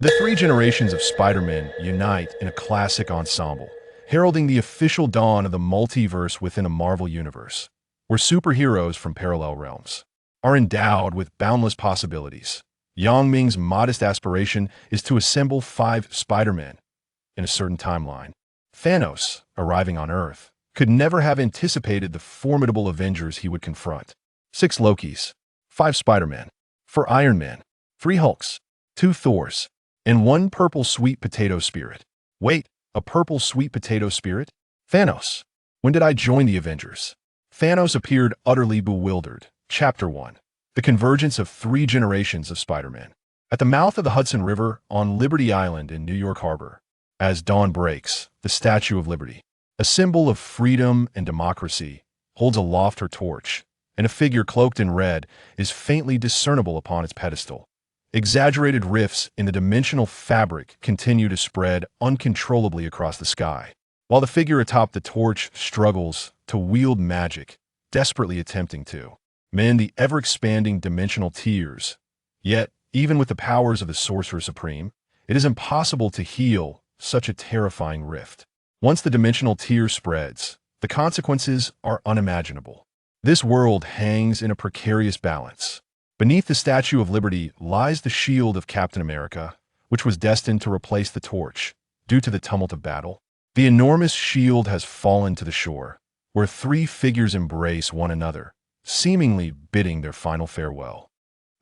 The three generations of Spider-Man unite in a classic ensemble, heralding the official dawn of the multiverse within a Marvel universe, where superheroes from parallel realms are endowed with boundless possibilities. Yang Ming's modest aspiration is to assemble 5 Spider-Men in a certain timeline. Thanos, arriving on Earth, could never have anticipated the formidable Avengers he would confront. 6 Lokis, 5 Spider-Men, 4 Iron Man, 3 Hulks, 2 Thors, and 1 purple sweet potato spirit. Wait, a purple sweet potato spirit? Thanos. When did I join the Avengers? Thanos appeared utterly bewildered. Chapter 1. The Convergence of 3 Generations of Spider-Man. At the mouth of the Hudson River on Liberty Island in New York Harbor, as dawn breaks, the Statue of Liberty, a symbol of freedom and democracy, holds aloft her torch, and a figure cloaked in red is faintly discernible upon its pedestal. Exaggerated rifts in the dimensional fabric continue to spread uncontrollably across the sky, while the figure atop the torch struggles to wield magic, desperately attempting to mend the ever-expanding dimensional tiers. Yet, even with the powers of the Sorcerer Supreme, it is impossible to heal such a terrifying rift. Once the dimensional tier spreads, the consequences are unimaginable. This world hangs in a precarious balance. Beneath the Statue of Liberty lies the shield of Captain America, which was destined to replace the torch due to the tumult of battle. The enormous shield has fallen to the shore, where 3 figures embrace one another, seemingly bidding their final farewell.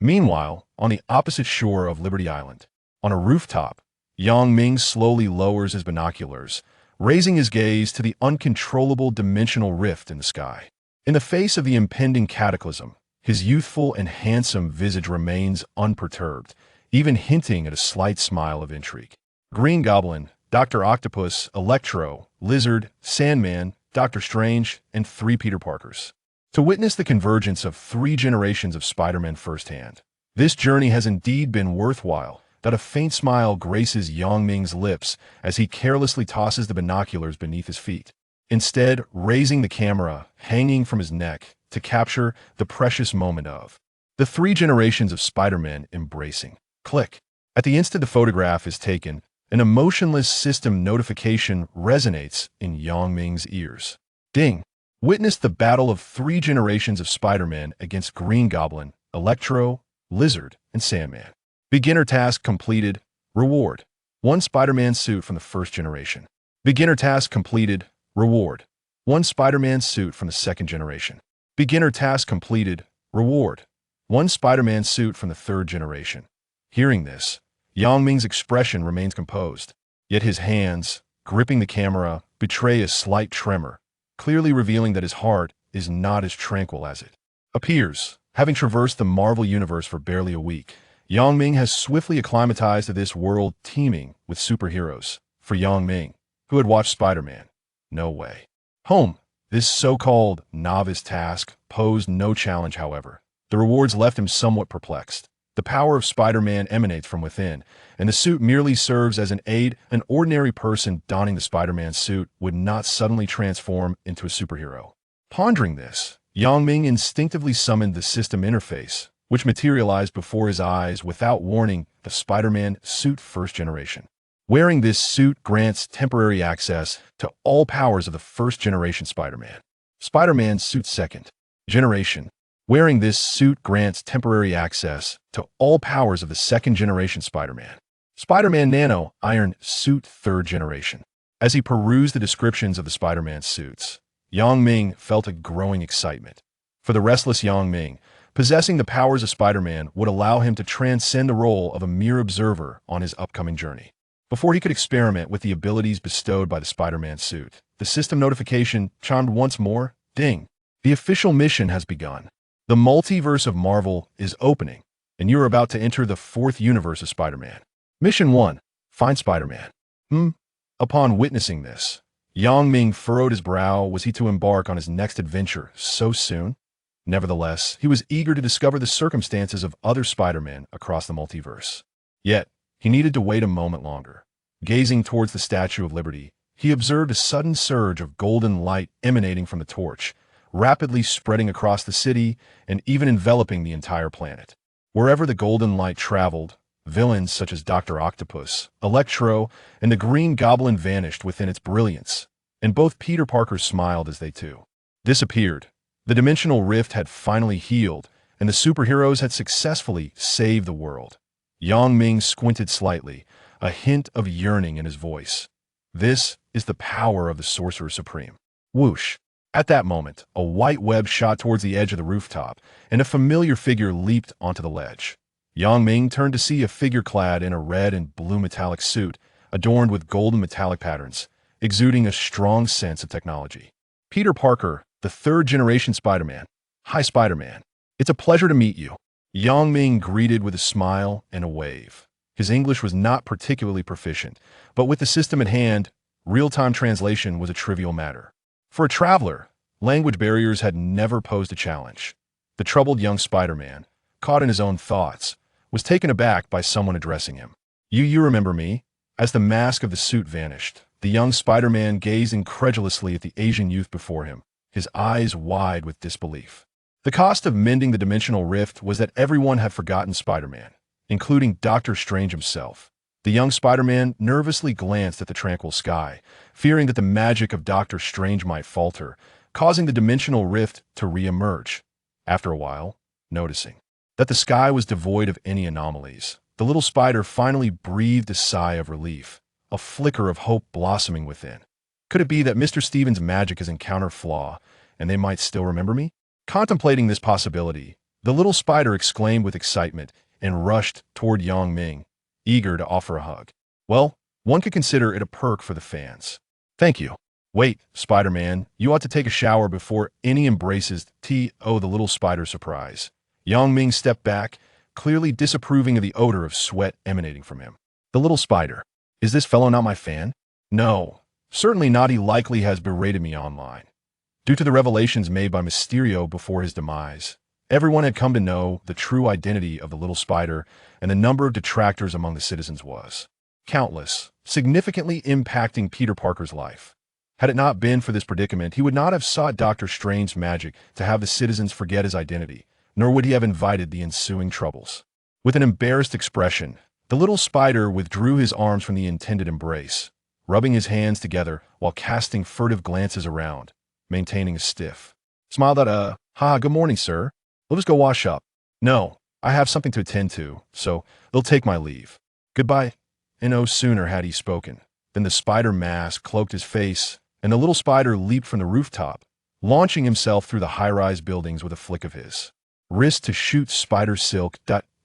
Meanwhile, on the opposite shore of Liberty Island, on a rooftop, Yang Ming slowly lowers his binoculars, raising his gaze to the uncontrollable dimensional rift in the sky. In the face of the impending cataclysm, his youthful and handsome visage remains unperturbed, even hinting at a slight smile of intrigue. Green Goblin, Dr. Octopus, Electro, Lizard, Sandman, Dr. Strange, and 3 Peter Parkers. To witness the convergence of 3 generations of Spider-Man firsthand, this journey has indeed been worthwhile. That a faint smile graces Yang Ming's lips as he carelessly tosses the binoculars beneath his feet, instead raising the camera hanging from his neck to capture the precious moment of the 3 generations of Spider-Man embracing. Click. At the instant the photograph is taken, an emotionless system notification resonates in Yang Ming's ears. Ding! Witness the battle of 3 generations of Spider-Man against Green Goblin, Electro, Lizard, and Sandman. Beginner task completed. Reward: 1 Spider-Man suit from the first generation. Beginner task completed. Reward: 1 Spider-Man suit from the second generation. Beginner task completed. Reward: 1 Spider-Man suit from the third generation. Hearing this, Yang Ming's expression remains composed, yet his hands, gripping the camera, betray a slight tremor, clearly revealing that his heart is not as tranquil as it appears. Having traversed the Marvel universe for barely a week, Yang Ming has swiftly acclimatized to this world teeming with superheroes. For Yang Ming, who had watched Spider-Man No Way Home, this so-called novice task posed no challenge. However, the rewards left him somewhat perplexed. The power of Spider-Man emanates from within, and the suit merely serves as an aid. An ordinary person donning the Spider-Man suit would not suddenly transform into a superhero. Pondering this, Yang Ming instinctively summoned the system interface, which materialized before his eyes without warning. The Spider-Man suit first generation. Wearing this suit grants temporary access to all powers of the first generation Spider-Man. Spider-Man suit second generation. Wearing this suit grants temporary access to all powers of the second generation Spider-Man. Spider-Man Nano Iron suit third generation. As he perused the descriptions of the Spider-Man suits, Yang Ming felt a growing excitement. For the restless Yang Ming, possessing the powers of Spider-Man would allow him to transcend the role of a mere observer on his upcoming journey. Before he could experiment with the abilities bestowed by the Spider-Man suit, the system notification chimed once more. Ding! The official mission has begun. The multiverse of Marvel is opening, and you are about to enter the 4th universe of Spider-Man. Mission 1. Find Spider-Man. Upon witnessing this, Yang Ming furrowed his brow. Was he to embark on his next adventure so soon? Nevertheless, he was eager to discover the circumstances of other Spider-Men across the multiverse. Yet, he needed to wait a moment longer. Gazing towards the Statue of Liberty, he observed a sudden surge of golden light emanating from the torch, rapidly spreading across the city and even enveloping the entire planet. Wherever the golden light traveled, Villains such as Dr. Octopus, Electro, and the Green Goblin vanished within its brilliance, and both Peter Parker smiled as they too disappeared. The dimensional rift had finally healed, and the superheroes had successfully saved the world. Yang Ming squinted slightly, a hint of yearning in his voice. This is the power of the Sorcerer Supreme. Whoosh! At that moment, a white web shot towards the edge of the rooftop, and a familiar figure leaped onto the ledge. Yang Ming turned to see a figure clad in a red and blue metallic suit, adorned with golden metallic patterns, exuding a strong sense of technology. Peter Parker, the third-generation Spider-Man. Hi, Spider-Man. It's a pleasure to meet you. Yang Ming greeted with a smile and a wave. His English was not particularly proficient, but with the system at hand, real-time translation was a trivial matter. For a traveler, language barriers had never posed a challenge. The troubled young Spider-Man, caught in his own thoughts, was taken aback by someone addressing him. You remember me? As the mask of the suit vanished, the young Spider-Man gazed incredulously at the Asian youth before him, his eyes wide with disbelief. The cost of mending the dimensional rift was that everyone had forgotten Spider-Man, including Doctor Strange himself. The young Spider-Man nervously glanced at the tranquil sky, fearing that the magic of Doctor Strange might falter, causing the dimensional rift to re-emerge. After a while, noticing that the sky was devoid of any anomalies, the little spider finally breathed a sigh of relief, a flicker of hope blossoming within. Could it be that Mr. Stevens' magic has encountered flaw, and they might still remember me? Contemplating this possibility, the little spider exclaimed with excitement and rushed toward Yang Ming, eager to offer a hug. Well, one could consider it a perk for the fans. Thank you. Wait, Spider-Man, you ought to take a shower before any embraces the little spider surprise. Yang Ming stepped back, clearly disapproving of the odor of sweat emanating from him. The little spider. Is this fellow not my fan? No, certainly not. He likely has berated me online. Due to the revelations made by Mysterio before his demise, everyone had come to know the true identity of the little spider, and the number of detractors among the citizens was countless, significantly impacting Peter Parker's life. Had it not been for this predicament, he would not have sought Doctor Strange's magic to have the citizens forget his identity, nor would he have invited the ensuing troubles. With an embarrassed expression, the little spider withdrew his arms from the intended embrace, rubbing his hands together while casting furtive glances around, maintaining a stiff smile that, good morning, sir. Let us go wash up. No, I have something to attend to, so they'll take my leave. Goodbye. And no sooner had he spoken than the spider mask cloaked his face, and the little spider leaped from the rooftop, launching himself through the high-rise buildings with a flick of his wrist to shoot Spider Silk.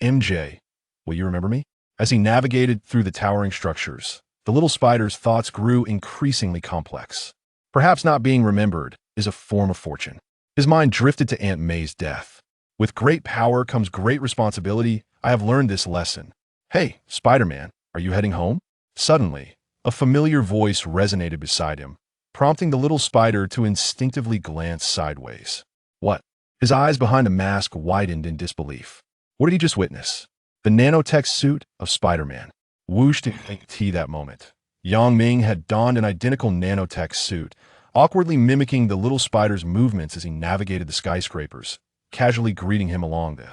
MJ, will you remember me? As he navigated through the towering structures, the little spider's thoughts grew increasingly complex. Perhaps not being remembered is a form of fortune. His mind drifted to Aunt May's death. With great power comes great responsibility. I have learned this lesson. Hey, Spider-Man, are you heading home? Suddenly, a familiar voice resonated beside him, prompting the little spider to instinctively glance sideways. What? His eyes behind the mask widened in disbelief. What did he just witness? The nanotech suit of Spider-Man. Whooshed in that moment. Yang Ming had donned an identical nanotech suit, awkwardly mimicking the little spider's movements as he navigated the skyscrapers, casually greeting him along the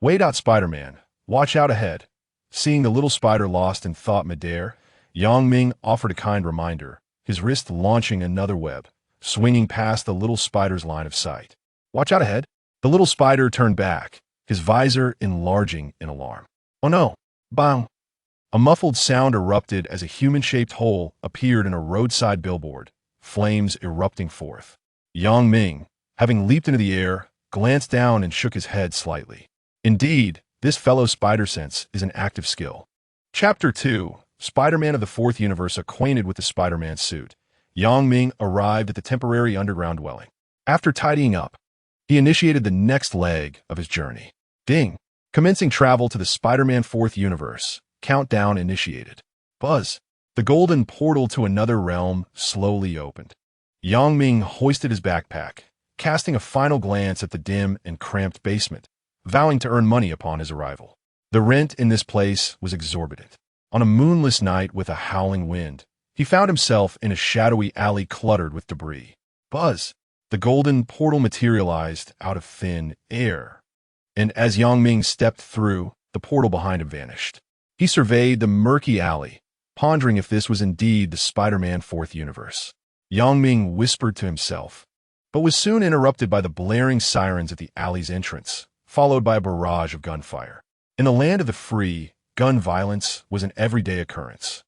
"Wait out, Spider-Man. Watch out ahead." Seeing the little spider lost in thought midair, Yang Ming offered a kind reminder, his wrist launching another web, swinging past the little spider's line of sight. Watch out ahead. The little spider turned back, his visor enlarging in alarm. Oh no! Bang! A muffled sound erupted as a human-shaped hole appeared in a roadside billboard, flames erupting forth. Yang Ming, having leaped into the air, glanced down and shook his head slightly. Indeed, this fellow spider sense is an active skill. Chapter 2. Spider-Man of the Fourth Universe acquainted with the Spider-Man suit. Yang Ming arrived at the temporary underground dwelling. After tidying up, he initiated the next leg of his journey. Ding! Commencing travel to the Spider-Man Fourth Universe. Countdown initiated. Buzz! The golden portal to another realm slowly opened. Yang Ming hoisted his backpack, casting a final glance at the dim and cramped basement, vowing to earn money upon his arrival. The rent in this place was exorbitant. On a moonless night with a howling wind, he found himself in a shadowy alley cluttered with debris. Buzz! The golden portal materialized out of thin air, and as Yang Ming stepped through, the portal behind him vanished. He surveyed the murky alley, pondering if this was indeed the Spider-Man 4th universe. Ming whispered to himself, but was soon interrupted by the blaring sirens at the alley's entrance, followed by a barrage of gunfire. In the land of the free, gun violence was an everyday occurrence.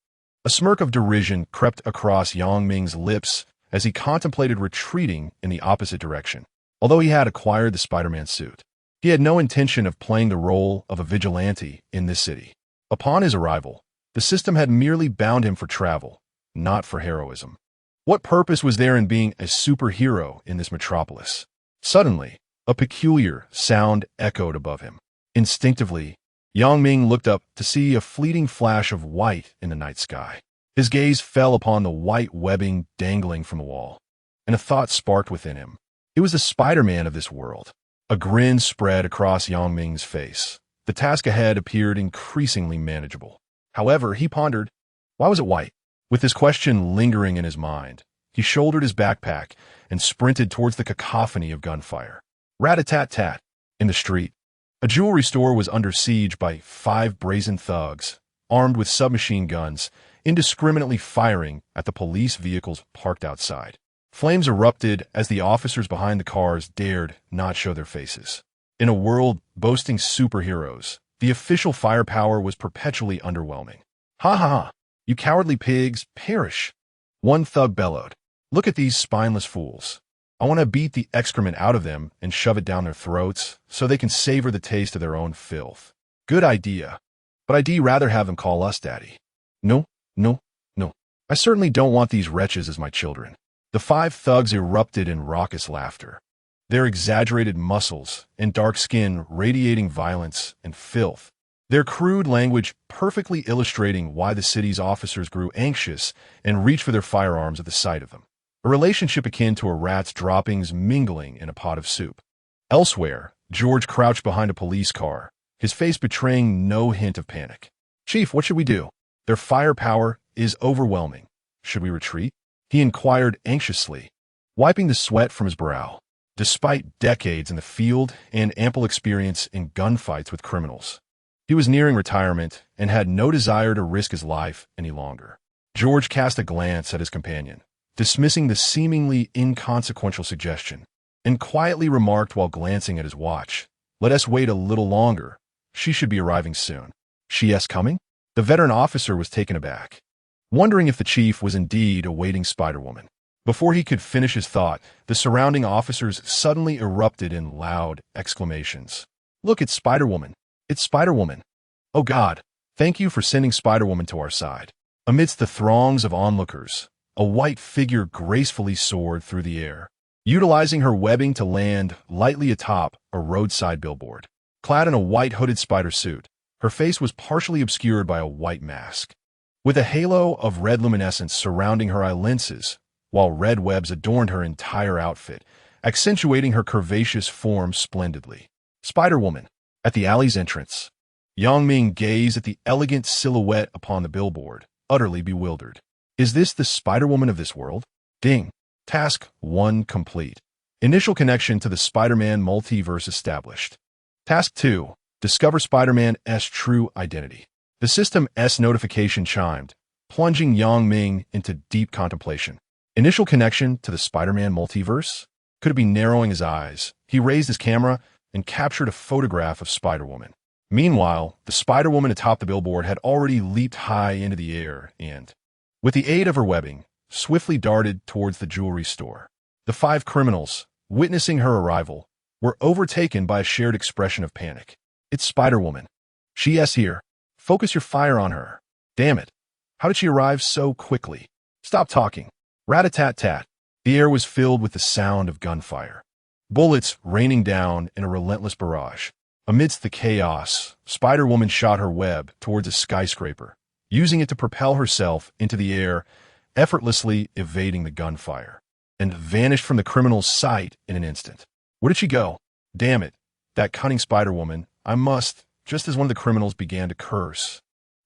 A smirk of derision crept across Ming's lips as he contemplated retreating in the opposite direction. Although he had acquired the Spider-Man suit, he had no intention of playing the role of a vigilante in this city. Upon his arrival, the system had merely bound him for travel, not for heroism. What purpose was there in being a superhero in this metropolis? Suddenly, a peculiar sound echoed above him. Instinctively, Ming looked up to see a fleeting flash of white in the night sky. His gaze fell upon the white webbing dangling from the wall, and a thought sparked within him. It was the Spider-Man of this world. A grin spread across Ming's face. The task ahead appeared increasingly manageable. However, he pondered, why was it white? With this question lingering in his mind, he shouldered his backpack and sprinted towards the cacophony of gunfire. Rat-a-tat-tat. In the street, a jewelry store was under siege by 5 brazen thugs, armed with submachine guns, indiscriminately firing at the police vehicles parked outside. Flames erupted as the officers behind the cars dared not show their faces. In a world boasting superheroes, the official firepower was perpetually underwhelming. Ha ha ha! You cowardly pigs, perish! One thug bellowed. Look at these spineless fools. I want to beat the excrement out of them and shove it down their throats so they can savor the taste of their own filth. Good idea. But I'd rather have them call us daddy. No, no, no. I certainly don't want these wretches as my children. The 5 thugs erupted in raucous laughter, their exaggerated muscles and dark skin radiating violence and filth, their crude language perfectly illustrating why the city's officers grew anxious and reached for their firearms at the sight of them. A relationship akin to a rat's droppings mingling in a pot of soup. Elsewhere, George crouched behind a police car, his face betraying no hint of panic. Chief, what should we do? Their firepower is overwhelming. Should we retreat? He inquired anxiously, wiping the sweat from his brow. Despite decades in the field and ample experience in gunfights with criminals, he was nearing retirement and had no desire to risk his life any longer. George cast a glance at his companion, dismissing the seemingly inconsequential suggestion, and quietly remarked while glancing at his watch, "Let us wait a little longer. She should be arriving soon." "She coming?" The veteran officer was taken aback, wondering if the chief was indeed awaiting Spider-Woman. Before he could finish his thought, the surrounding officers suddenly erupted in loud exclamations. "Look, it's Spider-Woman! It's Spider-Woman! Oh God, thank you for sending Spider-Woman to our side." Amidst the throngs of onlookers, a white figure gracefully soared through the air, utilizing her webbing to land lightly atop a roadside billboard. Clad in a white hooded spider suit, her face was partially obscured by a white mask, with a halo of red luminescence surrounding her eyelids, while red webs adorned her entire outfit, accentuating her curvaceous form splendidly. Spider-Woman. At the alley's entrance, Ming gazed at the elegant silhouette upon the billboard, utterly bewildered. Is this the Spider-Woman of this world? Ding. Task 1 complete. Initial connection to the Spider-Man multiverse established. Task 2. Discover Spider-Man's true identity. The system's notification chimed, plunging Ming into deep contemplation. Initial connection to the Spider-Man multiverse? Could it be narrowing his eyes? He raised his camera and captured a photograph of Spider-Woman. Meanwhile, the Spider-Woman atop the billboard had already leaped high into the air and, with the aid of her webbing, swiftly darted towards the jewelry store. The 5 criminals, witnessing her arrival, were overtaken by a shared expression of panic. It's Spider-Woman. She's here. Focus your fire on her. Damn it. How did she arrive so quickly? Stop talking. Rat-a-tat-tat. The air was filled with the sound of gunfire, bullets raining down in a relentless barrage. Amidst the chaos, Spider-Woman shot her web towards a skyscraper, using it to propel herself into the air, effortlessly evading the gunfire, and vanished from the criminal's sight in an instant. Where did she go? Damn it, that cunning Spider-Woman. I must, just as one of the criminals began to curse.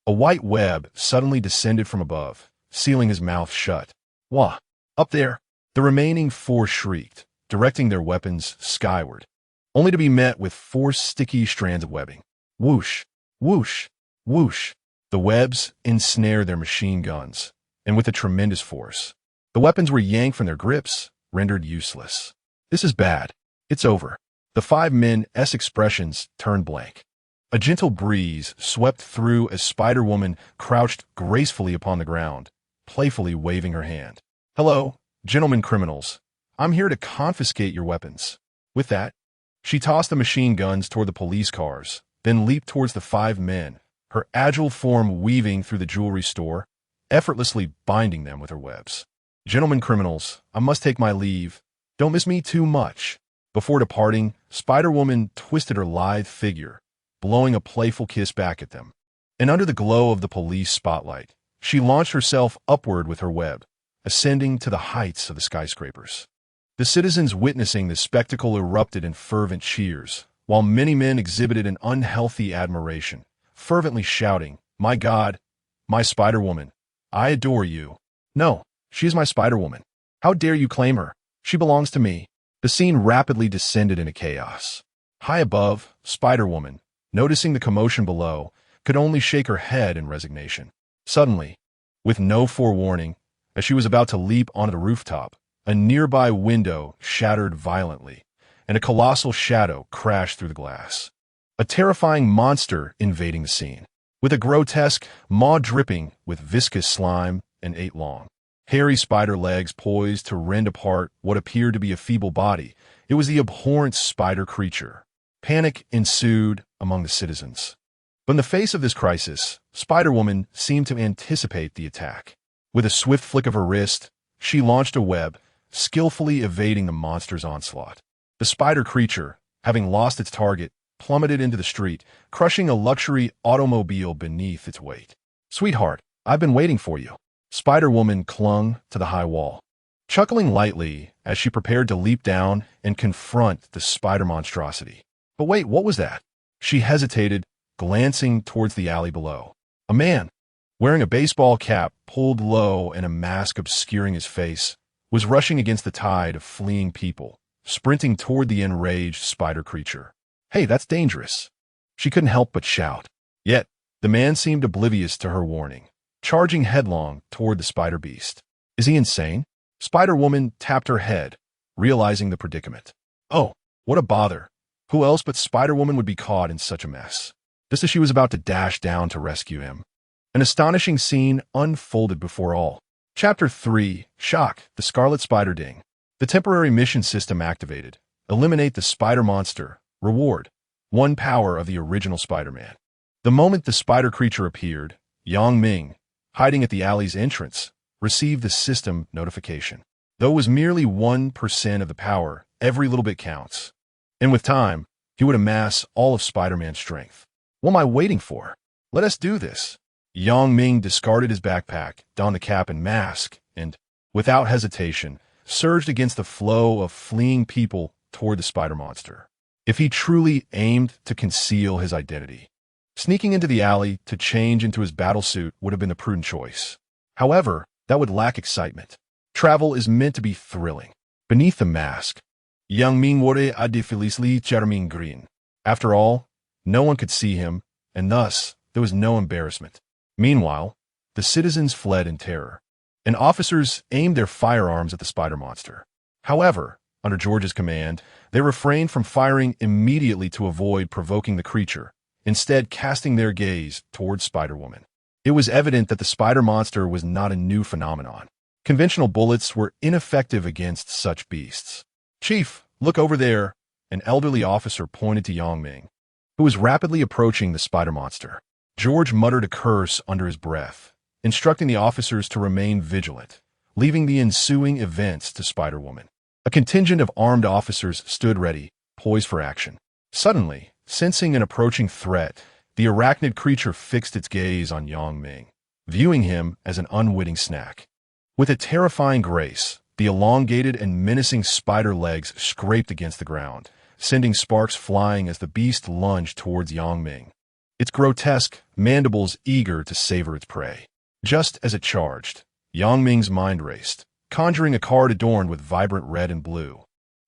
A white web suddenly descended from above, sealing his mouth shut. Wah! Up there! The remaining 4 shrieked, directing their weapons skyward, only to be met with 4 sticky strands of webbing. Whoosh! Whoosh! Whoosh! The webs ensnare their machine guns, and with a tremendous force. The weapons were yanked from their grips, rendered useless. This is bad. It's over. The 5 men's expressions turned blank. A gentle breeze swept through as Spider-Woman crouched gracefully upon the ground, playfully waving her hand. "Hello, gentlemen criminals. I'm here to confiscate your weapons." With that, she tossed the machine guns toward the police cars, then leaped towards the 5 men, her agile form weaving through the jewelry store, effortlessly binding them with her webs. "Gentlemen criminals, I must take my leave. Don't miss me too much." Before departing, Spider-Woman twisted her lithe figure, blowing a playful kiss back at them. And under the glow of the police spotlight, she launched herself upward with her web, ascending to the heights of the skyscrapers. The citizens witnessing this spectacle erupted in fervent cheers, while many men exhibited an unhealthy admiration, fervently shouting, "My God, my Spider-Woman, I adore you. No, she is my Spider-Woman. How dare you claim her? She belongs to me." The scene rapidly descended into chaos. High above, Spider-Woman, noticing the commotion below, could only shake her head in resignation. Suddenly, with no forewarning, as she was about to leap onto the rooftop, a nearby window shattered violently, and a colossal shadow crashed through the glass. A terrifying monster invading the scene, with a grotesque maw dripping with viscous slime and 8 long, hairy spider legs poised to rend apart what appeared to be a feeble body. It was the abhorrent spider creature. Panic ensued among the citizens. But in the face of this crisis, Spider-Woman seemed to anticipate the attack. With a swift flick of her wrist, she launched a web, skillfully evading the monster's onslaught. The spider creature, having lost its target, plummeted into the street, crushing a luxury automobile beneath its weight. "Sweetheart, I've been waiting for you." Spider-Woman clung to the high wall, chuckling lightly as she prepared to leap down and confront the spider monstrosity. But wait, what was that? She hesitated, glancing towards the alley below. A man, wearing a baseball cap pulled low and a mask obscuring his face, was rushing against the tide of fleeing people, sprinting toward the enraged spider creature. "Hey, that's dangerous." She couldn't help but shout. Yet, the man seemed oblivious to her warning, charging headlong toward the spider beast. Is he insane? Spider-Woman tapped her head, realizing the predicament. Oh, what a bother. Who else but Spider-Woman would be caught in such a mess? Just as she was about to dash down to rescue him, an astonishing scene unfolded before all. Chapter 3, Shock, the Scarlet Spider Ding. The temporary mission system activated. Eliminate the spider monster. Reward: 1 power of the original Spider-Man. The moment the spider creature appeared, Ming, hiding at the alley's entrance, received the system notification. Though it was merely 1% of the power, every little bit counts. And with time, he would amass all of Spider-Man's strength. What am I waiting for? Let us do this. Ming discarded his backpack, donned the cap and mask, and, without hesitation, surged against the flow of fleeing people toward the spider monster. If he truly aimed to conceal his identity, sneaking into the alley to change into his battlesuit would have been the prudent choice. However, that would lack excitement. Travel is meant to be thrilling. Beneath the mask, Ming wore a defilisly charming grin. After all, no one could see him, and thus there was no embarrassment. Meanwhile, the citizens fled in terror, and officers aimed their firearms at the spider monster. However, under George's command, they refrained from firing immediately to avoid provoking the creature, instead casting their gaze towards Spider-Woman. It was evident that the spider monster was not a new phenomenon. Conventional bullets were ineffective against such beasts. "Chief, look over there," an elderly officer pointed to Ming, who was rapidly approaching the spider monster. George muttered a curse under his breath, instructing the officers to remain vigilant, leaving the ensuing events to Spider-Woman. A contingent of armed officers stood ready, poised for action. Suddenly, sensing an approaching threat, the arachnid creature fixed its gaze on Ming, viewing him as an unwitting snack. With a terrifying grace, the elongated and menacing spider legs scraped against the ground, sending sparks flying as the beast lunged towards Ming, its grotesque mandibles eager to savor its prey. Just as it charged, Ming's mind raced, conjuring a card adorned with vibrant red and blue,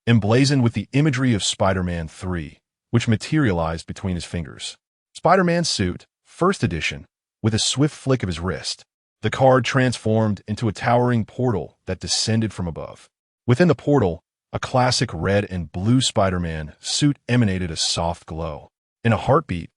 emblazoned with the imagery of Spider-Man 3, which materialized between his fingers. Spider-Man Suit, First Edition, With a swift flick of his wrist, the card transformed into a towering portal that descended from above. Within the portal, a classic red and blue Spider-Man suit emanated a soft glow. In a heartbeat,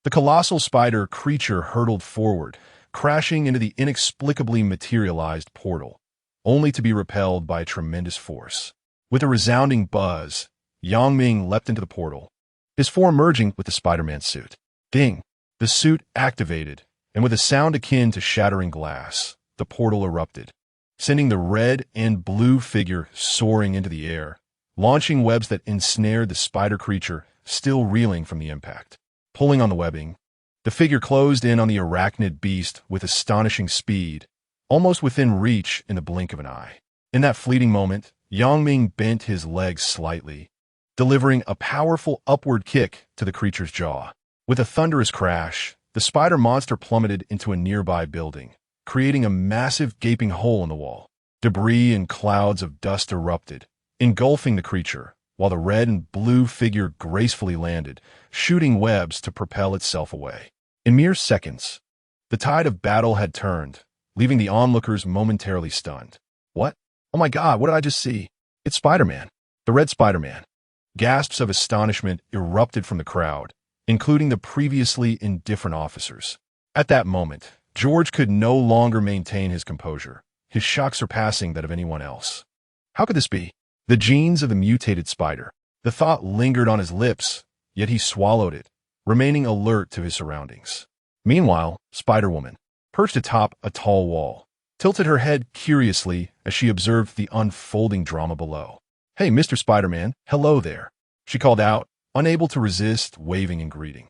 the colossal spider creature hurtled forward, crashing into the inexplicably materialized portal, only to be repelled by a tremendous force. With a resounding buzz, Ming leapt into the portal, his form merging with the Spider-Man suit. Ding! The suit activated, and with a sound akin to shattering glass, the portal erupted, sending the red and blue figure soaring into the air, launching webs that ensnared the spider creature, still reeling from the impact. Pulling on the webbing, the figure closed in on the arachnid beast with astonishing speed, almost within reach in the blink of an eye. In that fleeting moment, Ming bent his legs slightly, delivering a powerful upward kick to the creature's jaw. With a thunderous crash, the spider monster plummeted into a nearby building, creating a massive gaping hole in the wall. Debris and clouds of dust erupted, engulfing the creature, while the red and blue figure gracefully landed, shooting webs to propel itself away. In mere seconds, the tide of battle had turned, leaving the onlookers momentarily stunned. What? Oh my God, what did I just see? It's Spider-Man. The Red Spider-Man. Gasps of astonishment erupted from the crowd, including the previously indifferent officers. At that moment, George could no longer maintain his composure, his shock surpassing that of anyone else. How could this be? The genes of the mutated spider. The thought lingered on his lips, yet he swallowed it, remaining alert to his surroundings. Meanwhile, Spider-Woman, perched atop a tall wall, tilted her head curiously as she observed the unfolding drama below. "Hey, Mr. Spider-Man, hello there," she called out, unable to resist waving in greeting.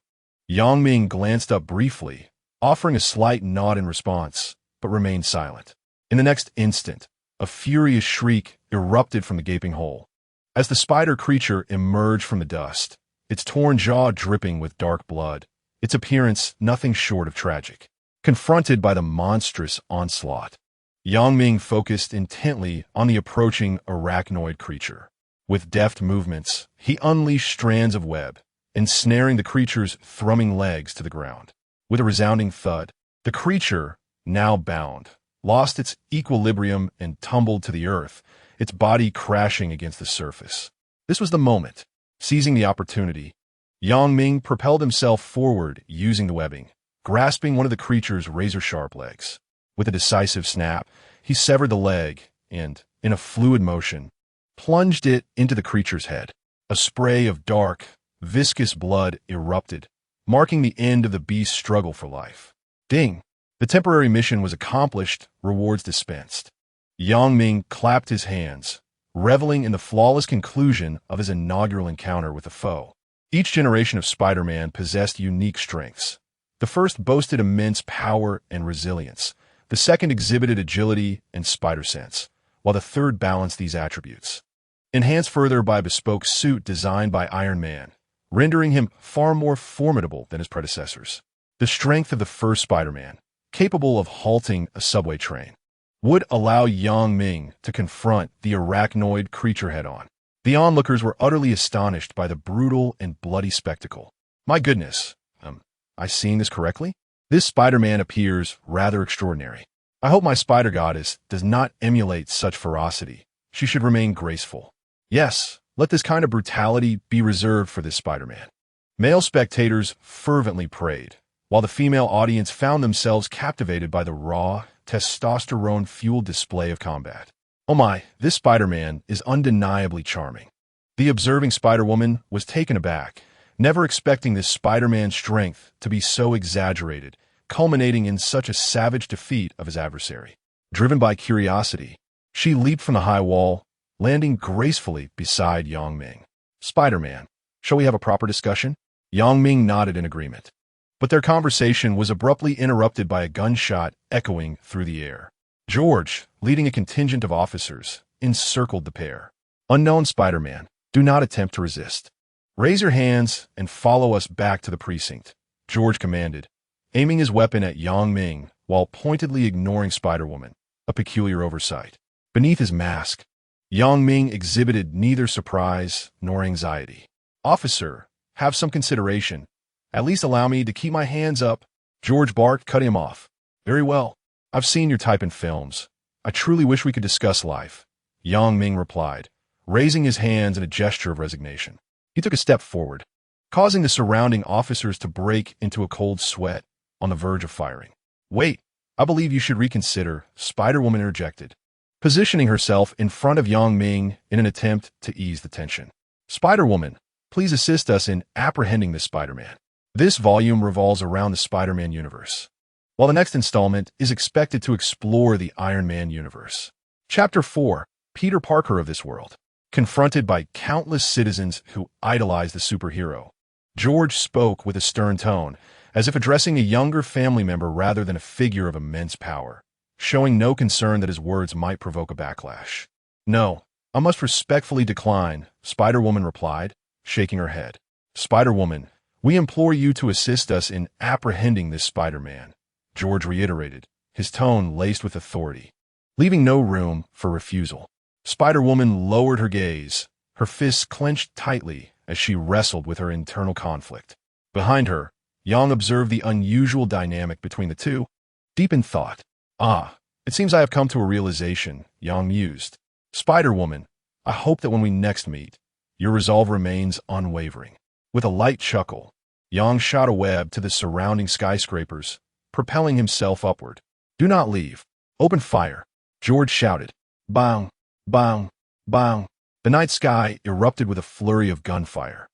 Ming glanced up briefly, offering a slight nod in response, but remained silent. In the next instant, a furious shriek erupted from the gaping hole. As the spider creature emerged from the dust, its torn jaw dripping with dark blood, its appearance nothing short of tragic. Confronted by the monstrous onslaught, Ming focused intently on the approaching arachnoid creature. With deft movements, he unleashed strands of web, ensnaring the creature's thrumming legs to the ground. With a resounding thud, the creature, now bound, lost its equilibrium and tumbled to the earth, its body crashing against the surface. This was the moment. Seizing the opportunity, Ming propelled himself forward using the webbing, grasping one of the creature's razor-sharp legs. With a decisive snap, he severed the leg and, in a fluid motion, plunged it into the creature's head. A spray of dark, viscous blood erupted, marking the end of the beast's struggle for life. Ding! The temporary mission was accomplished, rewards dispensed. Ming clapped his hands, reveling in the flawless conclusion of his inaugural encounter with a foe. Each generation of Spider-Man possessed unique strengths. The first boasted immense power and resilience. The second exhibited agility and spider sense, while the third balanced these attributes. Enhanced further by a bespoke suit designed by Iron Man, rendering him far more formidable than his predecessors. The strength of the first Spider-Man, capable of halting a subway train, would allow Ming to confront the arachnoid creature head-on. The onlookers were utterly astonished by the brutal and bloody spectacle. My goodness, I seeing this correctly? This Spider-Man appears rather extraordinary. I hope my spider goddess does not emulate such ferocity. She should remain graceful. Yes, let this kind of brutality be reserved for this Spider-Man. Male spectators fervently prayed, while the female audience found themselves captivated by the raw, testosterone-fueled display of combat. Oh my, this Spider-Man is undeniably charming. The observing Spider-Woman was taken aback, never expecting this Spider-Man's strength to be so exaggerated, culminating in such a savage defeat of his adversary. Driven by curiosity, she leaped from the high wall, landing gracefully beside Ming. "Spider-Man, shall we have a proper discussion?" Ming nodded in agreement. But their conversation was abruptly interrupted by a gunshot echoing through the air. George, leading a contingent of officers, encircled the pair. "Unknown Spider-Man, do not attempt to resist. Raise your hands and follow us back to the precinct," George commanded, aiming his weapon at Ming while pointedly ignoring Spider-Woman, a peculiar oversight. Beneath his mask, Ming exhibited neither surprise nor anxiety. "Officer, have some consideration. At least allow me to keep my hands up," George barked, cutting him off. Very well. I've seen your type in films. I truly wish we could discuss life. Ming replied, raising his hands in a gesture of resignation. He took a step forward, causing the surrounding officers to break into a cold sweat on the verge of firing. Wait, I believe you should reconsider, Spider-Woman interjected, positioning herself in front of Ming in an attempt to ease the tension. Spider-Woman, please assist us in apprehending this Spider-Man. This volume revolves around the Spider-Man universe, while the next installment is expected to explore the Iron Man universe. Chapter 4, Peter Parker of this world. Confronted by countless citizens who idolize the superhero, George spoke with a stern tone, as if addressing a younger family member rather than a figure of immense power, showing no concern that his words might provoke a backlash. No, I must respectfully decline, Spider-Woman replied, shaking her head. Spider-Woman, we implore you to assist us in apprehending this Spider-Man, George reiterated, his tone laced with authority, leaving no room for refusal. Spider-Woman lowered her gaze, her fists clenched tightly as she wrestled with her internal conflict. Behind her, Yang observed the unusual dynamic between the two, deep in thought. Ah, it seems I have come to a realization, Yang mused. Spider-Woman, I hope that when we next meet, your resolve remains unwavering. With a light chuckle, Yang shot a web to the surrounding skyscrapers, propelling himself upward. Do not leave. Open fire, George shouted. Bang, bang, bang. The night sky erupted with a flurry of gunfire.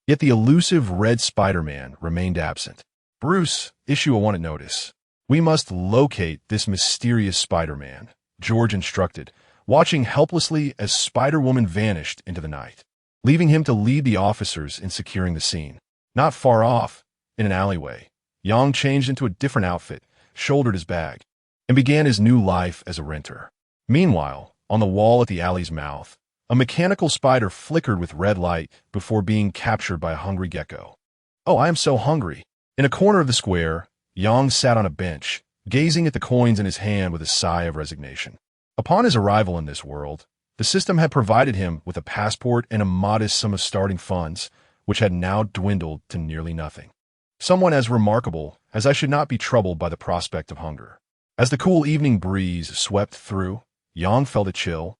Yet the elusive red Spider-Man remained absent. Bruce, issue a wanted notice. We must locate this mysterious Spider-Man, George instructed, watching helplessly as Spider-Woman vanished into the night, leaving him to lead the officers in securing the scene. Not far off, in an alleyway, Yang changed into a different outfit, shouldered his bag, and began his new life as a renter. Meanwhile, on the wall at the alley's mouth, a mechanical spider flickered with red light before being captured by a hungry gecko. Oh, I am so hungry. In a corner of the square, Yang sat on a bench, gazing at the coins in his hand with a sigh of resignation. Upon his arrival in this world, the system had provided him with a passport and a modest sum of starting funds, which had now dwindled to nearly nothing. Someone as remarkable as I should not be troubled by the prospect of hunger. As the cool evening breeze swept through, Yang felt a chill,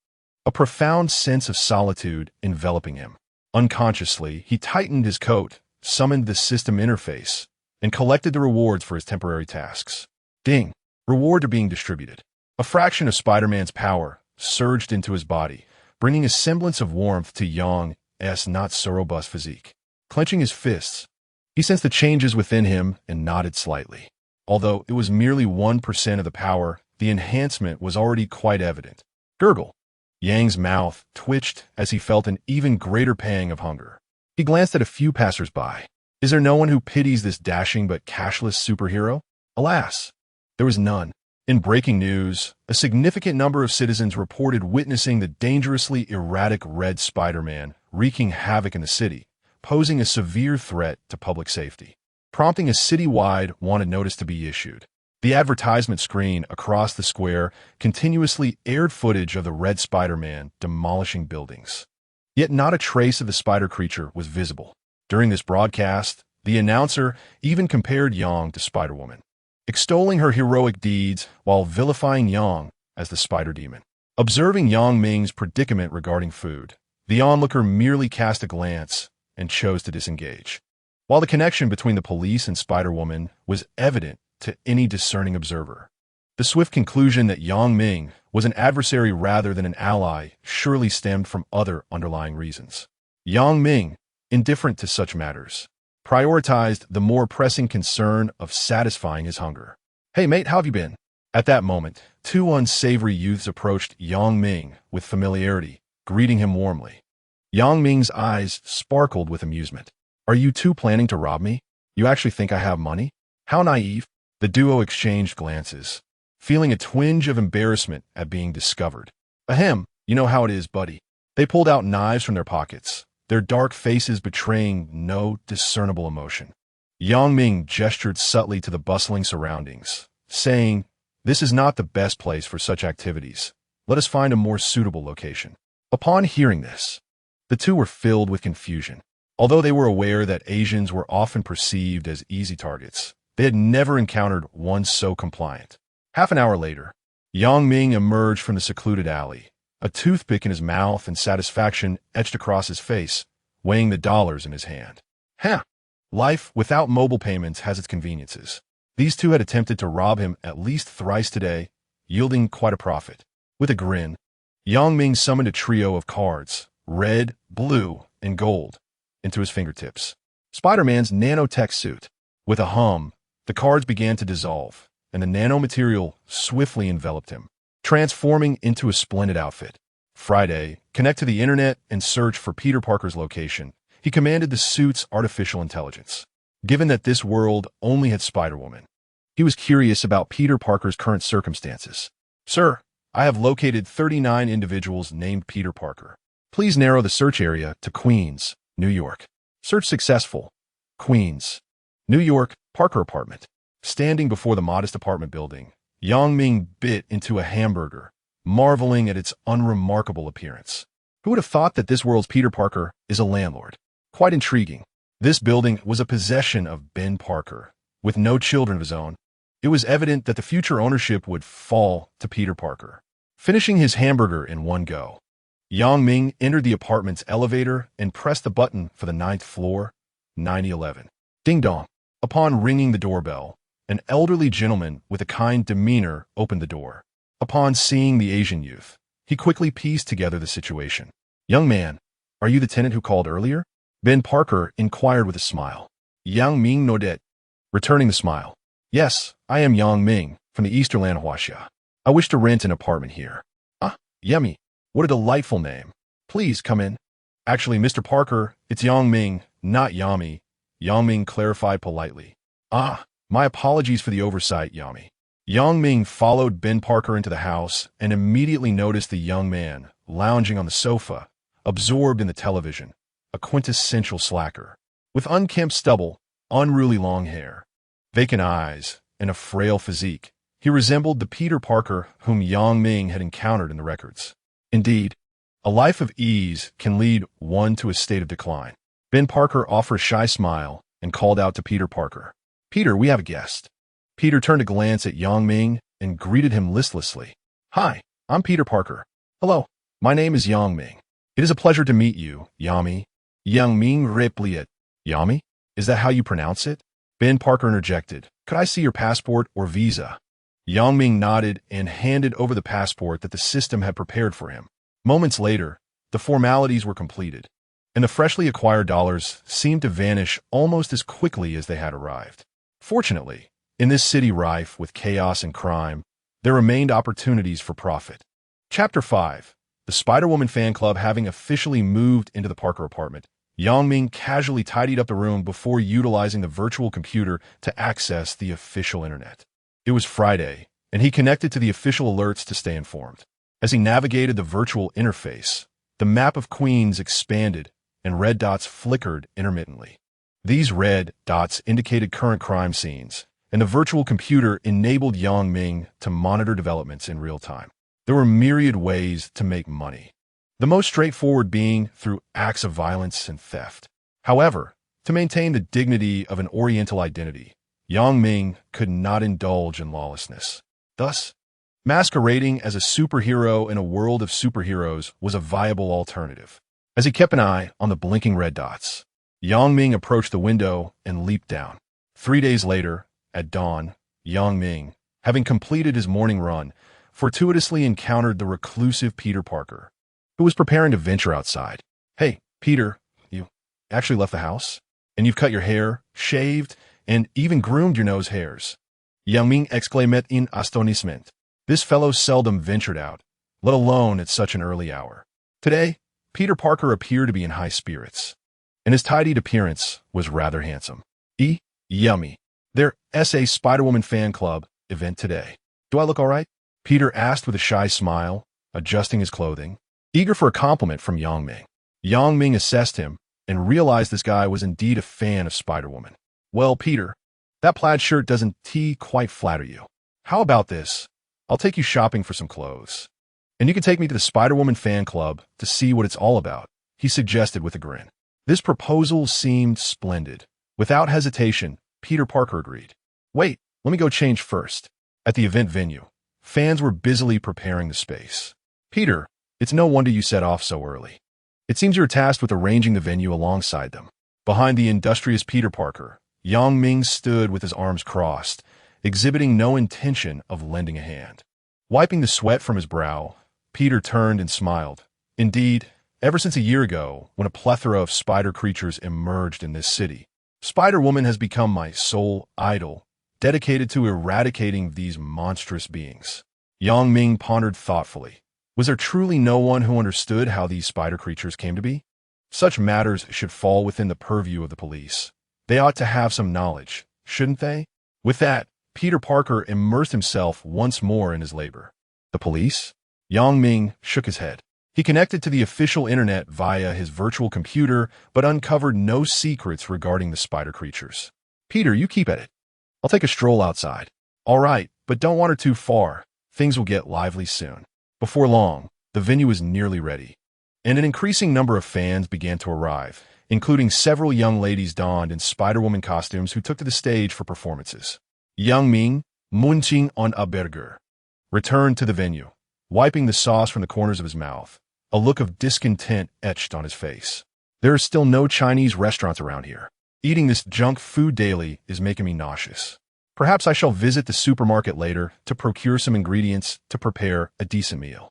a profound sense of solitude enveloping him. Unconsciously, he tightened his coat, summoned the system interface, and collected the rewards for his temporary tasks. Ding! Rewards are being distributed. A fraction of Spider-Man's power surged into his body, bringing a semblance of warmth to Yang's not-so-robust physique. Clenching his fists, he sensed the changes within him and nodded slightly. Although it was merely 1% of the power, the enhancement was already quite evident. Gurgle! Yang's mouth twitched as he felt an even greater pang of hunger. He glanced at a few passers-by. Is there no one who pities this dashing but cashless superhero? Alas, there was none. In breaking news, a significant number of citizens reported witnessing the dangerously erratic red Spider-Man wreaking havoc in the city, posing a severe threat to public safety, prompting a citywide wanted notice to be issued. The advertisement screen across the square continuously aired footage of the red Spider-Man demolishing buildings. Yet not a trace of the spider creature was visible. During this broadcast, the announcer even compared Yang to Spider-Woman, extolling her heroic deeds while vilifying Yang as the spider demon. Observing Ming's predicament regarding food, the onlooker merely cast a glance and chose to disengage. While the connection between the police and Spider-Woman was evident to any discerning observer, the swift conclusion that Ming was an adversary rather than an ally surely stemmed from other underlying reasons. Ming, indifferent to such matters, prioritized the more pressing concern of satisfying his hunger. Hey mate, how have you been? At that moment, two unsavory youths approached Ming with familiarity, greeting him warmly. Ming's eyes sparkled with amusement. Are you two planning to rob me? You actually think I have money? How naive. The duo exchanged glances, feeling a twinge of embarrassment at being discovered. Ahem, you know how it is, buddy. They pulled out knives from their pockets, their dark faces betraying no discernible emotion. Ming gestured subtly to the bustling surroundings, saying, "This is not the best place for such activities. Let us find a more suitable location." Upon hearing this, the two were filled with confusion. Although they were aware that Asians were often perceived as easy targets, They had never encountered one so compliant. Half an hour later, Ming emerged from the secluded alley, a toothpick in his mouth and satisfaction etched across his face, weighing the dollars in his hand. Life without mobile payments has its conveniences. These two had attempted to rob him at least thrice today, yielding quite a profit. With a grin, Ming summoned a trio of cards, red, blue, and gold, into his fingertips. Spider-Man's nanotech suit. With a hum, the cards began to dissolve, and the nanomaterial swiftly enveloped him, transforming into a splendid outfit. Friday, connect to the internet and search for Peter Parker's location. He commanded the suit's artificial intelligence. Given that this world only had Spider-Woman, he was curious about Peter Parker's current circumstances. Sir, I have located 39 individuals named Peter Parker. Please narrow the search area to Queens, New York. Search successful. Queens, New York, Parker apartment. Standing before the modest apartment building, Ming bit into a hamburger, marveling at its unremarkable appearance. Who would have thought that this world's Peter Parker is a landlord? Quite intriguing. This building was a possession of Ben Parker, with no children of his own. It was evident that the future ownership would fall to Peter Parker. Finishing his hamburger in one go, Ming entered the apartment's elevator and pressed the button for the 9th floor, 9011. Ding dong. Upon ringing the doorbell, an elderly gentleman with a kind demeanor opened the door. Upon seeing the Asian youth, he quickly pieced together the situation. Young man, are you the tenant who called earlier? Ben Parker inquired with a smile. Ming nodded, returning the smile. Yes, I am Ming, from the Easterland Huaxia. I wish to rent an apartment here. Ah, yummy. What a delightful name. Please come in. Actually, Mr. Parker, it's Ming, not Yami. Ming clarified politely. Ah, my apologies for the oversight, Yami. Ming followed Ben Parker into the house and immediately noticed the young man lounging on the sofa, absorbed in the television, a quintessential slacker. With unkempt stubble, unruly long hair, vacant eyes, and a frail physique, he resembled the Peter Parker whom Ming had encountered in the records. Indeed, a life of ease can lead one to a state of decline. Ben Parker offered a shy smile and called out to Peter Parker. Peter, we have a guest. Peter turned a glance at Ming and greeted him listlessly. Hi, I'm Peter Parker. Hello, my name is Ming. It is a pleasure to meet you, Yami. Ming replied. Yami? Is that how you pronounce it? Ben Parker interjected. Could I see your passport or visa? Ming nodded and handed over the passport that the system had prepared for him. Moments later, the formalities were completed, and the freshly acquired dollars seemed to vanish almost as quickly as they had arrived. Fortunately, in this city rife with chaos and crime, there remained opportunities for profit. Chapter 5. The Spider-Woman fan club having officially moved into the Parker apartment, Ming casually tidied up the room before utilizing the virtual computer to access the official internet. It was Friday, and he connected to the official alerts to stay informed. As he navigated the virtual interface, the map of Queens expanded and red dots flickered intermittently. These red dots indicated current crime scenes, and the virtual computer enabled Ming to monitor developments in real time. There were myriad ways to make money, the most straightforward being through acts of violence and theft. However, to maintain the dignity of an Oriental identity, Ming could not indulge in lawlessness. Thus, masquerading as a superhero in a world of superheroes was a viable alternative. As he kept an eye on the blinking red dots, Ming approached the window and leaped down. 3 days later, at dawn, Ming, having completed his morning run, fortuitously encountered the reclusive Peter Parker, who was preparing to venture outside. Hey, Peter, you actually left the house? And you've cut your hair, shaved, and even groomed your nose hairs. Ming exclaimed in astonishment. This fellow seldom ventured out, let alone at such an early hour. Today, Peter Parker appeared to be in high spirits, and his tidied appearance was rather handsome. Yummy. Their SA Spider-Woman fan club event today. Do I look all right? Peter asked with a shy smile, adjusting his clothing, eager for a compliment from Ming. Ming assessed him and realized this guy was indeed a fan of Spider-Woman. Well, Peter, that plaid shirt doesn't quite flatter you. How about this? I'll take you shopping for some clothes, and you can take me to the Spider-Woman fan club to see what it's all about, he suggested with a grin. This proposal seemed splendid. Without hesitation, Peter Parker agreed. Wait, let me go change first. At the event venue, fans were busily preparing the space. Peter, it's no wonder you set off so early. It seems you're tasked with arranging the venue alongside them. Behind the industrious Peter Parker, Ming stood with his arms crossed, exhibiting no intention of lending a hand. Wiping the sweat from his brow, Peter turned and smiled. Indeed, ever since a year ago, when a plethora of spider creatures emerged in this city, Spider-Woman has become my sole idol, dedicated to eradicating these monstrous beings. Ming pondered thoughtfully. Was there truly no one who understood how these spider creatures came to be? Such matters should fall within the purview of the police. They ought to have some knowledge, shouldn't they? With that, Peter Parker immersed himself once more in his labor. The police? Ming shook his head. He connected to the official internet via his virtual computer, but uncovered no secrets regarding the spider creatures. Peter, you keep at it. I'll take a stroll outside. All right, but don't wander too far. Things will get lively soon. Before long, the venue was nearly ready, and an increasing number of fans began to arrive, including several young ladies donned in Spider-Woman costumes who took to the stage for performances. Ming, munching on a burger, returned to the venue, wiping the sauce from the corners of his mouth. A look of discontent etched on his face. There are still no Chinese restaurants around here. Eating this junk food daily is making me nauseous. Perhaps I shall visit the supermarket later to procure some ingredients to prepare a decent meal.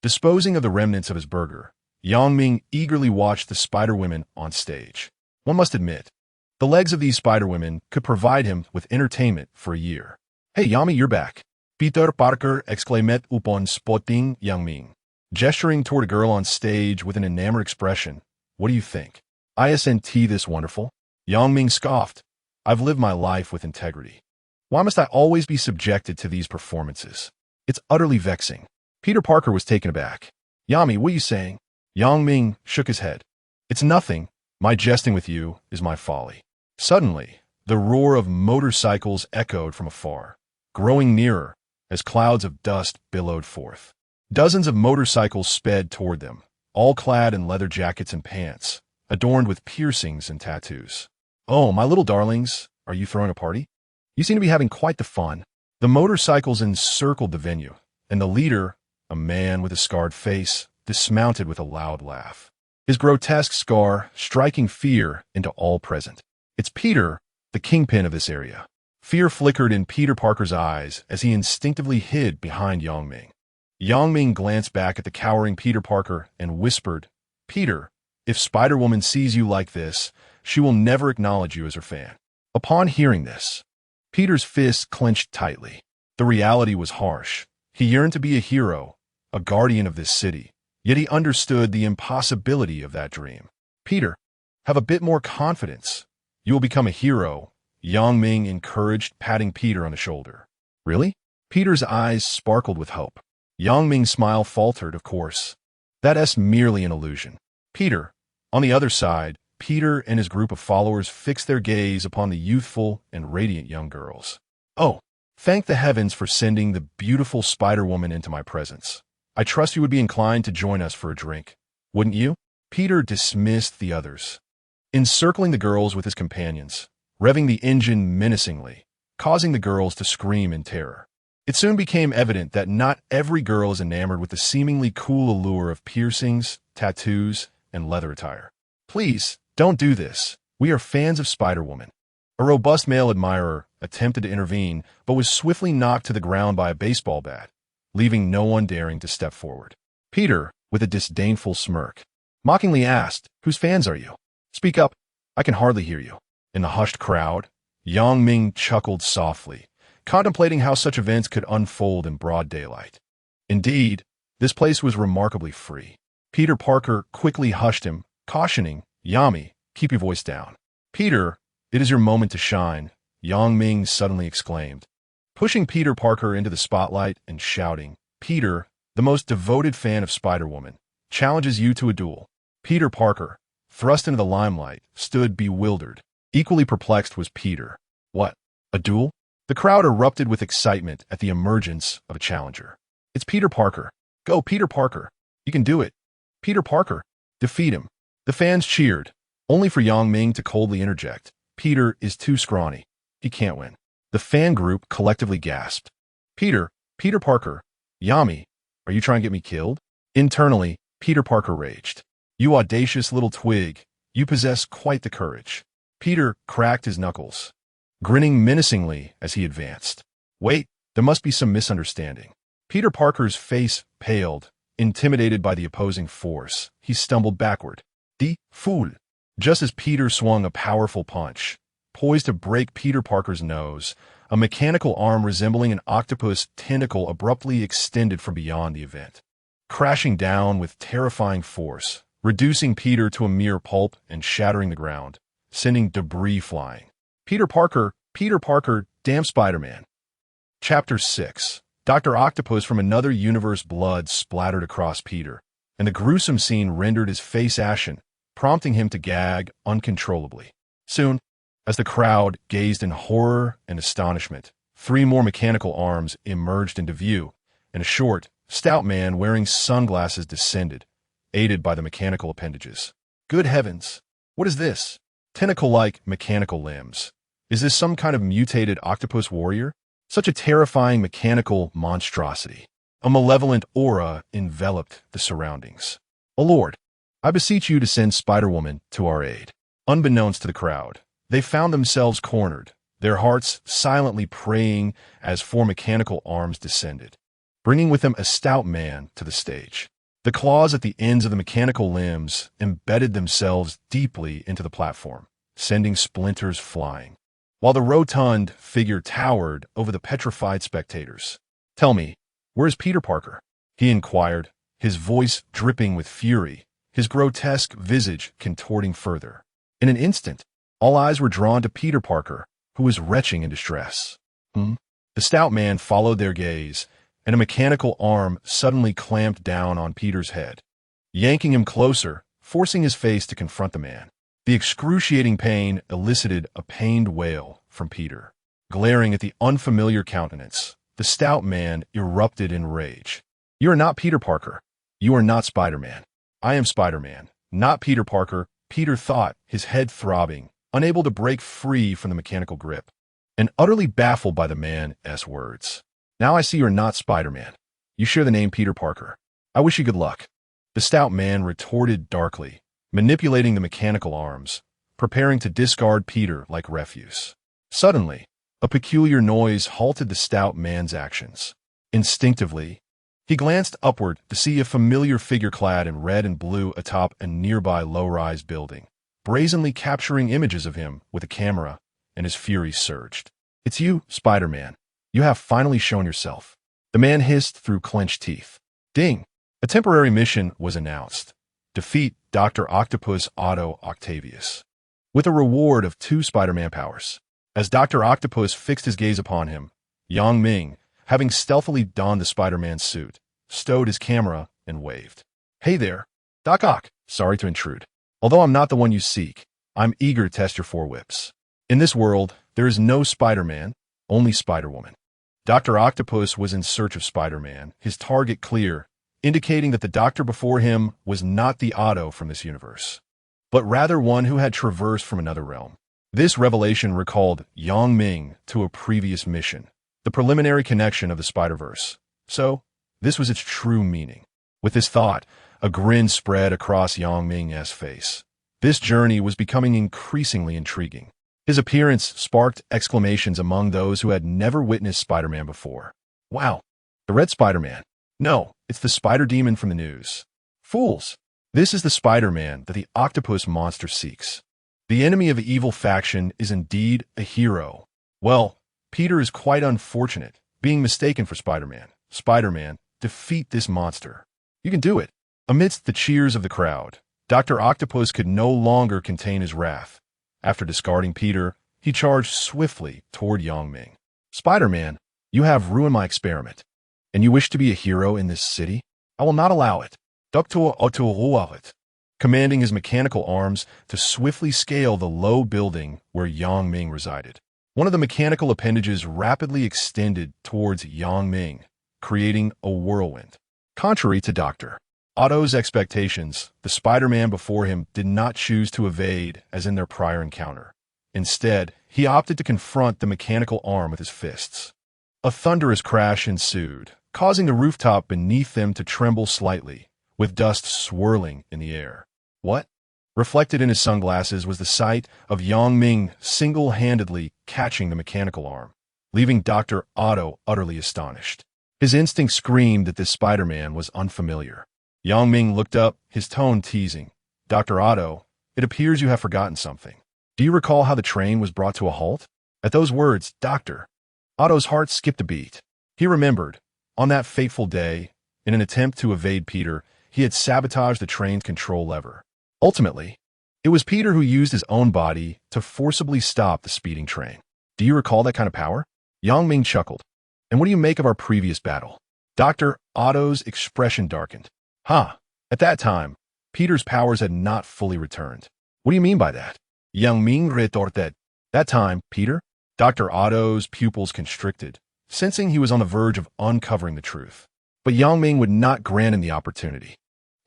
Disposing of the remnants of his burger, Ming eagerly watched the Spider-Women on stage. One must admit, the legs of these Spider-Women could provide him with entertainment for a year. Hey, Yami, you're back. Peter Parker exclaimed upon spotting Ming. Gesturing toward a girl on stage with an enamored expression. What do you think? Isn't this wonderful? Ming scoffed. I've lived my life with integrity. Why must I always be subjected to these performances? It's utterly vexing. Peter Parker was taken aback. Yami, what are you saying? Ming shook his head. It's nothing. My jesting with you is my folly. Suddenly, the roar of motorcycles echoed from afar, growing nearer as clouds of dust billowed forth. Dozens of motorcycles sped toward them, all clad in leather jackets and pants, adorned with piercings and tattoos. Oh, my little darlings, are you throwing a party? You seem to be having quite the fun. The motorcycles encircled the venue, and the leader, a man with a scarred face, dismounted with a loud laugh. His grotesque scar striking fear into all present. It's Peter, the kingpin of this area. Fear flickered in Peter Parker's eyes as he instinctively hid behind Ming. Ming glanced back at the cowering Peter Parker and whispered, Peter, if Spider-Woman sees you like this, she will never acknowledge you as her fan. Upon hearing this, Peter's fists clenched tightly. The reality was harsh. He yearned to be a hero, a guardian of this city, yet he understood the impossibility of that dream. Peter, have a bit more confidence. You will become a hero, Ming encouraged, patting Peter on the shoulder. Really? Peter's eyes sparkled with hope. Ming's smile faltered, of course. That's merely an illusion. Peter, on the other side, Peter and his group of followers fixed their gaze upon the youthful and radiant young girls. Oh, thank the heavens for sending the beautiful Spider-Woman into my presence. I trust you would be inclined to join us for a drink, wouldn't you? Peter dismissed the others, encircling the girls with his companions, revving the engine menacingly, causing the girls to scream in terror. It soon became evident that not every girl is enamored with the seemingly cool allure of piercings, tattoos, and leather attire. Please, don't do this. We are fans of Spider-Woman. A robust male admirer attempted to intervene, but was swiftly knocked to the ground by a baseball bat, leaving no one daring to step forward. Peter, with a disdainful smirk, mockingly asked, whose fans are you? Speak up. I can hardly hear you. In the hushed crowd, Ming chuckled softly, contemplating how such events could unfold in broad daylight. Indeed, this place was remarkably free. Peter Parker quickly hushed him, cautioning, Yami, keep your voice down. Peter, it is your moment to shine, Ming suddenly exclaimed, pushing Peter Parker into the spotlight and shouting, Peter, the most devoted fan of Spider-Woman, challenges you to a duel. Peter Parker, thrust into the limelight, stood bewildered. Equally perplexed was Peter. What? A duel? The crowd erupted with excitement at the emergence of a challenger. It's Peter Parker. Go, Peter Parker. You can do it. Peter Parker. Defeat him. The fans cheered, only for Ming to coldly interject. Peter is too scrawny. He can't win. The fan group collectively gasped. Peter Parker, Yami, are you trying to get me killed? Internally, Peter Parker raged. You audacious little twig, you possess quite the courage. Peter cracked his knuckles, grinning menacingly as he advanced. Wait, there must be some misunderstanding. Peter Parker's face paled, intimidated by the opposing force. He stumbled backward. The fool! Just as Peter swung a powerful punch, poised to break Peter Parker's nose, a mechanical arm resembling an octopus tentacle abruptly extended from beyond the event, crashing down with terrifying force, reducing Peter to a mere pulp and shattering the ground, sending debris flying. Peter Parker, damn Spider-Man. Chapter 6. Dr. Octopus from another universe. Blood splattered across Peter, and the gruesome scene rendered his face ashen, prompting him to gag uncontrollably. Soon, as the crowd gazed in horror and astonishment, 3 more mechanical arms emerged into view, and a short, stout man wearing sunglasses descended, aided by the mechanical appendages. Good heavens! What is this? Tentacle-like mechanical limbs. Is this some kind of mutated octopus warrior? Such a terrifying mechanical monstrosity. A malevolent aura enveloped the surroundings. O Lord, I beseech you to send Spider-Woman to our aid. Unbeknownst to the crowd, they found themselves cornered, their hearts silently praying as 4 mechanical arms descended, bringing with them a stout man to the stage. The claws at the ends of the mechanical limbs embedded themselves deeply into the platform, sending splinters flying, while the rotund figure towered over the petrified spectators. Tell me, where is Peter Parker? He inquired, his voice dripping with fury, his grotesque visage contorting further. In an instant, all eyes were drawn to Peter Parker, who was retching in distress. The stout man followed their gaze, and a mechanical arm suddenly clamped down on Peter's head, yanking him closer, forcing his face to confront the man. The excruciating pain elicited a pained wail from Peter. Glaring at the unfamiliar countenance, the stout man erupted in rage. You are not Peter Parker. You are not Spider-Man. I am Spider-Man, not Peter Parker, Peter thought, his head throbbing, unable to break free from the mechanical grip, and utterly baffled by the man's words. Now I see you are not Spider-Man. You share the name Peter Parker. I wish you good luck. The stout man retorted darkly, manipulating the mechanical arms, preparing to discard Peter like refuse. Suddenly, a peculiar noise halted the stout man's actions. Instinctively, he glanced upward to see a familiar figure clad in red and blue atop a nearby low-rise building, brazenly capturing images of him with a camera, and his fury surged. It's you, Spider-Man. You have finally shown yourself. The man hissed through clenched teeth. Ding! A temporary mission was announced. Defeat Dr. Octopus Otto Octavius, with a reward of 2 Spider-Man powers. As Dr. Octopus fixed his gaze upon him, Ming, having stealthily donned the Spider-Man suit, stowed his camera and waved. Hey there, Doc Ock. Sorry to intrude. Although I'm not the one you seek, I'm eager to test your 4 whips. In this world, there is no Spider-Man, only Spider-Woman. Dr. Octopus was in search of Spider-Man, his target clear, indicating that the doctor before him was not the Otto from this universe, but rather one who had traversed from another realm. This revelation recalled Ming to a previous mission, the preliminary connection of the Spider-Verse. So, this was its true meaning. With this thought, a grin spread across Ming's face. This journey was becoming increasingly intriguing. His appearance sparked exclamations among those who had never witnessed Spider-Man before. Wow, the Red Spider-Man. No, it's the Spider Demon from the news. Fools! This is the Spider-Man that the octopus monster seeks. The enemy of the evil faction is indeed a hero. Well, Peter is quite unfortunate, being mistaken for Spider-Man. Spider-Man, defeat this monster. You can do it. Amidst the cheers of the crowd, Dr. Octopus could no longer contain his wrath. After discarding Peter, he charged swiftly toward Ming. Spider-Man, you have ruined my experiment. And you wish to be a hero in this city? I will not allow it. Doctor Otto, commanding his mechanical arms to swiftly scale the low building where Ming resided. One of the mechanical appendages rapidly extended towards Ming, creating a whirlwind. Contrary to Dr. Otto's expectations, the Spider-Man before him did not choose to evade as in their prior encounter. Instead, he opted to confront the mechanical arm with his fists. A thunderous crash ensued, causing the rooftop beneath them to tremble slightly, with dust swirling in the air. What? Reflected in his sunglasses was the sight of Yang Ming single-handedly catching the mechanical arm, leaving Dr. Otto utterly astonished. His instinct screamed that this Spider-Man was unfamiliar. Yang Ming looked up, his tone teasing. "Dr. Otto, it appears you have forgotten something. Do you recall how the train was brought to a halt?" At those words, Dr. Otto's heart skipped a beat. He remembered, on that fateful day, in an attempt to evade Peter, he had sabotaged the train's control lever. Ultimately, it was Peter who used his own body to forcibly stop the speeding train. "Do you recall that kind of power?" Yang Ming chuckled. "And what do you make of our previous battle?" Dr. Otto's expression darkened. At that time, Peter's powers had not fully returned. "What do you mean by that?" Yang Ming retorted. "That time, Peter?" Dr. Otto's pupils constricted, sensing he was on the verge of uncovering the truth. But Yang Ming would not grant him the opportunity.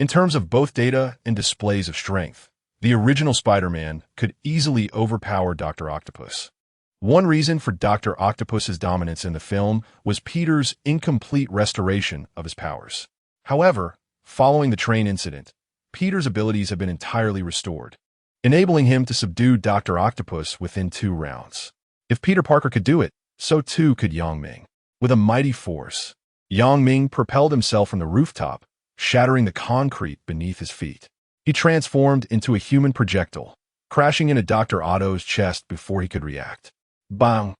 In terms of both data and displays of strength, the original Spider-Man could easily overpower Dr. Octopus. One reason for Dr. Octopus's dominance in the film was Peter's incomplete restoration of his powers. However, following the train incident, Peter's abilities have been entirely restored, enabling him to subdue Dr. Octopus within 2 rounds. If Peter Parker could do it, so too could Yang Ming. With a mighty force, Yang Ming propelled himself from the rooftop, shattering the concrete beneath his feet. He transformed into a human projectile, crashing into Dr. Otto's chest before he could react. Bang!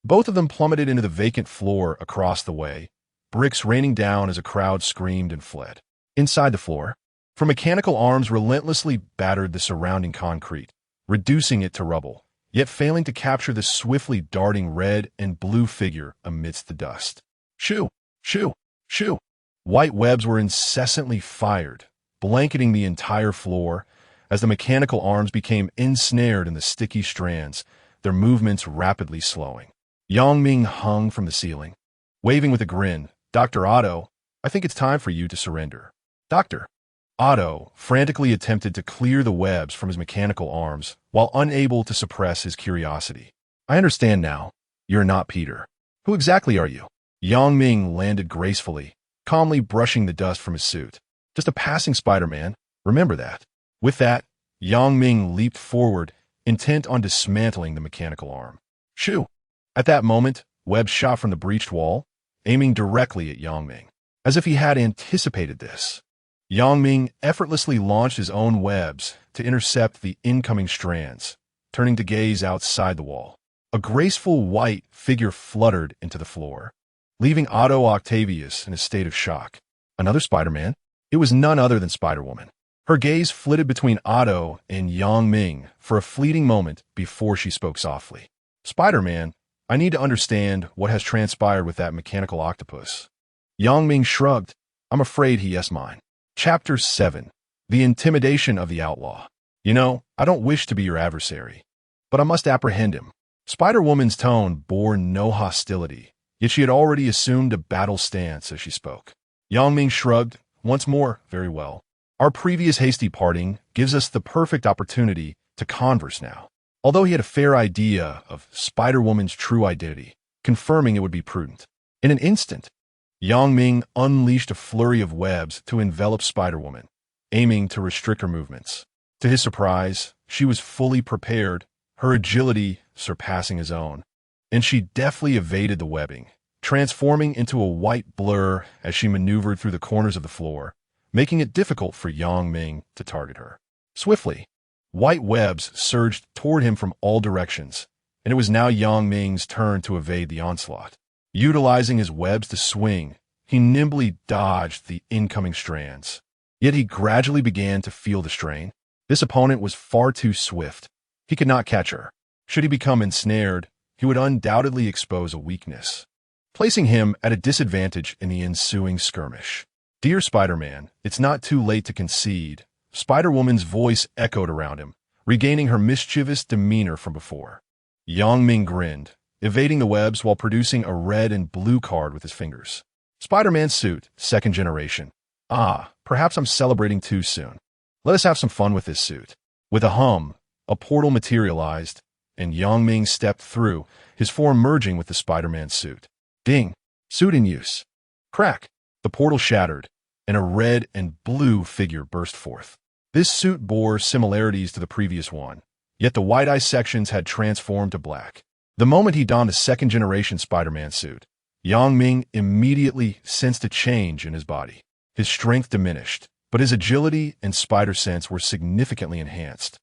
Both of them plummeted into the vacant floor across the way, bricks raining down as a crowd screamed and fled. Inside the floor, for mechanical arms relentlessly battered the surrounding concrete, reducing it to rubble, yet failing to capture the swiftly darting red and blue figure amidst the dust. Shoo! Shoo! Shoo! White webs were incessantly fired, blanketing the entire floor as the mechanical arms became ensnared in the sticky strands, their movements rapidly slowing. Yang Ming hung from the ceiling, waving with a grin. "Dr. Otto, I think it's time for you to surrender." Dr. Otto frantically attempted to clear the webs from his mechanical arms while unable to suppress his curiosity. "I understand now. You're not Peter. Who exactly are you?" Yang Ming landed gracefully, calmly brushing the dust from his suit. "Just a passing Spider-Man. Remember that." With that, Yang Ming leaped forward, intent on dismantling the mechanical arm. Shoo! At that moment, webs shot from the breached wall, aiming directly at Yang Ming. As if he had anticipated this, Yang Ming effortlessly launched his own webs to intercept the incoming strands, turning to gaze outside the wall. A graceful white figure fluttered into the floor, leaving Otto Octavius in a state of shock. Another Spider-Man? It was none other than Spider-Woman. Her gaze flitted between Otto and Yang Ming for a fleeting moment before she spoke softly. "Spider-Man, I need to understand what has transpired with that mechanical octopus." Yang Ming shrugged. "I'm afraid he is mine." Chapter 7. The Intimidation of the Outlaw. "You know, I don't wish to be your adversary, but I must apprehend him." Spider-Woman's tone bore no hostility, yet she had already assumed a battle stance as she spoke. Yang Ming shrugged. "Once more, very well. Our previous hasty parting gives us the perfect opportunity to converse now." Although he had a fair idea of Spider-Woman's true identity, confirming it would be prudent. In an instant, Yang Ming unleashed a flurry of webs to envelop Spider-Woman, aiming to restrict her movements. To his surprise, she was fully prepared, her agility surpassing his own, and she deftly evaded the webbing, transforming into a white blur as she maneuvered through the corners of the floor, making it difficult for Yang Ming to target her. Swiftly, white webs surged toward him from all directions, and it was now Yang Ming's turn to evade the onslaught. Utilizing his webs to swing, he nimbly dodged the incoming strands. Yet he gradually began to feel the strain. This opponent was far too swift. He could not catch her. Should he become ensnared, he would undoubtedly expose a weakness, placing him at a disadvantage in the ensuing skirmish. "Dear Spider-Man, it's not too late to concede." Spider-Woman's voice echoed around him, regaining her mischievous demeanor from before. Yang Ming grinned, evading the webs while producing a red and blue card with his fingers. "Spider-Man suit, 2nd generation. Perhaps I'm celebrating too soon. Let us have some fun with this suit." With a hum, a portal materialized, and Yang Ming stepped through, his form merging with the Spider-Man suit. Ding! Suit in use. Crack! The portal shattered, and a red and blue figure burst forth. This suit bore similarities to the previous one, yet the white eye sections had transformed to black. The moment he donned a second-generation Spider-Man suit, Yang Ming immediately sensed a change in his body. His strength diminished, but his agility and spider sense were significantly enhanced,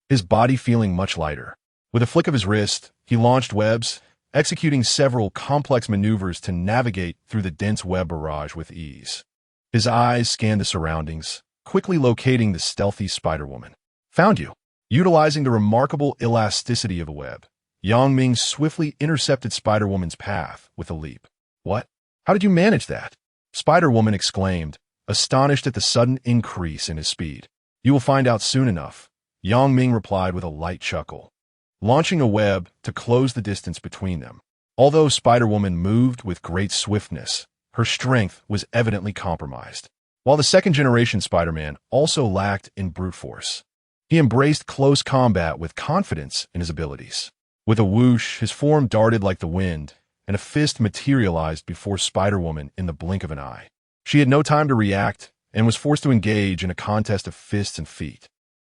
his body feeling much lighter. With a flick of his wrist, he launched webs, executing several complex maneuvers to navigate through the dense web barrage with ease. His eyes scanned the surroundings, quickly locating the stealthy Spider-Woman. Found you. Utilizing the remarkable elasticity of a web, Yang Ming swiftly intercepted Spider-Woman's path with a leap. What? How did you manage that? Spider-Woman exclaimed, astonished at the sudden increase in his speed. You will find out soon enough, Yang Ming replied with a light chuckle, launching a web to close the distance between them. Although Spider-Woman moved with great swiftness, her strength was evidently compromised. While the second-generation Spider-Man also lacked in brute force, he embraced close combat with confidence in his abilities. With a whoosh, his form darted like the wind, and a fist materialized before Spider-Woman in the blink of an eye. She had no time to react and was forced to engage in a contest of fists and feet.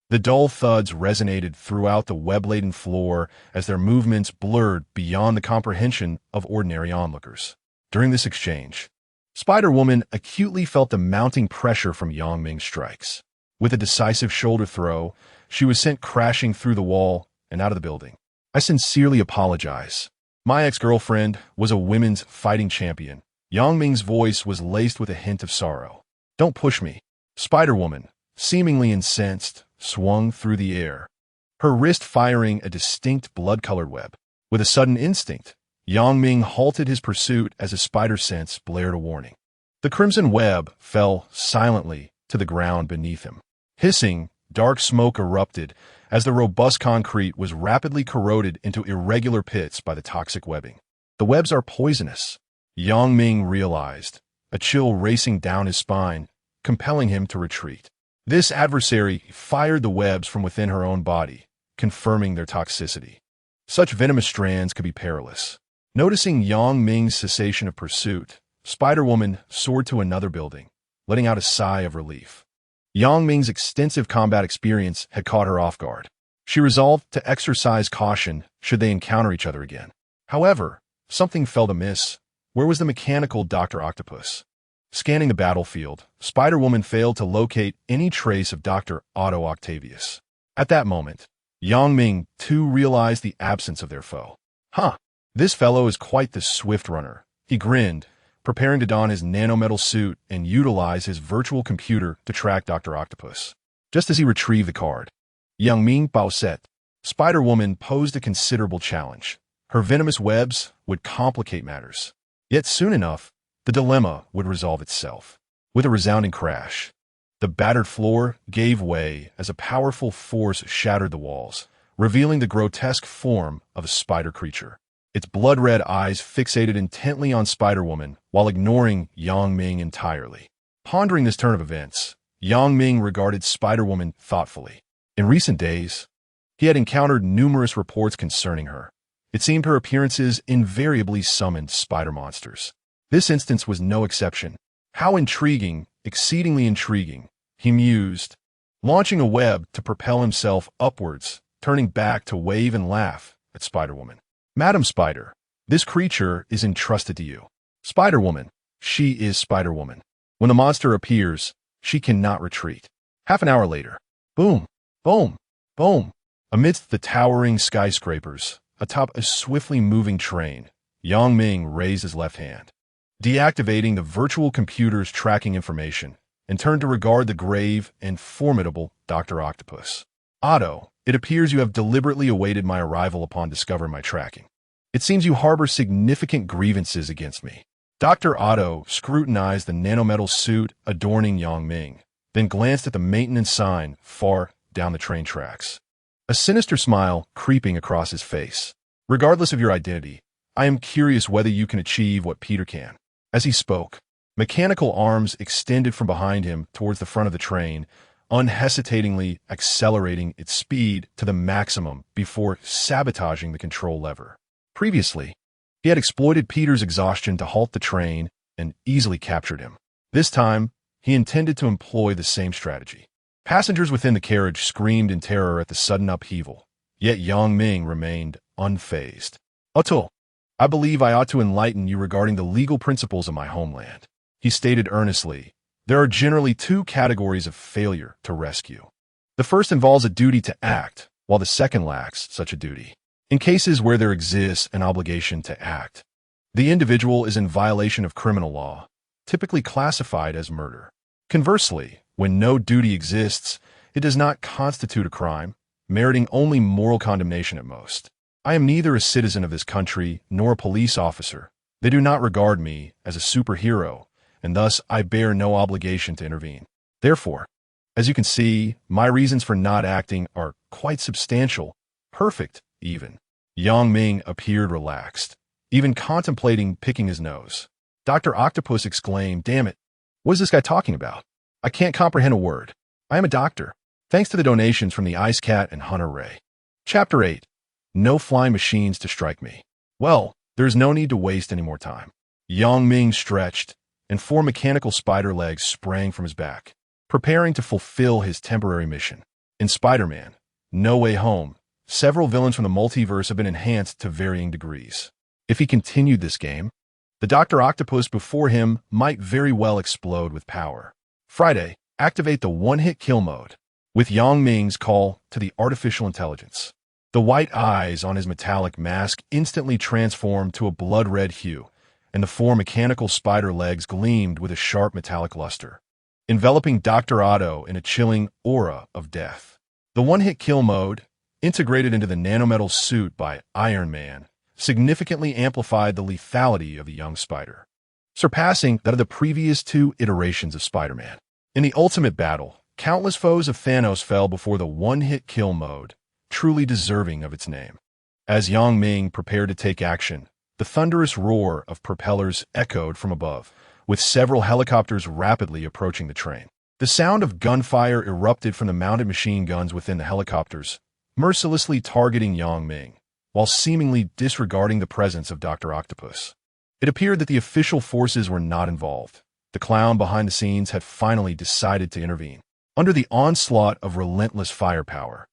The dull thuds resonated throughout the web-laden floor as their movements blurred beyond the comprehension of ordinary onlookers. During this exchange, Spider-Woman acutely felt the mounting pressure from Yang Ming's strikes. With a decisive shoulder throw, she was sent crashing through the wall and out of the building. I sincerely apologize. My ex-girlfriend was a women's fighting champion. Yang Ming's voice was laced with a hint of sorrow. Don't push me. Spider-Woman, seemingly incensed, swung through the air, her wrist firing a distinct blood-colored web. With a sudden instinct, Yang Ming halted his pursuit as his spider sense blared a warning. The crimson web fell silently to the ground beneath him. Hissing, dark smoke erupted as the robust concrete was rapidly corroded into irregular pits by the toxic webbing. The webs are poisonous, Yang Ming realized, a chill racing down his spine, compelling him to retreat. This adversary fired the webs from within her own body, confirming their toxicity. Such venomous strands could be perilous. Noticing Yang Ming's cessation of pursuit, Spider-Woman soared to another building, letting out a sigh of relief. Yang Ming's extensive combat experience had caught her off guard. She resolved to exercise caution should they encounter each other again. However, something felt amiss. Where was the mechanical Dr. Octopus? Scanning the battlefield, Spider-Woman failed to locate any trace of Dr. Otto Octavius. At that moment, Yang Ming too realized the absence of their foe. Huh, this fellow is quite the swift runner. He grinned, preparing to don his nanometal suit and utilize his virtual computer to track Dr. Octopus. Just as he retrieved the card, Yang Ming Baoset, Spider-Woman posed a considerable challenge. Her venomous webs would complicate matters. Yet soon enough, the dilemma would resolve itself. With a resounding crash, the battered floor gave way as a powerful force shattered the walls, revealing the grotesque form of a spider creature. Its blood-red eyes fixated intently on Spider-Woman while ignoring Yang Ming entirely. Pondering this turn of events, Yang Ming regarded Spider-Woman thoughtfully. In recent days, he had encountered numerous reports concerning her. It seemed her appearances invariably summoned spider monsters. This instance was no exception. How intriguing, exceedingly intriguing, he mused, launching a web to propel himself upwards, turning back to wave and laugh at Spider-Woman. Madam Spider, this creature is entrusted to you. Spider-Woman, she is Spider-Woman. When the monster appears, she cannot retreat. Half an hour later, boom, boom, boom. Amidst the towering skyscrapers, atop a swiftly moving train, Yang Ming raised his left hand, deactivating the virtual computer's tracking information, and turned to regard the grave and formidable Dr. Octopus. Otto, it appears you have deliberately awaited my arrival upon discovering my tracking. It seems you harbor significant grievances against me. Dr. Otto scrutinized the nanometal suit adorning Yang Ming, then glanced at the maintenance sign far down the train tracks, a sinister smile creeping across his face. Regardless of your identity, I am curious whether you can achieve what Peter can. As he spoke, mechanical arms extended from behind him towards the front of the train, unhesitatingly accelerating its speed to the maximum before sabotaging the control lever. Previously, he had exploited Peter's exhaustion to halt the train and easily captured him. This time, he intended to employ the same strategy. Passengers within the carriage screamed in terror at the sudden upheaval, yet Yang Ming remained unfazed. "Atul, I believe I ought to enlighten you regarding the legal principles of my homeland," he stated earnestly. "There are generally two categories of failure to rescue. The first involves a duty to act, while the second lacks such a duty. In cases where there exists an obligation to act, the individual is in violation of criminal law, typically classified as murder. Conversely, when no duty exists, it does not constitute a crime, meriting only moral condemnation at most. I am neither a citizen of this country nor a police officer. They do not regard me as a superhero, and thus I bear no obligation to intervene. Therefore, as you can see, my reasons for not acting are quite substantial, perfect even." Yang Ming appeared relaxed, even contemplating picking his nose. Dr. Octopus exclaimed, "Damn it, what is this guy talking about? I can't comprehend a word. I am a doctor, thanks to the donations from the Ice Cat and Hunter Ray." Chapter 8. No flying machines to strike me. Well, there's no need to waste any more time. Yang Ming stretched, and 4 mechanical spider legs sprang from his back, preparing to fulfill his temporary mission. In Spider-Man: No Way Home, several villains from the multiverse have been enhanced to varying degrees. If he continued this game, the Dr. Octopus before him might very well explode with power. Friday, activate the one-hit kill mode. With Yang Ming's call to the artificial intelligence, the white eyes on his metallic mask instantly transformed to a blood-red hue, and the 4 mechanical spider legs gleamed with a sharp metallic luster, enveloping Dr. Otto in a chilling aura of death. The one-hit kill mode, integrated into the nanometal suit by Iron Man, significantly amplified the lethality of the young spider, surpassing that of the previous 2 iterations of Spider-Man. In the ultimate battle, countless foes of Thanos fell before the one-hit kill mode, truly deserving of its name. As Yang Ming prepared to take action, the thunderous roar of propellers echoed from above, with several helicopters rapidly approaching the train. The sound of gunfire erupted from the mounted machine guns within the helicopters, mercilessly targeting Yang Ming, while seemingly disregarding the presence of Dr. Octopus. It appeared that the official forces were not involved. The clown behind the scenes had finally decided to intervene. Under the onslaught of relentless firepower,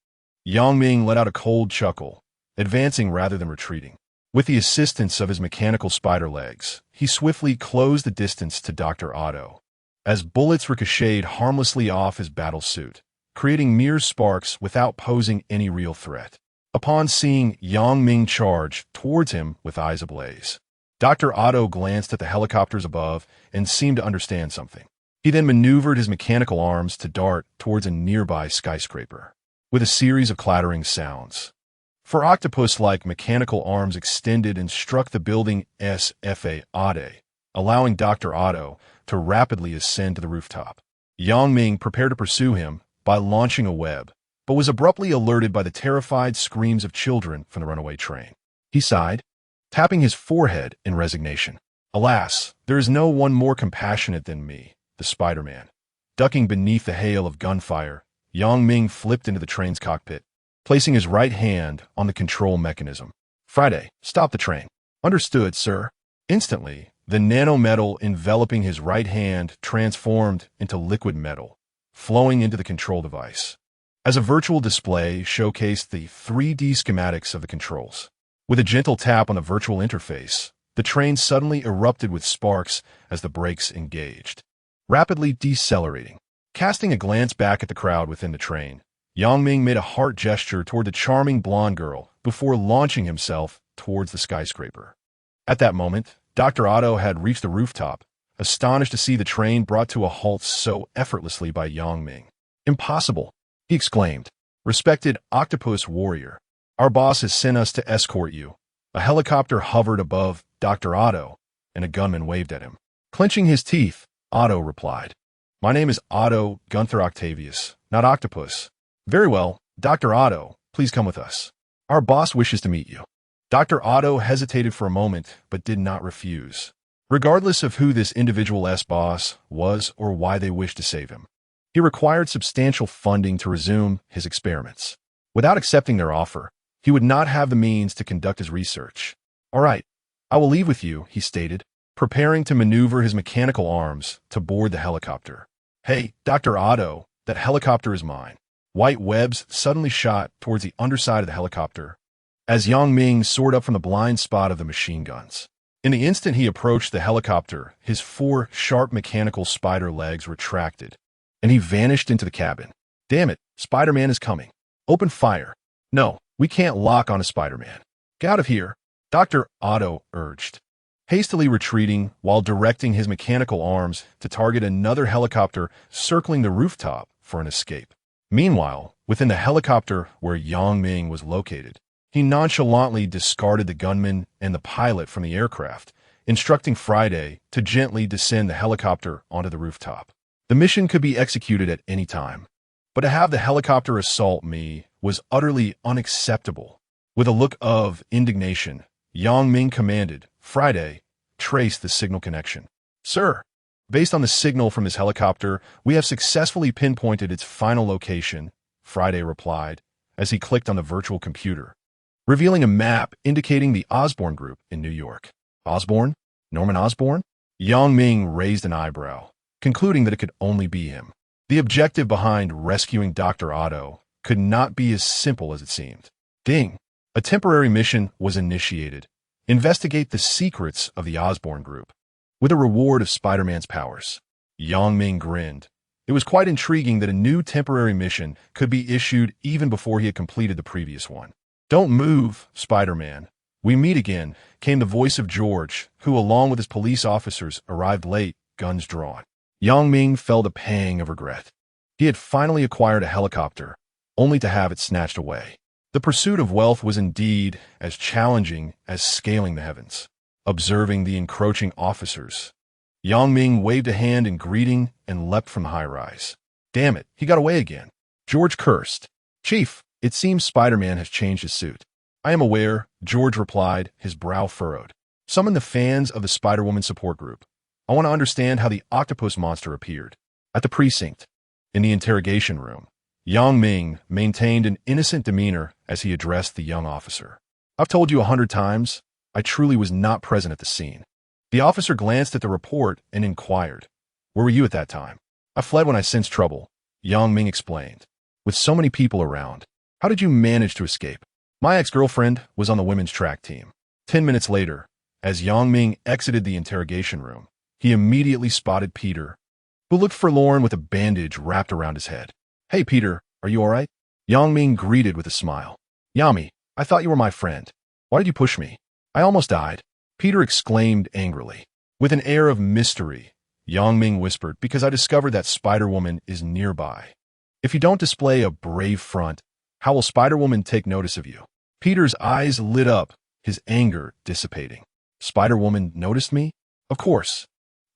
Yang Ming let out a cold chuckle, advancing rather than retreating. With the assistance of his mechanical spider legs, he swiftly closed the distance to Dr. Otto, as bullets ricocheted harmlessly off his battle suit, creating mere sparks without posing any real threat. Upon seeing Yang Ming charge towards him with eyes ablaze, Dr. Otto glanced at the helicopters above and seemed to understand something. He then maneuvered his mechanical arms to dart towards a nearby skyscraper, with a series of clattering sounds. For octopus-like mechanical arms extended and struck the building SFA, allowing Dr. Otto to rapidly ascend to the rooftop. Yang Ming prepared to pursue him by launching a web, but was abruptly alerted by the terrified screams of children from the runaway train. He sighed, tapping his forehead in resignation. "Alas, there is no one more compassionate than me, the Spider-Man." Ducking beneath the hail of gunfire, Yang Ming flipped into the train's cockpit, placing his right hand on the control mechanism. "Friday, stop the train." "Understood, sir." Instantly, the nanometal enveloping his right hand transformed into liquid metal, flowing into the control device. As a virtual display showcased the 3D schematics of the controls. With a gentle tap on the virtual interface, the train suddenly erupted with sparks as the brakes engaged, rapidly decelerating. Casting a glance back at the crowd within the train, Yang Ming made a heart gesture toward the charming blonde girl before launching himself towards the skyscraper. At that moment, Dr. Otto had reached the rooftop, astonished to see the train brought to a halt so effortlessly by Yang Ming. "Impossible," he exclaimed. "Respected octopus warrior, our boss has sent us to escort you." A helicopter hovered above Dr. Otto, and a gunman waved at him. Clenching his teeth, Otto replied, "My name is Otto Gunther Octavius, not Octopus." "Very well, Dr. Otto, please come with us. Our boss wishes to meet you." Dr. Otto hesitated for a moment, but did not refuse, regardless of who this individual's boss was or why they wished to save him. He required substantial funding to resume his experiments. Without accepting their offer, he would not have the means to conduct his research. "All right, I will leave with you," he stated, preparing to maneuver his mechanical arms to board the helicopter. "Hey, Dr. Otto, that helicopter is mine." White webs suddenly shot towards the underside of the helicopter as Yang Ming soared up from the blind spot of the machine guns. In the instant he approached the helicopter, his 4 sharp mechanical spider legs retracted, and he vanished into the cabin. "Damn it, Spider-Man is coming. Open fire." "No, we can't lock on a Spider-Man. Get out of here," Dr. Otto urged, hastily retreating while directing his mechanical arms to target another helicopter circling the rooftop for an escape. Meanwhile, within the helicopter where Yang Ming was located, he nonchalantly discarded the gunman and the pilot from the aircraft, instructing Friday to gently descend the helicopter onto the rooftop. The mission could be executed at any time, but to have the helicopter assault me was utterly unacceptable. With a look of indignation, Yang Ming commanded, "Friday, trace the signal connection." "Sir." "Based on the signal from this helicopter, we have successfully pinpointed its final location," Friday replied as he clicked on the virtual computer, revealing a map indicating the Osborn Group in New York. "Osborn? Norman Osborn?" Yang Ming raised an eyebrow, concluding that it could only be him. The objective behind rescuing Dr. Otto could not be as simple as it seemed. Ding! A temporary mission was initiated. Investigate the secrets of the Osborn Group, with a reward of Spider-Man's powers. Yang Ming grinned. It was quite intriguing that a new temporary mission could be issued even before he had completed the previous one. "Don't move, Spider-Man. We meet again," came the voice of George, who, along with his police officers, arrived late, guns drawn. Yang Ming felt a pang of regret. He had finally acquired a helicopter, only to have it snatched away. The pursuit of wealth was indeed as challenging as scaling the heavens. Observing the encroaching officers, Yang Ming waved a hand in greeting and leapt from the high-rise. "Damn it, he got away again," George cursed. "Chief, it seems Spider-Man has changed his suit." "I am aware," George replied, his brow furrowed. "Summon the fans of the Spider-Woman support group. I want to understand how the octopus monster appeared." At the precinct, in the interrogation room, Yang Ming maintained an innocent demeanor as he addressed the young officer. "I've told you 100 times, I truly was not present at the scene." The officer glanced at the report and inquired, "Where were you at that time?" "I fled when I sensed trouble," Yang Ming explained. "With so many people around, how did you manage to escape?" "My ex-girlfriend was on the women's track team." 10 minutes later, as Yang Ming exited the interrogation room, he immediately spotted Peter, who looked forlorn with a bandage wrapped around his head. "Hey, Peter, are you all right?" Yang Ming greeted with a smile. "Yami, I thought you were my friend. Why did you push me?" "I almost died," Peter exclaimed angrily. With an air of mystery, Yang Ming whispered, "Because I discovered that Spider-Woman is nearby. If you don't display a brave front, how will Spider-Woman take notice of you?" Peter's eyes lit up, his anger dissipating. "Spider-Woman noticed me? Of course.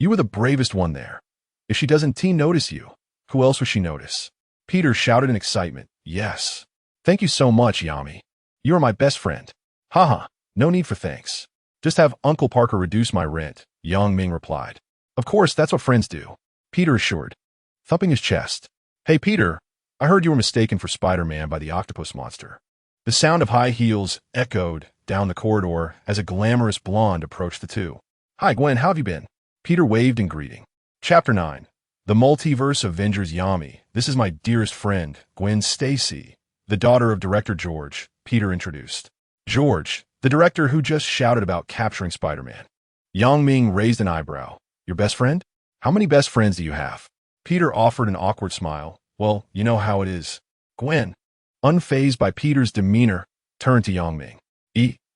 You were the bravest one there. If she doesn't notice you, who else would she notice?" Peter shouted in excitement, "Yes. Thank you so much, Yami. You are my best friend." "Haha, no need for thanks. Just have Uncle Parker reduce my rent," Yang Ming replied. "Of course, that's what friends do," Peter assured, thumping his chest. "Hey, Peter, I heard you were mistaken for Spider-Man by the octopus monster." The sound of high heels echoed down the corridor as a glamorous blonde approached the two. "Hi, Gwen, how have you been?" Peter waved in greeting. Chapter 9. The Multiverse Avengers. Yami, this is my dearest friend, Gwen Stacy, the daughter of Director George, Peter introduced. George, the director who just shouted about capturing Spider-Man. Yang Ming raised an eyebrow. "Your best friend? How many best friends do you have?" Peter offered an awkward smile. "Well, you know how it is." Gwen, unfazed by Peter's demeanor, turned to Yang Ming.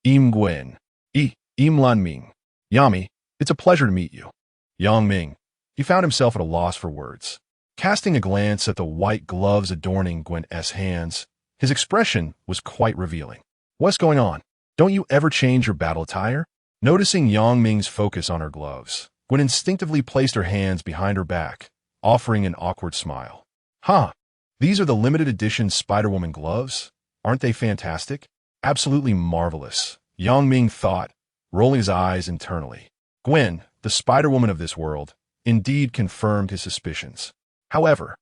Im Gwen. Im Lan Ming. "Yami, it's a pleasure to meet you." Yang Ming. He found himself at a loss for words. Casting a glance at the white gloves adorning Gwen's hands, his expression was quite revealing. "What's going on? Don't you ever change your battle attire?" Noticing Yang Ming's focus on her gloves, Gwen instinctively placed her hands behind her back, offering an awkward smile. "Huh, these are the limited edition Spider-Woman gloves? Aren't they fantastic?" "Absolutely marvelous," Yang Ming thought, rolling his eyes internally. Gwen, the Spider-Woman of this world, indeed confirmed his suspicions. However,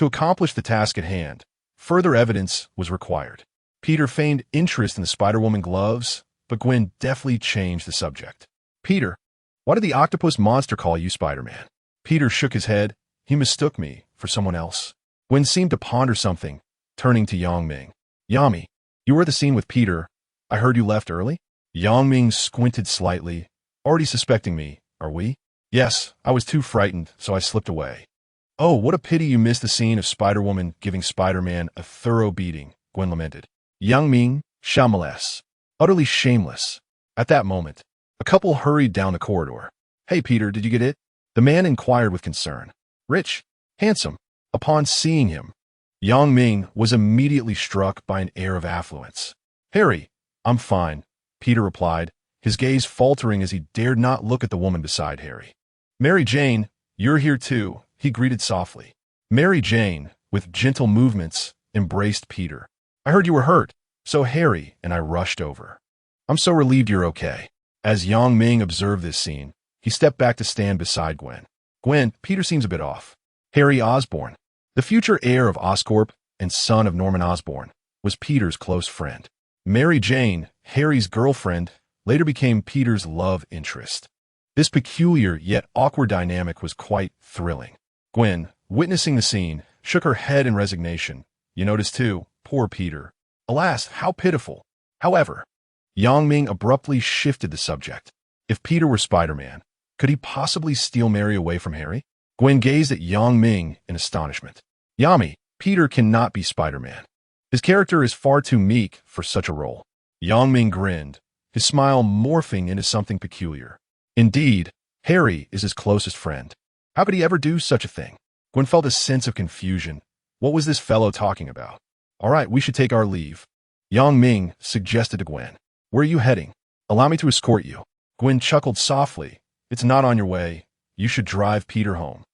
To accomplish the task at hand, further evidence was required. Peter feigned interest in the Spider-Woman gloves, but Gwen deftly changed the subject. Peter, why did the octopus monster call you Spider-Man? Peter shook his head. He mistook me for someone else. Gwen seemed to ponder something, turning to Yang Ming. Yami, you were at the scene with Peter. I heard you left early? Yang Ming squinted slightly. Already suspecting me, are we? Yes, I was too frightened, so I slipped away. Oh, what a pity you missed the scene of Spider-Woman giving Spider-Man a thorough beating, Gwen lamented. Yang Ming, shameless. Utterly shameless. At that moment, a couple hurried down the corridor. Hey, Peter, did you get it? The man inquired with concern. Rich, handsome. Upon seeing him, Yang Ming was immediately struck by an air of affluence. Harry, I'm fine, Peter replied, his gaze faltering as he dared not look at the woman beside Harry. Mary Jane, you're here too, he greeted softly. Mary Jane, with gentle movements, embraced Peter. I heard you were hurt, so Harry and I rushed over. I'm so relieved you're okay. As Yang Ming observed this scene, he stepped back to stand beside Gwen. Gwen, Peter seems a bit off. Harry Osborn, the future heir of Oscorp and son of Norman Osborn, was Peter's close friend. Mary Jane, Harry's girlfriend, later became Peter's love interest. This peculiar yet awkward dynamic was quite thrilling. Gwen, witnessing the scene, shook her head in resignation. You noticed too, poor Peter. Alas, how pitiful. However, Yang Ming abruptly shifted the subject. If Peter were Spider-Man, could he possibly steal Mary away from Harry? Gwen gazed at Yang Ming in astonishment. Yami, Peter cannot be Spider-Man. His character is far too meek for such a role. Yang Ming grinned, his smile morphing into something peculiar. Indeed, Harry is his closest friend. How could he ever do such a thing? Gwen felt a sense of confusion. What was this fellow talking about? All right, we should take our leave. Yang Ming suggested to Gwen. Where are you heading? Allow me to escort you. Gwen chuckled softly. It's not on your way. You should drive Peter home.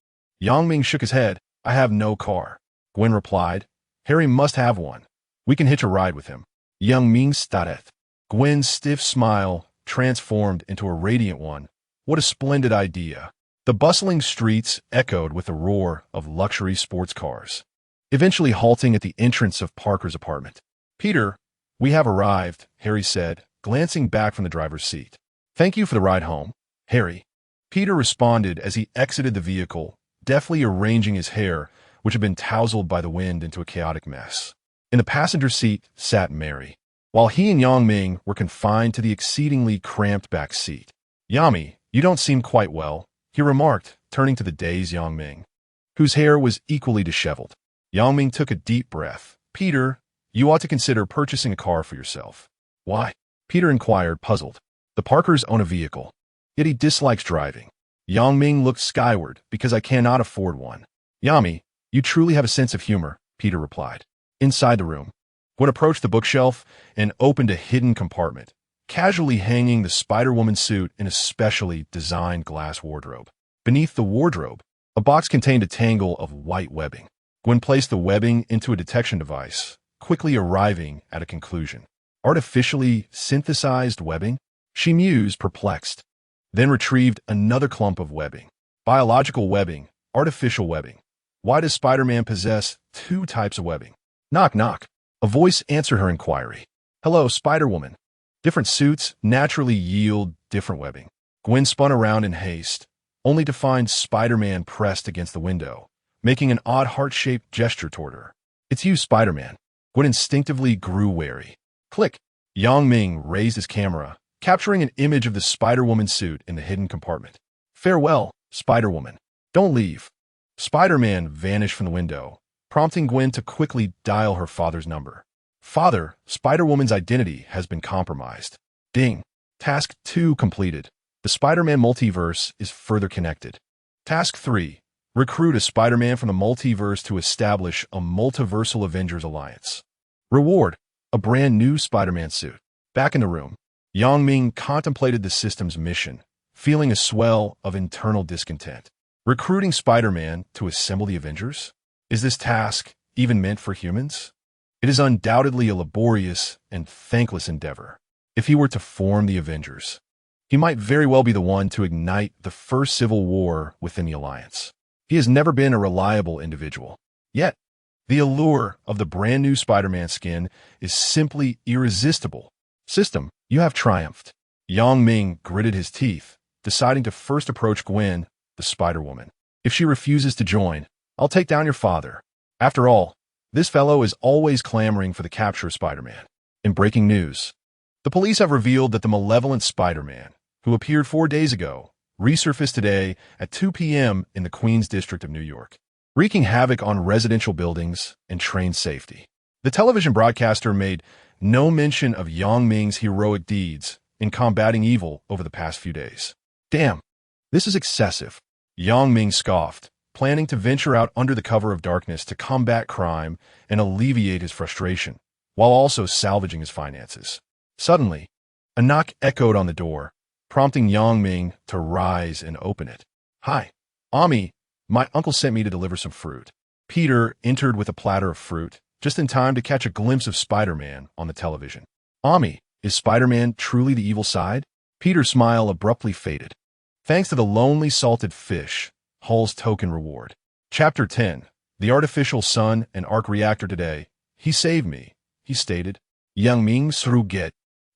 Yang Ming shook his head. I have no car. Gwen replied. Harry must have one. We can hitch a ride with him. Yang Ming started. Gwen's stiff smile transformed into a radiant one. What a splendid idea. The bustling streets echoed with the roar of luxury sports cars, eventually halting at the entrance of Parker's apartment. Peter, we have arrived, Harry said, glancing back from the driver's seat. Thank you for the ride home, Harry. Peter responded as he exited the vehicle, deftly arranging his hair, which had been tousled by the wind, into a chaotic mess. In the passenger seat sat Mary, while he and Yang Ming were confined to the exceedingly cramped back seat. Yami, you don't seem quite well, he remarked, turning to the dazed Yang Ming, whose hair was equally disheveled. Yang Ming took a deep breath. Peter, you ought to consider purchasing a car for yourself. Why? Peter inquired, puzzled. The Parkers own a vehicle, yet he dislikes driving. Yang Ming looked skyward. Because I cannot afford one. Yami, you truly have a sense of humor, Peter replied. Inside the room, Gwen approached the bookshelf and opened a hidden compartment, casually hanging the Spider-Woman suit in a specially designed glass wardrobe. Beneath the wardrobe, a box contained a tangle of white webbing. Gwen placed the webbing into a detection device, quickly arriving at a conclusion. Artificially synthesized webbing? She mused, perplexed, then retrieved another clump of webbing. Biological webbing, artificial webbing. Why does Spider-Man possess two types of webbing? Knock, knock. A voice answered her inquiry. Hello, Spider-Woman. Different suits naturally yield different webbing. Gwen spun around in haste, only to find Spider-Man pressed against the window, making an odd heart-shaped gesture toward her. It's you, Spider-Man. Gwen instinctively grew wary. Click. Yang Ming raised his camera, capturing an image of the Spider-Woman suit in the hidden compartment. Farewell, Spider-Woman. Don't leave. Spider-Man vanished from the window, prompting Gwen to quickly dial her father's number. Father, Spider-Woman's identity has been compromised. Ding. Task 2 completed. The Spider-Man multiverse is further connected. Task 3. Recruit a Spider-Man from the multiverse to establish a multiversal Avengers alliance. Reward. A brand new Spider-Man suit. Back in the room, Yang Ming contemplated the system's mission, feeling a swell of internal discontent. Recruiting Spider-Man to assemble the Avengers? Is this task even meant for humans? It is undoubtedly a laborious and thankless endeavor. If he were to form the Avengers, he might very well be the one to ignite the first civil war within the alliance. He has never been a reliable individual. Yet, the allure of the brand new Spider-Man skin is simply irresistible. System, you have triumphed. Ming gritted his teeth, deciding to first approach Gwen, the Spider-Woman. If she refuses to join, I'll take down your father. After all, this fellow is always clamoring for the capture of Spider-Man. In breaking news, the police have revealed that the malevolent Spider-Man, who appeared 4 days ago, resurfaced today at 2 p.m. in the Queens District of New York, wreaking havoc on residential buildings and train safety. The television broadcaster made no mention of Ming's heroic deeds in combating evil over the past few days. Damn, this is excessive. Ming scoffed, planning to venture out under the cover of darkness to combat crime and alleviate his frustration, while also salvaging his finances. Suddenly, a knock echoed on the door, prompting Ming to rise and open it. Hi, Ami, my uncle sent me to deliver some fruit. Peter entered with a platter of fruit, just in time to catch a glimpse of Spider-Man on the television. Ami, is Spider-Man truly the evil side? Peter's smile abruptly faded. Thanks to the lonely salted fish, Hull's token reward. Chapter 10, The Artificial Sun and Arc Reactor today. He saved me, he stated. Ming Sruget,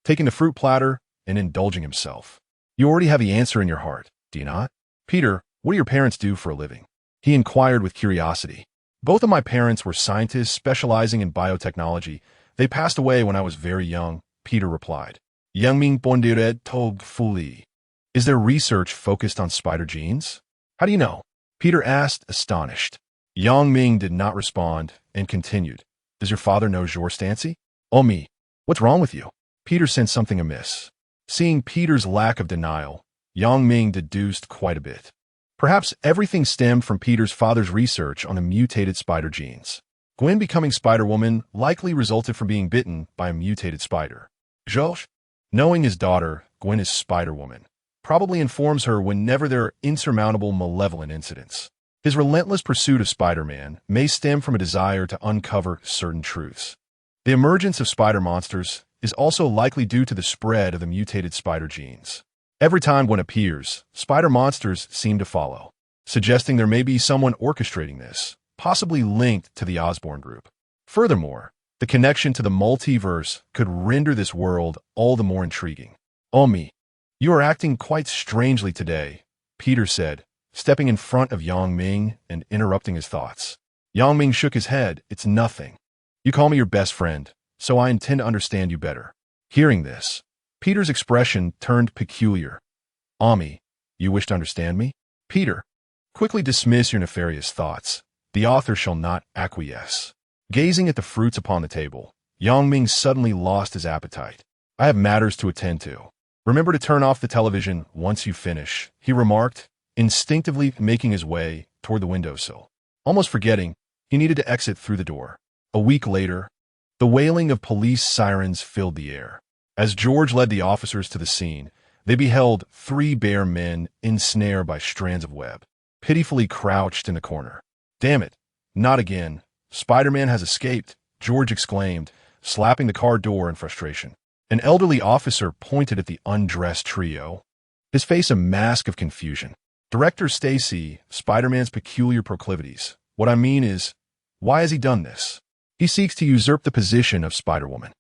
taking the fruit platter and indulging himself. You already have the answer in your heart, do you not? Peter, what do your parents do for a living? He inquired with curiosity. Both of my parents were scientists specializing in biotechnology. They passed away when I was very young, Peter replied. Ming Bondired Tog Fuli. Is there research focused on spider genes? How do you know? Peter asked, astonished. Ming did not respond and continued. Does your father know Jor Stancy? Oh me, what's wrong with you? Peter sensed something amiss. Seeing Peter's lack of denial, Ming deduced quite a bit. Perhaps everything stemmed from Peter's father's research on the mutated spider genes. Gwen becoming Spider-Woman likely resulted from being bitten by a mutated spider. Josh, knowing his daughter, Gwen is Spider-Woman, probably informs her whenever there are insurmountable malevolent incidents. His relentless pursuit of Spider-Man may stem from a desire to uncover certain truths. The emergence of spider monsters is also likely due to the spread of the mutated spider genes. Every time Gwen appears, spider monsters seem to follow, suggesting there may be someone orchestrating this, possibly linked to the Osborn group. Furthermore, the connection to the multiverse could render this world all the more intriguing. Omi, you are acting quite strangely today, Peter said, stepping in front of Ming and interrupting his thoughts. Ming shook his head. It's nothing. You call me your best friend, so I intend to understand you better. Hearing this, Peter's expression turned peculiar. Ami, you wish to understand me? Peter, quickly dismiss your nefarious thoughts. The author shall not acquiesce. Gazing at the fruits upon the table, Ming suddenly lost his appetite. I have matters to attend to. Remember to turn off the television once you finish, he remarked, instinctively making his way toward the windowsill. Almost forgetting, he needed to exit through the door. A week later, the wailing of police sirens filled the air. As George led the officers to the scene, they beheld 3 bare men ensnared by strands of web, pitifully crouched in the corner. Damn it, not again. Spider-Man has escaped, George exclaimed, slapping the car door in frustration. An elderly officer pointed at the undressed trio, his face a mask of confusion. Director Stacy, Spider-Man's peculiar proclivities. What I mean is, why has he done this? He seeks to usurp the position of Spider-Woman.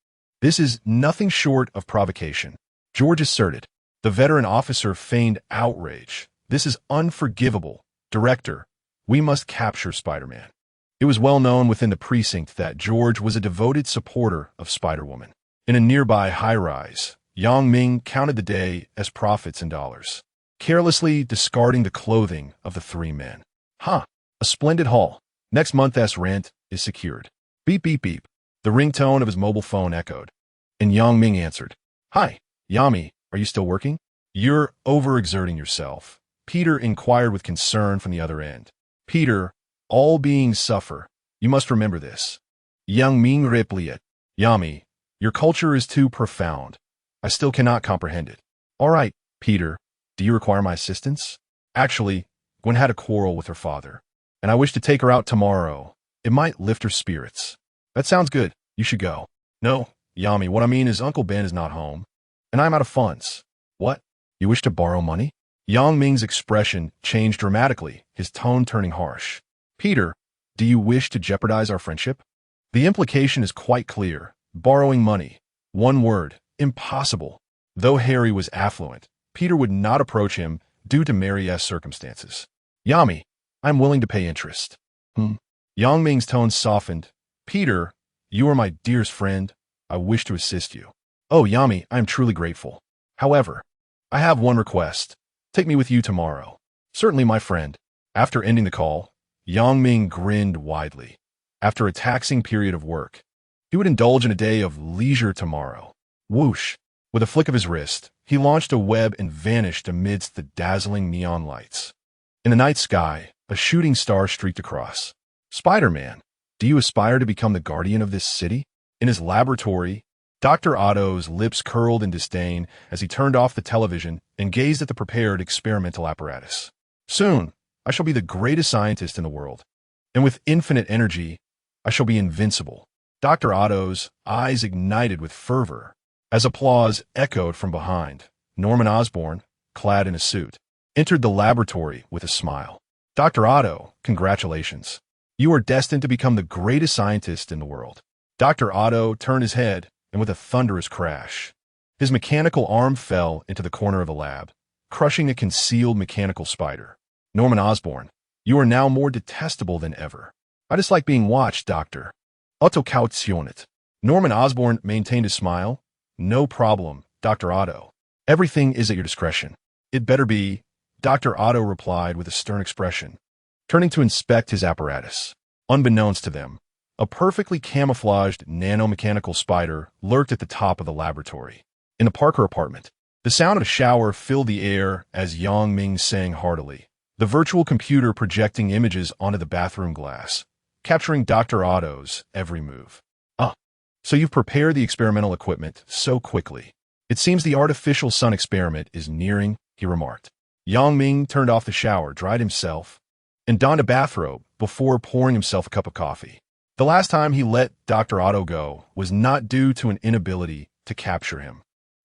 This is nothing short of provocation, George asserted. The veteran officer feigned outrage. This is unforgivable. Director, we must capture Spider-Man. It was well known within the precinct that George was a devoted supporter of Spider-Woman. In a nearby high-rise, Ming counted the day as profits in dollars, carelessly discarding the clothing of the 3 men. A splendid haul. Next month's rent is secured. Beep, beep, beep. The ringtone of his mobile phone echoed, and Ming answered. Hi, Yami, are you still working? You're overexerting yourself, Peter inquired with concern from the other end. Peter, all beings suffer. You must remember this. Ming replied. Yami, your culture is too profound. I still cannot comprehend it. All right, Peter, do you require my assistance? Actually, Gwen had a quarrel with her father, and I wish to take her out tomorrow. It might lift her spirits. That sounds good. You should go. No, Yami, what I mean is Uncle Ben is not home, and I'm out of funds. What? You wish to borrow money? Ming's expression changed dramatically, his tone turning harsh. Peter, Do you wish to jeopardize our friendship? The implication is quite clear. Borrowing money. One word. Impossible. Though Harry was affluent, Peter would not approach him due to Mary's circumstances. Yami, I'm willing to pay interest. Yang Ming's tone softened. Peter, you are my dearest friend. I wish to assist you. Oh, Yami, I am truly grateful. However, I have one request. Take me with you tomorrow. Certainly, my friend. After ending the call, Yang Ming grinned widely. After a taxing period of work, he would indulge in a day of leisure tomorrow. Whoosh! With a flick of his wrist, he launched a web and vanished amidst the dazzling neon lights. In the night sky, a shooting star streaked across. Spider-Man, do you aspire to become the guardian of this city? In his laboratory, Dr. Otto's lips curled in disdain as he turned off the television and gazed at the prepared experimental apparatus. Soon, I shall be the greatest scientist in the world, and with infinite energy, I shall be invincible. Dr. Otto's eyes ignited with fervor as applause echoed from behind. Norman Osborn, clad in a suit, entered the laboratory with a smile. Dr. Otto, congratulations. You are destined to become the greatest scientist in the world. Dr. Otto turned his head, and with a thunderous crash, his mechanical arm fell into the corner of the lab, crushing a concealed mechanical spider. Norman Osborn, you are now more detestable than ever. I dislike being watched, Doctor. Otto kautionet. Norman Osborn maintained his smile. No problem, Dr. Otto. Everything is at your discretion. It better be, Dr. Otto replied with a stern expression, turning to inspect his apparatus. Unbeknownst to them, a perfectly camouflaged nanomechanical spider lurked at the top of the laboratory. In the Parker apartment, the sound of a shower filled the air as Yang Ming sang heartily, the virtual computer projecting images onto the bathroom glass, capturing Dr. Otto's every move. So you've prepared the experimental equipment so quickly. It seems the artificial sun experiment is nearing, he remarked. Yang Ming turned off the shower, dried himself, and donned a bathrobe before pouring himself a cup of coffee. The last time he let Dr. Otto go was not due to an inability to capture him,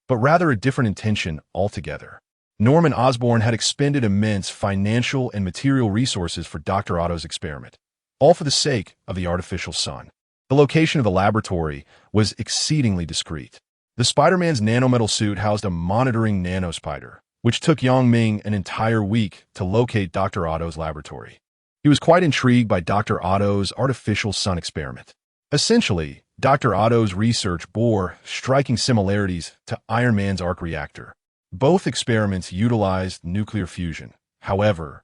but rather a different intention altogether. Norman Osborn had expended immense financial and material resources for Dr. Otto's experiment, all for the sake of the artificial sun. The location of the laboratory was exceedingly discreet. The Spider-Man's nanometal suit housed a monitoring nanospider, which took Yang Ming an entire week to locate Dr. Otto's laboratory. He was quite intrigued by Dr. Otto's artificial sun experiment. Essentially, Dr. Otto's research bore striking similarities to Iron Man's arc reactor. Both experiments utilized nuclear fusion. However,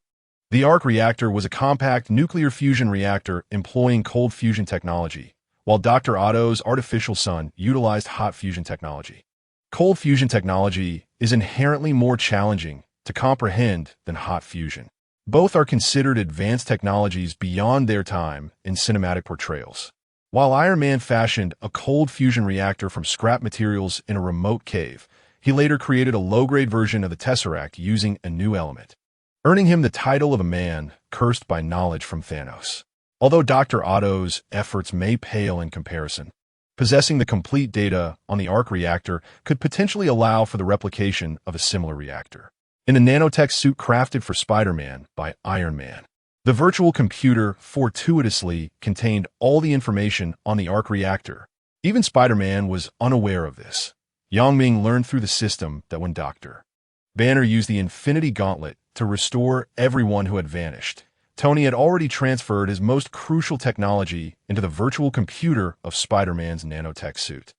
the arc reactor was a compact nuclear fusion reactor employing cold fusion technology, while Dr. Otto's artificial sun utilized hot fusion technology. Cold fusion technology is inherently more challenging to comprehend than hot fusion. Both are considered advanced technologies beyond their time in cinematic portrayals. While Iron Man fashioned a cold fusion reactor from scrap materials in a remote cave, he later created a low-grade version of the Tesseract using a new element, earning him the title of a man cursed by knowledge from Thanos. Although Dr. Otto's efforts may pale in comparison, possessing the complete data on the arc reactor could potentially allow for the replication of a similar reactor. In the nanotech suit crafted for Spider-Man by Iron Man, the virtual computer fortuitously contained all the information on the arc reactor. Even Spider-Man was unaware of this. Yang Ming learned through the system that when Dr. Banner used the Infinity Gauntlet to restore everyone who had vanished, Tony had already transferred his most crucial technology into the virtual computer of Spider-Man's nanotech suit.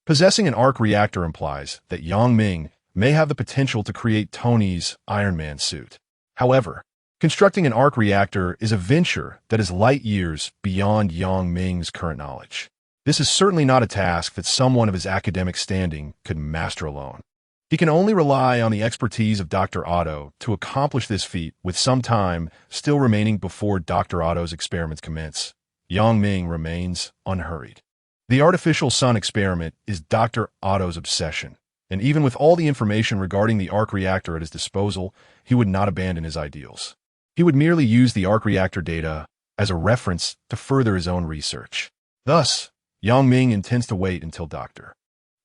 Possessing an arc reactor implies that Yang Ming may have the potential to create Tony's Iron Man suit. However, constructing an arc reactor is a venture that is light years beyond Yang Ming's current knowledge. This is certainly not a task that someone of his academic standing could master alone. He can only rely on the expertise of Dr. Otto to accomplish this feat, with some time still remaining before Dr. Otto's experiments commence. Yang Ming remains unhurried. The artificial sun experiment is Dr. Otto's obsession, and even with all the information regarding the arc reactor at his disposal, he would not abandon his ideals. He would merely use the arc reactor data as a reference to further his own research. Thus, Yang Ming intends to wait until Dr.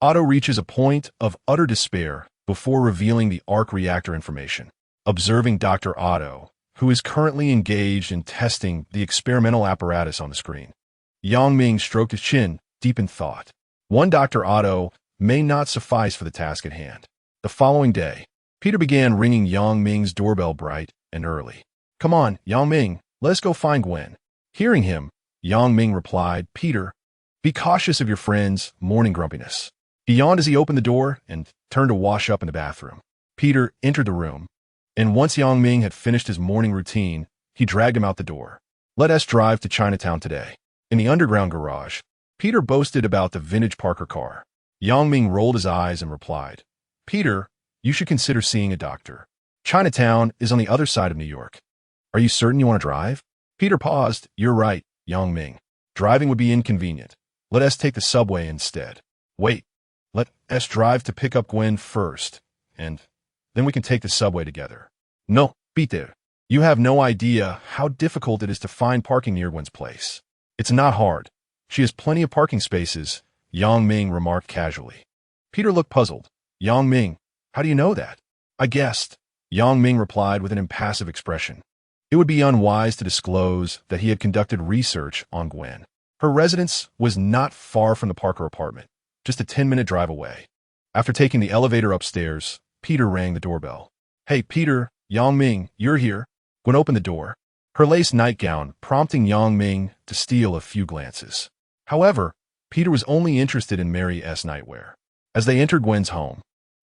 Otto reaches a point of utter despair before revealing the arc reactor information. Observing Dr. Otto, who is currently engaged in testing the experimental apparatus on the screen. Yang Ming stroked his chin, deep in thought. One Dr. Otto may not suffice for the task at hand. The following day, Peter began ringing Yang Ming's doorbell bright and early. "Come on, Yang Ming, let's go find Gwen." Hearing him, Yang Ming replied, "Peter, be cautious of your friend's morning grumpiness." He yawned as he opened the door and turned to wash up in the bathroom. Peter entered the room, and once Yang Ming had finished his morning routine, he dragged him out the door. "Let us drive to Chinatown today." In the underground garage, Peter boasted about the vintage Parker car. Yang Ming rolled his eyes and replied, "Peter, you should consider seeing a doctor. Chinatown is on the other side of New York. Are you certain you want to drive?" Peter paused. "You're right, Yang Ming. Driving would be inconvenient. Let us take the subway instead." "Wait, let us drive to pick up Gwen first, and then we can take the subway together." "No, Peter. You have no idea how difficult it is to find parking near Gwen's place." "It's not hard. She has plenty of parking spaces," Yang Ming remarked casually. Peter looked puzzled. "Yang Ming, how do you know that?" "I guessed," Yang Ming replied with an impassive expression. It would be unwise to disclose that he had conducted research on Gwen. Her residence was not far from the Parker apartment, just a 10-minute drive away. After taking the elevator upstairs, Peter rang the doorbell. "Hey, Peter, Yang Ming, you're here." Gwen opened the door, her lace nightgown prompting Yang Ming to steal a few glances. However, Peter was only interested in Mary S. nightwear. As they entered Gwen's home,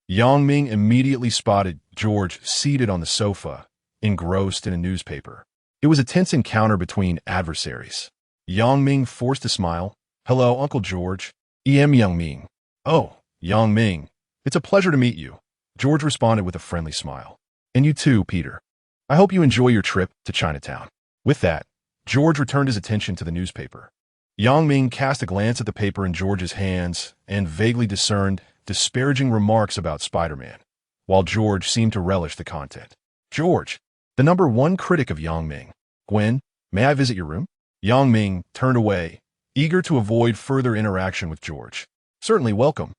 Yang Ming immediately spotted George seated on the sofa, engrossed in a newspaper. It was a tense encounter between adversaries. Yang Ming forced a smile. "Hello, Uncle George." Yang Ming." "Oh, Yang Ming, it's a pleasure to meet you," George responded with a friendly smile. "And you too, Peter. I hope you enjoy your trip to Chinatown." With that, George returned his attention to the newspaper. Yang Ming cast a glance at the paper in George's hands and vaguely discerned disparaging remarks about Spider-Man, while George seemed to relish the content. "George, the #1 critic of Yang Ming. Gwen, may I visit your room?" Yang Ming turned away, eager to avoid further interaction with George. "Certainly, welcome."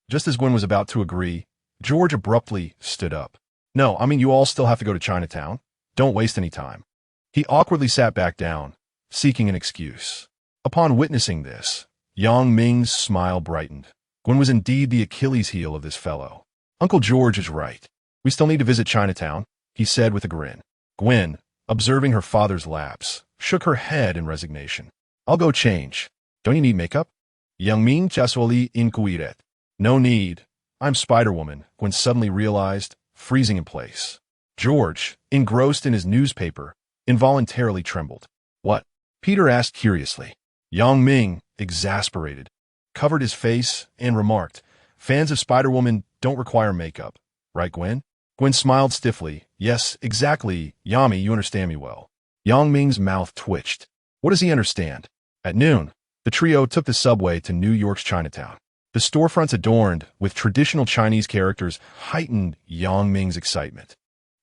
Just as Gwen was about to agree, George abruptly stood up. "No, I mean you all still have to go to Chinatown. Don't waste any time." He awkwardly sat back down, seeking an excuse. Upon witnessing this, Yang Ming's smile brightened. Gwen was indeed the Achilles heel of this fellow. "Uncle George is right. We still need to visit Chinatown," he said with a grin. Gwen, observing her father's lapse, shook her head in resignation. "I'll go change. Don't you need makeup?" Yang Ming casually inquired. "No need. I'm Spider-Woman," Gwen suddenly realized, freezing in place. George, engrossed in his newspaper, involuntarily trembled. "What?" Peter asked curiously. Yang Ming, exasperated, covered his face and remarked, "Fans of Spider-Woman don't require makeup. Right, Gwen?" Gwen smiled stiffly. "Yes, exactly. Yami, you understand me well." Yang Ming's mouth twitched. What does he understand? At noon, the trio took the subway to New York's Chinatown. The storefronts adorned with traditional Chinese characters heightened Yang Ming's excitement,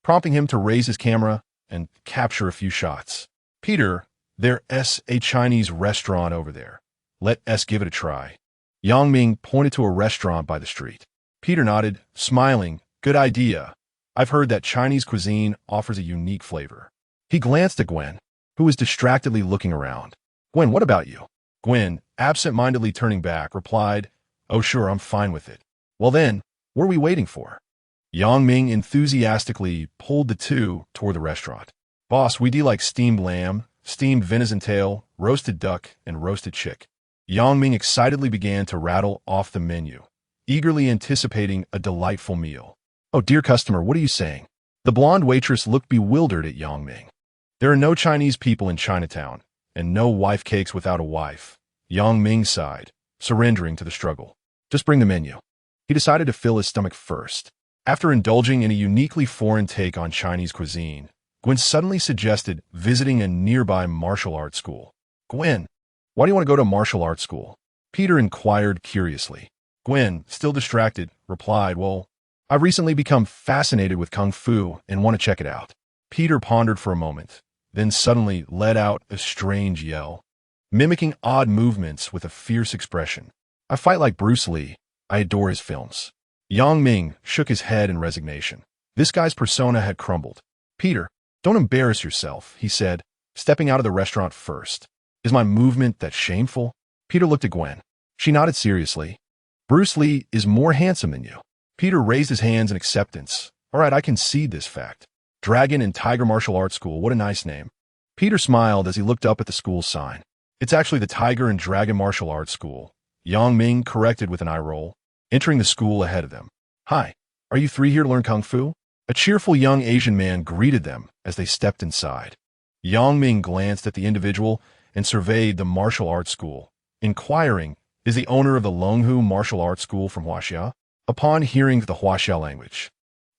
prompting him to raise his camera and capture a few shots. "Peter, there's a Chinese restaurant over there. Let us give it a try." Yang Ming pointed to a restaurant by the street. Peter nodded, smiling. "Good idea. I've heard that Chinese cuisine offers a unique flavor." He glanced at Gwen, who was distractedly looking around. "Gwen, what about you?" Gwen, absent-mindedly turning back, replied, "Oh sure, I'm fine with it." "Well then, what are we waiting for?" Yang Ming enthusiastically pulled the two toward the restaurant. "Boss, we do like steamed lamb, steamed venison tail, roasted duck, and roasted chick." Yang Ming excitedly began to rattle off the menu, eagerly anticipating a delightful meal. "Oh, dear customer, what are you saying?" The blonde waitress looked bewildered at Yang Ming. "There are no Chinese people in Chinatown, and no wife cakes without a wife." Yang Ming sighed, surrendering to the struggle. "Just bring the menu." He decided to fill his stomach first. After indulging in a uniquely foreign take on Chinese cuisine, Gwen suddenly suggested visiting a nearby martial arts school. "Gwen, why do you want to go to martial arts school?" Peter inquired curiously. Gwen, still distracted, replied, "Well, I've recently become fascinated with Kung Fu and want to check it out." Peter pondered for a moment, then suddenly let out a strange yell, mimicking odd movements with a fierce expression. "I fight like Bruce Lee. I adore his films." Yang Ming shook his head in resignation. This guy's persona had crumbled. "Peter, Don't embarrass yourself, he said, stepping out of the restaurant first. Is my movement that shameful? Peter looked at Gwen. She nodded seriously. Bruce Lee is more handsome than you. Peter raised his hands in acceptance. All right, I concede this fact. Dragon and Tiger Martial Arts School, what a nice name. Peter smiled as he looked up at the school's sign. It's actually the Tiger and Dragon Martial Arts School. Ming corrected with an eye roll, entering the school ahead of them. Hi, are you three here to learn Kung Fu? A cheerful young Asian man greeted them as they stepped inside. Ming glanced at the individual and surveyed the martial arts school, inquiring, is the owner of the Longhu Martial Arts School from Huaxia? Upon hearing the Huaxia language,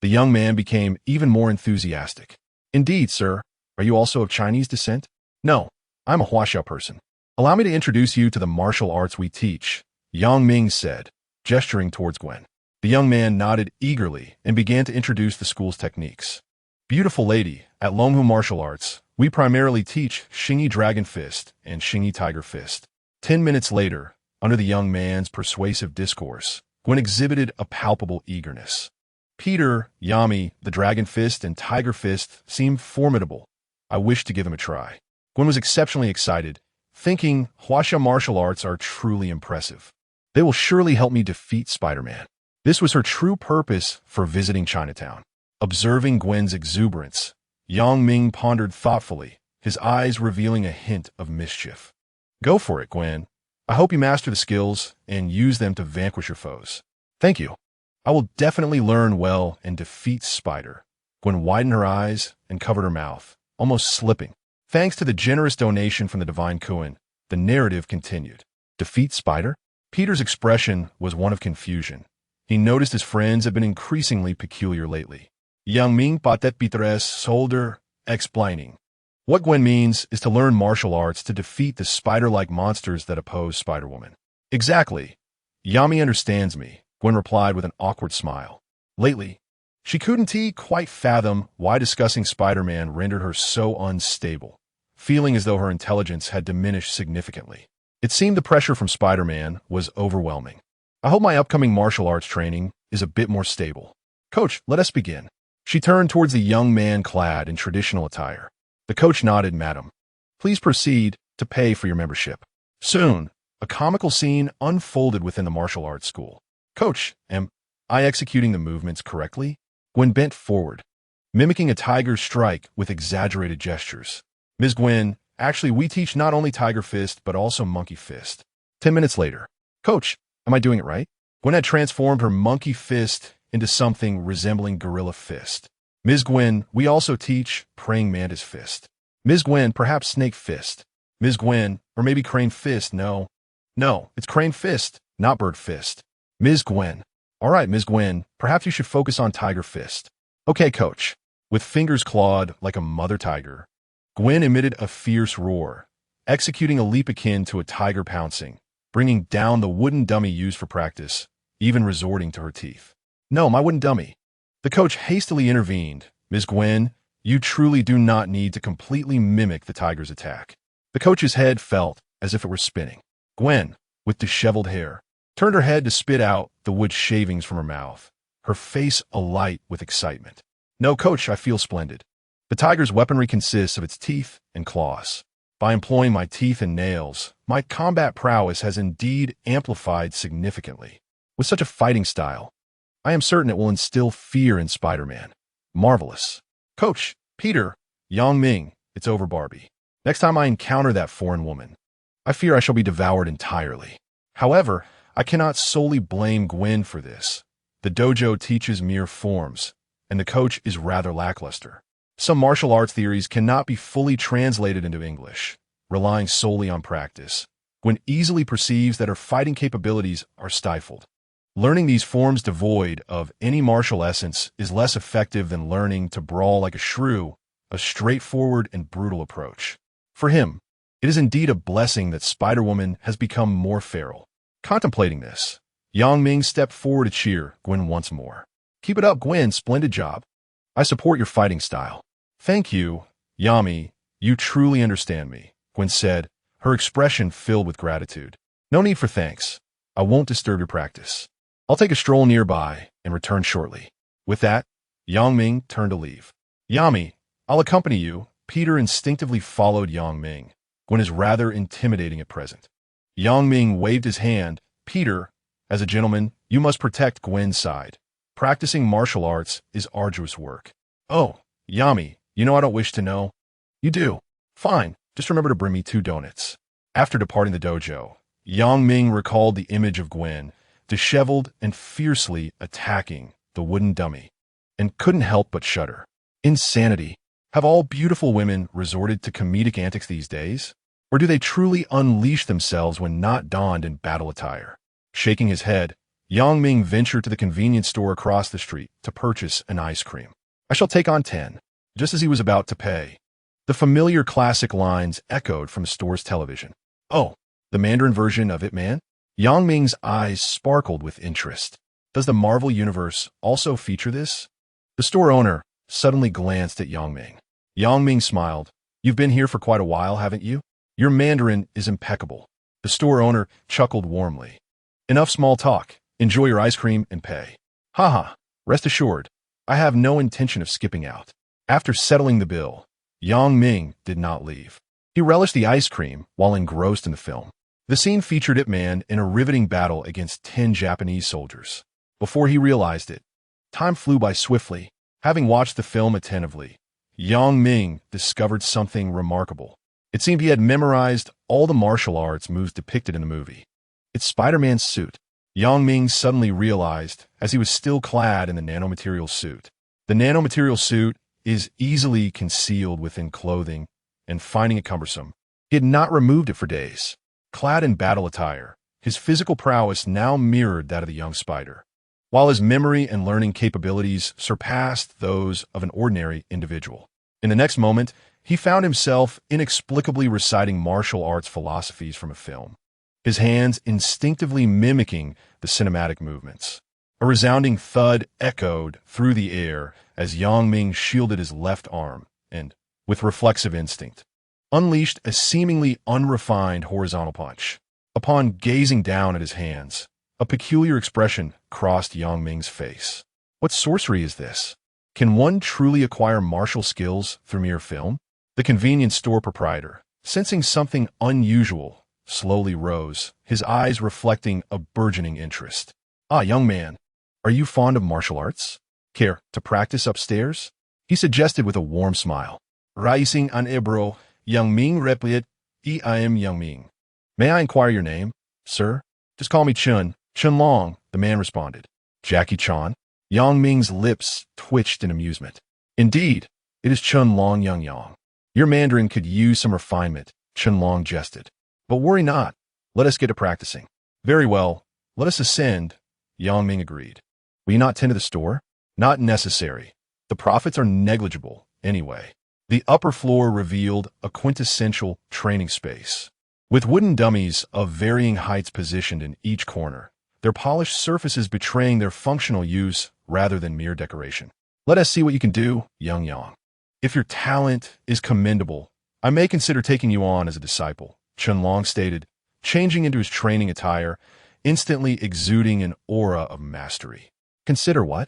the young man became even more enthusiastic. Indeed, sir. Are you also of Chinese descent? No, I'm a Huaxia person. Allow me to introduce you to the martial arts we teach, Ming said, gesturing towards Gwen. The young man nodded eagerly and began to introduce the school's techniques. Beautiful lady, at Longhu Martial Arts, we primarily teach Xingyi Dragon Fist and Xingyi Tiger Fist. 10 minutes later, under the young man's persuasive discourse, Gwen exhibited a palpable eagerness. Peter, Yami, the Dragon Fist, and Tiger Fist seemed formidable. I wished to give him a try. Gwen was exceptionally excited, thinking Huaxia martial arts are truly impressive. They will surely help me defeat Spider-Man. This was her true purpose for visiting Chinatown. Observing Gwen's exuberance, Ming pondered thoughtfully, his eyes revealing a hint of mischief. Go for it, Gwen. I hope you master the skills and use them to vanquish your foes. Thank you. I will definitely learn well and defeat Spider. Gwen widened her eyes and covered her mouth, almost slipping. Thanks to the generous donation from the Divine Kuan, the narrative continued. Defeat Spider? Peter's expression was one of confusion. He noticed his friends had been increasingly peculiar lately. Ming patet Peter's shoulder, explaining. What Gwen means is to learn martial arts to defeat the spider-like monsters that oppose Spider-Woman. Exactly. Yami understands me, Gwen replied with an awkward smile. Lately, she couldn't quite fathom why discussing Spider-Man rendered her so unstable, feeling as though her intelligence had diminished significantly. It seemed the pressure from Spider-Man was overwhelming. I hope my upcoming martial arts training is a bit more stable. Coach, let us begin. She turned towards the young man clad in traditional attire. The coach nodded, Madam. Please proceed to pay for your membership. Soon, a comical scene unfolded within the martial arts school. Coach, am I executing the movements correctly? Gwen bent forward, mimicking a tiger's strike with exaggerated gestures. Ms. Gwen, actually we teach not only Tiger Fist but also Monkey Fist. 10 minutes later. Coach, am I doing it right? Gwen had transformed her Monkey Fist into something resembling Gorilla Fist. Ms. Gwen, we also teach Praying Mantis Fist. Ms. Gwen, perhaps Snake Fist. Ms. Gwen, or maybe Crane Fist, no. No, it's Crane Fist, not Bird Fist. Ms. Gwen. All right, Ms. Gwen, perhaps you should focus on Tiger Fist. Okay, coach. With fingers clawed like a mother tiger, Gwen emitted a fierce roar, executing a leap akin to a tiger pouncing, bringing down the wooden dummy used for practice, even resorting to her teeth. No, my wooden dummy. The coach hastily intervened. Ms. Gwen, you truly do not need to completely mimic the tiger's attack. The coach's head felt as if it were spinning. Gwen, with disheveled hair, turned her head to spit out the wood shavings from her mouth, her face alight with excitement. No, coach, I feel splendid. The tiger's weaponry consists of its teeth and claws. By employing my teeth and nails, my combat prowess has indeed amplified significantly. With such a fighting style, I am certain it will instill fear in Spider-Man. Marvelous. Coach, Peter, Ming, it's over, Barbie. Next time I encounter that foreign woman, I fear I shall be devoured entirely. However, I cannot solely blame Gwen for this. The dojo teaches mere forms, and the coach is rather lackluster. Some martial arts theories cannot be fully translated into English, relying solely on practice. Gwen easily perceives that her fighting capabilities are stifled. Learning these forms devoid of any martial essence is less effective than learning to brawl like a shrew, a straightforward and brutal approach. For him, it is indeed a blessing that Spider-Woman has become more feral. Contemplating this, Ming stepped forward to cheer Gwen once more. Keep it up, Gwen, splendid job. I support your fighting style. Thank you, Yami, you truly understand me, Gwen said, her expression filled with gratitude. No need for thanks. I won't disturb your practice. I'll take a stroll nearby and return shortly. With that, Ming turned to leave. Yami, I'll accompany you. Peter instinctively followed Yang Ming. Gwen is rather intimidating at present. Yang Ming waved his hand. Peter, as a gentleman, you must protect Gwen's side. Practicing martial arts is arduous work. Oh, Yami, you know I don't wish to know. You do. Fine, just remember to bring me 2 donuts. After departing the dojo, Yang Ming recalled the image of Gwen, disheveled and fiercely attacking the wooden dummy, and couldn't help but shudder. Insanity. Have all beautiful women resorted to comedic antics these days? Or do they truly unleash themselves when not donned in battle attire? Shaking his head, Yang Ming ventured to the convenience store across the street to purchase an ice cream. I shall take on 10. Just as he was about to pay, the familiar classic lines echoed from the store's television. Oh, the Mandarin version of Ip Man? Yang Ming's eyes sparkled with interest. Does the Marvel Universe also feature this? The store owner suddenly glanced at Yang Ming. Yang Ming smiled. You've been here for quite a while, haven't you? Your Mandarin is impeccable. The store owner chuckled warmly. Enough small talk. Enjoy your ice cream and pay. Haha, rest assured, I have no intention of skipping out. After settling the bill, Yang Ming did not leave. He relished the ice cream while engrossed in the film. The scene featured Ip Man in a riveting battle against 10 Japanese soldiers. Before he realized it, time flew by swiftly. Having watched the film attentively, Yang Ming discovered something remarkable. It seemed he had memorized all the martial arts moves depicted in the movie. It's Spider-Man's suit. Yang Ming suddenly realized as he was still clad in the nanomaterial suit. The nanomaterial suit is easily concealed within clothing, and finding it cumbersome, he had not removed it for days. Clad in battle attire, his physical prowess now mirrored that of the young spider, while his memory and learning capabilities surpassed those of an ordinary individual. In the next moment, he found himself inexplicably reciting martial arts philosophies from a film, his hands instinctively mimicking the cinematic movements. A resounding thud echoed through the air as Yang Ming shielded his left arm and, with reflexive instinct, unleashed a seemingly unrefined horizontal punch. Upon gazing down at his hands, a peculiar expression crossed Yang Ming's face. What sorcery is this? Can one truly acquire martial skills through mere film? The convenience store proprietor, sensing something unusual, slowly rose, his eyes reflecting a burgeoning interest. Ah, young man, are you fond of martial arts? Care to practice upstairs? He suggested with a warm smile. Rising an Ebro, Yang Ming replied, I am Yang Ming. May I inquire your name, sir? Just call me Chun. Chun Long, the man responded. Jackie Chan? Yang Ming's lips twitched in amusement. Indeed, it is Chun Long Yang Yang. Your Mandarin could use some refinement, Chun Long jested. But worry not. Let us get to practicing. Very well. Let us ascend, Yang Ming agreed. Will you not tend to the store? Not necessary. The profits are negligible, anyway. The upper floor revealed a quintessential training space, with wooden dummies of varying heights positioned in each corner, their polished surfaces betraying their functional use rather than mere decoration. Let us see what you can do, Yang Yang. If your talent is commendable, I may consider taking you on as a disciple, Chun Long stated, changing into his training attire, instantly exuding an aura of mastery. Consider what?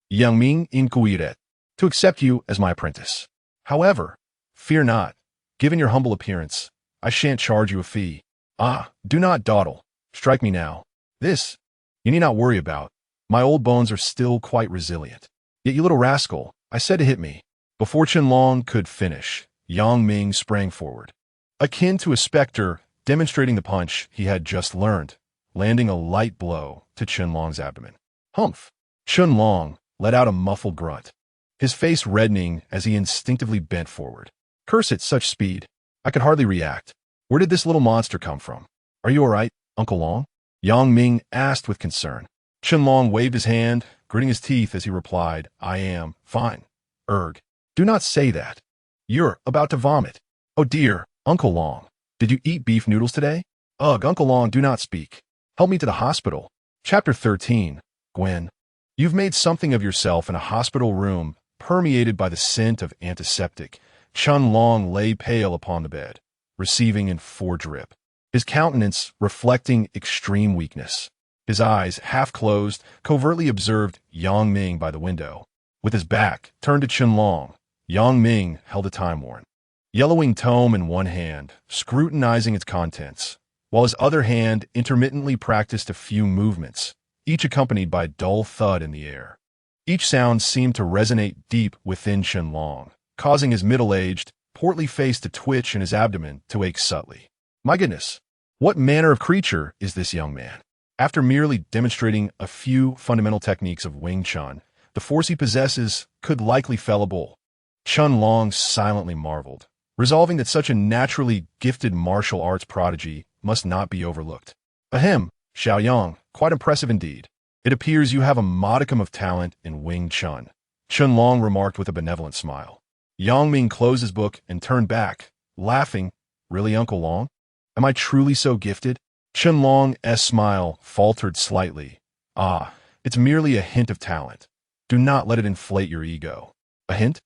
Yang Ming inquired. To accept you as my apprentice. However, fear not. Given your humble appearance, I shan't charge you a fee. Ah, do not dawdle. Strike me now. This, you need not worry about. My old bones are still quite resilient. Yet you little rascal, I said to hit me. Before Chun Long could finish, Yang Ming sprang forward, akin to a specter demonstrating the punch he had just learned, landing a light blow to Chun Long's abdomen. Humph! Chun Long let out a muffled grunt, his face reddening as he instinctively bent forward. Curse it, such speed. I could hardly react. Where did this little monster come from? Are you all right, Uncle Long? Yang Ming asked with concern. Chun Long waved his hand, gritting his teeth as he replied, I am fine. Erg. Do not say that. You're about to vomit. Oh dear, Uncle Long. Did you eat beef noodles today? Ugh, Uncle Long, do not speak. Help me to the hospital. Chapter 13. Gwen. You've made something of yourself in a hospital room permeated by the scent of antiseptic. Chun Long lay pale upon the bed, receiving in 4 drip, his countenance reflecting extreme weakness. His eyes, half closed, covertly observed Yang Ming by the window. With his back turned to Chun Long, Yang Ming held a time-worn, yellowing tome in one hand, scrutinizing its contents, while his other hand intermittently practiced a few movements, each accompanied by a dull thud in the air. Each sound seemed to resonate deep within Shenlong, causing his middle-aged, portly face to twitch and his abdomen to ache subtly. My goodness, what manner of creature is this young man? After merely demonstrating a few fundamental techniques of Wing Chun, the force he possesses could likely fell a bull. Shenlong silently marveled, resolving that such a naturally gifted martial arts prodigy must not be overlooked. Ahem, Xiaoyang, quite impressive indeed. It appears you have a modicum of talent in Wing Chun, Shenlong remarked with a benevolent smile. Yang Ming closed his book and turned back, laughing. Really, Uncle Long? Am I truly so gifted? Shenlong's smile faltered slightly. Ah, it's merely a hint of talent. Do not let it inflate your ego. A hint?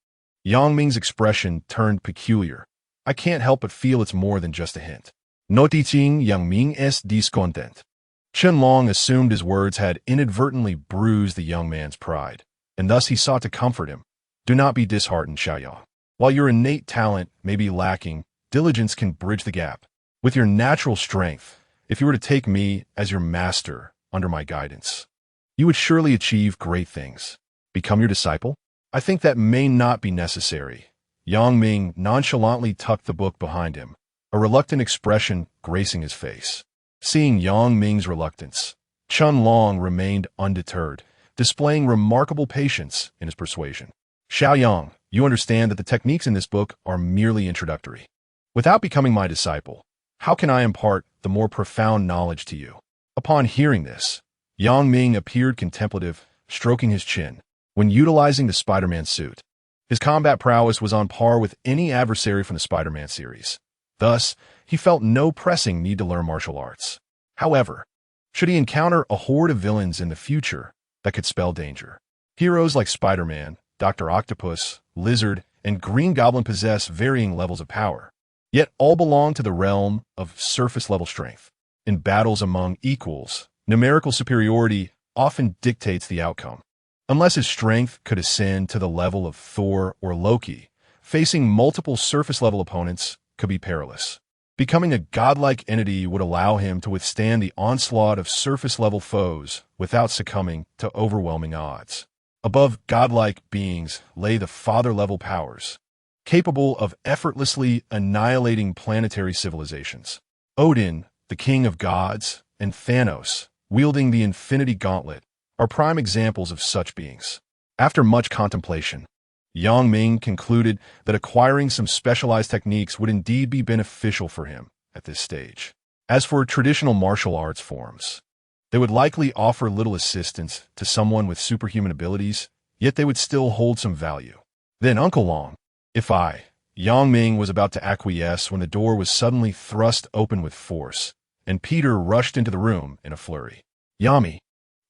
Yang Ming's expression turned peculiar. I can't help but feel it's more than just a hint. Noticing Yang Ming es discontent. Shenlong assumed his words had inadvertently bruised the young man's pride, and thus he sought to comfort him. Do not be disheartened, Xiaoyang. While your innate talent may be lacking, diligence can bridge the gap. With your natural strength, if you were to take me as your master under my guidance, you would surely achieve great things. Become your disciple? I think that may not be necessary. Yang Ming nonchalantly tucked the book behind him, a reluctant expression gracing his face. Seeing Yang Ming's reluctance, Shenlong remained undeterred, displaying remarkable patience in his persuasion. Xiaoyang, you understand that the techniques in this book are merely introductory. Without becoming my disciple, how can I impart the more profound knowledge to you? Upon hearing this, Yang Ming appeared contemplative, stroking his chin. When utilizing the Spider-Man suit, his combat prowess was on par with any adversary from the Spider-Man series. Thus, he felt no pressing need to learn martial arts. However, should he encounter a horde of villains in the future that could spell danger, heroes like Spider-Man, Dr. Octopus, Lizard, and Green Goblin possess varying levels of power, yet all belong to the realm of surface-level strength. In battles among equals, numerical superiority often dictates the outcome. Unless his strength could ascend to the level of Thor or Loki, facing multiple surface-level opponents could be perilous. Becoming a godlike entity would allow him to withstand the onslaught of surface-level foes without succumbing to overwhelming odds. Above godlike beings lay the father-level powers, capable of effortlessly annihilating planetary civilizations. Odin, the king of gods, and Thanos, wielding the Infinity Gauntlet, are prime examples of such beings. After much contemplation, Yang Ming concluded that acquiring some specialized techniques would indeed be beneficial for him at this stage. As for traditional martial arts forms, they would likely offer little assistance to someone with superhuman abilities, yet they would still hold some value. Then, Uncle Long, Yang Ming was about to acquiesce when the door was suddenly thrust open with force, and Peter rushed into the room in a flurry. Yami,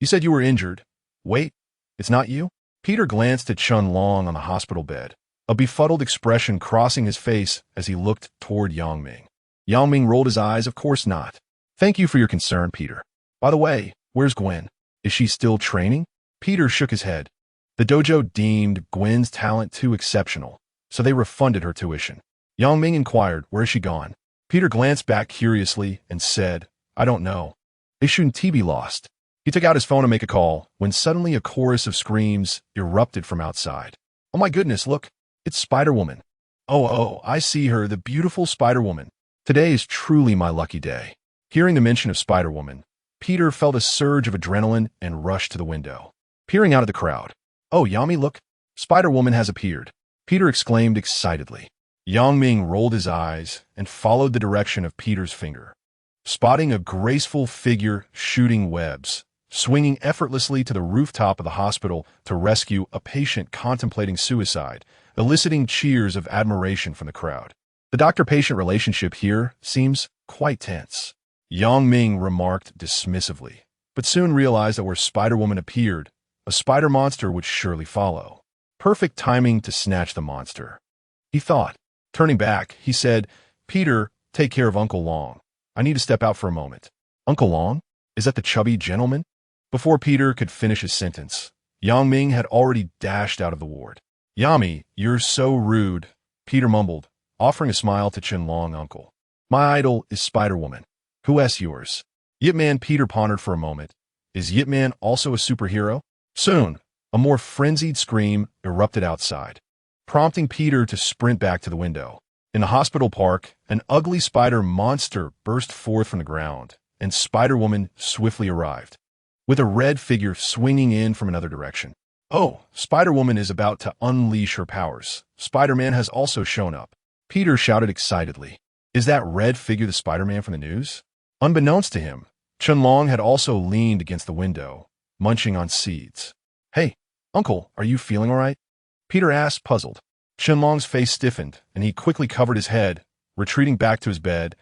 you said you were injured. Wait, it's not you? Peter glanced at Shenlong on the hospital bed, a befuddled expression crossing his face as he looked toward Yang Ming. Yang Ming rolled his eyes. Of course not. Thank you for your concern, Peter. By the way, where's Gwen? Is she still training? Peter shook his head. The dojo deemed Gwen's talent too exceptional, so they refunded her tuition. Yang Ming inquired, where is she gone? Peter glanced back curiously and said, I don't know. They shouldn't be lost. He took out his phone to make a call, when suddenly a chorus of screams erupted from outside. Oh my goodness, look, it's Spider-Woman. Oh, I see her, the beautiful Spider-Woman. Today is truly my lucky day. Hearing the mention of Spider-Woman, Peter felt a surge of adrenaline and rushed to the window. Peering out at the crowd. Oh, Yami, look, Spider-Woman has appeared. Peter exclaimed excitedly. Yang Ming rolled his eyes and followed the direction of Peter's finger, spotting a graceful figure shooting webs, swinging effortlessly to the rooftop of the hospital to rescue a patient contemplating suicide, eliciting cheers of admiration from the crowd. The doctor-patient relationship here seems quite tense. Yang Ming remarked dismissively, but soon realized that where Spider-Woman appeared, a spider monster would surely follow. Perfect timing to snatch the monster, he thought. Turning back, he said, Peter, take care of Uncle Long. I need to step out for a moment. Uncle Long? Is that the chubby gentleman? Before Peter could finish his sentence, Yang Ming had already dashed out of the ward. Yami, you're so rude, Peter mumbled, offering a smile to Qianlong uncle. My idol is Spider-Woman. Who's yours? Yip Man Peter pondered for a moment. Is Yip Man also a superhero? Soon, a more frenzied scream erupted outside, prompting Peter to sprint back to the window. In the hospital park, an ugly spider monster burst forth from the ground, and Spider-Woman swiftly arrived, with a red figure swinging in from another direction. Oh, Spider-Woman is about to unleash her powers. Spider-Man has also shown up. Peter shouted excitedly. Is that red figure the Spider-Man from the news? Unbeknownst to him, Qianlong had also leaned against the window, munching on seeds. Hey, Uncle, are you feeling all right? Peter asked, puzzled. Qianlong's face stiffened, and he quickly covered his head, retreating back to his bed.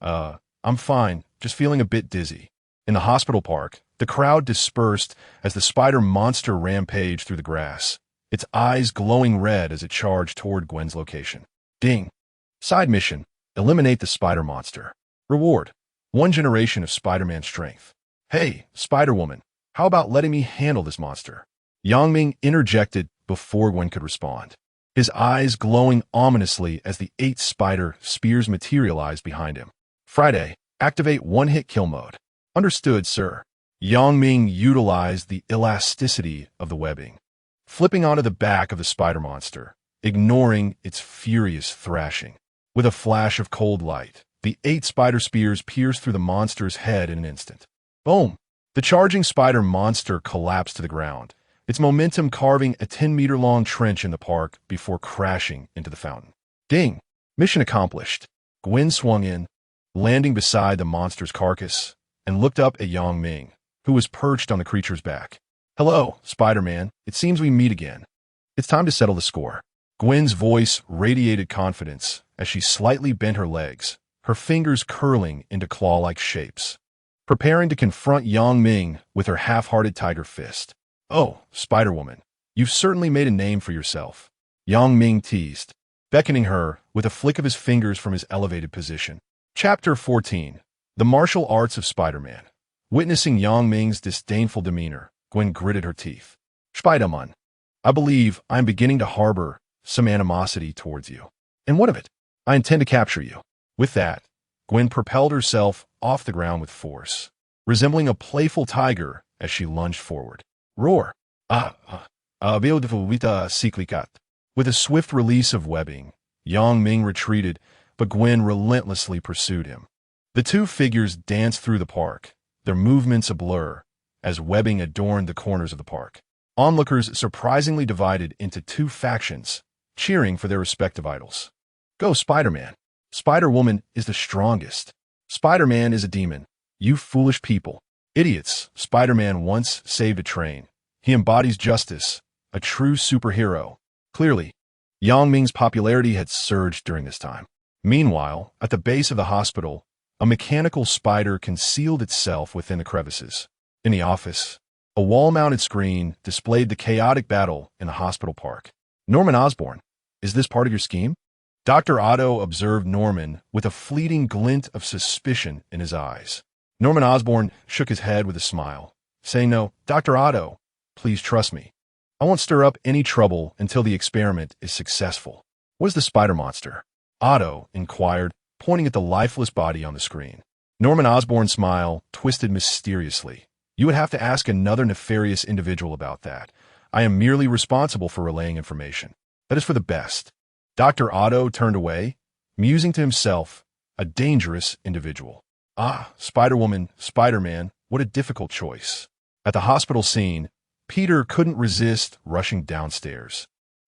I'm fine, just feeling a bit dizzy. In the hospital park, the crowd dispersed as the spider monster rampaged through the grass, its eyes glowing red as it charged toward Gwen's location. Ding. Side mission. Eliminate the spider monster. Reward. 1 generation of Spider-Man strength. Hey, Spider-Woman, how about letting me handle this monster? Yang Ming interjected before Gwen could respond, his eyes glowing ominously as the 8 spider spears materialized behind him. Friday, activate one-hit kill mode. Understood, sir. Yang Ming utilized the elasticity of the webbing, flipping onto the back of the spider monster, ignoring its furious thrashing. With a flash of cold light, the 8 spider spears pierced through the monster's head in an instant. Boom! The charging spider monster collapsed to the ground, its momentum carving a 10-meter-long trench in the park before crashing into the fountain. Ding! Mission accomplished. Gwen swung in, landing beside the monster's carcass, and looked up at Yang Ming, who was perched on the creature's back. Hello, Spider-Man. It seems we meet again. It's time to settle the score. Gwen's voice radiated confidence as she slightly bent her legs, her fingers curling into claw-like shapes, preparing to confront Yang Ming with her half-hearted tiger fist. Oh, Spider-Woman, you've certainly made a name for yourself, Yang Ming teased, beckoning her with a flick of his fingers from his elevated position. Chapter 14. The Martial Arts of Spider-Man. Witnessing Yang Ming's disdainful demeanor, Gwen gritted her teeth. Spider-Man, I believe I'm beginning to harbor some animosity towards you. And what of it? I intend to capture you. With that, Gwen propelled herself off the ground with force, resembling a playful tiger as she lunged forward. Roar! Beautiful cyclicat. With a swift release of webbing, Yang Ming retreated, but Gwen relentlessly pursued him. The two figures danced through the park, their movements a blur, as webbing adorned the corners of the park. Onlookers surprisingly divided into 2 factions, cheering for their respective idols. Go, Spider-Man. Spider-Woman is the strongest. Spider-Man is a demon. You foolish people. Idiots. Spider-Man once saved a train. He embodies justice, a true superhero. Clearly, Yang Ming's popularity had surged during this time. Meanwhile, at the base of the hospital, a mechanical spider concealed itself within the crevices. In the office, a wall-mounted screen displayed the chaotic battle in the hospital park. Norman Osborn, is this part of your scheme? Dr. Otto observed Norman with a fleeting glint of suspicion in his eyes. Norman Osborn shook his head with a smile, saying, No, Dr. Otto, please trust me. I won't stir up any trouble until the experiment is successful. What is the spider monster? Otto inquired, pointing at the lifeless body on the screen. Norman Osborn's smile twisted mysteriously. You would have to ask another nefarious individual about that. I am merely responsible for relaying information. That is for the best. Dr. Otto turned away, musing to himself, a dangerous individual. Spider-Woman, Spider-Man, what a difficult choice. At the hospital scene, Peter couldn't resist rushing downstairs.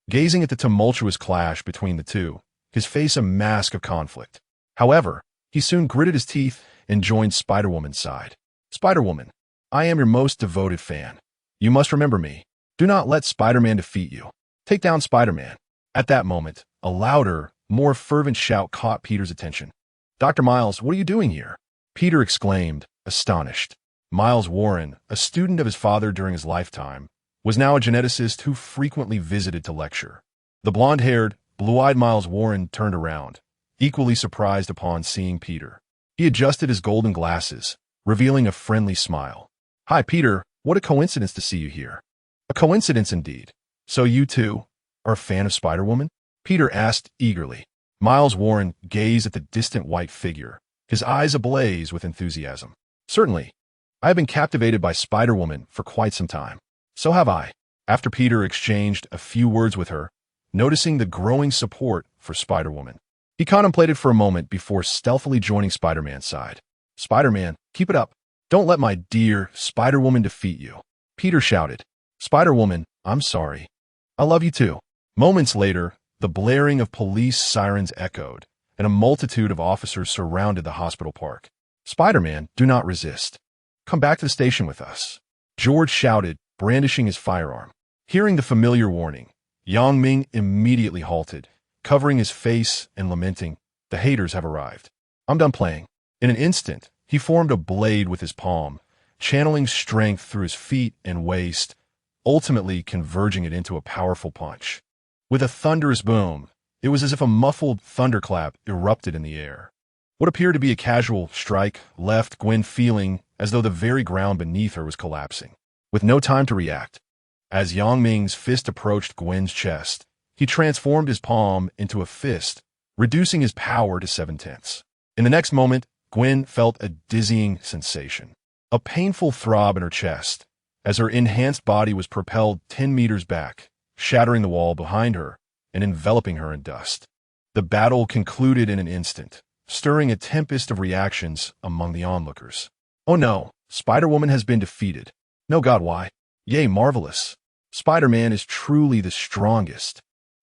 Gazing at the tumultuous clash between the two, his face a mask of conflict. However, he soon gritted his teeth and joined Spider-Woman's side. Spider-Woman, I am your most devoted fan. You must remember me. Do not let Spider-Man defeat you. Take down Spider-Man. At that moment, a louder, more fervent shout caught Peter's attention. Dr. Miles, what are you doing here? Peter exclaimed, astonished. Miles Warren, a student of his father during his lifetime, was now a geneticist who frequently visited to lecture. The blonde-haired, blue-eyed Miles Warren turned around, equally surprised upon seeing Peter. He adjusted his golden glasses, revealing a friendly smile. Hi, Peter. What a coincidence to see you here. A coincidence indeed. So you too? are a fan of Spider-Woman? Peter asked eagerly. Miles Warren gazed at the distant white figure, his eyes ablaze with enthusiasm. Certainly. I have been captivated by Spider-Woman for quite some time. So have I. After Peter exchanged a few words with her, noticing the growing support for Spider-Woman, he contemplated for a moment before stealthily joining Spider-Man's side. Spider-Man, keep it up. Don't let my dear Spider-Woman defeat you. Peter shouted. Spider-Woman, I'm sorry. I love you too. Moments later, the blaring of police sirens echoed, and a multitude of officers surrounded the hospital park. Spider-Man, do not resist. Come back to the station with us. George shouted, brandishing his firearm. Hearing the familiar warning, Yang Ming immediately halted, covering his face and lamenting, the haters have arrived. I'm done playing. In an instant, he formed a blade with his palm, channeling strength through his feet and waist, ultimately converging it into a powerful punch. With a thunderous boom, it was as if a muffled thunderclap erupted in the air. What appeared to be a casual strike left Gwen feeling as though the very ground beneath her was collapsing. With no time to react, as Yang Ming's fist approached Gwen's chest, he transformed his palm into a fist, reducing his power to 7/10. In the next moment, Gwen felt a dizzying sensation, a painful throb in her chest, as her enhanced body was propelled 10 meters back, shattering the wall behind her and enveloping her in dust. The battle concluded in an instant, stirring a tempest of reactions among the onlookers. Oh no, Spider-Woman has been defeated. No god, why? Yay, marvelous. Spider-Man is truly the strongest.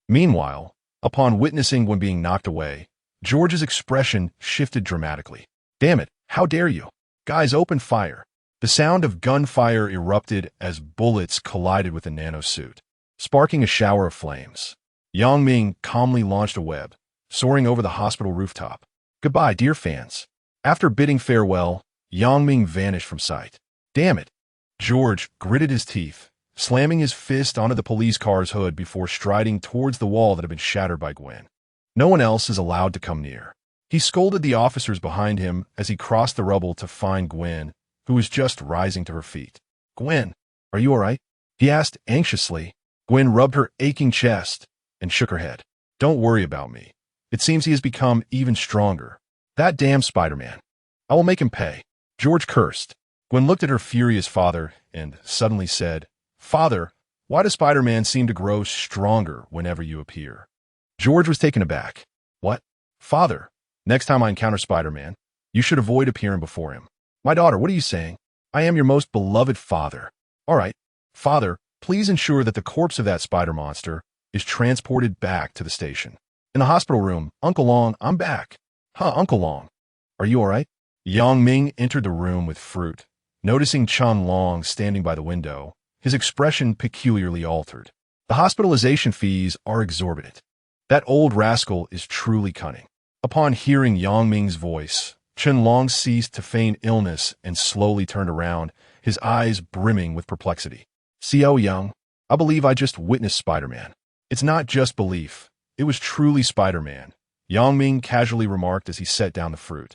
Meanwhile, upon witnessing Gwen being knocked away, George's expression shifted dramatically. Damn it, how dare you? Guys, open fire. The sound of gunfire erupted as bullets collided with the nanosuit, sparking a shower of flames. Yang Ming calmly launched a web, soaring over the hospital rooftop. Goodbye, dear fans. After bidding farewell, Yang Ming vanished from sight. Damn it. George gritted his teeth, slamming his fist onto the police car's hood before striding towards the wall that had been shattered by Gwen. No one else is allowed to come near. He scolded the officers behind him as he crossed the rubble to find Gwen, who was just rising to her feet. Gwen, are you all right? He asked anxiously. Gwen rubbed her aching chest and shook her head. Don't worry about me. It seems he has become even stronger. That damn Spider-Man. I will make him pay. George cursed. Gwen looked at her furious father and suddenly said, Father, why does Spider-Man seem to grow stronger whenever you appear? George was taken aback. What? Father, next time I encounter Spider-Man, you should avoid appearing before him. My daughter, what are you saying? I am your most beloved father. All right, Father, please ensure that the corpse of that spider monster is transported back to the station. In the hospital room, Uncle Long, I'm back. Huh, Uncle Long. Are you all right? Yang Ming entered the room with fruit. Noticing Chun Long standing by the window, his expression peculiarly altered. The hospitalization fees are exorbitant. That old rascal is truly cunning. Upon hearing Yang Ming's voice, Chun Long ceased to feign illness and slowly turned around, his eyes brimming with perplexity. C.O. Young, I believe I just witnessed Spider-Man. It's not just belief. It was truly Spider-Man, Yang Ming casually remarked as he set down the fruit.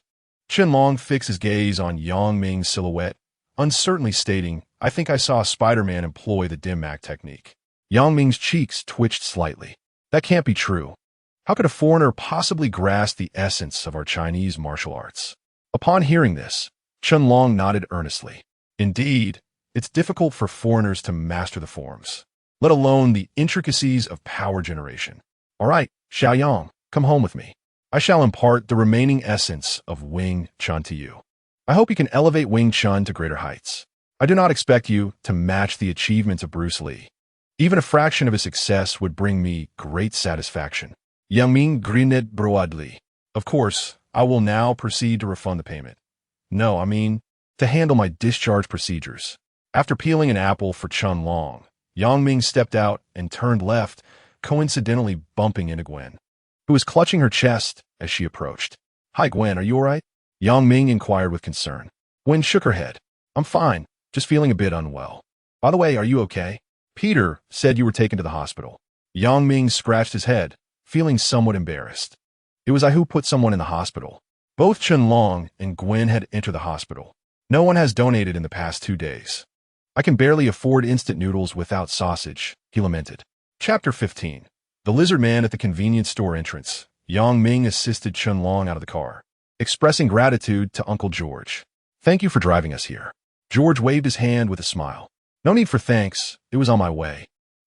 Chun Long fixed his gaze on Yang Ming's silhouette, uncertainly stating, I think I saw Spider-Man employ the dim mak technique. Yang Ming's cheeks twitched slightly. That can't be true. How could a foreigner possibly grasp the essence of our Chinese martial arts? Upon hearing this, Chun Long nodded earnestly. Indeed, it's difficult for foreigners to master the forms, let alone the intricacies of power generation. All right, Xiaoyang, come home with me. I shall impart the remaining essence of Wing Chun to you. I hope you can elevate Wing Chun to greater heights. I do not expect you to match the achievements of Bruce Lee. Even a fraction of his success would bring me great satisfaction. Yang Ming grinned broadly. Of course, I will now proceed to refund the payment. No, I mean, to handle my discharge procedures. After peeling an apple for Chun Long, Yang Ming stepped out and turned left, coincidentally bumping into Gwen, who was clutching her chest as she approached. Hi, Gwen, are you all right? Yang Ming inquired with concern. Gwen shook her head. I'm fine, just feeling a bit unwell. By the way, are you okay? Peter said you were taken to the hospital. Yang Ming scratched his head, feeling somewhat embarrassed. It was I who put someone in the hospital. Both Chun Long and Gwen had entered the hospital. No one has donated in the past 2 days. I can barely afford instant noodles without sausage, he lamented. Chapter 15. The lizard man at the convenience store entrance, Ming assisted Chun-Long out of the car, expressing gratitude to Uncle George. "Thank you for driving us here." George waved his hand with a smile. "No need for thanks. It was on my way."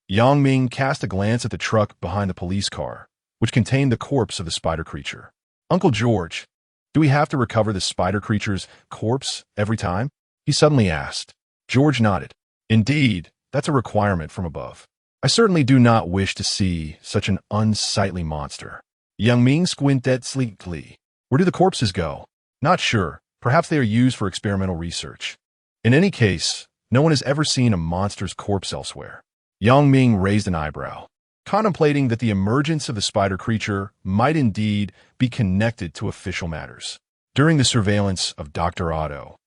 Ming cast a glance at the truck behind the police car, which contained the corpse of the spider creature. "Uncle George, do we have to recover the spider creature's corpse every time?" he suddenly asked. George nodded. "Indeed, that's a requirement from above. I certainly do not wish to see such an unsightly monster." Ming squinted sleekly. "Where do the corpses go?" "Not sure. Perhaps they are used for experimental research. In any case, no one has ever seen a monster's corpse elsewhere." Ming raised an eyebrow, contemplating that the emergence of the spider creature might indeed be connected to official matters. During the surveillance of Dr. Otto,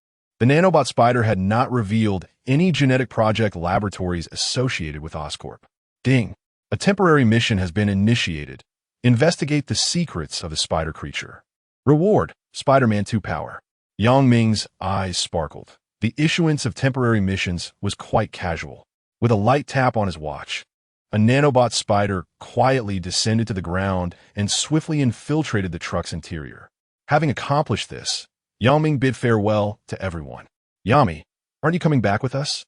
the nanobot spider had not revealed any genetic project laboratories associated with Oscorp. Ding! A temporary mission has been initiated. Investigate the secrets of the spider creature. Reward: Spider-Man 2 power. Ming's eyes sparkled. The issuance of temporary missions was quite casual. With a light tap on his watch, a nanobot spider quietly descended to the ground and swiftly infiltrated the truck's interior. Having accomplished this, Ming bid farewell to everyone. "Yami, aren't you coming back with us?"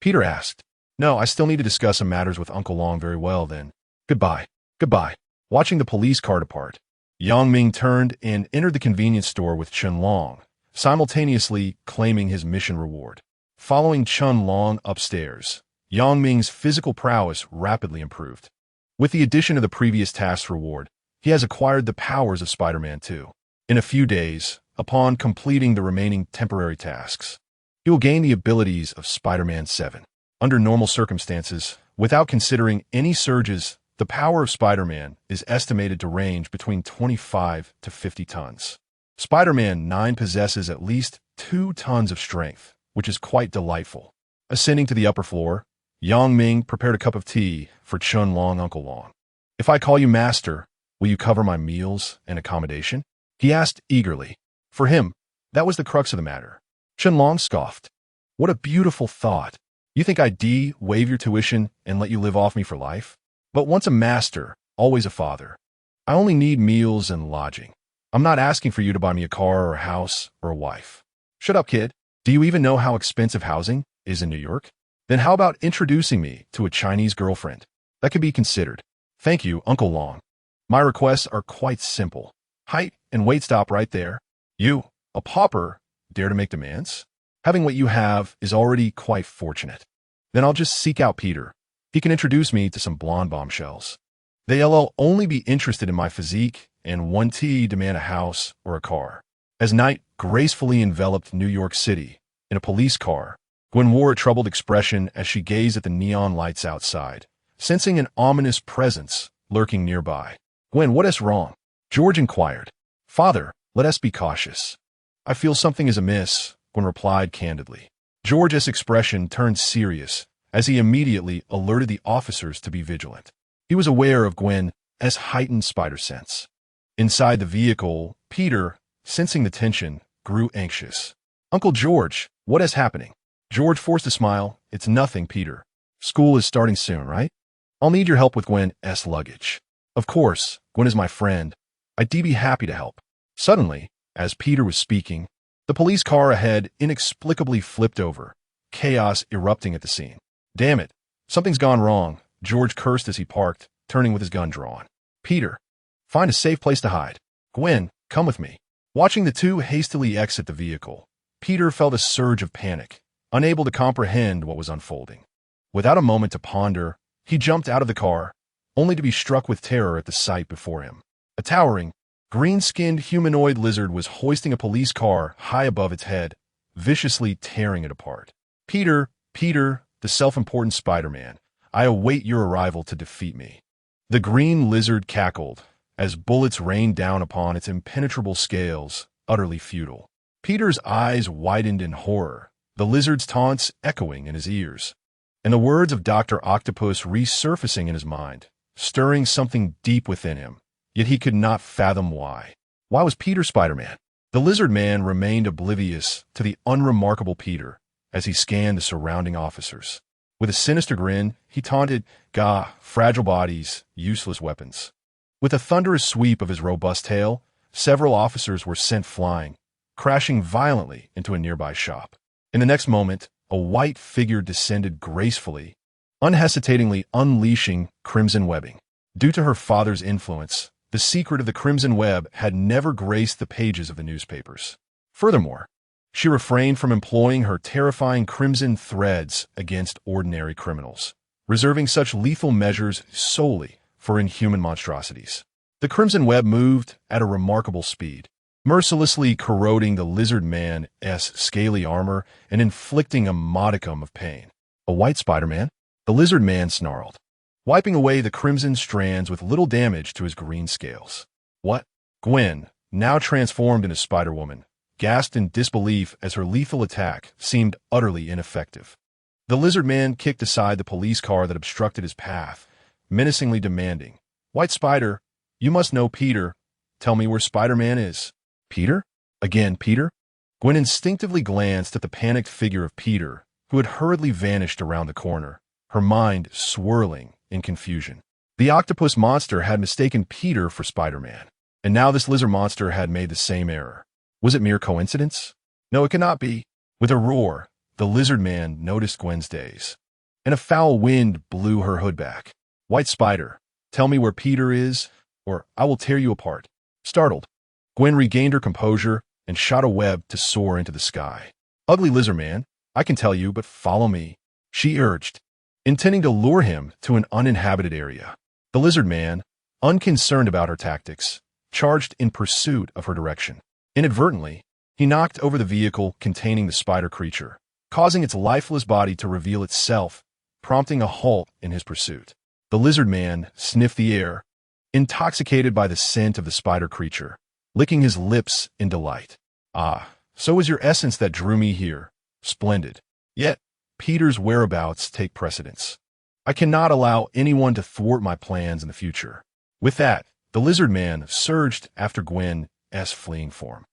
Peter asked. "No, I still need to discuss some matters with Uncle Long." "Very well, then. Goodbye." "Goodbye." Watching the police car depart, Ming turned and entered the convenience store with Chun-Long, simultaneously claiming his mission reward. Following Chun-Long upstairs, Ming's physical prowess rapidly improved. With the addition of the previous task's reward, he has acquired the powers of Spider-Man 2. In a few days, upon completing the remaining temporary tasks, he will gain the abilities of Spider-Man 7. Under normal circumstances, without considering any surges, the power of Spider-Man is estimated to range between 25 to 50 tons. Spider-Man 9 possesses at least 2 tons of strength, which is quite delightful. Ascending to the upper floor, Ming prepared a cup of tea for Chun-Long. "Uncle Long, if I call you master, will you cover my meals and accommodation?" he asked eagerly. For him, that was the crux of the matter. Chun-Long scoffed. "What a beautiful thought. You think I'd waive your tuition and let you live off me for life? But once a master, always a father. I only need meals and lodging. I'm not asking for you to buy me a car or a house or a wife." "Shut up, kid. Do you even know how expensive housing is in New York? Then how about introducing me to a Chinese girlfriend? That could be considered." "Thank you, Uncle Long. My requests are quite simple. Height and weight stop right there. You, a pauper, dare to make demands? Having what you have is already quite fortunate. Then I'll just seek out Peter. He can introduce me to some blonde bombshells. They'll only be interested in my physique and demand a house or a car." As night gracefully enveloped New York City in a police car, Gwen wore a troubled expression as she gazed at the neon lights outside, sensing an ominous presence lurking nearby. "Gwen, what is wrong?" George inquired. "Father, let us be cautious." "I feel something is amiss," Gwen replied candidly. George's expression turned serious as he immediately alerted the officers to be vigilant. He was aware of Gwen's heightened spider sense. Inside the vehicle, Peter, sensing the tension, grew anxious. "Uncle George, what is happening?" George forced a smile. "It's nothing, Peter. School is starting soon, right? I'll need your help with Gwen's luggage." "Of course, Gwen is my friend. I'd be happy to help." Suddenly, as Peter was speaking, the police car ahead inexplicably flipped over, chaos erupting at the scene. "Damn it, something's gone wrong," George cursed as he parked, turning with his gun drawn. "Peter, find a safe place to hide. Gwen, come with me." Watching the two hastily exit the vehicle, Peter felt a surge of panic, unable to comprehend what was unfolding. Without a moment to ponder, he jumped out of the car, only to be struck with terror at the sight before him. A towering, green-skinned humanoid lizard was hoisting a police car high above its head, viciously tearing it apart. "Peter, the self-important Spider-Man, I await your arrival to defeat me." The green lizard cackled as bullets rained down upon its impenetrable scales, utterly futile. Peter's eyes widened in horror, the lizard's taunts echoing in his ears, and the words of Dr. Octopus resurfacing in his mind, stirring something deep within him, yet he could not fathom why. Why was Peter Spider-Man? The lizard man remained oblivious to the unremarkable Peter as he scanned the surrounding officers. With a sinister grin, he taunted, "Gah, fragile bodies, useless weapons." With a thunderous sweep of his robust tail, several officers were sent flying, crashing violently into a nearby shop. In the next moment, a white figure descended gracefully, unhesitatingly unleashing crimson webbing. Due to her father's influence, the secret of the crimson web had never graced the pages of the newspapers. Furthermore, she refrained from employing her terrifying crimson threads against ordinary criminals, reserving such lethal measures solely for inhuman monstrosities. The crimson web moved at a remarkable speed, mercilessly corroding the lizard man's scaly armor and inflicting a modicum of pain. "A white Spider-Man?" The lizard man snarled, wiping away the crimson strands with little damage to his green scales. "What?" Gwen, now transformed into Spider-Woman, gasped in disbelief as her lethal attack seemed utterly ineffective. The lizard man kicked aside the police car that obstructed his path, menacingly demanding, "White Spider, you must know Peter. Tell me where Spider-Man is." "Peter? Again, Peter?" Gwen instinctively glanced at the panicked figure of Peter, who had hurriedly vanished around the corner, her mind swirling in confusion. The octopus monster had mistaken Peter for Spider-Man, and now this lizard monster had made the same error. Was it mere coincidence? No, it could not be. With a roar, the lizard man noticed Gwen's daze, and a foul wind blew her hood back. "White Spider, tell me where Peter is, or I will tear you apart." Startled, Gwen regained her composure and shot a web to soar into the sky. "Ugly lizard man, I can tell you, but follow me," she urged, intending to lure him to an uninhabited area. The lizard man, unconcerned about her tactics, charged in pursuit of her direction. Inadvertently, he knocked over the vehicle containing the spider creature, causing its lifeless body to reveal itself, prompting a halt in his pursuit. The lizard man sniffed the air, intoxicated by the scent of the spider creature, licking his lips in delight. "Ah, so was your essence that drew me here. Splendid. Yet, Peter's whereabouts take precedence. I cannot allow anyone to thwart my plans in the future." With that, the lizard man surged after Gwen's fleeing form.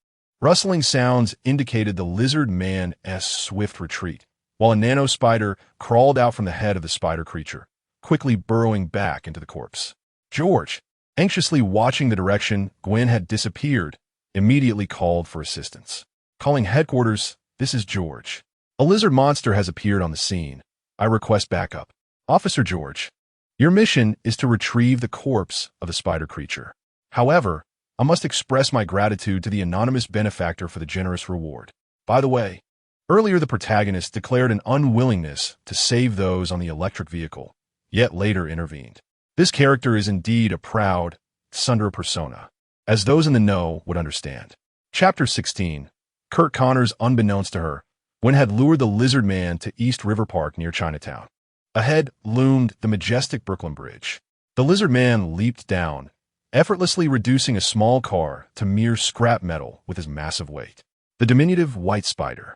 Rustling sounds indicated the lizard man's swift retreat, while a nano spider crawled out from the head of the spider creature, quickly burrowing back into the corpse. George, anxiously watching the direction Gwen had disappeared, immediately called for assistance. "Calling headquarters, this is George. A lizard monster has appeared on the scene. I request backup." "Officer George, your mission is to retrieve the corpse of the spider creature. However, I must express my gratitude to the anonymous benefactor for the generous reward. By the way, earlier the protagonist declared an unwillingness to save those on the electric vehicle, yet later intervened. This character is indeed a proud Sundra persona, as those in the know would understand." Chapter 16. Kurt Connors, unbeknownst to her, Gwen had lured the lizard man to East River Park near Chinatown. Ahead loomed the majestic Brooklyn Bridge. The lizard man leaped down, effortlessly reducing a small car to mere scrap metal with his massive weight. The diminutive white spider.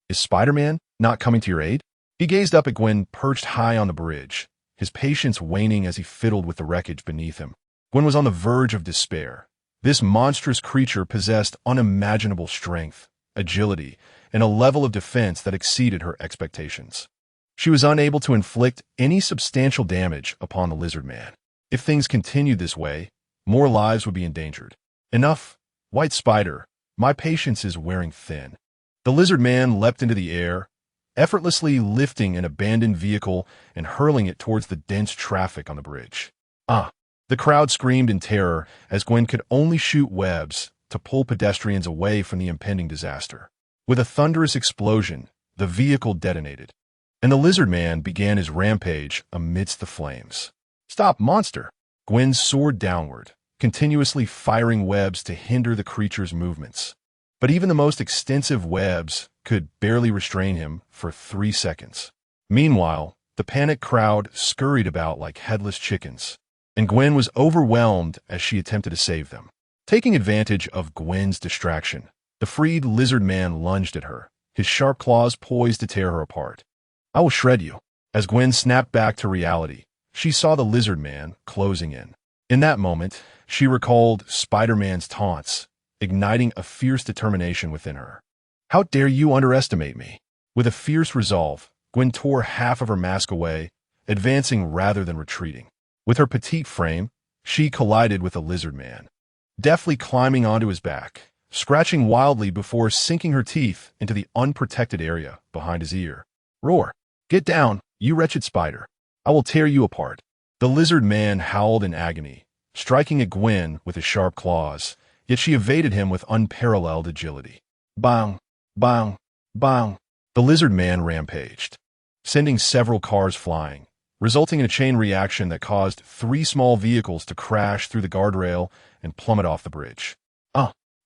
"Is Spider-Man not coming to your aid?" He gazed up at Gwen perched high on the bridge, his patience waning as he fiddled with the wreckage beneath him. Gwen was on the verge of despair. This monstrous creature possessed unimaginable strength, agility, and a level of defense that exceeded her expectations. She was unable to inflict any substantial damage upon the lizard man. If things continued this way, more lives would be endangered. "Enough, white spider. My patience is wearing thin." The lizard man leapt into the air, effortlessly lifting an abandoned vehicle and hurling it towards the dense traffic on the bridge. "Ah!" The crowd screamed in terror as Gwen could only shoot webs to pull pedestrians away from the impending disaster. With a thunderous explosion, the vehicle detonated, and the lizard man began his rampage amidst the flames. "Stop, monster!" Gwen soared downward, continuously firing webs to hinder the creature's movements. But even the most extensive webs could barely restrain him for 3 seconds. Meanwhile, the panicked crowd scurried about like headless chickens, and Gwen was overwhelmed as she attempted to save them. Taking advantage of Gwen's distraction, the freed lizard man lunged at her, his sharp claws poised to tear her apart. "I will shred you." As Gwen snapped back to reality, she saw the lizard man closing in. In that moment, she recalled Spider-Man's taunts, igniting a fierce determination within her. "How dare you underestimate me?" With a fierce resolve, Gwen tore half of her mask away, advancing rather than retreating. With her petite frame, she collided with the lizard man, deftly climbing onto his back, scratching wildly before sinking her teeth into the unprotected area behind his ear. Roar! Get down, you wretched spider. I will tear you apart. The lizard man howled in agony, striking at Gwen with his sharp claws, yet she evaded him with unparalleled agility. Bang! Bang! Bang! The lizard man rampaged, sending several cars flying, resulting in a chain reaction that caused 3 small vehicles to crash through the guardrail and plummet off the bridge.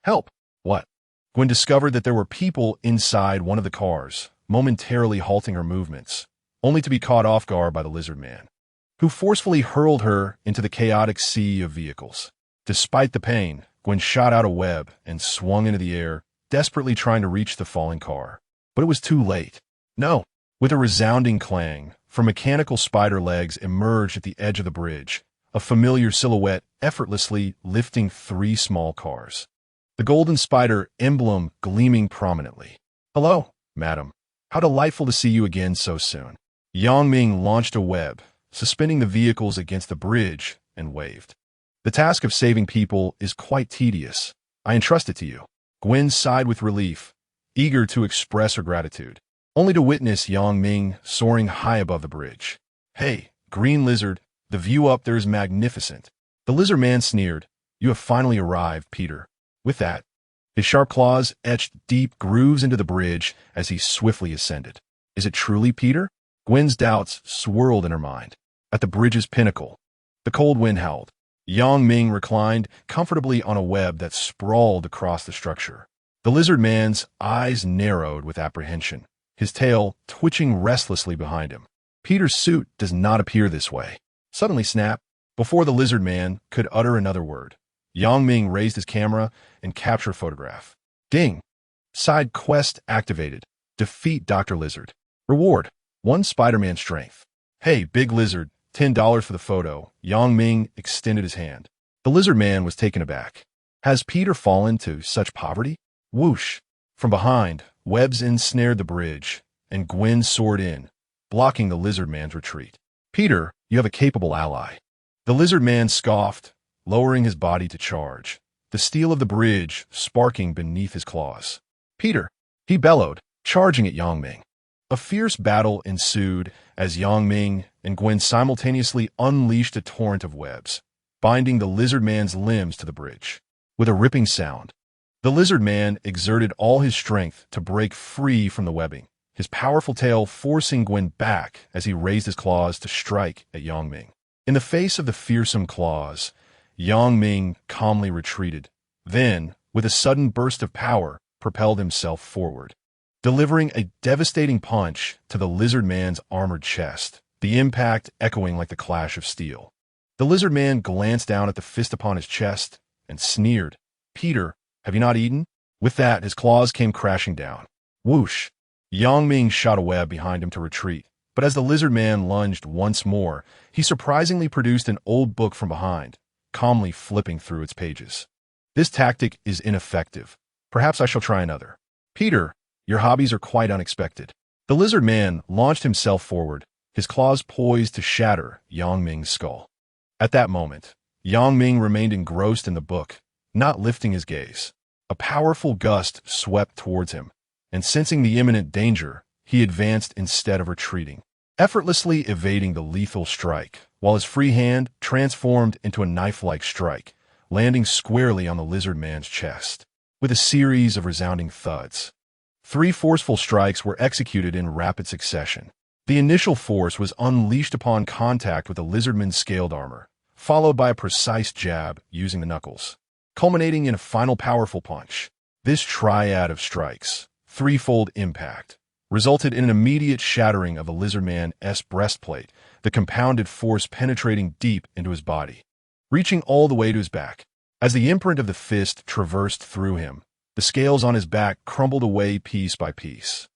Help! What? Gwen discovered that there were people inside one of the cars, momentarily halting her movements, only to be caught off guard by the lizard man, who forcefully hurled her into the chaotic sea of vehicles. Despite the pain, Gwen shot out a web and swung into the air, desperately trying to reach the falling car. But it was too late. No! With a resounding clang, from mechanical spider legs emerged at the edge of the bridge, a familiar silhouette effortlessly lifting 3 small cars, the golden spider emblem gleaming prominently. Hello, madam. How delightful to see you again so soon. Ming launched a web, suspending the vehicles against the bridge, and waved. The task of saving people is quite tedious. I entrust it to you. Gwen sighed with relief, eager to express her gratitude, only to witness Ming soaring high above the bridge. Hey, green lizard, the view up there is magnificent. The lizard man sneered. You have finally arrived, Peter. With that, his sharp claws etched deep grooves into the bridge as he swiftly ascended. Is it truly Peter? Gwen's doubts swirled in her mind. At the bridge's pinnacle, the cold wind howled. Ming reclined comfortably on a web that sprawled across the structure. The lizard man's eyes narrowed with apprehension, his tail twitching restlessly behind him. Peter's suit does not appear this way. Suddenly snap, before the lizard man could utter another word, Ming raised his camera and captured a photograph. Ding! Side quest activated. Defeat Dr. Lizard. Reward: 1 Spider-Man strength. Hey, big lizard, $10 for the photo. Ming extended his hand. The lizard man was taken aback. Has Peter fallen to such poverty? Whoosh! From behind, webs ensnared the bridge, and Gwen soared in, blocking the lizard man's retreat. Peter, you have a capable ally. The lizard man scoffed, lowering his body to charge, the steel of the bridge sparking beneath his claws. Peter, he bellowed, charging at Ming. A fierce battle ensued as Ming and Gwen simultaneously unleashed a torrent of webs, binding the lizard man's limbs to the bridge. With a ripping sound, the lizard man exerted all his strength to break free from the webbing, his powerful tail forcing Gwen back as he raised his claws to strike at Ming. In the face of the fearsome claws, Ming calmly retreated, then, with a sudden burst of power, propelled himself forward, delivering a devastating punch to the lizard man's armored chest, the impact echoing like the clash of steel. The lizard man glanced down at the fist upon his chest and sneered. Peter, have you not eaten? With that, his claws came crashing down. Whoosh! Ming shot a web behind him to retreat, but as the lizard man lunged once more, he surprisingly produced an old book from behind, calmly flipping through its pages. This tactic is ineffective. Perhaps I shall try another. Peter, your hobbies are quite unexpected. The lizard man launched himself forward, his claws poised to shatter Ming's skull. At that moment, Ming remained engrossed in the book, not lifting his gaze. A powerful gust swept towards him, and sensing the imminent danger, he advanced instead of retreating, effortlessly evading the lethal strike, while his free hand transformed into a knife-like strike, landing squarely on the lizard man's chest. With a series of resounding thuds, 3 forceful strikes were executed in rapid succession. The initial force was unleashed upon contact with the lizardman's scaled armor, followed by a precise jab using the knuckles, culminating in a final powerful punch. This triad of strikes, threefold impact, resulted in an immediate shattering of the lizardman's breastplate, the compounded force penetrating deep into his body, reaching all the way to his back. As the imprint of the fist traversed through him, the scales on his back crumbled away piece by piece.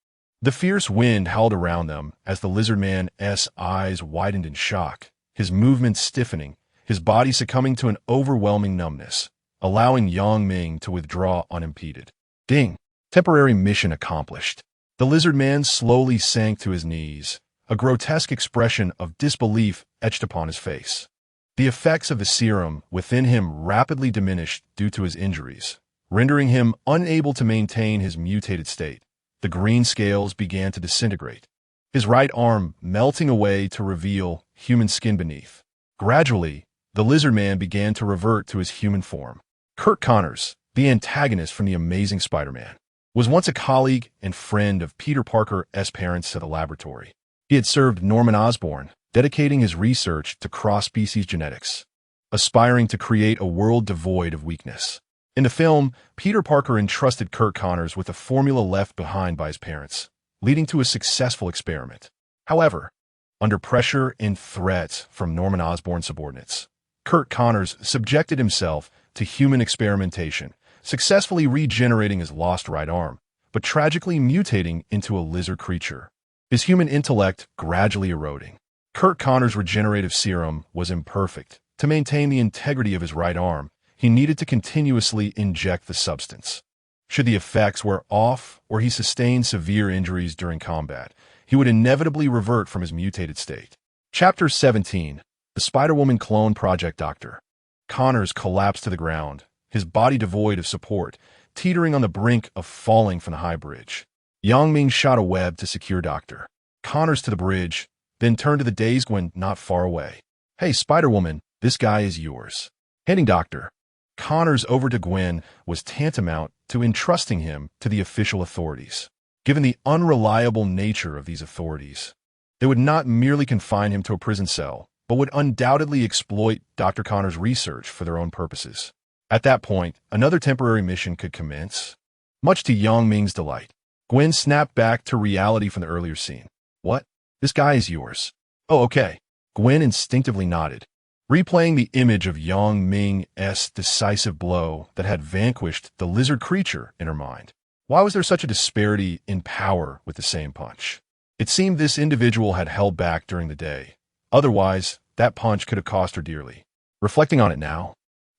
The fierce wind howled around them as the lizardman's eyes widened in shock, his movements stiffening, his body succumbing to an overwhelming numbness, allowing Ming to withdraw unimpeded. Ding! Temporary mission accomplished. The lizard man slowly sank to his knees, a grotesque expression of disbelief etched upon his face. The effects of the serum within him rapidly diminished due to his injuries, rendering him unable to maintain his mutated state. The green scales began to disintegrate, his right arm melting away to reveal human skin beneath. Gradually, the lizard man began to revert to his human form. Curt Connors, the antagonist from The Amazing Spider-Man, was once a colleague and friend of Peter Parker's parents at the laboratory. He had served Norman Osborn, dedicating his research to cross-species genetics, aspiring to create a world devoid of weakness. In the film, Peter Parker entrusted Curt Connors with a formula left behind by his parents, leading to a successful experiment. However, under pressure and threats from Norman Osborn's subordinates, Curt Connors subjected himself to human experimentation, successfully regenerating his lost right arm, but tragically mutating into a lizard creature, his human intellect gradually eroding. Curt Connors' regenerative serum was imperfect. To maintain the integrity of his right arm, he needed to continuously inject the substance. Should the effects wear off or he sustained severe injuries during combat, he would inevitably revert from his mutated state. Chapter 17. The Spider-Woman Clone Project. Dr. Connors collapsed to the ground, his body devoid of support, teetering on the brink of falling from the high bridge. Ming shot a web to secure Dr. Connors to the bridge, then turned to the dazed Gwen not far away. "Hey, Spider-Woman, this guy is yours." Handing Dr. Connors over to Gwen was tantamount to entrusting him to the official authorities. Given the unreliable nature of these authorities, they would not merely confine him to a prison cell, but would undoubtedly exploit Dr. Connors' research for their own purposes. At that point, another temporary mission could commence. Much to Ming's delight, Gwen snapped back to reality from the earlier scene. "What? This guy is yours." "Oh, okay." Gwen instinctively nodded, replaying the image of Ming's decisive blow that had vanquished the lizard creature in her mind. Why was there such a disparity in power with the same punch? It seemed this individual had held back during the day. Otherwise, that punch could have cost her dearly. Reflecting on it now,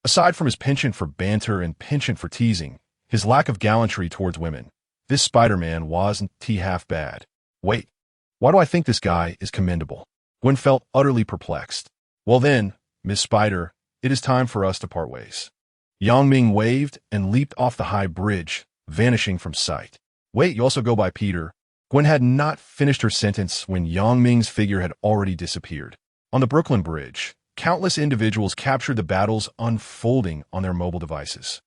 aside from his penchant for banter and penchant for teasing, his lack of gallantry towards women, this Spider-Man wasn't half bad. Wait, why do I think this guy is commendable? Gwen felt utterly perplexed. "Well then, Miss Spider, it is time for us to part ways." Ming waved and leaped off the high bridge, vanishing from sight. "Wait, you also go by Peter." Gwen had not finished her sentence when Ming's figure had already disappeared. On the Brooklyn Bridge, countless individuals captured the battles unfolding on their mobile devices.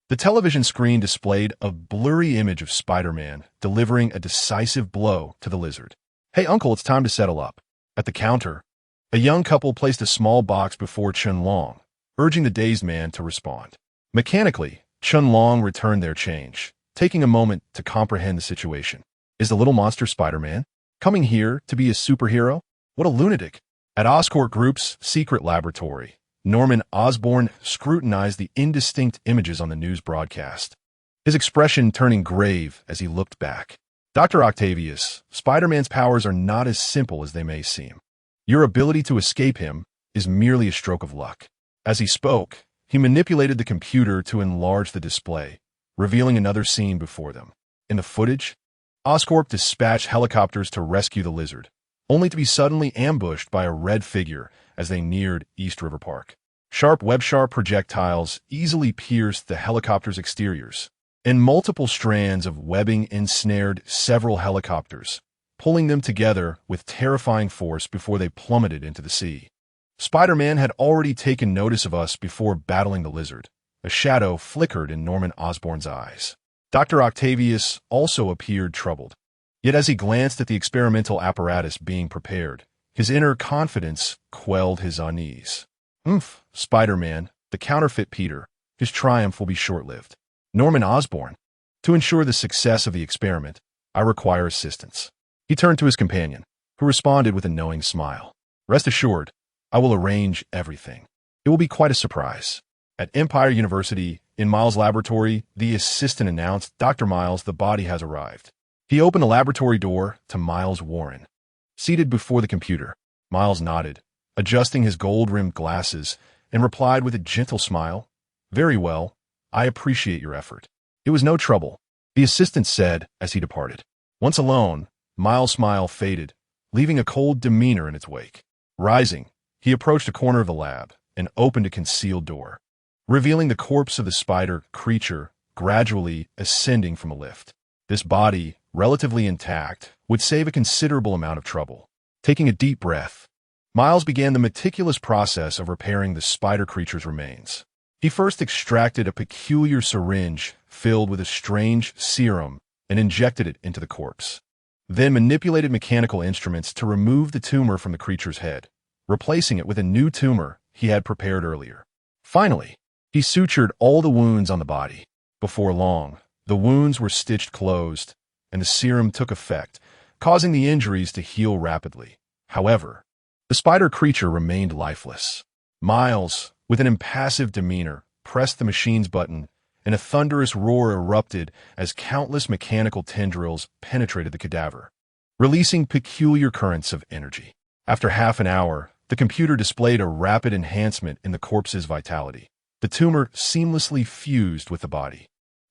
The television screen displayed a blurry image of Spider-Man delivering a decisive blow to the lizard. "Hey, Uncle, it's time to settle up." At the counter, a young couple placed a small box before Chun-Long, urging the dazed man to respond. Mechanically, Chun-Long returned their change, taking a moment to comprehend the situation. Is the little monster Spider-Man coming here to be a superhero? What a lunatic. At Oscorp Group's secret laboratory, Norman Osborn scrutinized the indistinct images on the news broadcast, his expression turning grave as he looked back. "Dr. Octavius, Spider-Man's powers are not as simple as they may seem. Your ability to escape him is merely a stroke of luck." As he spoke, he manipulated the computer to enlarge the display, revealing another scene before them. In the footage, Oscorp dispatched helicopters to rescue the lizard, only to be suddenly ambushed by a red figure as they neared East River Park. Sharp projectiles easily pierced the helicopter's exteriors, and multiple strands of webbing ensnared several helicopters, pulling them together with terrifying force before they plummeted into the sea. Spider-Man had already taken notice of us before battling the lizard. A shadow flickered in Norman Osborn's eyes. Dr. Octavius also appeared troubled. Yet as he glanced at the experimental apparatus being prepared, his inner confidence quelled his unease. Spider-Man, the counterfeit Peter, his triumph will be short-lived. Norman Osborn, to ensure the success of the experiment, I require assistance. He turned to his companion, who responded with a knowing smile. Rest assured, I will arrange everything. It will be quite a surprise. At Empire University, in Miles' laboratory, the assistant announced, Dr. Miles, the body has arrived. He opened the laboratory door to Miles Warren. Seated before the computer, Miles nodded, adjusting his gold-rimmed glasses, and replied with a gentle smile, Very well, I appreciate your effort. It was no trouble, the assistant said as he departed. Once alone, Miles' smile faded, leaving a cold demeanor in its wake. Rising, he approached a corner of the lab and opened a concealed door, revealing the corpse of the spider creature gradually ascending from a lift. This body, relatively intact, would save a considerable amount of trouble. Taking a deep breath, Miles began the meticulous process of repairing the spider creature's remains. He first extracted a peculiar syringe filled with a strange serum and injected it into the corpse. Then manipulated mechanical instruments to remove the tumor from the creature's head, replacing it with a new tumor he had prepared earlier. Finally, he sutured all the wounds on the body. Before long, the wounds were stitched closed, and the serum took effect, causing the injuries to heal rapidly. However, the spider creature remained lifeless. Miles, with an impassive demeanor, pressed the machine's button, and a thunderous roar erupted as countless mechanical tendrils penetrated the cadaver, releasing peculiar currents of energy. After half an hour, the computer displayed a rapid enhancement in the corpse's vitality. The tumor seamlessly fused with the body,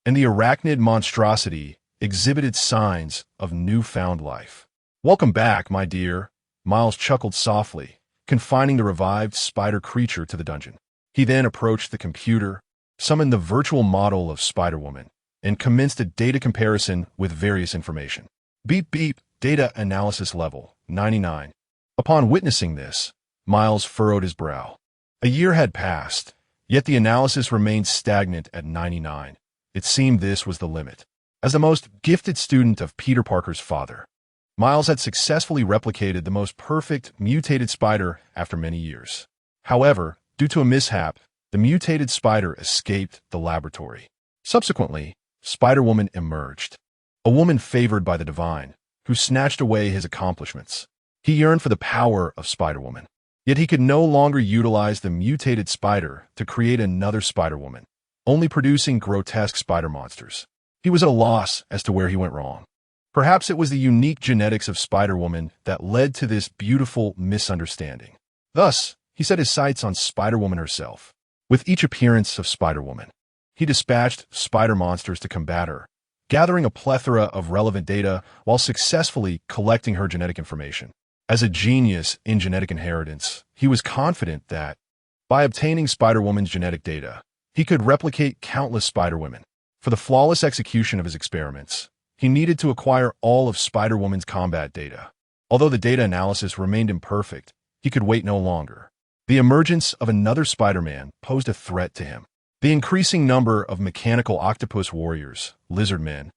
and the arachnid monstrosity exhibited signs of newfound life. "Welcome back, my dear," Miles chuckled softly, confining the revived spider creature to the dungeon. He then approached the computer, summoned the virtual model of Spider-Woman, and commenced a data comparison with various information. Beep beep, data analysis level, 99. Upon witnessing this, Miles furrowed his brow. A year had passed, yet the analysis remained stagnant at 99. It seemed this was the limit. As the most gifted student of Peter Parker's father, Miles had successfully replicated the most perfect mutated spider after many years. However, due to a mishap, the mutated spider escaped the laboratory. Subsequently, Spider-Woman emerged, a woman favored by the divine, who snatched away his accomplishments. He yearned for the power of Spider-Woman, yet he could no longer utilize the mutated spider to create another Spider-Woman, only producing grotesque spider monsters. He was at a loss as to where he went wrong. Perhaps it was the unique genetics of Spider-Woman that led to this beautiful misunderstanding. Thus, he set his sights on Spider-Woman herself. With each appearance of Spider-Woman, he dispatched spider monsters to combat her, gathering a plethora of relevant data while successfully collecting her genetic information. As a genius in genetic inheritance, he was confident that, by obtaining Spider-Woman's genetic data, he could replicate countless Spider-Women. For the flawless execution of his experiments, he needed to acquire all of Spider-Woman's combat data. Although the data analysis remained imperfect, he could wait no longer. The emergence of another Spider-Man posed a threat to him. The increasing number of mechanical octopus warriors, lizard men,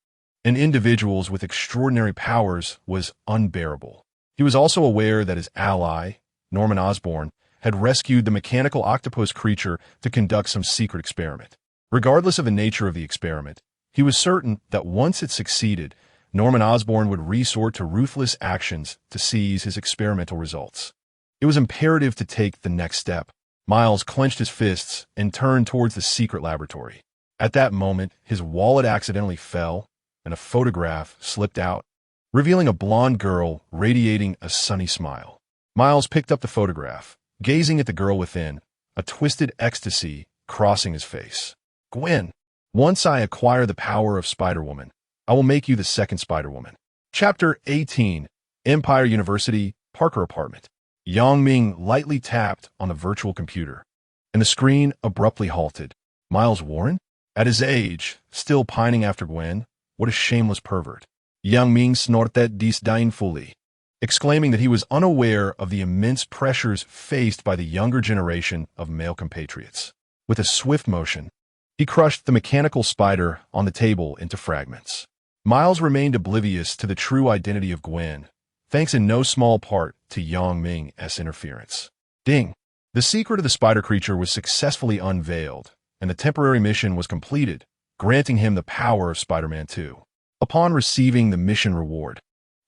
and individuals with extraordinary powers was unbearable. He was also aware that his ally, Norman Osborn, had rescued the mechanical octopus creature to conduct some secret experiment. Regardless of the nature of the experiment, he was certain that once it succeeded, Norman Osborn would resort to ruthless actions to seize his experimental results. It was imperative to take the next step. Miles clenched his fists and turned towards the secret laboratory. At that moment, his wallet accidentally fell, and a photograph slipped out, revealing a blonde girl radiating a sunny smile. Miles picked up the photograph, gazing at the girl within, a twisted ecstasy crossing his face. "Gwen, once I acquire the power of Spider-Woman, I will make you the second Spider-Woman." Chapter 18, Empire University, Parker Apartment. Ming lightly tapped on the virtual computer, and the screen abruptly halted. Miles Warren? At his age, still pining after Gwen? What a shameless pervert. Ming snorted disdainfully, exclaiming that he was unaware of the immense pressures faced by the younger generation of male compatriots. With a swift motion, he crushed the mechanical spider on the table into fragments. Miles remained oblivious to the true identity of Gwen, thanks in no small part to Ming's interference. Ding! The secret of the spider creature was successfully unveiled, and the temporary mission was completed, granting him the power of Spider-Man 2. Upon receiving the mission reward,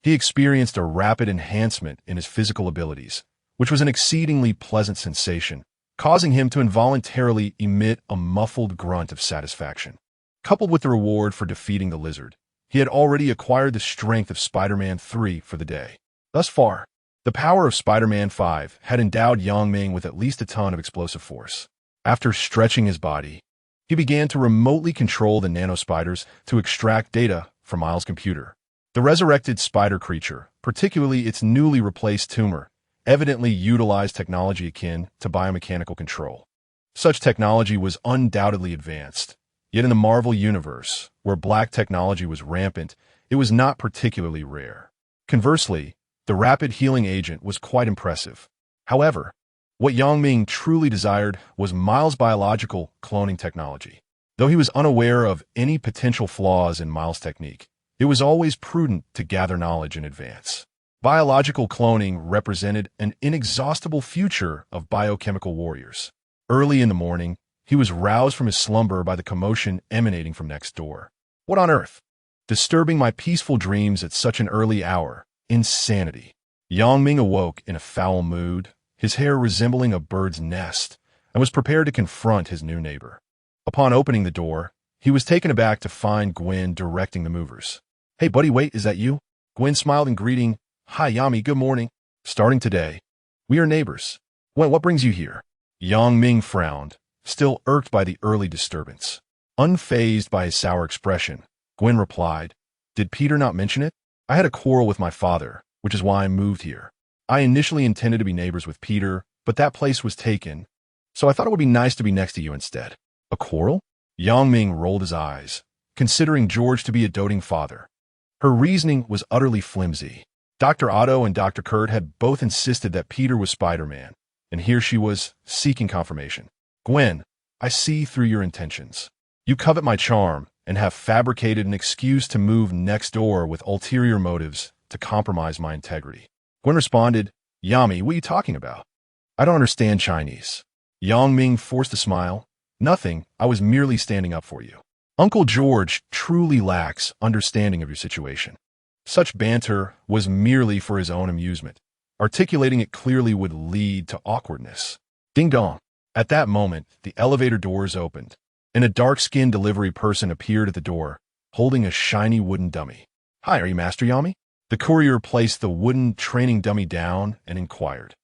he experienced a rapid enhancement in his physical abilities, which was an exceedingly pleasant sensation, causing him to involuntarily emit a muffled grunt of satisfaction. Coupled with the reward for defeating the lizard, he had already acquired the strength of Spider-Man 3 for the day. Thus far, the power of Spider-Man 5 had endowed Ming with at least a ton of explosive force. After stretching his body, he began to remotely control the nanospiders to extract data from Miles' computer. The resurrected spider creature, particularly its newly replaced tumor, evidently utilized technology akin to biomechanical control. Such technology was undoubtedly advanced, yet in the Marvel Universe, where black technology was rampant, it was not particularly rare. Conversely, the rapid healing agent was quite impressive. However, what Yang Ming truly desired was Miles' biological cloning technology. Though he was unaware of any potential flaws in Miles' technique, it was always prudent to gather knowledge in advance. Biological cloning represented an inexhaustible future of biochemical warriors. Early in the morning, he was roused from his slumber by the commotion emanating from next door. What on earth? Disturbing my peaceful dreams at such an early hour. Insanity. Yang Ming awoke in a foul mood, his hair resembling a bird's nest, and was prepared to confront his new neighbor. Upon opening the door, he was taken aback to find Gwen directing the movers. Hey buddy, wait, is that you? Gwen smiled in greeting. Hi Yami, good morning. Starting today, we are neighbors. Gwen, what brings you here? Yang Ming frowned, still irked by the early disturbance. Unfazed by his sour expression, Gwen replied, Did Peter not mention it? I had a quarrel with my father, which is why I moved here. I initially intended to be neighbors with Peter, but that place was taken, so I thought it would be nice to be next to you instead. A quarrel? Yang Ming rolled his eyes, considering George to be a doting father. Her reasoning was utterly flimsy. Dr. Otto and Dr. Kurt had both insisted that Peter was Spider-Man, and here she was, seeking confirmation. Gwen, I see through your intentions. You covet my charm and have fabricated an excuse to move next door with ulterior motives to compromise my integrity. Gwen responded, Yami, what are you talking about? I don't understand Chinese. Yang Ming forced a smile. Nothing, I was merely standing up for you. Uncle George truly lacks understanding of your situation. Such banter was merely for his own amusement. Articulating it clearly would lead to awkwardness. Ding dong. At that moment, the elevator doors opened, and a dark-skinned delivery person appeared at the door, holding a shiny wooden dummy. Hi, are you Master Yami? The courier placed the wooden training dummy down and inquired.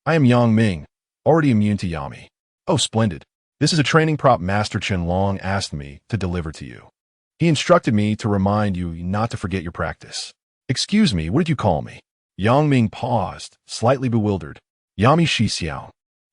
I am Yang Ming, already immune to Yami. Oh, splendid. This is a training prop Master Chen Long asked me to deliver to you. He instructed me to remind you not to forget your practice. Excuse me, what did you call me? Yang Ming paused, slightly bewildered. Yami Shixiao.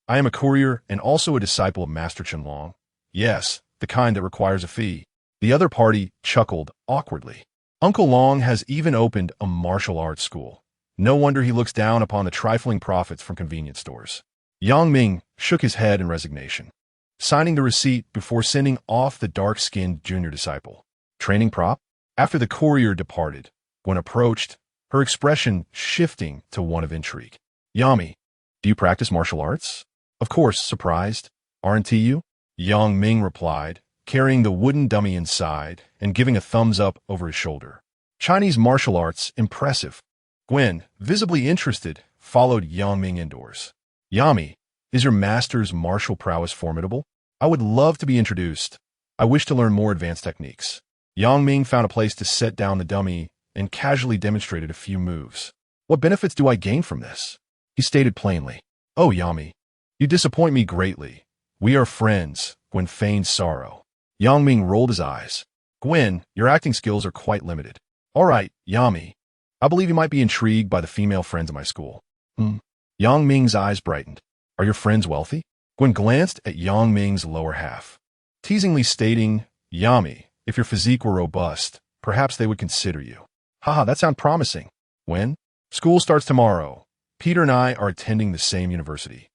I am a courier and also a disciple of Master Chen Long. Yes, the kind that requires a fee. The other party chuckled awkwardly. Uncle Long has even opened a martial arts school. No wonder he looks down upon the trifling profits from convenience stores. Yang Ming shook his head in resignation, signing the receipt before sending off the dark-skinned junior disciple. Training prop? After the courier departed, when approached, her expression shifting to one of intrigue. Yami, do you practice martial arts? Of course, surprised. Aren't you? Yang Ming replied, carrying the wooden dummy inside and giving a thumbs up over his shoulder. Chinese martial arts, impressive. Gwen, visibly interested, followed Yang Ming indoors. Yami, is your master's martial prowess formidable? I would love to be introduced. I wish to learn more advanced techniques. Yang Ming found a place to set down the dummy and casually demonstrated a few moves. What benefits do I gain from this? He stated plainly. Oh, Yami, you disappoint me greatly. We are friends, Gwen feigned sorrow. Yang Ming rolled his eyes. Gwen, your acting skills are quite limited. All right, Yami. I believe you might be intrigued by the female friends at my school. Yang Ming's eyes brightened. Are your friends wealthy? Gwen glanced at Yang Ming's lower half, teasingly stating, Yami, if your physique were robust, perhaps they would consider you. Haha, that sounds promising. When? School starts tomorrow. Peter and I are attending the same university,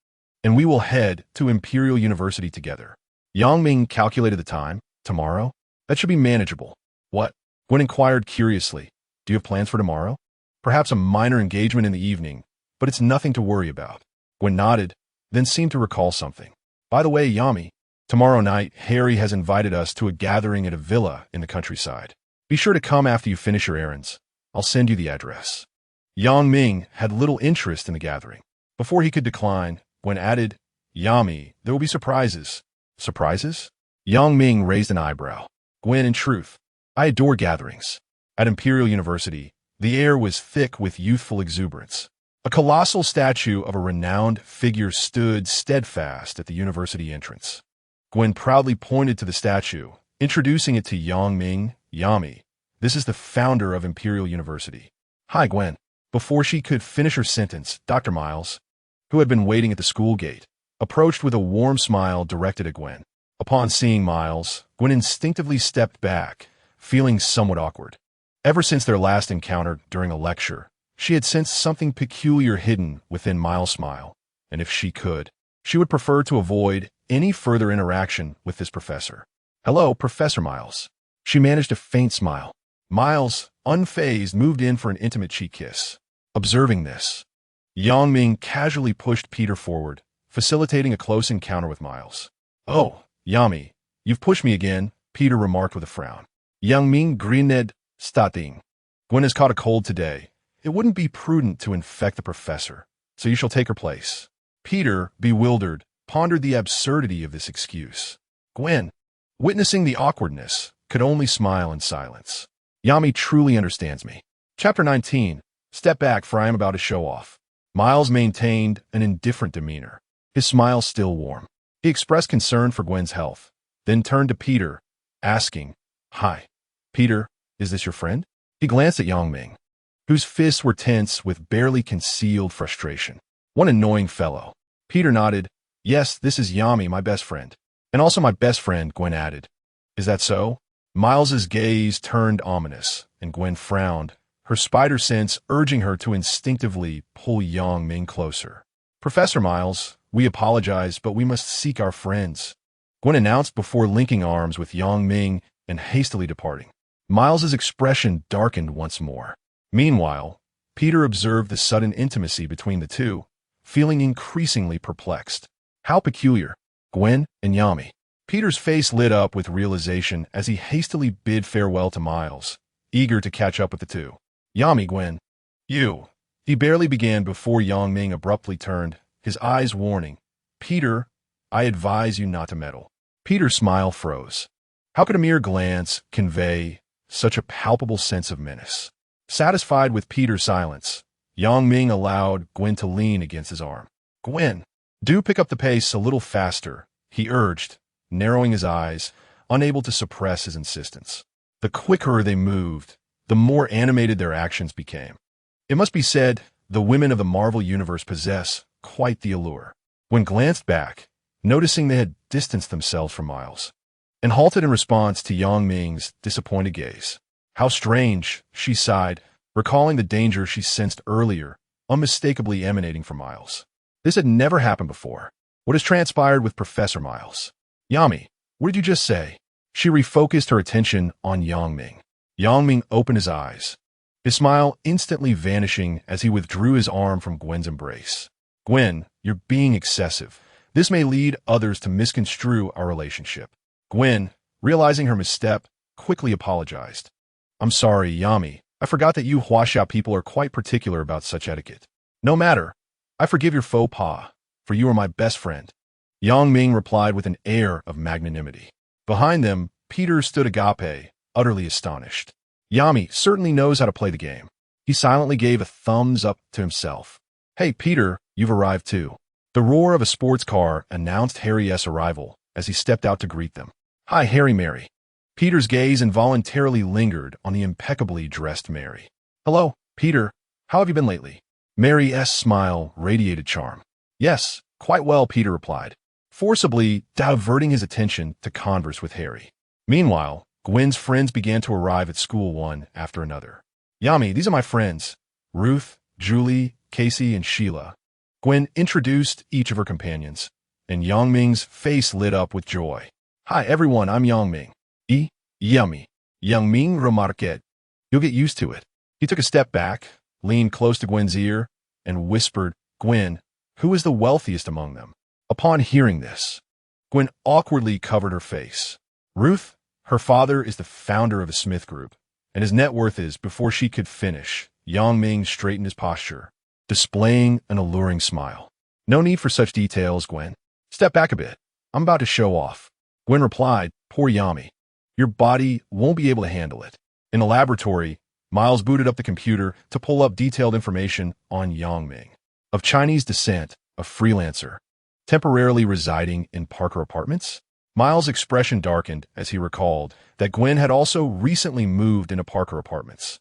and we will head to Imperial University together. Yang Ming calculated the time. Tomorrow? That should be manageable. What? Gwen inquired curiously. Do you have plans for tomorrow? Perhaps a minor engagement in the evening, but it's nothing to worry about. Gwen nodded, then seemed to recall something. By the way, Yami, tomorrow night, Harry has invited us to a gathering at a villa in the countryside. Be sure to come after you finish your errands. I'll send you the address. Yang Ming had little interest in the gathering. Before he could decline, Gwen added, Yami, there will be surprises. Surprises? Yang Ming raised an eyebrow. Gwen, in truth, I adore gatherings. At Imperial University, the air was thick with youthful exuberance. A colossal statue of a renowned figure stood steadfast at the university entrance. Gwen proudly pointed to the statue, introducing it to Yang Ming. Yami, This is the founder of Imperial University. Hi, Gwen. Before she could finish her sentence, Dr. Miles, who had been waiting at the school gate, approached with a warm smile directed at Gwen. Upon seeing Miles, Gwen instinctively stepped back, feeling somewhat awkward. Ever since their last encounter during a lecture, she had sensed something peculiar hidden within Miles' smile, and if she could, she would prefer to avoid any further interaction with this professor. Hello, Professor Miles. She managed a faint smile. Miles, unfazed, moved in for an intimate cheek kiss. Observing this, Yang Ming casually pushed Peter forward, facilitating a close encounter with Miles. Oh, Yami, you've pushed me again, Peter remarked with a frown. Yang Ming grinned, starting. Gwen has caught a cold today. It wouldn't be prudent to infect the professor, so you shall take her place. Peter, bewildered, pondered the absurdity of this excuse. Gwen, witnessing the awkwardness, could only smile in silence. Yami truly understands me. Chapter 19. Step back, for I am about to show off. Miles maintained an indifferent demeanor, his smile still warm. He expressed concern for Gwen's health, then turned to Peter, asking, Hi, Peter, is this your friend? He glanced at Yang Ming, whose fists were tense with barely concealed frustration. One annoying fellow. Peter nodded. Yes, this is Yami, my best friend. And also my best friend, Gwen added. Is that so? Miles's gaze turned ominous, and Gwen frowned, her spider sense urging her to instinctively pull Yang Ming closer. Professor Miles, we apologize, but we must seek our friends, Gwen announced before linking arms with Yang Ming and hastily departing. Miles's expression darkened once more. Meanwhile, Peter observed the sudden intimacy between the two, feeling increasingly perplexed. How peculiar. Gwen and Yami. Peter's face lit up with realization as he hastily bid farewell to Miles, eager to catch up with the two. Yami, Gwen. You. He barely began before Yang Ming abruptly turned, his eyes warning. Peter, I advise you not to meddle. Peter's smile froze. How could a mere glance convey such a palpable sense of menace? Satisfied with Peter's silence, Yang Ming allowed Gwen to lean against his arm. Gwen, do pick up the pace a little faster, he urged, narrowing his eyes, unable to suppress his insistence. The quicker they moved, the more animated their actions became. It must be said, the women of the Marvel Universe possess quite the allure. When glanced back, noticing they had distanced themselves from Miles, and halted in response to Yang Ming's disappointed gaze. How strange, she sighed, recalling the danger she sensed earlier, unmistakably emanating from Miles. This had never happened before. What has transpired with Professor Miles? Yami, what did you just say? She refocused her attention on Yang Ming. Yang Ming opened his eyes, his smile instantly vanishing as he withdrew his arm from Gwen's embrace. Gwen, you're being excessive. This may lead others to misconstrue our relationship. Gwen, realizing her misstep, quickly apologized. I'm sorry, Yami. I forgot that you Huaxia people are quite particular about such etiquette. No matter. I forgive your faux pas, for you are my best friend. Yang Ming replied with an air of magnanimity. Behind them, Peter stood agape, utterly astonished. Yami certainly knows how to play the game. He silently gave a thumbs up to himself. Hey, Peter, you've arrived too. The roar of a sports car announced Harry S.'s arrival as he stepped out to greet them. Hi, Harry Mary. Peter's gaze involuntarily lingered on the impeccably dressed Mary. Hello, Peter. How have you been lately? Mary S.'s smile radiated charm. Yes, quite well, Peter replied, forcibly diverting his attention to converse with Harry. Meanwhile, Gwen's friends began to arrive at school one after another. Yami, these are my friends. Ruth, Julie, Casey, and Sheila. Gwen introduced each of her companions, and Yang Ming's face lit up with joy. Hi, everyone, I'm Yang Ming. Yummy. Yang Ming remarqued. You'll get used to it. He took a step back, leaned close to Gwen's ear, and whispered, Gwen, who is the wealthiest among them? Upon hearing this, Gwen awkwardly covered her face. Ruth, her father is the founder of a Smith Group, and his net worth is, before she could finish, Yang Ming straightened his posture, displaying an alluring smile. No need for such details, Gwen. Step back a bit. I'm about to show off. Gwen replied, Poor Yami. Your body won't be able to handle it. In the laboratory, Miles booted up the computer to pull up detailed information on Yang Ming. Of Chinese descent, a freelancer, temporarily residing in Parker Apartments. Miles' expression darkened as he recalled that Gwen had also recently moved into Parker Apartments.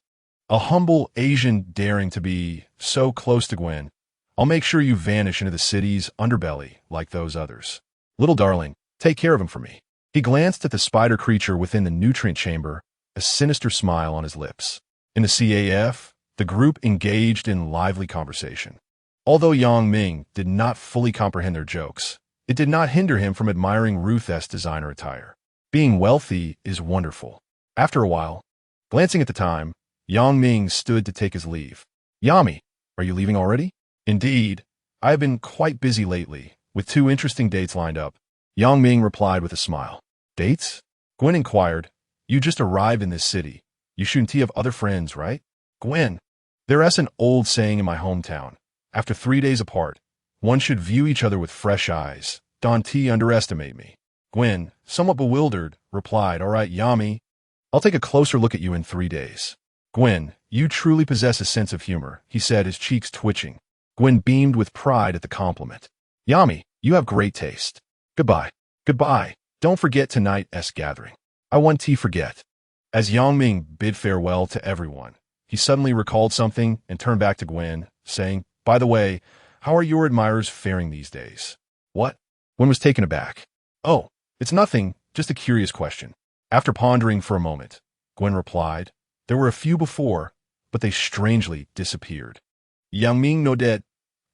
A humble Asian daring to be so close to Gwen. I'll make sure you vanish into the city's underbelly like those others. Little darling, take care of him for me. He glanced at the spider creature within the nutrient chamber, a sinister smile on his lips. In the CAF, the group engaged in lively conversation. Although Ming did not fully comprehend their jokes, it did not hinder him from admiring Ruth's designer attire. Being wealthy is wonderful. After a while, glancing at the time, Ming stood to take his leave. Yami, are you leaving already? Indeed, I have been quite busy lately, with 2 interesting dates lined up. Ming replied with a smile. Dates? Gwen inquired. You just arrived in this city. You shouldn't have other friends, right? Gwen, there's an old saying in my hometown. After 3 days apart, one should view each other with fresh eyes. Don't underestimate me. Gwen, somewhat bewildered, replied, All right, Yami, I'll take a closer look at you in 3 days. Gwen, you truly possess a sense of humor, he said, his cheeks twitching. Gwen beamed with pride at the compliment. Yami, you have great taste. Goodbye. Goodbye. Don't forget tonight's gathering. I want to forget. As Ming bid farewell to everyone, he suddenly recalled something and turned back to Gwen, saying, By the way, how are your admirers faring these days? What? Gwen was taken aback. Oh, it's nothing, just a curious question. After pondering for a moment, Gwen replied, There were a few before, but they strangely disappeared. Ming nodded.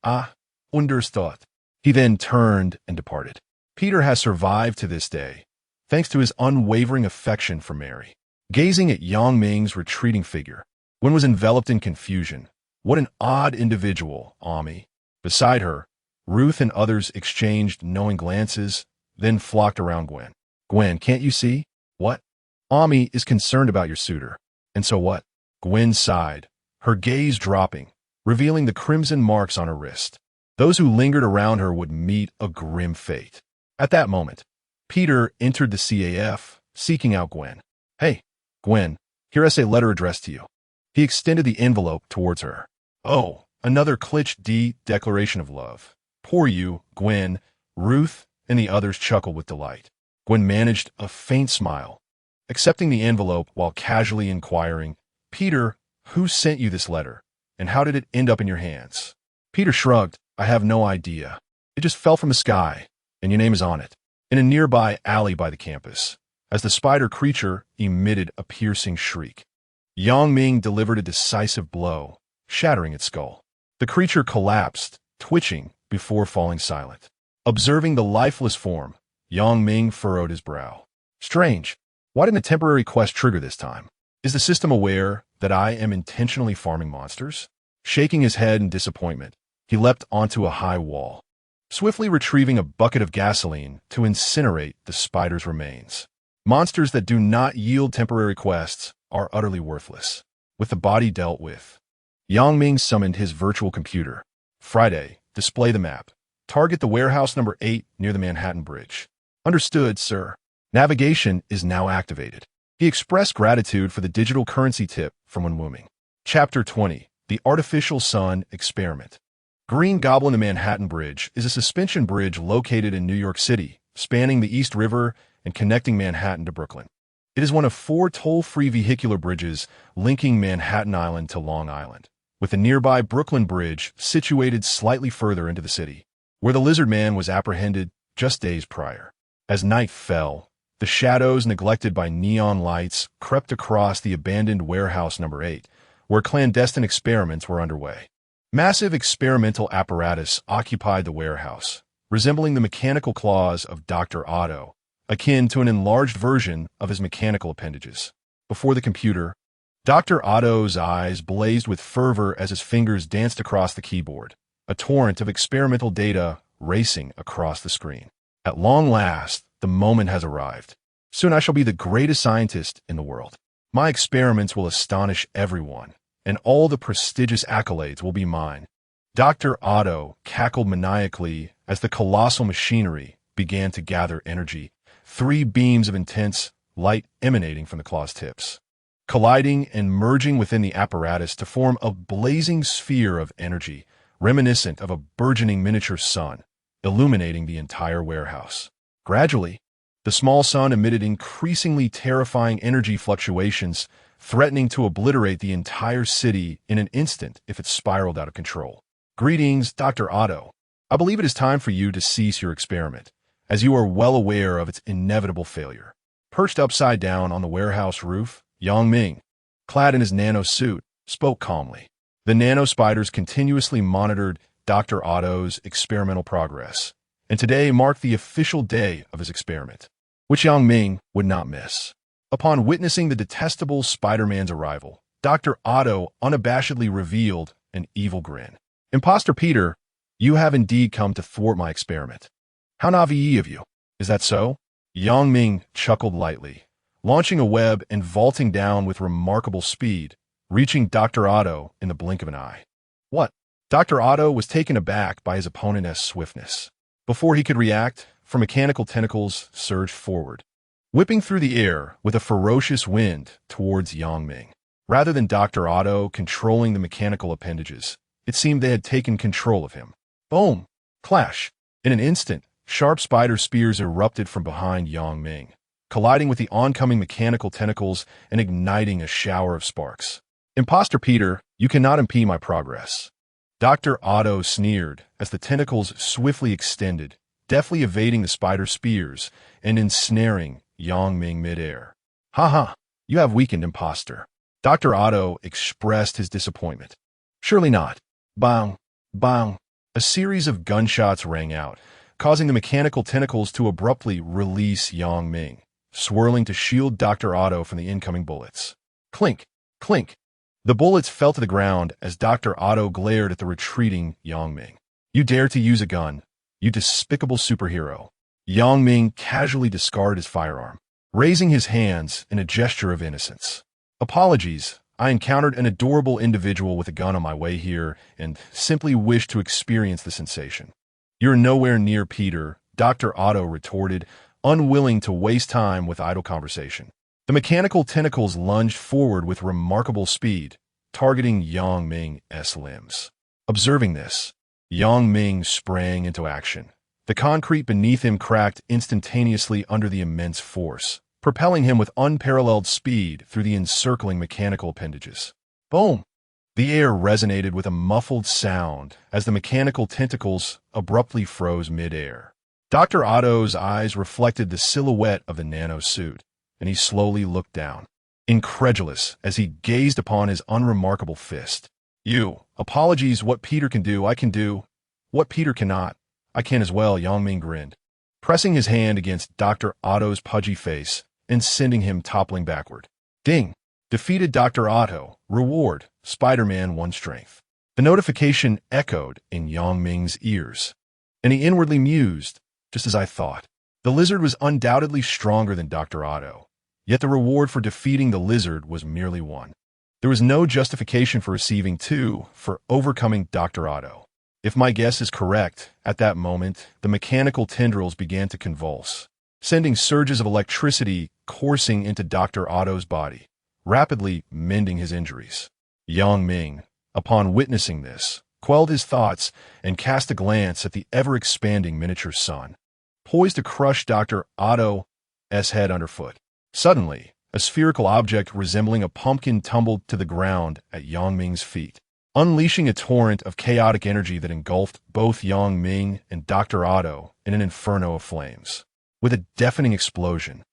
Ah, understood. He then turned and departed. Peter has survived to this day, thanks to his unwavering affection for Mary. Gazing at Ming's retreating figure, Gwen was enveloped in confusion. What an odd individual, Ami. Beside her, Ruth and others exchanged knowing glances, then flocked around Gwen. Gwen, can't you see? What? Ami is concerned about your suitor. And so what? Gwen sighed, her gaze dropping, revealing the crimson marks on her wrist. Those who lingered around her would meet a grim fate. At that moment, Peter entered the CAF, seeking out Gwen. Hey, Gwen, here's a letter addressed to you. He extended the envelope towards her. Oh, another Clich-D declaration of love. Poor you, Gwen. Ruth and the others chuckled with delight. Gwen managed a faint smile, accepting the envelope while casually inquiring, Peter, who sent you this letter, and how did it end up in your hands? Peter shrugged. I have no idea. It just fell from the sky, and your name is on it, in a nearby alley by the campus, as the spider creature emitted a piercing shriek. Ming delivered a decisive blow, shattering its skull. The creature collapsed, twitching, before falling silent. Observing the lifeless form, Ming furrowed his brow. Strange. Why didn't a temporary quest trigger this time? Is the system aware that I am intentionally farming monsters? Shaking his head in disappointment, he leapt onto a high wall, swiftly retrieving a bucket of gasoline to incinerate the spider's remains. Monsters that do not yield temporary quests are utterly worthless. With the body dealt with, Ming summoned his virtual computer. Friday, display the map. Target the warehouse number 8 near the Manhattan Bridge. Understood, sir. Navigation is now activated. He expressed gratitude for the digital currency tip from Wenwuming. Chapter 20, The Artificial Sun Experiment. Green Goblin to Manhattan Bridge is a suspension bridge located in New York City, spanning the East River and connecting Manhattan to Brooklyn. It is one of 4 toll-free vehicular bridges linking Manhattan Island to Long Island, with the nearby Brooklyn Bridge situated slightly further into the city, where the Lizard Man was apprehended just days prior. As night fell, the shadows neglected by neon lights crept across the abandoned warehouse number 8, where clandestine experiments were underway. Massive experimental apparatus occupied the warehouse, resembling the mechanical claws of Dr. Otto, akin to an enlarged version of his mechanical appendages. Before the computer, Dr. Otto's eyes blazed with fervor as his fingers danced across the keyboard, a torrent of experimental data racing across the screen. At long last, the moment has arrived. Soon I shall be the greatest scientist in the world. My experiments will astonish everyone, and all the prestigious accolades will be mine. Dr. Otto cackled maniacally as the colossal machinery began to gather energy, 3 beams of intense light emanating from the claw's tips, colliding and merging within the apparatus to form a blazing sphere of energy, reminiscent of a burgeoning miniature sun, illuminating the entire warehouse. Gradually, The small sun emitted increasingly terrifying energy fluctuations, threatening to obliterate the entire city in an instant if it spiraled out of control. Greetings, Dr. Otto. I believe it is time for you to cease your experiment, as you are well aware of its inevitable failure. Perched upside down on the warehouse roof, Ming, clad in his nanosuit, spoke calmly. The nano-spiders continuously monitored Dr. Otto's experimental progress, and today marked the official day of his experiment, which Ming would not miss. Upon witnessing the detestable Spider-Man's arrival, Dr. Otto unabashedly revealed an evil grin. Imposter Peter, you have indeed come to thwart my experiment. How naive of you. Is that so? Ming chuckled lightly, launching a web and vaulting down with remarkable speed, reaching Dr. Otto in the blink of an eye. What? Dr. Otto was taken aback by his opponent's swiftness. Before he could react, four mechanical tentacles surged forward, whipping through the air with a ferocious wind towards Ming. Rather than Dr. Otto controlling the mechanical appendages, it seemed they had taken control of him. Boom! Clash! In an instant, sharp spider spears erupted from behind Ming, colliding with the oncoming mechanical tentacles and igniting a shower of sparks. Imposter Peter, you cannot impede my progress. Dr. Otto sneered as the tentacles swiftly extended, deftly evading the spider spears and ensnaring Ming midair. Ha! You have weakened, imposter. Dr. Otto expressed his disappointment. Surely not. Bang! Bang! A series of gunshots rang out, causing the mechanical tentacles to abruptly release Ming, swirling to shield Dr. Otto from the incoming bullets. Clink! Clink! The bullets fell to the ground as Dr. Otto glared at the retreating Ming. You dare to use a gun, you despicable superhero. Ming casually discarded his firearm, raising his hands in a gesture of innocence. Apologies, I encountered an adorable individual with a gun on my way here and simply wished to experience the sensation. You're nowhere near Peter, Dr. Otto retorted, unwilling to waste time with idle conversation. The mechanical tentacles lunged forward with remarkable speed, targeting Ming's limbs. Observing this, Ming sprang into action. The concrete beneath him cracked instantaneously under the immense force, propelling him with unparalleled speed through the encircling mechanical appendages. Boom! The air resonated with a muffled sound as the mechanical tentacles abruptly froze midair. Dr. Otto's eyes reflected the silhouette of the nanosuit, and he slowly looked down, incredulous as he gazed upon his unremarkable fist. Apologies, what Peter can do, I can do. What Peter cannot, I can as well, Ming grinned, pressing his hand against Dr. Otto's pudgy face and sending him toppling backward. Ding! Defeated Dr. Otto. Reward, Spider-Man 1 strength. The notification echoed in Ming's ears, and he inwardly mused, just as I thought. The lizard was undoubtedly stronger than Dr. Otto, yet the reward for defeating the lizard was merely 1. There was no justification for receiving 2 for overcoming Dr. Otto. If my guess is correct, at that moment, the mechanical tendrils began to convulse, sending surges of electricity coursing into Dr. Otto's body, rapidly mending his injuries. Ming, upon witnessing this, quelled his thoughts and cast a glance at the ever-expanding miniature sun, poised to crush Dr. Otto's head underfoot. Suddenly, a spherical object resembling a pumpkin tumbled to the ground at Ming's feet, unleashing a torrent of chaotic energy that engulfed both Ming and Dr. Otto in an inferno of flames. With a deafening explosion,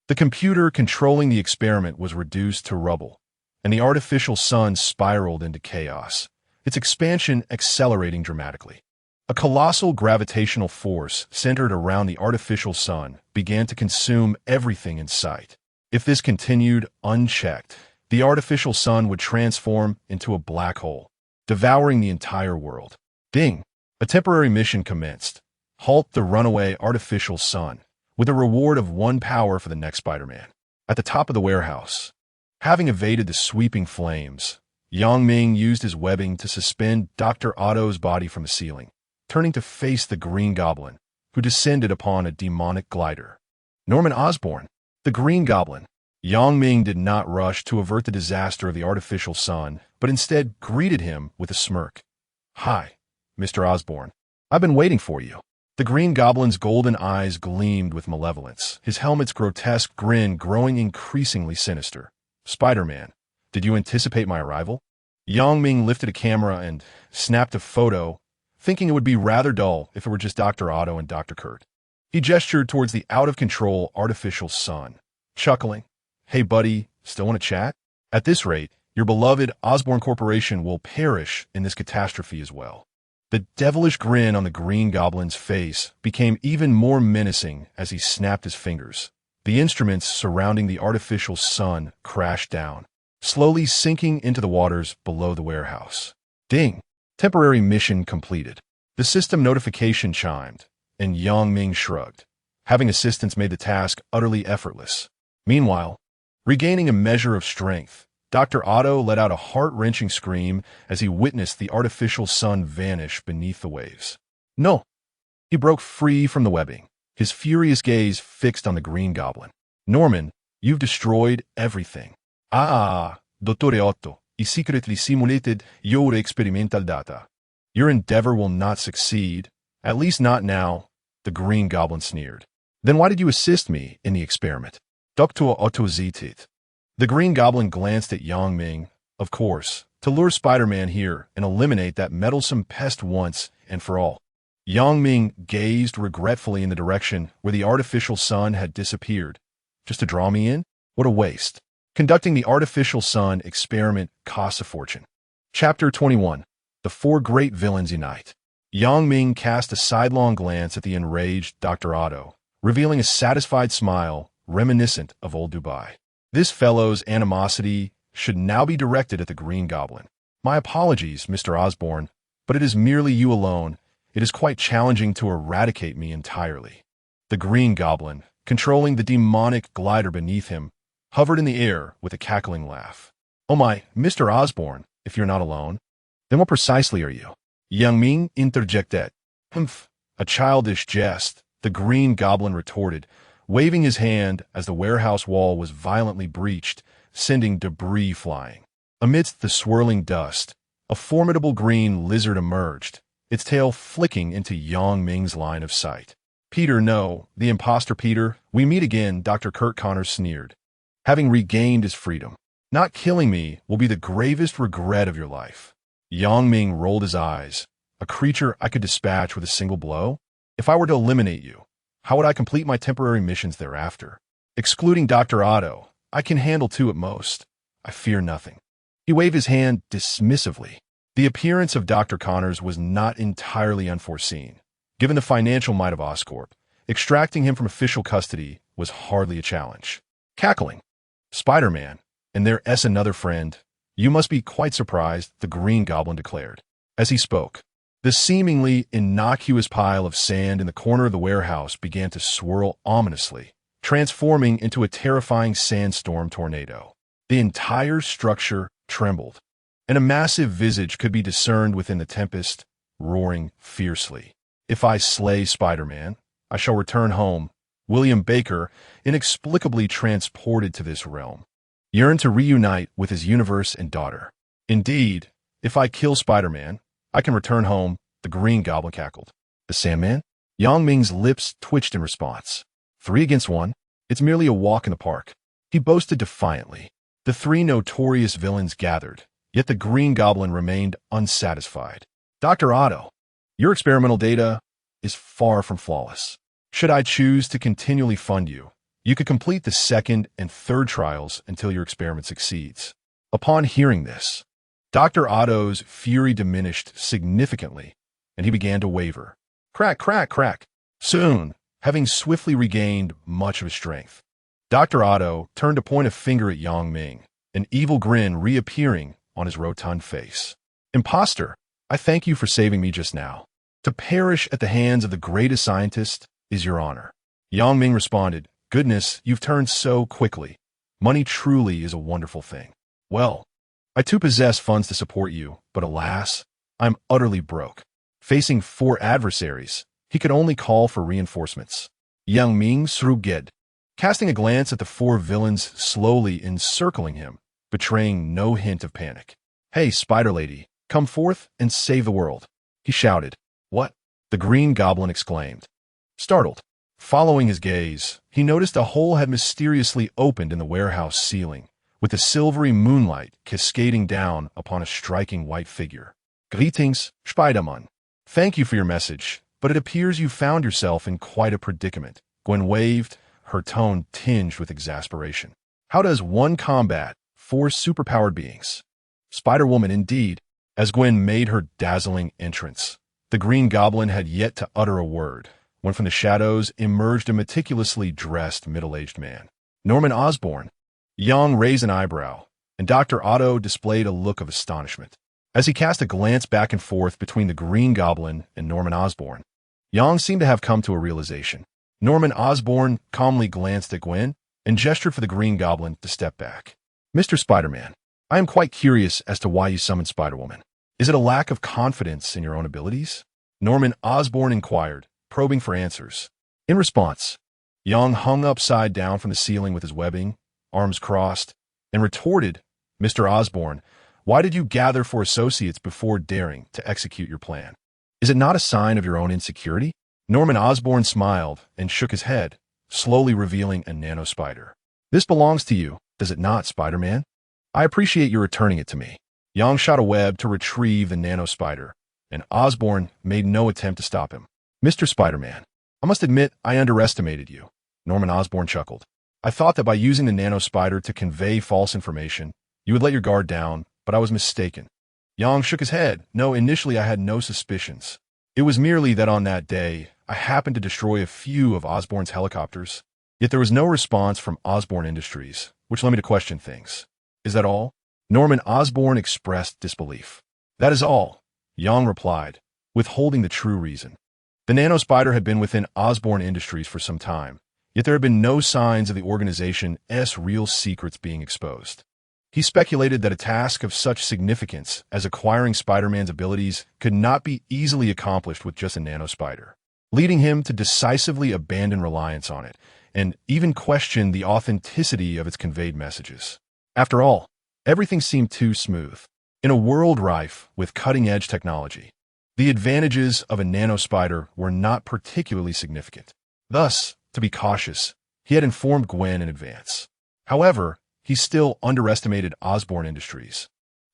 the computer controlling the experiment was reduced to rubble, and the artificial sun spiraled into chaos, its expansion accelerating dramatically. A colossal gravitational force centered around the artificial sun began to consume everything in sight. If this continued unchecked, the artificial sun would transform into a black hole, devouring the entire world. Ding! A temporary mission commenced. Halt the runaway artificial sun, with a reward of 1 power for the next Spider-Man. At the top of the warehouse, having evaded the sweeping flames, Ming used his webbing to suspend Dr. Otto's body from the ceiling, turning to face the Green Goblin, who descended upon a demonic glider. Norman Osborn, the Green Goblin. Ming did not rush to avert the disaster of the artificial sun, but instead greeted him with a smirk. Hi, Mr. Osborn. I've been waiting for you. The Green Goblin's golden eyes gleamed with malevolence, his helmet's grotesque grin growing increasingly sinister. Spider-Man, did you anticipate my arrival? Yang Ming lifted a camera and snapped a photo, thinking it would be rather dull if it were just Dr. Otto and Dr. Kurt. He gestured towards the out-of-control artificial sun, chuckling. Hey, buddy, still want to chat? At this rate, your beloved Osborn Corporation will perish in this catastrophe as well. The devilish grin on the Green Goblin's face became even more menacing as he snapped his fingers. The instruments surrounding the artificial sun crashed down, slowly sinking into the waters below the warehouse. Ding! Temporary mission completed. The system notification chimed, and Yang Ming shrugged. Having assistance made the task utterly effortless. Meanwhile, regaining a measure of strength, Dr. Otto let out a heart-wrenching scream as he witnessed the artificial sun vanish beneath the waves. No! He broke free from the webbing, his furious gaze fixed on the Green Goblin. Norman, you've destroyed everything. Dottore Otto, I secretly simulated your experimental data. Your endeavor will not succeed, at least not now, the Green Goblin sneered. Then why did you assist me in the experiment? Dr. Otto zitted. The Green Goblin glanced at Yang Ming, of course, to lure Spider-Man here and eliminate that meddlesome pest once and for all. Yang Ming gazed regretfully in the direction where the artificial sun had disappeared. Just to draw me in? What a waste. Conducting the artificial sun experiment costs a fortune. Chapter 21. The Four Great Villains Unite. Yang Ming cast a sidelong glance at the enraged Dr. Otto, revealing a satisfied smile reminiscent of old Dubai. This fellow's animosity should now be directed at the Green Goblin. My apologies, Mr. Osborn, but it is merely you alone. It is quite challenging to eradicate me entirely. The Green Goblin, controlling the demonic glider beneath him, hovered in the air with a cackling laugh. Oh my, Mr. Osborn, if you're not alone, then what precisely are you? Yang Ming interjected. Humph, a childish jest, the Green Goblin retorted, waving his hand as the warehouse wall was violently breached, sending debris flying. Amidst the swirling dust, a formidable green lizard emerged, its tail flicking into Yang Ming's line of sight. Peter, no, the imposter Peter, we meet again, Dr. Kurt Connors sneered. Having regained his freedom, not killing me will be the gravest regret of your life. Yang Ming rolled his eyes. A creature I could dispatch with a single blow? If I were to eliminate you, how would I complete my temporary missions thereafter? Excluding Dr. Otto, I can handle two at most. I fear nothing. He waved his hand dismissively. The appearance of Dr. Connors was not entirely unforeseen. Given the financial might of Oscorp, extracting him from official custody was hardly a challenge. Cackling. Spider-Man, and there's another friend. You must be quite surprised, the Green Goblin declared. As he spoke, the seemingly innocuous pile of sand in the corner of the warehouse began to swirl ominously, transforming into a terrifying sandstorm tornado. The entire structure trembled, and a massive visage could be discerned within the tempest, roaring fiercely. If I slay Spider-Man, I shall return home. William Baker, inexplicably transported to this realm, yearned to reunite with his universe and daughter. Indeed, if I kill Spider-Man, I can return home, the Green Goblin cackled. The Sandman? Yang Ming's lips twitched in response. 3 against 1? It's merely a walk in the park. He boasted defiantly. The 3 notorious villains gathered, yet the Green Goblin remained unsatisfied. Dr. Otto, your experimental data is far from flawless. Should I choose to continually fund you, you could complete the 2nd and 3rd trials until your experiment succeeds. Upon hearing this, Dr. Otto's fury diminished significantly, and he began to waver. Crack, crack, crack. Soon, having swiftly regained much of his strength, Dr. Otto turned to point a finger at Yang Ming, an evil grin reappearing on his rotund face. Imposter, I thank you for saving me just now. To perish at the hands of the greatest scientist is your honor. Yang Ming responded, Goodness, you've turned so quickly. Money truly is a wonderful thing. Well, I too possess funds to support you, but alas, I'm utterly broke. Facing 4 adversaries, he could only call for reinforcements. Yang Ming shrugged, casting a glance at the 4 villains slowly encircling him, betraying no hint of panic. Hey, Spider Lady, come forth and save the world, he shouted. What? the Green Goblin exclaimed. Startled. Following his gaze, he noticed a hole had mysteriously opened in the warehouse ceiling, with the silvery moonlight cascading down upon a striking white figure. Greetings, Spider-Man. Thank you for your message, but it appears you found yourself in quite a predicament. Gwen waved, her tone tinged with exasperation. How does one combat four superpowered beings? Spider-Woman indeed. As Gwen made her dazzling entrance, the Green Goblin had yet to utter a word when from the shadows emerged a meticulously dressed middle-aged man. Norman Osborn. Yang raised an eyebrow, and Dr. Otto displayed a look of astonishment. As he cast a glance back and forth between the Green Goblin and Norman Osborn, Yang seemed to have come to a realization. Norman Osborn calmly glanced at Gwen and gestured for the Green Goblin to step back. Mr. Spider-Man, I am quite curious as to why you summoned Spider-Woman. Is it a lack of confidence in your own abilities? Norman Osborn inquired, probing for answers. In response, Yang hung upside down from the ceiling with his webbing, arms crossed, and retorted, Mr. Osborn, why did you gather for associates before daring to execute your plan? Is it not a sign of your own insecurity? Norman Osborn smiled and shook his head, slowly revealing a nano spider. This belongs to you, does it not, Spider-Man? I appreciate your returning it to me. Yang shot a web to retrieve the nano spider, and Osborn made no attempt to stop him. Mr. Spider-Man, I must admit I underestimated you. Norman Osborn chuckled. I thought that by using the nano spider to convey false information, you would let your guard down, but I was mistaken. Yang shook his head. No, initially I had no suspicions. It was merely that on that day, I happened to destroy a few of Osborn's helicopters. Yet there was no response from Osborn Industries, which led me to question things. Is that all? Norman Osborn expressed disbelief. That is all, Yang replied, withholding the true reason. The nano spider had been within Osborn Industries for some time, yet there had been no signs of the organization's real secrets being exposed. He speculated that a task of such significance as acquiring Spider-Man's abilities could not be easily accomplished with just a nano spider, leading him to decisively abandon reliance on it and even question the authenticity of its conveyed messages. After all, everything seemed too smooth. In a world rife with cutting-edge technology, the advantages of a nano spider were not particularly significant. Thus, to be cautious, he had informed Gwen in advance. However, he still underestimated Osborn Industries.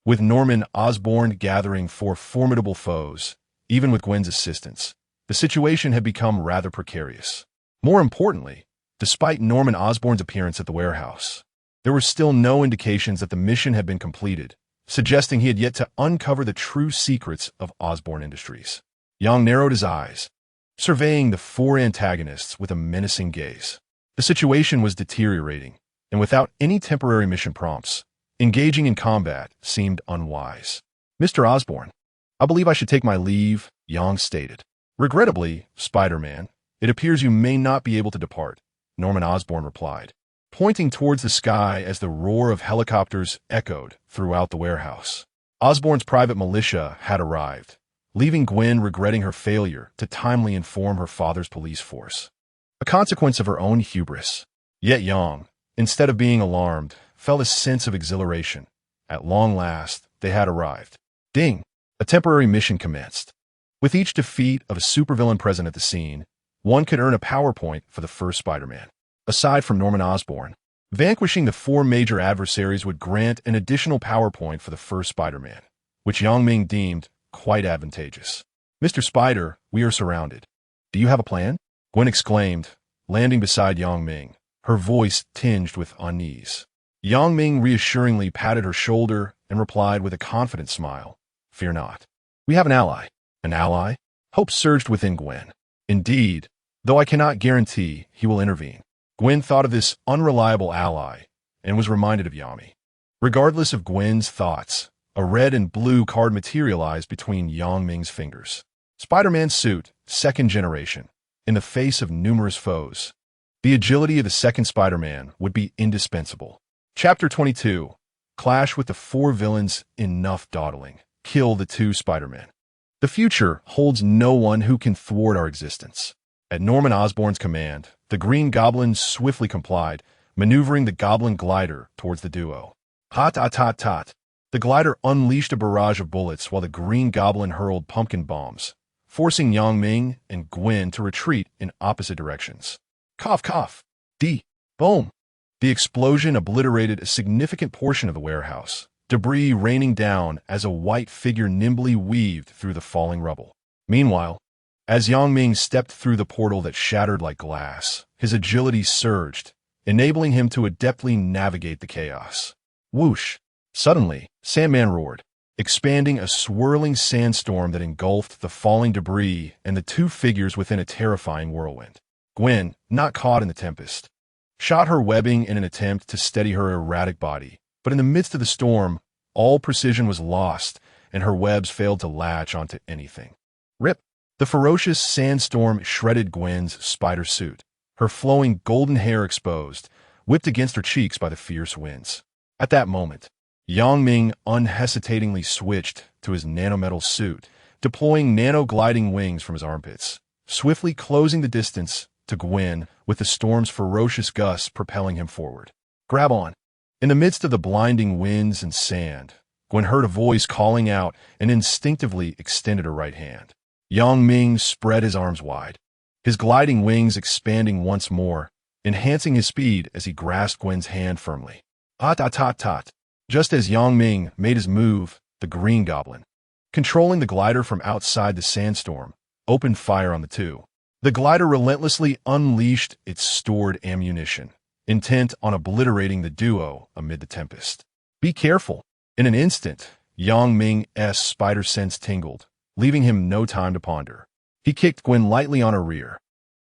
With Norman Osborn gathering four formidable foes, even with Gwen's assistance, the situation had become rather precarious. More importantly, despite Norman Osborn's appearance at the warehouse, there were still no indications that the mission had been completed, suggesting he had yet to uncover the true secrets of Osborn Industries. Yang narrowed his eyes, surveying the four antagonists with a menacing gaze. The situation was deteriorating, and without any temporary mission prompts, engaging in combat seemed unwise. Mr. Osborn, I believe I should take my leave, Yang stated. Regrettably, Spider-Man, it appears you may not be able to depart, Norman Osborn replied, pointing towards the sky as the roar of helicopters echoed throughout the warehouse. Osborn's private militia had arrived, leaving Gwen regretting her failure to timely inform her father's police force, a consequence of her own hubris. Yet Yang, instead of being alarmed, felt a sense of exhilaration. At long last, they had arrived. Ding! A temporary mission commenced. With each defeat of a supervillain present at the scene, one could earn a power point for the first Spider-Man. Aside from Norman Osborn, vanquishing the four major adversaries would grant an additional power point for the first Spider-Man, which Yang Ming deemed quite advantageous. Mr. Spider, we are surrounded. Do you have a plan? Gwen exclaimed, landing beside Yang Ming, her voice tinged with unease. Yang Ming reassuringly patted her shoulder and replied with a confident smile, Fear not. We have an ally. An ally? Hope surged within Gwen. Indeed, though I cannot guarantee he will intervene. Gwen thought of this unreliable ally and was reminded of Yami. Regardless of Gwen's thoughts, a red and blue card materialized between Yang Ming's fingers. Spider-Man's suit, second generation. In the face of numerous foes, the agility of the second Spider-Man would be indispensable. Chapter 22. Clash with the four villains. Enough dawdling. Kill the two Spider-Men. The future holds no one who can thwart our existence. At Norman Osborn's command, the Green Goblin swiftly complied, maneuvering the Goblin glider towards the duo. Hot. The glider unleashed a barrage of bullets while the Green Goblin hurled pumpkin bombs, forcing Yang Ming and Gwen to retreat in opposite directions. Cough, cough. Boom. The explosion obliterated a significant portion of the warehouse, debris raining down as a white figure nimbly weaved through the falling rubble. Meanwhile, as Yang Ming stepped through the portal that shattered like glass, his agility surged, enabling him to adeptly navigate the chaos. Whoosh! Suddenly, Sandman roared, expanding a swirling sandstorm that engulfed the falling debris and the two figures within a terrifying whirlwind. Gwen, not caught in the tempest, shot her webbing in an attempt to steady her erratic body, but in the midst of the storm, all precision was lost and her webs failed to latch onto anything. Rip! The ferocious sandstorm shredded Gwen's spider suit, her flowing golden hair exposed, whipped against her cheeks by the fierce winds. At that moment, Yang Ming unhesitatingly switched to his nanometal suit, deploying nano-gliding wings from his armpits, swiftly closing the distance to Gwen with the storm's ferocious gusts propelling him forward. Grab on! In the midst of the blinding winds and sand, Gwen heard a voice calling out and instinctively extended her right hand. Yang Ming spread his arms wide, his gliding wings expanding once more, enhancing his speed as he grasped Gwen's hand firmly. Tot. Just as Yang Ming made his move, the Green Goblin, controlling the glider from outside the sandstorm, opened fire on the two. The glider relentlessly unleashed its stored ammunition, intent on obliterating the duo amid the tempest. Be careful! In an instant, Yang Ming's spider sense tingled, leaving him no time to ponder. He kicked Gwen lightly on her rear,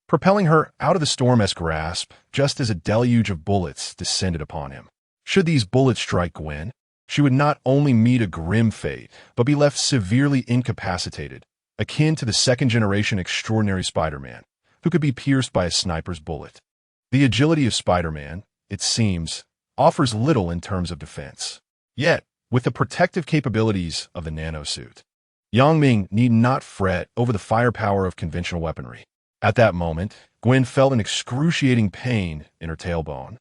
propelling her out of the storm's grasp just as a deluge of bullets descended upon him. Should these bullets strike Gwen, she would not only meet a grim fate, but be left severely incapacitated, akin to the second-generation extraordinary Spider-Man, who could be pierced by a sniper's bullet. The agility of Spider-Man, it seems, offers little in terms of defense. Yet, with the protective capabilities of the Nanosuit, Yang Ming need not fret over the firepower of conventional weaponry. At that moment, Gwen felt an excruciating pain in her tailbone,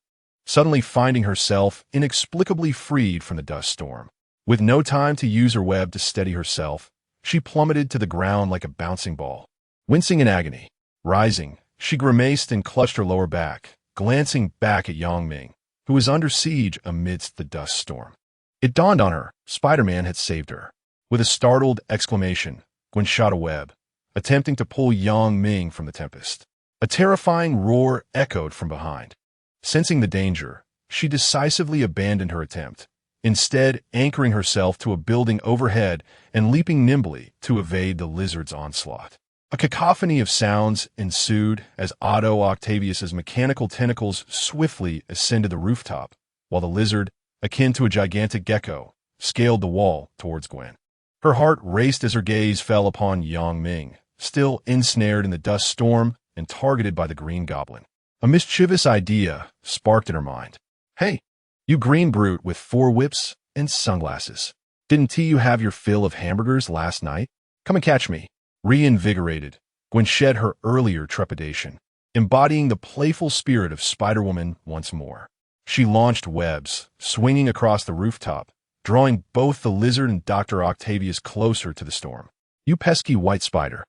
suddenly finding herself inexplicably freed from the dust storm. With no time to use her web to steady herself, she plummeted to the ground like a bouncing ball. Wincing in agony, rising, she grimaced and clutched her lower back, glancing back at Yang Ming, who was under siege amidst the dust storm. It dawned on her, Spider-Man had saved her. With a startled exclamation, Gwen shot a web, attempting to pull Yang Ming from the tempest. A terrifying roar echoed from behind. Sensing the danger, she decisively abandoned her attempt, instead anchoring herself to a building overhead and leaping nimbly to evade the lizard's onslaught. A cacophony of sounds ensued as Otto Octavius's mechanical tentacles swiftly ascended the rooftop, while the lizard, akin to a gigantic gecko, scaled the wall towards Gwen. Her heart raced as her gaze fell upon Yang Ming, still ensnared in the dust storm and targeted by the Green Goblin. A mischievous idea sparked in her mind. Hey, you green brute with 4 whips and sunglasses. Didn't you have your fill of hamburgers last night? Come and catch me. Reinvigorated, Gwen shed her earlier trepidation, embodying the playful spirit of Spider-Woman once more. She launched webs, swinging across the rooftop, drawing both the lizard and Dr. Octavius closer to the storm. You pesky white spider.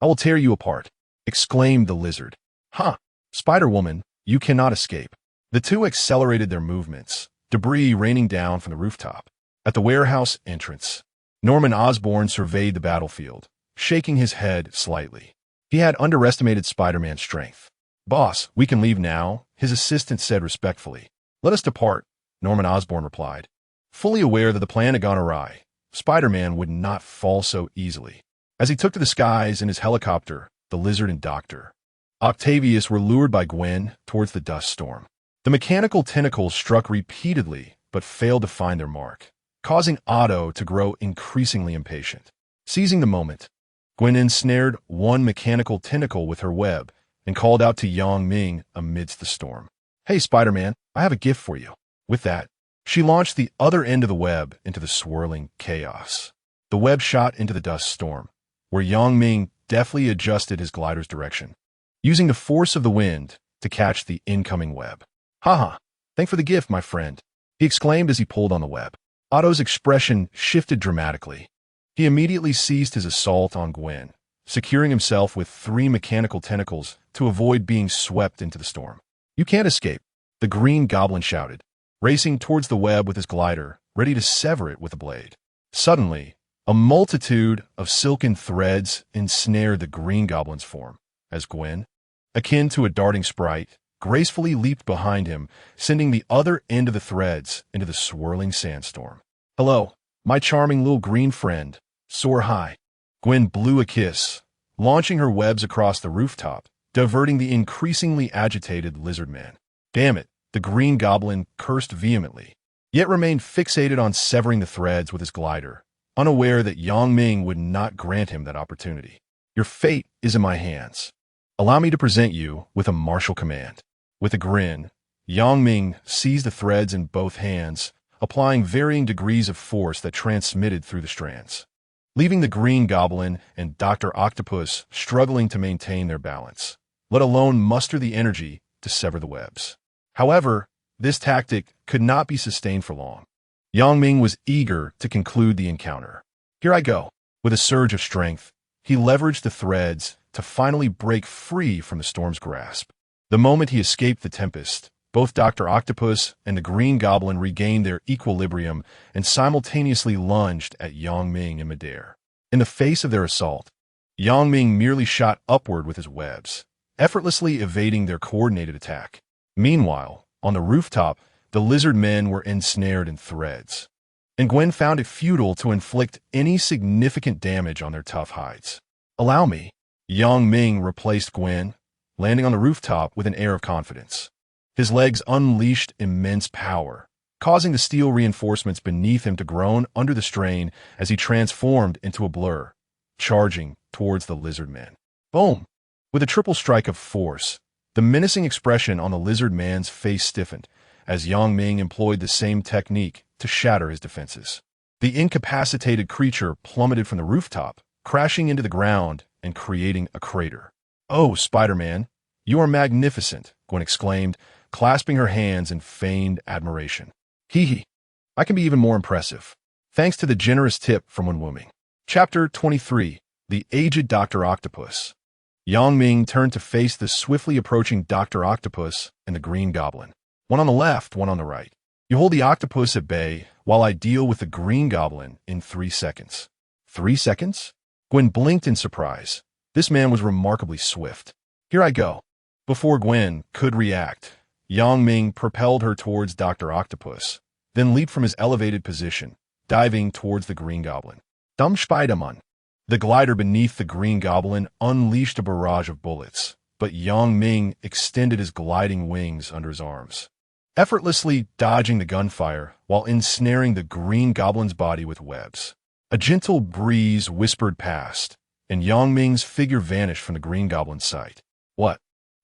I will tear you apart, exclaimed the lizard. Ha! Spider-Woman, you cannot escape. The two accelerated their movements, debris raining down from the rooftop. At the warehouse entrance, Norman Osborn surveyed the battlefield, shaking his head slightly. He had underestimated Spider-Man's strength. Boss, we can leave now, his assistant said respectfully. Let us depart, Norman Osborn replied. Fully aware that the plan had gone awry, Spider-Man would not fall so easily. As he took to the skies in his helicopter, the lizard and Dr. Octavius were lured by Gwen towards the dust storm. The mechanical tentacles struck repeatedly but failed to find their mark, causing Otto to grow increasingly impatient. Seizing the moment, Gwen ensnared one mechanical tentacle with her web and called out to Yang Ming amidst the storm. Hey, Spider-Man, I have a gift for you. With that, she launched the other end of the web into the swirling chaos. The web shot into the dust storm, where Yang Ming deftly adjusted his glider's direction, using the force of the wind to catch the incoming web. Haha, thanks for the gift, my friend, he exclaimed as he pulled on the web. Otto's expression shifted dramatically. He immediately ceased his assault on Gwen, securing himself with 3 mechanical tentacles to avoid being swept into the storm. "You can't escape," the Green Goblin shouted, racing towards the web with his glider, ready to sever it with a blade. Suddenly, a multitude of silken threads ensnared the Green Goblin's form, as Gwen, akin to a darting sprite, gracefully leaped behind him, sending the other end of the threads into the swirling sandstorm. "Hello, my charming little green friend. Soar high." Gwen blew a kiss, launching her webs across the rooftop, diverting the increasingly agitated lizard man. "Damn it," the Green Goblin cursed vehemently, yet remained fixated on severing the threads with his glider, unaware that Ming would not grant him that opportunity. "Your fate is in my hands. Allow me to present you with a martial command." With a grin, Ming seized the threads in both hands, applying varying degrees of force that transmitted through the strands, leaving the Green Goblin and Dr. Octopus struggling to maintain their balance, let alone muster the energy to sever the webs. However, this tactic could not be sustained for long. Ming was eager to conclude the encounter. "Here I go." With a surge of strength, he leveraged the threads to finally break free from the storm's grasp. The moment he escaped the tempest, both Dr. Octopus and the Green Goblin regained their equilibrium and simultaneously lunged at Ming in midair. In the face of their assault, Ming merely shot upward with his webs, effortlessly evading their coordinated attack. Meanwhile, on the rooftop, the lizard men were ensnared in threads, and Gwen found it futile to inflict any significant damage on their tough hides. "Allow me." Ming replaced Gwen, landing on the rooftop with an air of confidence. His legs unleashed immense power, causing the steel reinforcements beneath him to groan under the strain as he transformed into a blur, charging towards the lizard men. Boom! With a triple strike of force, the menacing expression on the lizard man's face stiffened as Ming employed the same technique to shatter his defenses. The incapacitated creature plummeted from the rooftop, crashing into the ground and creating a crater. "Oh, Spider-Man, you are magnificent," Gwen exclaimed, clasping her hands in feigned admiration. "Hee hee, I can be even more impressive, thanks to the generous tip from Wen Wuming." Chapter 23, The Aged Dr. Octopus. Ming turned to face the swiftly approaching Dr. Octopus and the Green Goblin. One on the left, one on the right. "You hold the octopus at bay while I deal with the Green Goblin in 3 seconds. 3 seconds? Gwen blinked in surprise. This man was remarkably swift. "Here I go." Before Gwen could react, Ming propelled her towards Dr. Octopus, then leaped from his elevated position, diving towards the Green Goblin. "Dumb Spider-Man." The glider beneath the Green Goblin unleashed a barrage of bullets, but Ming extended his gliding wings under his arms, effortlessly dodging the gunfire while ensnaring the Green Goblin's body with webs. A gentle breeze whispered past, and Ming's figure vanished from the Green Goblin's sight. "What?"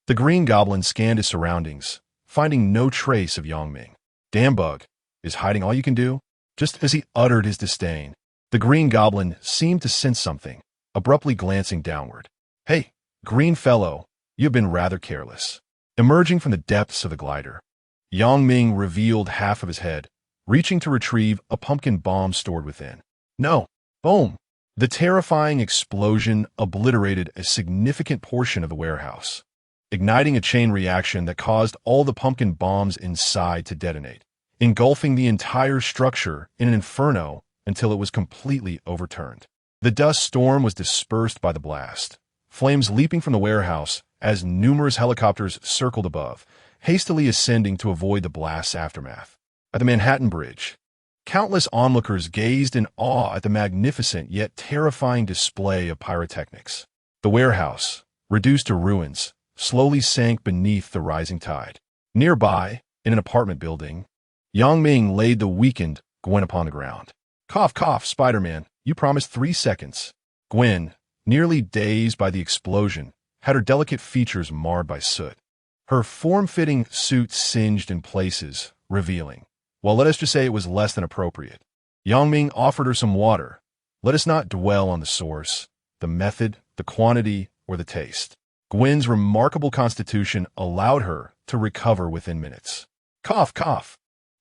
The Green Goblin scanned his surroundings, finding no trace of Ming. "Damn bug, is hiding all you can do?" Just as he uttered his disdain, the Green Goblin seemed to sense something, abruptly glancing downward. "Hey, green fellow, you've been rather careless." Emerging from the depths of the glider, Ming revealed half of his head, reaching to retrieve a pumpkin bomb stored within. "No!" Boom! The terrifying explosion obliterated a significant portion of the warehouse, igniting a chain reaction that caused all the pumpkin bombs inside to detonate, engulfing the entire structure in an inferno until it was completely overturned. The dust storm was dispersed by the blast, flames leaping from the warehouse as numerous helicopters circled above, hastily ascending to avoid the blast's aftermath. At the Manhattan Bridge, countless onlookers gazed in awe at the magnificent yet terrifying display of pyrotechnics. The warehouse, reduced to ruins, slowly sank beneath the rising tide. Nearby, in an apartment building, Ming laid the weakened Gwen upon the ground. "Cough, cough, Spider-Man, you promised 3 seconds." Gwen, nearly dazed by the explosion, had her delicate features marred by soot. Her form-fitting suit singed in places, revealing. Well, let us just say it was less than appropriate. Ming offered her some water. Let us not dwell on the source, the method, the quantity, or the taste. Gwen's remarkable constitution allowed her to recover within minutes. "Cough, cough.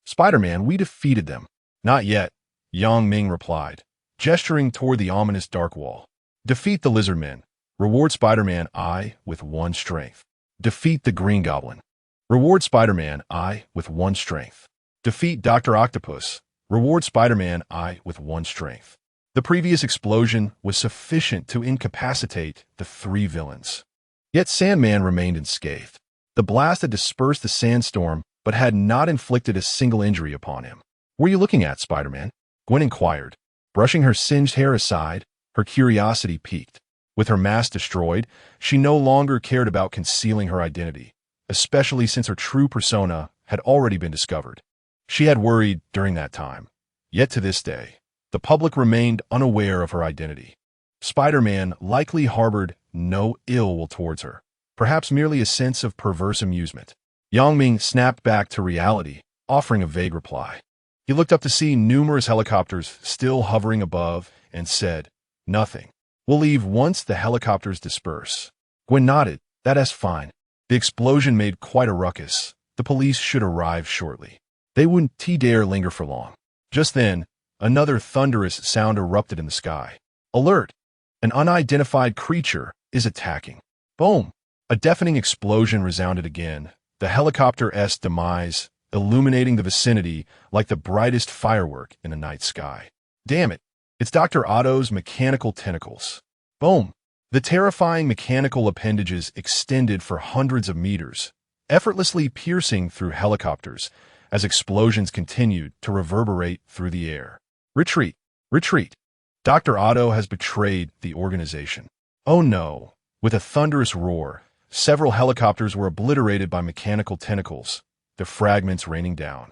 Spider-Man, we defeated them." "Not yet," Ming replied, gesturing toward the ominous dark wall. "Defeat the lizard men, Reward Spider-Man I with 1 strength. Defeat the Green Goblin. Reward Spider-Man I with 1 strength. Defeat Dr. Octopus. Reward Spider-Man I with 1 strength. The previous explosion was sufficient to incapacitate the 3 villains. Yet Sandman remained unscathed. The blast had dispersed the sandstorm, but had not inflicted a single injury upon him. "What are you looking at, Spider-Man?" Gwen inquired. Brushing her singed hair aside, her curiosity piqued. With her mask destroyed, she no longer cared about concealing her identity, especially since her true persona had already been discovered. She had worried during that time. Yet to this day, the public remained unaware of her identity. Spider-Man likely harbored no ill will towards her, perhaps merely a sense of perverse amusement. Ming snapped back to reality, offering a vague reply. He looked up to see numerous helicopters still hovering above and said, "Nothing. We'll leave once the helicopters disperse." Gwen nodded. "That's fine." The explosion made quite a ruckus. The police should arrive shortly. They wouldn't dare linger for long. Just then, another thunderous sound erupted in the sky. "Alert! An unidentified creature is attacking." Boom! A deafening explosion resounded again, the helicopter's demise illuminating the vicinity like the brightest firework in the night sky. "Damn it! It's Dr. Otto's mechanical tentacles." Boom! The terrifying mechanical appendages extended for hundreds of meters, effortlessly piercing through helicopters as explosions continued to reverberate through the air. "Retreat! Retreat! Dr. Otto has betrayed the organization." Oh no! With a thunderous roar, several helicopters were obliterated by mechanical tentacles, the fragments raining down.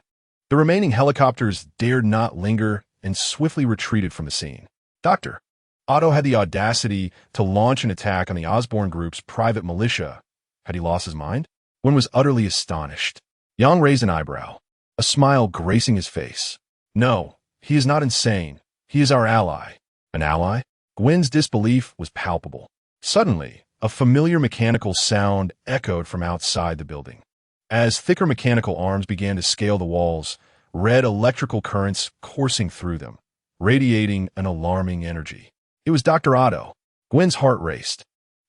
The remaining helicopters dared not linger and swiftly retreated from the scene. Dr. Otto had the audacity to launch an attack on the Osborn Group's private militia. Had he lost his mind? Gwen was utterly astonished. Yang raised an eyebrow, a smile gracing his face. "No, he is not insane. He is our ally." "An ally?" Gwen's disbelief was palpable. Suddenly, a familiar mechanical sound echoed from outside the building. As thicker mechanical arms began to scale the walls, red electrical currents coursing through them, radiating an alarming energy. It was Dr. Otto. Gwen's heart raced,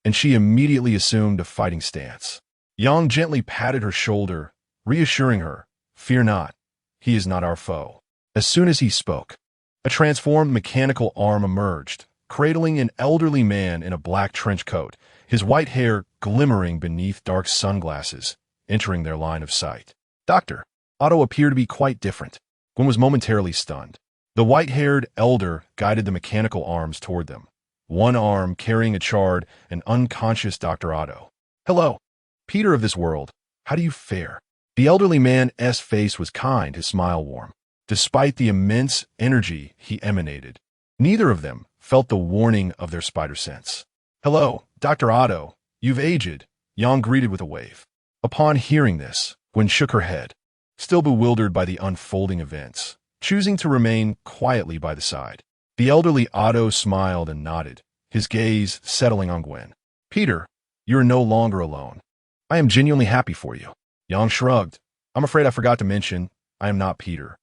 and she immediately assumed a fighting stance. Yang gently patted her shoulder, reassuring her, "Fear not. He is not our foe." As soon as he spoke, a transformed mechanical arm emerged, cradling an elderly man in a black trench coat, his white hair glimmering beneath dark sunglasses, entering their line of sight. Dr. Otto appeared to be quite different. Gwen was momentarily stunned. The white-haired elder guided the mechanical arms toward them, one arm carrying a charred and unconscious Dr. Otto. "Hello, Peter of this world. How do you fare?" The elderly man's face was kind, his smile warm. Despite the immense energy he emanated, neither of them felt the warning of their spider sense. "Hello, Dr. Otto. You've aged," Yang greeted with a wave. Upon hearing this, Gwen shook her head, still bewildered by the unfolding events, choosing to remain quietly by the side. The elderly Otto smiled and nodded, his gaze settling on Gwen. "Peter, you are no longer alone. I am genuinely happy for you." Yang shrugged. "I'm afraid I forgot to mention, I am not Peter."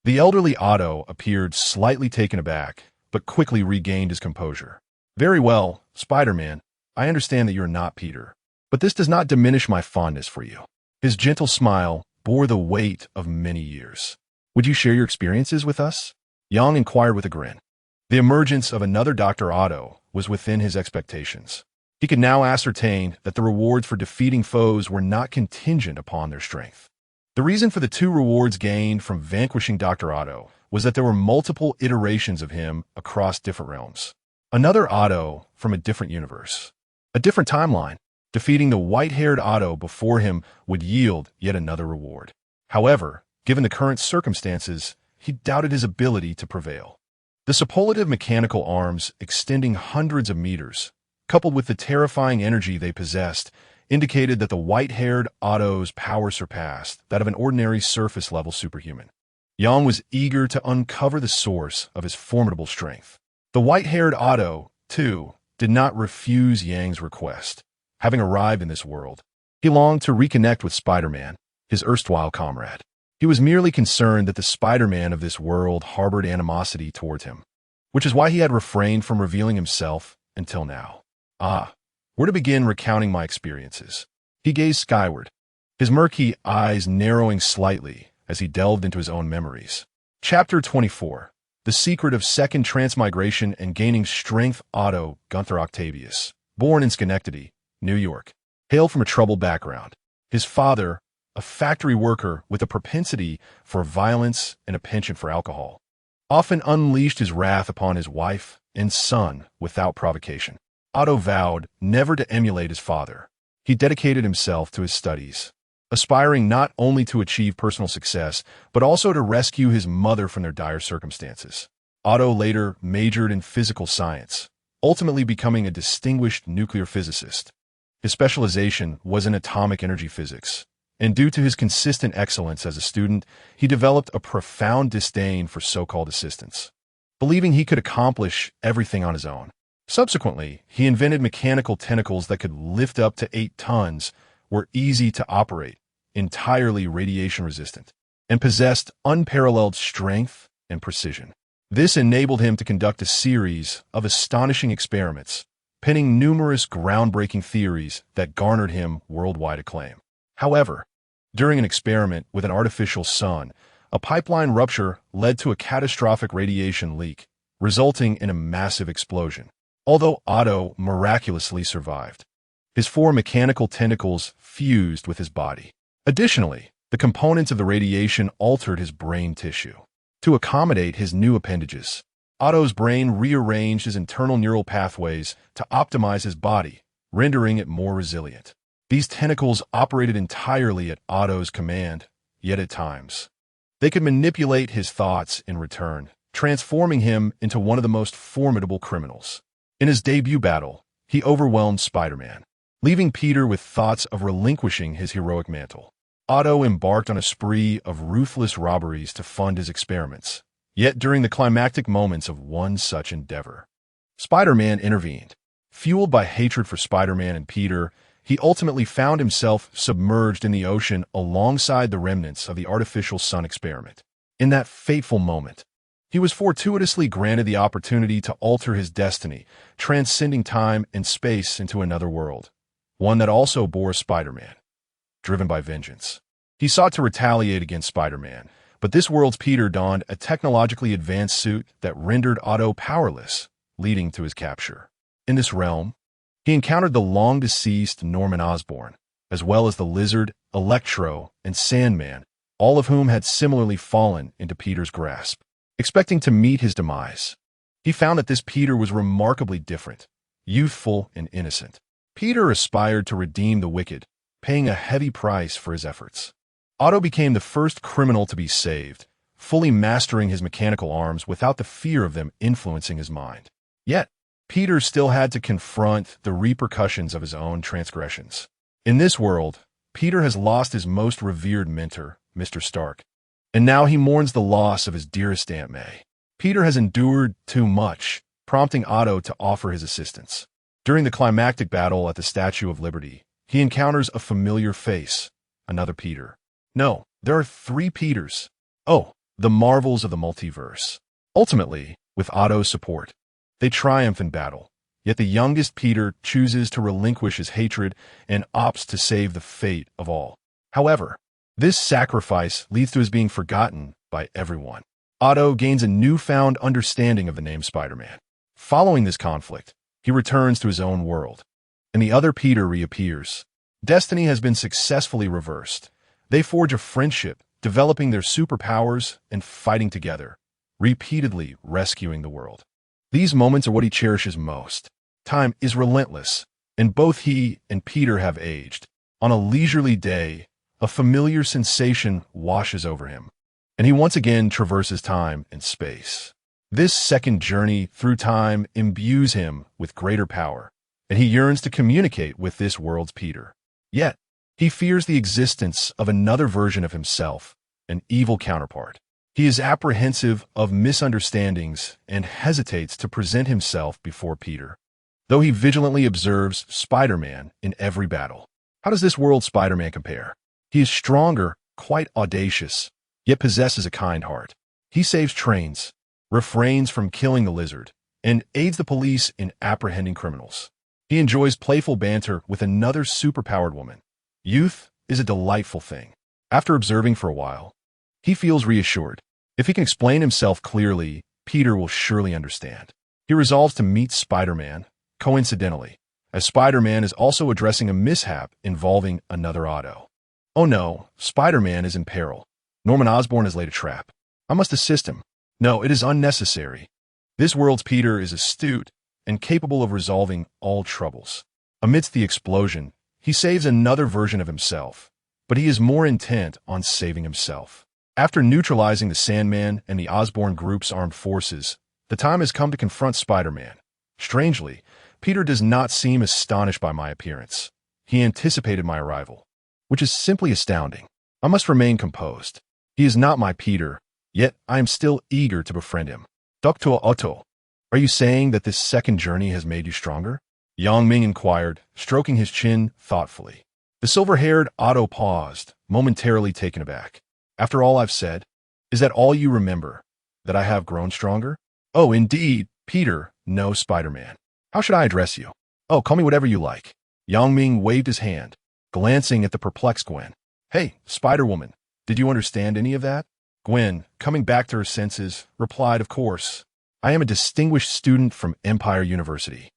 The elderly Otto appeared slightly taken aback, but quickly regained his composure. "Very well, Spider-Man, I understand that you're not Peter, but this does not diminish my fondness for you." His gentle smile bore the weight of many years. "Would you share your experiences with us?" Yang inquired with a grin. The emergence of another Dr. Otto was within his expectations. He could now ascertain that the rewards for defeating foes were not contingent upon their strength. The reason for the 2 rewards gained from vanquishing Dr. Otto was that there were multiple iterations of him across different realms. Another Otto from a different universe, a different timeline. Defeating the white-haired Otto before him would yield yet another reward. However, given the current circumstances, he doubted his ability to prevail. The superlative mechanical arms extending hundreds of meters, coupled with the terrifying energy they possessed, indicated that the white-haired Otto's power surpassed that of an ordinary surface-level superhuman. Yang was eager to uncover the source of his formidable strength. The white-haired Otto, too, did not refuse Yang's request. Having arrived in this world, he longed to reconnect with Spider-Man, his erstwhile comrade. He was merely concerned that the Spider-Man of this world harbored animosity toward him, which is why he had refrained from revealing himself until now. "Ah, Where to begin recounting my experiences? He gazed skyward, his murky eyes narrowing slightly as he delved into his own memories. Chapter 24. The Secret of Second Transmigration and Gaining Strength. Otto Gunther Octavius, born in Schenectady, New York, hailed from a troubled background. His father, a factory worker with a propensity for violence and a penchant for alcohol, often unleashed his wrath upon his wife and son without provocation. Otto vowed never to emulate his father. He dedicated himself to his studies, aspiring not only to achieve personal success, but also to rescue his mother from their dire circumstances. Otto later majored in physical science, ultimately becoming a distinguished nuclear physicist. His specialization was in atomic energy physics, and due to his consistent excellence as a student, he developed a profound disdain for so-called assistants, believing he could accomplish everything on his own. Subsequently, he invented mechanical tentacles that could lift up to 8 tons, were easy to operate, entirely radiation-resistant, and possessed unparalleled strength and precision. This enabled him to conduct a series of astonishing experiments, penning numerous groundbreaking theories that garnered him worldwide acclaim. However, during an experiment with an artificial sun, a pipeline rupture led to a catastrophic radiation leak, resulting in a massive explosion. Although Otto miraculously survived, his 4 mechanical tentacles fused with his body. Additionally, the components of the radiation altered his brain tissue. To accommodate his new appendages, Otto's brain rearranged his internal neural pathways to optimize his body, rendering it more resilient. These tentacles operated entirely at Otto's command, yet at times, they could manipulate his thoughts in return, transforming him into one of the most formidable criminals. In his debut battle, he overwhelmed Spider-Man, leaving Peter with thoughts of relinquishing his heroic mantle. Otto embarked on a spree of ruthless robberies to fund his experiments. Yet during the climactic moments of one such endeavor, Spider-Man intervened. Fueled by hatred for Spider-Man and Peter, he ultimately found himself submerged in the ocean alongside the remnants of the artificial sun experiment. In that fateful moment, he was fortuitously granted the opportunity to alter his destiny, transcending time and space into another world, one that also bore Spider-Man. Driven by vengeance, he sought to retaliate against Spider-Man, but this world's Peter donned a technologically advanced suit that rendered Otto powerless, leading to his capture. In this realm, he encountered the long-deceased Norman Osborn, as well as the Lizard, Electro, and Sandman, all of whom had similarly fallen into Peter's grasp. Expecting to meet his demise, he found that this Peter was remarkably different, youthful and innocent. Peter aspired to redeem the wicked, paying a heavy price for his efforts. Otto became the first criminal to be saved, fully mastering his mechanical arms without the fear of them influencing his mind. Yet, Peter still had to confront the repercussions of his own transgressions. In this world, Peter has lost his most revered mentor, Mr. Stark, and now he mourns the loss of his dearest Aunt May. Peter has endured too much, prompting Otto to offer his assistance. During the climactic battle at the Statue of Liberty, he encounters a familiar face, another Peter. No, there are 3 Peters. Oh, the marvels of the multiverse. Ultimately, with Otto's support, they triumph in battle, yet the youngest Peter chooses to relinquish his hatred and opts to save the fate of all. However, this sacrifice leads to his being forgotten by everyone. Otto gains a newfound understanding of the name Spider-Man. Following this conflict, he returns to his own world, and the other Peter reappears. Destiny has been successfully reversed. They forge a friendship, developing their superpowers and fighting together, repeatedly rescuing the world. These moments are what he cherishes most. Time is relentless, and both he and Peter have aged. On a leisurely day, a familiar sensation washes over him, and he once again traverses time and space. This second journey through time imbues him with greater power, and he yearns to communicate with this world's Peter. Yet, he fears the existence of another version of himself, an evil counterpart. He is apprehensive of misunderstandings and hesitates to present himself before Peter, though he vigilantly observes Spider-Man in every battle. How does this world Spider-Man compare? He is stronger, quite audacious, yet possesses a kind heart. He saves trains, refrains from killing the Lizard, and aids the police in apprehending criminals. He enjoys playful banter with another superpowered woman. Youth is a delightful thing. After observing for a while, he feels reassured. If he can explain himself clearly, Peter will surely understand. He resolves to meet Spider-Man, coincidentally, as Spider-Man is also addressing a mishap involving another Otto. Oh no, Spider-Man is in peril. Norman Osborn has laid a trap. I must assist him. No, it is unnecessary. This world's Peter is astute and capable of resolving all troubles. Amidst the explosion, he saves another version of himself, but he is more intent on saving himself. After neutralizing the Sandman and the Osborn Group's armed forces, the time has come to confront Spider-Man. Strangely, Peter does not seem astonished by my appearance. He anticipated my arrival, which is simply astounding. I must remain composed. He is not my Peter, yet I am still eager to befriend him. Dr. Otto, are you saying that this second journey has made you stronger? Ming inquired, stroking his chin thoughtfully. The silver-haired Otto paused, momentarily taken aback. After all I've said, is that all you remember? That I have grown stronger? Oh, indeed, Peter, no Spider-Man. How should I address you? Oh, call me whatever you like. Ming waved his hand, glancing at the perplexed Gwen. Hey, Spider-Woman, did you understand any of that? Gwen, coming back to her senses, replied, of course. I am a distinguished student from Empire University.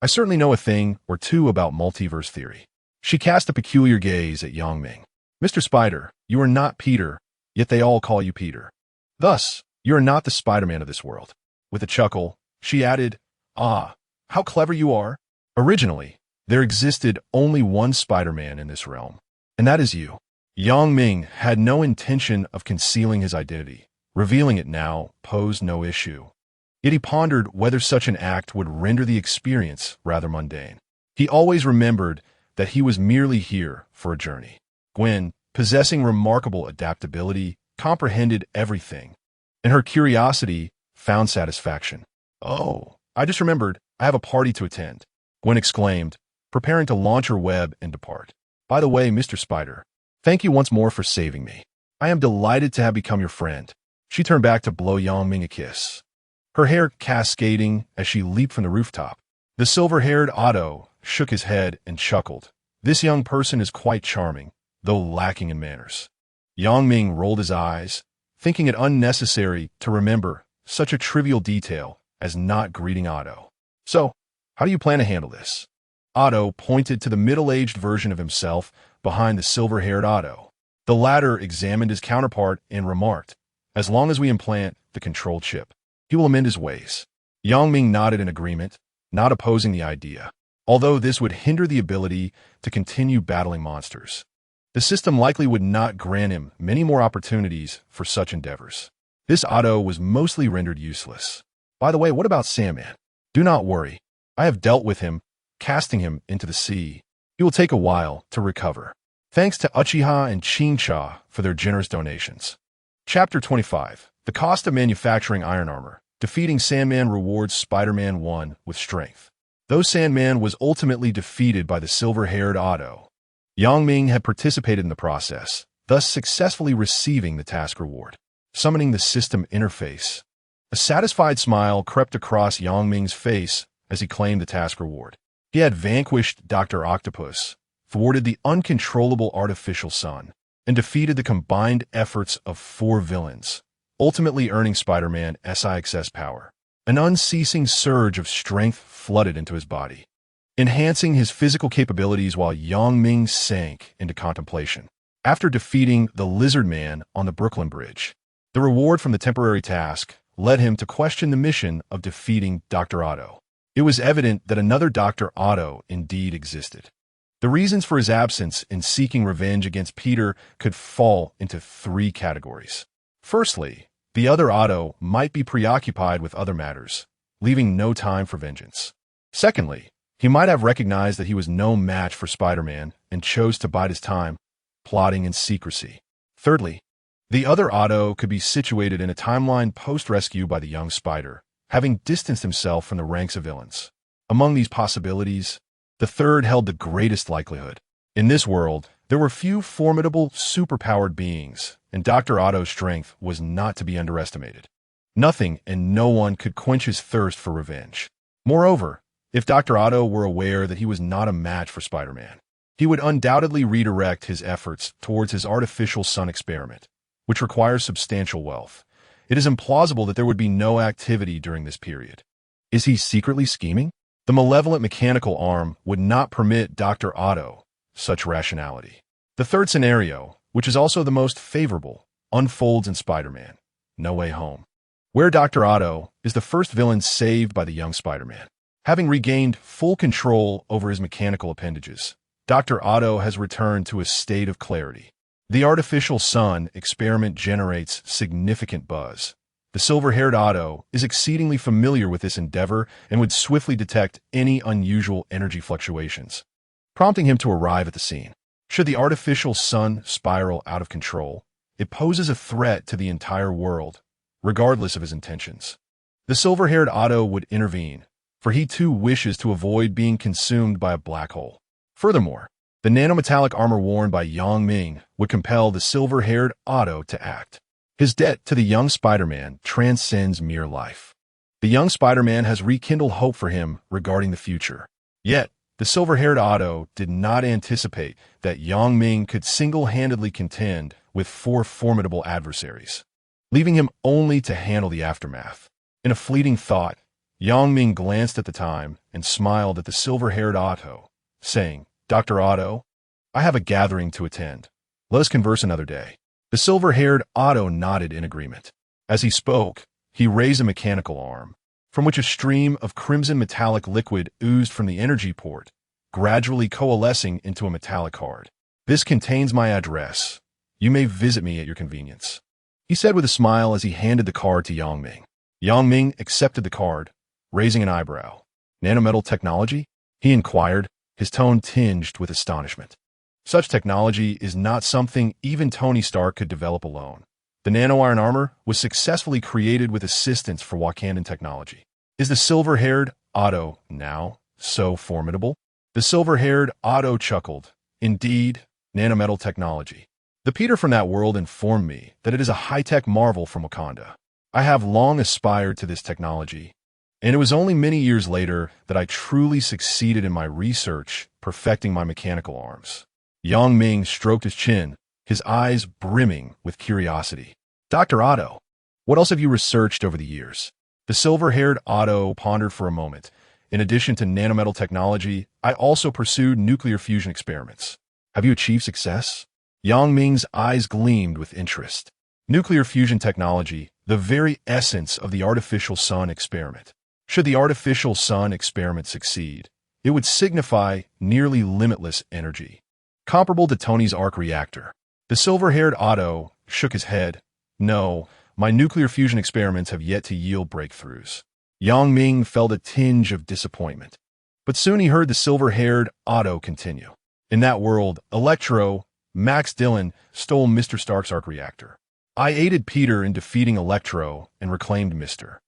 I certainly know a thing or two about multiverse theory. She cast a peculiar gaze at Ming. Mr. Spider, you are not Peter, yet they all call you Peter. Thus, you are not the Spider-Man of this world. With a chuckle, she added, Ah, how clever you are. Originally, there existed only one Spider-Man in this realm, and that is you. Ming had no intention of concealing his identity. Revealing it now posed no issue. Yet he pondered whether such an act would render the experience rather mundane. He always remembered that he was merely here for a journey. Gwen, possessing remarkable adaptability, comprehended everything, and her curiosity found satisfaction. Oh, I just remembered, I have a party to attend, Gwen exclaimed, preparing to launch her web and depart. By the way, Mr. Spider, thank you once more for saving me. I am delighted to have become your friend. She turned back to blow Ming a kiss, her hair cascading as she leaped from the rooftop. The silver-haired Otto shook his head and chuckled. This young person is quite charming, though lacking in manners. Ming rolled his eyes, thinking it unnecessary to remember such a trivial detail as not greeting Otto. So, how do you plan to handle this? Otto pointed to the middle-aged version of himself behind the silver-haired Otto. The latter examined his counterpart and remarked, as long as we implant the control chip, he will amend his ways. Ming nodded in agreement, not opposing the idea, although this would hinder the ability to continue battling monsters. The system likely would not grant him many more opportunities for such endeavors. This Otto was mostly rendered useless. By the way, what about Sandman? Do not worry. I have dealt with him, casting him into the sea. He will take a while to recover. Thanks to Uchiha and Chincha for their generous donations. Chapter 25. The cost of manufacturing iron armor. Defeating Sandman rewards Spider-Man 1 with strength. Though Sandman was ultimately defeated by the silver-haired Otto, Ming had participated in the process, thus successfully receiving the task reward. Summoning the system interface. A satisfied smile crept across Ming's face as he claimed the task reward. He had vanquished Dr. Octopus, thwarted the uncontrollable artificial sun, and defeated the combined efforts of 4 villains, ultimately earning Spider-Man SIXS power. An unceasing surge of strength flooded into his body, enhancing his physical capabilities while Ming sank into contemplation. After defeating the Lizard Man on the Brooklyn Bridge, the reward from the temporary task led him to question the mission of defeating Dr. Otto. It was evident that another Dr. Otto indeed existed. The reasons for his absence in seeking revenge against Peter could fall into 3 categories. Firstly, the other Otto might be preoccupied with other matters, leaving no time for vengeance. Secondly, he might have recognized that he was no match for Spider-Man and chose to bide his time, plotting in secrecy. Thirdly, the other Otto could be situated in a timeline post-rescue by the young Spider, having distanced himself from the ranks of villains. Among these possibilities, the third held the greatest likelihood. In this world, there were few formidable, superpowered beings, and Dr. Otto's strength was not to be underestimated. Nothing and no one could quench his thirst for revenge. Moreover, If Dr. Otto were aware that he was not a match for Spider-Man, he would undoubtedly redirect his efforts towards his artificial sun experiment, which requires substantial wealth. It is implausible that there would be no activity during this period. Is he secretly scheming? The malevolent mechanical arm would not permit Dr. Otto such rationality. The third scenario, which is also the most favorable, unfolds in Spider-Man: No Way Home, where Dr. Otto is the first villain saved by the young Spider-Man. Having regained full control over his mechanical appendages, Dr. Otto has returned to a state of clarity. The artificial sun experiment generates significant buzz. The silver-haired Otto is exceedingly familiar with this endeavor and would swiftly detect any unusual energy fluctuations, prompting him to arrive at the scene. Should the artificial sun spiral out of control, it poses a threat to the entire world, regardless of his intentions. The silver-haired Otto would intervene, for he too wishes to avoid being consumed by a black hole. Furthermore, the nanometallic armor worn by Ming would compel the silver-haired Otto to act. His debt to the young Spider-Man transcends mere life. The young Spider-Man has rekindled hope for him regarding the future. Yet, the silver-haired Otto did not anticipate that Ming could single-handedly contend with 4 formidable adversaries, leaving him only to handle the aftermath. In a fleeting thought, Ming glanced at the time and smiled at the silver-haired Otto, saying, "Dr. Otto, I have a gathering to attend. Let us converse another day." The silver-haired Otto nodded in agreement. As he spoke, he raised a mechanical arm, from which a stream of crimson metallic liquid oozed from the energy port, gradually coalescing into a metallic card. "This contains my address. You may visit me at your convenience," he said with a smile as he handed the card to Ming. Ming accepted the card, raising an eyebrow. "Nanometal technology?" he inquired, his tone tinged with astonishment. Such technology is not something even Tony Stark could develop alone. The nano-iron armor was successfully created with assistance from Wakandan technology. Is the silver-haired Otto now so formidable? The silver-haired Otto chuckled. "Indeed, nanometal technology. The Peter from that world informed me that it is a high-tech marvel from Wakanda. I have long aspired to this technology, and it was only many years later that I truly succeeded in my research, perfecting my mechanical arms." Ming stroked his chin, his eyes brimming with curiosity. "Dr. Otto, what else have you researched over the years?" The silver-haired Otto pondered for a moment. "In addition to nanometal technology, I also pursued nuclear fusion experiments." "Have you achieved success?" Ming's eyes gleamed with interest. Nuclear fusion technology, the very essence of the artificial sun experiment. Should the artificial sun experiment succeed, it would signify nearly limitless energy, comparable to Tony's arc reactor. The silver-haired Otto shook his head. "No, my nuclear fusion experiments have yet to yield breakthroughs." Ming felt a tinge of disappointment. But soon he heard the silver-haired Otto continue. "In that world, Electro, Max Dillon, stole Mr. Stark's arc reactor. I aided Peter in defeating Electro and reclaimed Mr.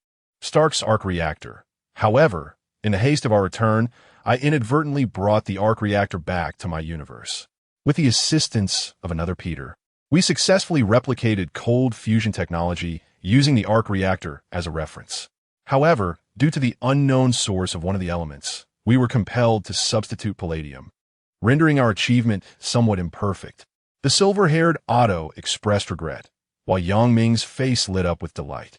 Stark's arc reactor. However, in the haste of our return, I inadvertently brought the arc reactor back to my universe. With the assistance of another Peter, we successfully replicated cold fusion technology using the arc reactor as a reference. However, due to the unknown source of one of the elements, we were compelled to substitute palladium, rendering our achievement somewhat imperfect." The silver-haired Otto expressed regret, while Ming's face lit up with delight.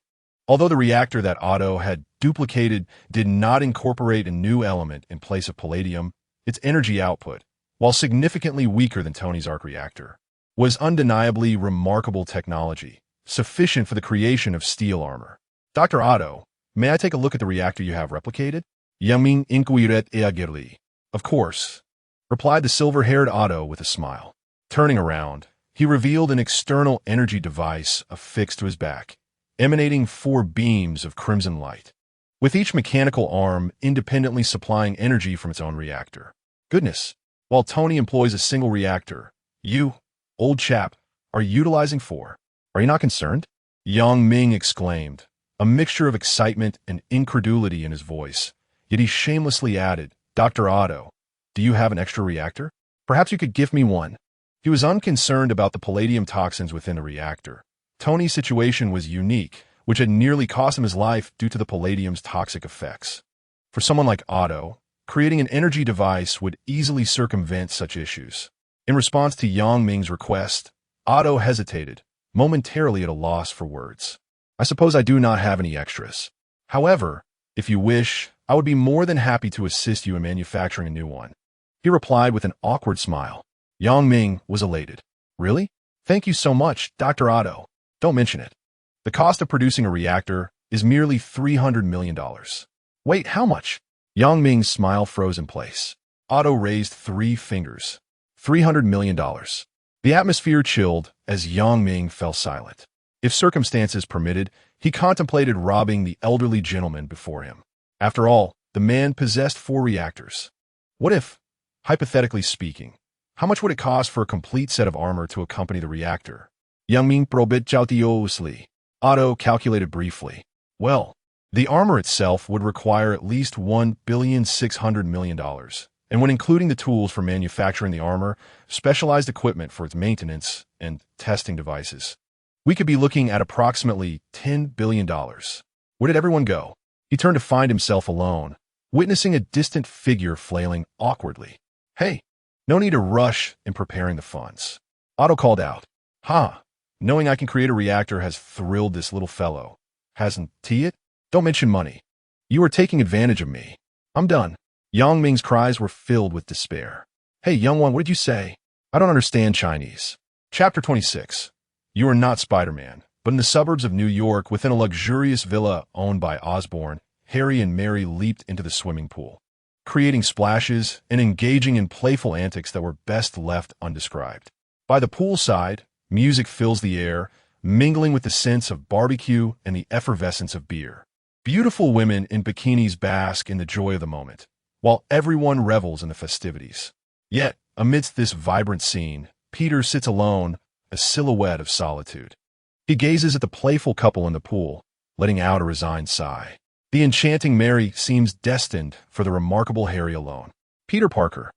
Although the reactor that Otto had duplicated did not incorporate a new element in place of palladium, its energy output, while significantly weaker than Tony's arc reactor, was undeniably remarkable technology, sufficient for the creation of steel armor. "Dr. Otto, may I take a look at the reactor you have replicated?" Ming inquired eagerly. "Of course," replied the silver-haired Otto with a smile. Turning around, he revealed an external energy device affixed to his back, emanating 4 beams of crimson light, with each mechanical arm independently supplying energy from its own reactor. "Goodness, while Tony employs a single reactor, you, old chap, are utilizing 4. Are you not concerned?" Ming exclaimed, a mixture of excitement and incredulity in his voice, yet he shamelessly added, "Dr. Otto, do you have an extra reactor? Perhaps you could give me one." He was unconcerned about the palladium toxins within the reactor. Tony's situation was unique, which had nearly cost him his life due to the palladium's toxic effects. For someone like Otto, creating an energy device would easily circumvent such issues. In response to Yang Ming's request, Otto hesitated, momentarily at a loss for words. I suppose I do not have any extras. However, if you wish, I would be more than happy to assist you in manufacturing a new one. He replied with an awkward smile. Yang Ming was elated. Really? Thank you so much, Dr. Otto. Don't mention it. The cost of producing a reactor is merely $300 million. Wait, how much? Yang Ming's smile froze in place. Otto raised 3 fingers. $300 million. The atmosphere chilled as Yang Ming fell silent. If circumstances permitted, he contemplated robbing the elderly gentleman before him. After all, the man possessed 4 reactors. What if, hypothetically speaking, how much would it cost for a complete set of armor to accompany the reactor? Yang Ming probit jauteously. Otto calculated briefly. Well, the armor itself would require at least $1.6 billion, and when including the tools for manufacturing the armor, specialized equipment for its maintenance, and testing devices, we could be looking at approximately $10 billion. Where did everyone go? He turned to find himself alone, witnessing a distant figure flailing awkwardly. Hey, no need to rush in preparing the funds. Otto called out. Knowing I can create a reactor has thrilled this little fellow. Hasn't it? Don't mention money. You are taking advantage of me. I'm done. Yang Ming's cries were filled with despair. Hey, young one, what did you say? I don't understand Chinese. Chapter 26. You are not Spider-Man, but in the suburbs of New York, within a luxurious villa owned by Osborn, Harry and Mary leaped into the swimming pool, creating splashes and engaging in playful antics that were best left undescribed. By the poolside, music fills the air, mingling with the scents of barbecue and the effervescence of beer. Beautiful women in bikinis bask in the joy of the moment, while everyone revels in the festivities. Yet, amidst this vibrant scene, Peter sits alone, a silhouette of solitude. He gazes at the playful couple in the pool, letting out a resigned sigh. The enchanting Mary seems destined for the remarkable Harry alone. Peter Parker,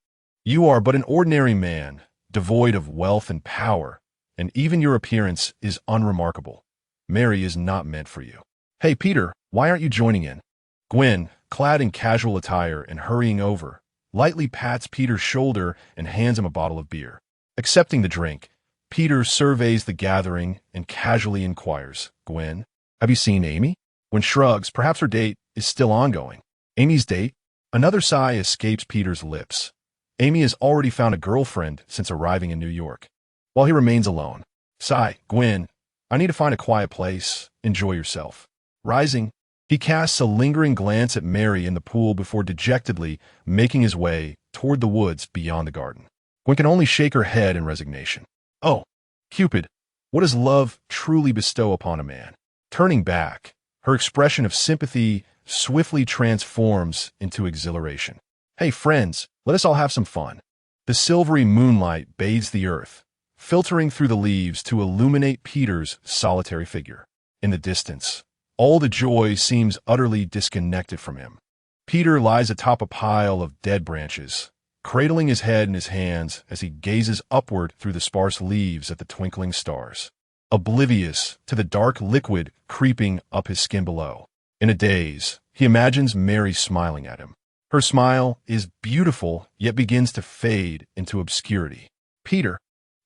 you are but an ordinary man, devoid of wealth and power, and even your appearance is unremarkable. Mary is not meant for you. Hey, Peter, why aren't you joining in? Gwen, clad in casual attire and hurrying over, lightly pats Peter's shoulder and hands him a bottle of beer. Accepting the drink, Peter surveys the gathering and casually inquires, Gwen, have you seen Amy? Gwen shrugs, perhaps her date is still ongoing. Amy's date? Another sigh escapes Peter's lips. Amy has already found a girlfriend since arriving in New York. While he remains alone. Sigh, Gwen, I need to find a quiet place. Enjoy yourself. Rising, he casts a lingering glance at Mary in the pool before dejectedly making his way toward the woods beyond the garden. Gwen can only shake her head in resignation. Oh, Cupid, what does love truly bestow upon a man? Turning back, her expression of sympathy swiftly transforms into exhilaration. Hey, friends, let us all have some fun. The silvery moonlight bathes the earth, filtering through the leaves to illuminate Peter's solitary figure. In the distance, all the joy seems utterly disconnected from him. Peter lies atop a pile of dead branches, cradling his head in his hands as he gazes upward through the sparse leaves at the twinkling stars, oblivious to the dark liquid creeping up his skin below. In a daze, he imagines Mary smiling at him. Her smile is beautiful, yet begins to fade into obscurity. Peter,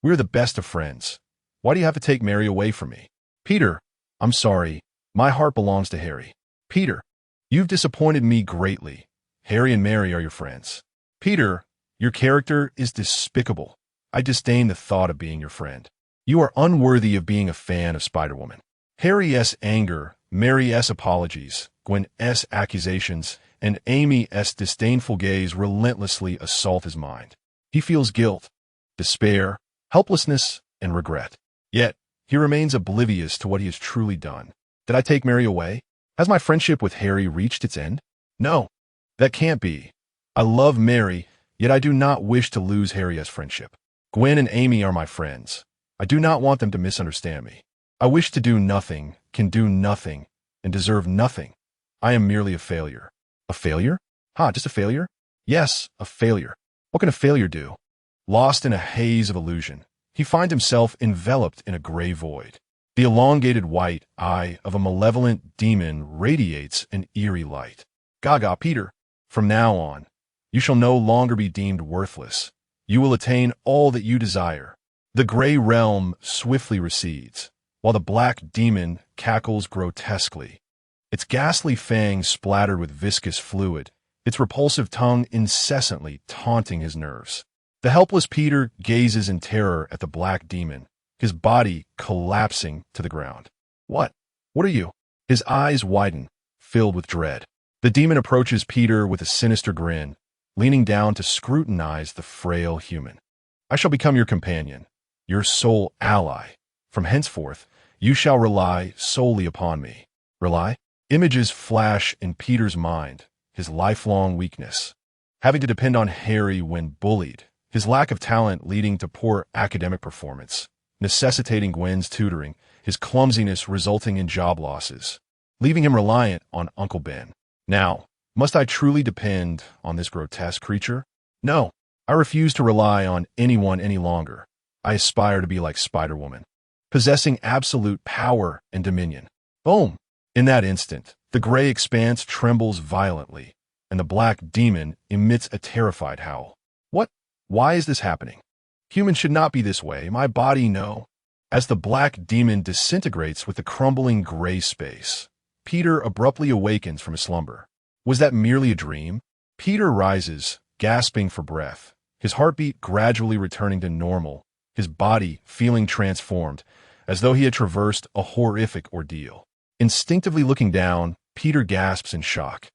we're the best of friends. Why do you have to take Mary away from me? Peter, I'm sorry. My heart belongs to Harry. Peter, you've disappointed me greatly. Harry and Mary are your friends. Peter, your character is despicable. I disdain the thought of being your friend. You are unworthy of being a fan of Spider-Woman. Harry's anger, Mary's apologies, Gwen's accusations, and Amy's disdainful gaze relentlessly assault his mind. He feels guilt, despair, helplessness, and regret. Yet, he remains oblivious to what he has truly done. Did I take Mary away? Has my friendship with Harry reached its end? No, that can't be. I love Mary, yet I do not wish to lose Harry's friendship. Gwen and Amy are my friends. I do not want them to misunderstand me. I wish to do nothing, can do nothing, and deserve nothing. I am merely a failure. A failure? Just a failure? Yes, a failure. What can a failure do? Lost in a haze of illusion, he finds himself enveloped in a gray void. The elongated white eye of a malevolent demon radiates an eerie light. Gaga, Peter, From now on, you shall no longer be deemed worthless. You will attain all that you desire. The gray realm swiftly recedes, while the black demon cackles grotesquely. Its ghastly fangs splattered with viscous fluid, its repulsive tongue incessantly taunting his nerves. The helpless Peter gazes in terror at the black demon, his body collapsing to the ground. What? What are you? His eyes widen, filled with dread. The demon approaches Peter with a sinister grin, leaning down to scrutinize the frail human. I shall become your companion, your sole ally. From henceforth, you shall rely solely upon me. Rely? Images flash in Peter's mind, his lifelong weakness. Having to depend on Harry when bullied, his lack of talent leading to poor academic performance, necessitating Gwen's tutoring, his clumsiness resulting in job losses, leaving him reliant on Uncle Ben. Now, must I truly depend on this grotesque creature? No, I refuse to rely on anyone any longer. I aspire to be like Spider-Woman, possessing absolute power and dominion. Boom! In that instant, the gray expanse trembles violently, and the black demon emits a terrified howl. What? Why is this happening? Humans should not be this way. My body, no. As the black demon disintegrates with the crumbling gray space, Peter abruptly awakens from his slumber. Was that merely a dream? Peter rises, gasping for breath, his heartbeat gradually returning to normal, his body feeling transformed, as though he had traversed a horrific ordeal. Instinctively looking down, Peter gasps in shock.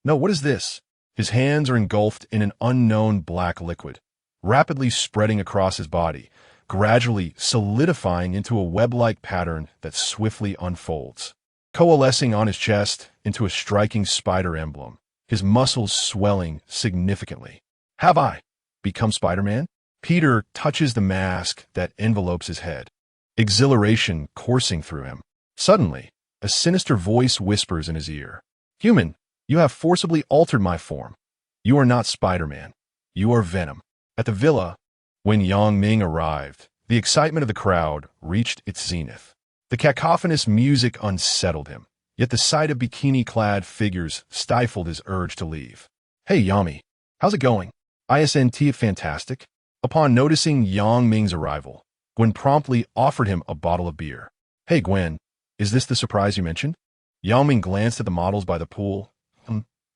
No, what is this? His hands are engulfed in an unknown black liquid, rapidly spreading across his body, gradually solidifying into a web-like pattern that swiftly unfolds, coalescing on his chest into a striking spider emblem, his muscles swelling significantly. Have I become Spider-Man? Peter touches the mask that envelopes his head, exhilaration coursing through him. Suddenly, a sinister voice whispers in his ear. Human, you have forcibly altered my form. You are not Spider-Man. You are Venom. At the villa, when Ming arrived, the excitement of the crowd reached its zenith. The cacophonous music unsettled him, yet the sight of bikini-clad figures stifled his urge to leave. Hey, Yami, how's it going? ISNT fantastic? Upon noticing Ming's arrival, Gwen promptly offered him a bottle of beer. Hey, Gwen, is this the surprise you mentioned? Ming glanced at the models by the pool.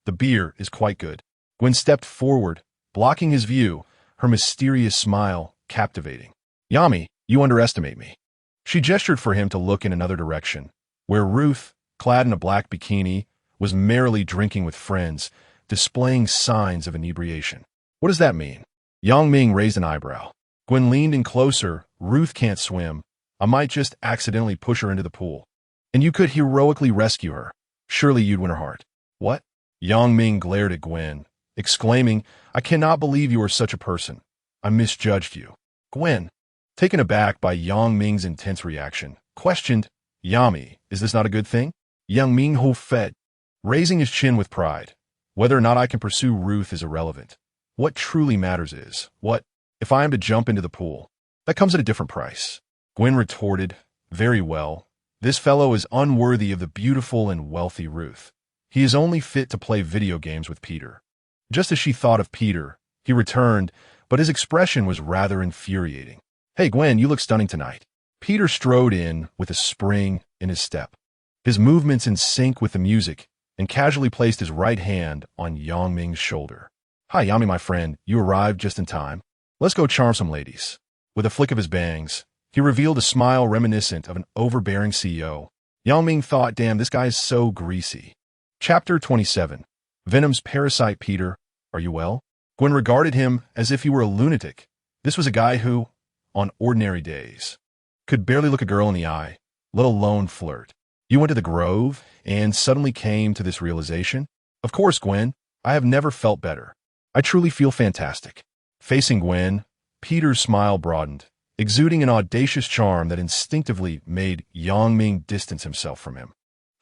The beer is quite good. Gwen stepped forward, blocking his view, her mysterious smile captivating. Yami, you underestimate me. She gestured for him to look in another direction, where Ruth, clad in a black bikini, was merrily drinking with friends, displaying signs of inebriation. What does that mean? Ming raised an eyebrow. Gwen leaned in closer. Ruth can't swim. I might just accidentally push her into the pool. And you could heroically rescue her. Surely you'd win her heart. What? Ming glared at Gwen, exclaiming, I cannot believe you are such a person. I misjudged you. Gwen, taken aback by Ming's intense reaction, questioned, Yami, is this not a good thing? Ming ho fed, raising his chin with pride. Whether or not I can pursue Ruth is irrelevant. What truly matters is, what, if I am to jump into the pool? That comes at a different price. Gwen retorted, very well. This fellow is unworthy of the beautiful and wealthy Ruth. He is only fit to play video games with Peter. Just as she thought of Peter, he returned, but his expression was rather infuriating. Hey, Gwen, you look stunning tonight. Peter strode in with a spring in his step, his movements in sync with the music, and casually placed his right hand on Ming's shoulder. Hi, Yami, my friend. You arrived just in time. Let's go charm some ladies. With a flick of his bangs, he revealed a smile reminiscent of an overbearing CEO. Ming thought, damn, this guy's so greasy. Chapter 27. Venom's parasite. Peter, are you well? Gwen regarded him as if he were a lunatic. This was a guy who, on ordinary days, could barely look a girl in the eye, let alone flirt. You went to the Grove and suddenly came to this realization? Of course, Gwen. I have never felt better. I truly feel fantastic. Facing Gwen, Peter's smile broadened, exuding an audacious charm that instinctively made Ming distance himself from him.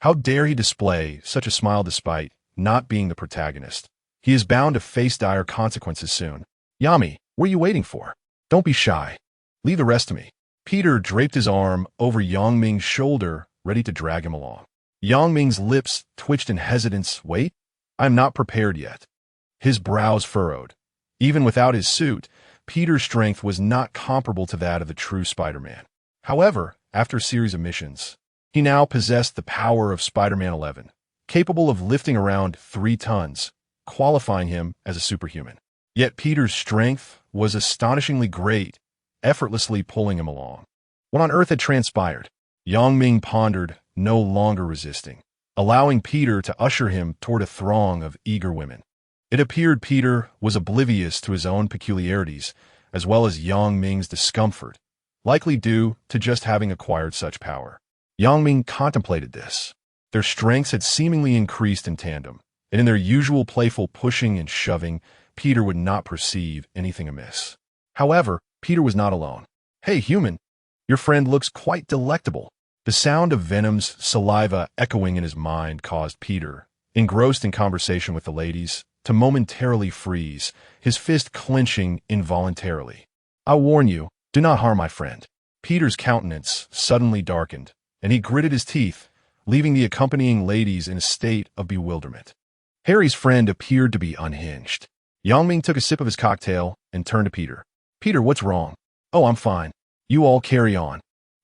How dare he display such a smile despite not being the protagonist? He is bound to face dire consequences soon. Yami, what are you waiting for? Don't be shy. Leave the rest to me. Peter draped his arm over Ming's shoulder, ready to drag him along. Ming's lips twitched in hesitance. Wait, I am not prepared yet. his brows furrowed. Even without his suit, Peter's strength was not comparable to that of the true Spider-Man. However, after a series of missions, he now possessed the power of Spider-Man 11, capable of lifting around 3 tons, qualifying him as a superhuman. Yet Peter's strength was astonishingly great, effortlessly pulling him along. What on earth had transpired? Ming pondered, no longer resisting, allowing Peter to usher him toward a throng of eager women. It appeared Peter was oblivious to his own peculiarities, as well as Ming's discomfort, likely due to just having acquired such power. Ming contemplated this. Their strengths had seemingly increased in tandem, and in their usual playful pushing and shoving, Peter would not perceive anything amiss. However, Peter was not alone. "Hey, human, your friend looks quite delectable." The sound of Venom's saliva echoing in his mind caused Peter, engrossed in conversation with the ladies, to momentarily freeze, his fist clenching involuntarily. "I warn you, do not harm my friend." Peter's countenance suddenly darkened, and he gritted his teeth, leaving the accompanying ladies in a state of bewilderment. Harry's friend appeared to be unhinged. Ming took a sip of his cocktail and turned to Peter. "Peter, what's wrong?" "Oh, I'm fine. You all carry on.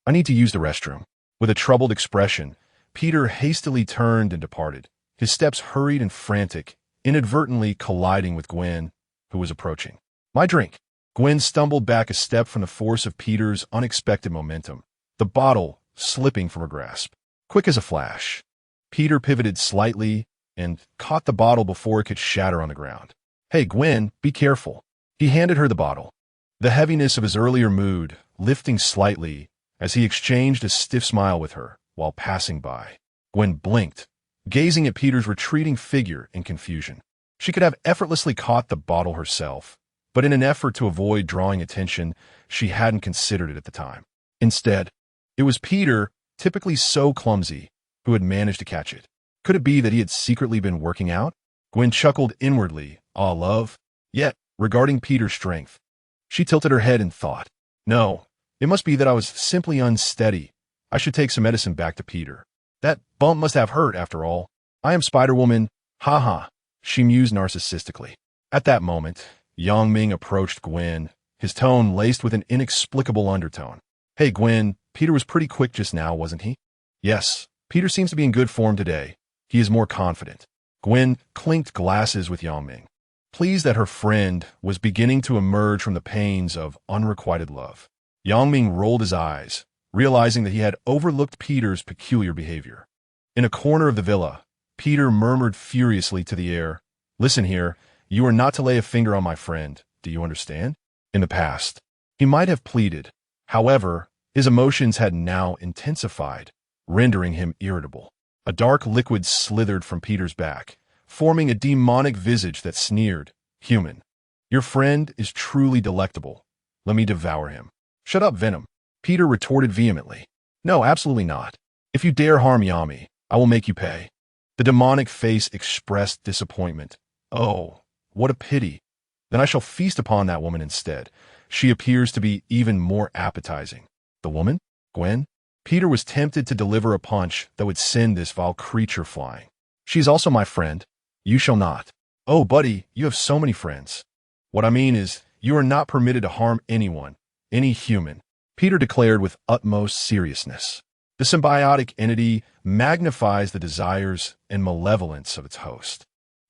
I need to use the restroom." With a troubled expression, Peter hastily turned and departed, his steps hurried and frantic, inadvertently colliding with Gwen, who was approaching. "My drink." Gwen stumbled back a step from the force of Peter's unexpected momentum, the bottle slipping from her grasp. Quick as a flash, Peter pivoted slightly and caught the bottle before it could shatter on the ground. "Hey, Gwen, be careful." He handed her the bottle, the heaviness of his earlier mood lifting slightly as he exchanged a stiff smile with her while passing by. Gwen blinked, gazing at Peter's retreating figure in confusion. She could have effortlessly caught the bottle herself, but in an effort to avoid drawing attention, she hadn't considered it at the time. Instead, it was Peter, typically so clumsy, who had managed to catch it. Could it be that he had secretly been working out? Gwen chuckled inwardly, "Aw, love." Yet, regarding Peter's strength, she tilted her head in thought. "No, it must be that I was simply unsteady. I should take some medicine back to Peter. That bump must have hurt, after all. I am Spider-Woman, ha," she mused narcissistically. At that moment, Ming approached Gwen, his tone laced with an inexplicable undertone. "Hey, Gwen, Peter was pretty quick just now, wasn't he?" "Yes, Peter seems to be in good form today. He is more confident." Gwen clinked glasses with Ming, pleased that her friend was beginning to emerge from the pains of unrequited love. Ming rolled his eyes, realizing that he had overlooked Peter's peculiar behavior. In a corner of the villa, Peter murmured furiously to the air, "Listen here, you are not to lay a finger on my friend, do you understand?" In the past, he might have pleaded. However, his emotions had now intensified, rendering him irritable. A dark liquid slithered from Peter's back, forming a demonic visage that sneered, "Human, your friend is truly delectable. Let me devour him." "Shut up, Venom," Peter retorted vehemently. "No, absolutely not. If you dare harm Yami, I will make you pay." The demonic face expressed disappointment. "Oh, what a pity. Then I shall feast upon that woman instead. She appears to be even more appetizing." "The woman? Gwen?" Peter was tempted to deliver a punch that would send this vile creature flying. "She is also my friend. You shall not." "Oh, buddy, you have so many friends." "What I mean is, you are not permitted to harm anyone, any human," Peter declared with utmost seriousness. The symbiotic entity magnifies the desires and malevolence of its host.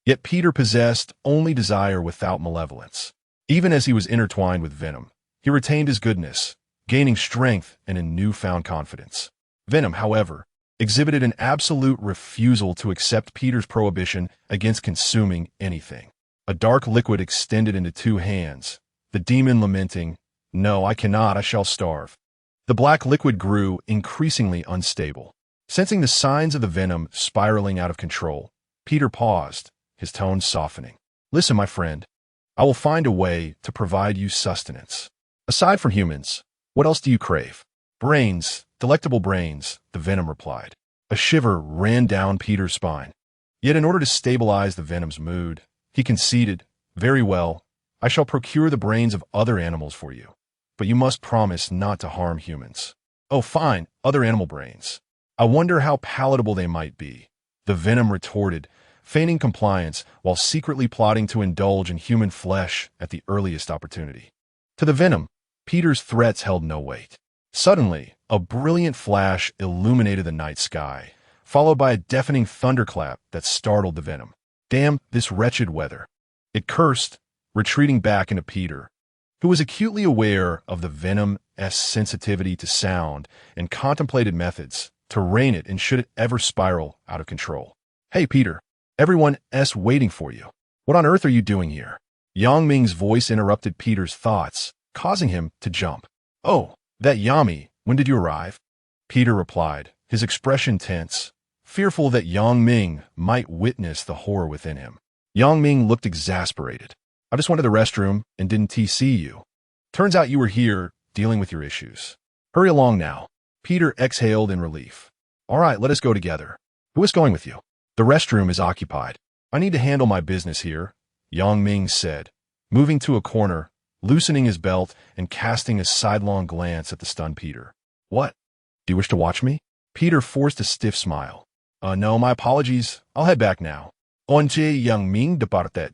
Yet Peter possessed only desire without malevolence. Even as he was intertwined with Venom, he retained his goodness, gaining strength and a newfound confidence. Venom, however, exhibited an absolute refusal to accept Peter's prohibition against consuming anything. A dark liquid extended into 2 hands, the demon lamenting, "No, I cannot, I shall starve." The black liquid grew increasingly unstable. Sensing the signs of the venom spiraling out of control, Peter paused, his tone softening. "Listen, my friend, I will find a way to provide you sustenance. Aside from humans, what else do you crave?" "Brains, delectable brains," the venom replied. A shiver ran down Peter's spine. Yet in order to stabilize the venom's mood, he conceded, "Very well, I shall procure the brains of other animals for you, but you must promise not to harm humans." "Oh, fine, other animal brains. I wonder how palatable they might be," the venom retorted, feigning compliance while secretly plotting to indulge in human flesh at the earliest opportunity. To the Venom, Peter's threats held no weight. Suddenly, a brilliant flash illuminated the night sky, followed by a deafening thunderclap that startled the Venom. "Damn this wretched weather," it cursed, retreating back into Peter, who was acutely aware of the Venom's sensitivity to sound and contemplated methods to rein it in should it ever spiral out of control. "Hey, Peter, everyone's waiting for you. What on earth are you doing here?" Yang Ming's voice interrupted Peter's thoughts, causing him to jump. "Oh, that Yami, when did you arrive?" Peter replied, his expression tense, fearful that Yang Ming might witness the horror within him. Yang Ming looked exasperated. "I just went to the restroom and didn't see you. Turns out you were here dealing with your issues. Hurry along now." Peter exhaled in relief. "All right, let us go together. Who is going with you?" "The restroom is occupied. I need to handle my business here," Yang Ming said, moving to a corner, loosening his belt and casting a sidelong glance at the stunned Peter. "What? Do you wish to watch me?" Peter forced a stiff smile. No, my apologies. I'll head back now." Onje Yang Ming departed.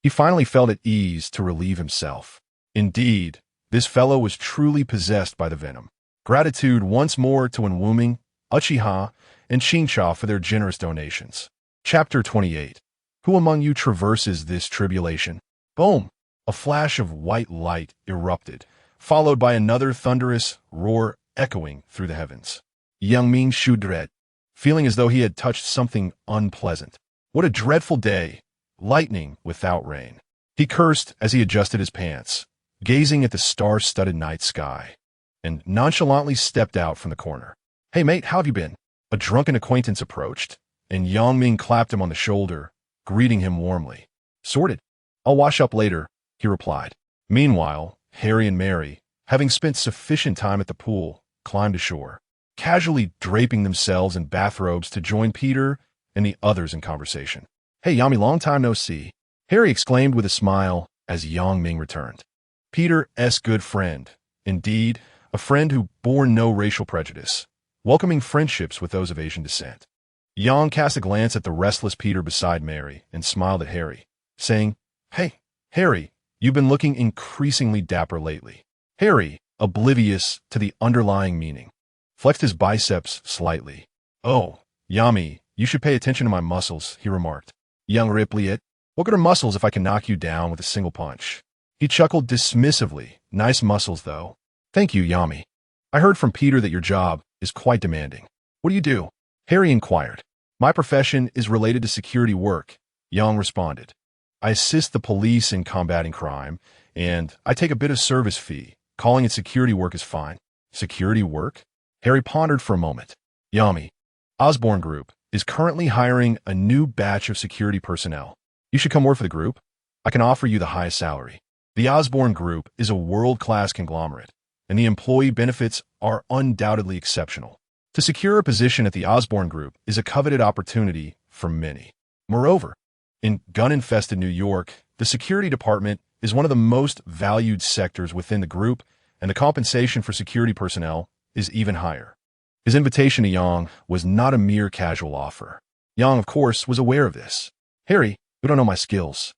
He finally felt at ease to relieve himself. Indeed, this fellow was truly possessed by the Venom. Gratitude once more to Enwuming, Uchiha, and Chincha for their generous donations. Chapter 28. Who among you traverses this tribulation? Boom! A flash of white light erupted, followed by another thunderous roar echoing through the heavens. Yang Ming shudred, feeling as though he had touched something unpleasant. What a dreadful day! Lightning without rain. He cursed as he adjusted his pants, gazing at the star-studded night sky, and nonchalantly stepped out from the corner. "Hey mate, how have you been?" A drunken acquaintance approached, and Yang Ming clapped him on the shoulder, greeting him warmly. "Sorted. I'll wash up later," he replied. Meanwhile, Harry and Mary, having spent sufficient time at the pool, climbed ashore, casually draping themselves in bathrobes to join Peter and the others in conversation. "Hey, Yami, long time no see," Harry exclaimed with a smile as Yang Ming returned. Peter's good friend, indeed, a friend who bore no racial prejudice, welcoming friendships with those of Asian descent. Yang cast a glance at the restless Peter beside Mary and smiled at Harry, saying, "Hey, Harry, you've been looking increasingly dapper lately." Harry, oblivious to the underlying meaning, flexed his biceps slightly. "Oh, Yami, you should pay attention to my muscles," he remarked. Yang replied, "What good are muscles if I can knock you down with a single punch?" He chuckled dismissively. "Nice muscles, though." "Thank you, Yami. I heard from Peter that your job is quite demanding." "What do you do?" Harry inquired. "My profession is related to security work," Yang responded. "I assist the police in combating crime, and I take a bit of service fee. Calling it security work is fine." "Security work?" Harry pondered for a moment. "Yami, Osborne Group is currently hiring a new batch of security personnel. You should come work for the group. I can offer you the highest salary." The Osborne Group is a world-class conglomerate, and the employee benefits are undoubtedly exceptional. To secure a position at the Osborne Group is a coveted opportunity for many. Moreover, in gun-infested New York, the security department is one of the most valued sectors within the group, and the compensation for security personnel is even higher. His invitation to Yang was not a mere casual offer. Yang, of course, was aware of this. "Harry, you don't know my skills.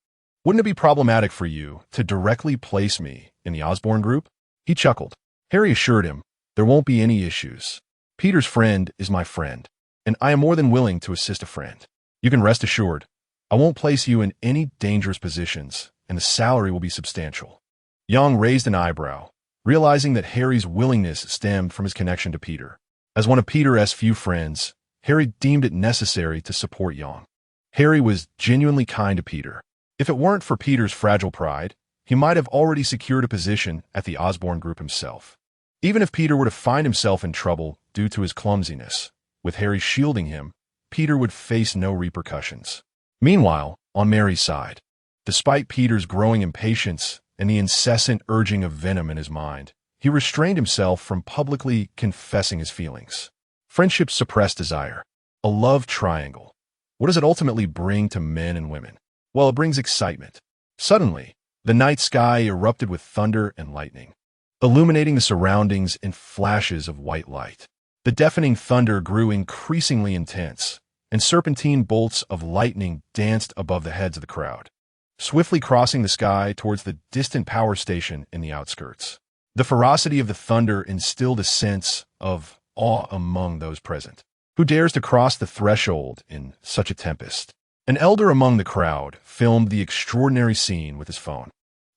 Wouldn't it be problematic for you to directly place me in the Osborne Group?" He chuckled. Harry assured him, "There won't be any issues. Peter's friend is my friend, and I am more than willing to assist a friend. You can rest assured, I won't place you in any dangerous positions, and the salary will be substantial." Yang raised an eyebrow, realizing that Harry's willingness stemmed from his connection to Peter. As one of Peter's few friends, Harry deemed it necessary to support Yang. Harry was genuinely kind to Peter. If it weren't for Peter's fragile pride, he might have already secured a position at the Osborne Group himself. Even if Peter were to find himself in trouble due to his clumsiness, with Harry shielding him, Peter would face no repercussions. Meanwhile, on Mary's side, despite Peter's growing impatience and the incessant urging of venom in his mind, he restrained himself from publicly confessing his feelings. Friendship's suppressed desire. A love triangle. What does it ultimately bring to men and women? Well, it brings excitement. Suddenly, the night sky erupted with thunder and lightning, illuminating the surroundings in flashes of white light. The deafening thunder grew increasingly intense, and serpentine bolts of lightning danced above the heads of the crowd, swiftly crossing the sky towards the distant power station in the outskirts. The ferocity of the thunder instilled a sense of awe among those present. Who dares to cross the threshold in such a tempest? An elder among the crowd filmed the extraordinary scene with his phone,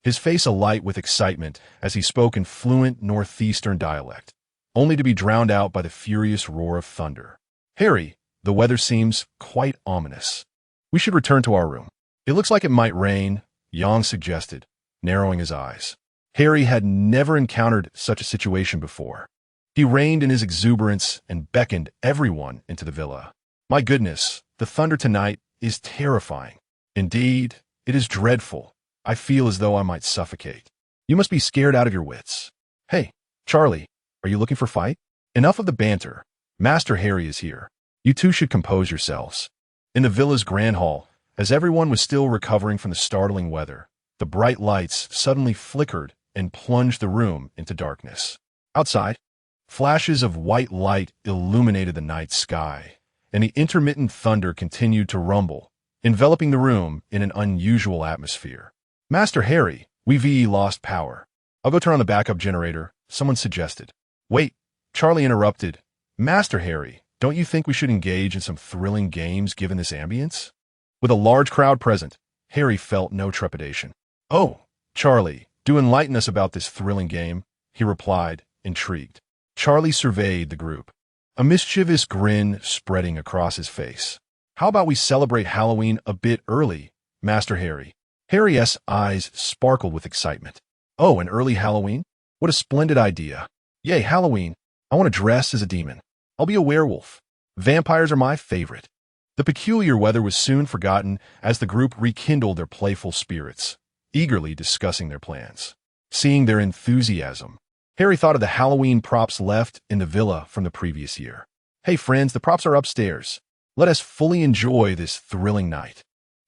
his face alight with excitement as he spoke in fluent northeastern dialect, only to be drowned out by the furious roar of thunder. Harry, the weather seems quite ominous. We should return to our room. It looks like it might rain, Yang suggested, narrowing his eyes. Harry had never encountered such a situation before. He reigned in his exuberance and beckoned everyone into the villa. My goodness, the thunder tonight is terrifying. Indeed, it is dreadful. I feel as though I might suffocate. You must be scared out of your wits. Hey, Charlie, are you looking for fight? Enough of the banter. Master Harry is here. You two should compose yourselves. In the villa's grand hall, as everyone was still recovering from the startling weather, the bright lights suddenly flickered and plunged the room into darkness. Outside, flashes of white light illuminated the night sky, and the intermittent thunder continued to rumble, enveloping the room in an unusual atmosphere. Master Harry, we've lost power. I'll go turn on the backup generator, someone suggested. Wait, Charlie interrupted. Master Harry, don't you think we should engage in some thrilling games given this ambience? With a large crowd present, Harry felt no trepidation. Oh, Charlie, do enlighten us about this thrilling game, he replied, intrigued. Charlie surveyed the group, a mischievous grin spreading across his face. How about we celebrate Halloween a bit early, Master Harry? Harry's eyes sparkled with excitement. Oh, an early Halloween? What a splendid idea. Yay, Halloween. I want to dress as a demon. I'll be a werewolf. Vampires are my favorite. The peculiar weather was soon forgotten as the group rekindled their playful spirits, eagerly discussing their plans. Seeing their enthusiasm, Harry thought of the Halloween props left in the villa from the previous year. Hey friends, the props are upstairs. Let us fully enjoy this thrilling night.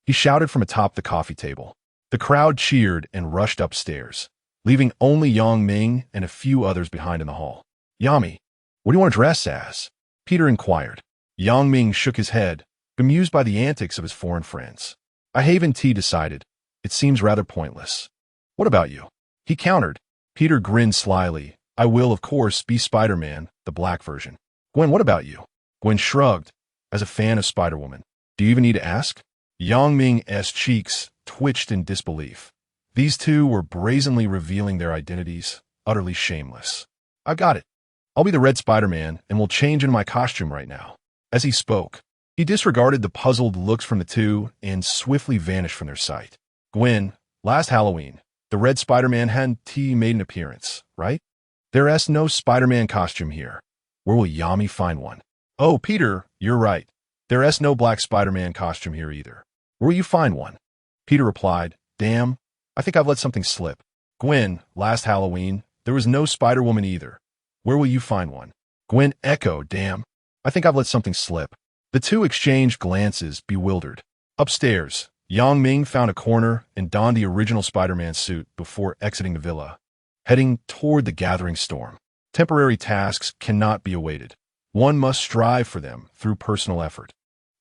He shouted from atop the coffee table. The crowd cheered and rushed upstairs, leaving only Yang Ming and a few others behind in the hall. Yami, what do you want to dress as? Peter inquired. Yang Ming shook his head, bemused by the antics of his foreign friends. Haven T decided. It seems rather pointless. What about you? He countered. Peter grinned slyly. I will, of course, be Spider-Man, the black version. Gwen, what about you? Gwen shrugged. As a fan of Spider-Woman, do you even need to ask? Yang Ming's cheeks twitched in disbelief. These two were brazenly revealing their identities, utterly shameless. I got it. I'll be the Red Spider-Man, and will change into my costume right now. As he spoke, he disregarded the puzzled looks from the two and swiftly vanished from their sight. Gwen, last Halloween, the Red Spider-Man had made an appearance, right? There's no Spider-Man costume here. Where will Yami find one? Oh, Peter, you're right. There's no black Spider-Man costume here either. Where will you find one? Peter replied, damn, I think I've let something slip. Gwen, last Halloween, there was no Spider-Woman either. Where will you find one? Gwen echoed, damn, I think I've let something slip. The two exchanged glances, bewildered. Upstairs, Yang Ming found a corner and donned the original Spider-Man suit before exiting the villa, heading toward the gathering storm. Temporary tasks cannot be awaited. One must strive for them through personal effort.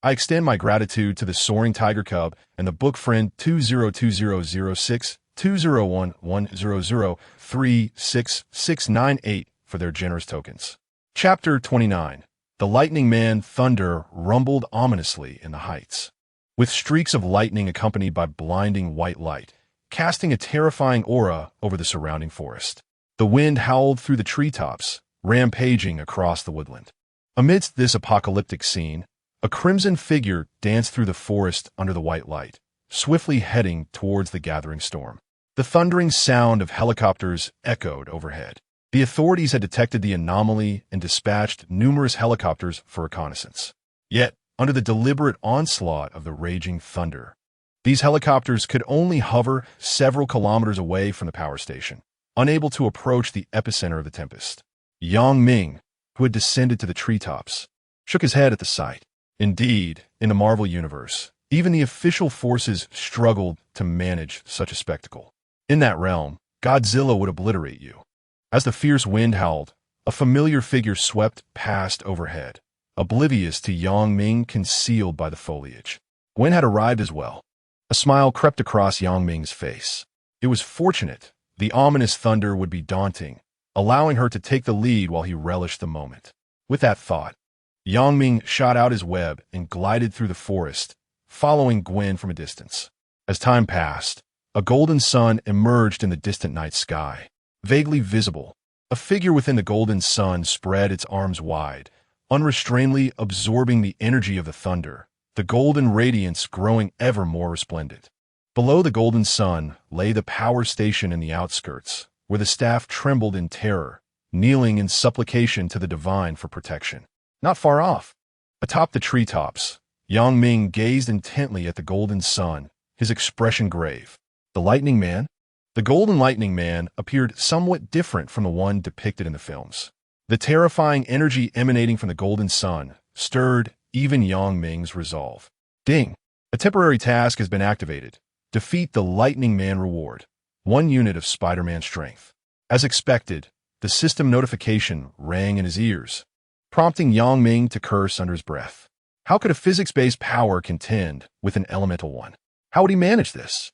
I extend my gratitude to the Soaring Tiger Cub and the book friend 202006 20110036698 for their generous tokens. Chapter 29. The lightning man thunder rumbled ominously in the heights, with streaks of lightning accompanied by blinding white light, casting a terrifying aura over the surrounding forest. The wind howled through the treetops, rampaging across the woodland. Amidst this apocalyptic scene, a crimson figure danced through the forest under the white light, swiftly heading towards the gathering storm. The thundering sound of helicopters echoed overhead. The authorities had detected the anomaly and dispatched numerous helicopters for reconnaissance. Yet, under the deliberate onslaught of the raging thunder, these helicopters could only hover several kilometers away from the power station, unable to approach the epicenter of the tempest. Yang Ming, who had descended to the treetops, shook his head at the sight. Indeed, in the Marvel Universe, even the official forces struggled to manage such a spectacle. In that realm, Godzilla would obliterate you. As the fierce wind howled, a familiar figure swept past overhead, oblivious to Yang Ming concealed by the foliage. Gwen had arrived as well. A smile crept across Yang Ming's face. It was fortunate. The ominous thunder would be daunting, allowing her to take the lead while he relished the moment. With that thought, Yang Ming shot out his web and glided through the forest, following Gwen from a distance. As time passed, a golden sun emerged in the distant night sky. Vaguely visible, a figure within the golden sun spread its arms wide, unrestrainedly absorbing the energy of the thunder, the golden radiance growing ever more resplendent. Below the golden sun lay the power station in the outskirts, where the staff trembled in terror, kneeling in supplication to the divine for protection. Not far off, atop the treetops, Yang Ming gazed intently at the golden sun, his expression grave. The Lightning Man? The Golden Lightning Man appeared somewhat different from the one depicted in the films. The terrifying energy emanating from the golden sun stirred even Yang Ming's resolve. Ding! A temporary task has been activated. Defeat the Lightning Man reward. 1 unit of Spider-Man strength. As expected, the system notification rang in his ears, prompting Yang Ming to curse under his breath. How could a physics-based power contend with an elemental one? How would he manage this?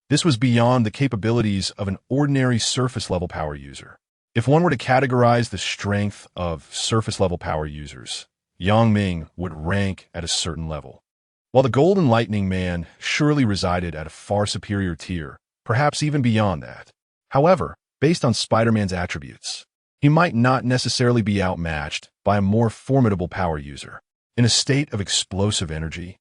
This was beyond the capabilities of an ordinary surface-level power user. If one were to categorize the strength of surface-level power users, Yang Ming would rank at a certain level. While the Golden Lightning Man surely resided at a far superior tier, perhaps even beyond that. However, based on Spider-Man's attributes, he might not necessarily be outmatched by a more formidable power user. In a state of explosive energy,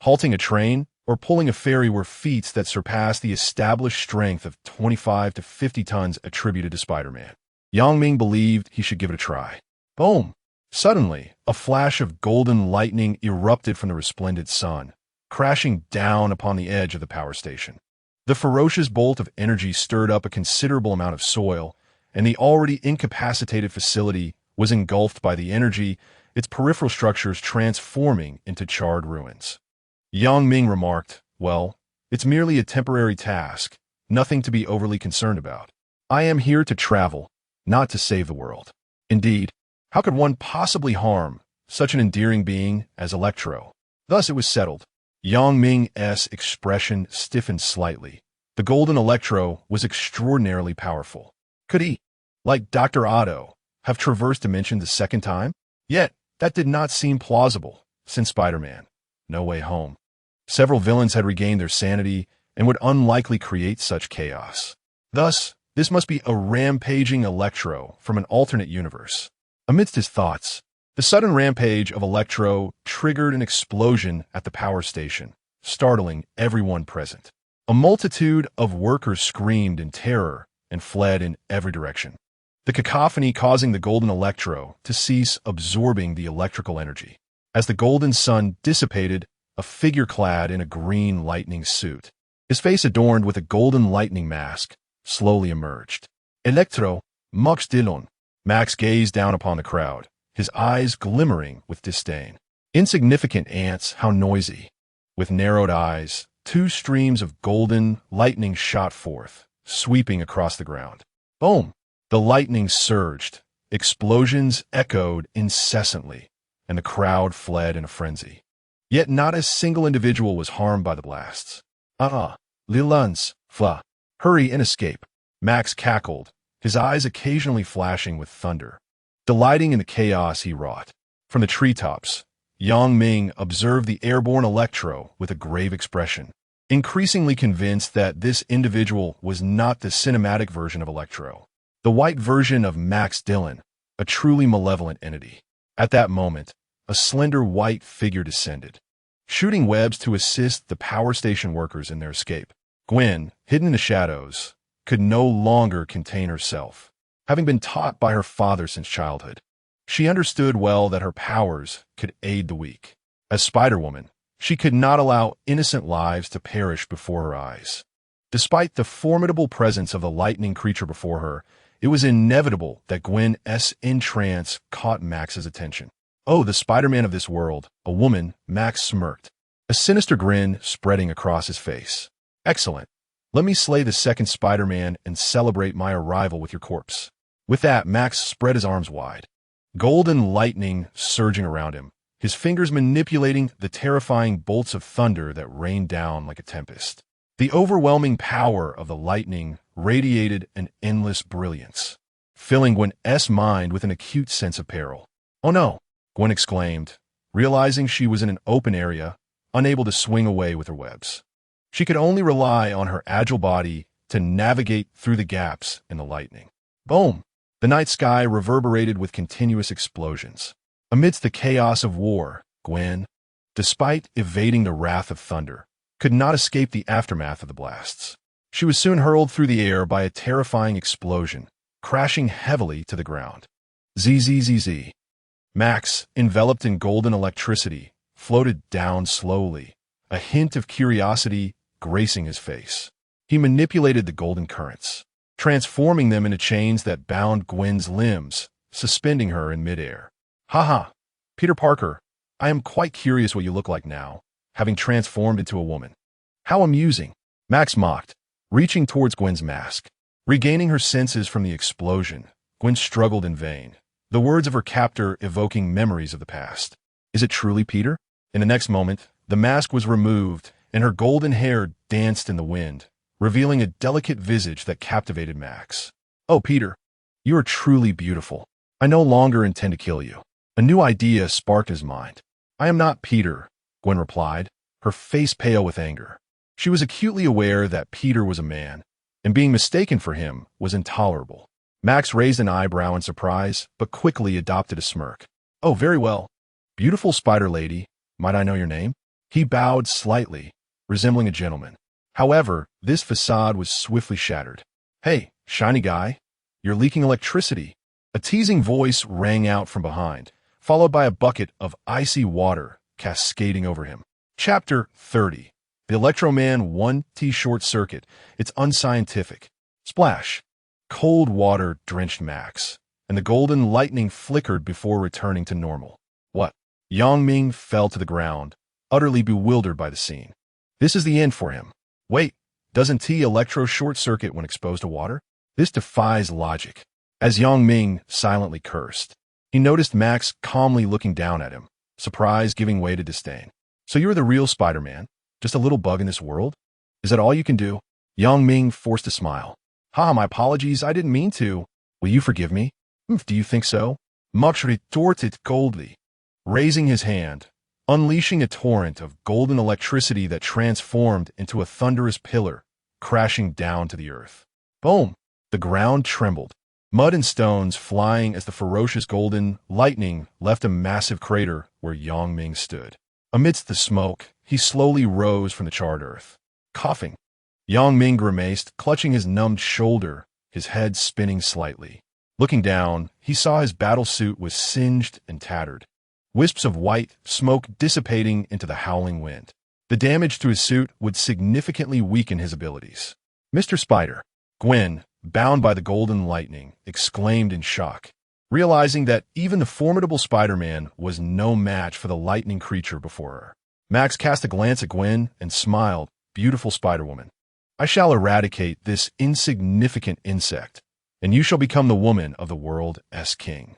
halting a train or pulling a ferry were feats that surpass the established strength of 25 to 50 tons attributed to Spider-Man. Yang Ming believed he should give it a try. Boom! Suddenly, a flash of golden lightning erupted from the resplendent sun, crashing down upon the edge of the power station. The ferocious bolt of energy stirred up a considerable amount of soil, and the already incapacitated facility was engulfed by the energy, its peripheral structures transforming into charred ruins. Yang Ming remarked, "Well, it's merely a temporary task, nothing to be overly concerned about. I am here to travel, not to save the world." Indeed, how could one possibly harm such an endearing being as Electro? Thus it was settled. Yang Ming's expression stiffened slightly. The golden Electro was extraordinarily powerful. Could he, like Dr. Otto, have traversed dimension the second time? Yet, that did not seem plausible, since Spider-Man, No Way Home. Several villains had regained their sanity and would unlikely create such chaos. Thus, this must be a rampaging Electro from an alternate universe. Amidst his thoughts, the sudden rampage of Electro triggered an explosion at the power station, startling everyone present. A multitude of workers screamed in terror and fled in every direction, the cacophony causing the golden Electro to cease absorbing the electrical energy. As the golden sun dissipated, a figure clad in a green lightning suit, his face adorned with a golden lightning mask, slowly emerged. Electro, Max Dillon. Max gazed down upon the crowd, his eyes glimmering with disdain. Insignificant ants, how noisy. With narrowed eyes, 2 streams of golden lightning shot forth, sweeping across the ground. Boom! The lightning surged, explosions echoed incessantly, and the crowd fled in a frenzy. Yet not a single individual was harmed by the blasts. Liluns, fla. Hurry and escape. Max cackled, his eyes occasionally flashing with thunder, delighting in the chaos he wrought. From the treetops, Yang Ming observed the airborne Electro with a grave expression, increasingly convinced that this individual was not the cinematic version of Electro, the white version of Max Dillon, a truly malevolent entity. At that moment, a slender white figure descended, shooting webs to assist the power station workers in their escape. Gwen, hidden in the shadows, could no longer contain herself. Having been taught by her father since childhood, she understood well that her powers could aid the weak. As Spider-Woman, she could not allow innocent lives to perish before her eyes. Despite the formidable presence of the lightning creature before her, it was inevitable that Gwen's entrance caught Max's attention. "Oh, the Spider-Man of this world, a woman," Max smirked, a sinister grin spreading across his face. "Excellent. Let me slay the second Spider-Man and celebrate my arrival with your corpse." With that, Max spread his arms wide, golden lightning surging around him, his fingers manipulating the terrifying bolts of thunder that rained down like a tempest. The overwhelming power of the lightning radiated an endless brilliance, filling Gwen's mind with an acute sense of peril. "Oh no!" Gwen exclaimed, realizing she was in an open area, unable to swing away with her webs. She could only rely on her agile body to navigate through the gaps in the lightning. Boom! The night sky reverberated with continuous explosions. Amidst the chaos of war, Gwen, despite evading the wrath of thunder, could not escape the aftermath of the blasts. She was soon hurled through the air by a terrifying explosion, crashing heavily to the ground. Zzz. Max, enveloped in golden electricity, floated down slowly, a hint of curiosity gracing his face. He manipulated the golden currents, transforming them into chains that bound Gwen's limbs, suspending her in midair. "Haha, Peter Parker, I am quite curious what you look like now, having transformed into a woman." "How amusing," Max mocked, reaching towards Gwen's mask. Regaining her senses from the explosion, Gwen struggled in vain, the words of her captor evoking memories of the past. "Is it truly Peter?" In the next moment, the mask was removed, and her golden hair danced in the wind, revealing a delicate visage that captivated Max. "Oh, Peter, you are truly beautiful. I no longer intend to kill you." A new idea sparked his mind. "I am not Peter," Gwen replied, her face pale with anger. She was acutely aware that Peter was a man, and being mistaken for him was intolerable. Max raised an eyebrow in surprise, but quickly adopted a smirk. "Oh, very well. Beautiful spider lady, might I know your name?" He bowed slightly, resembling a gentleman. However, this facade was swiftly shattered. "Hey, shiny guy, you're leaking electricity." A teasing voice rang out from behind, followed by a bucket of icy water cascading over him. Chapter 30. The Electro-Man 1T Short Circuit. It's unscientific. Splash. Cold water drenched Max, and the golden lightning flickered before returning to normal. "What?" Ming fell to the ground, utterly bewildered by the scene. This is the end for him. Wait, doesn't T electro short circuit when exposed to water? This defies logic. As Ming silently cursed, he noticed Max calmly looking down at him, surprise giving way to disdain. "So you're the real Spider-Man? Just a little bug in this world? Is that all you can do?" Ming forced a smile. "Ha, my apologies, I didn't mean to. Will you forgive me?" "Do you think so?" Max retorted coldly, raising his hand, unleashing a torrent of golden electricity that transformed into a thunderous pillar, crashing down to the earth. Boom! The ground trembled, mud and stones flying as the ferocious golden lightning left a massive crater where Ming stood. Amidst the smoke, he slowly rose from the charred earth, coughing. Ming grimaced, clutching his numbed shoulder, his head spinning slightly. Looking down, he saw his battle suit was singed and tattered, wisps of white smoke dissipating into the howling wind. The damage to his suit would significantly weaken his abilities. "Mr. Spider," Gwen, bound by the golden lightning, exclaimed in shock, realizing that even the formidable Spider-Man was no match for the lightning creature before her. Max cast a glance at Gwen and smiled. "Beautiful Spider-Woman, I shall eradicate this insignificant insect, and you shall become the woman of the world's king.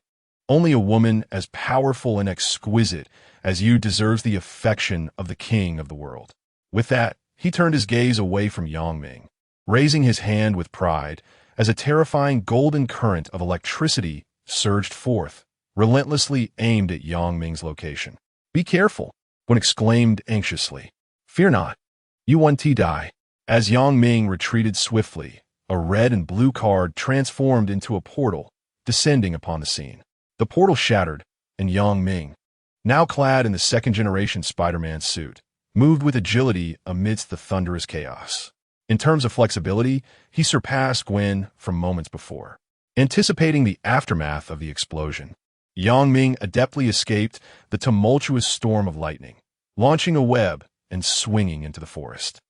Only a woman as powerful and exquisite as you deserves the affection of the king of the world." With that, he turned his gaze away from Ming, raising his hand with pride as a terrifying golden current of electricity surged forth, relentlessly aimed at Ming's location. "Be careful," Gwen exclaimed anxiously. "Fear not. You 1T die." As Ming retreated swiftly, a red and blue card transformed into a portal, descending upon the scene. The portal shattered, and Ming, now clad in the second-generation Spider-Man suit, moved with agility amidst the thunderous chaos. In terms of flexibility, he surpassed Gwen from moments before. Anticipating the aftermath of the explosion, Ming adeptly escaped the tumultuous storm of lightning, launching a web and swinging into the forest.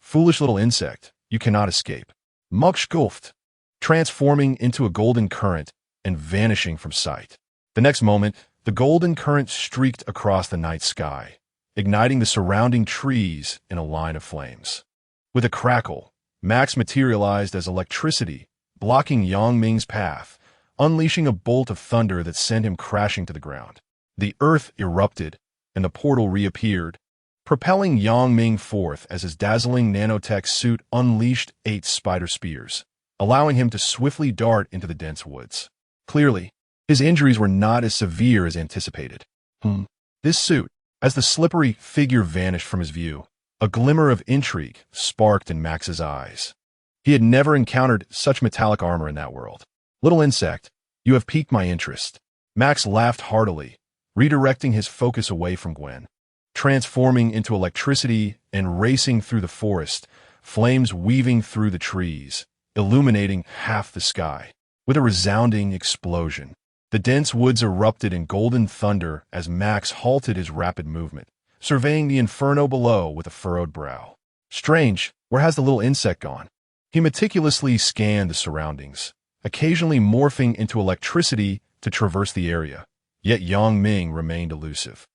Foolish little insect, you cannot escape." Muk scoffed, transforming into a golden current and vanishing from sight. The next moment, the golden current streaked across the night sky, igniting the surrounding trees in a line of flames. With a crackle, Max materialized as electricity, blocking Ming's path, unleashing a bolt of thunder that sent him crashing to the ground. The earth erupted, and the portal reappeared, propelling Ming forth as his dazzling nanotech suit unleashed 8 spider spears, allowing him to swiftly dart into the dense woods. Clearly, his injuries were not as severe as anticipated. This suit, as the slippery figure vanished from his view, a glimmer of intrigue sparked in Max's eyes. He had never encountered such metallic armor in that world. Little insect, you have piqued my interest. Max laughed heartily, redirecting his focus away from Gwen. Transforming into electricity and racing through the forest, flames weaving through the trees, illuminating half the sky. With a resounding explosion, the dense woods erupted in golden thunder as Max halted his rapid movement, surveying the inferno below with a furrowed brow. Strange, where has the little insect gone? He meticulously scanned the surroundings, occasionally morphing into electricity to traverse the area, yet Ming remained elusive.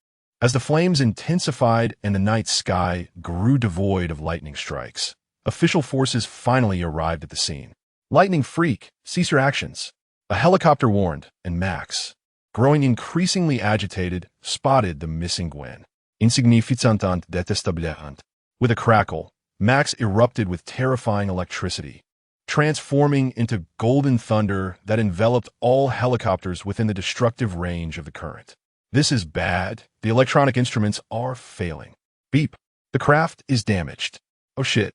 As the flames intensified and the night sky grew devoid of lightning strikes, official forces finally arrived at the scene. Lightning freak, cease your actions. A helicopter warned, and Max, growing increasingly agitated, spotted the missing Gwen. Insignificant detestabilitant. With a crackle, Max erupted with terrifying electricity, transforming into golden thunder that enveloped all helicopters within the destructive range of the current. This is bad. The electronic instruments are failing. Beep. The craft is damaged. Oh shit.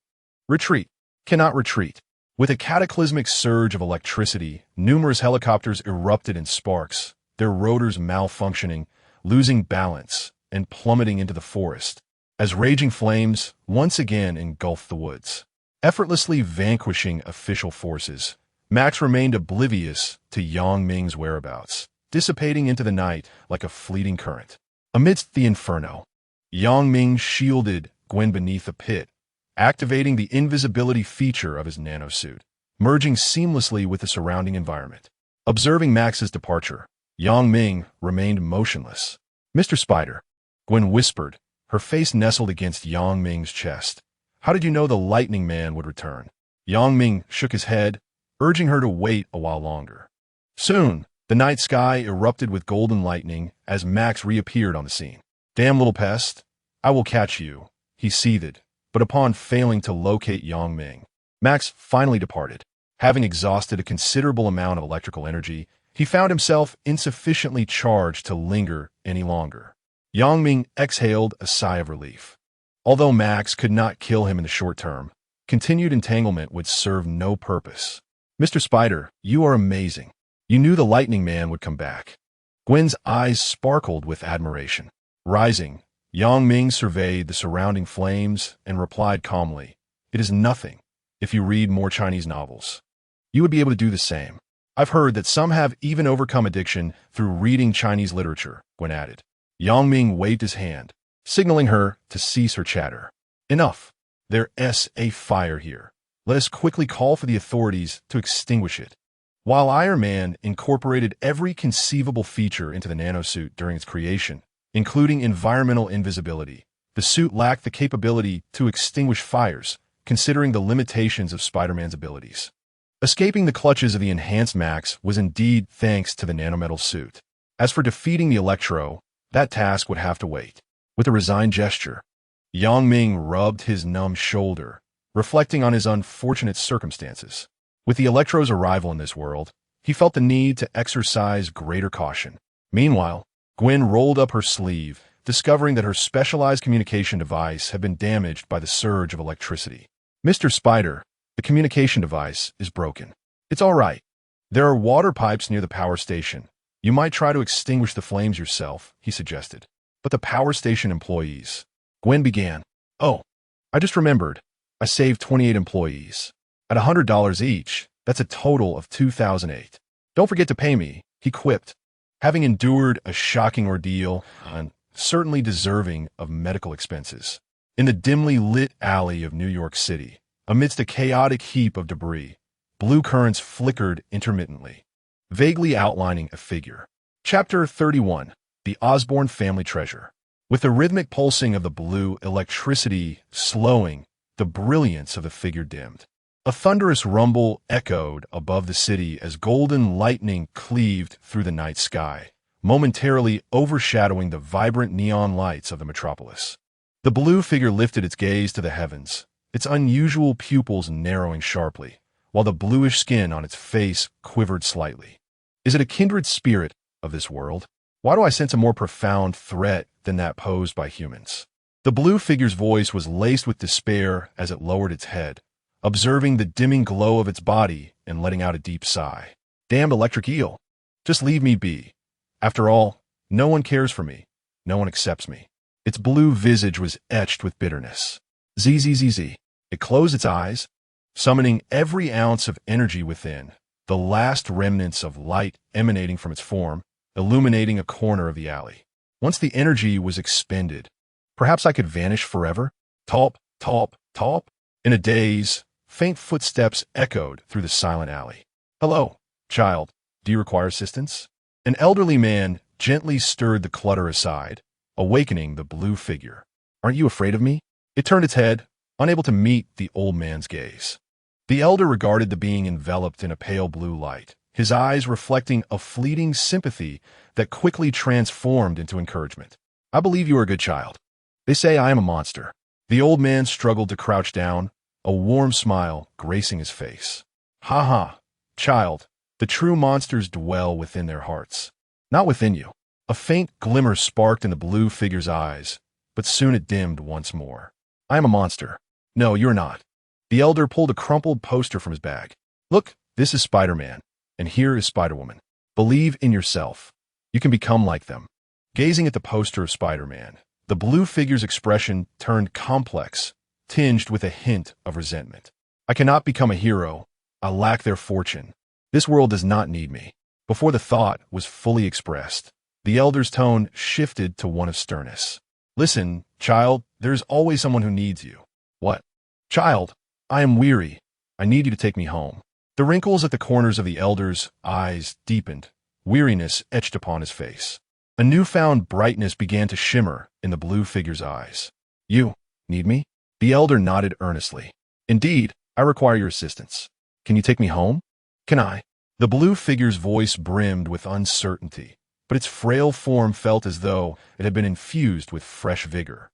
Retreat. Cannot retreat. With a cataclysmic surge of electricity, numerous helicopters erupted in sparks, their rotors malfunctioning, losing balance, and plummeting into the forest, as raging flames once again engulfed the woods. Effortlessly vanquishing official forces, Max remained oblivious to Ming's whereabouts, dissipating into the night like a fleeting current. Amidst the inferno, Ming shielded Gwen beneath a pit, activating the invisibility feature of his nanosuit, merging seamlessly with the surrounding environment. Observing Max's departure, Ming remained motionless. "Mr. Spider," Gwen whispered, her face nestled against Ming's chest. "How did you know the Lightning Man would return?" Ming shook his head, urging her to wait a while longer. Soon, the night sky erupted with golden lightning as Max reappeared on the scene. "Damn little pest, I will catch you," he seethed, but upon failing to locate Ming, Max finally departed. Having exhausted a considerable amount of electrical energy, he found himself insufficiently charged to linger any longer. Ming exhaled a sigh of relief. Although Max could not kill him in the short term, continued entanglement would serve no purpose. "Mr. Spider, you are amazing. You knew the Lightning Man would come back." Gwen's eyes sparkled with admiration. Rising, Ming surveyed the surrounding flames and replied calmly, "It is nothing. If you read more Chinese novels, you would be able to do the same. I've heard that some have even overcome addiction through reading Chinese literature," Gwen added. Ming waved his hand, signaling her to cease her chatter. "Enough. There's a fire here. Let us quickly call for the authorities to extinguish it." While Iron Man incorporated every conceivable feature into the nanosuit during its creation, including environmental invisibility, the suit lacked the capability to extinguish fires, considering the limitations of Spider-Man's abilities. Escaping the clutches of the enhanced Max was indeed thanks to the nanometal suit. As for defeating the Electro, that task would have to wait. With a resigned gesture, Ming rubbed his numb shoulder, reflecting on his unfortunate circumstances. With the Electro's arrival in this world, he felt the need to exercise greater caution. Meanwhile, Gwen rolled up her sleeve, discovering that her specialized communication device had been damaged by the surge of electricity. "Mr. Spider, the communication device is broken." "It's all right. There are water pipes near the power station. You might try to extinguish the flames yourself," he suggested. "But the power station employees..." Gwen began. "Oh, I just remembered. I saved 28 employees. At $100 each, that's a total of $2,008. Don't forget to pay me," he quipped. Having endured a shocking ordeal and certainly deserving of medical expenses. In the dimly lit alley of New York City, amidst a chaotic heap of debris, blue currents flickered intermittently, vaguely outlining a figure. Chapter 31, The Osborn Family Treasure. With the rhythmic pulsing of the blue electricity slowing, the brilliance of the figure dimmed. A thunderous rumble echoed above the city as golden lightning cleaved through the night sky, momentarily overshadowing the vibrant neon lights of the metropolis. The blue figure lifted its gaze to the heavens, its unusual pupils narrowing sharply, while the bluish skin on its face quivered slightly. Is it a kindred spirit of this world? Why do I sense a more profound threat than that posed by humans? The blue figure's voice was laced with despair as it lowered its head, observing the dimming glow of its body and letting out a deep sigh. Damned electric eel. Just leave me be. After all, no one cares for me. No one accepts me. Its blue visage was etched with bitterness. Zzz. It closed its eyes, summoning every ounce of energy within, the last remnants of light emanating from its form, illuminating a corner of the alley. Once the energy was expended, perhaps I could vanish forever? Talp, talp, talp. In a daze, faint footsteps echoed through the silent alley. Hello, child. Do you require assistance? An elderly man gently stirred the clutter aside, awakening the blue figure. Aren't you afraid of me? It turned its head, unable to meet the old man's gaze. The elder regarded the being enveloped in a pale blue light, his eyes reflecting a fleeting sympathy that quickly transformed into encouragement. I believe you are a good child. They say I am a monster. The old man struggled to crouch down, a warm smile gracing his face. Ha ha, child, the true monsters dwell within their hearts, not within you. A faint glimmer sparked in the blue figure's eyes, but soon it dimmed once more. I am a monster. No, you're not. The elder pulled a crumpled poster from his bag. Look, this is Spider-Man, and here is Spider-Woman. Believe in yourself. You can become like them. Gazing at the poster of Spider-Man, the blue figure's expression turned complex, tinged with a hint of resentment. I cannot become a hero. I lack their fortune. This world does not need me. Before the thought was fully expressed, the elder's tone shifted to one of sternness. Listen, child, there is always someone who needs you. What? Child, I am weary. I need you to take me home. The wrinkles at the corners of the elder's eyes deepened, weariness etched upon his face. A newfound brightness began to shimmer in the blue figure's eyes. You need me? The elder nodded earnestly. Indeed, I require your assistance. Can you take me home? Can I? The blue figure's voice brimmed with uncertainty, but its frail form felt as though it had been infused with fresh vigor.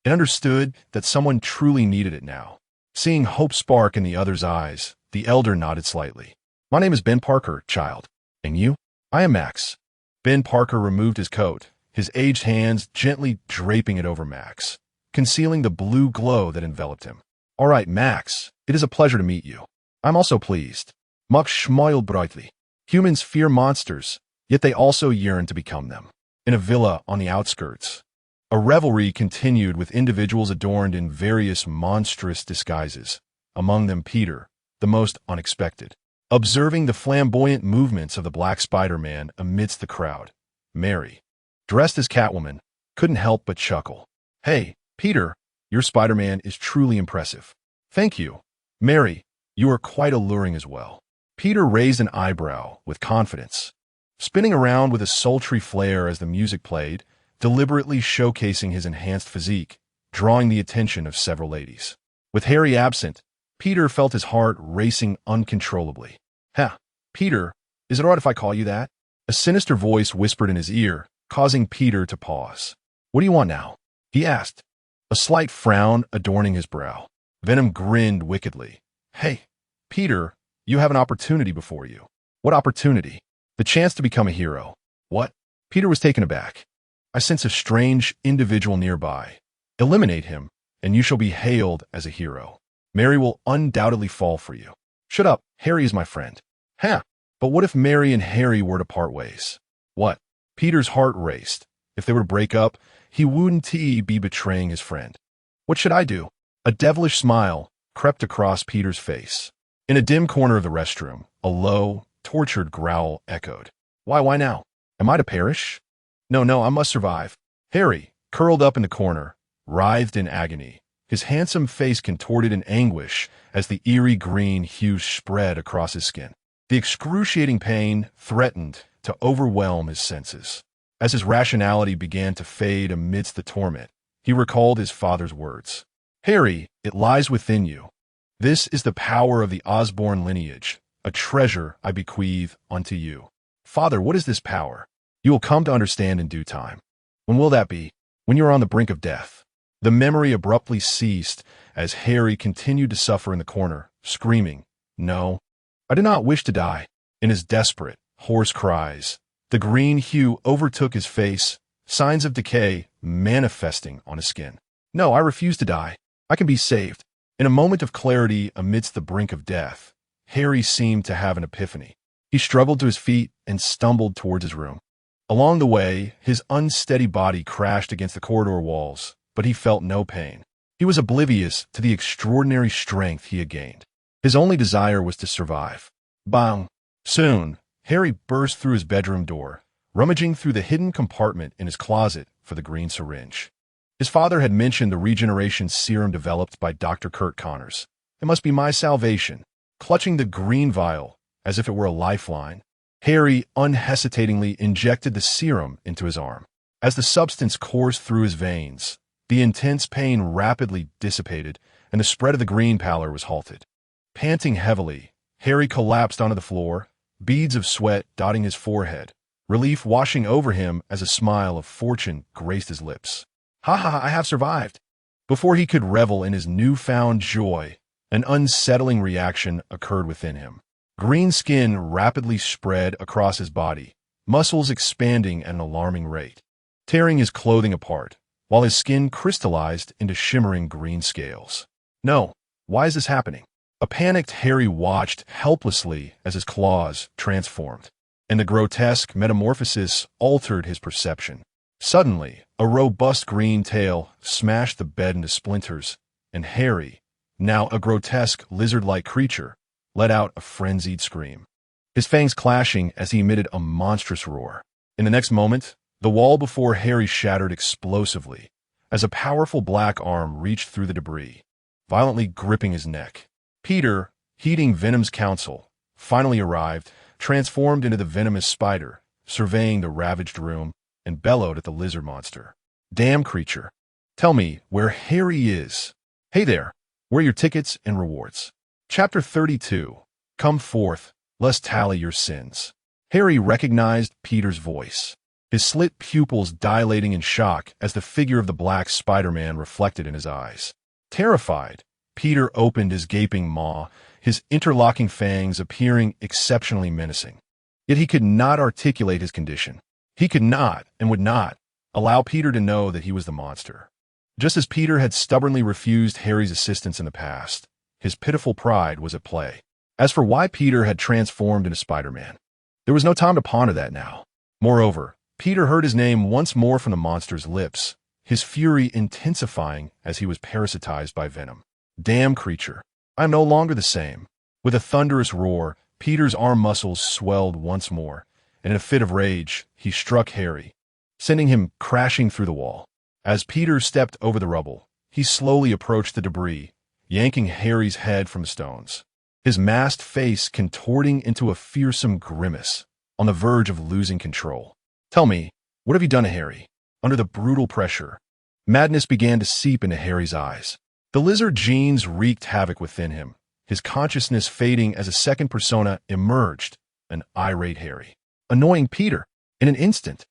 It understood that someone truly needed it now. Seeing hope spark in the other's eyes, the elder nodded slightly. My name is Ben Parker, child. And you? I am Max. Ben Parker removed his coat, his aged hands gently draping it over Max, concealing the blue glow that enveloped him. All right, Max, it is a pleasure to meet you. I'm also pleased. Max smiled brightly. Humans fear monsters, yet they also yearn to become them. In a villa on the outskirts, a revelry continued with individuals adorned in various monstrous disguises, among them Peter, the most unexpected. Observing the flamboyant movements of the Black Spider-Man amidst the crowd, Mary, dressed as Catwoman, couldn't help but chuckle. Hey, Peter, your Spider-Man is truly impressive. Thank you. Mary, you are quite alluring as well. Peter raised an eyebrow with confidence, spinning around with a sultry flair as the music played, deliberately showcasing his enhanced physique, drawing the attention of several ladies. With Harry absent, Peter felt his heart racing uncontrollably. Peter, is it all right if I call you that? A sinister voice whispered in his ear, causing Peter to pause. What do you want now? He asked, a slight frown adorning his brow. Venom grinned wickedly. Hey, Peter, you have an opportunity before you. What opportunity? The chance to become a hero. What? Peter was taken aback. I sense a strange individual nearby. Eliminate him, and you shall be hailed as a hero. Mary will undoubtedly fall for you. Shut up, Harry is my friend. But what if Mary and Harry were to part ways? What? Peter's heart raced. If they were to break up, he wouldn't be betraying his friend. What should I do? A devilish smile crept across Peter's face. In a dim corner of the restroom, a low, tortured growl echoed. Why now? Am I to perish? No, I must survive. Harry, curled up in the corner, writhed in agony, his handsome face contorted in anguish as the eerie green hue spread across his skin. The excruciating pain threatened to overwhelm his senses. As his rationality began to fade amidst the torment, he recalled his father's words. Harry, it lies within you. This is the power of the Osborn lineage, a treasure I bequeath unto you. Father, what is this power? You will come to understand in due time. When will that be? When you are on the brink of death. The memory abruptly ceased as Harry continued to suffer in the corner, screaming, "No, I do not wish to die." In his desperate, hoarse cries, the green hue overtook his face, signs of decay manifesting on his skin. "No, I refuse to die. I can be saved." In a moment of clarity amidst the brink of death, Harry seemed to have an epiphany. He struggled to his feet and stumbled towards his room. Along the way, his unsteady body crashed against the corridor walls, but he felt no pain. He was oblivious to the extraordinary strength he had gained. His only desire was to survive. Bang! Soon, Harry burst through his bedroom door, rummaging through the hidden compartment in his closet for the green syringe. His father had mentioned the regeneration serum developed by Dr. Kurt Connors. It must be my salvation. Clutching the green vial as if it were a lifeline, Harry unhesitatingly injected the serum into his arm. As the substance coursed through his veins, the intense pain rapidly dissipated and the spread of the green pallor was halted. Panting heavily, Harry collapsed onto the floor, beads of sweat dotting his forehead, relief washing over him as a smile of fortune graced his lips. "Ha ha, I have survived." Before he could revel in his newfound joy, an unsettling reaction occurred within him. Green skin rapidly spread across his body, muscles expanding at an alarming rate, tearing his clothing apart, while his skin crystallized into shimmering green scales. No, why is this happening? A panicked Harry watched helplessly as his claws transformed, and the grotesque metamorphosis altered his perception. Suddenly, a robust green tail smashed the bed into splinters, and Harry, now a grotesque lizard-like creature, let out a frenzied scream, his fangs clashing as he emitted a monstrous roar. In the next moment, the wall before Harry shattered explosively as a powerful black arm reached through the debris, violently gripping his neck. Peter, heeding Venom's counsel, finally arrived, transformed into the venomous spider, surveying the ravaged room, and bellowed at the lizard monster. "Damn creature. Tell me where Harry is. Hey there, where are your tickets and rewards?" Chapter 32. Come forth, let's tally your sins. Harry recognized Peter's voice, his slit pupils dilating in shock as the figure of the black Spider-Man reflected in his eyes. Terrified, Peter opened his gaping maw, his interlocking fangs appearing exceptionally menacing. Yet he could not articulate his condition. He could not, and would not, allow Peter to know that he was the monster. Just as Peter had stubbornly refused Harry's assistance in the past, his pitiful pride was at play. As for why Peter had transformed into Spider-Man, there was no time to ponder that now. Moreover, Peter heard his name once more from the monster's lips, his fury intensifying as he was parasitized by venom. "Damn creature, I am no longer the same." With a thunderous roar, Peter's arm muscles swelled once more, and in a fit of rage, he struck Harry, sending him crashing through the wall. As Peter stepped over the rubble, he slowly approached the debris, yanking Harry's head from the stones, his masked face contorting into a fearsome grimace, on the verge of losing control. "Tell me, what have you done to Harry?" Under the brutal pressure, madness began to seep into Harry's eyes. The lizard genes wreaked havoc within him, his consciousness fading as a second persona emerged, an irate Harry, annoying Peter. In an instant,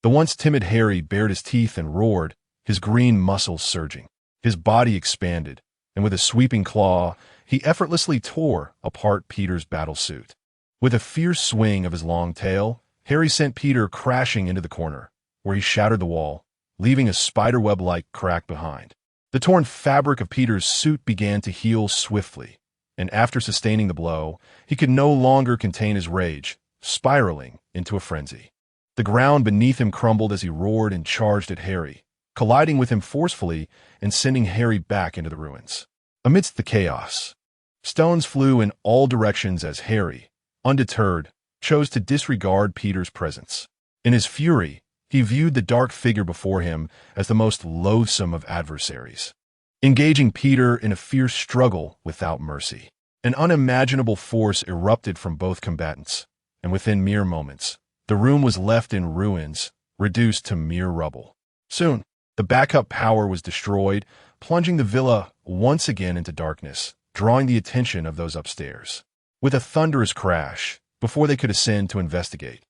the once timid Harry bared his teeth and roared, his green muscles surging. His body expanded, and with a sweeping claw, he effortlessly tore apart Peter's battle suit. With a fierce swing of his long tail, Harry sent Peter crashing into the corner, where he shattered the wall, leaving a spiderweb-like crack behind. The torn fabric of Peter's suit began to heal swiftly, and after sustaining the blow, he could no longer contain his rage, spiraling into a frenzy. The ground beneath him crumbled as he roared and charged at Harry, colliding with him forcefully and sending Harry back into the ruins. Amidst the chaos, stones flew in all directions as Harry, undeterred, chose to disregard Peter's presence. In his fury, he viewed the dark figure before him as the most loathsome of adversaries, engaging Peter in a fierce struggle without mercy. An unimaginable force erupted from both combatants, and within mere moments, the room was left in ruins, reduced to mere rubble. Soon, the backup power was destroyed, plunging the villa once again into darkness, drawing the attention of those upstairs. With a thunderous crash, before they could ascend to investigate,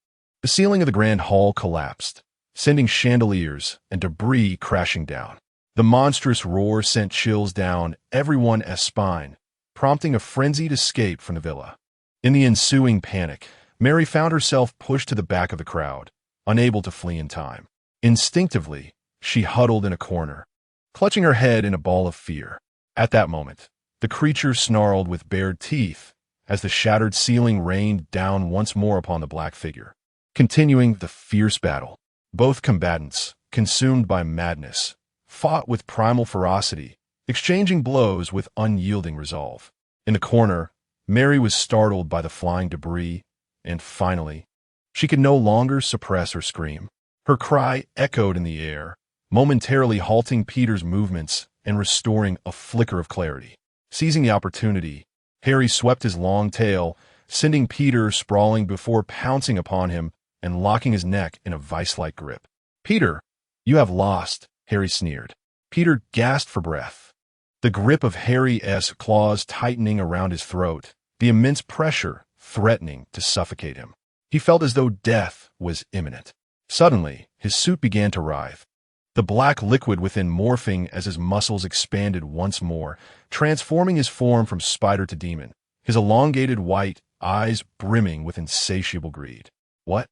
The ceiling of the grand hall collapsed, sending chandeliers and debris crashing down. The monstrous roar sent chills down everyone's spine, prompting a frenzied escape from the villa. In the ensuing panic, Mary found herself pushed to the back of the crowd, unable to flee in time. Instinctively, she huddled in a corner, clutching her head in a ball of fear. At that moment, the creature snarled with bared teeth as the shattered ceiling rained down once more upon the black figure. Continuing the fierce battle, both combatants, consumed by madness, fought with primal ferocity, exchanging blows with unyielding resolve. In the corner, Mary was startled by the flying debris, and finally, she could no longer suppress her scream. Her cry echoed in the air, momentarily halting Peter's movements and restoring a flicker of clarity. Seizing the opportunity, Harry swept his long tail, sending Peter sprawling before pouncing upon him and locking his neck in a vice-like grip. "Peter, you have lost," Harry sneered. Peter gasped for breath, the grip of Harry's claws tightening around his throat, the immense pressure threatening to suffocate him. He felt as though death was imminent. Suddenly, his suit began to writhe, the black liquid within morphing as his muscles expanded once more, transforming his form from spider to demon, his elongated white eyes brimming with insatiable greed. "What?"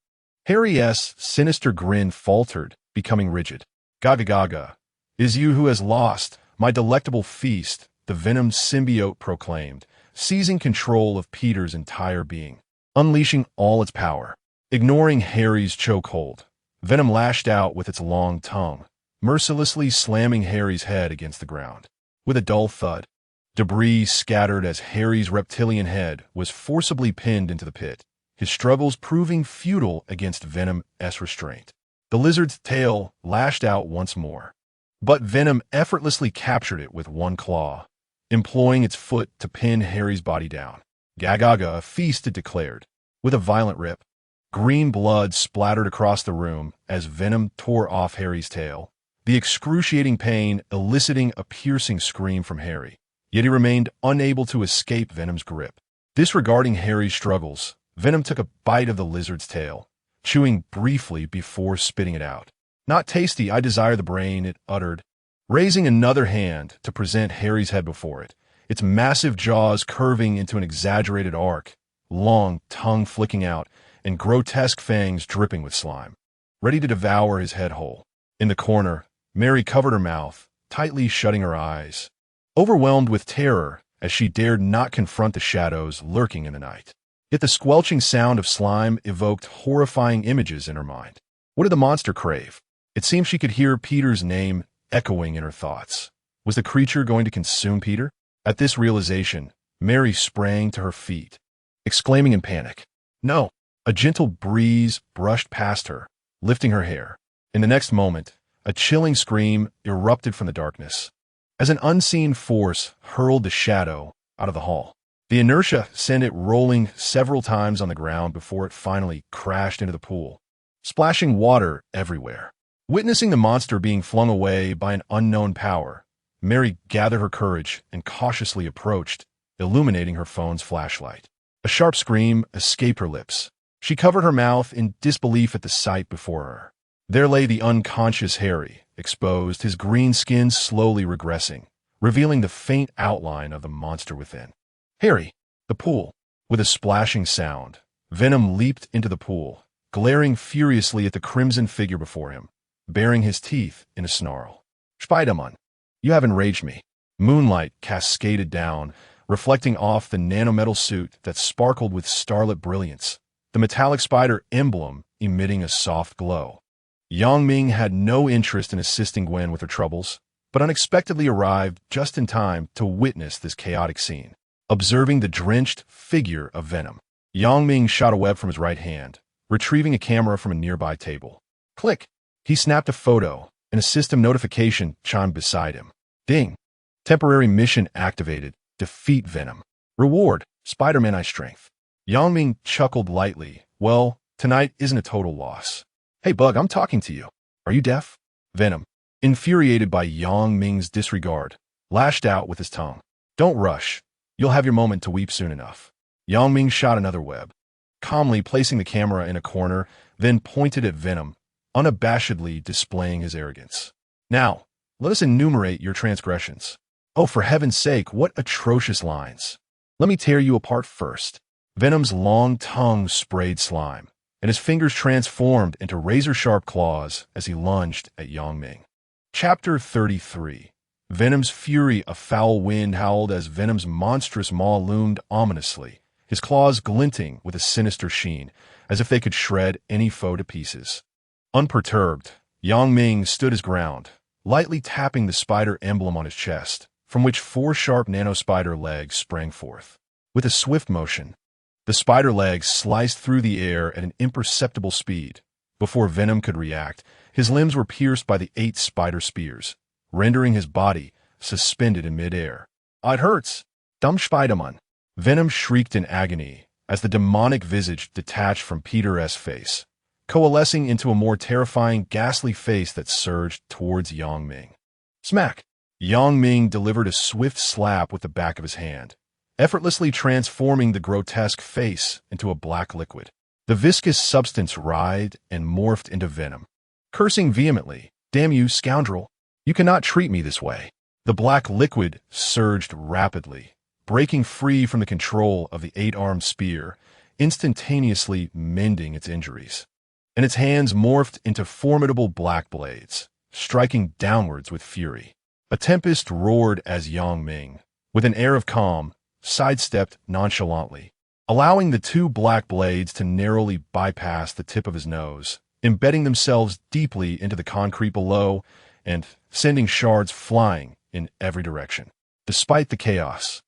Harry's sinister grin faltered, becoming rigid. "Gaga gaga. Is you who has lost my delectable feast," the venom symbiote proclaimed, seizing control of Peter's entire being, unleashing all its power. Ignoring Harry's chokehold, Venom lashed out with its long tongue, mercilessly slamming Harry's head against the ground. With a dull thud, debris scattered as Harry's reptilian head was forcibly pinned into the pit, his struggles proving futile against Venom's restraint. The lizard's tail lashed out once more, but Venom effortlessly captured it with one claw, employing its foot to pin Harry's body down. "Gagaga, a feast," it declared. With a violent rip, green blood splattered across the room as Venom tore off Harry's tail, the excruciating pain eliciting a piercing scream from Harry. Yet he remained unable to escape Venom's grip. Disregarding Harry's struggles, Venom took a bite of the lizard's tail, chewing briefly before spitting it out. "Not tasty, I desire the brain," it uttered, raising another hand to present Harry's head before it, its massive jaws curving into an exaggerated arc, long tongue flicking out, and grotesque fangs dripping with slime, ready to devour his head whole. In the corner, Mary covered her mouth, tightly shutting her eyes, overwhelmed with terror as she dared not confront the shadows lurking in the night. Yet the squelching sound of slime evoked horrifying images in her mind. What did the monster crave? It seemed she could hear Peter's name echoing in her thoughts. Was the creature going to consume Peter? At this realization, Mary sprang to her feet, exclaiming in panic, "No!" A gentle breeze brushed past her, lifting her hair. In the next moment, a chilling scream erupted from the darkness, as an unseen force hurled the shadow out of the hall. The inertia sent it rolling several times on the ground before it finally crashed into the pool, splashing water everywhere. Witnessing the monster being flung away by an unknown power, Mary gathered her courage and cautiously approached, illuminating her phone's flashlight. A sharp scream escaped her lips. She covered her mouth in disbelief at the sight before her. There lay the unconscious Harry, exposed, his green skin slowly regressing, revealing the faint outline of the monster within. "Harry!" The pool. With a splashing sound, Venom leaped into the pool, glaring furiously at the crimson figure before him, baring his teeth in a snarl. "Spider-Man, you have enraged me." Moonlight cascaded down, reflecting off the nanometal suit that sparkled with starlit brilliance, the metallic spider emblem emitting a soft glow. Ming had no interest in assisting Gwen with her troubles, but unexpectedly arrived just in time to witness this chaotic scene. Observing the drenched figure of Venom, Ming shot a web from his right hand, retrieving a camera from a nearby table. Click! He snapped a photo, and a system notification chimed beside him. Ding! Temporary mission activated. Defeat Venom. Reward: Spider-Man eye strength. Ming chuckled lightly. "Well, tonight isn't a total loss." "Hey, Bug, I'm talking to you. Are you deaf?" Venom, infuriated by Ming's disregard, lashed out with his tongue. "Don't rush. You'll have your moment to weep soon enough." Ming shot another web, calmly placing the camera in a corner, then pointed at Venom, unabashedly displaying his arrogance. Now, let us enumerate your transgressions. Oh, for heaven's sake, what atrocious lines. Let me tear you apart first. Venom's long tongue sprayed slime, and his fingers transformed into razor-sharp claws as he lunged at Yang Ming. Chapter 33. Venom's fury. A foul wind howled as Venom's monstrous maw loomed ominously, his claws glinting with a sinister sheen, as if they could shred any foe to pieces. Unperturbed, Yang Ming stood his ground, lightly tapping the spider emblem on his chest, from which 4 sharp nano-spider legs sprang forth. With a swift motion, the spider legs sliced through the air at an imperceptible speed. Before Venom could react, his limbs were pierced by the 8 spider spears, rendering his body suspended in midair. It hurts! Dumb Spiderman! Venom shrieked in agony as the demonic visage detached from Peter's face, coalescing into a more terrifying, ghastly face that surged towards Yang Ming. Smack! Yang Ming delivered a swift slap with the back of his hand, effortlessly transforming the grotesque face into a black liquid. The viscous substance writhed and morphed into venom. Cursing vehemently, "Damn you, scoundrel! You cannot treat me this way." The black liquid surged rapidly, breaking free from the control of the 8-armed spear, instantaneously mending its injuries. And its hands morphed into formidable black blades, striking downwards with fury. A tempest roared as Yang Ming, with an air of calm, sidestepped nonchalantly, allowing the 2 black blades to narrowly bypass the tip of his nose, embedding themselves deeply into the concrete below and sending shards flying in every direction. Despite the chaos,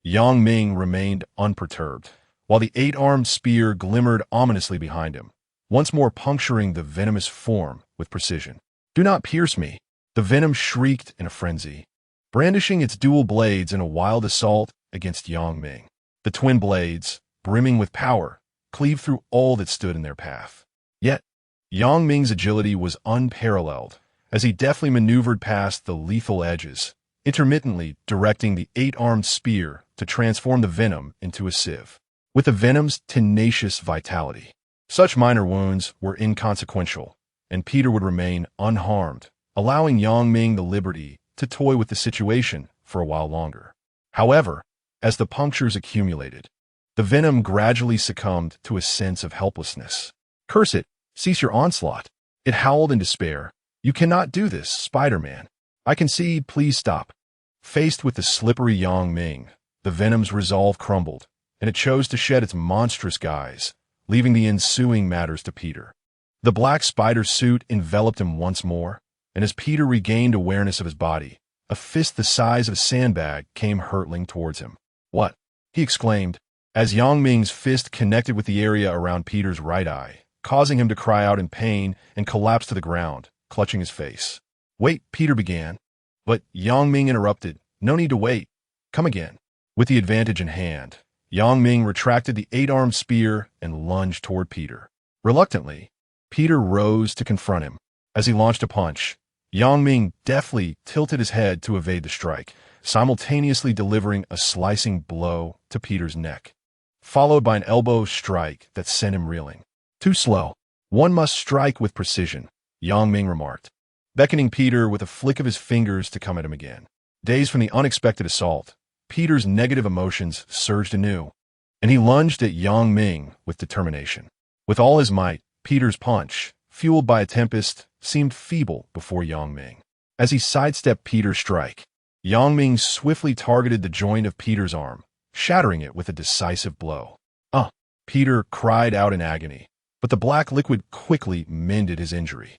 Yang Ming remained unperturbed, while the 8-armed spear glimmered ominously behind him, once more puncturing the venomous form with precision. "Do not pierce me!" The venom shrieked in a frenzy, brandishing its dual blades in a wild assault against Yang Ming. The twin blades, brimming with power, cleaved through all that stood in their path. Yet, Yang Ming's agility was unparalleled, as he deftly maneuvered past the lethal edges, intermittently directing the 8-armed spear to transform the venom into a sieve. With the venom's tenacious vitality, such minor wounds were inconsequential, and Peter would remain unharmed, allowing Yang Ming the liberty to toy with the situation for a while longer. However, as the punctures accumulated, the venom gradually succumbed to a sense of helplessness. "Curse it! Cease your onslaught!" It howled in despair. "You cannot do this, Spider-Man. I concede, please stop." Faced with the slippery Yang Ming, the venom's resolve crumbled, and it chose to shed its monstrous guise, leaving the ensuing matters to Peter. The black spider suit enveloped him once more, and as Peter regained awareness of his body, a fist the size of a sandbag came hurtling towards him. "What?" he exclaimed, as Yang Ming's fist connected with the area around Peter's right eye, causing him to cry out in pain and collapse to the ground, clutching his face. "Wait," Peter began, but Yang Ming interrupted. "No need to wait. Come again." With the advantage in hand, Yang Ming retracted the 8-armed spear and lunged toward Peter. Reluctantly, Peter rose to confront him. As he launched a punch, Yang Ming deftly tilted his head to evade the strike, simultaneously delivering a slicing blow to Peter's neck, followed by an elbow strike that sent him reeling. "Too slow. One must strike with precision," Yang Ming remarked, beckoning Peter with a flick of his fingers to come at him again. Dazed from the unexpected assault, Peter's negative emotions surged anew, and he lunged at Yang Ming with determination. With all his might, Peter's punch, fueled by a tempest, seemed feeble before Yang Ming. As he sidestepped Peter's strike, Yang Ming swiftly targeted the joint of Peter's arm, shattering it with a decisive blow. Peter cried out in agony, but the black liquid quickly mended his injury.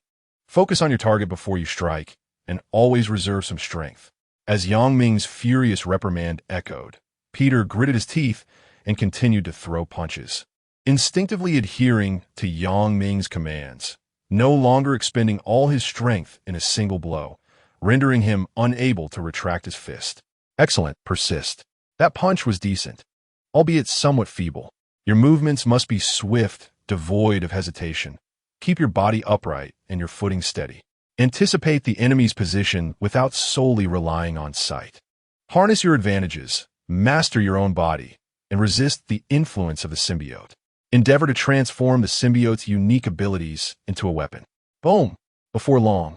"Focus on your target before you strike, and always reserve some strength." As Yang Ming's furious reprimand echoed, Peter gritted his teeth and continued to throw punches, instinctively adhering to Yang Ming's commands, no longer expending all his strength in a single blow, rendering him unable to retract his fist. "Excellent, persist. That punch was decent, albeit somewhat feeble. Your movements must be swift, devoid of hesitation. Keep your body upright and your footing steady. Anticipate the enemy's position without solely relying on sight. Harness your advantages, master your own body, and resist the influence of the symbiote." endeavor to transform the symbiote's unique abilities into a weapon. Boom! Before long,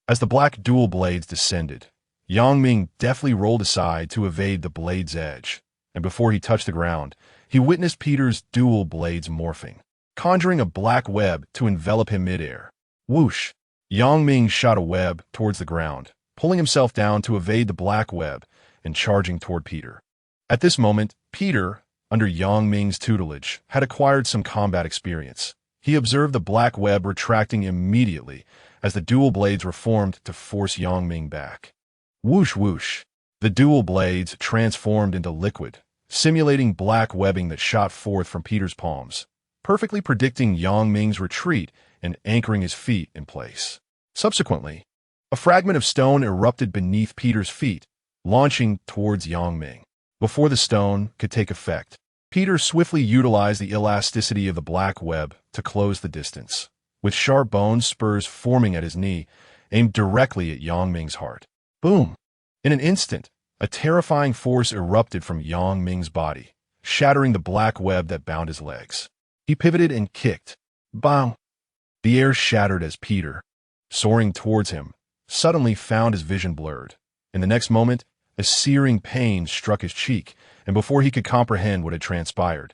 as the black dual blades descended, Ming deftly rolled aside to evade the blade's edge, and before he touched the ground, he witnessed Peter's dual blades morphing, conjuring a black web to envelop him midair. Whoosh! Ming shot a web towards the ground, pulling himself down to evade the black web and charging toward Peter. At this moment, Peter, under Ming's tutelage, had acquired some combat experience. He observed the black web retracting immediately as the dual blades were formed to force Ming back. Whoosh whoosh! The dual blades transformed into liquid, simulating black webbing that shot forth from Peter's palms, perfectly predicting Ming's retreat and anchoring his feet in place. Subsequently, a fragment of stone erupted beneath Peter's feet, launching towards Ming. Before the stone could take effect, Peter swiftly utilized the elasticity of the black web to close the distance, with sharp bone spurs forming at his knee, aimed directly at Ming's heart. Boom! In an instant, a terrifying force erupted from Ming's body, shattering the black web that bound his legs. He pivoted and kicked. Bang! The air shattered as Peter, soaring towards him, suddenly found his vision blurred. In the next moment, a searing pain struck his cheek, and before he could comprehend what had transpired,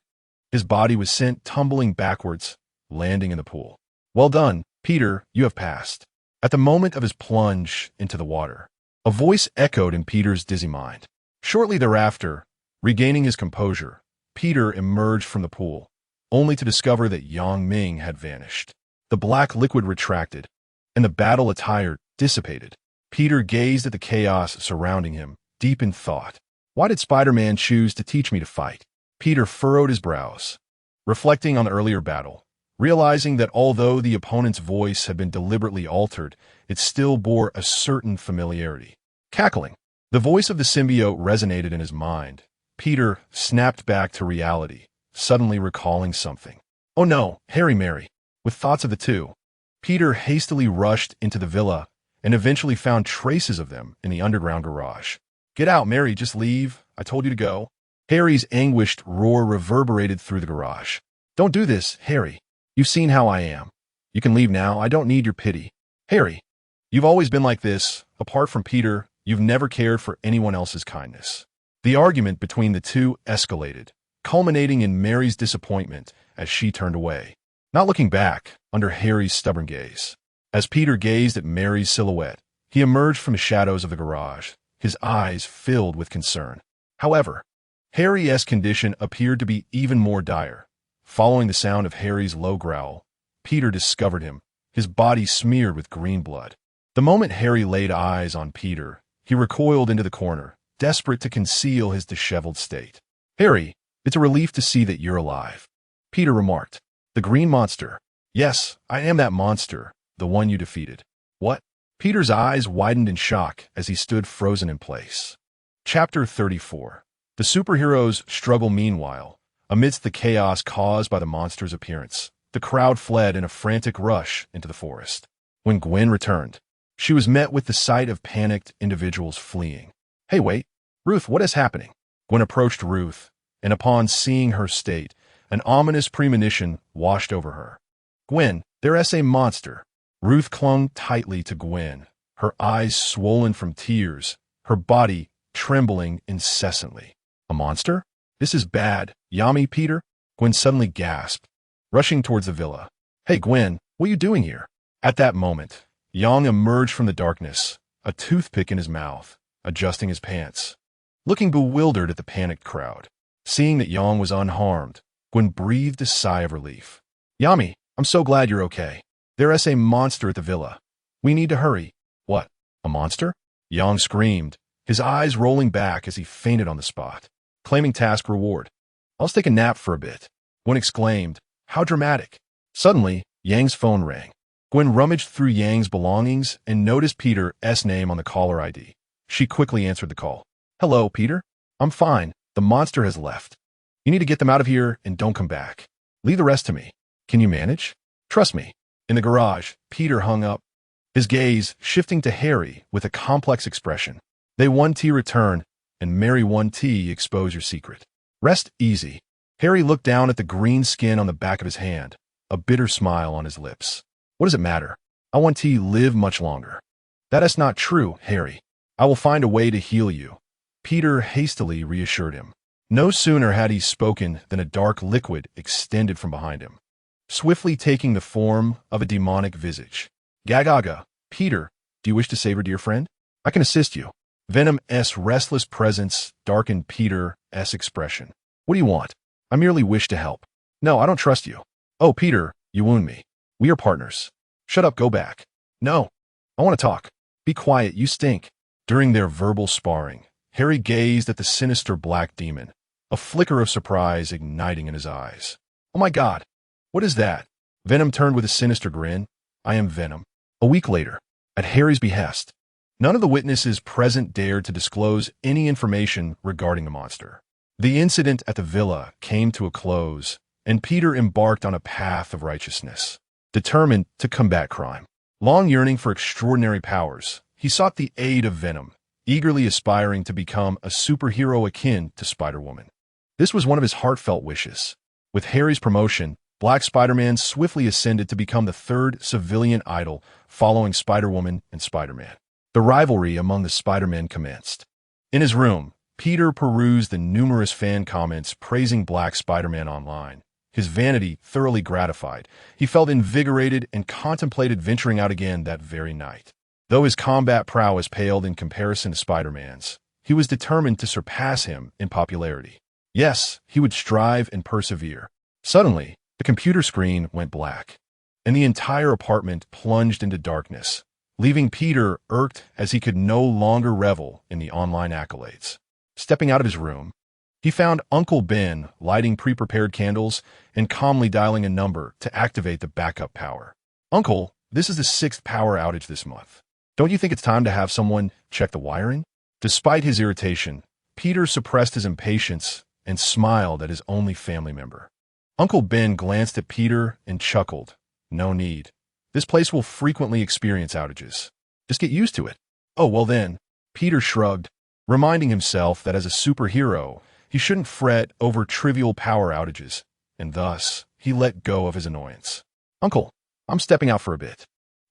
his body was sent tumbling backwards, landing in the pool. Well done, Peter, you have passed. At the moment of his plunge into the water, a voice echoed in Peter's dizzy mind. Shortly thereafter, regaining his composure, Peter emerged from the pool, only to discover that Ming had vanished. The black liquid retracted, and the battle attire dissipated. Peter gazed at the chaos surrounding him, deep in thought. Why did Spider-Man choose to teach me to fight? Peter furrowed his brows, reflecting on the earlier battle, realizing that although the opponent's voice had been deliberately altered, it still bore a certain familiarity. Cackling, the voice of the symbiote resonated in his mind. Peter snapped back to reality, suddenly recalling something. Oh no, Harry Mary! With thoughts of the two, Peter hastily rushed into the villa and eventually found traces of them in the underground garage. Get out, Mary, just leave. I told you to go. Harry's anguished roar reverberated through the garage. Don't do this, Harry. You've seen how I am. You can leave now. I don't need your pity. Harry, you've always been like this. Apart from Peter, you've never cared for anyone else's kindness. The argument between the two escalated, culminating in Mary's disappointment as she turned away, not looking back under Harry's stubborn gaze. As Peter gazed at Mary's silhouette, he emerged from the shadows of the garage, his eyes filled with concern. However, Harry's condition appeared to be even more dire. Following the sound of Harry's low growl, Peter discovered him, his body smeared with green blood. The moment Harry laid eyes on Peter, he recoiled into the corner, desperate to conceal his disheveled state. Harry, it's a relief to see that you're alive, Peter remarked. The green monster. Yes, I am that monster, the one you defeated. What? Peter's eyes widened in shock as he stood frozen in place. Chapter 34. The superheroes struggle meanwhile. Amidst the chaos caused by the monster's appearance, the crowd fled in a frantic rush into the forest. When Gwen returned, she was met with the sight of panicked individuals fleeing. Hey, wait. Ruth, what is happening? Gwen approached Ruth, and upon seeing her state, an ominous premonition washed over her. Gwen, there's a monster. Ruth clung tightly to Gwen, her eyes swollen from tears, her body trembling incessantly. A monster? This is bad. Yami, Peter? Gwen suddenly gasped, rushing towards the villa. Hey, Gwen, what are you doing here? At that moment, Yang emerged from the darkness, a toothpick in his mouth, adjusting his pants, looking bewildered at the panicked crowd. Seeing that Yang was unharmed, Gwen breathed a sigh of relief. Yami, I'm so glad you're okay. There's a monster at the villa. We need to hurry. What? A monster? Yang screamed, his eyes rolling back as he fainted on the spot. Claiming task reward. I'll take a nap for a bit. Gwen exclaimed. How dramatic. Suddenly, Yang's phone rang. Gwen rummaged through Yang's belongings and noticed Peter's name on the caller ID. She quickly answered the call. Hello, Peter. I'm fine. The monster has left. You need to get them out of here and don't come back. Leave the rest to me. Can you manage? Trust me. In the garage, Peter hung up, his gaze shifting to Harry with a complex expression. They 1T return, and Mary 1T expose your secret. Rest easy. Harry looked down at the green skin on the back of his hand, a bitter smile on his lips. What does it matter? I want to live much longer. That is not true, Harry. I will find a way to heal you. Peter hastily reassured him. No sooner had he spoken than a dark liquid extended from behind him, swiftly taking the form of a demonic visage. Gagaga, Peter, do you wish to save her, dear friend? I can assist you. Venom's restless presence darkened Peter's expression. What do you want? I merely wish to help. No, I don't trust you. Oh, Peter, you wound me. We are partners. Shut up, go back. No, I want to talk. Be quiet, you stink. During their verbal sparring, Harry gazed at the sinister black demon, a flicker of surprise igniting in his eyes. Oh my God, what is that? Venom turned with a sinister grin. I am Venom. A week later, at Harry's behest, none of the witnesses present dared to disclose any information regarding the monster. The incident at the villa came to a close, and Peter embarked on a path of righteousness, determined to combat crime. Long yearning for extraordinary powers, he sought the aid of Venom, eagerly aspiring to become a superhero akin to Spider-Woman. This was one of his heartfelt wishes. With Harry's promotion, Black Spider-Man swiftly ascended to become the third civilian idol following Spider-Woman and Spider-Man. The rivalry among the Spider-Men commenced. In his room, Peter perused the numerous fan comments praising Black Spider-Man online. His vanity thoroughly gratified, he felt invigorated and contemplated venturing out again that very night. Though his combat prowess paled in comparison to Spider-Man's, he was determined to surpass him in popularity. Yes, he would strive and persevere. Suddenly, the computer screen went black, and the entire apartment plunged into darkness, leaving Peter irked as he could no longer revel in the online accolades. Stepping out of his room, he found Uncle Ben lighting pre-prepared candles and calmly dialing a number to activate the backup power. Uncle, this is the 6th power outage this month. Don't you think it's time to have someone check the wiring? Despite his irritation, Peter suppressed his impatience and smiled at his only family member. Uncle Ben glanced at Peter and chuckled. No need. This place will frequently experience outages. Just get used to it. Oh, well then, Peter shrugged, reminding himself that as a superhero, he shouldn't fret over trivial power outages, and thus, he let go of his annoyance. Uncle, I'm stepping out for a bit.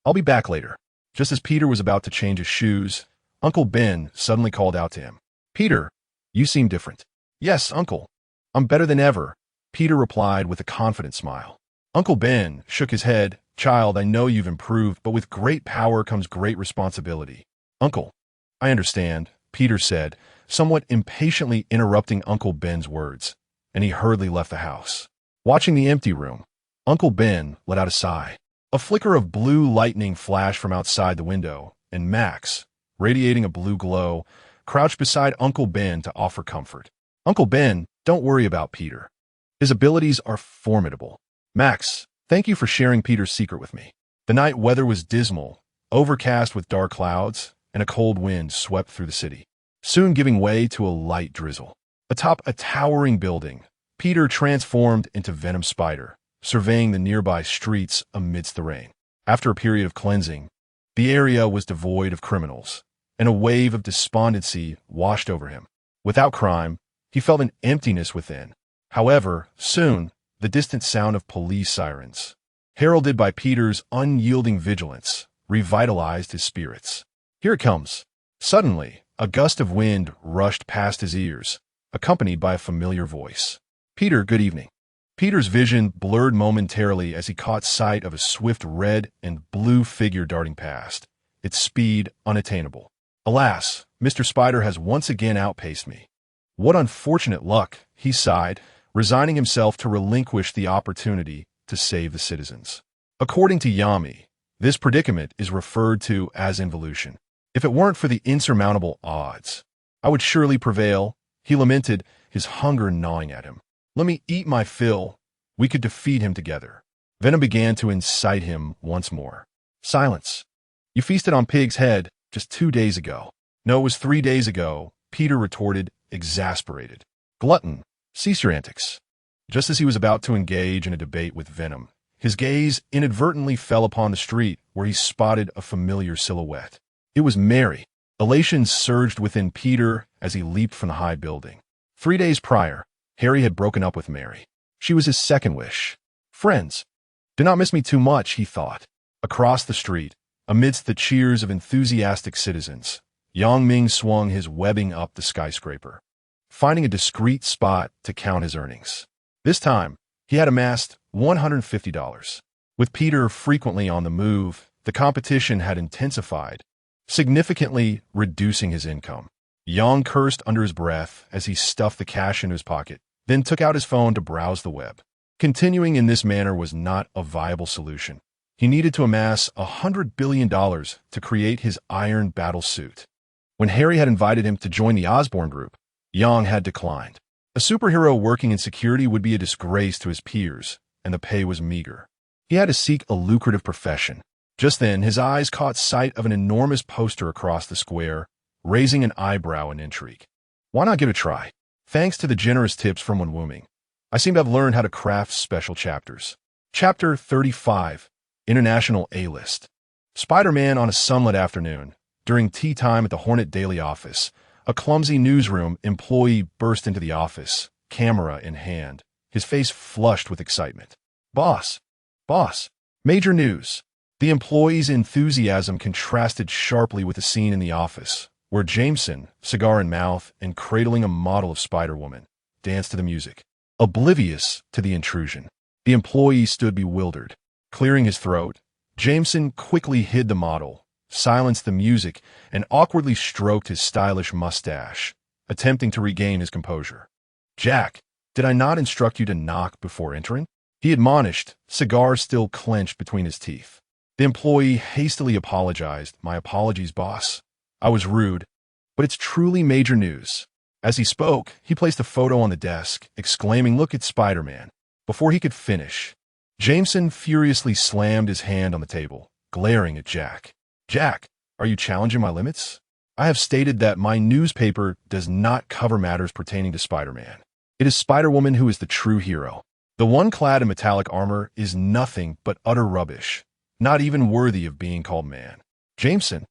I'll be back later. Just as Peter was about to change his shoes, Uncle Ben suddenly called out to him. Peter, you seem different. Yes, Uncle. I'm better than ever, Peter replied with a confident smile. Uncle Ben shook his head. Child, I know you've improved, but with great power comes great responsibility. Uncle, I understand, Peter said, somewhat impatiently interrupting Uncle Ben's words, and he hurriedly left the house. Watching the empty room, Uncle Ben let out a sigh. A flicker of blue lightning flashed from outside the window, and Max, radiating a blue glow, crouched beside Uncle Ben to offer comfort. Uncle Ben, don't worry about Peter. His abilities are formidable. Max, thank you for sharing Peter's secret with me. The night weather was dismal, overcast with dark clouds, and a cold wind swept through the city, soon giving way to a light drizzle. Atop a towering building, Peter transformed into Venom Spider, surveying the nearby streets amidst the rain. After a period of cleansing, the area was devoid of criminals, and a wave of despondency washed over him. Without crime, he felt an emptiness within. However, soon, the distant sound of police sirens, heralded by Peter's unyielding vigilance, revitalized his spirits. Here it comes. Suddenly, a gust of wind rushed past his ears, accompanied by a familiar voice. Peter, good evening. Peter's vision blurred momentarily as he caught sight of a swift red and blue figure darting past, its speed unattainable. Alas, Mr. Spider has once again outpaced me. What unfortunate luck, he sighed, resigning himself to relinquish the opportunity to save the citizens. According to Yami, this predicament is referred to as involution. If it weren't for the insurmountable odds, I would surely prevail, he lamented, his hunger gnawing at him. Let me eat my fill. We could defeat him together. Venom began to incite him once more. Silence. You feasted on Pig's head just 2 days ago. No, it was 3 days ago, Peter retorted, exasperated. Glutton, cease your antics. Just as he was about to engage in a debate with Venom, his gaze inadvertently fell upon the street where he spotted a familiar silhouette. It was Mary. Elation surged within Peter as he leaped from the high building. 3 days prior, Harry had broken up with Mary. She was his second wish. Friends. Do not miss me too much, he thought. Across the street, amidst the cheers of enthusiastic citizens, young Ming swung his webbing up the skyscraper, finding a discreet spot to count his earnings. This time, he had amassed $150. With Peter frequently on the move, the competition had intensified, significantly reducing his income. Yang cursed under his breath as he stuffed the cash into his pocket, then took out his phone to browse the web. Continuing in this manner was not a viable solution. He needed to amass $100 billion to create his iron battle suit. When Harry had invited him to join the Osborn group, Yang had declined. A superhero working in security would be a disgrace to his peers, and the pay was meager. He had to seek a lucrative profession. Just then, his eyes caught sight of an enormous poster across the square, raising an eyebrow in intrigue. Why not give it a try? Thanks to the generous tips from Ming, I seem to have learned how to craft special chapters. Chapter 35, International A-List. Spider-Man on a sunlit afternoon. During tea time at the Hornet Daily office, a clumsy newsroom employee burst into the office, camera in hand, his face flushed with excitement. Boss! Boss! Major news! The employee's enthusiasm contrasted sharply with the scene in the office, where Jameson, cigar in mouth and cradling a model of Spider-Woman, danced to the music. Oblivious to the intrusion, the employee stood bewildered. Clearing his throat, Jameson quickly hid the model, silenced the music, and awkwardly stroked his stylish mustache, attempting to regain his composure. Jack, did I not instruct you to knock before entering? He admonished, cigar still clenched between his teeth. The employee hastily apologized. My apologies, boss. I was rude, but it's truly major news. As he spoke, he placed a photo on the desk, exclaiming, "Look at Spider-Man." Before he could finish, Jameson furiously slammed his hand on the table, glaring at Jack. Jack, are you challenging my limits? I have stated that my newspaper does not cover matters pertaining to Spider-Man. It is Spider-Woman who is the true hero. The one clad in metallic armor is nothing but utter rubbish, not even worthy of being called man. Jameson,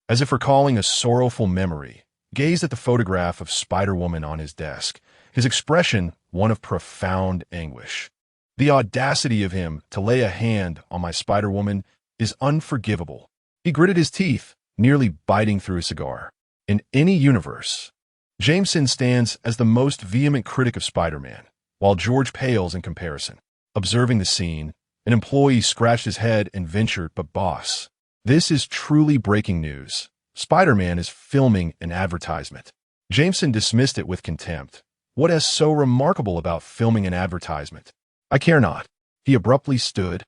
as if recalling a sorrowful memory, gazed at the photograph of Spider-Woman on his desk, his expression one of profound anguish. The audacity of him to lay a hand on my Spider-Woman is unforgivable. He gritted his teeth, nearly biting through his cigar. In any universe, Jameson stands as the most vehement critic of Spider-Man, while George pales in comparison. Observing the scene, an employee scratched his head and ventured, "But boss, this is truly breaking news. Spider-Man is filming an advertisement." Jameson dismissed it with contempt. What is so remarkable about filming an advertisement? I care not. He abruptly stood,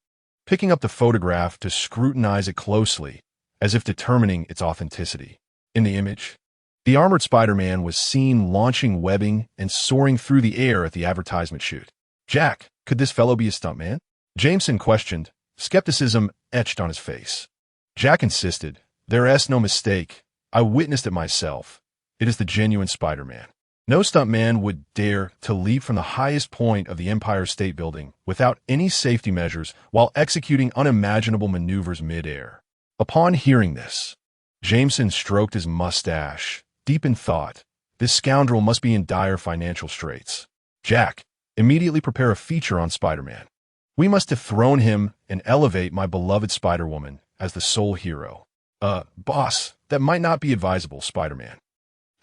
picking up the photograph to scrutinize it closely, as if determining its authenticity. In the image, the armored Spider-Man was seen launching webbing and soaring through the air at the advertisement shoot. Jack, could this fellow be a stuntman? Jameson questioned, skepticism etched on his face. Jack insisted, "There is no mistake. I witnessed it myself. It is the genuine Spider-Man. No stuntman would dare to leap from the highest point of the Empire State Building without any safety measures while executing unimaginable maneuvers mid-air." Upon hearing this, Jameson stroked his mustache, deep in thought. This scoundrel must be in dire financial straits. Jack, immediately prepare a feature on Spider-Man. We must dethrone him and elevate my beloved Spider-Woman as the sole hero. Boss, that might not be advisable, Spider-Man.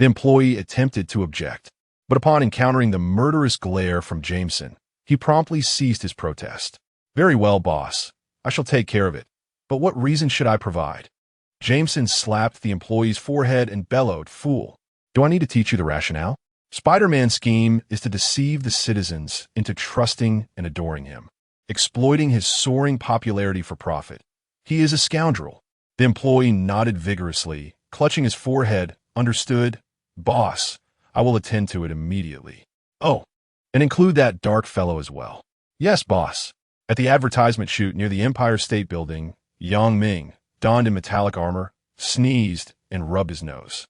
The employee attempted to object, but upon encountering the murderous glare from Jameson, he promptly ceased his protest. Very well, boss. I shall take care of it. But what reason should I provide? Jameson slapped the employee's forehead and bellowed, "Fool. Do I need to teach you the rationale? Spider-Man's scheme is to deceive the citizens into trusting and adoring him, exploiting his soaring popularity for profit. He is a scoundrel." The employee nodded vigorously, clutching his forehead. Understood, boss. I will attend to it immediately. Oh, and include that dark fellow as well. Yes, boss. At the advertisement shoot near the Empire State Building, young Ming, donned in metallic armor, sneezed and rubbed his nose.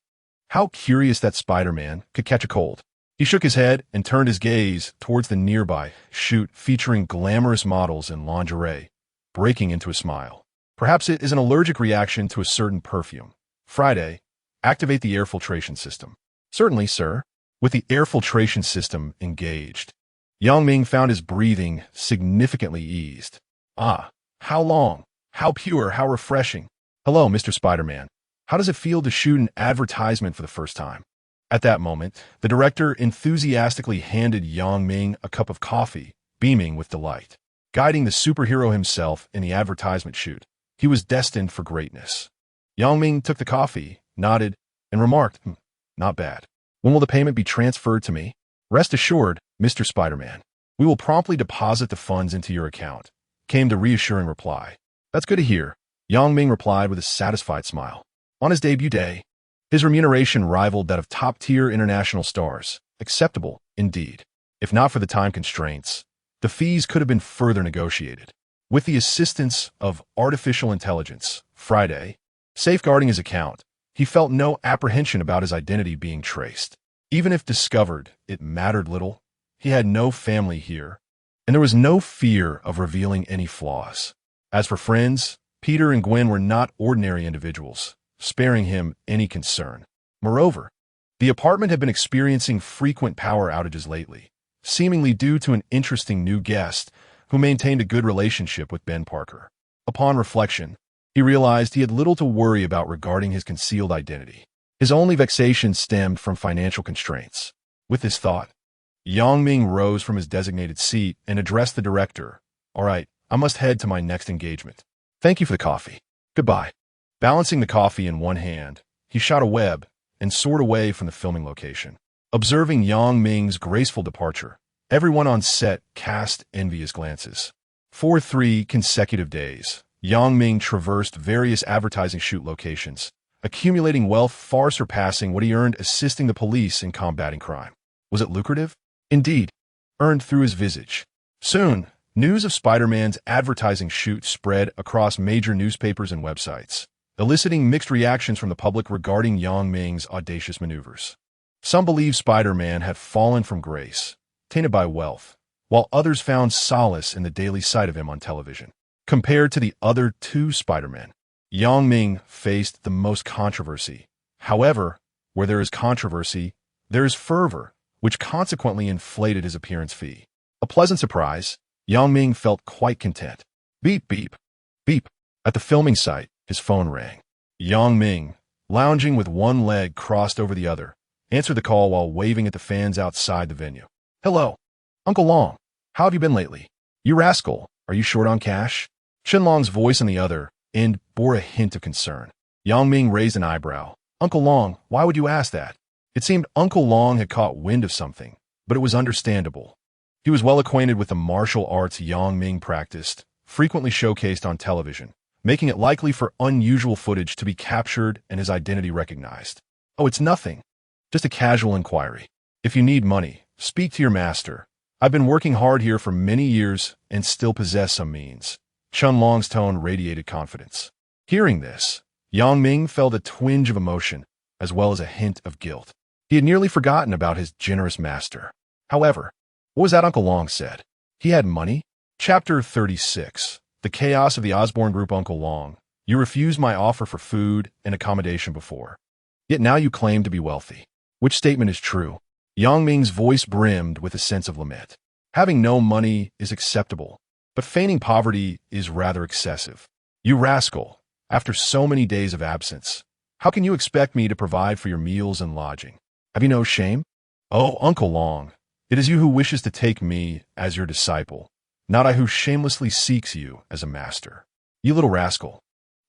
How curious that Spider-Man could catch a cold. He shook his head and turned his gaze towards the nearby shoot featuring glamorous models in lingerie, breaking into a smile. Perhaps it is an allergic reaction to a certain perfume. Friday, activate the air filtration system. Certainly, sir. with the air filtration system engaged. Yang Ming found his breathing significantly eased. Ah, how long, how pure, how refreshing. Hello, Mr. Spider-Man. How does it feel to shoot an advertisement for the first time? At that moment, the director enthusiastically handed Yang Ming a cup of coffee, beaming with delight. Guiding the superhero himself in the advertisement shoot, he was destined for greatness. Yang Ming took the coffee, nodded, and remarked, "Not bad. When will the payment be transferred to me?" "Rest assured, Mr. Spider-Man. We will promptly deposit the funds into your account," came the reassuring reply. "That's good to hear," Yang Ming replied with a satisfied smile. On his debut day, his remuneration rivaled that of top-tier international stars. Acceptable, indeed. If not for the time constraints, the fees could have been further negotiated. With the assistance of artificial intelligence, Friday, safeguarding his account, he felt no apprehension about his identity being traced. Even if discovered, it mattered little. He had no family here, and there was no fear of revealing any flaws. As for friends, Peter and Gwen were not ordinary individuals, sparing him any concern. Moreover, the apartment had been experiencing frequent power outages lately, seemingly due to an interesting new guest who maintained a good relationship with Ben Parker. Upon reflection, he realized he had little to worry about regarding his concealed identity. His only vexation stemmed from financial constraints. With this thought, Yang Ming rose from his designated seat and addressed the director. "All right, I must head to my next engagement. Thank you for the coffee. Goodbye." Balancing the coffee in one hand, he shot a web and soared away from the filming location. Observing Yang Ming's graceful departure, everyone on set cast envious glances. For 3 consecutive days, Yang Ming traversed various advertising shoot locations, accumulating wealth far surpassing what he earned assisting the police in combating crime. Was it lucrative? Indeed, earned through his visage. Soon, news of Spider-Man's advertising shoot spread across major newspapers and websites, eliciting mixed reactions from the public regarding Yang Ming's audacious maneuvers. Some believed Spider-Man had fallen from grace, tainted by wealth, while others found solace in the daily sight of him on television. Compared to the other 2 Spider-Men, Yang Ming faced the most controversy. However, where there is controversy, there is fervor, which consequently inflated his appearance fee. A pleasant surprise, Yang Ming felt quite content. Beep, beep, beep. At the filming site, his phone rang. Yang Ming, lounging with one leg crossed over the other, answered the call while waving at the fans outside the venue. "Hello, Uncle Long. How have you been lately? You rascal, are you short on cash?" Shenlong's voice on the other end bore a hint of concern. Yang Ming raised an eyebrow. "Uncle Long, why would you ask that?" It seemed Uncle Long had caught wind of something, but it was understandable. He was well acquainted with the martial arts Yang Ming practiced, frequently showcased on television, making it likely for unusual footage to be captured and his identity recognized. "Oh, it's nothing. Just a casual inquiry. If you need money, speak to your master. I've been working hard here for many years and still possess some means." Shenlong's tone radiated confidence. Hearing this, Yang Ming felt a twinge of emotion, as well as a hint of guilt. He had nearly forgotten about his generous master. However, what was that Uncle Long said? He had money? Chapter 36. The Chaos of the Osborn Group. Uncle Long, you refused my offer for food and accommodation before. Yet now you claim to be wealthy. Which statement is true? Yang Ming's voice brimmed with a sense of lament. Having no money is acceptable, but feigning poverty is rather excessive. You rascal, after so many days of absence, how can you expect me to provide for your meals and lodging? Have you no shame? Oh, Uncle Long, it is you who wishes to take me as your disciple, not I who shamelessly seeks you as a master. You little rascal,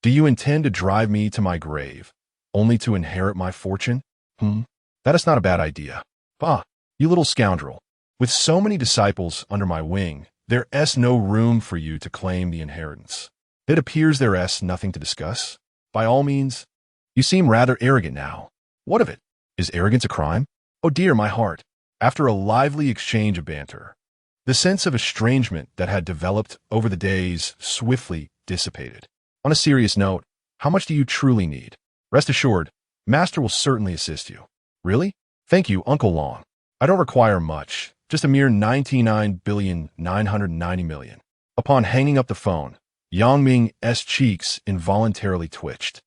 do you intend to drive me to my grave, only to inherit my fortune? That is not a bad idea. Bah, you little scoundrel. With so many disciples under my wing, there is no room for you to claim the inheritance. It appears there is nothing to discuss. By all means, you seem rather arrogant now. What of it? Is arrogance a crime? Oh dear, my heart. After a lively exchange of banter, the sense of estrangement that had developed over the days swiftly dissipated. On a serious note, how much do you truly need? Rest assured, Master will certainly assist you. Really? Thank you, Uncle Long. I don't require much, just a mere 99,990,000,000. Upon hanging up the phone, Yang Ming's cheeks involuntarily twitched.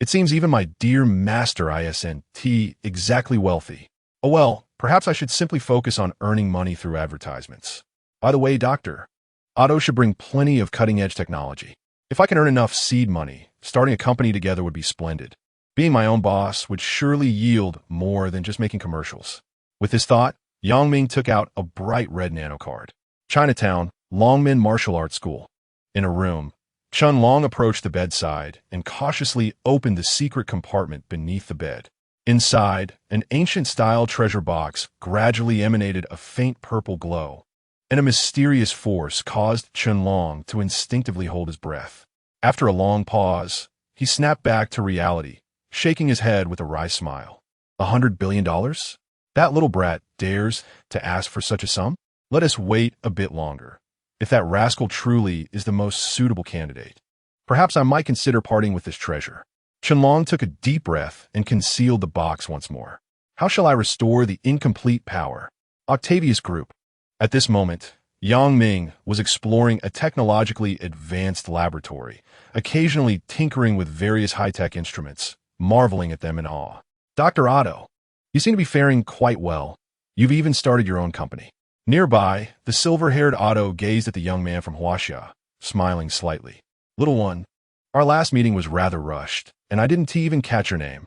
It seems even my dear Master isn't exactly wealthy. Oh well, Perhaps I should simply focus on earning money through advertisements. By the way, Doctor, Otto should bring plenty of cutting-edge technology. If I can earn enough seed money, starting a company together would be splendid. Being my own boss would surely yield more than just making commercials. With this thought, Yang Ming took out a bright red nano card. Chinatown, Longmin Martial Arts School. In a room, Chun Long approached the bedside and cautiously opened the secret compartment beneath the bed. Inside, an ancient-style treasure box gradually emanated a faint purple glow, and a mysterious force caused Chun Long to instinctively hold his breath. After a long pause, he snapped back to reality, shaking his head with a wry smile. $100 billion? That little brat dares to ask for such a sum? Let us wait a bit longer. If that rascal truly is the most suitable candidate, perhaps I might consider parting with this treasure. Chunlong took a deep breath and concealed the box once more. How shall I restore the incomplete power? Octavius Group. At this moment, Yang Ming was exploring a technologically advanced laboratory, occasionally tinkering with various high-tech instruments, marveling at them in awe. Dr. Otto, you seem to be faring quite well. You've even started your own company. Nearby, the silver-haired Otto gazed at the young man from Huaxia, smiling slightly. Little one, our last meeting was rather rushed, and I didn't even catch your name.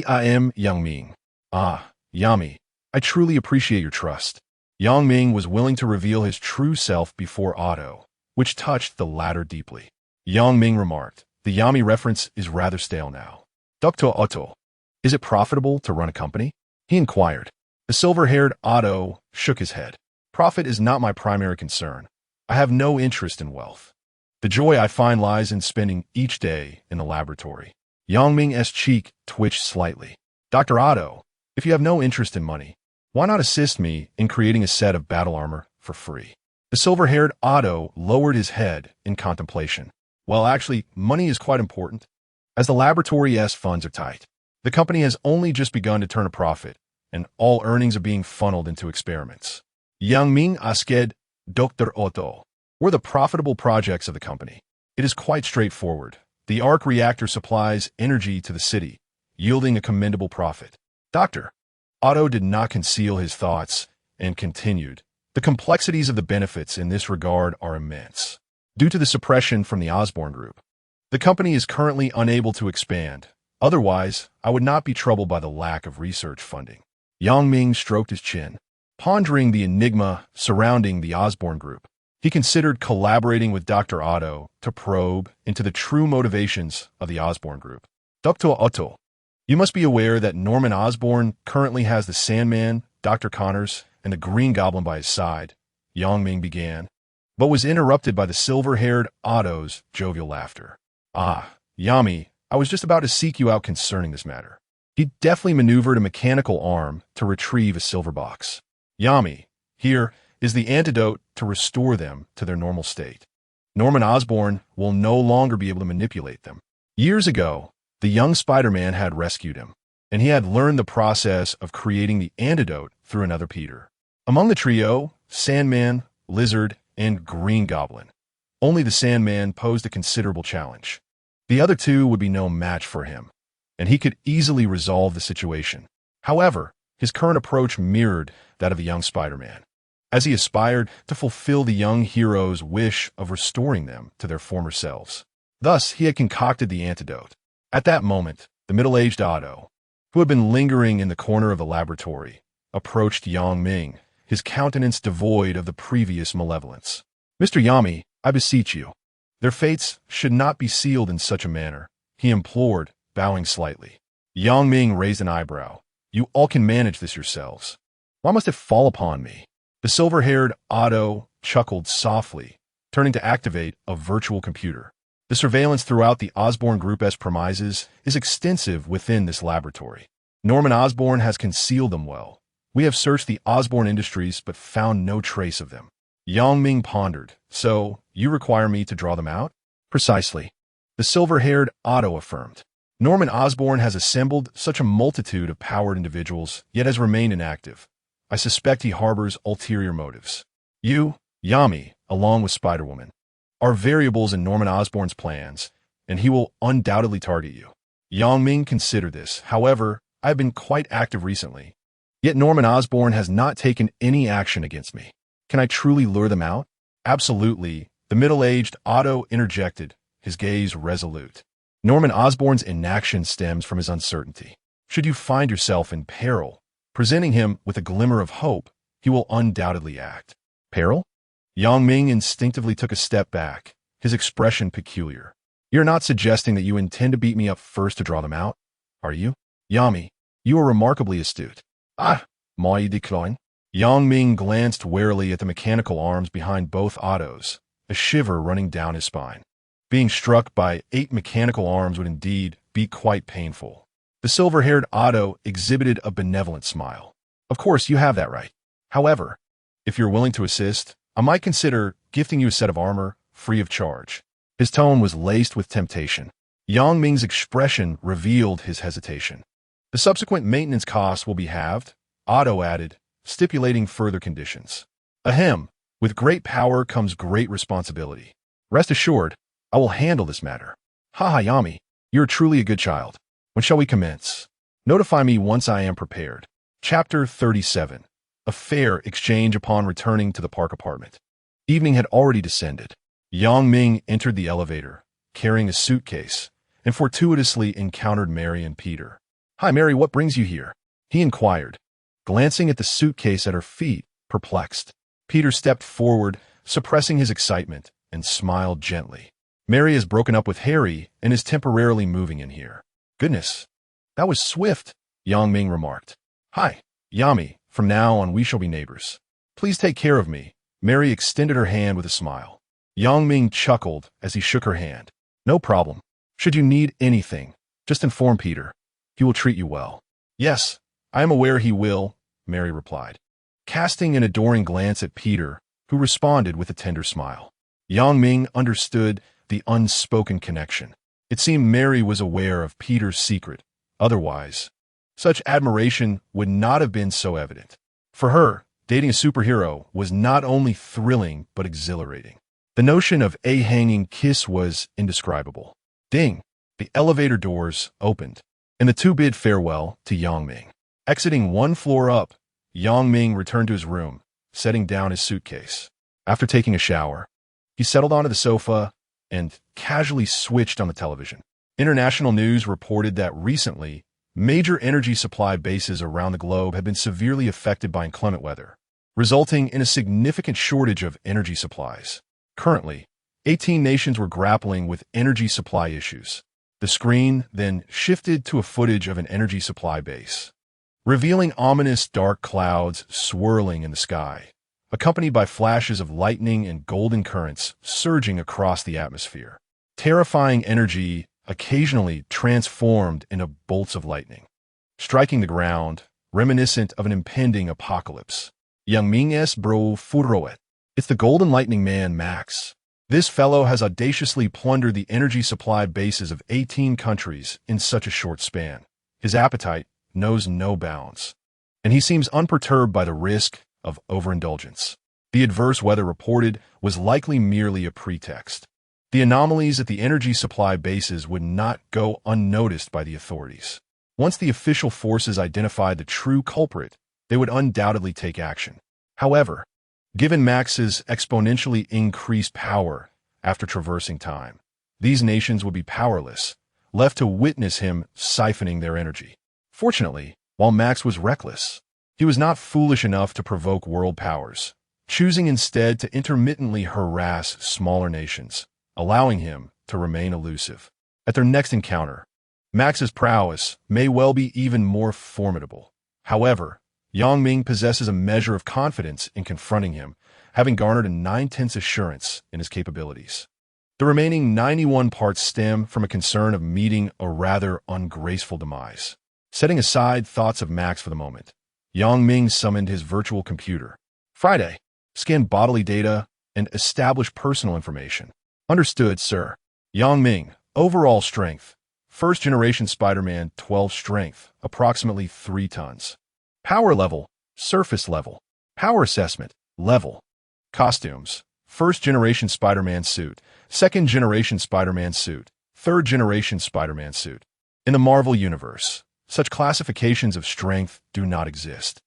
I am Yang Ming. Ah, Yami, I truly appreciate your trust. Yang Ming was willing to reveal his true self before Otto, which touched the latter deeply. Yang Ming remarked, the Yami reference is rather stale now. Dr. Otto, is it profitable to run a company? He inquired. The silver-haired Otto shook his head. Profit is not my primary concern. I have no interest in wealth. The joy I find lies in spending each day in the laboratory. Yang Ming's cheek twitched slightly. Dr. Otto, if you have no interest in money, why not assist me in creating a set of battle armor for free? The silver-haired Otto lowered his head in contemplation. Well, actually, money is quite important, as the laboratory's funds are tight. The company has only just begun to turn a profit, and all earnings are being funneled into experiments. Yang Ming asked Dr. Otto, were the profitable projects of the company. It is quite straightforward. The arc reactor supplies energy to the city, yielding a commendable profit. Doctor, Otto did not conceal his thoughts and continued. The complexities of the benefits in this regard are immense. Due to the suppression from the Osborne Group, the company is currently unable to expand. Otherwise, I would not be troubled by the lack of research funding. Yang Ming stroked his chin, pondering the enigma surrounding the Osborne Group. He considered collaborating with Dr. Otto to probe into the true motivations of the Osborne Group. Dr. Otto, you must be aware that Norman Osborn currently has the Sandman, Dr. Connors, and the Green Goblin by his side, Yang Ming began, but was interrupted by the silver-haired Otto's jovial laughter. Ah, Yami, I was just about to seek you out concerning this matter. He deftly maneuvered a mechanical arm to retrieve a silver box. Yami, here is the antidote to restore them to their normal state. Norman Osborn will no longer be able to manipulate them. Years ago, the young Spider-Man had rescued him, and he had learned the process of creating the antidote through another Peter. Among the trio, Sandman, Lizard, and Green Goblin, only the Sandman posed a considerable challenge. The other two would be no match for him, and he could easily resolve the situation. However, his current approach mirrored that of the young Spider-Man, as he aspired to fulfill the young hero's wish of restoring them to their former selves. Thus, he had concocted the antidote. At that moment, the middle-aged Otto, who had been lingering in the corner of the laboratory, approached Yang Ming, his countenance devoid of the previous malevolence. Mr. Yami, I beseech you, their fates should not be sealed in such a manner, he implored, bowing slightly. Yang Ming raised an eyebrow. You all can manage this yourselves. Why must it fall upon me? The silver-haired Otto chuckled softly, turning to activate a virtual computer. The surveillance throughout the Osborne Group's premises is extensive within this laboratory. Norman Osborn has concealed them well. We have searched the Osborne Industries but found no trace of them. Yang Ming pondered. So, you require me to draw them out? Precisely. The silver-haired Otto affirmed. Norman Osborn has assembled such a multitude of powered individuals, yet has remained inactive. I suspect he harbors ulterior motives. You, Yami, along with Spider-Woman, are variables in Norman Osborn's plans, and he will undoubtedly target you. Yang Ming considered this. However, I have been quite active recently, Yet Norman Osborn has not taken any action against me. Can I truly lure them out? Absolutely, the middle-aged Otto interjected, his gaze resolute. Norman Osborn's inaction stems from his uncertainty. Should you find yourself in peril, presenting him with a glimmer of hope, he will undoubtedly act. Peril? Yang Ming instinctively took a step back, his expression peculiar. You're not suggesting that you intend to beat me up first to draw them out, are you? Yami, you are remarkably astute. Ah, moi decline. Yang Ming glanced warily at the mechanical arms behind both Ottos, a shiver running down his spine. Being struck by 8 mechanical arms would indeed be quite painful. The silver-haired Otto exhibited a benevolent smile. Of course, you have that right. However, if you're willing to assist, I might consider gifting you a set of armor free of charge. His tone was laced with temptation. Yang Ming's expression revealed his hesitation. The subsequent maintenance costs will be halved, Otto added, stipulating further conditions. Ahem, with great power comes great responsibility. Rest assured, I will handle this matter. Ha Yami, you're truly a good child. When shall we commence? Notify me once I am prepared. Chapter 37. A fair exchange upon returning to the park apartment. Evening had already descended. Yang Ming entered the elevator, carrying a suitcase, and fortuitously encountered Mary and Peter. Hi Mary, what brings you here? He inquired, glancing at the suitcase at her feet, perplexed. Peter stepped forward, suppressing his excitement, and smiled gently. Mary has broken up with Harry and is temporarily moving in here. Goodness, that was swift, Yang Ming remarked. Hi, Yami, from now on we shall be neighbors. Please take care of me. Mary extended her hand with a smile. Yang Ming chuckled as he shook her hand. No problem. Should you need anything, just inform Peter. He will treat you well. Yes, I am aware he will, Mary replied, casting an adoring glance at Peter, who responded with a tender smile. Yang Ming understood the unspoken connection. It seemed Mary was aware of Peter's secret. Otherwise, such admiration would not have been so evident. For her, dating a superhero was not only thrilling but exhilarating. The notion of a hanging kiss was indescribable. Ding! The elevator doors opened, and the two bid farewell to Yang Ming. Exiting one floor up, Yang Ming returned to his room, setting down his suitcase. After taking a shower, he settled onto the sofa and casually switched on the television. International news reported that recently, major energy supply bases around the globe had been severely affected by inclement weather, resulting in a significant shortage of energy supplies. Currently, 18 nations were grappling with energy supply issues. The screen then shifted to a footage of an energy supply base, revealing ominous dark clouds swirling in the sky, accompanied by flashes of lightning and golden currents surging across the atmosphere. Terrifying energy occasionally transformed into bolts of lightning, striking the ground, reminiscent of an impending apocalypse. Yang Ming es bro furoet. It's the Golden Lightning Man, Max. This fellow has audaciously plundered the energy supply bases of 18 countries in such a short span. His appetite knows no bounds, and he seems unperturbed by the risk of overindulgence. The adverse weather reported was likely merely a pretext. The anomalies at the energy supply bases would not go unnoticed by the authorities. Once the official forces identified the true culprit, they would undoubtedly take action. However, given Max's exponentially increased power after traversing time, these nations would be powerless, left to witness him siphoning their energy. Fortunately, while Max was reckless, he was not foolish enough to provoke world powers, choosing instead to intermittently harass smaller nations, allowing him to remain elusive. At their next encounter, Max's prowess may well be even more formidable. However, Yang Ming possesses a measure of confidence in confronting him, having garnered a 9/10 assurance in his capabilities. The remaining 91 parts stem from a concern of meeting a rather ungraceful demise. Setting aside thoughts of Max for the moment, Yang Ming summoned his virtual computer. Friday, scan bodily data and establish personal information. Understood, sir. Yang Ming, overall strength. First generation Spider-Man 12 strength, approximately 3 tons. Power level, surface level. Power assessment, level. Costumes, first generation Spider-Man suit, second generation Spider-Man suit, third generation Spider-Man suit. In the Marvel Universe, such classifications of strength do not exist.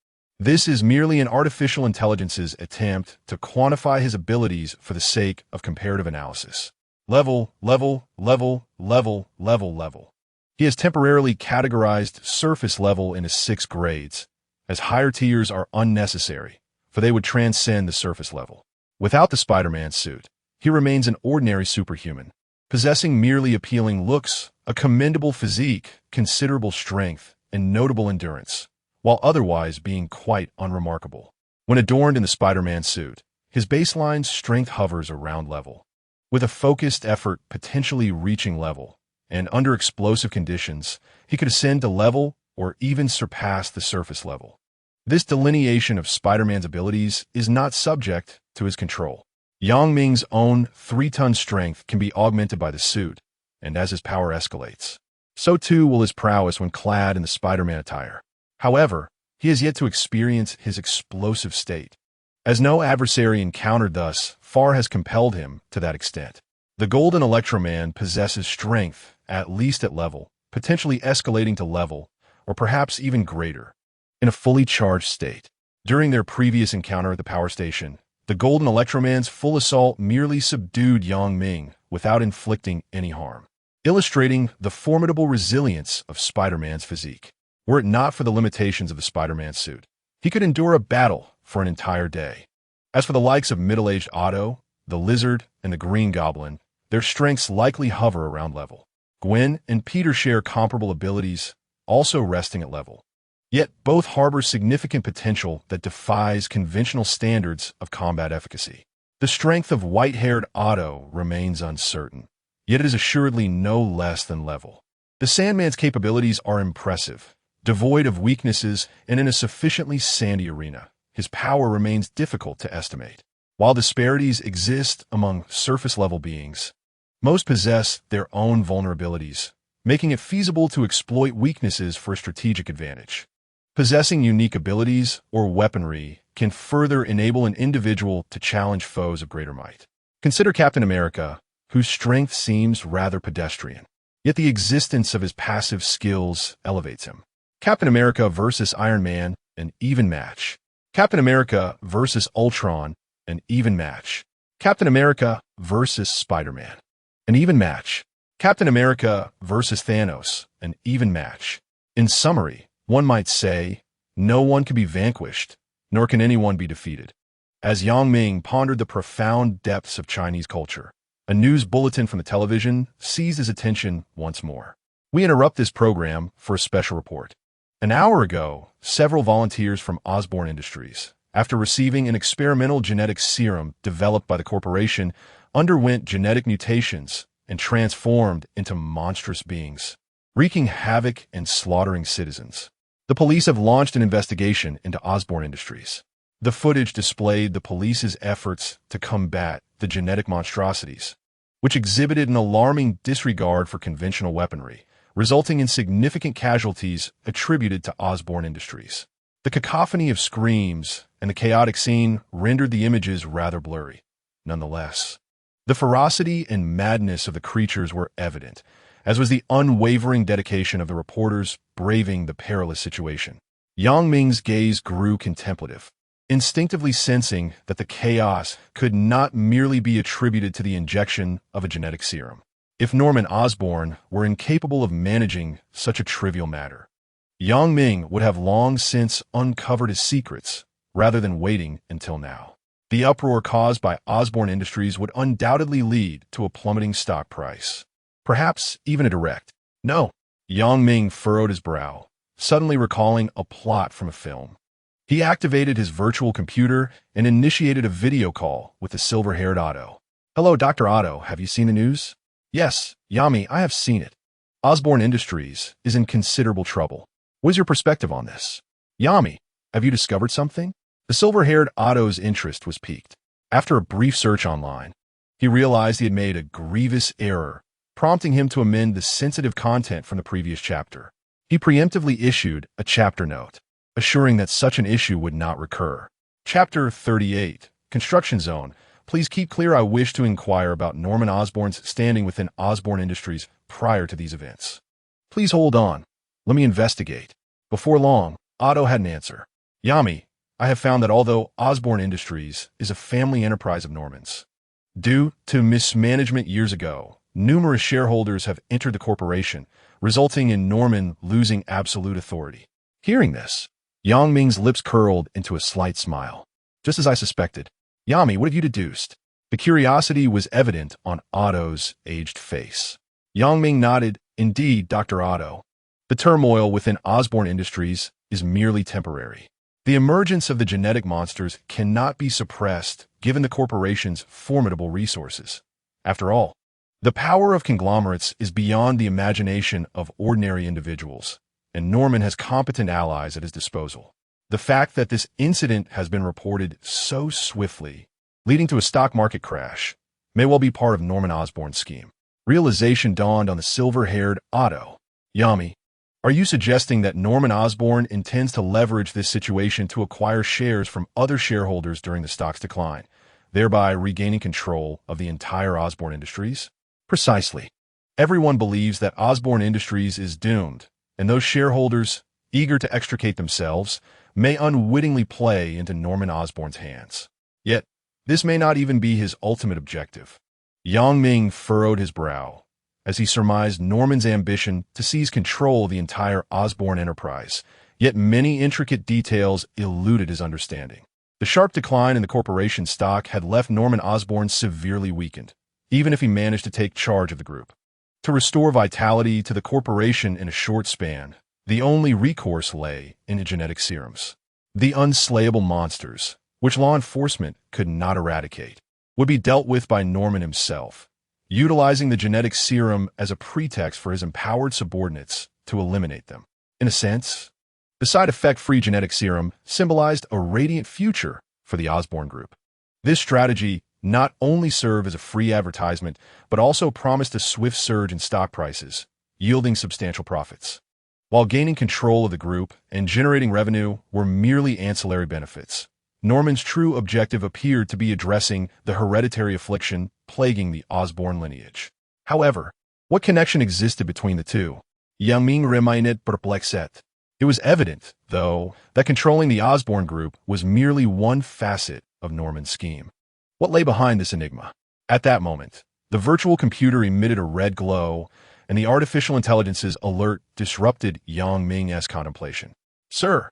This is merely an artificial intelligence's attempt to quantify his abilities for the sake of comparative analysis. Level, level, level, level, level, level. He has temporarily categorized surface level into 6 grades, as higher tiers are unnecessary, for they would transcend the surface level. Without the Spider-Man suit, he remains an ordinary superhuman, possessing merely appealing looks, a commendable physique, considerable strength, and notable endurance, while otherwise being quite unremarkable. When adorned in the Spider-Man suit, his baseline strength hovers around level, with a focused effort potentially reaching level, and under explosive conditions, he could ascend to level or even surpass the surface level. This delineation of Spider-Man's abilities is not subject to his control. Yang Ming's own 3-ton strength can be augmented by the suit, and as his power escalates, so too will his prowess when clad in the Spider-Man attire. However, he has yet to experience his explosive state, as no adversary encountered thus far has compelled him to that extent. The Golden Electroman possesses strength, at least at level, potentially escalating to level, or perhaps even greater, in a fully charged state. During their previous encounter at the power station, the Golden Electroman's full assault merely subdued Yang Ming without inflicting any harm, illustrating the formidable resilience of Spider-Man's physique. Were it not for the limitations of the Spider-Man suit, he could endure a battle for an entire day. As for the likes of middle-aged Otto, the Lizard, and the Green Goblin, their strengths likely hover around level. Gwen and Peter share comparable abilities, also resting at level. Yet both harbor significant potential that defies conventional standards of combat efficacy. The strength of white-haired Otto remains uncertain, yet it is assuredly no less than level. The Sandman's capabilities are impressive, devoid of weaknesses, and in a sufficiently sandy arena, his power remains difficult to estimate. While disparities exist among surface-level beings, most possess their own vulnerabilities, making it feasible to exploit weaknesses for a strategic advantage. Possessing unique abilities or weaponry can further enable an individual to challenge foes of greater might. Consider Captain America, whose strength seems rather pedestrian, yet the existence of his passive skills elevates him. Captain America versus Iron Man, an even match. Captain America versus Ultron, an even match. Captain America versus Spider-Man, an even match. Captain America versus Thanos, an even match. In summary, one might say, no one can be vanquished, nor can anyone be defeated. As Yang Ming pondered the profound depths of Chinese culture, a news bulletin from the television seized his attention once more. We interrupt this program for a special report. An hour ago, several volunteers from Osborne Industries, after receiving an experimental genetic serum developed by the corporation, underwent genetic mutations and transformed into monstrous beings, wreaking havoc and slaughtering citizens. The police have launched an investigation into Osborne Industries. The footage displayed the police's efforts to combat the genetic monstrosities, which exhibited an alarming disregard for conventional weaponry, resulting in significant casualties attributed to Osborne Industries. The cacophony of screams and the chaotic scene rendered the images rather blurry. Nonetheless, the ferocity and madness of the creatures were evident, as was the unwavering dedication of the reporters braving the perilous situation. Yang Ming's gaze grew contemplative, instinctively sensing that the chaos could not merely be attributed to the injection of a genetic serum. If Norman Osborn were incapable of managing such a trivial matter, Yang Ming would have long since uncovered his secrets, rather than waiting until now. The uproar caused by Osborne Industries would undoubtedly lead to a plummeting stock price. Perhaps even a direct no. Yang Ming furrowed his brow, suddenly recalling a plot from a film. He activated his virtual computer and initiated a video call with the silver-haired Otto. "Hello, Dr. Otto, have you seen the news?" "Yes, Yami, I have seen it. Osborne Industries is in considerable trouble. What is your perspective on this?" "Yami, have you discovered something?" The silver-haired Otto's interest was piqued. After a brief search online, he realized he had made a grievous error, prompting him to amend the sensitive content from the previous chapter. He preemptively issued a chapter note, assuring that such an issue would not recur. Chapter 38, Construction Zone. Please keep clear. I wish to inquire about Norman Osborn's standing within Osborne Industries prior to these events. Please hold on. Let me investigate. Before long, Otto had an answer. "Yami, I have found that although Osborne Industries is a family enterprise of Normans, due to mismanagement years ago, numerous shareholders have entered the corporation, resulting in Norman losing absolute authority. Hearing this, Yang Ming's lips curled into a slight smile. Just as I suspected. Yami, what have you deduced? The curiosity was evident on Otto's aged face. Yang Ming nodded. Indeed, Dr. Otto. The turmoil within Osborne Industries is merely temporary. The emergence of the genetic monsters cannot be suppressed given the corporation's formidable resources. After all, the power of conglomerates is beyond the imagination of ordinary individuals, and Norman has competent allies at his disposal. The fact that this incident has been reported so swiftly, leading to a stock market crash, may well be part of Norman Osborn's scheme. Realization dawned on the silver-haired Otto. Yami, are you suggesting that Norman Osborn intends to leverage this situation to acquire shares from other shareholders during the stock's decline, thereby regaining control of the entire Osborne Industries? Precisely. Everyone believes that Osborne Industries is doomed, and those shareholders, eager to extricate themselves, may unwittingly play into Norman Osborn's hands. Yet, this may not even be his ultimate objective. Yang Ming furrowed his brow as he surmised Norman's ambition to seize control of the entire Osborne enterprise, yet many intricate details eluded his understanding. The sharp decline in the corporation's stock had left Norman Osborn severely weakened, even if he managed to take charge of the group. To restore vitality to the corporation in a short span, the only recourse lay in genetic serums. The unslayable monsters, which law enforcement could not eradicate, would be dealt with by Norman himself, utilizing the genetic serum as a pretext for his empowered subordinates to eliminate them. In a sense, the side effect-free genetic serum symbolized a radiant future for the Osborne Group. This strategy not only served as a free advertisement, but also promised a swift surge in stock prices, yielding substantial profits. While gaining control of the group and generating revenue were merely ancillary benefits, Norman's true objective appeared to be addressing the hereditary affliction plaguing the Osborne lineage. However, what connection existed between the two? Yang Ming remained perplexed. It was evident, though, that controlling the Osborne Group was merely one facet of Norman's scheme. What lay behind this enigma? At that moment, the virtual computer emitted a red glow, and the artificial intelligence's alert disrupted Yang Ming's contemplation. Sir,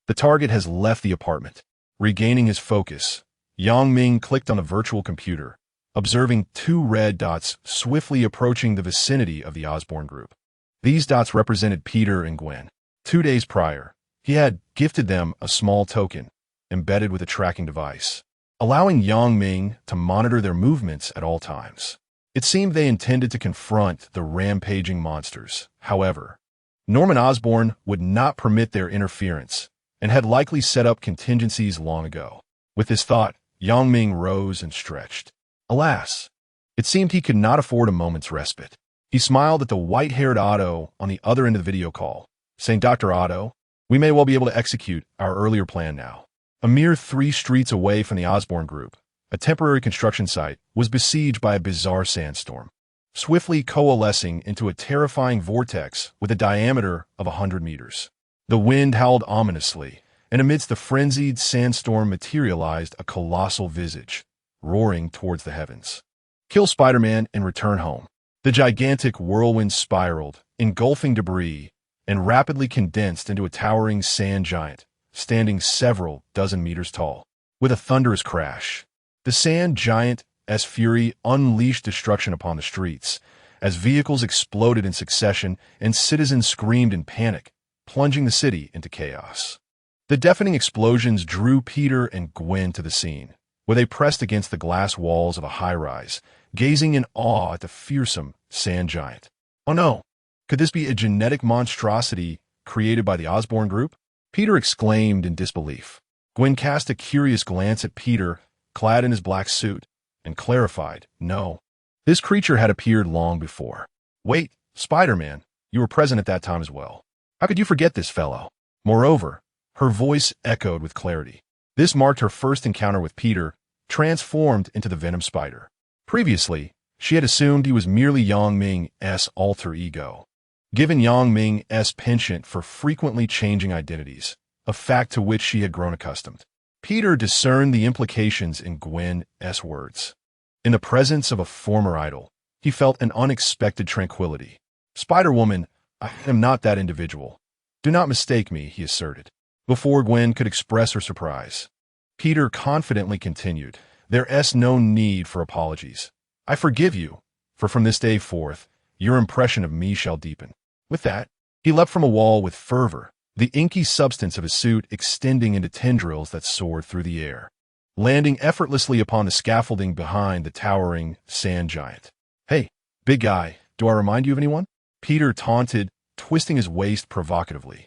the target has left the apartment. Regaining his focus, Yang Ming clicked on the virtual computer, observing two red dots swiftly approaching the vicinity of the Osborne Group. These dots represented Peter and Gwen. 2 days prior, he had gifted them a small token, embedded with a tracking device, allowing Yang Ming to monitor their movements at all times. It seemed they intended to confront the rampaging monsters. However, Norman Osborn would not permit their interference, and had likely set up contingencies long ago. With this thought, Yang Ming rose and stretched. Alas, it seemed he could not afford a moment's respite. He smiled at the white-haired Otto on the other end of the video call, saying, Dr. Otto, we may well be able to execute our earlier plan now. A mere 3 streets away from the Osborne Group, a temporary construction site was besieged by a bizarre sandstorm, swiftly coalescing into a terrifying vortex with a diameter of 100 meters. The wind howled ominously, and amidst the frenzied sandstorm materialized a colossal visage, roaring towards the heavens. Kill Spider-Man and return home. The gigantic whirlwind spiraled, engulfing debris, and rapidly condensed into a towering sand giant, standing several dozen meters tall. With a thunderous crash, the sand giant's fury unleashed destruction upon the streets, as vehicles exploded in succession and citizens screamed in panic, plunging the city into chaos. The deafening explosions drew Peter and Gwen to the scene, where they pressed against the glass walls of a high-rise, gazing in awe at the fearsome sand giant. Oh no, could this be a genetic monstrosity created by the Osborne Group? Peter exclaimed in disbelief. Gwen cast a curious glance at Peter, clad in his black suit, and clarified, no. This creature had appeared long before. Wait, Spider-Man, you were present at that time as well. How could you forget this fellow? Moreover, her voice echoed with clarity. This marked her first encounter with Peter, transformed into the Venom Spider. Previously, she had assumed he was merely Yang Ming's alter ego, given Yang Ming's penchant for frequently changing identities, a fact to which she had grown accustomed. Peter discerned the implications in Gwen's words. In the presence of a former idol, he felt an unexpected tranquility. Spider-Woman, I am not that individual. Do not mistake me, he asserted. Before Gwen could express her surprise, Peter confidently continued, There's no need for apologies. I forgive you, for from this day forth, your impression of me shall deepen. With that, he leapt from a wall with fervor, the inky substance of his suit extending into tendrils that soared through the air, landing effortlessly upon the scaffolding behind the towering sand giant. Hey, big guy, do I remind you of anyone? Peter taunted, twisting his waist provocatively.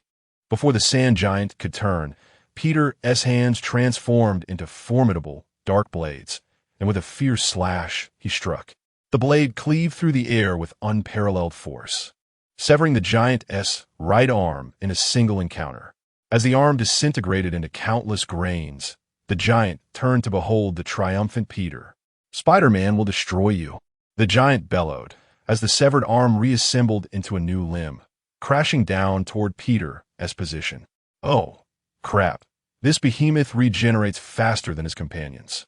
Before the sand giant could turn, Peter's hands transformed into formidable, dark blades, and with a fierce slash, he struck. The blade cleaved through the air with unparalleled force, severing the giant's right arm in a single encounter. As the arm disintegrated into countless grains, the giant turned to behold the triumphant Peter. Spider-Man will destroy you, the giant bellowed, as the severed arm reassembled into a new limb, crashing down toward Peter's position. Oh, crap. This behemoth regenerates faster than his companions.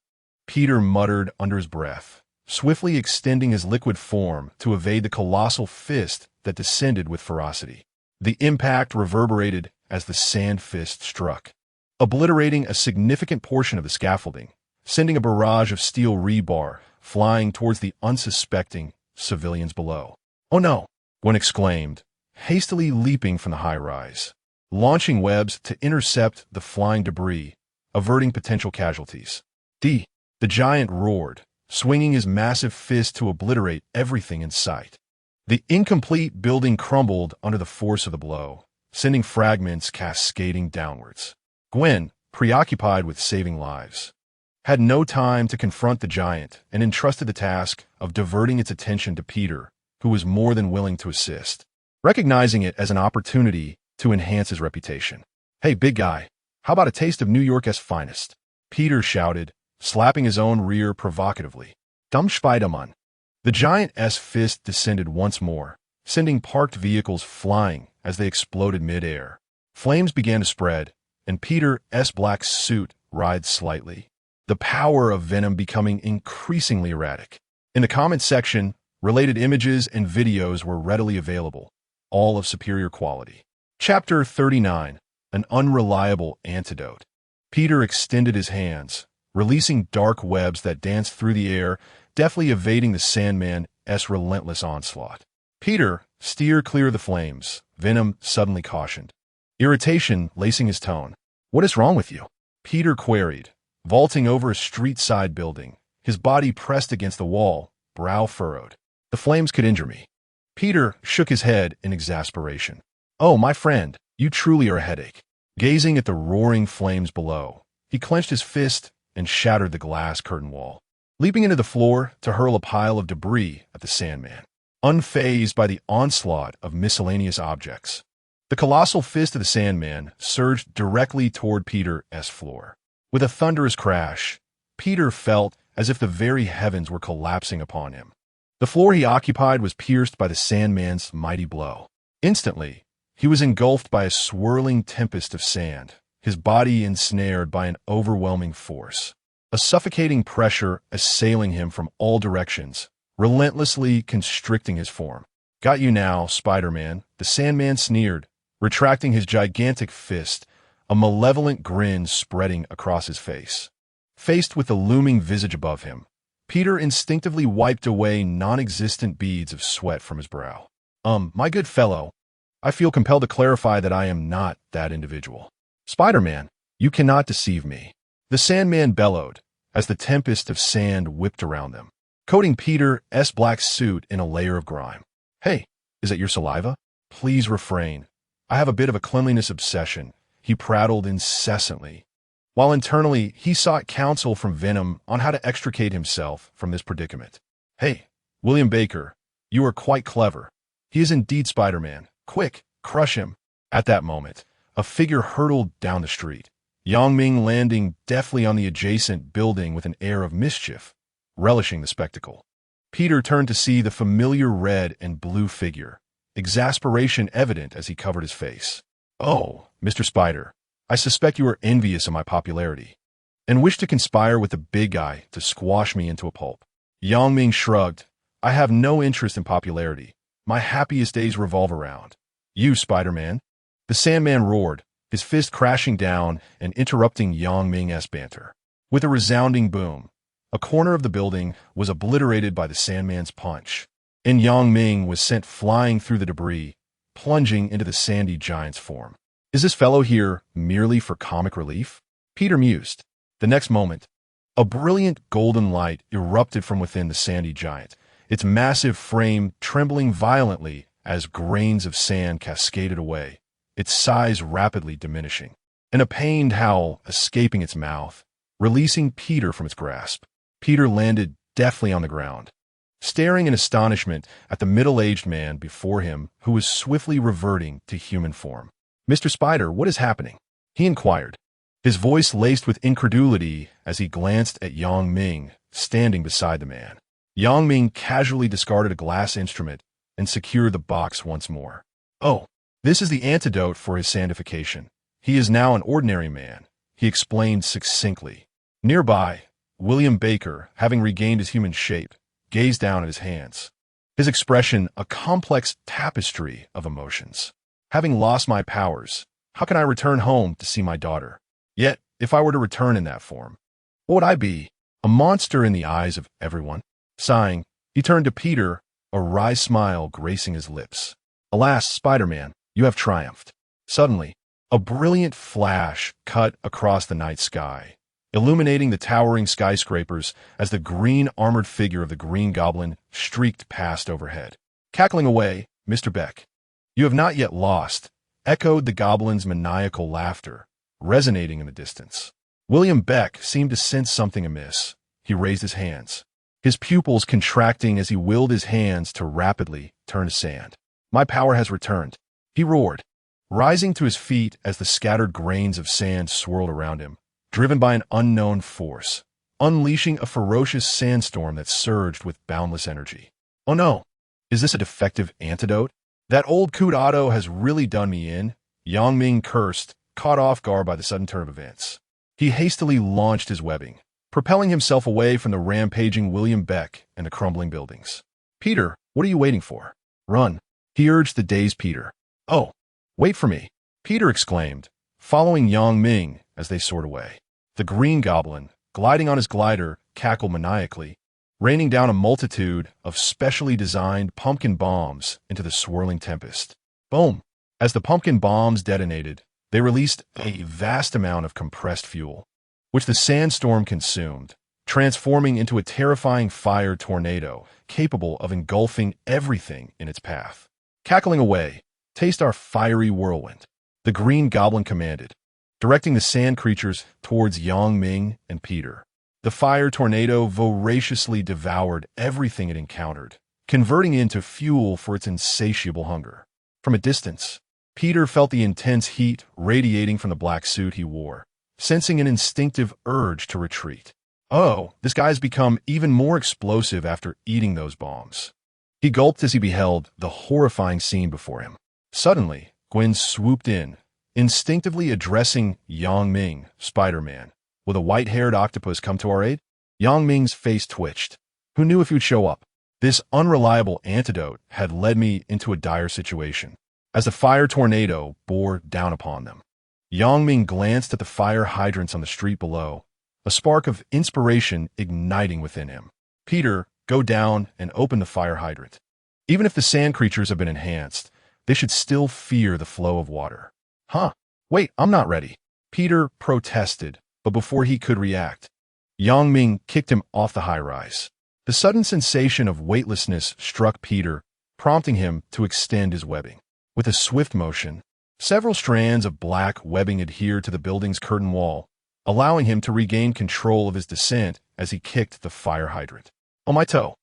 Peter muttered under his breath, swiftly extending his liquid form to evade the colossal fist that descended with ferocity. The impact reverberated as the sand fist struck, obliterating a significant portion of the scaffolding, sending a barrage of steel rebar flying towards the unsuspecting civilians below. Oh no, Gwen exclaimed, hastily leaping from the high-rise, launching webs to intercept the flying debris, averting potential casualties. The giant roared, swinging his massive fist to obliterate everything in sight. The incomplete building crumbled under the force of the blow, sending fragments cascading downwards. Gwen, preoccupied with saving lives, had no time to confront the giant and entrusted the task of diverting its attention to Peter, who was more than willing to assist, recognizing it as an opportunity to enhance his reputation. Hey, big guy, how about a taste of New York's finest? Peter shouted, slapping his own rear provocatively. Dumm Spiderman. The giant's fist descended once more, sending parked vehicles flying as they exploded mid-air. Flames began to spread, and Peter's black suit writhed slightly, the power of venom becoming increasingly erratic. In the comments section, related images and videos were readily available, all of superior quality. Chapter 39, An Unreliable Antidote. Peter extended his hands, releasing dark webs that danced through the air, deftly evading the Sandman's relentless onslaught. Peter, steer clear of the flames, Venom suddenly cautioned, irritation lacing his tone. What is wrong with you? Peter queried, vaulting over a street-side building, his body pressed against the wall, brow furrowed. The flames could injure me. Peter shook his head in exasperation. Oh, my friend, you truly are a headache. Gazing at the roaring flames below, he clenched his fist and shattered the glass curtain wall, leaping into the floor to hurl a pile of debris at the Sandman, unfazed by the onslaught of miscellaneous objects. The colossal fist of the Sandman surged directly toward Peter's floor. With a thunderous crash, Peter felt as if the very heavens were collapsing upon him. The floor he occupied was pierced by the Sandman's mighty blow. Instantly, he was engulfed by a swirling tempest of sand, his body ensnared by an overwhelming force. A suffocating pressure assailing him from all directions, relentlessly constricting his form. Got you now, Spider-Man, the Sandman sneered, retracting his gigantic fist, a malevolent grin spreading across his face. Faced with the looming visage above him, Peter instinctively wiped away non-existent beads of sweat from his brow. My good fellow, I feel compelled to clarify that I am not that individual. Spider-Man, you cannot deceive me. The Sandman bellowed, as the tempest of sand whipped around them, coating Peter's black suit in a layer of grime. Hey, is that your saliva? Please refrain. I have a bit of a cleanliness obsession, he prattled incessantly, while internally he sought counsel from Venom on how to extricate himself from this predicament. Hey, William Baker, you are quite clever. He is indeed Spider-Man. Quick, crush him. At that moment, a figure hurtled down the street, Ming landing deftly on the adjacent building with an air of mischief, relishing the spectacle. Peter turned to see the familiar red and blue figure, exasperation evident as he covered his face. Oh, Mr. Spider, I suspect you are envious of my popularity. and wished to conspire with the big guy to squash me into a pulp. Yang Ming shrugged. I have no interest in popularity. My happiest days revolve around you, Spider-Man. The Sandman roared, his fist crashing down and interrupting Yang Ming's banter. With a resounding boom, a corner of the building was obliterated by the Sandman's punch, and Yang Ming was sent flying through the debris, plunging into the sandy giant's form. Is this fellow here merely for comic relief? Peter mused. The next moment, a brilliant golden light erupted from within the sandy giant, its massive frame trembling violently as grains of sand cascaded away, its size rapidly diminishing, and a pained howl escaping its mouth, releasing Peter from its grasp. Peter landed deftly on the ground, staring in astonishment at the middle-aged man before him who was swiftly reverting to human form. Mr. Spider, what is happening? He inquired, his voice laced with incredulity as he glanced at Yang Ming standing beside the man. Yang Ming casually discarded a glass instrument and secured the box once more. Oh, this is the antidote for his sandification. He is now an ordinary man, he explained succinctly. Nearby, William Baker, having regained his human shape, gazed down at his hands, his expression a complex tapestry of emotions. Having lost my powers, how can I return home to see my daughter? Yet, if I were to return in that form, what would I be? A monster in the eyes of everyone? Sighing, he turned to Peter, a wry smile gracing his lips. Alas, Spider-Man, you have triumphed. Suddenly, a brilliant flash cut across the night sky, illuminating the towering skyscrapers as the green armored figure of the Green Goblin streaked past overhead. Cackling away, Mr. Beck. You have not yet lost, echoed the goblin's maniacal laughter, resonating in the distance. William Beck seemed to sense something amiss. He raised his hands, his pupils contracting as he willed his hands to rapidly turn to sand. My power has returned, he roared, rising to his feet as the scattered grains of sand swirled around him, driven by an unknown force, unleashing a ferocious sandstorm that surged with boundless energy. Oh no, is this a defective antidote? That old coot Otto has really done me in, Yang Ming cursed, caught off guard by the sudden turn of events. He hastily launched his webbing, propelling himself away from the rampaging William Beck and the crumbling buildings. Peter, what are you waiting for? Run, he urged the dazed Peter. Oh, wait for me, Peter exclaimed, following Yang Ming as they soared away. The Green Goblin, gliding on his glider, cackled maniacally, raining down a multitude of specially designed pumpkin bombs into the swirling tempest. Boom! As the pumpkin bombs detonated, they released a vast amount of compressed fuel, which the sandstorm consumed, transforming into a terrifying fire tornado capable of engulfing everything in its path. Cackling away, taste our fiery whirlwind, the Green Goblin commanded, directing the sand creatures towards Yang Ming and Peter. The fire tornado voraciously devoured everything it encountered, converting it into fuel for its insatiable hunger. From a distance, Peter felt the intense heat radiating from the black suit he wore, sensing an instinctive urge to retreat. Oh, this guy's become even more explosive after eating those bombs. He gulped as he beheld the horrifying scene before him. Suddenly, Gwen swooped in, instinctively addressing Yang Ming, Spider-Man. Will a white-haired octopus come to our aid? Yang Ming's face twitched. Who knew if he would show up? This unreliable antidote had led me into a dire situation, as the fire tornado bore down upon them. Yang Ming glanced at the fire hydrants on the street below, a spark of inspiration igniting within him. Peter, go down and open the fire hydrant. Even if the sand creatures have been enhanced, they should still fear the flow of water. Huh? Wait, I'm not ready. Peter protested, but before he could react, Yang Ming kicked him off the high-rise. The sudden sensation of weightlessness struck Peter, prompting him to extend his webbing. With a swift motion, several strands of black webbing adhered to the building's curtain wall, allowing him to regain control of his descent as he kicked the fire hydrant. Oh, my toe!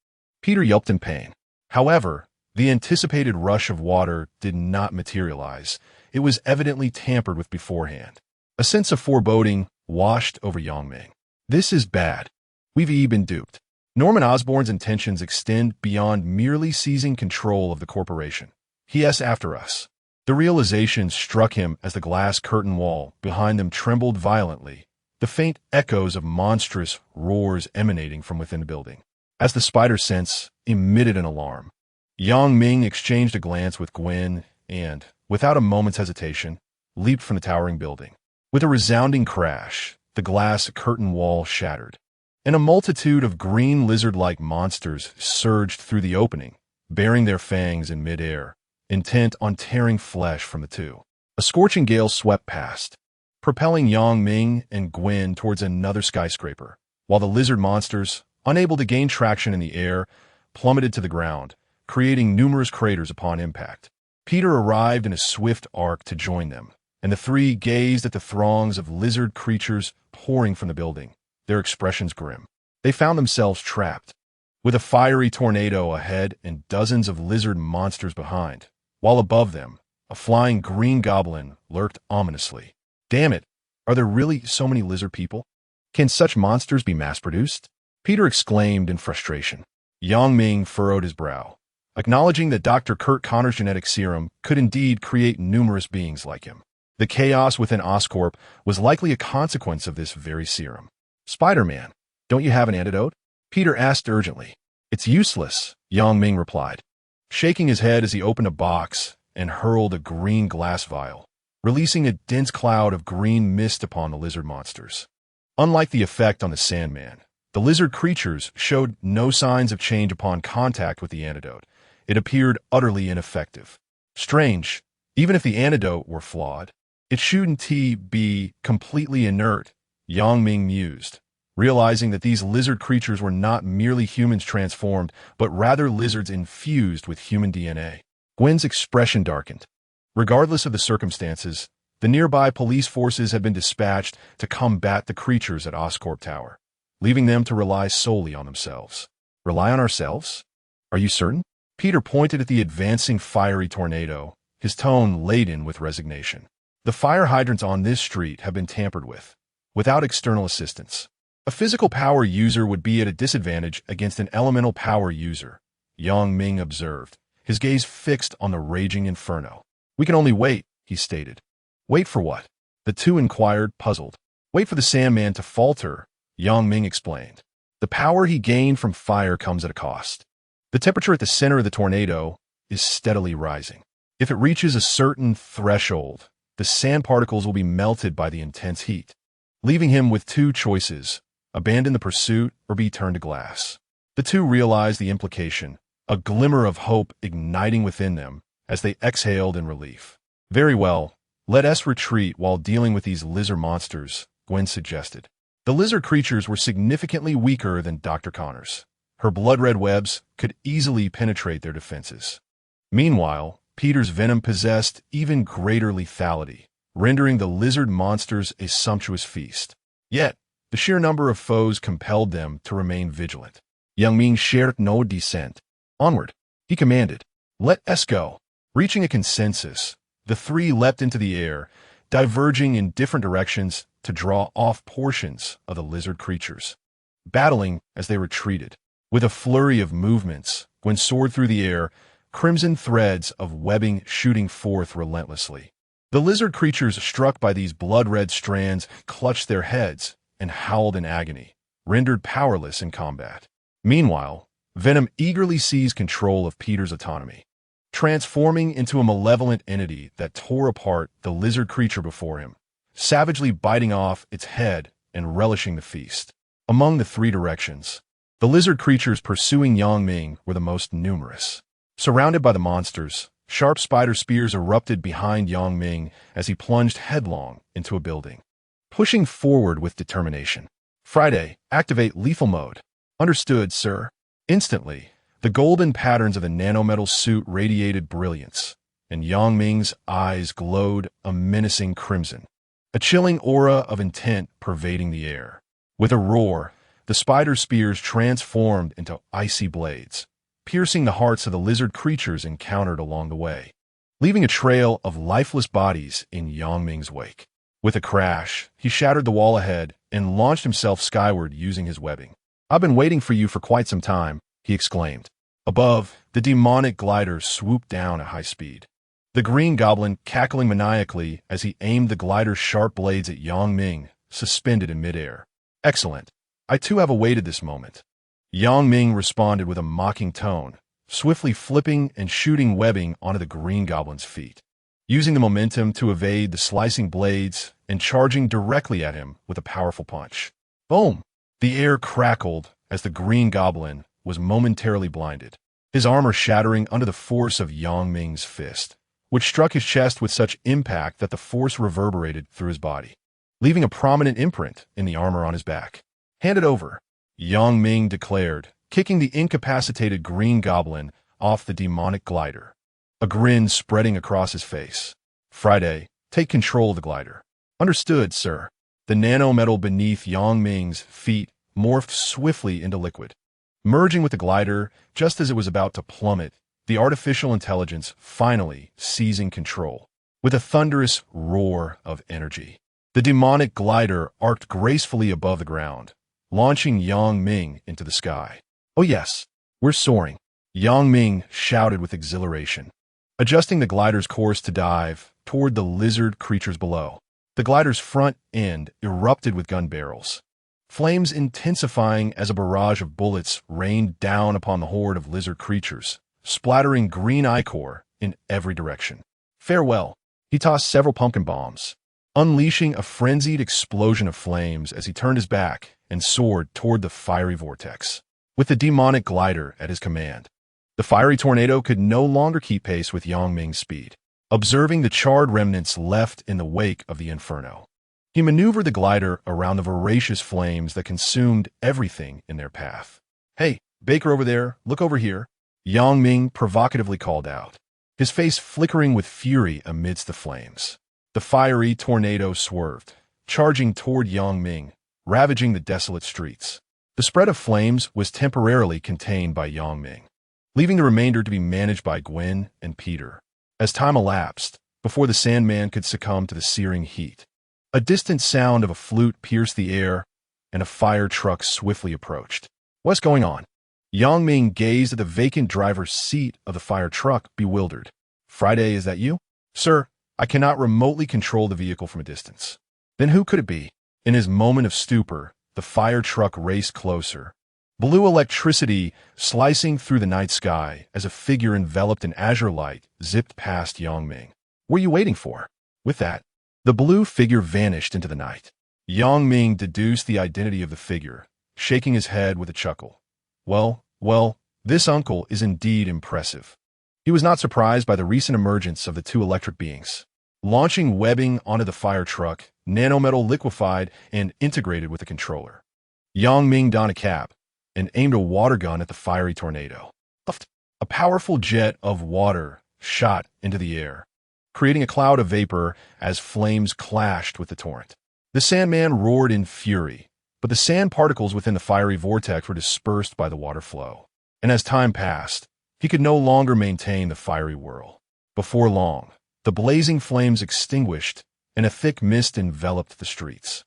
Peter yelped in pain. However, the anticipated rush of water did not materialize. It was evidently tampered with beforehand. A sense of foreboding washed over Yang Ming. This is bad. We've been duped. Norman Osborn's intentions extend beyond merely seizing control of the corporation. He is after us. The realization struck him as the glass curtain wall behind them trembled violently, the faint echoes of monstrous roars emanating from within the building. As the spider sense emitted an alarm, Yang Ming exchanged a glance with Gwen and, without a moment's hesitation, leaped from the towering building. With a resounding crash, the glass curtain wall shattered, and a multitude of green lizard-like monsters surged through the opening, baring their fangs in midair, intent on tearing flesh from the two. A scorching gale swept past, propelling Yang Ming and Gwen towards another skyscraper, while the lizard monsters, unable to gain traction in the air, plummeted to the ground, creating numerous craters upon impact. Peter arrived in a swift arc to join them, and the three gazed at the throngs of lizard creatures pouring from the building, their expressions grim. They found themselves trapped, with a fiery tornado ahead and dozens of lizard monsters behind, while above them, a flying green goblin lurked ominously. Damn it, are there really so many lizard people? Can such monsters be mass-produced? Peter exclaimed in frustration. Yang Ming furrowed his brow, acknowledging that Dr. Kurt Connor's genetic serum could indeed create numerous beings like him. The chaos within Oscorp was likely a consequence of this very serum. Spider-Man, don't you have an antidote? Peter asked urgently. It's useless, Yang Ming replied, shaking his head as he opened a box and hurled a green glass vial, releasing a dense cloud of green mist upon the lizard monsters. Unlike the effect on the Sandman, the lizard creatures showed no signs of change upon contact with the antidote. It appeared utterly ineffective. Strange, even if the antidote were flawed, it shouldn't be completely inert, Yang Ming mused, realizing that these lizard creatures were not merely humans transformed, but rather lizards infused with human DNA. Gwen's expression darkened. Regardless of the circumstances, the nearby police forces had been dispatched to combat the creatures at Oscorp Tower, leaving them to rely solely on themselves. Rely on ourselves? Are you certain? Peter pointed at the advancing fiery tornado, his tone laden with resignation. The fire hydrants on this street have been tampered with, without external assistance. A physical power user would be at a disadvantage against an elemental power user, Yang Ming observed, his gaze fixed on the raging inferno. We can only wait, he stated. Wait for what? The two inquired, puzzled. Wait for the Sandman to falter, Yang Ming explained. The power he gained from fire comes at a cost. The temperature at the center of the tornado is steadily rising. If it reaches a certain threshold, the sand particles will be melted by the intense heat, leaving him with two choices: abandon the pursuit or be turned to glass. The two realized the implication, a glimmer of hope igniting within them as they exhaled in relief. Very well, let us retreat while dealing with these lizard monsters, Gwen suggested. The lizard creatures were significantly weaker than Dr. Connor's. Her blood-red webs could easily penetrate their defenses. Meanwhile, Peter's venom possessed even greater lethality, rendering the lizard monsters a sumptuous feast. Yet, the sheer number of foes compelled them to remain vigilant. Yang Ming shared no dissent. Onward, he commanded. Let us go. Reaching a consensus, the three leapt into the air, diverging in different directions to draw off portions of the lizard creatures, battling as they retreated. With a flurry of movements, Gwen soared through the air, crimson threads of webbing shooting forth relentlessly. The lizard creatures struck by these blood-red strands clutched their heads and howled in agony, rendered powerless in combat. Meanwhile, Venom eagerly seized control of Peter's autonomy, transforming into a malevolent entity that tore apart the lizard creature before him, savagely biting off its head and relishing the feast. Among the three directions, the lizard creatures pursuing Yang Ming were the most numerous. Surrounded by the monsters, sharp spider spears erupted behind Yang Ming as he plunged headlong into a building, pushing forward with determination. Friday, activate lethal mode. Understood, sir. Instantly, the golden patterns of the nanometal suit radiated brilliance, and Yang Ming's eyes glowed a menacing crimson, a chilling aura of intent pervading the air. With a roar, the spider spears transformed into icy blades, piercing the hearts of the lizard creatures encountered along the way, leaving a trail of lifeless bodies in Yang Ming's wake. With a crash, he shattered the wall ahead and launched himself skyward using his webbing. I've been waiting for you for quite some time, he exclaimed. Above, the demonic glider swooped down at high speed, the green goblin cackling maniacally as he aimed the glider's sharp blades at Yang Ming, suspended in midair. Excellent. I too have awaited this moment. Yang Ming responded with a mocking tone, swiftly flipping and shooting webbing onto the Green Goblin's feet, using the momentum to evade the slicing blades and charging directly at him with a powerful punch. Boom! The air crackled as the Green Goblin was momentarily blinded, his armor shattering under the force of Yang Ming's fist, which struck his chest with such impact that the force reverberated through his body, leaving a prominent imprint in the armor on his back. Hand it over, Yang Ming declared, kicking the incapacitated Green Goblin off the demonic glider, a grin spreading across his face. Friday, take control of the glider. Understood, sir. The nanometal beneath Yang Ming's feet morphed swiftly into liquid, merging with the glider just as it was about to plummet, the artificial intelligence finally seizing control. With a thunderous roar of energy, the demonic glider arced gracefully above the ground, launching Yang Ming into the sky. Oh yes, we're soaring, Yang Ming shouted with exhilaration, adjusting the glider's course to dive toward the lizard creatures below. The glider's front end erupted with gun barrels, flames intensifying as a barrage of bullets rained down upon the horde of lizard creatures, splattering green ichor in every direction. Farewell. He tossed several pumpkin bombs, unleashing a frenzied explosion of flames as he turned his back and soared toward the fiery vortex. With the demonic glider at his command, the fiery tornado could no longer keep pace with Yang Ming's speed. Observing the charred remnants left in the wake of the inferno, he maneuvered the glider around the voracious flames that consumed everything in their path. Hey, Baker over there, look over here, Yang Ming provocatively called out, his face flickering with fury amidst the flames. The fiery tornado swerved, charging toward Yang Ming, ravaging the desolate streets. The spread of flames was temporarily contained by Yang Ming, leaving the remainder to be managed by Gwen and Peter. As time elapsed, before the Sandman could succumb to the searing heat, a distant sound of a flute pierced the air, and a fire truck swiftly approached. What's going on? Yang Ming gazed at the vacant driver's seat of the fire truck, bewildered. Friday, is that you? Sir, I cannot remotely control the vehicle from a distance. Then who could it be? In his moment of stupor, the fire truck raced closer, blue electricity slicing through the night sky as a figure enveloped in azure light zipped past Yang Ming. What are you waiting for? With that, the blue figure vanished into the night. Yang Ming deduced the identity of the figure, shaking his head with a chuckle. Well, this uncle is indeed impressive. He was not surprised by the recent emergence of the two electric beings. Launching webbing onto the fire truck, nanometal liquefied and integrated with the controller. Yang Ming donned a cap and aimed a water gun at the fiery tornado. A powerful jet of water shot into the air, creating a cloud of vapor as flames clashed with the torrent. The Sandman roared in fury, but the sand particles within the fiery vortex were dispersed by the water flow. And as time passed, he could no longer maintain the fiery whirl. Before long, the blazing flames extinguished, and a thick mist enveloped the streets.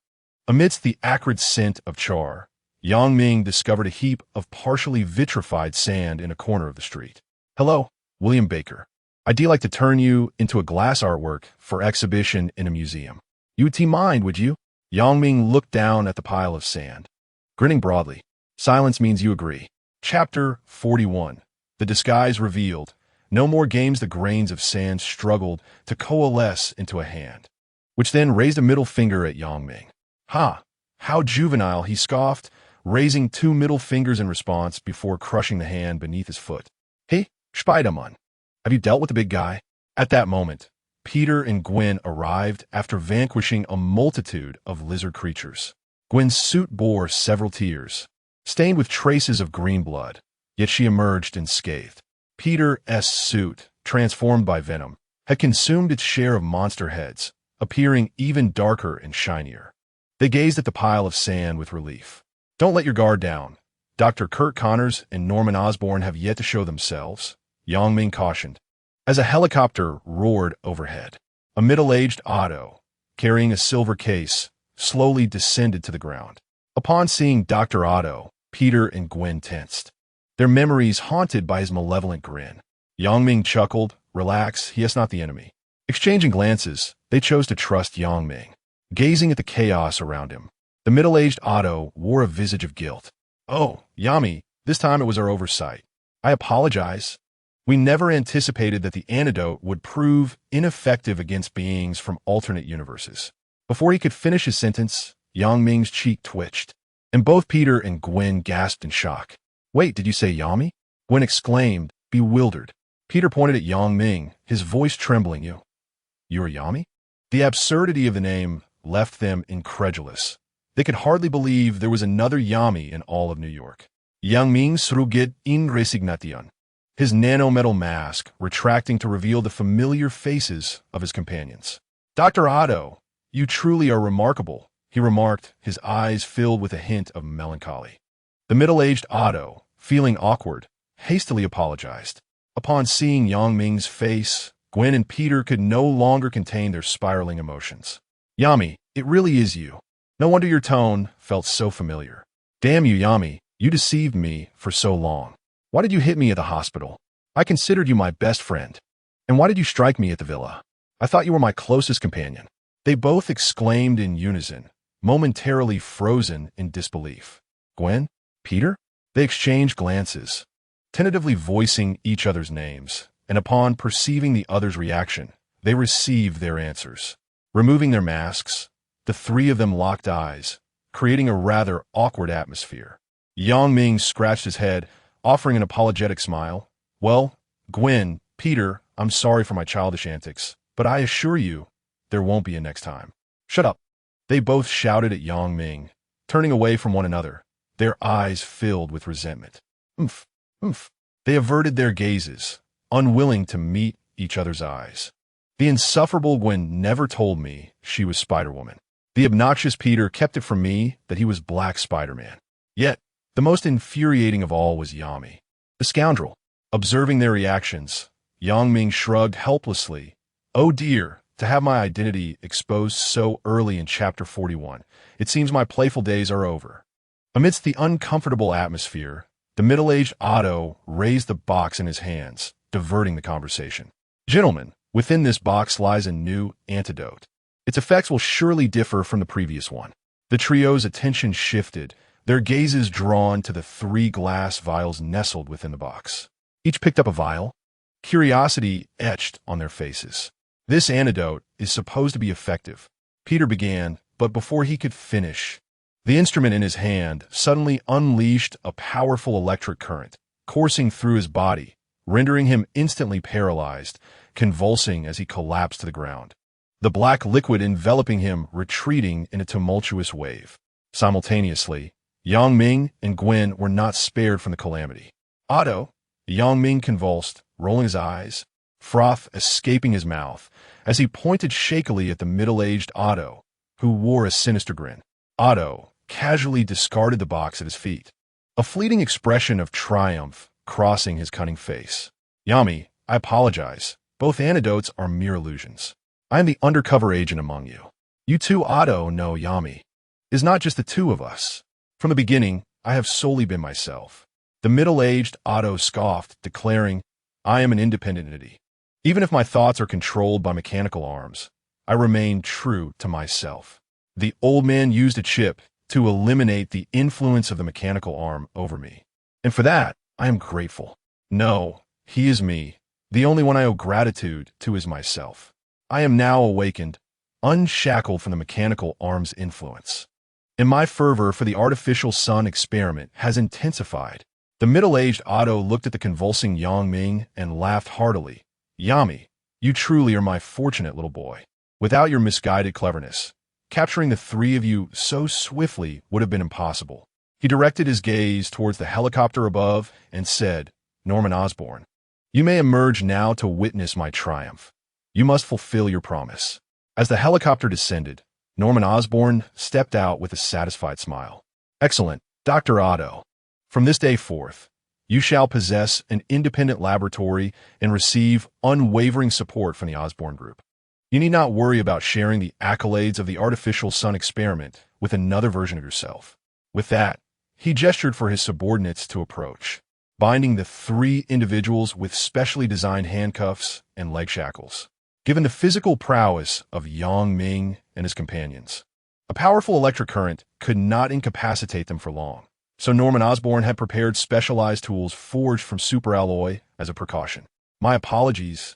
Amidst the acrid scent of char, Yang Ming discovered a heap of partially vitrified sand in a corner of the street. Hello, William Baker. I'd like to turn you into a glass artwork for exhibition in a museum. You'd mind, would you? Yang Ming looked down at the pile of sand, grinning broadly. Silence means you agree. Chapter 41. The disguise revealed. No more games. The grains of sand struggled to coalesce into a hand, which then raised a middle finger at Yang Ming. Ha! How juvenile, he scoffed, raising two middle fingers in response before crushing the hand beneath his foot. Hey, Spider-Man, have you dealt with the big guy? At that moment, Peter and Gwen arrived after vanquishing a multitude of lizard creatures. Gwen's suit bore several tears, stained with traces of green blood, yet she emerged unscathed. Peter's suit, transformed by venom, had consumed its share of monster heads, appearing even darker and shinier. They gazed at the pile of sand with relief. Don't let your guard down. Dr. Kurt Connors and Norman Osborn have yet to show themselves, Yang Ming cautioned. As a helicopter roared overhead, a middle-aged Otto, carrying a silver case, slowly descended to the ground. Upon seeing Dr. Otto, Peter and Gwen tensed, their memories haunted by his malevolent grin. Yang Ming chuckled. Relax, he is not the enemy. Exchanging glances, they chose to trust Yang Ming. gazing at the chaos around him. The middle-aged Otto wore a visage of guilt. "Oh, Yami, this time it was our oversight. I apologize. We never anticipated that the antidote would prove ineffective against beings from alternate universes." Before he could finish his sentence, Yang Ming's cheek twitched, and both Peter and Gwen gasped in shock. "Wait, did you say Yami?" Gwen exclaimed, bewildered. Peter pointed at Yang Ming, his voice trembling. You are Yami?" The absurdity of the name left them incredulous. They could hardly believe there was another Yami in all of New York. Yang Ming srugit in resignation, his nanometal mask retracting to reveal the familiar faces of his companions. "Dr. Otto, you truly are remarkable," he remarked, his eyes filled with a hint of melancholy. The middle-aged Otto, feeling awkward, hastily apologized. Upon seeing Yang Ming's face, Gwen and Peter could no longer contain their spiraling emotions. "Yami, it really is you. No wonder your tone felt so familiar. Damn you, Yami, you deceived me for so long. Why did you hit me at the hospital? I considered you my best friend. And why did you strike me at the villa? I thought you were my closest companion." They both exclaimed in unison, momentarily frozen in disbelief. "Gwen? Peter?" They exchanged glances, tentatively voicing each other's names, and upon perceiving the other's reaction, they received their answers. Removing their masks, the three of them locked eyes, creating a rather awkward atmosphere. Yang Ming scratched his head, offering an apologetic smile. "Well, Gwen, Peter, I'm sorry for my childish antics, but I assure you, there won't be a next time." "Shut up," they both shouted at Yang Ming, turning away from one another, their eyes filled with resentment. "Oomph, oomph." They averted their gazes, unwilling to meet each other's eyes. The insufferable Gwen never told me she was Spider-Woman. The obnoxious Peter kept it from me that he was Black Spider-Man. Yet, the most infuriating of all was Yami, the scoundrel. Observing their reactions, Yang Ming shrugged helplessly. "Oh dear, to have my identity exposed so early in Chapter 41. It seems my playful days are over." Amidst the uncomfortable atmosphere, the middle-aged Otto raised the box in his hands, diverting the conversation. "Gentlemen, within this box lies a new antidote. Its effects will surely differ from the previous one." The trio's attention shifted, their gazes drawn to the 3 glass vials nestled within the box. Each picked up a vial, curiosity etched on their faces. "This antidote is supposed to be effective," Peter began, but before he could finish, the instrument in his hand suddenly unleashed a powerful electric current, coursing through his body, rendering him instantly paralyzed, convulsing as he collapsed to the ground. The black liquid enveloping him retreating in a tumultuous wave. Simultaneously, Yang Ming and Gwen were not spared from the calamity. "Otto," Yang Ming convulsed, rolling his eyes, froth escaping his mouth, as he pointed shakily at the middle-aged Otto, who wore a sinister grin. Otto casually discarded the box at his feet, a fleeting expression of triumph crossing his cunning face. "Yami, I apologize. Both antidotes are mere illusions. I am the undercover agent among you. You two Otto know Yami. It is not just the two of us. From the beginning, I have solely been myself." The middle-aged Otto scoffed, declaring, "I am an independent entity. Even if my thoughts are controlled by mechanical arms, I remain true to myself." The old man used a chip to eliminate the influence of the mechanical arm over me. And for that, I am grateful. No, he is me. The only one I owe gratitude to is myself. I am now awakened, unshackled from the mechanical arm's influence. And my fervor for the artificial sun experiment has intensified. The middle-aged Otto looked at the convulsing Yang Ming and laughed heartily. "Yami, you truly are my fortunate little boy. Without your misguided cleverness, capturing the 3 of you so swiftly would have been impossible." He directed his gaze towards the helicopter above and said, "Norman Osborn, you may emerge now to witness my triumph. You must fulfill your promise." As the helicopter descended, Norman Osborn stepped out with a satisfied smile. "Excellent, Dr. Otto. From this day forth, you shall possess an independent laboratory and receive unwavering support from the Osborn Group. You need not worry about sharing the accolades of the artificial sun experiment with another version of yourself." With that, he gestured for his subordinates to approach, binding the 3 individuals with specially designed handcuffs and leg shackles. given the physical prowess of Yang Ming and his companions. A powerful electric current could not incapacitate them for long, so Norman Osborn had prepared specialized tools forged from superalloy as a precaution. My apologies,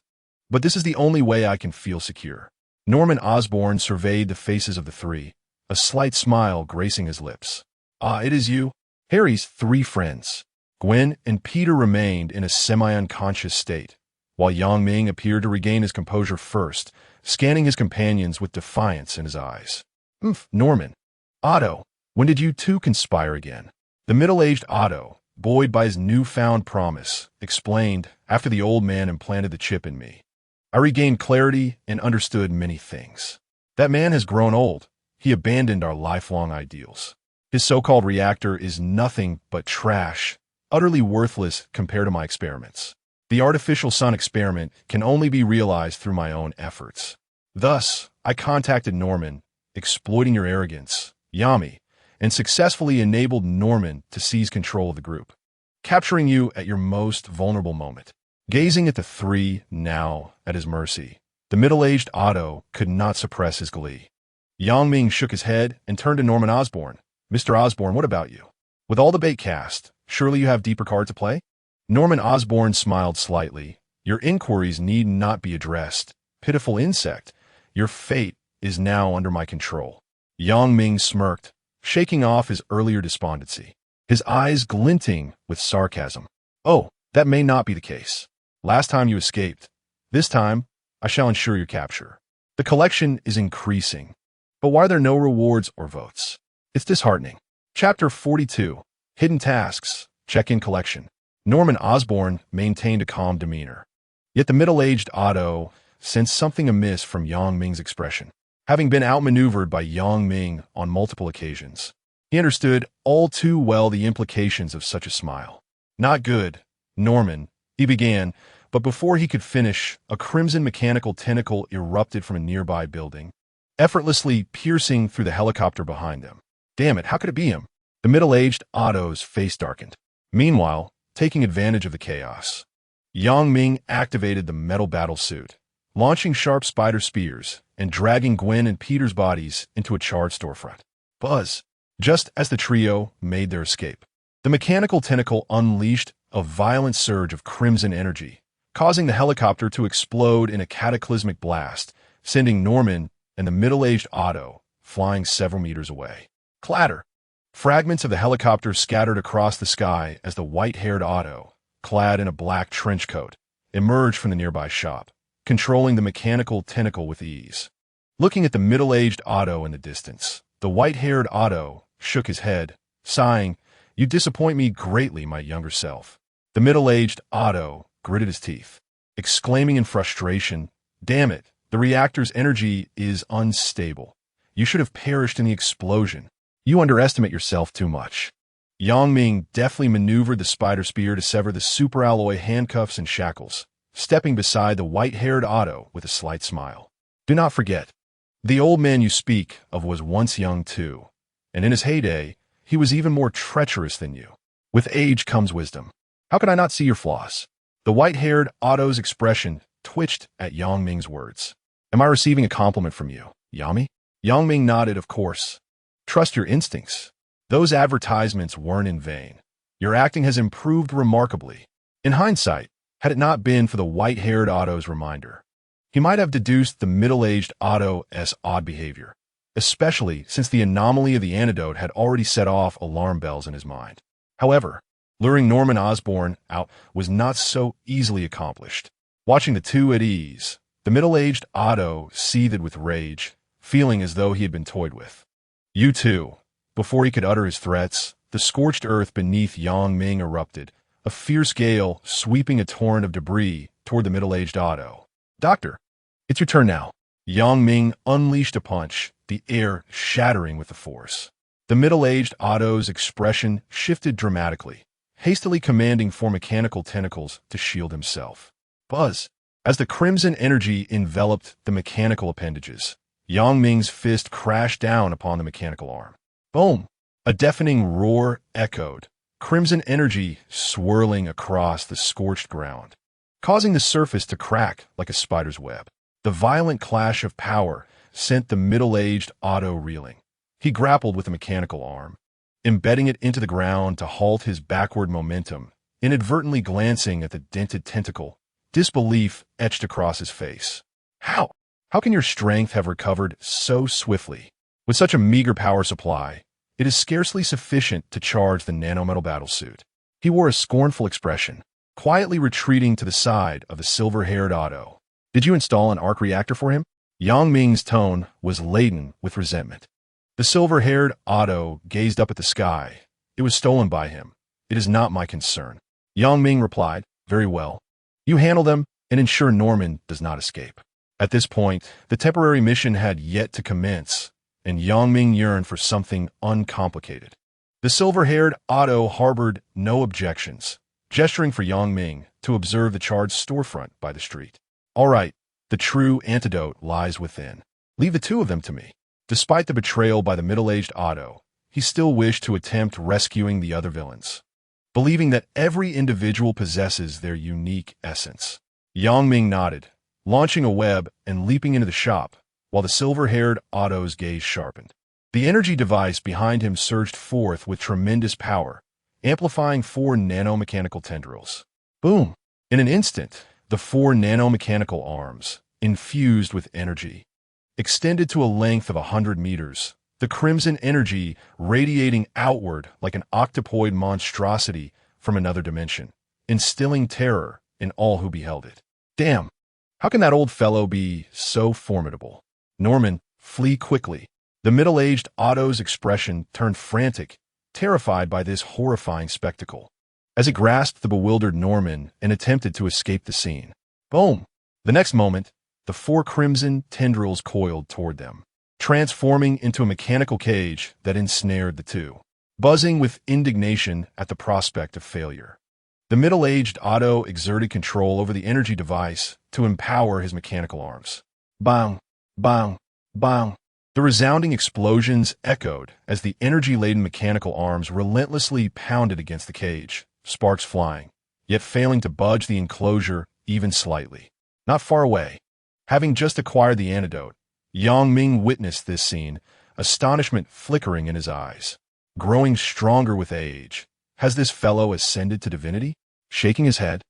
but this is the only way I can feel secure. Norman Osborn surveyed the faces of the three, a slight smile gracing his lips. Ah, it is you. Harry's three friends, Gwen and Peter, remained in a semi-unconscious state, while Yang Ming appeared to regain his composure first, scanning his companions with defiance in his eyes. Norman. Otto, when did you two conspire again? The middle-aged Otto, buoyed by his newfound promise, explained, after the old man implanted the chip in me. I regained clarity and understood many things. That man has grown old. He abandoned our lifelong ideals. His so-called reactor is nothing but trash, utterly worthless compared to my experiments. The artificial sun experiment can only be realized through my own efforts. Thus, I contacted Norman, exploiting your arrogance, Yami, and successfully enabled Norman to seize control of the group, capturing you at your most vulnerable moment. Gazing at the three, now at his mercy, the middle-aged Otto could not suppress his glee. Yang Ming shook his head and turned to Norman Osborn. Mr. Osborn, what about you? With all the bait cast, surely you have deeper card to play? Norman Osborn smiled slightly. Your inquiries need not be addressed. Pitiful insect, your fate is now under my control. Yang Ming smirked, shaking off his earlier despondency, his eyes glinting with sarcasm. Oh, that may not be the case. Last time you escaped. This time, I shall ensure your capture. The collection is increasing. But why are there no rewards or votes? It's disheartening. Chapter 42. Hidden Tasks. Check-in Collection. Norman Osborn maintained a calm demeanor. Yet the middle-aged Otto sensed something amiss from Yang Ming's expression. Having been outmaneuvered by Yang Ming on multiple occasions, he understood all too well the implications of such a smile. Not good, Norman, he began, but before he could finish, a crimson mechanical tentacle erupted from a nearby building, effortlessly piercing through the helicopter behind them. Damn it, how could it be him? The middle-aged Otto's face darkened. Meanwhile, taking advantage of the chaos, Yang Ming activated the metal battle suit, launching sharp spider spears and dragging Gwen and Peter's bodies into a charred storefront. Buzz! Just as the trio made their escape, the mechanical tentacle unleashed a violent surge of crimson energy, causing the helicopter to explode in a cataclysmic blast, sending Norman and the middle-aged Otto flying several meters away. Clatter! Fragments of the helicopter scattered across the sky as the white-haired Otto, clad in a black trench coat, emerged from the nearby shop, controlling the mechanical tentacle with ease. Looking at the middle-aged Otto in the distance, the white-haired Otto shook his head, sighing, "You disappoint me greatly, my younger self." The middle-aged Otto gritted his teeth, exclaiming in frustration, "Damn it, the reactor's energy is unstable. You should have perished in the explosion. You underestimate yourself too much." Yang Ming deftly maneuvered the spider spear to sever the superalloy handcuffs and shackles, stepping beside the white-haired Otto with a slight smile. "Do not forget, the old man you speak of was once young too, and in his heyday, he was even more treacherous than you. With age comes wisdom. How could I not see your flaws?" The white-haired Otto's expression twitched at Yang Ming's words. "Am I receiving a compliment from you, Yami?" Yang Ming nodded, "Of course. Trust your instincts. Those advertisements weren't in vain. Your acting has improved remarkably." In hindsight, had it not been for the white-haired Otto's reminder, he might have deduced the middle-aged Otto's odd behavior, especially since the anomaly of the antidote had already set off alarm bells in his mind. However, luring Norman Osborn out was not so easily accomplished. Watching the two at ease, the middle-aged Otto seethed with rage, feeling as though he had been toyed with. "You too." Before he could utter his threats, the scorched earth beneath Yang Ming erupted, a fierce gale sweeping a torrent of debris toward the middle-aged Otto. "Doctor, it's your turn now." Yang Ming unleashed a punch, the air shattering with the force. The middle-aged Otto's expression shifted dramatically, hastily commanding for mechanical tentacles to shield himself. Buzz! As the crimson energy enveloped the mechanical appendages, Yang Ming's fist crashed down upon the mechanical arm. Boom! A deafening roar echoed, crimson energy swirling across the scorched ground, causing the surface to crack like a spider's web. The violent clash of power sent the middle-aged Otto reeling. He grappled with the mechanical arm, embedding it into the ground to halt his backward momentum, inadvertently glancing at the dented tentacle. Disbelief etched across his face. How? How can your strength have recovered so swiftly? With such a meager power supply, it is scarcely sufficient to charge the nanometal battlesuit. He wore a scornful expression, quietly retreating to the side of the silver-haired Otto. Did you install an arc reactor for him? Yang Ming's tone was laden with resentment. The silver-haired Otto gazed up at the sky. It was stolen by him. It is not my concern. Yang Ming replied, very well. You handle them and ensure Norman does not escape. At this point, the temporary mission had yet to commence, and Yang Ming yearned for something uncomplicated. The silver-haired Otto harbored no objections, gesturing for Yang Ming to observe the charged storefront by the street. All right, the true antidote lies within. Leave the two of them to me. Despite the betrayal by the middle-aged Otto, he still wished to attempt rescuing the other villains, believing that every individual possesses their unique essence. Yang Ming nodded, launching a web and leaping into the shop, while the silver-haired Otto's gaze sharpened. The energy device behind him surged forth with tremendous power, amplifying 4 nanomechanical tendrils. Boom! In an instant, the 4 nanomechanical arms, infused with energy, extended to a length of 100 meters, the crimson energy radiating outward like an octopoid monstrosity from another dimension, instilling terror in all who beheld it. Damn! How can that old fellow be so formidable? Norman, flee quickly. The middle-aged Otto's expression turned frantic, terrified by this horrifying spectacle, as he grasped the bewildered Norman and attempted to escape the scene. Boom! The next moment, the 4 crimson tendrils coiled toward them, transforming into a mechanical cage that ensnared the two. Buzzing with indignation at the prospect of failure, the middle-aged Otto exerted control over the energy device to empower his mechanical arms. Bang! Bang! Bang! The resounding explosions echoed as the energy-laden mechanical arms relentlessly pounded against the cage, sparks flying, yet failing to budge the enclosure even slightly. Not far away, having just acquired the antidote, Yang Ming witnessed this scene, astonishment flickering in his eyes. Growing stronger with age, has this fellow ascended to divinity? Shaking his head,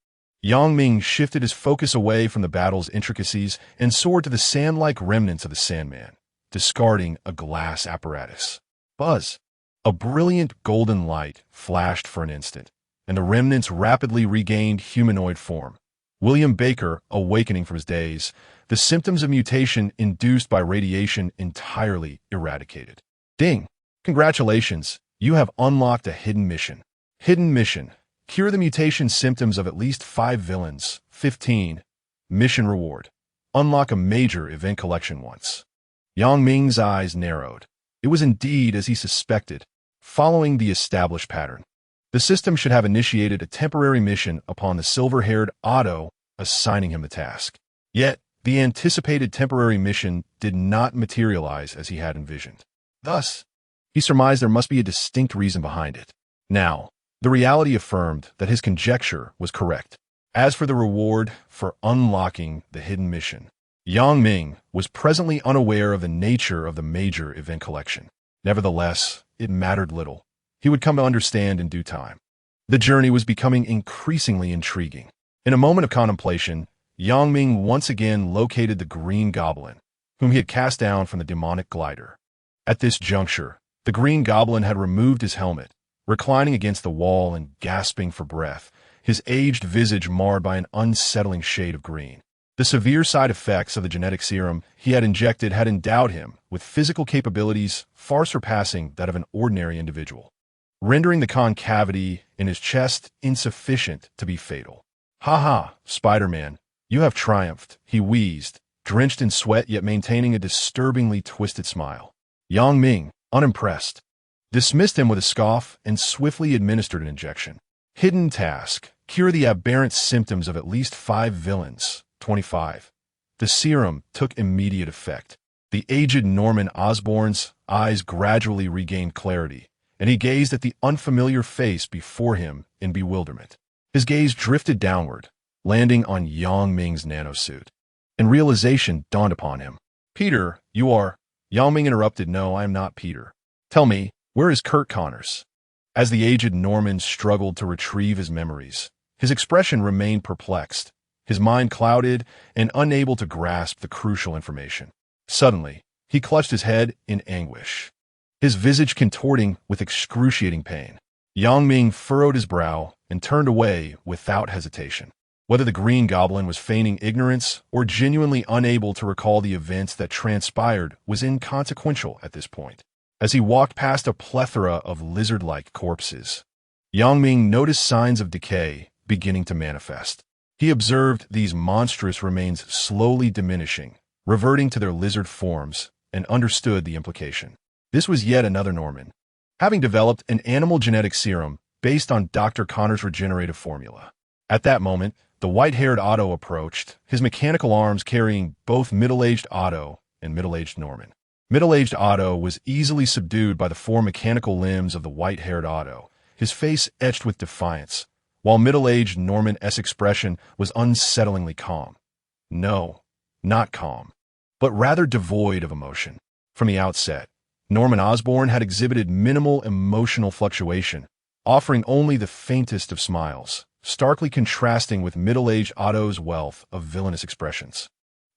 Yang Ming shifted his focus away from the battle's intricacies and soared to the sand-like remnants of the Sandman, discarding a glass apparatus. Buzz! A brilliant golden light flashed for an instant, and the remnants rapidly regained humanoid form. William Baker, awakening from his daze, the symptoms of mutation induced by radiation entirely eradicated. Ding! Congratulations, you have unlocked a hidden mission. Hidden mission. Cure the mutation symptoms of at least 5 villains. 15. Mission reward. Unlock a major event collection once. Yang Ming's eyes narrowed. It was indeed as he suspected, following the established pattern. The system should have initiated a temporary mission upon the silver-haired Otto, assigning him the task. Yet, the anticipated temporary mission did not materialize as he had envisioned. Thus, he surmised there must be a distinct reason behind it. Now, the reality affirmed that his conjecture was correct. As for the reward for unlocking the hidden mission, Yang Ming was presently unaware of the nature of the major event collection. Nevertheless, it mattered little. He would come to understand in due time. The journey was becoming increasingly intriguing. In a moment of contemplation, Yang Ming once again located the Green Goblin, whom he had cast down from the demonic glider. At this juncture, the Green Goblin had removed his helmet, reclining against the wall and gasping for breath, his aged visage marred by an unsettling shade of green. The severe side effects of the genetic serum he had injected had endowed him with physical capabilities far surpassing that of an ordinary individual, rendering the concavity in his chest insufficient to be fatal. "Ha ha, Spider-Man, you have triumphed," he wheezed, drenched in sweat yet maintaining a disturbingly twisted smile. Yang Ming, unimpressed, dismissed him with a scoff and swiftly administered an injection. Hidden task: cure the aberrant symptoms of at least 5 villains. 25. The serum took immediate effect. The aged Norman Osborn's eyes gradually regained clarity, and he gazed at the unfamiliar face before him in bewilderment. His gaze drifted downward, landing on Yang Ming's nanosuit. and realization dawned upon him. Peter, you are... Yang Ming interrupted. No, I am not Peter. Tell me, where is Kurt Connors? As the aged Norman struggled to retrieve his memories, his expression remained perplexed, his mind clouded and unable to grasp the crucial information. Suddenly, he clutched his head in anguish, his visage contorting with excruciating pain. Yang Ming furrowed his brow and turned away without hesitation. Whether the Green Goblin was feigning ignorance or genuinely unable to recall the events that transpired was inconsequential at this point. As he walked past a plethora of lizard-like corpses, Yang Ming noticed signs of decay beginning to manifest. He observed these monstrous remains slowly diminishing, reverting to their lizard forms, and understood the implication. This was yet another Norman, having developed an animal genetic serum based on Dr. Connor's regenerative formula. At that moment, the white-haired Otto approached, his mechanical arms carrying both middle-aged Otto and middle-aged Norman. Middle-aged Otto was easily subdued by the four mechanical limbs of the white-haired Otto, his face etched with defiance, while middle-aged Norman's expression was unsettlingly calm. No, not calm, but rather devoid of emotion. From the outset, Norman Osborn had exhibited minimal emotional fluctuation, offering only the faintest of smiles, starkly contrasting with middle-aged Otto's wealth of villainous expressions.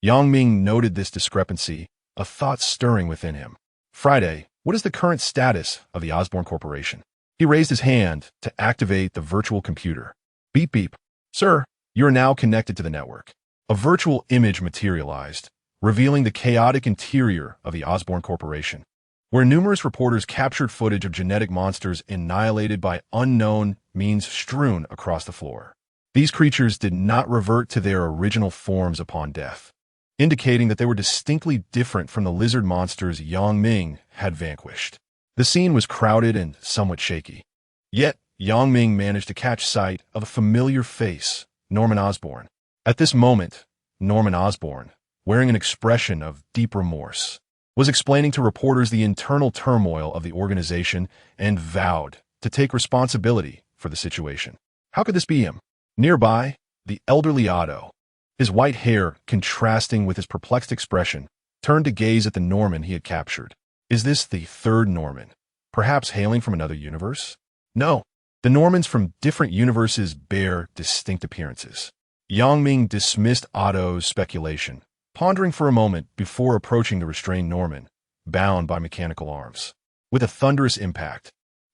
Yang Ming noted this discrepancy, a thought stirring within him. Friday, what is the current status of the Osborn Corporation? He raised his hand to activate the virtual computer. Beep beep. Sir, you are now connected to the network. A virtual image materialized, revealing the chaotic interior of the Osborn Corporation, where numerous reporters captured footage of genetic monsters annihilated by unknown means strewn across the floor. These creatures did not revert to their original forms upon death, indicating that they were distinctly different from the lizard monsters Yang Ming had vanquished. The scene was crowded and somewhat shaky. Yet, Yang Ming managed to catch sight of a familiar face, Norman Osborn. At this moment, Norman Osborn, wearing an expression of deep remorse, was explaining to reporters the internal turmoil of the organization and vowed to take responsibility for the situation. How could this be him? Nearby, the elderly Otto, his white hair contrasting with his perplexed expression, turned to gaze at the Norman he had captured. Is this the third Norman, perhaps hailing from another universe? No, the Normans from different universes bear distinct appearances. Yang Ming dismissed Otto's speculation, pondering for a moment before approaching the restrained Norman, bound by mechanical arms. With a thunderous impact,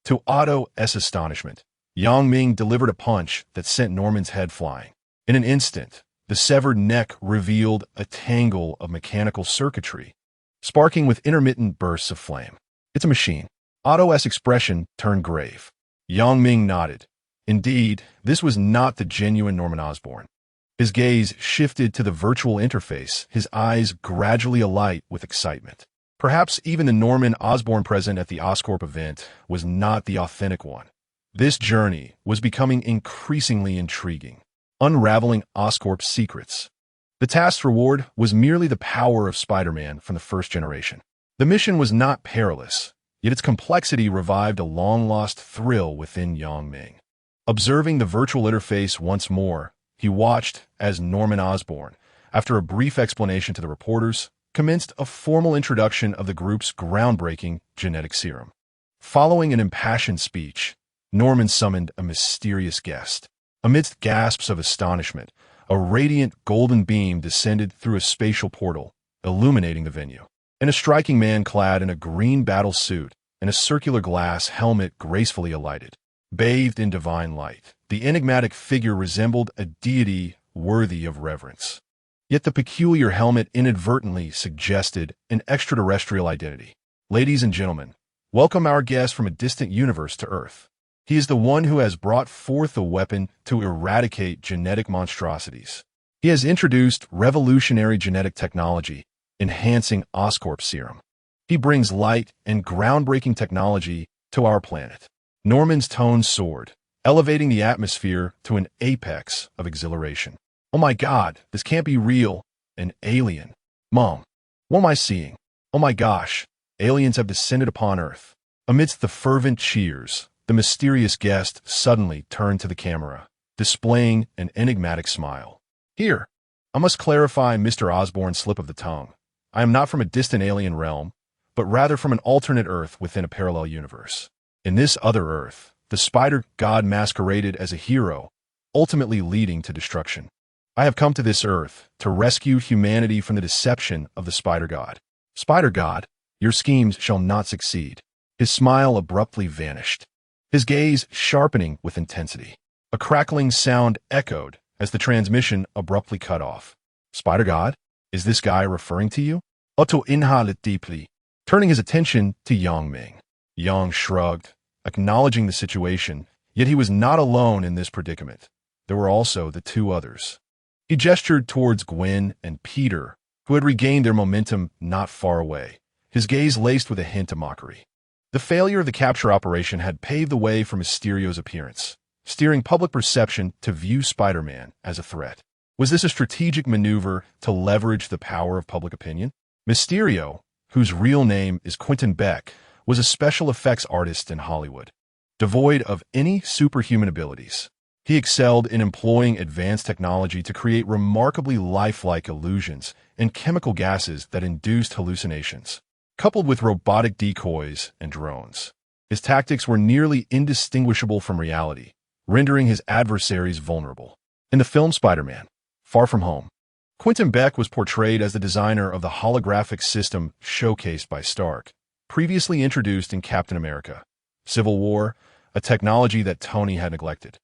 to Otto's astonishment, Yang Ming delivered a punch that sent Norman's head flying. In an instant, the severed neck revealed a tangle of mechanical circuitry, sparking with intermittent bursts of flame. It's a machine. Otto's expression turned grave. Yang Ming nodded. Indeed, this was not the genuine Norman Osborn. His gaze shifted to the virtual interface, his eyes gradually alight with excitement. Perhaps even the Norman Osborn present at the Oscorp event was not the authentic one. This journey was becoming increasingly intriguing, unraveling Oscorp's secrets. The task's reward was merely the power of Spider-Man from the first generation. The mission was not perilous, yet its complexity revived a long-lost thrill within Yang Ming. Observing the virtual interface once more, he watched as Norman Osborn, after a brief explanation to the reporters, commenced a formal introduction of the group's groundbreaking genetic serum. Following an impassioned speech, Norman summoned a mysterious guest. Amidst gasps of astonishment, a radiant golden beam descended through a spatial portal, illuminating the venue. And a striking man clad in a green battle suit and a circular glass helmet gracefully alighted. Bathed in divine light, the enigmatic figure resembled a deity worthy of reverence. Yet the peculiar helmet inadvertently suggested an extraterrestrial identity. Ladies and gentlemen, welcome our guest from a distant universe to Earth. He is the one who has brought forth a weapon to eradicate genetic monstrosities. He has introduced revolutionary genetic technology, enhancing Oscorp serum. He brings light and groundbreaking technology to our planet. Norman's tone soared, elevating the atmosphere to an apex of exhilaration. Oh my God, this can't be real. An alien. Mom, what am I seeing? Oh my gosh, aliens have descended upon Earth. Amidst the fervent cheers, the mysterious guest suddenly turned to the camera, displaying an enigmatic smile. Here, I must clarify Mr. Osborn's slip of the tongue. I am not from a distant alien realm, but rather from an alternate Earth within a parallel universe. In this other Earth, the spider god masqueraded as a hero, ultimately leading to destruction. I have come to this Earth to rescue humanity from the deception of the spider god. Spider god, your schemes shall not succeed. His smile abruptly vanished, his gaze sharpening with intensity. A crackling sound echoed as the transmission abruptly cut off. Spider god, is this guy referring to you? Otto inhaled deeply, turning his attention to Ming. Yang shrugged, acknowledging the situation, yet he was not alone in this predicament. There were also the two others. He gestured towards Gwen and Peter, who had regained their momentum not far away, his gaze laced with a hint of mockery. The failure of the capture operation had paved the way for Mysterio's appearance, steering public perception to view Spider-Man as a threat. Was this a strategic maneuver to leverage the power of public opinion? Mysterio, whose real name is Quentin Beck, was a special effects artist in Hollywood. Devoid of any superhuman abilities, he excelled in employing advanced technology to create remarkably lifelike illusions and chemical gases that induced hallucinations, coupled with robotic decoys and drones. His tactics were nearly indistinguishable from reality, rendering his adversaries vulnerable. In the film Spider-Man, Far From Home, Quentin Beck was portrayed as the designer of the holographic system showcased by Stark, previously introduced in Captain America: Civil War, a technology that Tony had neglected.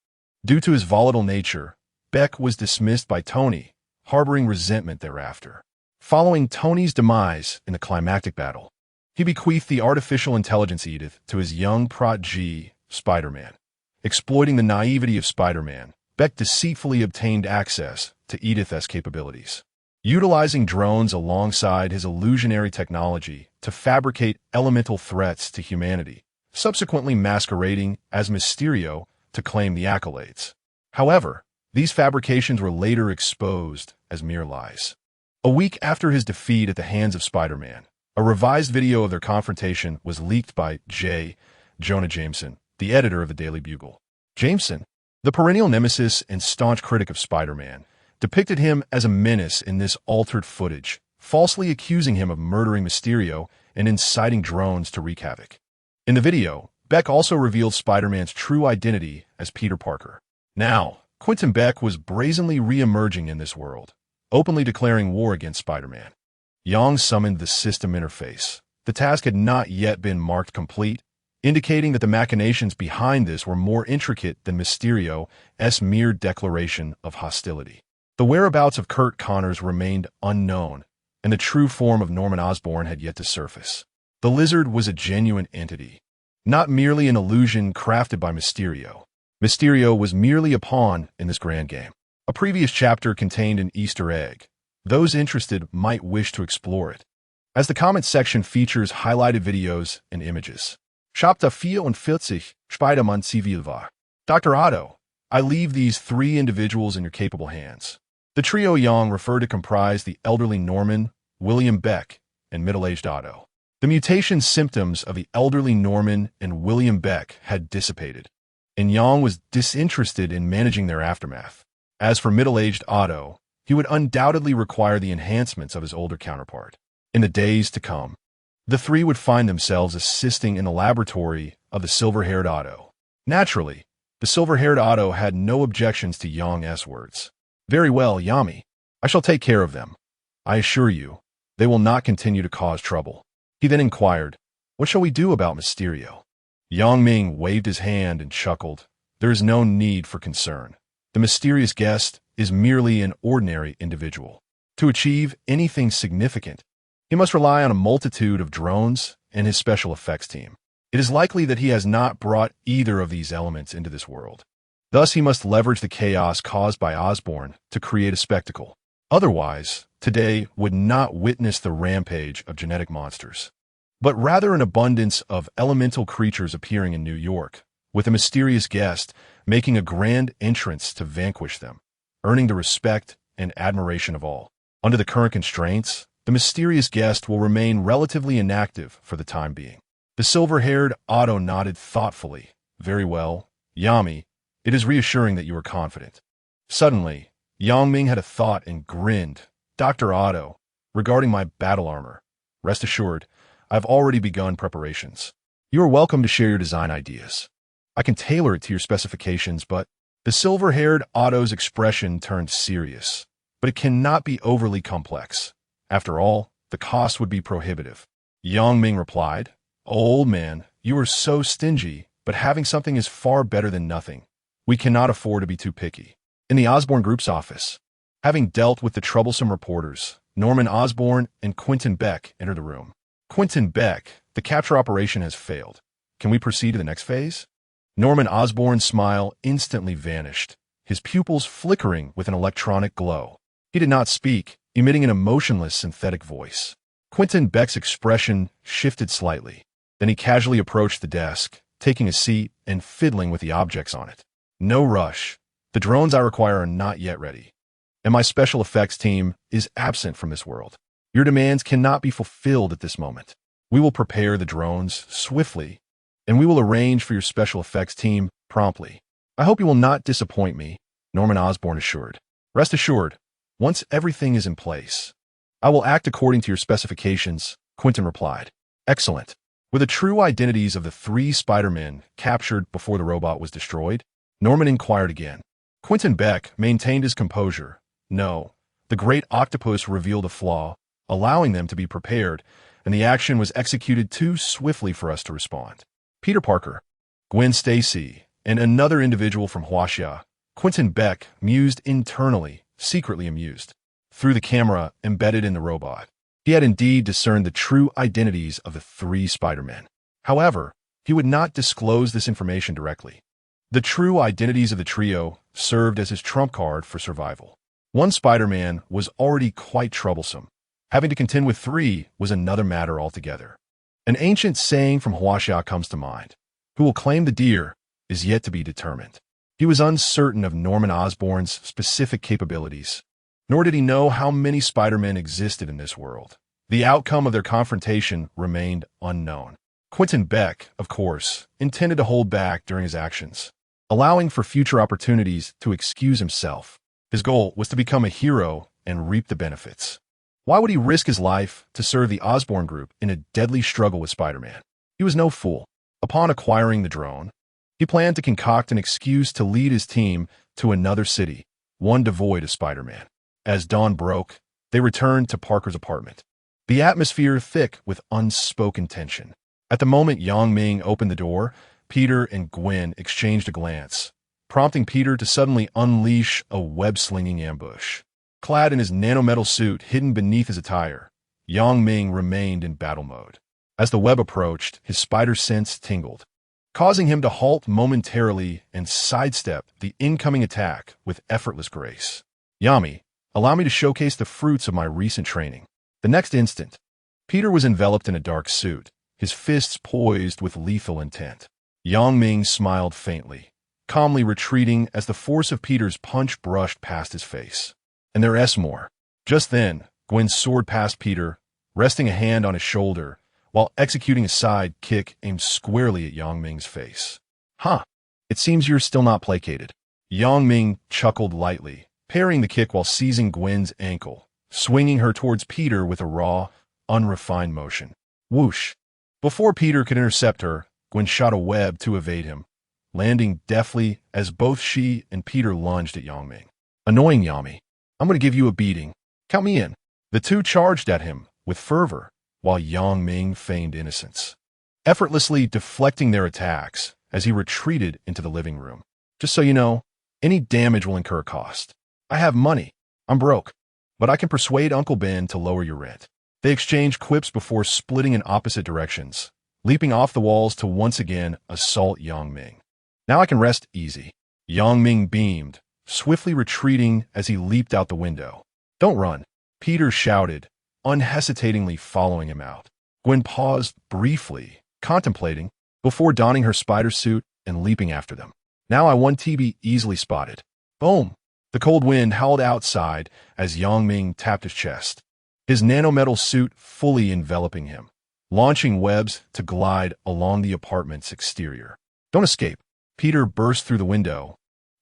Due to his volatile nature, Beck was dismissed by Tony, harboring resentment thereafter. Following Tony's demise in the climactic battle, he bequeathed the artificial intelligence Edith to his young protege, Spider-Man. Exploiting the naivety of Spider-Man, Beck deceitfully obtained access to Edith's capabilities, utilizing drones alongside his illusionary technology to fabricate elemental threats to humanity, subsequently masquerading as Mysterio to claim the accolades. However, these fabrications were later exposed as mere lies. A week after his defeat at the hands of Spider-Man, a revised video of their confrontation was leaked by J. Jonah Jameson, the editor of the Daily Bugle. Jameson, the perennial nemesis and staunch critic of Spider-Man, depicted him as a menace in this altered footage, falsely accusing him of murdering Mysterio and inciting drones to wreak havoc. In the video, Beck also revealed Spider-Man's true identity as Peter Parker. Now, Quentin Beck was brazenly re-emerging in this world, openly declaring war against Spider-Man. Yang summoned the system interface. The task had not yet been marked complete, indicating that the machinations behind this were more intricate than Mysterio's mere declaration of hostility. The whereabouts of Kurt Connors remained unknown, and the true form of Norman Osborn had yet to surface. The Lizard was a genuine entity, not merely an illusion crafted by Mysterio. Mysterio was merely a pawn in this grand game. A previous chapter contained an Easter egg. Those interested might wish to explore it, as the comment section features highlighted videos and images. Chapter 44, Spider-Man Civil War. Dr. Otto, I leave these three individuals in your capable hands. The trio Yang referred to comprised the elderly Norman, William Beck, and middle-aged Otto. The mutation symptoms of the elderly Norman and William Beck had dissipated, and Yang was disinterested in managing their aftermath. As for middle-aged Otto, he would undoubtedly require the enhancements of his older counterpart. In the days to come, the three would find themselves assisting in the laboratory of the silver-haired Otto. Naturally, the silver-haired Otto had no objections to Yang's words. Very well, Yami. I shall take care of them. I assure you, they will not continue to cause trouble. He then inquired, what shall we do about Mysterio? Yang Ming waved his hand and chuckled. There is no need for concern. The mysterious guest is merely an ordinary individual. To achieve anything significant, he must rely on a multitude of drones and his special effects team. It is likely that he has not brought either of these elements into this world. Thus, he must leverage the chaos caused by Osborn to create a spectacle. Otherwise, today would not witness the rampage of genetic monsters, but rather an abundance of elemental creatures appearing in New York, with a mysterious guest making a grand entrance to vanquish them, earning the respect and admiration of all. Under the current constraints, the mysterious guest will remain relatively inactive for the time being. The silver-haired Otto nodded thoughtfully. Very well, Yami, it is reassuring that you are confident. Suddenly, Yang Ming had a thought and grinned. Dr. Otto, regarding my battle armor, rest assured, I've already begun preparations. You are welcome to share your design ideas. I can tailor it to your specifications, but the silver-haired Otto's expression turned serious. But it cannot be overly complex. After all, the cost would be prohibitive. Yang Ming replied, Old man, you are so stingy, but having something is far better than nothing. We cannot afford to be too picky. In the Osborne Group's office, having dealt with the troublesome reporters, Norman Osborn and Quentin Beck enter the room. Quentin Beck, the capture operation has failed. Can we proceed to the next phase? Norman Osborn's smile instantly vanished, his pupils flickering with an electronic glow. He did not speak, emitting an emotionless synthetic voice. Quentin Beck's expression shifted slightly. Then he casually approached the desk, taking a seat and fiddling with the objects on it. No rush. The drones I require are not yet ready, and my special effects team is absent from this world. Your demands cannot be fulfilled at this moment. We will prepare the drones swiftly, and we will arrange for your special effects team promptly. I hope you will not disappoint me, Norman Osborn assured. Rest assured, once everything is in place, I will act according to your specifications, Quentin replied. Excellent. Were the true identities of the 3 Spider-Men captured before the robot was destroyed? Norman inquired again. Quentin Beck maintained his composure. No, the great octopus revealed a flaw, allowing them to be prepared, and the action was executed too swiftly for us to respond. Peter Parker, Gwen Stacy, and another individual from Huaxia, Quentin Beck mused internally, secretly amused. Through the camera embedded in the robot, he had indeed discerned the true identities of the 3 Spider-Men. However, he would not disclose this information directly. The true identities of the trio served as his trump card for survival. One Spider-Man was already quite troublesome. Having to contend with 3 was another matter altogether. An ancient saying from Huaxia comes to mind. Who will claim the deer is yet to be determined. He was uncertain of Norman Osborn's specific capabilities, nor did he know how many Spider-Men existed in this world. The outcome of their confrontation remained unknown. Quentin Beck, of course, intended to hold back during his actions, allowing for future opportunities to excuse himself. His goal was to become a hero and reap the benefits. Why would he risk his life to serve the Osborn Group in a deadly struggle with Spider-Man? He was no fool. Upon acquiring the drone, he planned to concoct an excuse to lead his team to another city, one devoid of Spider-Man. As dawn broke, they returned to Parker's apartment, the atmosphere thick with unspoken tension. At the moment Yang Ming opened the door, Peter and Gwen exchanged a glance, prompting Peter to suddenly unleash a web-slinging ambush. Clad in his nanometal suit hidden beneath his attire, Yang Ming remained in battle mode. As the web approached, his spider sense tingled, causing him to halt momentarily and sidestep the incoming attack with effortless grace. Yami, allow me to showcase the fruits of my recent training. The next instant, Peter was enveloped in a dark suit, his fists poised with lethal intent. Yang Ming smiled faintly, calmly retreating as the force of Peter's punch brushed past his face. And there's more. Just then, Gwen soared past Peter, resting a hand on his shoulder, while executing a side kick aimed squarely at Yang Ming's face. Huh, it seems you're still not placated. Yang Ming chuckled lightly, parrying the kick while seizing Gwen's ankle, swinging her towards Peter with a raw, unrefined motion. Whoosh! Before Peter could intercept her, Gwen shot a web to evade him, landing deftly as both she and Peter lunged at Yang Ming. Annoying Yami, I'm going to give you a beating. Count me in. The two charged at him with fervor, while Yang Ming feigned innocence, effortlessly deflecting their attacks as he retreated into the living room. Just so you know, any damage will incur cost. I have money. I'm broke, but I can persuade Uncle Ben to lower your rent. They exchanged quips before splitting in opposite directions, leaping off the walls to once again assault Yang Ming. Now I can rest easy. Yang Ming beamed, swiftly retreating as he leaped out the window. Don't run, Peter shouted, unhesitatingly following him out. Gwen paused briefly, contemplating, before donning her spider suit and leaping after them. Now I won TB easily spotted. Boom! The cold wind howled outside as Yang Ming tapped his chest, his nanometal suit fully enveloping him, launching webs to glide along the apartment's exterior. Don't escape. Peter burst through the window,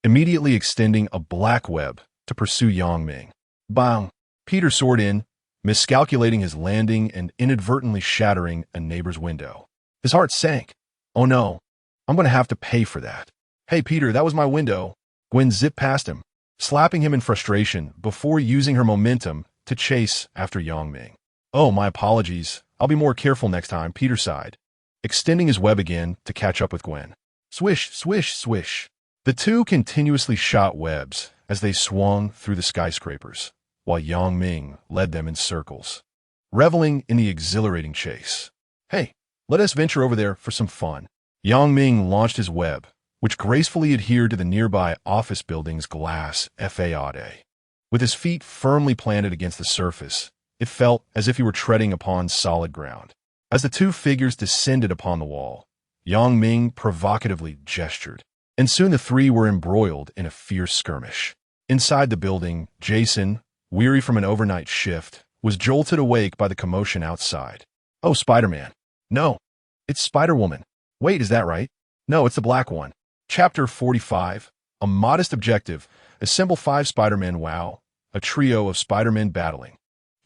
immediately extending a black web to to pursue Yang Ming. Bang! Peter soared in, miscalculating his landing and inadvertently shattering a neighbor's window. His heart sank. Oh no, I'm going to have to pay for that. Hey Peter, that was my window. Gwen zipped past him, slapping him in frustration before using her momentum to chase after Yang Ming. Oh, my apologies. I'll be more careful next time, Peter sighed, extending his web again to catch up with Gwen. Swish, swish, swish. The two continuously shot webs as they swung through the skyscrapers, while Yang Ming led them in circles, reveling in the exhilarating chase. Hey, let us venture over there for some fun. Yang Ming launched his web, which gracefully adhered to the nearby office building's glass facade. With his feet firmly planted against the surface, it felt as if he were treading upon solid ground. As the two figures descended upon the wall, Yang Ming provocatively gestured, and soon the three were embroiled in a fierce skirmish. Inside the building, Jason, weary from an overnight shift, was jolted awake by the commotion outside. Oh, Spider-Man. No, it's Spider-Woman. Wait, is that right? No, it's the black one. Chapter 45, A Modest Objective. Assemble 5 Spider-Men. Wow, a trio of Spider-Men battling.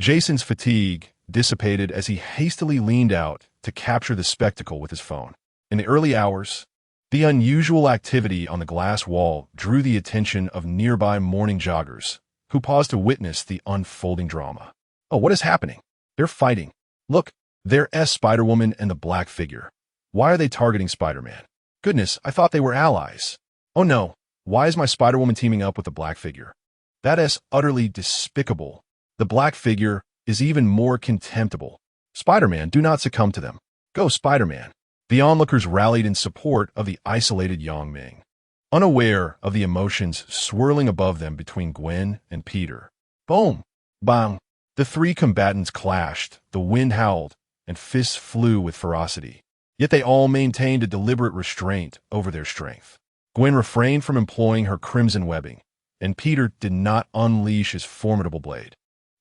Jason's fatigue dissipated as he hastily leaned out to capture the spectacle with his phone. In the early hours, the unusual activity on the glass wall drew the attention of nearby morning joggers, who paused to witness the unfolding drama. Oh, what is happening? They're fighting. Look, there's Spider-Woman and the black figure. Why are they targeting Spider-Man? Goodness, I thought they were allies. Oh no, why is my Spider-Woman teaming up with the black figure? That is utterly despicable. The black figure is even more contemptible. Spider-Man, do not succumb to them. Go, Spider-Man. The onlookers rallied in support of the isolated Yang Ming, unaware of the emotions swirling above them between Gwen and Peter. Boom! Bang! The three combatants clashed, the wind howled, and fists flew with ferocity. Yet they all maintained a deliberate restraint over their strength. Gwen refrained from employing her crimson webbing, and Peter did not unleash his formidable blade,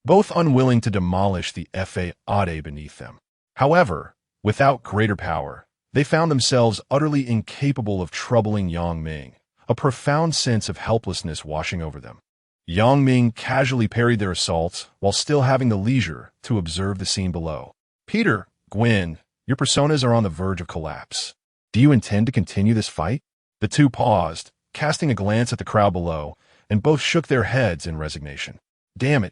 both unwilling to demolish the facade beneath them. However, without greater power, they found themselves utterly incapable of troubling Yang Ming, a profound sense of helplessness washing over them. Yang Ming casually parried their assaults while still having the leisure to observe the scene below. Peter, Gwen, your personas are on the verge of collapse. Do you intend to continue this fight? The two paused, casting a glance at the crowd below, and both shook their heads in resignation. Damn it.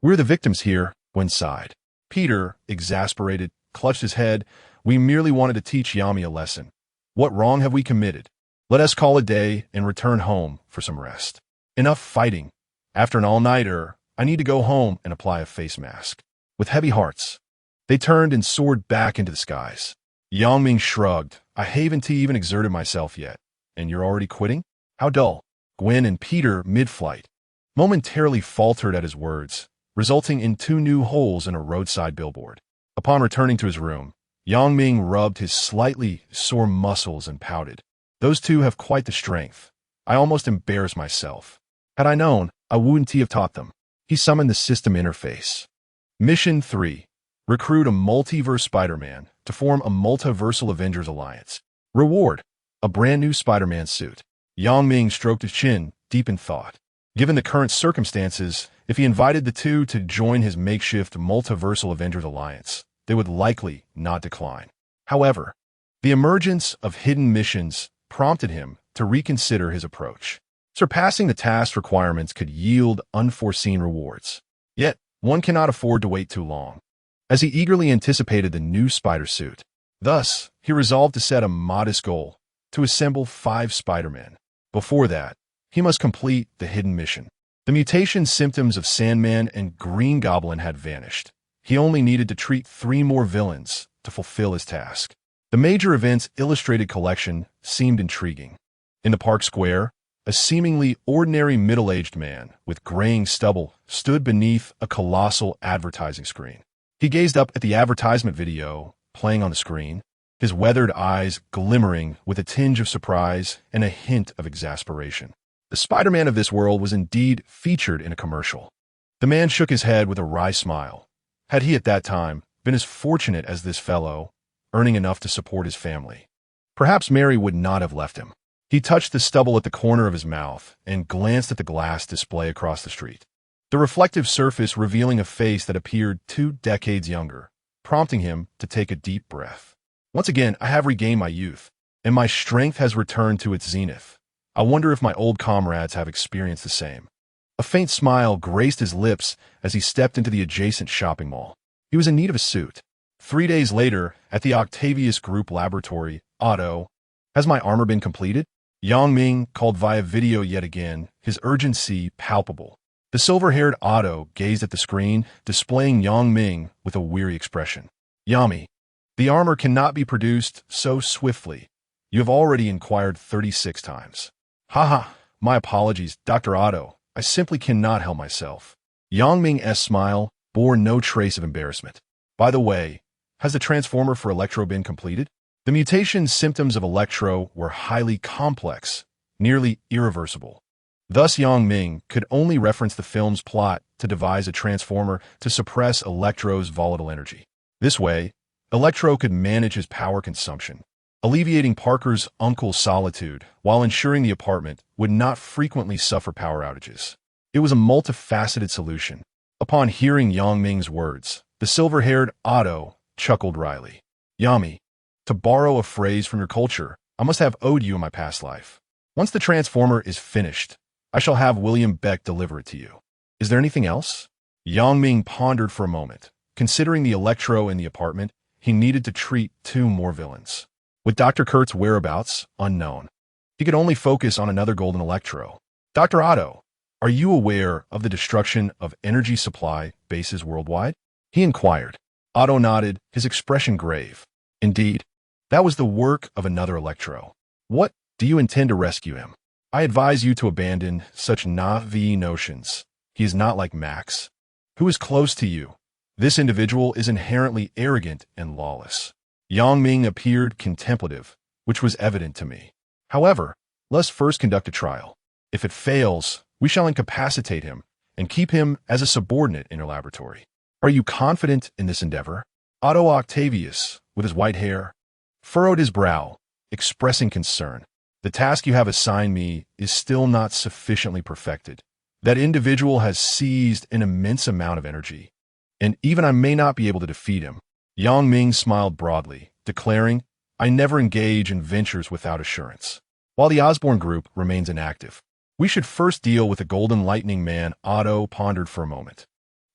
We're the victims here, Gwen sighed. Peter, exasperated, clutched his head. We merely wanted to teach Yami a lesson. What wrong have we committed? Let us call a day and return home for some rest. Enough fighting. After an all-nighter, I need to go home and apply a face mask. With heavy hearts, they turned and soared back into the skies. Yang Ming shrugged. I haven't even exerted myself yet. And you're already quitting? How dull. Gwen and Peter, mid-flight, momentarily faltered at his words, resulting in 2 new holes in a roadside billboard. Upon returning to his room, Yang Ming rubbed his slightly sore muscles and pouted. Those two have quite the strength. I almost embarrassed myself. Had I known, I wouldn't have taught them. He summoned the system interface. Mission 3. Recruit a multiverse Spider-Man to form a multiversal Avengers alliance. Reward: a brand new Spider-Man suit. Yang Ming stroked his chin, deep in thought. Given the current circumstances, if he invited the two to join his makeshift multiversal Avengers alliance, they would likely not decline. However, the emergence of hidden missions prompted him to reconsider his approach. Surpassing the task requirements could yield unforeseen rewards. Yet, one cannot afford to wait too long. As he eagerly anticipated the new spider suit, thus, he resolved to set a modest goal, to assemble 5 Spider-Men. Before that, he must complete the hidden mission. The mutation symptoms of Sandman and Green Goblin had vanished. He only needed to treat 3 more villains to fulfill his task. The Major Events Illustrated collection seemed intriguing. In the park square, a seemingly ordinary middle-aged man with graying stubble stood beneath a colossal advertising screen. He gazed up at the advertisement video playing on the screen, his weathered eyes glimmering with a tinge of surprise and a hint of exasperation. The Spider-Man of this world was indeed featured in a commercial. The man shook his head with a wry smile. Had he at that time been as fortunate as this fellow, earning enough to support his family, perhaps Mary would not have left him. He touched the stubble at the corner of his mouth and glanced at the glass display across the street. The reflective surface revealing a face that appeared 2 decades younger, prompting him to take a deep breath. Once again, I have regained my youth, and my strength has returned to its zenith. I wonder if my old comrades have experienced the same. A faint smile graced his lips as he stepped into the adjacent shopping mall. He was in need of a suit. 3 days later, at the Octavius Group laboratory, Otto, has my armor been completed? Yang Ming called via video yet again, his urgency palpable. The silver-haired Otto gazed at the screen, displaying Yang Ming with a weary expression. Yami, the armor cannot be produced so swiftly. You have already inquired 36 times. Haha, my apologies, Dr. Otto. I simply cannot help myself. Yang Ming's smile bore no trace of embarrassment. By the way, has the transformer for Electro been completed? The mutation symptoms of Electro were highly complex, nearly irreversible. Thus, Yang Ming could only reference the film's plot to devise a transformer to suppress Electro's volatile energy. This way, Electro could manage his power consumption, alleviating Parker's uncle's solitude while ensuring the apartment would not frequently suffer power outages. It was a multifaceted solution. Upon hearing Yang Ming's words, the silver-haired Otto chuckled wryly. Yami, to borrow a phrase from your culture, I must have owed you in my past life. Once the transformer is finished, I shall have William Beck deliver it to you. Is there anything else? Yang Ming pondered for a moment. Considering the Electro in the apartment, he needed to treat 2 more villains. With Dr. Kurt's whereabouts unknown, he could only focus on another golden Electro. Dr. Otto, are you aware of the destruction of energy supply bases worldwide? He inquired. Otto nodded, his expression grave. Indeed, that was the work of another Electro. What, do you intend to rescue him? I advise you to abandon such naive notions. He is not like Max, who is close to you. This individual is inherently arrogant and lawless. Yang Ming appeared contemplative, which was evident to me. However, let's first conduct a trial. If it fails, we shall incapacitate him and keep him as a subordinate in your laboratory. Are you confident in this endeavor? Otto Octavius, with his white hair, furrowed his brow, expressing concern. The task you have assigned me is still not sufficiently perfected. That individual has seized an immense amount of energy, and even I may not be able to defeat him. Yang Ming smiled broadly, declaring, I never engage in ventures without assurance. While the Osborne Group remains inactive, we should first deal with the Golden Lightning Man. Otto pondered for a moment.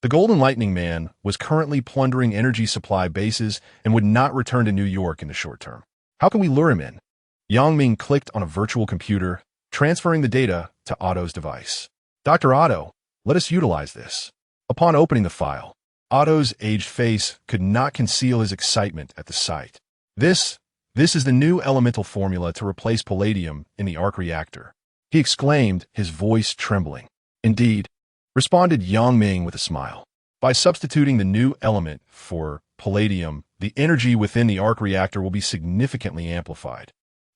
The Golden Lightning Man was currently plundering energy supply bases and would not return to New York in the short term. How can we lure him in? Yang Ming clicked on a virtual computer, transferring the data to Otto's device. Dr. Otto, let us utilize this. Upon opening the file, Otto's aged face could not conceal his excitement at the sight. This is the new elemental formula to replace palladium in the arc reactor, he exclaimed, his voice trembling. Indeed, responded Yang Ming with a smile. By substituting the new element for palladium, the energy within the arc reactor will be significantly amplified,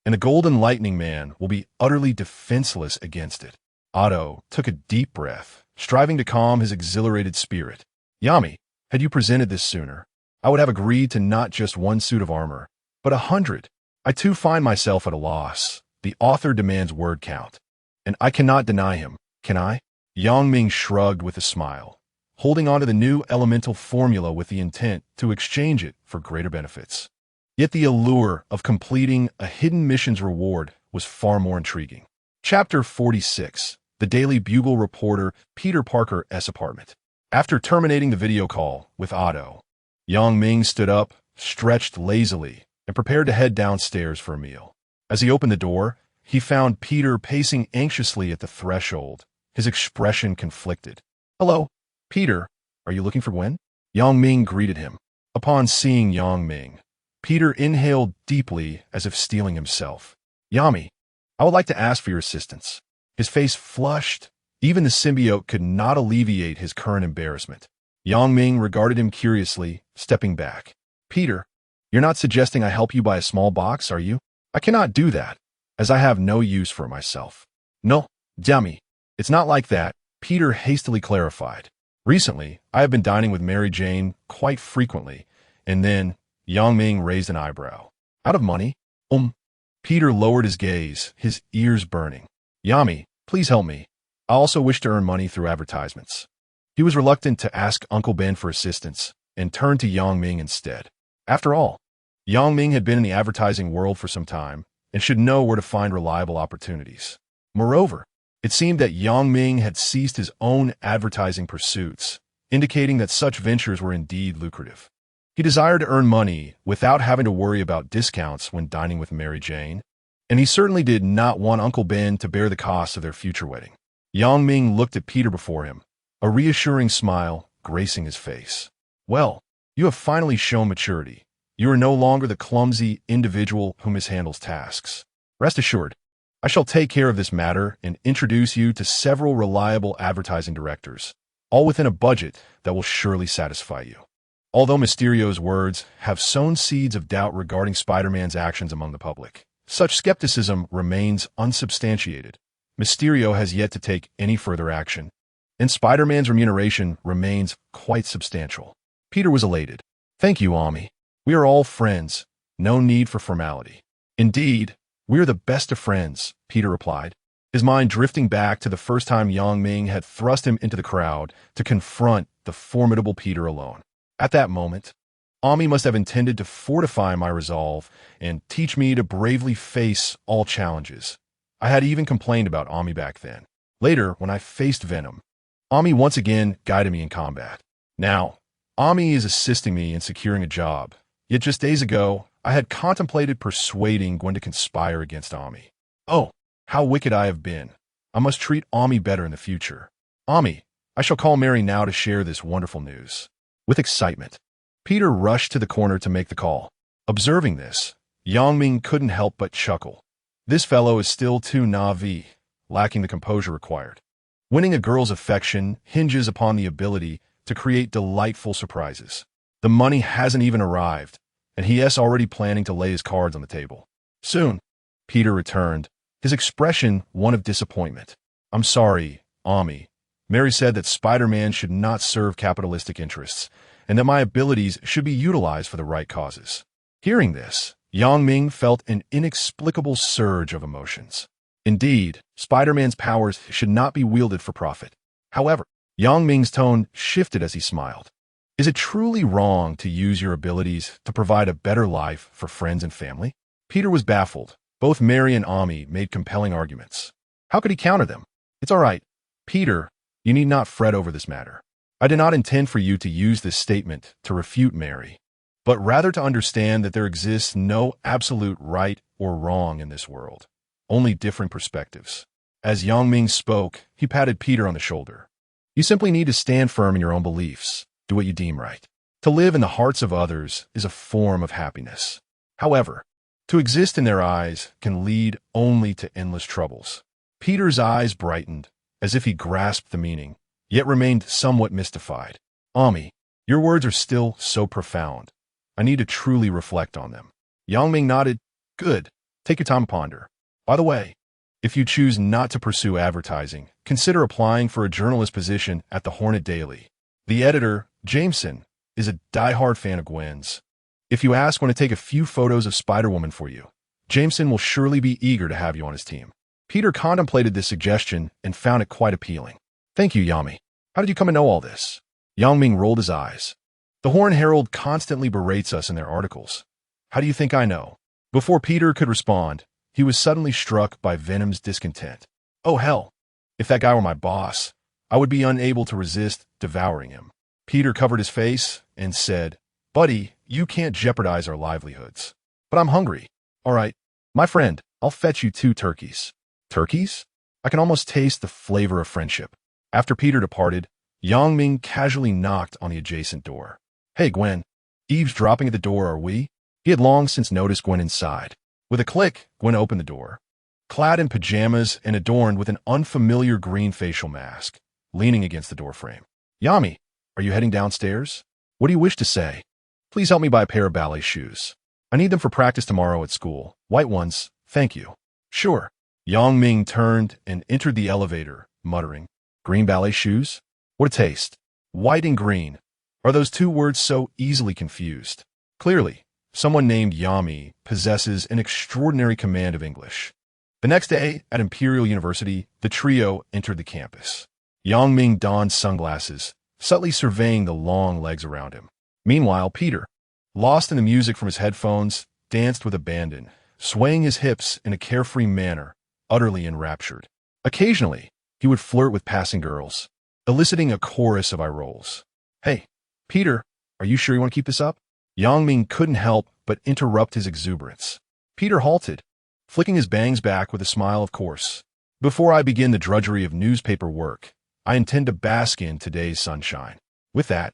and the Golden Lightning Man will be utterly defenseless against it. Otto took a deep breath, striving to calm his exhilarated spirit. Yami, had you presented this sooner, I would have agreed to not just 1 suit of armor, but 100. I too find myself at a loss. The author demands word count, and I cannot deny him, can I? Yang Ming shrugged with a smile, holding on to the new elemental formula with the intent to exchange it for greater benefits. Yet the allure of completing a hidden mission's reward was far more intriguing. Chapter 46. The Daily Bugle reporter Peter Parker's apartment. After terminating the video call with Otto, Yang Ming stood up, stretched lazily, and prepared to head downstairs for a meal. As he opened the door, he found Peter pacing anxiously at the threshold, his expression conflicted. Hello, Peter. Are you looking for Gwen? Yang Ming greeted him. Upon seeing Yang Ming, Peter inhaled deeply as if steeling himself. Yami, I would like to ask for your assistance. His face flushed. Even the symbiote could not alleviate his current embarrassment. Yang Ming regarded him curiously, stepping back. Peter, you're not suggesting I help you buy a small box, are you? I cannot do that, as I have no use for it myself. No, Yami, it's not like that, Peter hastily clarified. Recently, I have been dining with Mary Jane quite frequently, and then Yang Ming raised an eyebrow. Out of money? Peter lowered his gaze, his ears burning. Yami, please help me. I also wish to earn money through advertisements. He was reluctant to ask Uncle Ben for assistance and turned to Yang Ming instead. After all, Yang Ming had been in the advertising world for some time and should know where to find reliable opportunities. Moreover, it seemed that Yang Ming had ceased his own advertising pursuits, indicating that such ventures were indeed lucrative. He desired to earn money without having to worry about discounts when dining with Mary Jane, and he certainly did not want Uncle Ben to bear the costs of their future wedding. Yang Ming looked at Peter before him, a reassuring smile gracing his face. Well, you have finally shown maturity. You are no longer the clumsy individual who mishandles tasks. Rest assured, I shall take care of this matter and introduce you to several reliable advertising directors, all within a budget that will surely satisfy you. Although Mysterio's words have sown seeds of doubt regarding Spider-Man's actions among the public, such skepticism remains unsubstantiated. Mysterio has yet to take any further action, and Spider-Man's remuneration remains quite substantial. Peter was elated. Thank you, Ami. We are all friends. No need for formality. Indeed, we are the best of friends, Peter replied, his mind drifting back to the first time Yang Ming had thrust him into the crowd to confront the formidable Peter alone. At that moment, Ami must have intended to fortify my resolve and teach me to bravely face all challenges. I had even complained about Ami back then. Later, when I faced Venom, Ami once again guided me in combat. Now, Ami is assisting me in securing a job. Yet just days ago, I had contemplated persuading Gwen to conspire against Ami. Oh, how wicked I have been. I must treat Ami better in the future. Ami, I shall call Mary now to share this wonderful news. With excitement, Peter rushed to the corner to make the call. Observing this, Yang Ming couldn't help but chuckle. This fellow is still too naive, lacking the composure required. Winning a girl's affection hinges upon the ability to create delightful surprises. The money hasn't even arrived, and he is already planning to lay his cards on the table. Soon, Peter returned, his expression one of disappointment. I'm sorry, Ami. Mary said that Spider-Man should not serve capitalistic interests, and that my abilities should be utilized for the right causes. Hearing this, Yang Ming felt an inexplicable surge of emotions. Indeed, Spider-Man's powers should not be wielded for profit. However, Yang Ming's tone shifted as he smiled. Is it truly wrong to use your abilities to provide a better life for friends and family? Peter was baffled. Both Mary and Ami made compelling arguments. How could he counter them? It's all right, Peter. You need not fret over this matter. I did not intend for you to use this statement to refute Mary, but rather to understand that there exists no absolute right or wrong in this world, only different perspectives. As Yang Ming spoke, he patted Peter on the shoulder. You simply need to stand firm in your own beliefs, do what you deem right. To live in the hearts of others is a form of happiness. However, to exist in their eyes can lead only to endless troubles. Peter's eyes brightened, as if he grasped the meaning, yet remained somewhat mystified. Ami, your words are still so profound. I need to truly reflect on them. Yang Ming nodded. Good. Take your time to ponder. By the way, if you choose not to pursue advertising, consider applying for a journalist position at the Hornet Daily. The editor, Jameson, is a die-hard fan of Gwen's. If you ask when to take a few photos of Spider-Woman for you, Jameson will surely be eager to have you on his team. Peter contemplated this suggestion and found it quite appealing. Thank you, Yami. How did you come to know all this? Yang Ming rolled his eyes. The Horn Herald constantly berates us in their articles. How do you think I know? Before Peter could respond, he was suddenly struck by Venom's discontent. Oh hell, if that guy were my boss, I would be unable to resist devouring him. Peter covered his face and said, Buddy, you can't jeopardize our livelihoods. But I'm hungry. All right, my friend, I'll fetch you 2 turkeys. Turkeys? I can almost taste the flavor of friendship. After Peter departed, Yang Ming casually knocked on the adjacent door. Hey, Gwen. Eavesdropping at the door, are we? He had long since noticed Gwen inside. With a click, Gwen opened the door. Clad in pajamas and adorned with an unfamiliar green facial mask, leaning against the doorframe. Yami, are you heading downstairs? What do you wish to say? Please help me buy a pair of ballet shoes. I need them for practice tomorrow at school. White ones, thank you. Sure. Yang Ming turned and entered the elevator, muttering, Green ballet shoes? What a taste. White and green. Are those 2 words so easily confused? Clearly, someone named Yami possesses an extraordinary command of English. The next day, at Imperial University, the trio entered the campus. Ming donned sunglasses, subtly surveying the long legs around him. Meanwhile, Peter, lost in the music from his headphones, danced with abandon, swaying his hips in a carefree manner, utterly enraptured. Occasionally, he would flirt with passing girls, eliciting a chorus of eye rolls. "Hey, Peter, are you sure you want to keep this up?" Ming couldn't help but interrupt his exuberance. Peter halted, flicking his bangs back with a smile. "Of course. Before I begin the drudgery of newspaper work, I intend to bask in today's sunshine." With that,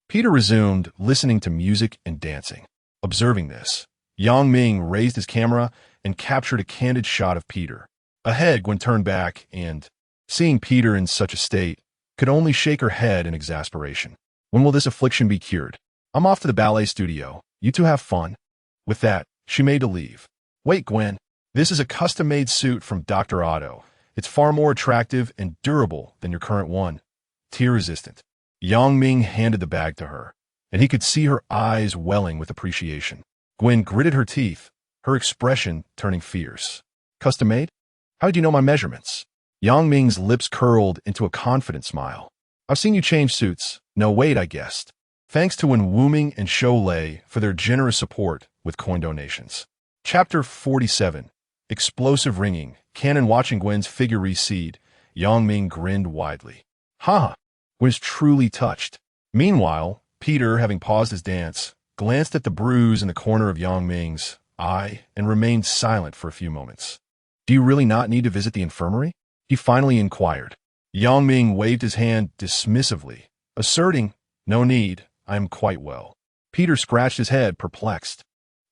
Peter resumed listening to music and dancing. Observing this, Ming raised his camera and captured a candid shot of Peter. Ahead, Gwen turned back and, seeing Peter in such a state, could only shake her head in exasperation. "When will this affliction be cured? I'm off to the ballet studio. You two have fun." With that, she made to leave. "Wait, Gwen. This is a custom-made suit from Dr. Otto. It's far more attractive and durable than your current one. Tear-resistant." Ming handed the bag to her, and he could see her eyes welling with appreciation. Gwen gritted her teeth, her expression turning fierce. "Custom-made? How did you know my measurements?" Ming's lips curled into a confident smile. "I've seen you change suits. No, wait, I guessed. Thanks to Wuming and Sholei for their generous support with coin donations." Chapter 47. Explosive ringing. Cannon watching Gwen's figure recede. Ming grinned widely. "Ha!" was truly touched. Meanwhile, Peter, having paused his dance, glanced at the bruise in the corner of Ming's eye and remained silent for a few moments. "Do you really not need to visit the infirmary?" he finally inquired. Ming waved his hand dismissively, asserting, "No need, I am quite well." Peter scratched his head, perplexed.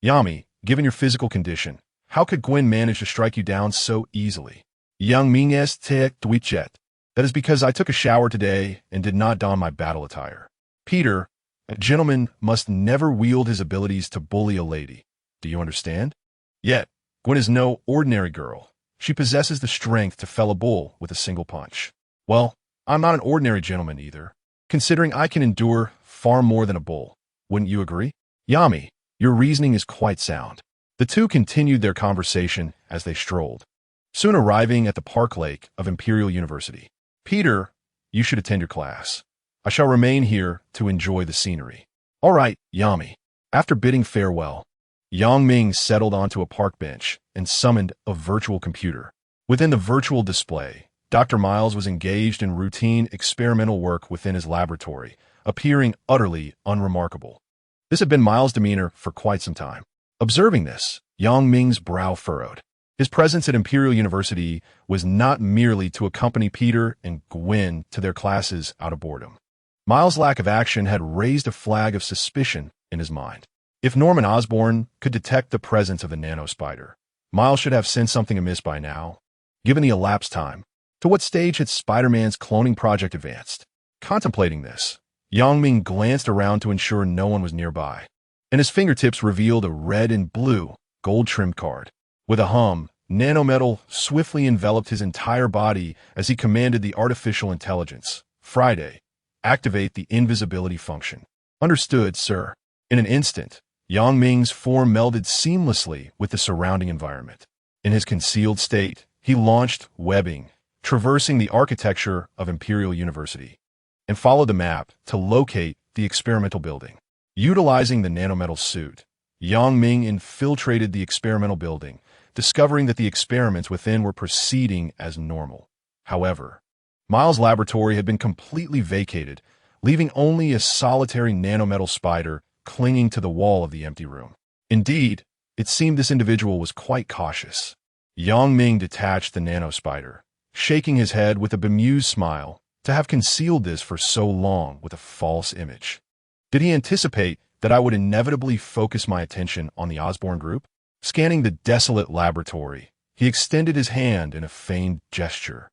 "Yami, given your physical condition, how could Gwen manage to strike you down so easily?" Ming est twitchet. "That is because I took a shower today and did not don my battle attire." "Peter, a gentleman must never wield his abilities to bully a lady. Do you understand? Yet, Gwen is no ordinary girl. She possesses the strength to fell a bull with a single punch. Well, I'm not an ordinary gentleman either, considering I can endure far more than a bull. Wouldn't you agree?" "Yami, your reasoning is quite sound." The two continued their conversation as they strolled, soon arriving at the park lake of Imperial University. "Peter, you should attend your class. I shall remain here to enjoy the scenery." "All right, Yami." After bidding farewell, Ming settled onto a park bench and summoned a virtual computer. Within the virtual display, Dr. Miles was engaged in routine experimental work within his laboratory, appearing utterly unremarkable. This had been Miles' demeanor for quite some time. Observing this, Ming's brow furrowed. His presence at Imperial University was not merely to accompany Peter and Gwen to their classes out of boredom. Miles' lack of action had raised a flag of suspicion in his mind. If Norman Osborn could detect the presence of the nano spider, Miles should have sensed something amiss by now. Given the elapsed time, to what stage had Spider-Man's cloning project advanced? Contemplating this, Ming glanced around to ensure no one was nearby, and his fingertips revealed a red and blue, gold-trimmed card. With a hum, nanometal swiftly enveloped his entire body as he commanded the artificial intelligence. "Friday, activate the invisibility function." "Understood, sir." In an instant, Ming's form melded seamlessly with the surrounding environment. In his concealed state, he launched webbing, traversing the architecture of Imperial University, and followed the map to locate the experimental building. Utilizing the nanometal suit, Ming infiltrated the experimental building, discovering that the experiments within were proceeding as normal. However, Miles' laboratory had been completely vacated, leaving only a solitary nanometal spider clinging to the wall of the empty room. Indeed, it seemed this individual was quite cautious. Ming detached the nano spider, shaking his head with a bemused smile to have concealed this for so long with a false image. Did he anticipate that I would inevitably focus my attention on the Osborn group? Scanning the desolate laboratory, he extended his hand in a feigned gesture,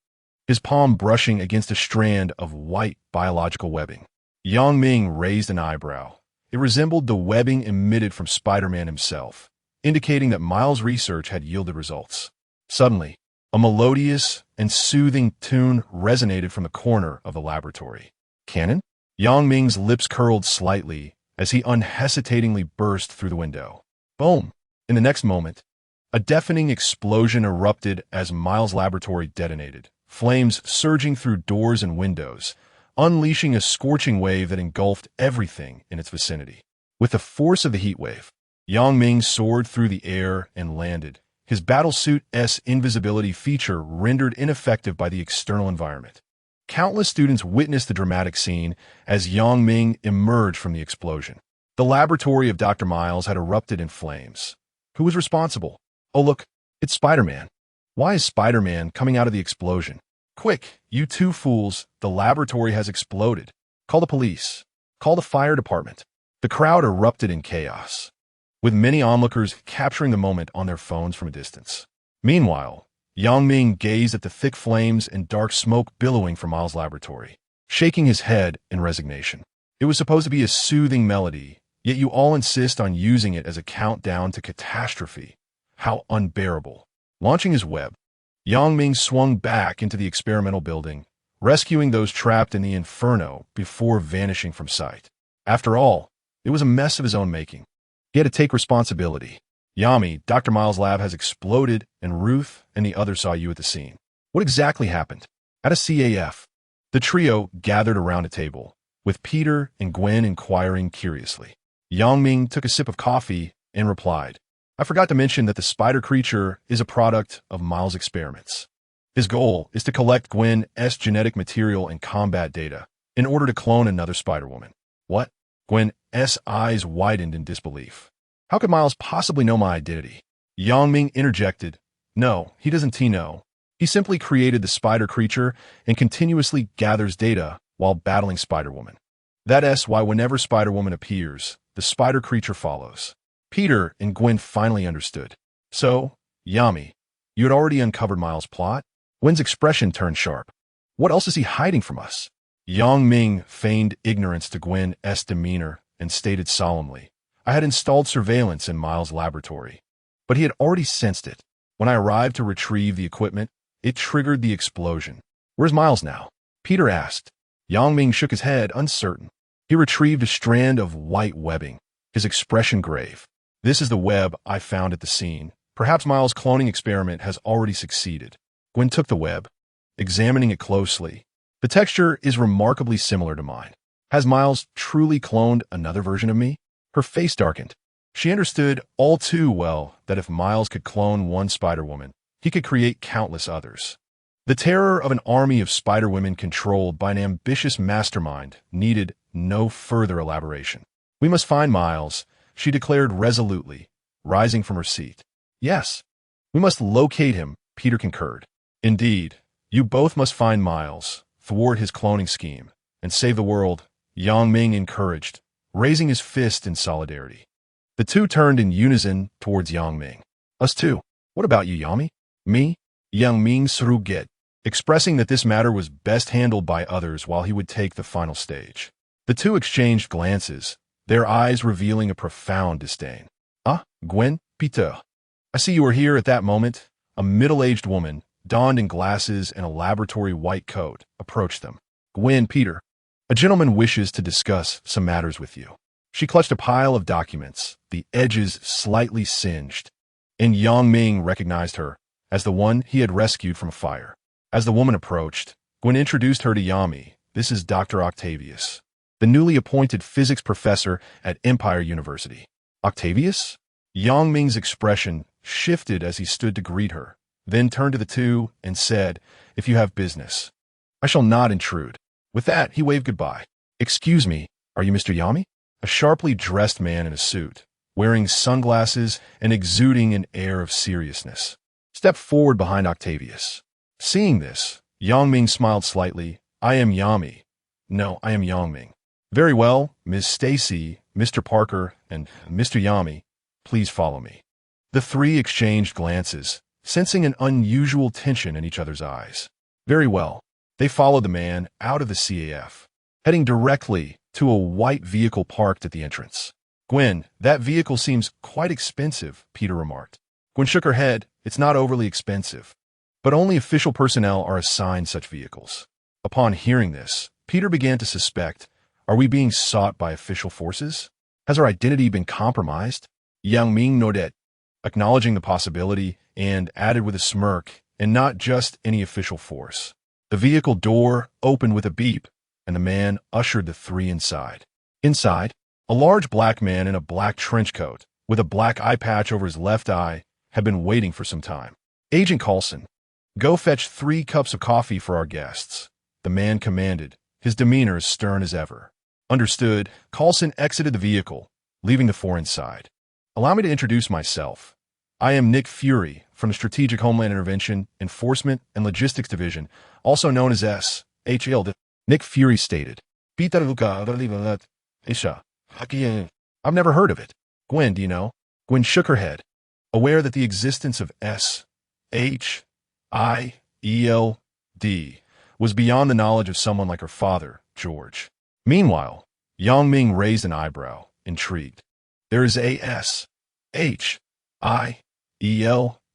his palm brushing against a strand of white biological webbing. Ming raised an eyebrow. It resembled the webbing emitted from Spider-Man himself, indicating that Miles' research had yielded results. Suddenly, a melodious and soothing tune resonated from the corner of the laboratory. "Cannon?" Ming's lips curled slightly as he unhesitatingly burst through the window. Boom! In the next moment, a deafening explosion erupted as Miles' laboratory detonated, flames surging through doors and windows, unleashing a scorching wave that engulfed everything in its vicinity. With the force of the heat wave, Ming soared through the air and landed, his battlesuit's invisibility feature rendered ineffective by the external environment. Countless students witnessed the dramatic scene as Ming emerged from the explosion. The laboratory of Dr. Miles had erupted in flames. Who was responsible? Oh look, it's Spider-Man. Why is Spider-Man coming out of the explosion? Quick, you two fools, the laboratory has exploded. Call the police. Call the fire department. The crowd erupted in chaos, with many onlookers capturing the moment on their phones from a distance. Meanwhile, Ming gazed at the thick flames and dark smoke billowing from Miles' laboratory, shaking his head in resignation. It was supposed to be a soothing melody, yet you all insist on using it as a countdown to catastrophe. How unbearable. Launching his web, Ming swung back into the experimental building, rescuing those trapped in the inferno before vanishing from sight. After all, it was a mess of his own making. He had to take responsibility. Yami, Dr. Miles' lab has exploded, and Ruth and the others saw you at the scene. What exactly happened? At a CAF, the trio gathered around a table, with Peter and Gwen inquiring curiously. Ming took a sip of coffee and replied, I forgot to mention that the spider creature is a product of Miles' experiments. His goal is to collect Gwen's genetic material and combat data in order to clone another Spider-Woman. What? Gwen's eyes widened in disbelief. How could Miles possibly know my identity? Ming interjected. No, he doesn't know. He simply created the spider creature and continuously gathers data while battling Spider-Woman. That's why whenever Spider-Woman appears, the spider creature follows. Peter and Gwen finally understood. So, Yami, you had already uncovered Miles' plot? Gwen's expression turned sharp. What else is he hiding from us? Ming feigned ignorance to Gwen's demeanor and stated solemnly, I had installed surveillance in Miles' laboratory, but he had already sensed it. When I arrived to retrieve the equipment, it triggered the explosion. Where's Miles now? Peter asked. Ming shook his head, uncertain. He retrieved a strand of white webbing, his expression grave. This is the web I found at the scene. Perhaps Miles' cloning experiment has already succeeded. Gwen took the web, examining it closely. The texture is remarkably similar to mine. Has Miles truly cloned another version of me? Her face darkened. She understood all too well that if Miles could clone one Spider-Woman, he could create countless others. The terror of an army of Spider-Women controlled by an ambitious mastermind needed no further elaboration. We must find Miles, she declared resolutely, rising from her seat. Yes, we must locate him, Peter concurred. Indeed, you both must find Miles, thwart his cloning scheme, and save the world, Ming encouraged, raising his fist in solidarity. The two turned in unison towards Ming. Us too. What about you, Yami? Me? Ming shrugged, expressing that this matter was best handled by others while he would take the final stage. The two exchanged glances, their eyes revealing a profound disdain. Ah, Gwen, Peter. I see you were here at that moment. A middle-aged woman, donned in glasses and a laboratory white coat, approached them. Gwen, Peter, a gentleman wishes to discuss some matters with you. She clutched a pile of documents, the edges slightly singed, and Ming recognized her as the one he had rescued from a fire. As the woman approached, Gwen introduced her to Yami. This is Dr. Octavius, the newly appointed physics professor at Empire University. Octavius? Ming's expression shifted as he stood to greet her, then turned to the two and said, If you have business, I shall not intrude. With that, he waved goodbye. Excuse me, are you Mr. Yami? A sharply dressed man in a suit, wearing sunglasses and exuding an air of seriousness, stepped forward behind Octavius. Seeing this, Ming smiled slightly. I am Yami. No, I am Ming. Very well, Ms. Stacy, Mr. Parker, and Mr. Yami, please follow me. The three exchanged glances, sensing an unusual tension in each other's eyes. Very well. They followed the man out of the CAF, heading directly to a white vehicle parked at the entrance. Gwen, that vehicle seems quite expensive, Peter remarked. Gwen shook her head. It's not overly expensive, but only official personnel are assigned such vehicles. Upon hearing this, Peter began to suspect, are we being sought by official forces? Has our identity been compromised? Yang Ming nodded, acknowledging the possibility, and added with a smirk, and not just any official force. The vehicle door opened with a beep, and the man ushered the three inside. Inside, a large black man in a black trench coat, with a black eye patch over his left eye, had been waiting for some time. Agent Coulson, go fetch 3 cups of coffee for our guests, the man commanded, his demeanor as stern as ever. Understood, Coulson exited the vehicle, leaving the 4 inside. Allow me to introduce myself. I am Nick Fury from the Strategic Homeland Intervention, Enforcement, and Logistics Division, also known as SHL. Nick Fury stated. I've never heard of it. Gwen, do you know? Gwen shook her head, aware that the existence of SHIELD was beyond the knowledge of someone like her father, George. Meanwhile, Yang Ming raised an eyebrow, intrigued. There is a SHIELD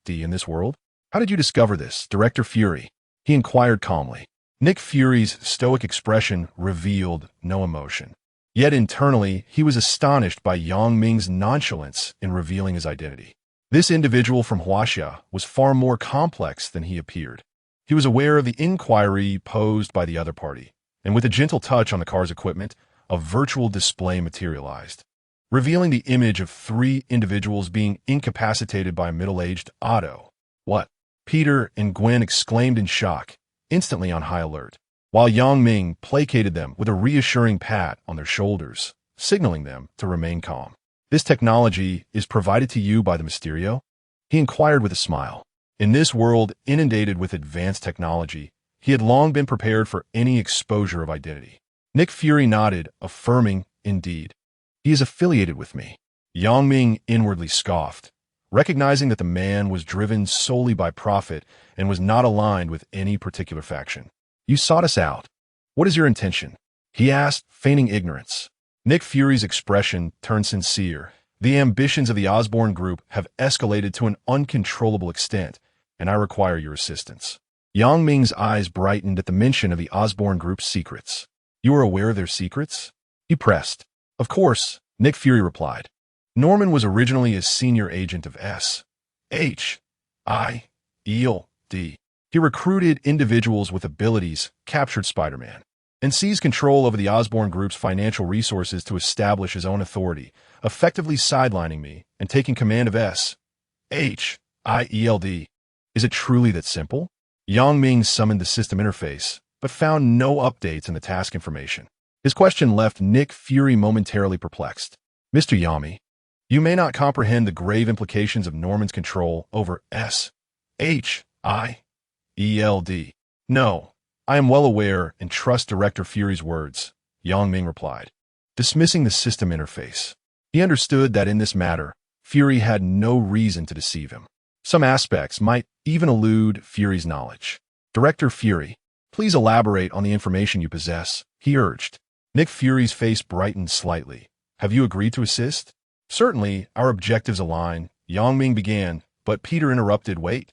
in this world? How did you discover this, Director Fury? He inquired calmly. Nick Fury's stoic expression revealed no emotion. Yet internally, he was astonished by Yang Ming's nonchalance in revealing his identity. This individual from Huaxia was far more complex than he appeared. He was aware of the inquiry posed by the other party, and with a gentle touch on the car's equipment, a virtual display materialized, revealing the image of 3 individuals being incapacitated by a middle-aged Otto. What? Peter and Gwen exclaimed in shock, instantly on high alert, while Yang Ming placated them with a reassuring pat on their shoulders, signaling them to remain calm. This technology is provided to you by the Mysterio? He inquired with a smile. In this world inundated with advanced technology, he had long been prepared for any exposure of identity. Nick Fury nodded, affirming, indeed. He is affiliated with me. Yang Ming inwardly scoffed, recognizing that the man was driven solely by profit and was not aligned with any particular faction. You sought us out. What is your intention? He asked, feigning ignorance. Nick Fury's expression turned sincere. The ambitions of the Osborn Group have escalated to an uncontrollable extent, and I require your assistance. Yang Ming's eyes brightened at the mention of the Osborn Group's secrets. You are aware of their secrets? He pressed. Of course, Nick Fury replied. Norman was originally a senior agent of SHIELD. He recruited individuals with abilities, captured Spider-Man, and seized control over the Osborn Group's financial resources to establish his own authority, effectively sidelining me and taking command of SHIELD. Is it truly that simple? Yang Ming summoned the system interface, but found no updates in the task information. His question left Nick Fury momentarily perplexed. Mr. Yami, you may not comprehend the grave implications of Norman's control over SHIELD. No, I am well aware and trust Director Fury's words, Yang Ming replied, dismissing the system interface. He understood that in this matter, Fury had no reason to deceive him. Some aspects might even elude Fury's knowledge. Director Fury, please elaborate on the information you possess, he urged. Nick Fury's face brightened slightly. Have you agreed to assist? Certainly, our objectives align, Yang Ming began, but Peter interrupted. Wait.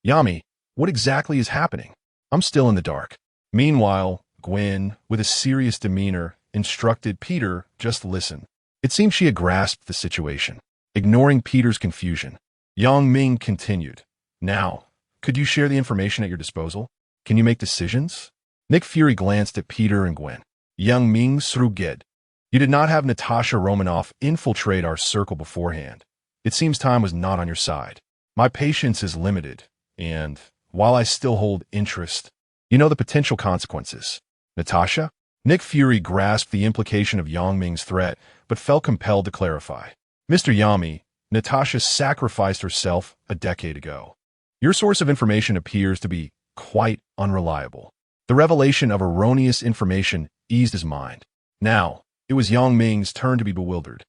Yami, what exactly is happening? I'm still in the dark. Meanwhile, Gwen, with a serious demeanor, instructed Peter, just listen. It seemed she had grasped the situation. Ignoring Peter's confusion, Yang Ming continued. Now, could you share the information at your disposal? Can you make decisions? Nick Fury glanced at Peter and Gwen. Yang Ming shrugged. You did not have Natasha Romanoff infiltrate our circle beforehand. It seems time was not on your side. My patience is limited, and while I still hold interest, you know the potential consequences. Natasha? Nick Fury grasped the implication of Yang Ming's threat, but felt compelled to clarify. Mr. Yami, Natasha sacrificed herself a decade ago. Your source of information appears to be quite unreliable. The revelation of erroneous information eased his mind. Now, it was Yang Ming's turn to be bewildered.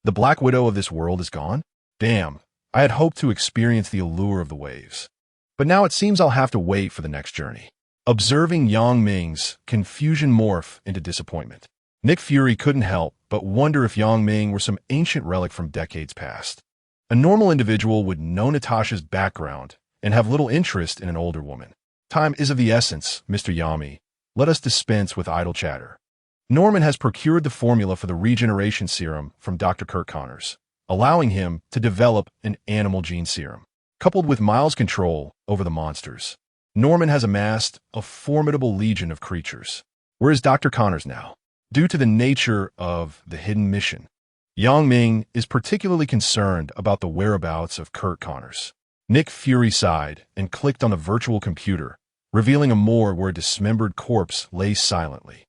The Black Widow of this world is gone? Damn, I had hoped to experience the allure of the waves. But now it seems I'll have to wait for the next journey. Observing Yang Ming's confusion morph into disappointment, Nick Fury couldn't help but wonder if Yang Ming were some ancient relic from decades past. A normal individual would know Natasha's background and have little interest in an older woman. Time is of the essence, Mr. Yami. Let us dispense with idle chatter. Norman has procured the formula for the regeneration serum from Dr. Kurt Connors, allowing him to develop an animal gene serum. Coupled with Miles' control over the monsters, Norman has amassed a formidable legion of creatures. Where is Dr. Connors now? Due to the nature of the hidden mission, Ming is particularly concerned about the whereabouts of Kurt Connors. Nick Fury sighed and clicked on the virtual computer, revealing a morgue where a dismembered corpse lay silently.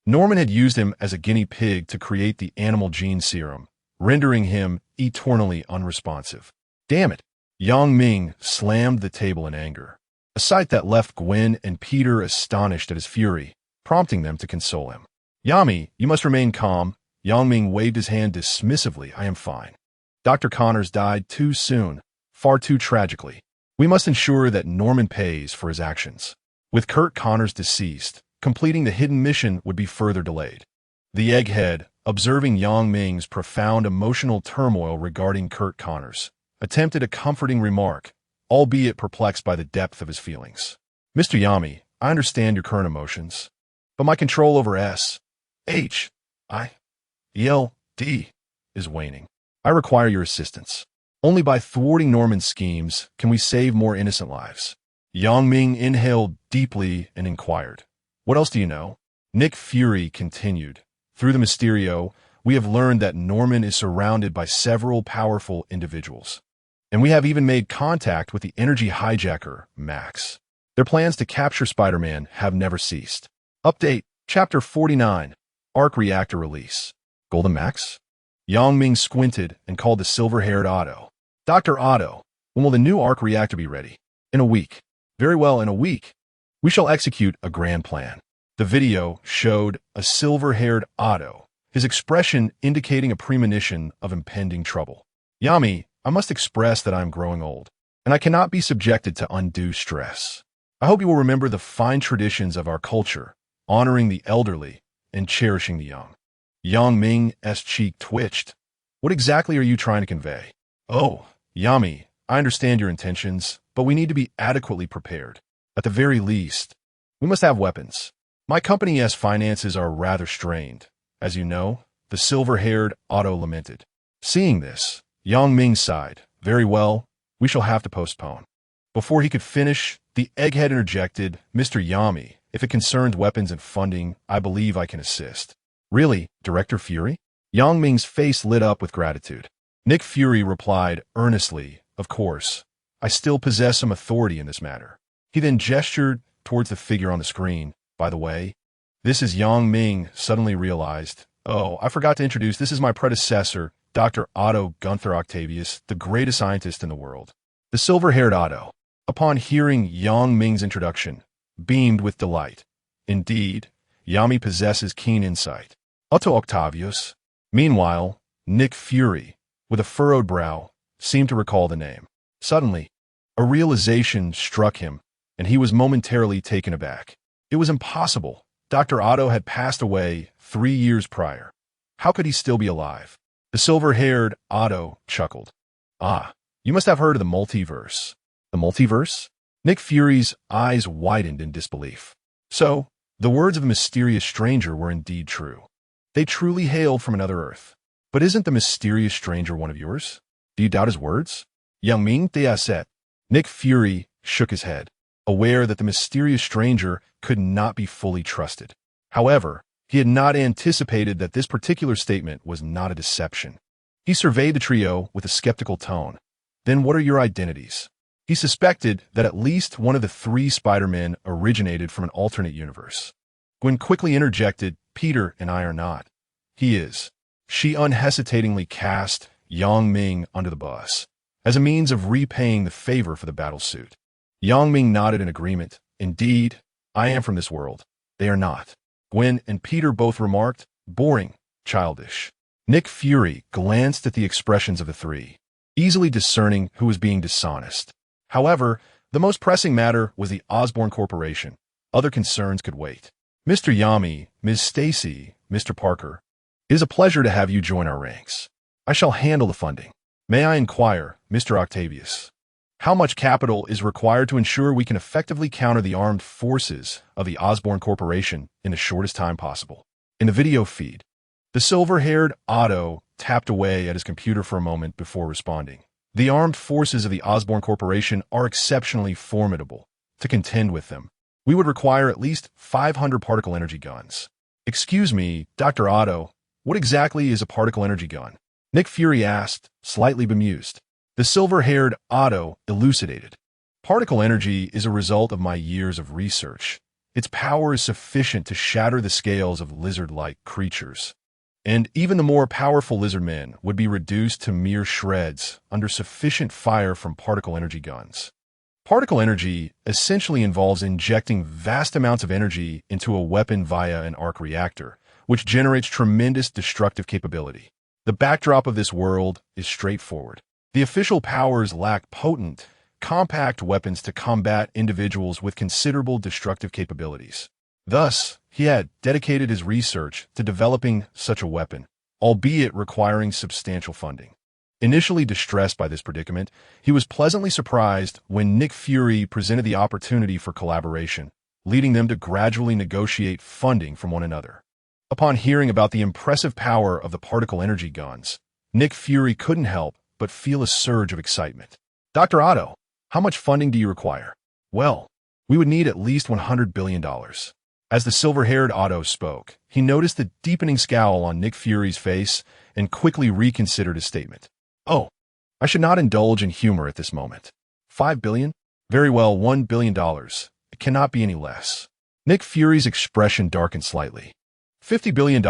Norman had used him as a guinea pig to create the animal gene serum, rendering him eternally unresponsive. Damn it! Ming slammed the table in anger, a sight that left Gwen and Peter astonished at his fury, prompting them to console him. Yami, you must remain calm. Ming waved his hand dismissively. I am fine. Dr. Connors died too soon, far too tragically. We must ensure that Norman pays for his actions. With Kurt Connors deceased, completing the hidden mission would be further delayed. The egghead, observing Ming's profound emotional turmoil regarding Kurt Connors, attempted a comforting remark, albeit perplexed by the depth of his feelings. Mr. Yami, I understand your current emotions, but my control over S.H.I.E.L.D. is waning. I require your assistance. Only by thwarting Norman's schemes can we save more innocent lives. Ming inhaled deeply and inquired, what else do you know? Nick Fury continued, through the Mysterio, we have learned that Norman is surrounded by several powerful individuals. And we have even made contact with the energy hijacker, Max. Their plans to capture Spider-Man have never ceased. Update, Chapter 49, Arc Reactor Release. Golden Max? Ming squinted and called the silver-haired Otto. Dr. Otto, when will the new arc reactor be ready? In a week. Very well, in a week. We shall execute a grand plan. The video showed a silver-haired Otto, his expression indicating a premonition of impending trouble. Yami, I must express that I am growing old, and I cannot be subjected to undue stress. I hope you will remember the fine traditions of our culture, honoring the elderly and cherishing the young. Ming's cheek twitched. What exactly are you trying to convey? Oh, Yami, I understand your intentions, but we need to be adequately prepared. At the very least, we must have weapons. My company's finances are rather strained. As you know, the silver-haired Otto lamented. Seeing this, Ming sighed. Very well, we shall have to postpone. Before he could finish, the egghead interjected, Mr. Yami, if it concerns weapons and funding, I believe I can assist. Really, Director Fury? Ming's face lit up with gratitude. Nick Fury replied earnestly, of course. I still possess some authority in this matter. He then gestured towards the figure on the screen. By the way, this is Ming suddenly realized. Oh, I forgot to introduce, this is my predecessor, Dr. Otto Gunther Octavius, the greatest scientist in the world. The silver-haired Otto, upon hearing Ming's introduction, beamed with delight. Indeed, Yami possesses keen insight. Otto Octavius. Meanwhile, Nick Fury, with a furrowed brow, seemed to recall the name. Suddenly, a realization struck him, and he was momentarily taken aback. It was impossible. Dr. Otto had passed away 3 years prior. How could he still be alive? The silver-haired Otto chuckled. Ah, you must have heard of the multiverse. The multiverse? Nick Fury's eyes widened in disbelief. So, the words of a mysterious stranger were indeed true. They truly hailed from another Earth. But isn't the mysterious stranger one of yours? Do you doubt his words? Ming said. Nick Fury shook his head, aware that the mysterious stranger could not be fully trusted. However, he had not anticipated that this particular statement was not a deception. He surveyed the trio with a skeptical tone. Then what are your identities? He suspected that at least one of the 3 Spider-Men originated from an alternate universe. Gwen quickly interjected, Peter and I are not. He is. She unhesitatingly cast Ming under the bus, as a means of repaying the favor for the battle suit. Ming nodded in agreement. Indeed, I am from this world. They are not. Gwen and Peter both remarked, boring, childish. Nick Fury glanced at the expressions of the 3, easily discerning who was being dishonest. However, the most pressing matter was the Osborn Corporation. Other concerns could wait. Mr. Yami, Ms. Stacy, Mr. Parker, it is a pleasure to have you join our ranks. I shall handle the funding. May I inquire, Mr. Octavius, how much capital is required to ensure we can effectively counter the armed forces of the Osborn Corporation in the shortest time possible? In the video feed, the silver-haired Otto tapped away at his computer for a moment before responding. The armed forces of the Osborn Corporation are exceptionally formidable. To contend with them, we would require at least 500 particle energy guns. Excuse me, Dr. Otto, what exactly is a particle energy gun? Nick Fury asked, slightly bemused. The silver-haired Otto elucidated. Particle energy is a result of my years of research. Its power is sufficient to shatter the scales of lizard-like creatures. And even the more powerful lizard men would be reduced to mere shreds under sufficient fire from particle energy guns. Particle energy essentially involves injecting vast amounts of energy into a weapon via an arc reactor, which generates tremendous destructive capability. The backdrop of this world is straightforward. The official powers lack potent, compact weapons to combat individuals with considerable destructive capabilities. Thus, he had dedicated his research to developing such a weapon, albeit requiring substantial funding. Initially distressed by this predicament, he was pleasantly surprised when Nick Fury presented the opportunity for collaboration, leading them to gradually negotiate funding from one another. Upon hearing about the impressive power of the particle energy guns, Nick Fury couldn't help but feel a surge of excitement. Dr. Otto, how much funding do you require? Well, we would need at least $100 billion. As the silver-haired Otto spoke, he noticed the deepening scowl on Nick Fury's face and quickly reconsidered his statement. Oh, I should not indulge in humor at this moment. $5 billion? Very well, $1 billion. It cannot be any less. Nick Fury's expression darkened slightly. $50 billion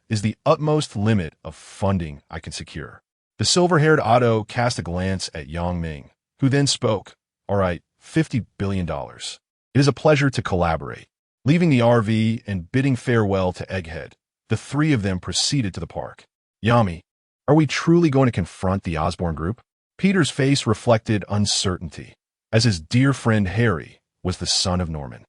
is the utmost limit of funding I can secure. The silver-haired Otto cast a glance at Ming, who then spoke. All right, $50 billion. It is a pleasure to collaborate. Leaving the RV and bidding farewell to Egghead, the three of them proceeded to the park. Yami, are we truly going to confront the Osborn group? Peter's face reflected uncertainty, as his dear friend Harry was the son of Norman.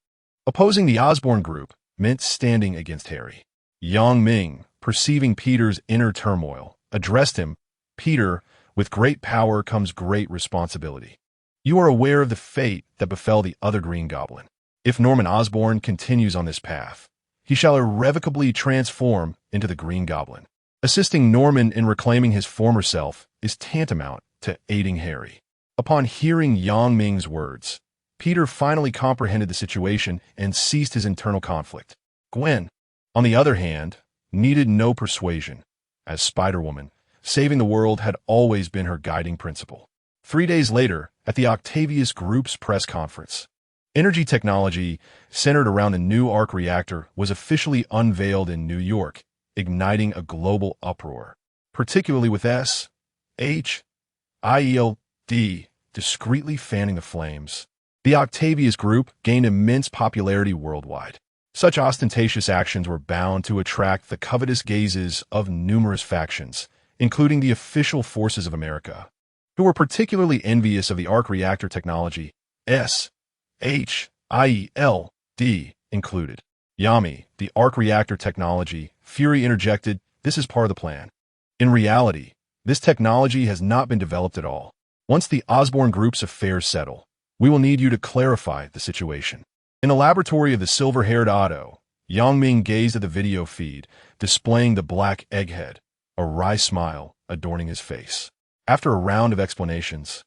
Opposing the Osborn group meant standing against Harry. Ming, perceiving Peter's inner turmoil, addressed him. Peter, with great power comes great responsibility. You are aware of the fate that befell the other Green Goblin. If Norman Osborn continues on this path, he shall irrevocably transform into the Green Goblin. Assisting Norman in reclaiming his former self is tantamount to aiding Harry. Upon hearing Ming's words, Peter finally comprehended the situation and ceased his internal conflict. Gwen, on the other hand, needed no persuasion. As Spider-Woman, saving the world had always been her guiding principle. 3 days later, at the Octavius Group's press conference, energy technology centered around the new arc reactor was officially unveiled in New York, igniting a global uproar, particularly with SHIELD discreetly fanning the flames. The Octavius Group gained immense popularity worldwide. Such ostentatious actions were bound to attract the covetous gazes of numerous factions, including the official forces of America, who were particularly envious of the arc reactor technology, SHIELD included. Yami, the arc reactor technology, Fury interjected, this is part of the plan. In reality, this technology has not been developed at all. Once the Osborn Group's affairs settle, we will need you to clarify the situation. In the laboratory of the silver-haired Otto, Ming gazed at the video feed, displaying the black egghead, a wry smile adorning his face. After a round of explanations,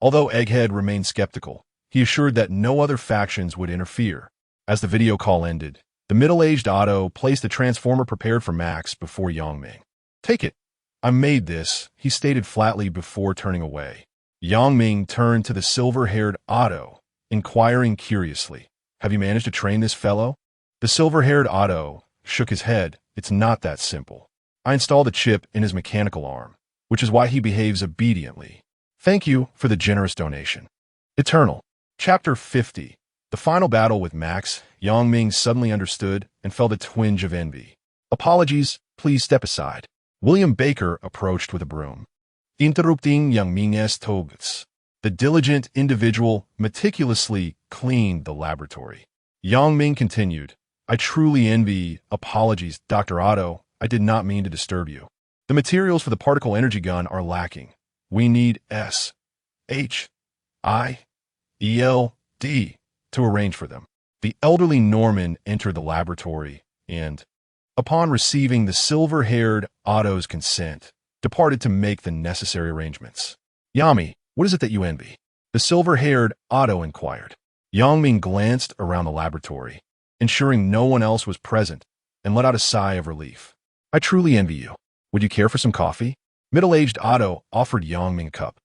although Egghead remained skeptical, he assured that no other factions would interfere. As the video call ended, the middle-aged Otto placed the transformer prepared for Max before Ming. Take it. I made this, he stated flatly before turning away. Ming turned to the silver-haired Otto, inquiring curiously, have you managed to train this fellow? The silver-haired Otto shook his head. It's not that simple. I installed a chip in his mechanical arm, which is why he behaves obediently. Thank you for the generous donation. Eternal. Chapter 50. The final battle with Max. Ming suddenly understood and felt a twinge of envy. Apologies, please step aside. William Baker approached with a broom, interrupting Ming's togas. The diligent individual meticulously cleaned the laboratory. Ming continued, I truly envy. Apologies, Dr. Otto, I did not mean to disturb you. The materials for the particle energy gun are lacking. We need SHIELD to arrange for them. The elderly Norman entered the laboratory and, upon receiving the silver-haired Otto's consent, departed to make the necessary arrangements. Yami, what is it that you envy? The silver-haired Otto inquired. Yang Ming glanced around the laboratory, ensuring no one else was present, and let out a sigh of relief. I truly envy you. Would you care for some coffee? Middle-aged Otto offered Yang Ming a cup.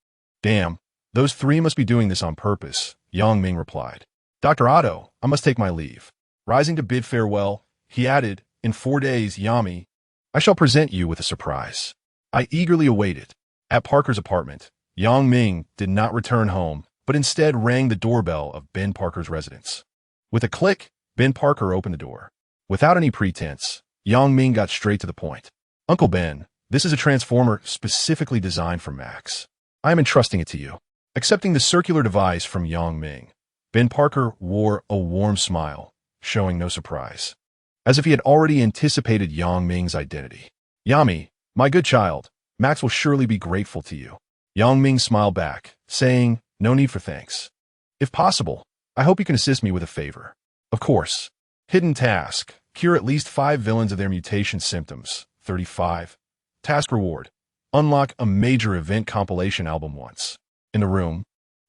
Damn, those three must be doing this on purpose, Yang Ming replied. Dr. Otto, I must take my leave. Rising to bid farewell, he added, in 4 days, Yami, I shall present you with a surprise. I eagerly await it. At Parker's apartment, Yang Ming did not return home, but instead rang the doorbell of Ben Parker's residence. With a click, Ben Parker opened the door. Without any pretense, Yang Ming got straight to the point. Uncle Ben, this is a transformer specifically designed for Max. I am entrusting it to you. Accepting the circular device from Yang Ming, Ben Parker wore a warm smile, showing no surprise, as if he had already anticipated Yang Ming's identity. Yami, my good child, Max will surely be grateful to you. Yang Ming smiled back, saying, no need for thanks. If possible, I hope you can assist me with a favor. Of course. Hidden task. Cure at least 5 villains of their mutation symptoms. 35. Task reward. Unlock a major event compilation album once. In the room,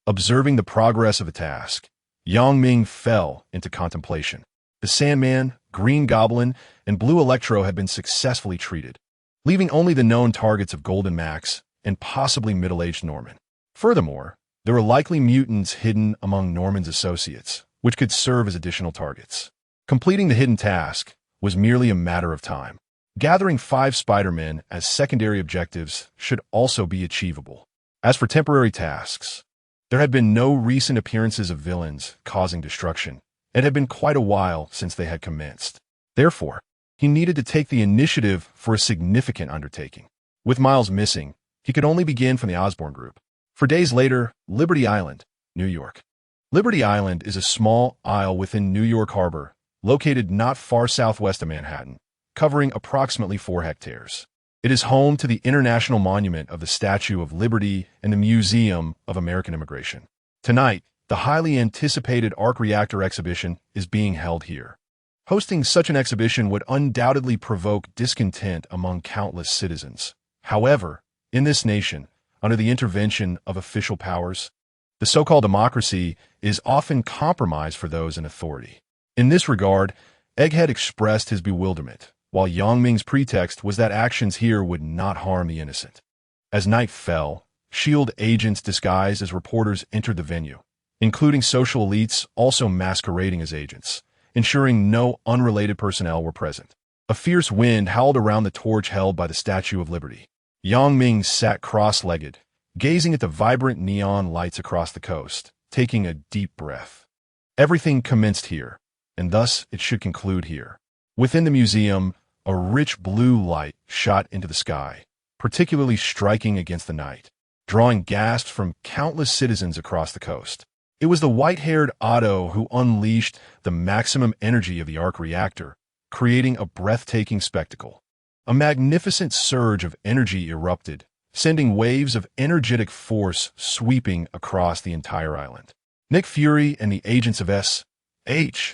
observing the progress of the task, Yang Ming fell into contemplation. The Sandman, Green Goblin, and Blue Electro had been successfully treated, leaving only the known targets of Golden Max and possibly middle-aged Norman. Furthermore, there were likely mutants hidden among Norman's associates, which could serve as additional targets. Completing the hidden task was merely a matter of time. Gathering 5 Spider-Men as secondary objectives should also be achievable. As for temporary tasks, there had been no recent appearances of villains causing destruction. It had been quite a while since they had commenced. Therefore, he needed to take the initiative for a significant undertaking. With Miles missing, he could only begin from the Osborn group. 4 days later, Liberty Island, New York. Liberty Island is a small isle within New York Harbor, located not far southwest of Manhattan, covering approximately 4 hectares. It is home to the International Monument of the Statue of Liberty and the Museum of American Immigration. Tonight, the highly anticipated arc reactor exhibition is being held here. Hosting such an exhibition would undoubtedly provoke discontent among countless citizens. However, in this nation, under the intervention of official powers, the so-called democracy is often compromised for those in authority. In this regard, Egghead expressed his bewilderment, while Yang Ming's pretext was that actions here would not harm the innocent. As night fell, S.H.I.E.L.D. agents disguised as reporters entered the venue, including social elites also masquerading as agents, ensuring no unrelated personnel were present. A fierce wind howled around the torch held by the Statue of Liberty. Yang Ming sat cross-legged, gazing at the vibrant neon lights across the coast, taking a deep breath. Everything commenced here, and thus it should conclude here. Within the museum, a rich blue light shot into the sky, particularly striking against the night, drawing gasps from countless citizens across the coast. It was the white-haired Otto who unleashed the maximum energy of the arc reactor, creating a breathtaking spectacle. A magnificent surge of energy erupted, sending waves of energetic force sweeping across the entire island. Nick Fury and the agents of S.H.I.E.L.D.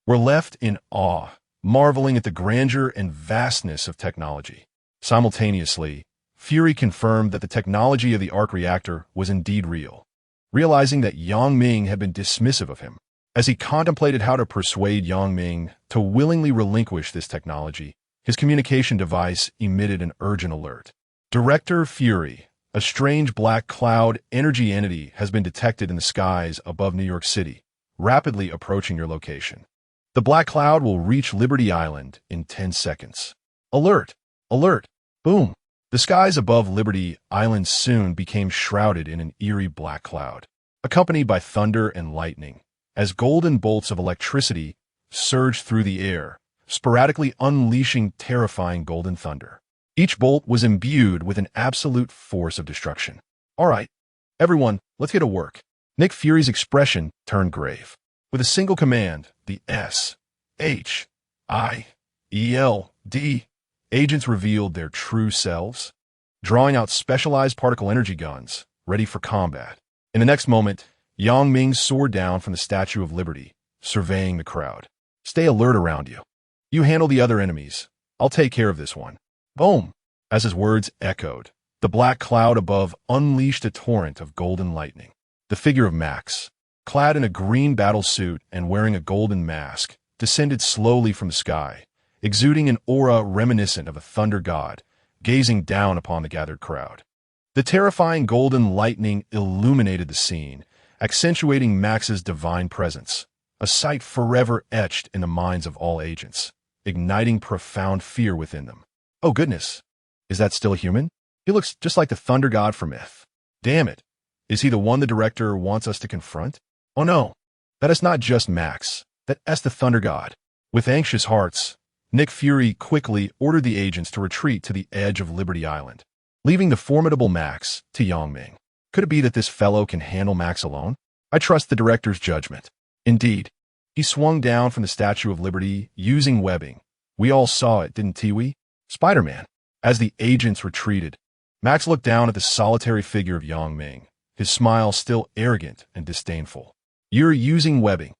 were left in awe, marveling at the grandeur and vastness of technology. Simultaneously, Fury confirmed that the technology of the arc reactor was indeed real, realizing that Yang Ming had been dismissive of him. As he contemplated how to persuade Yang Ming to willingly relinquish this technology, his communication device emitted an urgent alert. Director Fury, a strange black cloud energy entity has been detected in the skies above New York City, rapidly approaching your location. The black cloud will reach Liberty Island in 10 seconds. Alert! Alert! Boom! The skies above Liberty Island soon became shrouded in an eerie black cloud, accompanied by thunder and lightning, as golden bolts of electricity surged through the air, sporadically unleashing terrifying golden thunder. Each bolt was imbued with an absolute force of destruction. All right, everyone, let's get to work. Nick Fury's expression turned grave. With a single command, the S.H.I.E.L.D. agents revealed their true selves, drawing out specialized particle energy guns, ready for combat. In the next moment, Yang Ming soared down from the Statue of Liberty, surveying the crowd. Stay alert around you. You handle the other enemies. I'll take care of this one. Boom! As his words echoed, the black cloud above unleashed a torrent of golden lightning. The figure of Max, clad in a green battle suit and wearing a golden mask, descended slowly from the sky, exuding an aura reminiscent of a thunder god, gazing down upon the gathered crowd. The terrifying golden lightning illuminated the scene, accentuating Max's divine presence, a sight forever etched in the minds of all agents, igniting profound fear within them. Oh goodness, is that still human? He looks just like the thunder god from myth. Damn it, is he the one the director wants us to confront? Oh no, that is not just Max, that's the thunder god. With anxious hearts, Nick Fury quickly ordered the agents to retreat to the edge of Liberty Island, leaving the formidable Max to Yang Ming. Could it be that this fellow can handle Max alone? I trust the director's judgment. Indeed, he swung down from the Statue of Liberty using webbing. We all saw it, didn't we? Spider-Man. As the agents retreated, Max looked down at the solitary figure of Yang Ming, his smile still arrogant and disdainful. You're using webbing.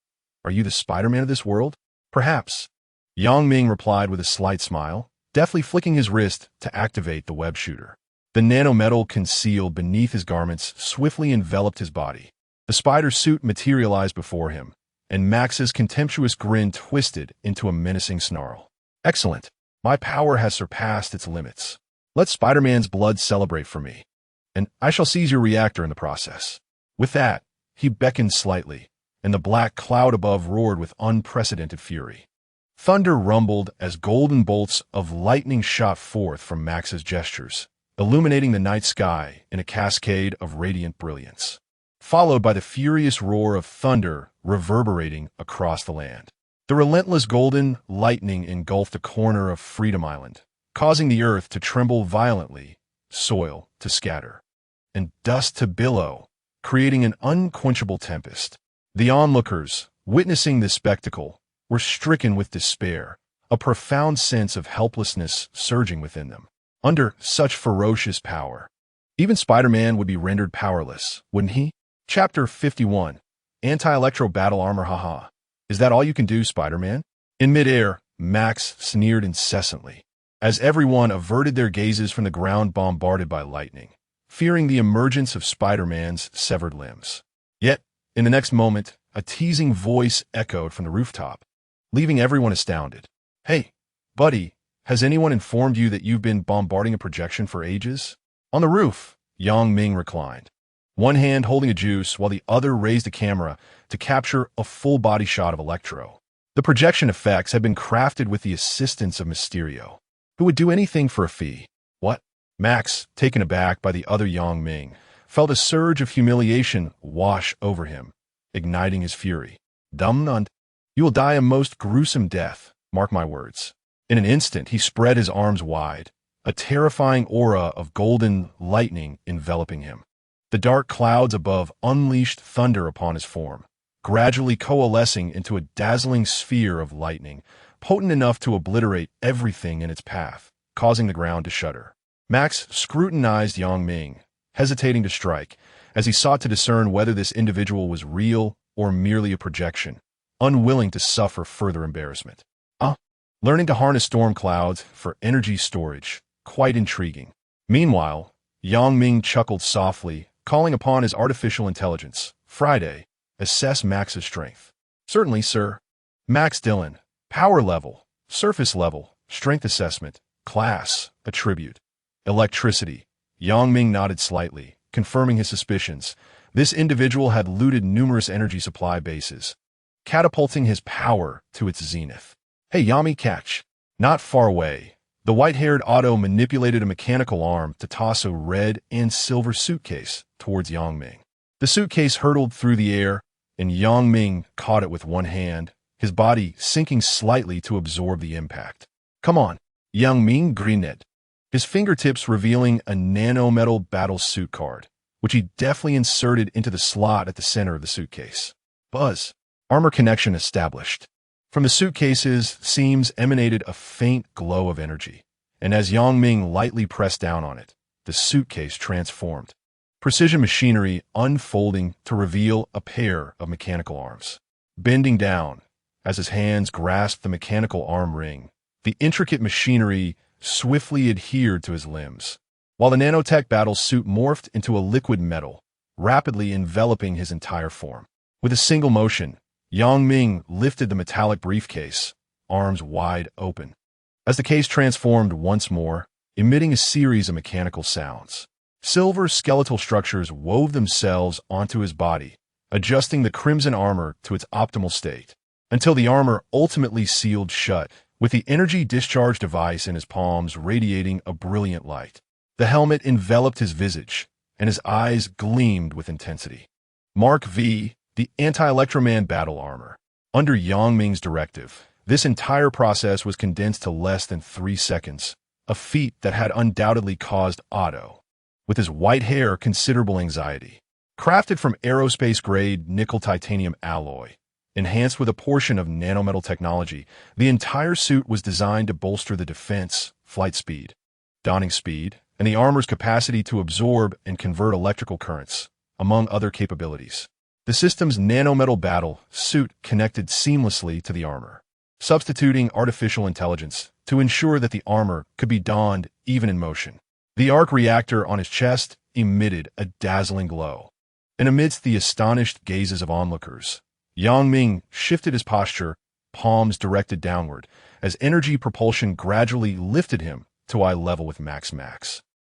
Are you the Spider-Man of this world? Perhaps. Yang Ming replied with a slight smile, deftly flicking his wrist to activate the web shooter. The nanometal concealed beneath his garments swiftly enveloped his body. The spider suit materialized before him, and Max's contemptuous grin twisted into a menacing snarl. Excellent. My power has surpassed its limits. Let Spider-Man's blood celebrate for me, and I shall seize your reactor in the process. With that, he beckoned slightly, and the black cloud above roared with unprecedented fury. Thunder rumbled as golden bolts of lightning shot forth from Max's gestures, illuminating the night sky in a cascade of radiant brilliance, followed by the furious roar of thunder reverberating across the land. The relentless golden lightning engulfed a corner of Freedom Island, causing the earth to tremble violently, soil to scatter, and dust to billow, creating an unquenchable tempest. The onlookers, witnessing this spectacle, were stricken with despair, a profound sense of helplessness surging within them. Under such ferocious power, even Spider-Man would be rendered powerless, wouldn't he? Chapter 51. Anti-Electro Battle Armor. Haha. Is that all you can do, Spider-Man? In midair, Max sneered incessantly, as everyone averted their gazes from the ground bombarded by lightning, fearing the emergence of Spider-Man's severed limbs. Yet, in the next moment, a teasing voice echoed from the rooftop, leaving everyone astounded. Hey, buddy, has anyone informed you that you've been bombarding a projection for ages? On the roof, Yang Ming reclined, one hand holding a juice while the other raised a camera to capture a full-body shot of Electro. The projection effects had been crafted with the assistance of Mysterio, who would do anything for a fee. What? Max, taken aback by the other Yang Ming, felt a surge of humiliation wash over him, igniting his fury. Dumb nunt, you will die a most gruesome death, mark my words. In an instant, he spread his arms wide, a terrifying aura of golden lightning enveloping him. The dark clouds above unleashed thunder upon his form, gradually coalescing into a dazzling sphere of lightning, potent enough to obliterate everything in its path, causing the ground to shudder. Max scrutinized Yang Ming, hesitating to strike, as he sought to discern whether this individual was real or merely a projection, unwilling to suffer further embarrassment. Learning to harness storm clouds for energy storage, quite intriguing. Meanwhile, Yang Ming chuckled softly, calling upon his artificial intelligence. Friday, assess Max's strength. Certainly, sir. Max Dillon, power level, surface level, strength assessment, class, attribute, electricity. Yang Ming nodded slightly, confirming his suspicions. This individual had looted numerous energy supply bases, catapulting his power to its zenith. Hey, Yami, catch. Not far away, the white-haired Otto manipulated a mechanical arm to toss a red and silver suitcase towards Yang Ming. The suitcase hurtled through the air, and Yang Ming caught it with one hand, his body sinking slightly to absorb the impact. Come on, Yang Ming grinned, his fingertips revealing a nano-metal battle suit card, which he deftly inserted into the slot at the center of the suitcase. Buzz. Armor connection established. From the suitcase's seams emanated a faint glow of energy, and as Yang Ming lightly pressed down on it, the suitcase transformed, precision machinery unfolding to reveal a pair of mechanical arms. Bending down, as his hands grasped the mechanical arm ring. The intricate machinery swiftly adhered to his limbs, while the nanotech battle suit morphed into a liquid metal, rapidly enveloping his entire form. With a single motion, Ming lifted the metallic briefcase, arms wide open. As the case transformed once more, emitting a series of mechanical sounds, silver skeletal structures wove themselves onto his body, adjusting the crimson armor to its optimal state, until the armor ultimately sealed shut, with the energy discharge device in his palms radiating a brilliant light. The helmet enveloped his visage, and his eyes gleamed with intensity. Mark V, the anti-Electroman battle armor. Under Yang Ming's directive, this entire process was condensed to less than 3 seconds, a feat that had undoubtedly caused Otto, with his white hair, considerable anxiety. Crafted from aerospace-grade nickel-titanium alloy, enhanced with a portion of nanometal technology, the entire suit was designed to bolster the defense, flight speed, donning speed, and the armor's capacity to absorb and convert electrical currents, among other capabilities. The system's nanometal battle suit connected seamlessly to the armor, substituting artificial intelligence to ensure that the armor could be donned even in motion. The arc reactor on his chest emitted a dazzling glow, and amidst the astonished gazes of onlookers, Yang Ming shifted his posture, palms directed downward, as energy propulsion gradually lifted him to eye level with Max.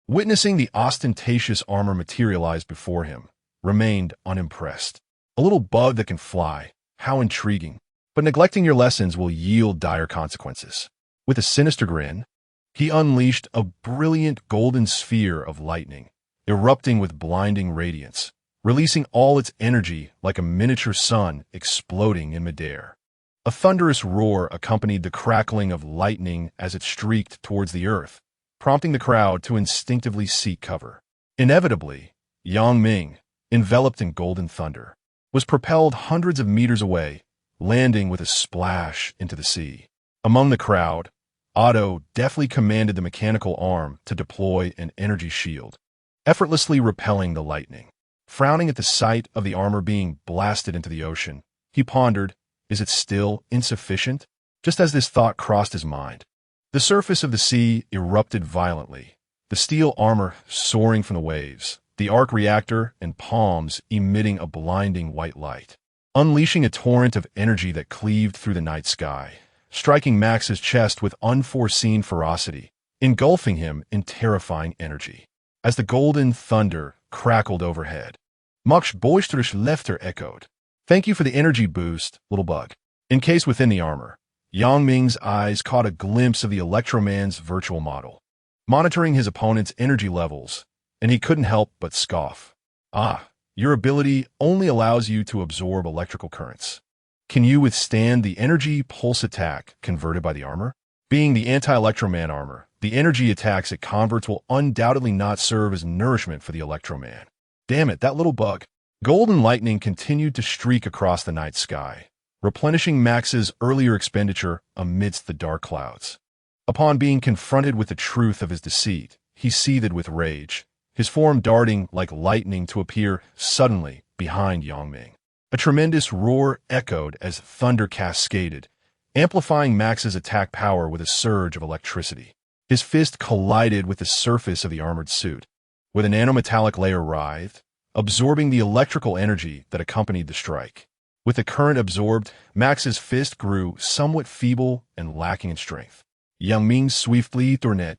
Witnessing the ostentatious armor materialize before him, remained unimpressed. A little bug that can fly, how intriguing. But neglecting your lessons will yield dire consequences. With a sinister grin, he unleashed a brilliant golden sphere of lightning, erupting with blinding radiance, releasing all its energy like a miniature sun exploding in midair. A thunderous roar accompanied the crackling of lightning as it streaked towards the earth, prompting the crowd to instinctively seek cover. Inevitably, Yang Ming, enveloped in golden thunder, was propelled hundreds of meters away, landing with a splash into the sea. Among the crowd, Otto deftly commanded the mechanical arm to deploy an energy shield, effortlessly repelling the lightning. Frowning at the sight of the armor being blasted into the ocean, he pondered, is it still insufficient? Just as this thought crossed his mind, the surface of the sea erupted violently, the steel armor soaring from the waves, the arc reactor and palms emitting a blinding white light, unleashing a torrent of energy that cleaved through the night sky, striking Max's chest with unforeseen ferocity, engulfing him in terrifying energy. As the golden thunder crackled overhead, Mach's boisterous laughter echoed. Thank you for the energy boost, little bug. Encased within the armor, Yang Ming's eyes caught a glimpse of the Electroman's virtual model, monitoring his opponent's energy levels, and he couldn't help but scoff. Ah, your ability only allows you to absorb electrical currents. Can you withstand the energy pulse attack converted by the armor? Being the anti-Electroman armor, the energy attacks it converts will undoubtedly not serve as nourishment for the Electroman. Damn it, that little bug. Golden lightning continued to streak across the night sky, replenishing Max's earlier expenditure amidst the dark clouds. Upon being confronted with the truth of his deceit, he seethed with rage, his form darting like lightning to appear suddenly behind Yang Ming. A tremendous roar echoed as thunder cascaded, amplifying Max's attack power with a surge of electricity. His fist collided with the surface of the armored suit, where the nanometallic layer writhed, absorbing the electrical energy that accompanied the strike. With the current absorbed, Max's fist grew somewhat feeble and lacking in strength. Yang Ming swiftly turned,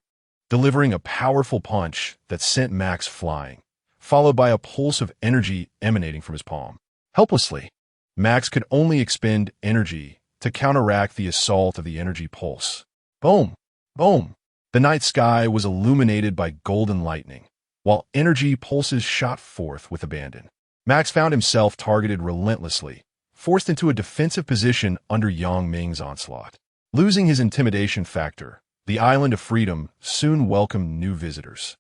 delivering a powerful punch that sent Max flying, followed by a pulse of energy emanating from his palm. Helplessly, Max could only expend energy to counteract the assault of the energy pulse. Boom! Boom! The night sky was illuminated by golden lightning, while energy pulses shot forth with abandon. Max found himself targeted relentlessly, forced into a defensive position under Yang Ming's onslaught. Losing his intimidation factor, the island of freedom soon welcomed new visitors.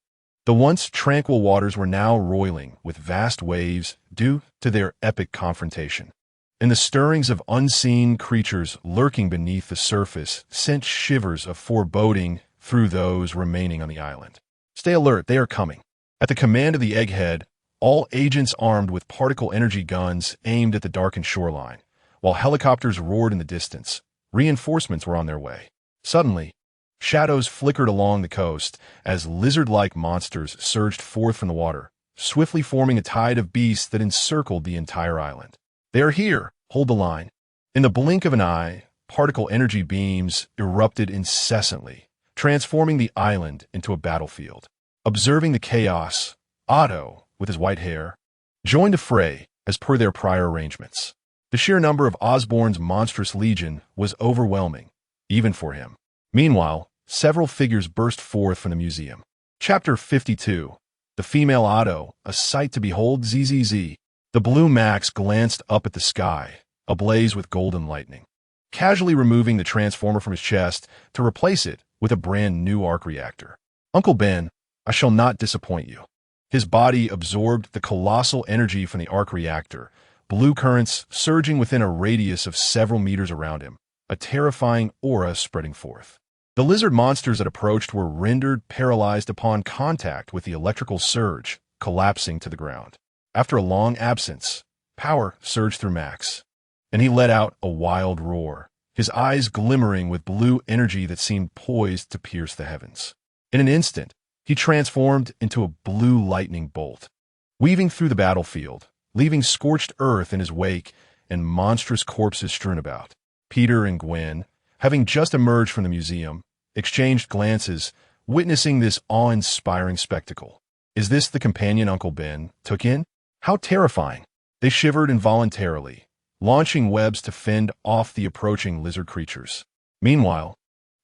The once tranquil waters were now roiling with vast waves due to their epic confrontation, and the stirrings of unseen creatures lurking beneath the surface sent shivers of foreboding through those remaining on the island. Stay alert, they are coming. At the command of the egghead, all agents armed with particle energy guns aimed at the darkened shoreline, while helicopters roared in the distance. Reinforcements were on their way. Suddenly, shadows flickered along the coast as lizard-like monsters surged forth from the water, swiftly forming a tide of beasts that encircled the entire island. "They are here! Hold the line!" In the blink of an eye, particle energy beams erupted incessantly, transforming the island into a battlefield. Observing the chaos, Otto, with his white hair, joined the fray as per their prior arrangements. The sheer number of Osborn's monstrous legion was overwhelming, even for him. Meanwhile, several figures burst forth from the museum. Chapter 52. The female Otto, a sight to behold. ZZZ. The blue Max glanced up at the sky, ablaze with golden lightning, casually removing the transformer from his chest to replace it with a brand new arc reactor. "Uncle Ben, I shall not disappoint you." His body absorbed the colossal energy from the arc reactor, blue currents surging within a radius of several meters around him, a terrifying aura spreading forth. The lizard monsters that approached were rendered paralyzed upon contact with the electrical surge, collapsing to the ground. After a long absence, power surged through Max, and he let out a wild roar, his eyes glimmering with blue energy that seemed poised to pierce the heavens. In an instant, he transformed into a blue lightning bolt, weaving through the battlefield, leaving scorched earth in his wake and monstrous corpses strewn about. Peter and Gwen, having just emerged from the museum, exchanged glances, witnessing this awe-inspiring spectacle. Is this the companion Uncle Ben took in? How terrifying! They shivered involuntarily, launching webs to fend off the approaching lizard creatures. Meanwhile,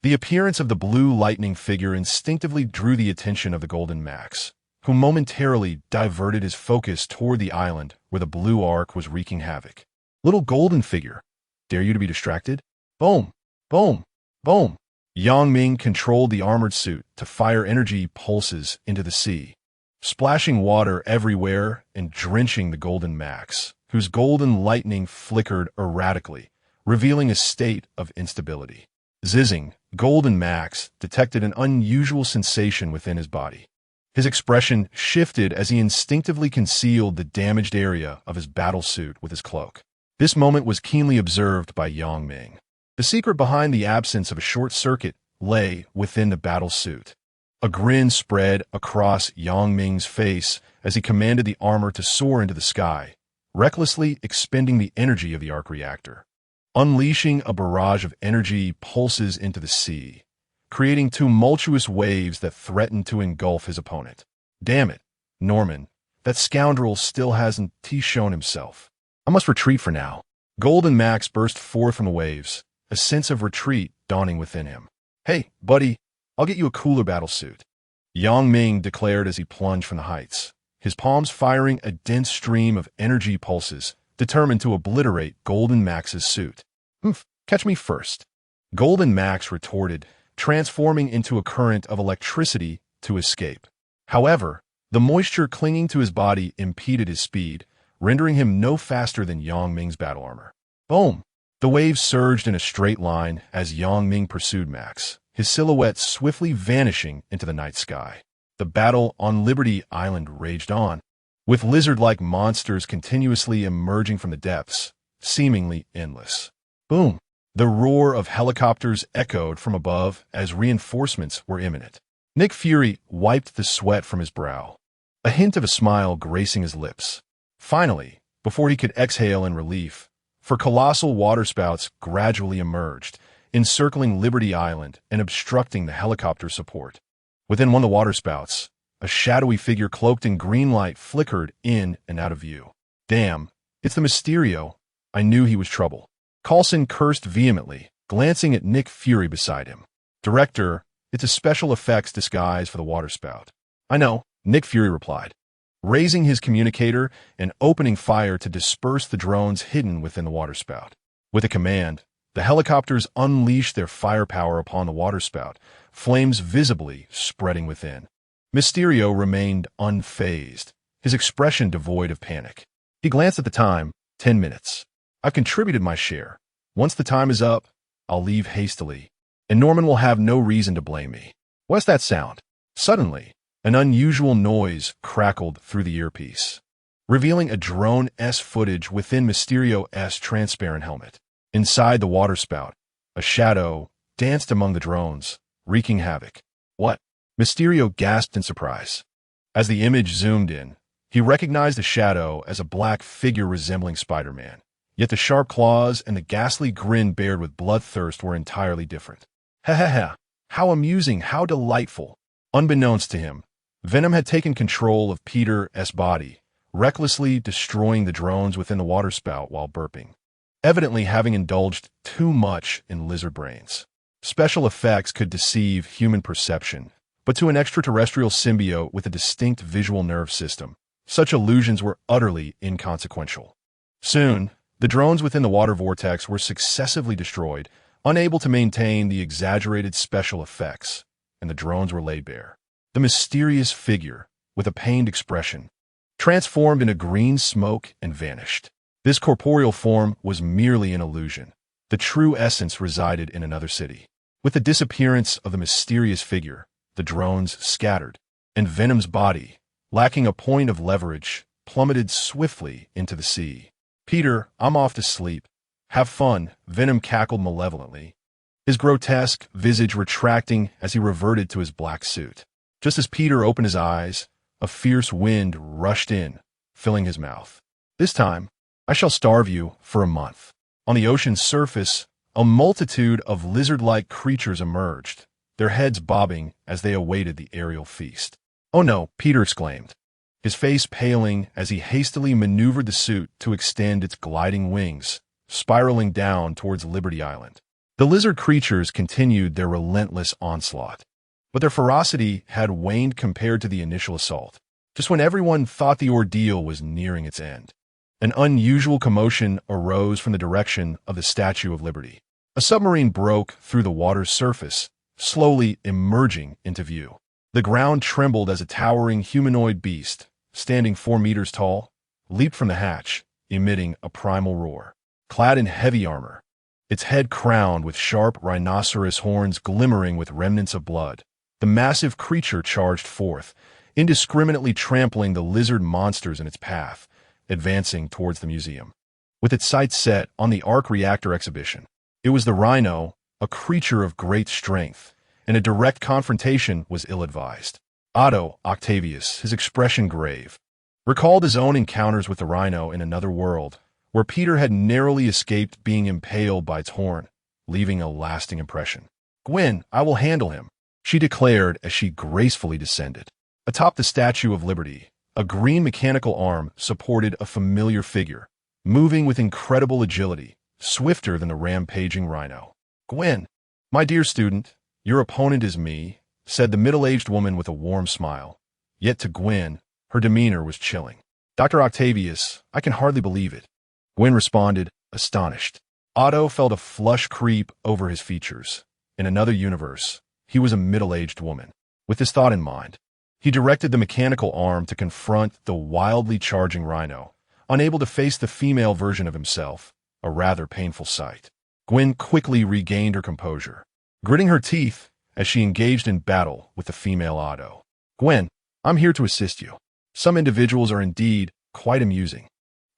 the appearance of the blue lightning figure instinctively drew the attention of the Golden Max, who momentarily diverted his focus toward the island where the blue arc was wreaking havoc. "Little golden figure, dare you to be distracted?" Boom! Boom! Boom! Yang Ming controlled the armored suit to fire energy pulses into the sea, splashing water everywhere and drenching the Golden Max, whose golden lightning flickered erratically, revealing a state of instability. Zizzing, Golden Max detected an unusual sensation within his body. His expression shifted as he instinctively concealed the damaged area of his battle suit with his cloak. This moment was keenly observed by Yang Ming. The secret behind the absence of a short circuit lay within the battle suit. A grin spread across Yang Ming's face as he commanded the armor to soar into the sky, recklessly expending the energy of the arc reactor. Unleashing a barrage of energy pulses into the sea, creating tumultuous waves that threatened to engulf his opponent. "Damn it, Norman, that scoundrel still hasn't shown himself. I must retreat for now." Golden Max burst forth from the waves, a sense of retreat dawning within him. "Hey, buddy, I'll get you a cooler battlesuit," Yang Ming declared as he plunged from the heights, his palms firing a dense stream of energy pulses, determined to obliterate Golden Max's suit. Catch me first," Golden Max retorted, transforming into a current of electricity to escape. However, the moisture clinging to his body impeded his speed, rendering him no faster than Yang Ming's battle armor. Boom! The waves surged in a straight line as Yang Ming pursued Max, his silhouette swiftly vanishing into the night sky. The battle on Liberty Island raged on, with lizard-like monsters continuously emerging from the depths, seemingly endless. Boom! The roar of helicopters echoed from above as reinforcements were imminent. Nick Fury wiped the sweat from his brow, a hint of a smile gracing his lips. Finally, before he could exhale in relief, for colossal waterspouts gradually emerged, encircling Liberty Island and obstructing the helicopter support. Within one of the waterspouts, a shadowy figure cloaked in green light flickered in and out of view. "Damn, it's the Mysterio. I knew he was trouble." Coulson cursed vehemently, glancing at Nick Fury beside him. "Director, it's a special effects disguise for the waterspout." "I know," Nick Fury replied, raising his communicator and opening fire to disperse the drones hidden within the waterspout. With a command, the helicopters unleashed their firepower upon the waterspout, flames visibly spreading within. Mysterio remained unfazed, his expression devoid of panic. He glanced at the time, 10 minutes. "I've contributed my share. Once the time is up, I'll leave hastily, and Norman will have no reason to blame me." What's that sound? Suddenly, an unusual noise crackled through the earpiece. revealing a drone-esque footage within Mysterio's transparent helmet. Inside the waterspout, a shadow danced among the drones, wreaking havoc. What? Mysterio gasped in surprise. As the image zoomed in, he recognized the shadow as a black figure resembling Spider-Man. Yet the sharp claws and the ghastly grin bared with bloodthirst were entirely different. Ha ha ha! How amusing, how delightful! Unbeknownst to him, Venom had taken control of Peter's body, recklessly destroying the drones within the waterspout while burping, evidently having indulged too much in lizard brains. Special effects could deceive human perception, but to an extraterrestrial symbiote with a distinct visual nerve system, such illusions were utterly inconsequential. Soon, the drones within the water vortex were successively destroyed, unable to maintain the exaggerated special effects, and the drones were laid bare. The mysterious figure, with a pained expression, transformed into green smoke and vanished. This corporeal form was merely an illusion. The true essence resided in another city. With the disappearance of the mysterious figure, the drones scattered, and Venom's body, lacking a point of leverage, plummeted swiftly into the sea. Peter, I'm off to sleep. Have fun, Venom cackled malevolently, his grotesque visage retracting as he reverted to his black suit. Just as Peter opened his eyes, a fierce wind rushed in, filling his mouth. This time, I shall starve you for a month. On the ocean's surface, a multitude of lizard-like creatures emerged, their heads bobbing as they awaited the aerial feast. Oh no, Peter exclaimed, his face paling as he hastily maneuvered the suit to extend its gliding wings, spiraling down towards Liberty Island. The lizard creatures continued their relentless onslaught, but their ferocity had waned compared to the initial assault. Just when everyone thought the ordeal was nearing its end, an unusual commotion arose from the direction of the Statue of Liberty. A submarine broke through the water's surface, slowly emerging into view. The ground trembled as a towering humanoid beast, standing 4 meters tall, leaped from the hatch, emitting a primal roar. Clad in heavy armor, its head crowned with sharp rhinoceros horns glimmering with remnants of blood, the massive creature charged forth, indiscriminately trampling the lizard monsters in its path, advancing towards the museum. With its sights set on the arc reactor exhibition, it was the Rhino, a creature of great strength, and a direct confrontation was ill-advised. Otto Octavius, his expression grave, recalled his own encounters with the Rhino in another world, where Peter had narrowly escaped being impaled by its horn, leaving a lasting impression. Gwen, I will handle him, she declared as she gracefully descended. Atop the Statue of Liberty, a green mechanical arm supported a familiar figure, moving with incredible agility, swifter than the rampaging Rhino. Gwen, my dear student, your opponent is me, said the middle-aged woman with a warm smile. Yet to Gwen, her demeanor was chilling. Dr. Octavius, I can hardly believe it. Gwen responded, astonished. Otto felt a flush creep over his features. In another universe, he was a middle-aged woman. With this thought in mind, he directed the mechanical arm to confront the wildly charging Rhino, unable to face the female version of himself, a rather painful sight. Gwen quickly regained her composure, gritting her teeth as she engaged in battle with the female Otto. Gwen, I'm here to assist you. Some individuals are indeed quite amusing.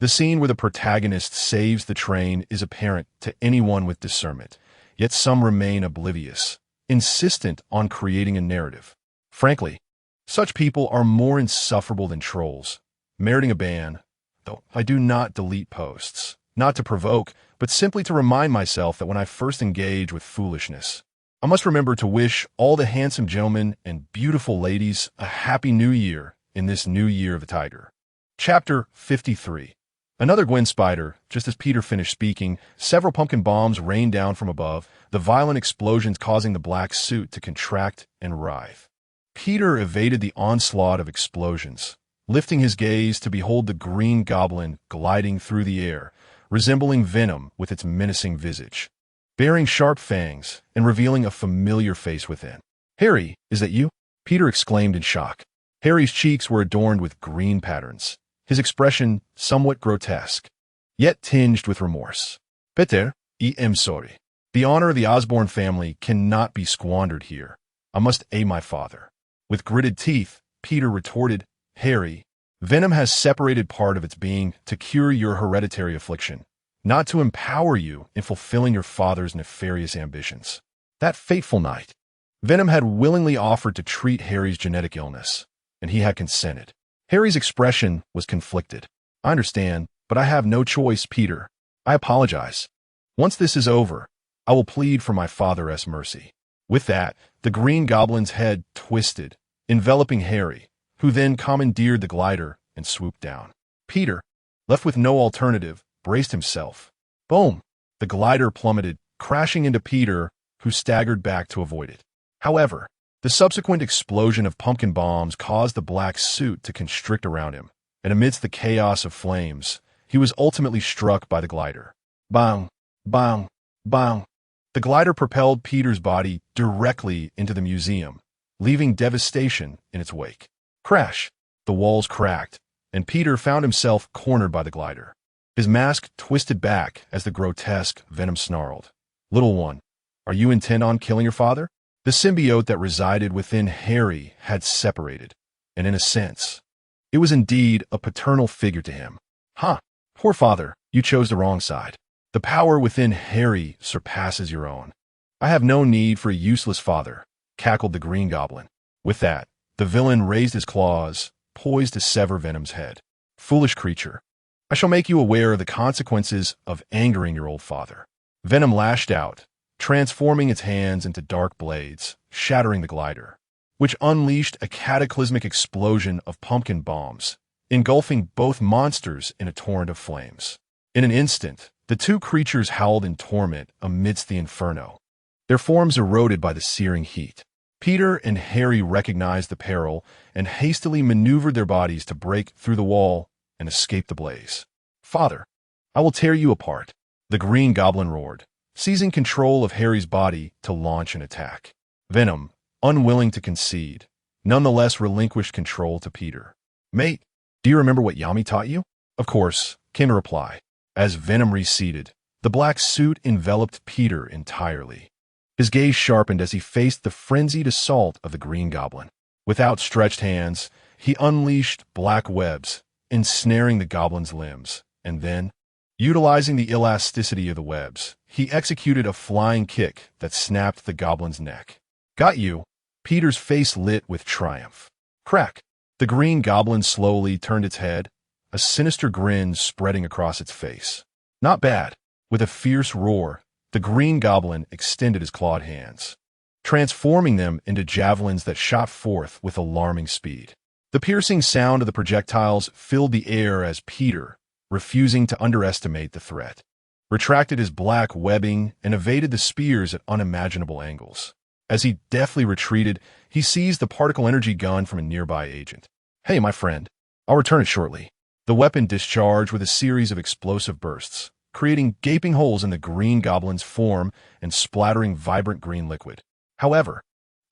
The scene where the protagonist saves the train is apparent to anyone with discernment, yet some remain oblivious, insistent on creating a narrative. Frankly, such people are more insufferable than trolls, meriting a ban, though I do not delete posts, not to provoke, but simply to remind myself that when I first engage with foolishness, I must remember to wish all the handsome gentlemen and beautiful ladies a happy new year in this new year of the tiger. Chapter 53. Another Gwen spider. Just as Peter finished speaking, several pumpkin bombs rained down from above, the violent explosions causing the black suit to contract and writhe. Peter evaded the onslaught of explosions, lifting his gaze to behold the green goblin gliding through the air, resembling Venom with its menacing visage, bearing sharp fangs and revealing a familiar face within. Harry, is that you? Peter exclaimed in shock. Harry's cheeks were adorned with green patterns, his expression somewhat grotesque, yet tinged with remorse. Peter, I am sorry. The honor of the Osborn family cannot be squandered here. I must aid my father. With gritted teeth, Peter retorted, Harry, Venom has separated part of its being to cure your hereditary affliction, not to empower you in fulfilling your father's nefarious ambitions. That fateful night, Venom had willingly offered to treat Harry's genetic illness, and he had consented. Harry's expression was conflicted. I understand, but I have no choice, Peter. I apologize. Once this is over, I will plead for my father's mercy. With that, the Green Goblin's head twisted, enveloping Harry, who then commandeered the glider and swooped down. Peter, left with no alternative, braced himself. Boom! The glider plummeted, crashing into Peter, who staggered back to avoid it. However, the subsequent explosion of pumpkin bombs caused the black suit to constrict around him, and amidst the chaos of flames, he was ultimately struck by the glider. Bang! Bang! Bang! The glider propelled Peter's body directly into the museum, leaving devastation in its wake. Crash! The walls cracked, and Peter found himself cornered by the glider. His mask twisted back as the grotesque Venom snarled. Little one, are you intent on killing your father? The symbiote that resided within Harry had separated, and in a sense, it was indeed a paternal figure to him. Huh, poor father, you chose the wrong side. The power within Harry surpasses your own. I have no need for a useless father, cackled the Green Goblin. With that, the villain raised his claws, poised to sever Venom's head. Foolish creature, I shall make you aware of the consequences of angering your old father. Venom lashed out, transforming its hands into dark blades, shattering the glider, which unleashed a cataclysmic explosion of pumpkin bombs, engulfing both monsters in a torrent of flames. In an instant, the two creatures howled in torment amidst the inferno, their forms eroded by the searing heat. Peter and Harry recognized the peril and hastily maneuvered their bodies to break through the wall and escape the blaze. Father, I will tear you apart, the Green Goblin roared, seizing control of Harry's body to launch an attack. Venom, unwilling to concede, nonetheless relinquished control to Peter. Mate, do you remember what Yami taught you? Of course, came a reply. As Venom receded, the black suit enveloped Peter entirely. His gaze sharpened as he faced the frenzied assault of the Green Goblin. With outstretched hands, he unleashed black webs, ensnaring the goblin's limbs, and then, utilizing the elasticity of the webs, he executed a flying kick that snapped the goblin's neck. Got you! Peter's face lit with triumph. Crack! The Green Goblin slowly turned its head, a sinister grin spreading across its face. Not bad. With a fierce roar, the Green Goblin extended his clawed hands, transforming them into javelins that shot forth with alarming speed. The piercing sound of the projectiles filled the air as Peter, refusing to underestimate the threat, retracted his black webbing and evaded the spears at unimaginable angles. As he deftly retreated, he seized the particle energy gun from a nearby agent. Hey, my friend, I'll return it shortly. The weapon discharged with a series of explosive bursts, creating gaping holes in the Green Goblin's form and splattering vibrant green liquid. However,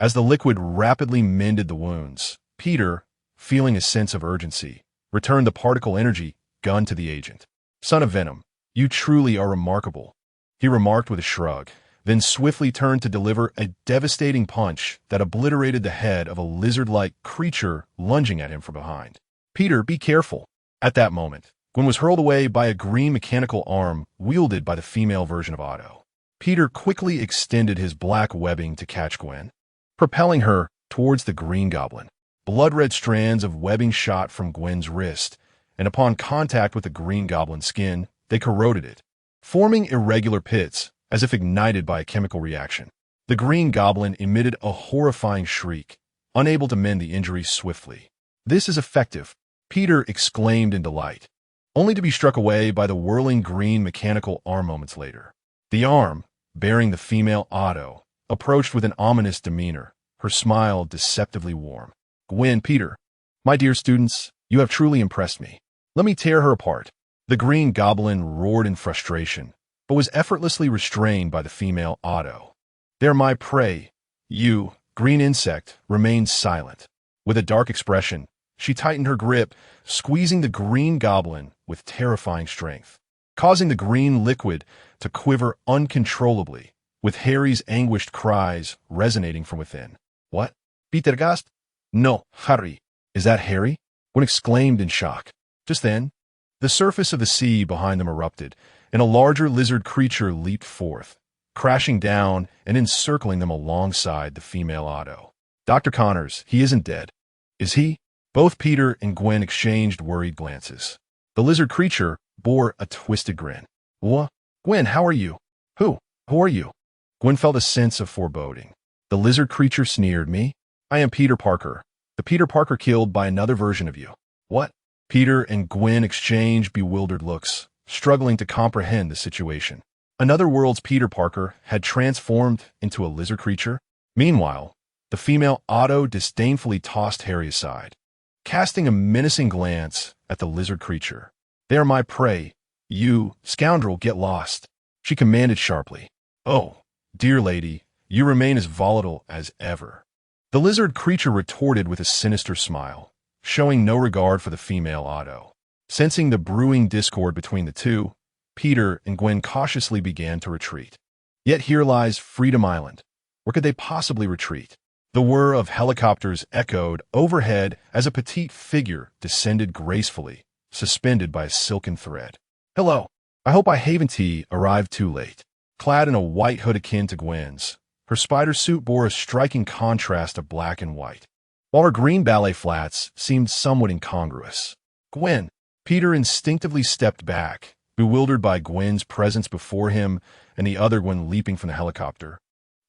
as the liquid rapidly mended the wounds, Peter, feeling a sense of urgency, returned the particle energy gun to the agent. Son of Venom, you truly are remarkable, he remarked with a shrug, then swiftly turned to deliver a devastating punch that obliterated the head of a lizard-like creature lunging at him from behind. Peter, be careful. At that moment, Gwen was hurled away by a green mechanical arm wielded by the female version of Otto. Peter quickly extended his black webbing to catch Gwen, propelling her towards the Green Goblin. Blood-red strands of webbing shot from Gwen's wrist, and upon contact with the Green Goblin's skin, they corroded it, forming irregular pits as if ignited by a chemical reaction. The Green Goblin emitted a horrifying shriek, unable to mend the injury swiftly. This is effective, Peter exclaimed in delight, only to be struck away by the whirling green mechanical arm moments later. The arm, bearing the female Otto, approached with an ominous demeanor, her smile deceptively warm. Gwen, Peter, my dear students, you have truly impressed me. Let me tear her apart. The Green Goblin roared in frustration, but was effortlessly restrained by the female Otto. They're my prey. You, green insect, remained silent. With a dark expression, she tightened her grip, squeezing the Green Goblin with terrifying strength, causing the green liquid to quiver uncontrollably, with Harry's anguished cries resonating from within. What? Peter Gast? No, Harry. Is that Harry? Gwen exclaimed in shock. Just then, the surface of the sea behind them erupted, and a larger lizard creature leaped forth, crashing down and encircling them alongside the female Otto. Dr. Connors, he isn't dead. Is he? Both Peter and Gwen exchanged worried glances. The lizard creature bore a twisted grin. What? Gwen, how are you? Who are you? Gwen felt a sense of foreboding. The lizard creature sneered. Me? I am Peter Parker. The Peter Parker killed by another version of you. What? Peter and Gwen exchanged bewildered looks, struggling to comprehend the situation. Another world's Peter Parker had transformed into a lizard creature. Meanwhile, the female Otto disdainfully tossed Harry aside, casting a menacing glance at the lizard creature. They are my prey. You, scoundrel, get lost, she commanded sharply. Oh, dear lady, you remain as volatile as ever. The lizard creature retorted with a sinister smile, showing no regard for the female Otto. Sensing the brewing discord between the two, Peter and Gwen cautiously began to retreat. Yet here lies Freedom Island. Where could they possibly retreat? The whir of helicopters echoed overhead as a petite figure descended gracefully, suspended by a silken thread. Hello. I hope I haven't arrived too late. Clad in a white hood akin to Gwen's, her spider suit bore a striking contrast of black and white, while her green ballet flats seemed somewhat incongruous. Gwen. Peter instinctively stepped back, bewildered by Gwen's presence before him and the other Gwen leaping from the helicopter,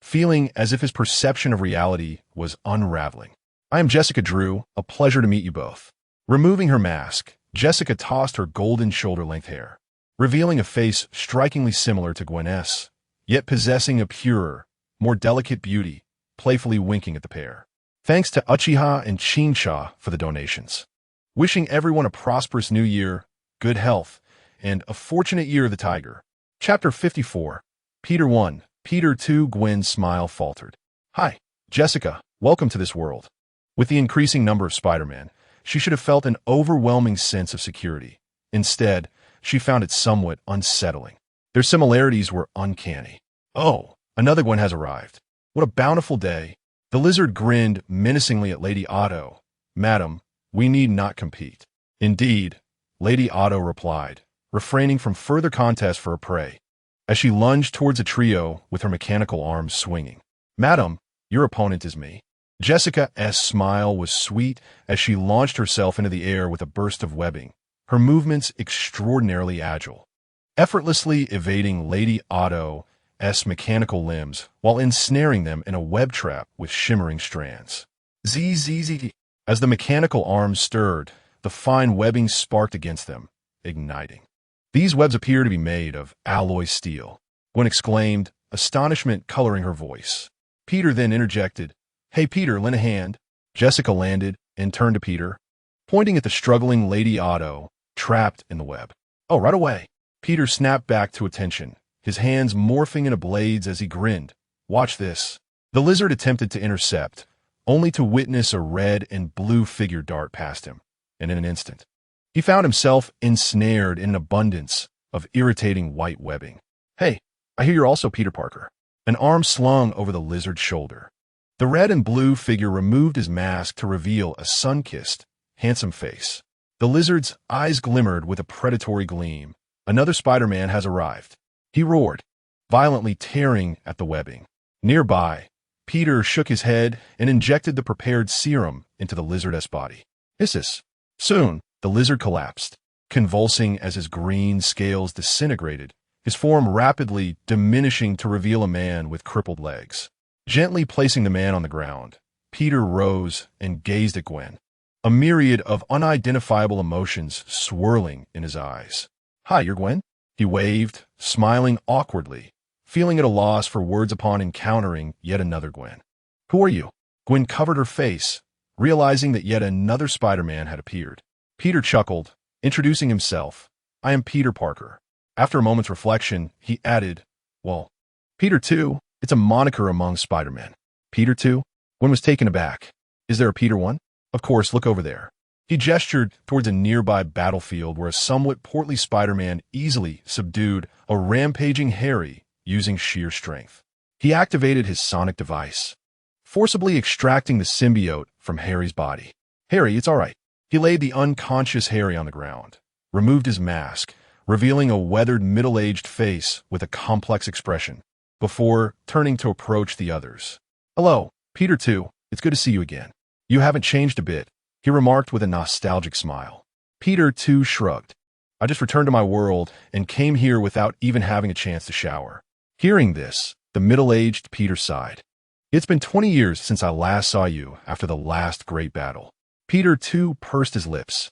feeling as if his perception of reality was unraveling. I am Jessica Drew, a pleasure to meet you both. Removing her mask, Jessica tossed her golden shoulder-length hair, revealing a face strikingly similar to Gwen's, yet possessing a purer, more delicate beauty, playfully winking at the pair. Thanks to Uchiha and Chincha for the donations. Wishing everyone a prosperous new year, good health, and a fortunate year of the tiger. Chapter 54. Peter 1. Peter 2. Gwen's smile faltered. Hi, Jessica. Welcome to this world. With the increasing number of Spider-Man, she should have felt an overwhelming sense of security. Instead, she found it somewhat unsettling. Their similarities were uncanny. Oh, another Gwen has arrived. What a bountiful day. The lizard grinned menacingly at Lady Otto. Madam, we need not compete. Indeed, Lady Otto replied, refraining from further contest for her prey, as she lunged towards a trio with her mechanical arms swinging. Madam, your opponent is me. Jessica's smile was sweet as she launched herself into the air with a burst of webbing, her movements extraordinarily agile, effortlessly evading Lady Otto's mechanical limbs while ensnaring them in a web trap with shimmering strands. Zzz. As the mechanical arms stirred, the fine webbing sparked against them, igniting. These webs appear to be made of alloy steel, Gwen exclaimed, astonishment coloring her voice. Peter then interjected, Hey Peter, lend a hand. Jessica landed and turned to Peter, pointing at the struggling Lady Otto, trapped in the web. Oh, right away. Peter snapped back to attention, his hands morphing into blades as he grinned. Watch this. The lizard attempted to intercept, only to witness a red and blue figure dart past him, and in an instant, he found himself ensnared in an abundance of irritating white webbing. Hey, I hear you're also Peter Parker. An arm slung over the lizard's shoulder. The red and blue figure removed his mask to reveal a sun-kissed, handsome face. The lizard's eyes glimmered with a predatory gleam. Another Spider-Man has arrived. He roared, violently tearing at the webbing. Nearby, Peter shook his head and injected the prepared serum into the lizard's body. Hisses. Soon, the lizard collapsed, convulsing as his green scales disintegrated, his form rapidly diminishing to reveal a man with crippled legs. Gently placing the man on the ground, Peter rose and gazed at Gwen, a myriad of unidentifiable emotions swirling in his eyes. Hi, you're Gwen? He waved, smiling awkwardly, feeling at a loss for words upon encountering yet another Gwen. Who are you? Gwen covered her face, realizing that yet another Spider-Man had appeared. Peter chuckled, introducing himself. I am Peter Parker. After a moment's reflection, he added, Well, Peter too. It's a moniker among Spider-Men. Peter 2? Gwen was taken aback. Is there a Peter 1? Of course, look over there. He gestured towards a nearby battlefield where a somewhat portly Spider-Man easily subdued a rampaging Harry using sheer strength. He activated his sonic device, forcibly extracting the symbiote from Harry's body. Harry, it's all right. He laid the unconscious Harry on the ground, removed his mask, revealing a weathered middle-aged face with a complex expression, before turning to approach the others. "Hello, Peter too. It's good to see you again. You haven't changed a bit," he remarked with a nostalgic smile. Peter too shrugged. "I just returned to my world and came here without even having a chance to shower." Hearing this, the middle-aged Peter sighed. "It's been 20 years since I last saw you after the last great battle." Peter too pursed his lips,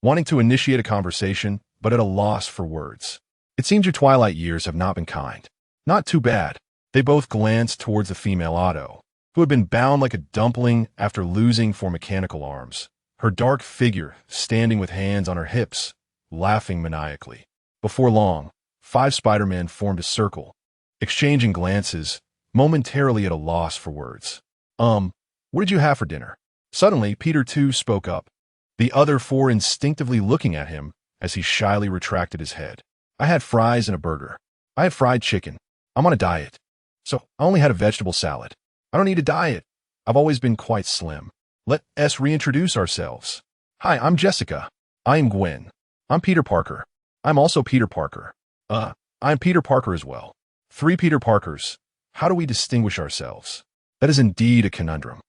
wanting to initiate a conversation, but at a loss for words. "It seems your twilight years have not been kind." "Not too bad." They both glanced towards the female Otto, who had been bound like a dumpling after losing 4 mechanical arms, her dark figure standing with hands on her hips, laughing maniacally. Before long, 5 Spider-Men formed a circle, exchanging glances, momentarily at a loss for words. What did you have for dinner?" Suddenly, Peter too spoke up, the other 4 instinctively looking at him as he shyly retracted his head. "I had fries and a burger. I had fried chicken. I'm on a diet. So I only had a vegetable salad. I don't need a diet. I've always been quite slim." Let us reintroduce ourselves. "Hi, I'm Jessica. I'm Gwen. I'm Peter Parker. I'm also Peter Parker. I'm Peter Parker as well." 3 Peter Parkers. How do we distinguish ourselves? That is indeed a conundrum.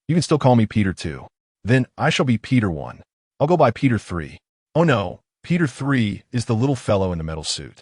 "You can still call me Peter too. Then I shall be Peter 1. I'll go by Peter 3. "Oh no, Peter 3 is the little fellow in the metal suit."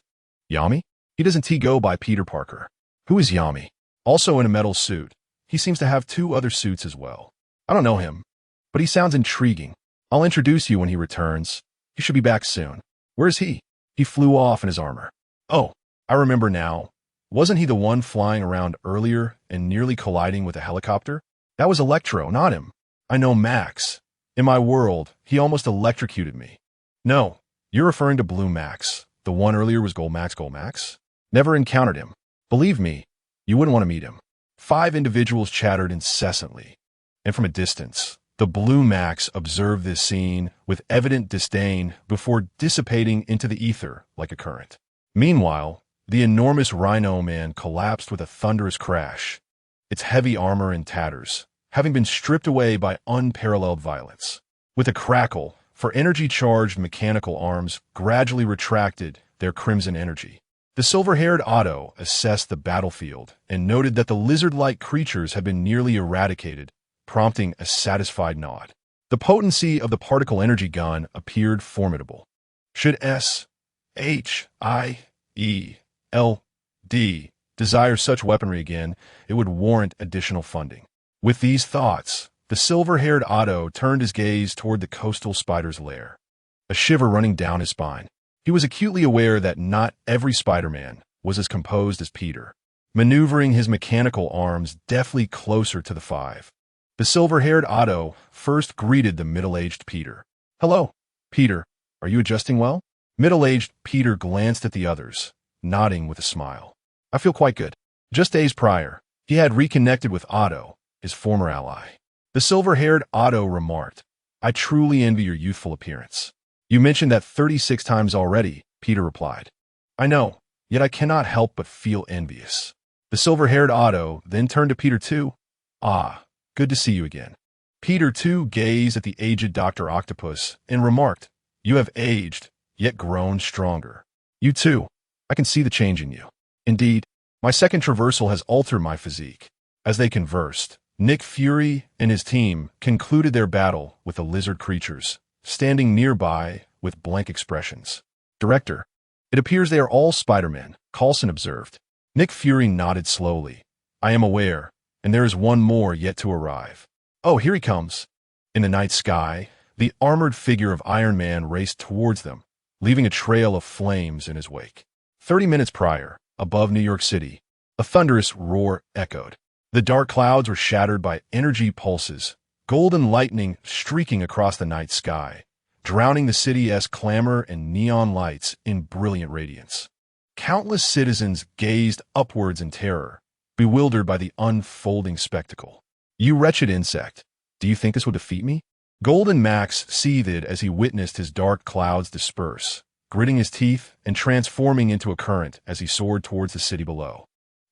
"Yami? He doesn't go by Peter Parker." "Who is Yami?" "Also in a metal suit. He seems to have 2 other suits as well. I don't know him, but he sounds intriguing. I'll introduce you when he returns. He should be back soon." "Where is he?" "He flew off in his armor." "Oh, I remember now. Wasn't he the one flying around earlier and nearly colliding with a helicopter?" "That was Electro, not him." "I know Max. In my world, he almost electrocuted me." "No, you're referring to Blue Max. The one earlier was Gold Max. Gold Max? Never encountered him. Believe me, you wouldn't want to meet him." 5 individuals chattered incessantly, and from a distance, the Blue Max observed this scene with evident disdain before dissipating into the ether like a current. Meanwhile, the enormous Rhino Man collapsed with a thunderous crash, its heavy armor in tatters, having been stripped away by unparalleled violence. With a crackle, for energy-charged mechanical arms gradually retracted their crimson energy. The silver-haired Otto assessed the battlefield and noted that the lizard-like creatures had been nearly eradicated, prompting a satisfied nod. The potency of the particle energy gun appeared formidable. Should SHIELD desire such weaponry again, it would warrant additional funding. With these thoughts, the silver-haired Otto turned his gaze toward the coastal spider's lair, a shiver running down his spine. He was acutely aware that not every Spider-Man was as composed as Peter, maneuvering his mechanical arms deftly closer to the 5. The silver-haired Otto first greeted the middle-aged Peter. "Hello, Peter. Are you adjusting well?" Middle-aged Peter glanced at the others, nodding with a smile. "I feel quite good." Just days prior, he had reconnected with Otto, his former ally. The silver-haired Otto remarked, "I truly envy your youthful appearance." "You mentioned that 36 times already," Peter replied. "I know, yet I cannot help but feel envious." The silver-haired Otto then turned to Peter too. "Ah, good to see you again." Peter too gazed at the aged Dr. Octopus and remarked, "You have aged, yet grown stronger." "You too. I can see the change in you." "Indeed, my second traversal has altered my physique." As they conversed, Nick Fury and his team concluded their battle with the lizard creatures, standing nearby with blank expressions. "Director, it appears they are all Spider-Men," Coulson observed. Nick Fury nodded slowly. "I am aware, and there is one more yet to arrive." "Oh, here he comes." In the night sky, the armored figure of Iron Man raced towards them, leaving a trail of flames in his wake. 30 minutes prior, above New York City, a thunderous roar echoed. The dark clouds were shattered by energy pulses, golden lightning streaking across the night sky, drowning the city's clamor and neon lights in brilliant radiance. Countless citizens gazed upwards in terror, bewildered by the unfolding spectacle. "You wretched insect, do you think this will defeat me?" Golden Max seethed as he witnessed his dark clouds disperse, gritting his teeth and transforming into a current as he soared towards the city below.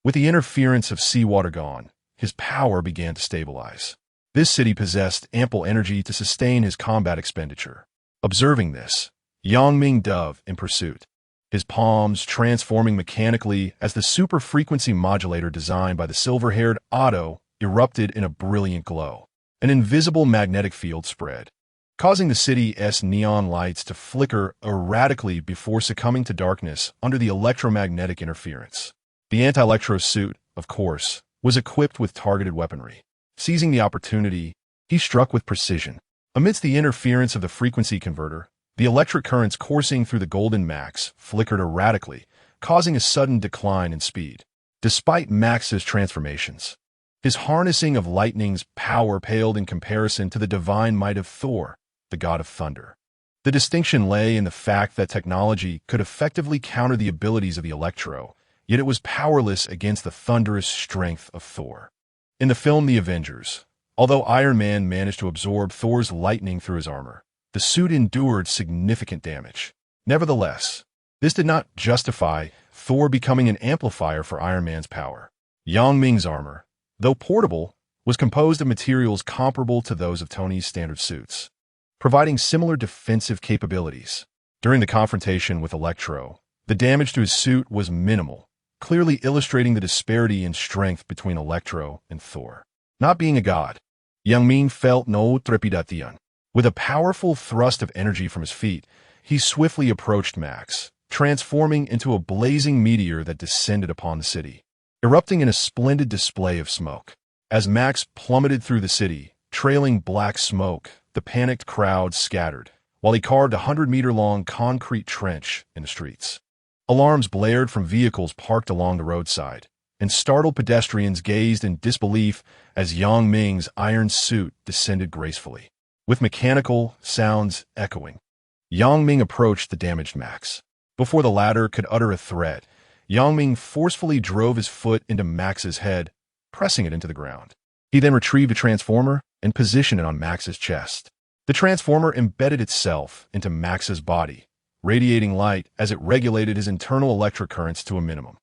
With the interference of seawater gone, his power began to stabilize. This city possessed ample energy to sustain his combat expenditure. Observing this, Ming dove in pursuit, his palms transforming mechanically as the super-frequency modulator designed by the silver-haired Otto erupted in a brilliant glow. An invisible magnetic field spread, causing the city's neon lights to flicker erratically before succumbing to darkness under the electromagnetic interference. The anti-electro suit, of course, was equipped with targeted weaponry. Seizing the opportunity, he struck with precision. Amidst the interference of the frequency converter, the electric currents coursing through the Golden Max flickered erratically, causing a sudden decline in speed. Despite Max's transformations, his harnessing of lightning's power paled in comparison to the divine might of Thor, the god of thunder. The distinction lay in the fact that technology could effectively counter the abilities of the Electro, yet it was powerless against the thunderous strength of Thor. In the film The Avengers, although Iron Man managed to absorb Thor's lightning through his armor, the suit endured significant damage. Nevertheless, this did not justify Thor becoming an amplifier for Iron Man's power. Ming's armor, though portable, was composed of materials comparable to those of Tony's standard suits, providing similar defensive capabilities. During the confrontation with Electro, the damage to his suit was minimal, clearly illustrating the disparity in strength between Electro and Thor. Not being a god, Ming felt no trepidation. With a powerful thrust of energy from his feet, he swiftly approached Max, transforming into a blazing meteor that descended upon the city, erupting in a splendid display of smoke. As Max plummeted through the city, trailing black smoke, the panicked crowd scattered, while he carved a 100-meter-long concrete trench in the streets. Alarms blared from vehicles parked along the roadside, and startled pedestrians gazed in disbelief as Ming's iron suit descended gracefully. With mechanical sounds echoing, Ming approached the damaged Max. Before the latter could utter a threat, Ming forcefully drove his foot into Max's head, pressing it into the ground. He then retrieved a transformer and positioned it on Max's chest. The transformer embedded itself into Max's body, radiating light as it regulated his internal electric currents to a minimum.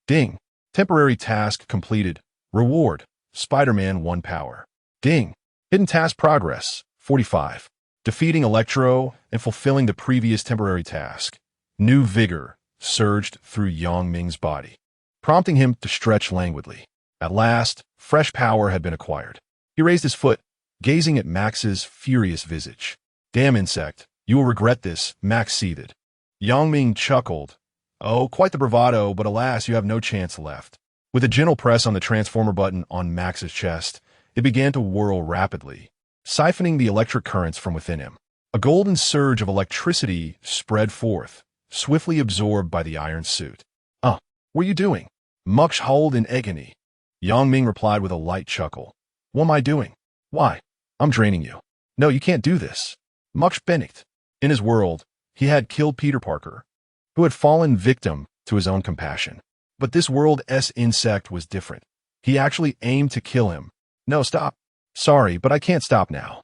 Ding! Temporary task completed. Reward: Spider-Man 1 power. Ding! Hidden task progress: 45. Defeating Electro and fulfilling the previous temporary task. New vigor surged through Ming's body, prompting him to stretch languidly. At last, fresh power had been acquired. He raised his foot, gazing at Max's furious visage. Damn insect, you will regret this, Max seethed. Ming chuckled. Oh, quite the bravado, but alas, you have no chance left. With a gentle press on the transformer button on Max's chest, it began to whirl rapidly, siphoning the electric currents from within him. A golden surge of electricity spread forth, swiftly absorbed by the iron suit. What are you doing? Mux howled in agony. Ming replied with a light chuckle. What am I doing? Why? I'm draining you. No, you can't do this. Mux panicked. In his world, he had killed Peter Parker, who had fallen victim to his own compassion. But this world's insect was different. He actually aimed to kill him. No, stop. Sorry, but I can't stop now.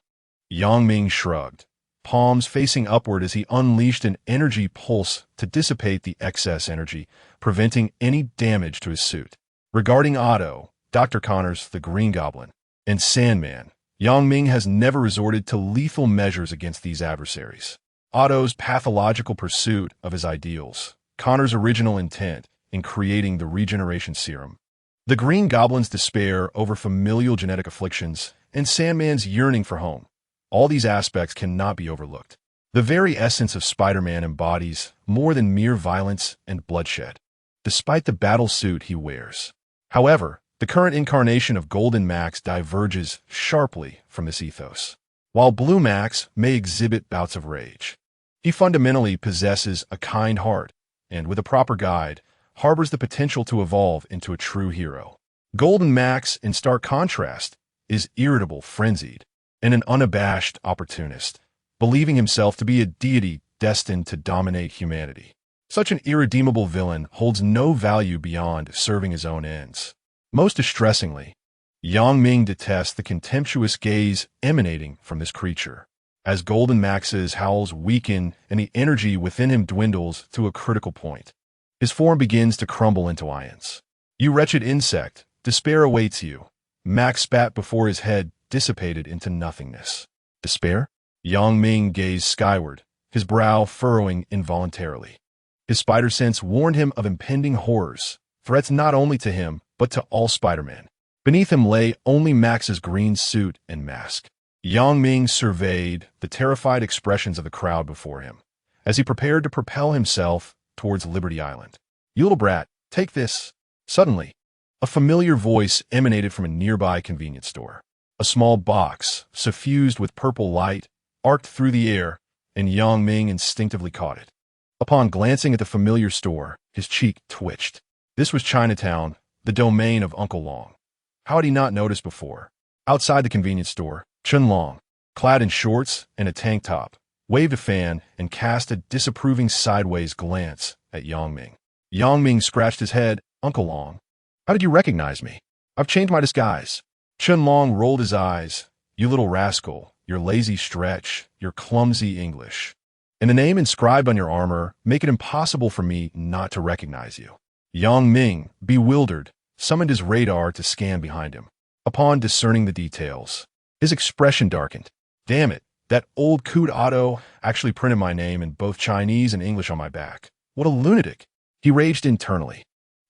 Ming shrugged, palms facing upward as he unleashed an energy pulse to dissipate the excess energy, preventing any damage to his suit. Regarding Otto, Dr. Connors, the Green Goblin, and Sandman, Ming has never resorted to lethal measures against these adversaries. Otto's pathological pursuit of his ideals, Connor's original intent in creating the regeneration serum, the Green Goblin's despair over familial genetic afflictions, and Sandman's yearning for home. All these aspects cannot be overlooked. The very essence of Spider-Man embodies more than mere violence and bloodshed, despite the battle suit he wears. However, the current incarnation of Golden Max diverges sharply from this ethos. While Blue Max may exhibit bouts of rage, he fundamentally possesses a kind heart and, with a proper guide, harbors the potential to evolve into a true hero. Golden Max, in stark contrast, is irritable, frenzied, and an unabashed opportunist, believing himself to be a deity destined to dominate humanity. Such an irredeemable villain holds no value beyond serving his own ends. Most distressingly, Ming detests the contemptuous gaze emanating from this creature. As Golden Max's howls weaken and the energy within him dwindles to a critical point, his form begins to crumble into ions. You wretched insect, despair awaits you. Max spat before his head, dissipated into nothingness. Despair? Yang Ming gazed skyward, his brow furrowing involuntarily. His spider sense warned him of impending horrors, threats not only to him, but to all Spider-Man. Beneath him lay only Max's green suit and mask. Yang Ming surveyed the terrified expressions of the crowd before him, as he prepared to propel himself towards Liberty Island. "You little brat, take this." Suddenly, a familiar voice emanated from a nearby convenience store. A small box, suffused with purple light, arced through the air, and Yang Ming instinctively caught it. Upon glancing at the familiar store, his cheek twitched. This was Chinatown, the domain of Uncle Long. How had he not noticed before? Outside the convenience store, Chun Long, clad in shorts and a tank top, waved a fan and cast a disapproving sideways glance at Yang Ming. Yang Ming scratched his head. "Uncle Long, how did you recognize me? I've changed my disguise." Chun Long rolled his eyes. "You little rascal, your lazy stretch, your clumsy English. And the name inscribed on your armor make it impossible for me not to recognize you." Yang Ming, bewildered, summoned his radar to scan behind him. Upon discerning the details, his expression darkened. "Damn it, that old coot Otto actually printed my name in both Chinese and English on my back. What a lunatic!" He raged internally.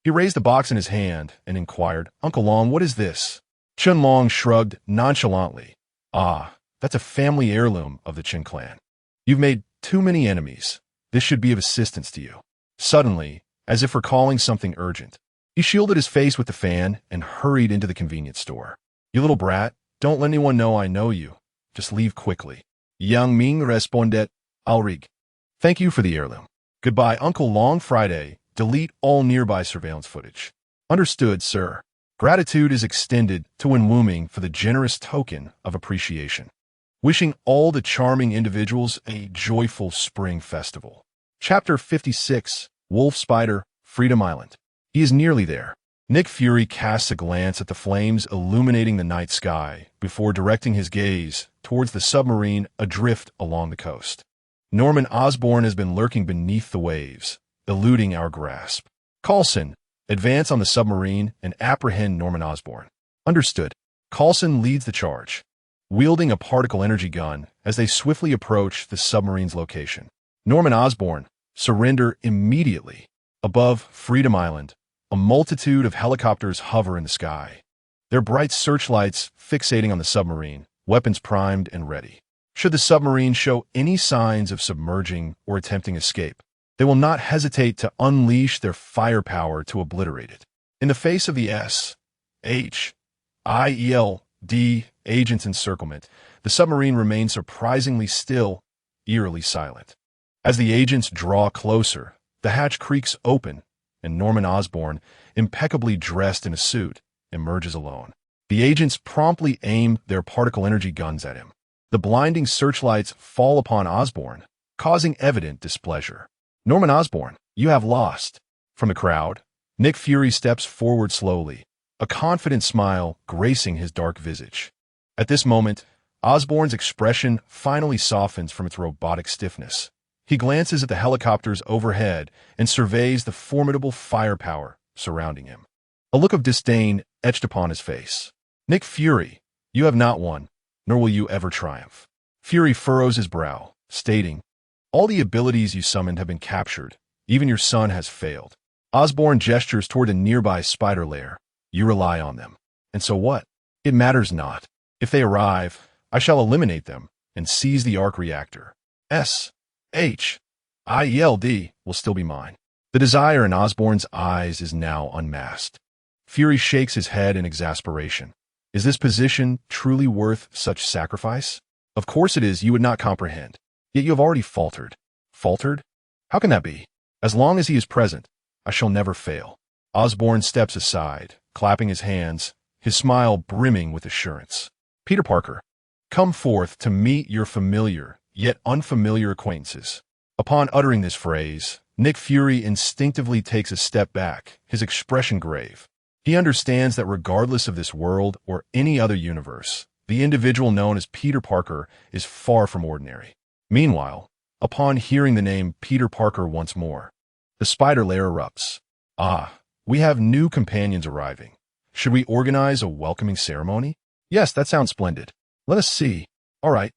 He raised the box in his hand and inquired, "Uncle Long, what is this?" Chun Long shrugged nonchalantly. "Ah, that's a family heirloom of the Chin clan. You've made too many enemies. This should be of assistance to you." Suddenly, as if recalling something urgent, he shielded his face with the fan and hurried into the convenience store. "You little brat, don't let anyone know I know you. Just leave quickly." Yang Ming responded, "I'll rig. Thank you for the heirloom. Goodbye, Uncle Long. Friday, delete all nearby surveillance footage." "Understood, sir." Gratitude is extended to Wen Wuming for the generous token of appreciation. Wishing all the charming individuals a joyful spring festival. Chapter 56, Wolf Spider, Freedom Island. He is nearly there. Nick Fury casts a glance at the flames illuminating the night sky before directing his gaze towards the submarine adrift along the coast. Norman Osborn has been lurking beneath the waves, eluding our grasp. "Coulson, advance on the submarine and apprehend Norman Osborn." "Understood." Coulson leads the charge, wielding a particle energy gun as they swiftly approach the submarine's location. Norman Osborn, surrender immediately. Above Freedom Island, a multitude of helicopters hover in the sky, their bright searchlights fixating on the submarine, weapons primed and ready. Should the submarine show any signs of submerging or attempting escape, they will not hesitate to unleash their firepower to obliterate it. In the face of the SHIELD agents' encirclement, the submarine remains surprisingly still, eerily silent. As the agents draw closer, the hatch creaks open, and Norman Osborn, impeccably dressed in a suit, emerges alone. The agents promptly aim their particle energy guns at him. The blinding searchlights fall upon Osborn, causing evident displeasure. "Norman Osborn, you have lost." From the crowd, Nick Fury steps forward slowly, a confident smile gracing his dark visage. At this moment, Osborn's expression finally softens from its robotic stiffness. He glances at the helicopters overhead and surveys the formidable firepower surrounding him. A look of disdain etched upon his face. "Nick Fury, you have not won, nor will you ever triumph." Fury furrows his brow, stating, "All the abilities you summoned have been captured. Even your son has failed." Osborn gestures toward a nearby spider lair. "You rely on them. And so what? It matters not. If they arrive, I shall eliminate them and seize the arc reactor. SHIELD will still be mine." The desire in Osborn's eyes is now unmasked. Fury shakes his head in exasperation. Is this position truly worth such sacrifice? Of course it is, you would not comprehend. Yet you have already faltered. Faltered? How can that be? As long as he is present, I shall never fail. Osborn steps aside, clapping his hands, his smile brimming with assurance. "Peter Parker, come forth to meet your familiar, yet unfamiliar acquaintances." Upon uttering this phrase, Nick Fury instinctively takes a step back, his expression grave. He understands that regardless of this world or any other universe, the individual known as Peter Parker is far from ordinary. Meanwhile, upon hearing the name Peter Parker once more, the spider lair erupts. "Ah, we have new companions arriving. Should we organize a welcoming ceremony?" Yes, that sounds splendid. Let us see. All right.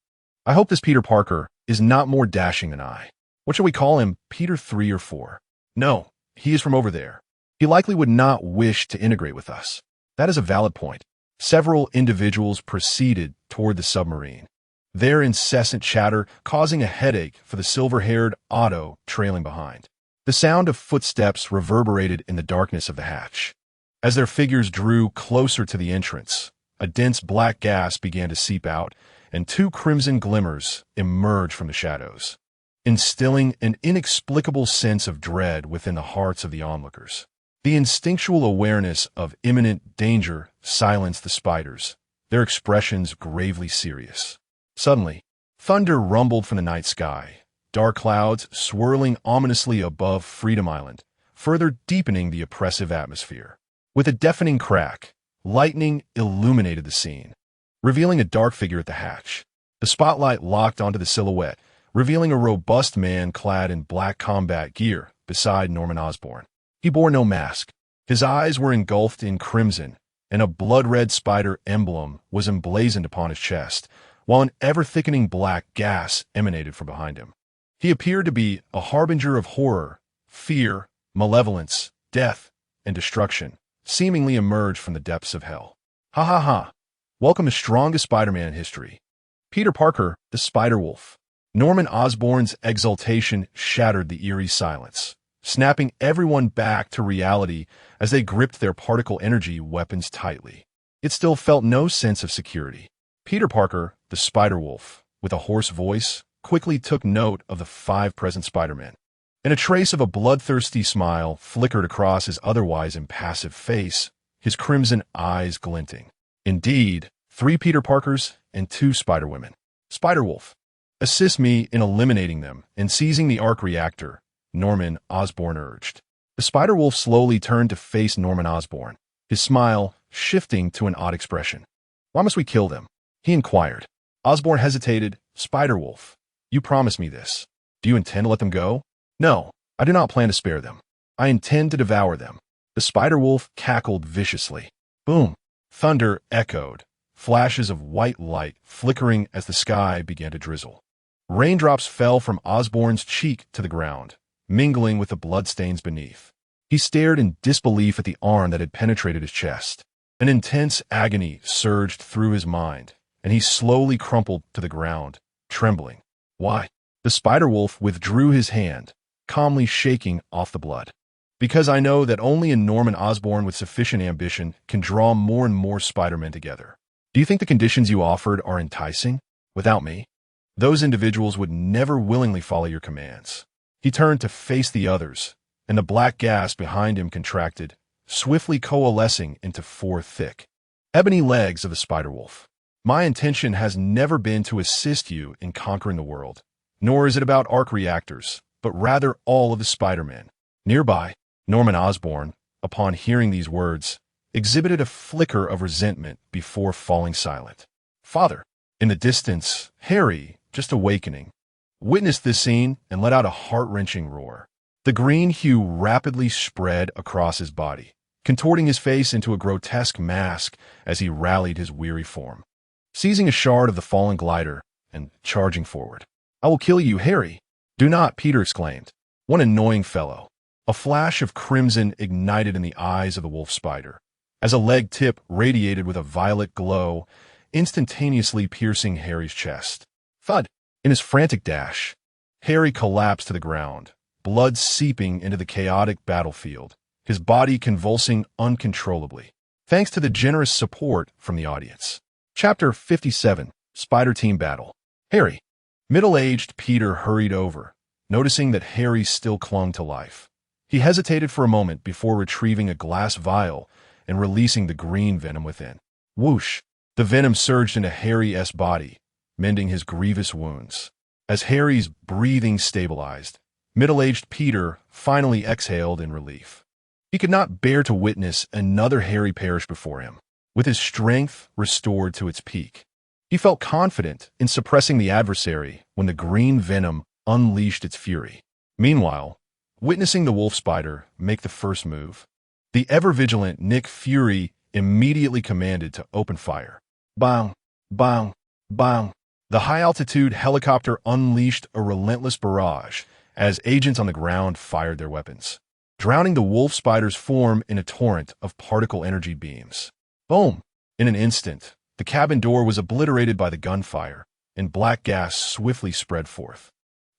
I hope this Peter Parker is not more dashing than I. What shall we call him, Peter 3 or 4? No, he is from over there. He likely would not wish to integrate with us. That is a valid point. Several individuals proceeded toward the submarine, their incessant chatter causing a headache for the silver-haired Otto trailing behind. The sound of footsteps reverberated in the darkness of the hatch. As their figures drew closer to the entrance, a dense black gas began to seep out, and two crimson glimmers emerged from the shadows, instilling an inexplicable sense of dread within the hearts of the onlookers. The instinctual awareness of imminent danger silenced the spiders, their expressions gravely serious. Suddenly, thunder rumbled from the night sky, dark clouds swirling ominously above Freedom Island, further deepening the oppressive atmosphere. With a deafening crack, lightning illuminated the scene, revealing a dark figure at the hatch. The spotlight locked onto the silhouette, revealing a robust man clad in black combat gear beside Norman Osborn. He bore no mask. His eyes were engulfed in crimson, and a blood-red spider emblem was emblazoned upon his chest, while an ever-thickening black gas emanated from behind him. He appeared to be a harbinger of horror, fear, malevolence, death, and destruction, seemingly emerged from the depths of hell. Ha ha ha! Welcome to strongest Spider-Man in history. Peter Parker, the Spider-Wolf. Norman Osborn's exultation shattered the eerie silence, snapping everyone back to reality as they gripped their particle energy weapons tightly. It still felt no sense of security. Peter Parker, the Spider-Wolf, with a hoarse voice, quickly took note of the 5 present Spider-Men, and a trace of a bloodthirsty smile flickered across his otherwise impassive face, his crimson eyes glinting. Indeed, 3 Peter Parkers and 2 Spider-Women. Spider-Wolf, assist me in eliminating them and seizing the arc reactor, Norman Osborn urged. The Spider-Wolf slowly turned to face Norman Osborn, his smile shifting to an odd expression. Why must we kill them? He inquired. Osborn hesitated. Spider-Wolf, you promised me this. Do you intend to let them go? No, I do not plan to spare them. I intend to devour them. The Spider-Wolf cackled viciously. Boom! Thunder echoed, flashes of white light flickering as the sky began to drizzle. Raindrops fell from Osborn's cheek to the ground, mingling with the bloodstains beneath. He stared in disbelief at the arm that had penetrated his chest. An intense agony surged through his mind, and he slowly crumpled to the ground, trembling. Why? The Spider-Wolf withdrew his hand, calmly shaking off the blood. Because I know that only a Norman Osborn with sufficient ambition can draw more and more Spider-Men together. Do you think the conditions you offered are enticing? Without me, those individuals would never willingly follow your commands. He turned to face the others, and the black gas behind him contracted, swiftly coalescing into 4 thick, ebony legs of the Spider-Wolf. My intention has never been to assist you in conquering the world, nor is it about arc reactors, but rather all of the Spider-Men. Nearby, Norman Osborn, upon hearing these words, exhibited a flicker of resentment before falling silent. Father, in the distance, Harry, just awakening, witnessed this scene and let out a heart-wrenching roar. The green hue rapidly spread across his body, contorting his face into a grotesque mask as he rallied his weary form. Seizing a shard of the fallen glider and charging forward. I will kill you, Harry. Do not, Peter exclaimed. What an annoying fellow. A flash of crimson ignited in the eyes of the wolf spider, as a leg tip radiated with a violet glow, instantaneously piercing Harry's chest. Thud! In his frantic dash, Harry collapsed to the ground, blood seeping into the chaotic battlefield, his body convulsing uncontrollably, thanks to the generous support from the audience. Chapter 57, Spider Team Battle. Harry. Middle-aged Peter hurried over, noticing that Harry still clung to life. He hesitated for a moment before retrieving a glass vial and releasing the green venom within. Whoosh! The venom surged into Harry's body, mending his grievous wounds. As Harry's breathing stabilized, middle-aged Peter finally exhaled in relief. He could not bear to witness another Harry perish before him, with his strength restored to its peak. He felt confident in suppressing the adversary when the green venom unleashed its fury. Meanwhile, witnessing the wolf spider make the first move, the ever-vigilant Nick Fury immediately commanded to open fire. Bang, bang, bang. The high-altitude helicopter unleashed a relentless barrage as agents on the ground fired their weapons, drowning the wolf spider's form in a torrent of particle energy beams. Boom! In an instant, the cabin door was obliterated by the gunfire, and black gas swiftly spread forth.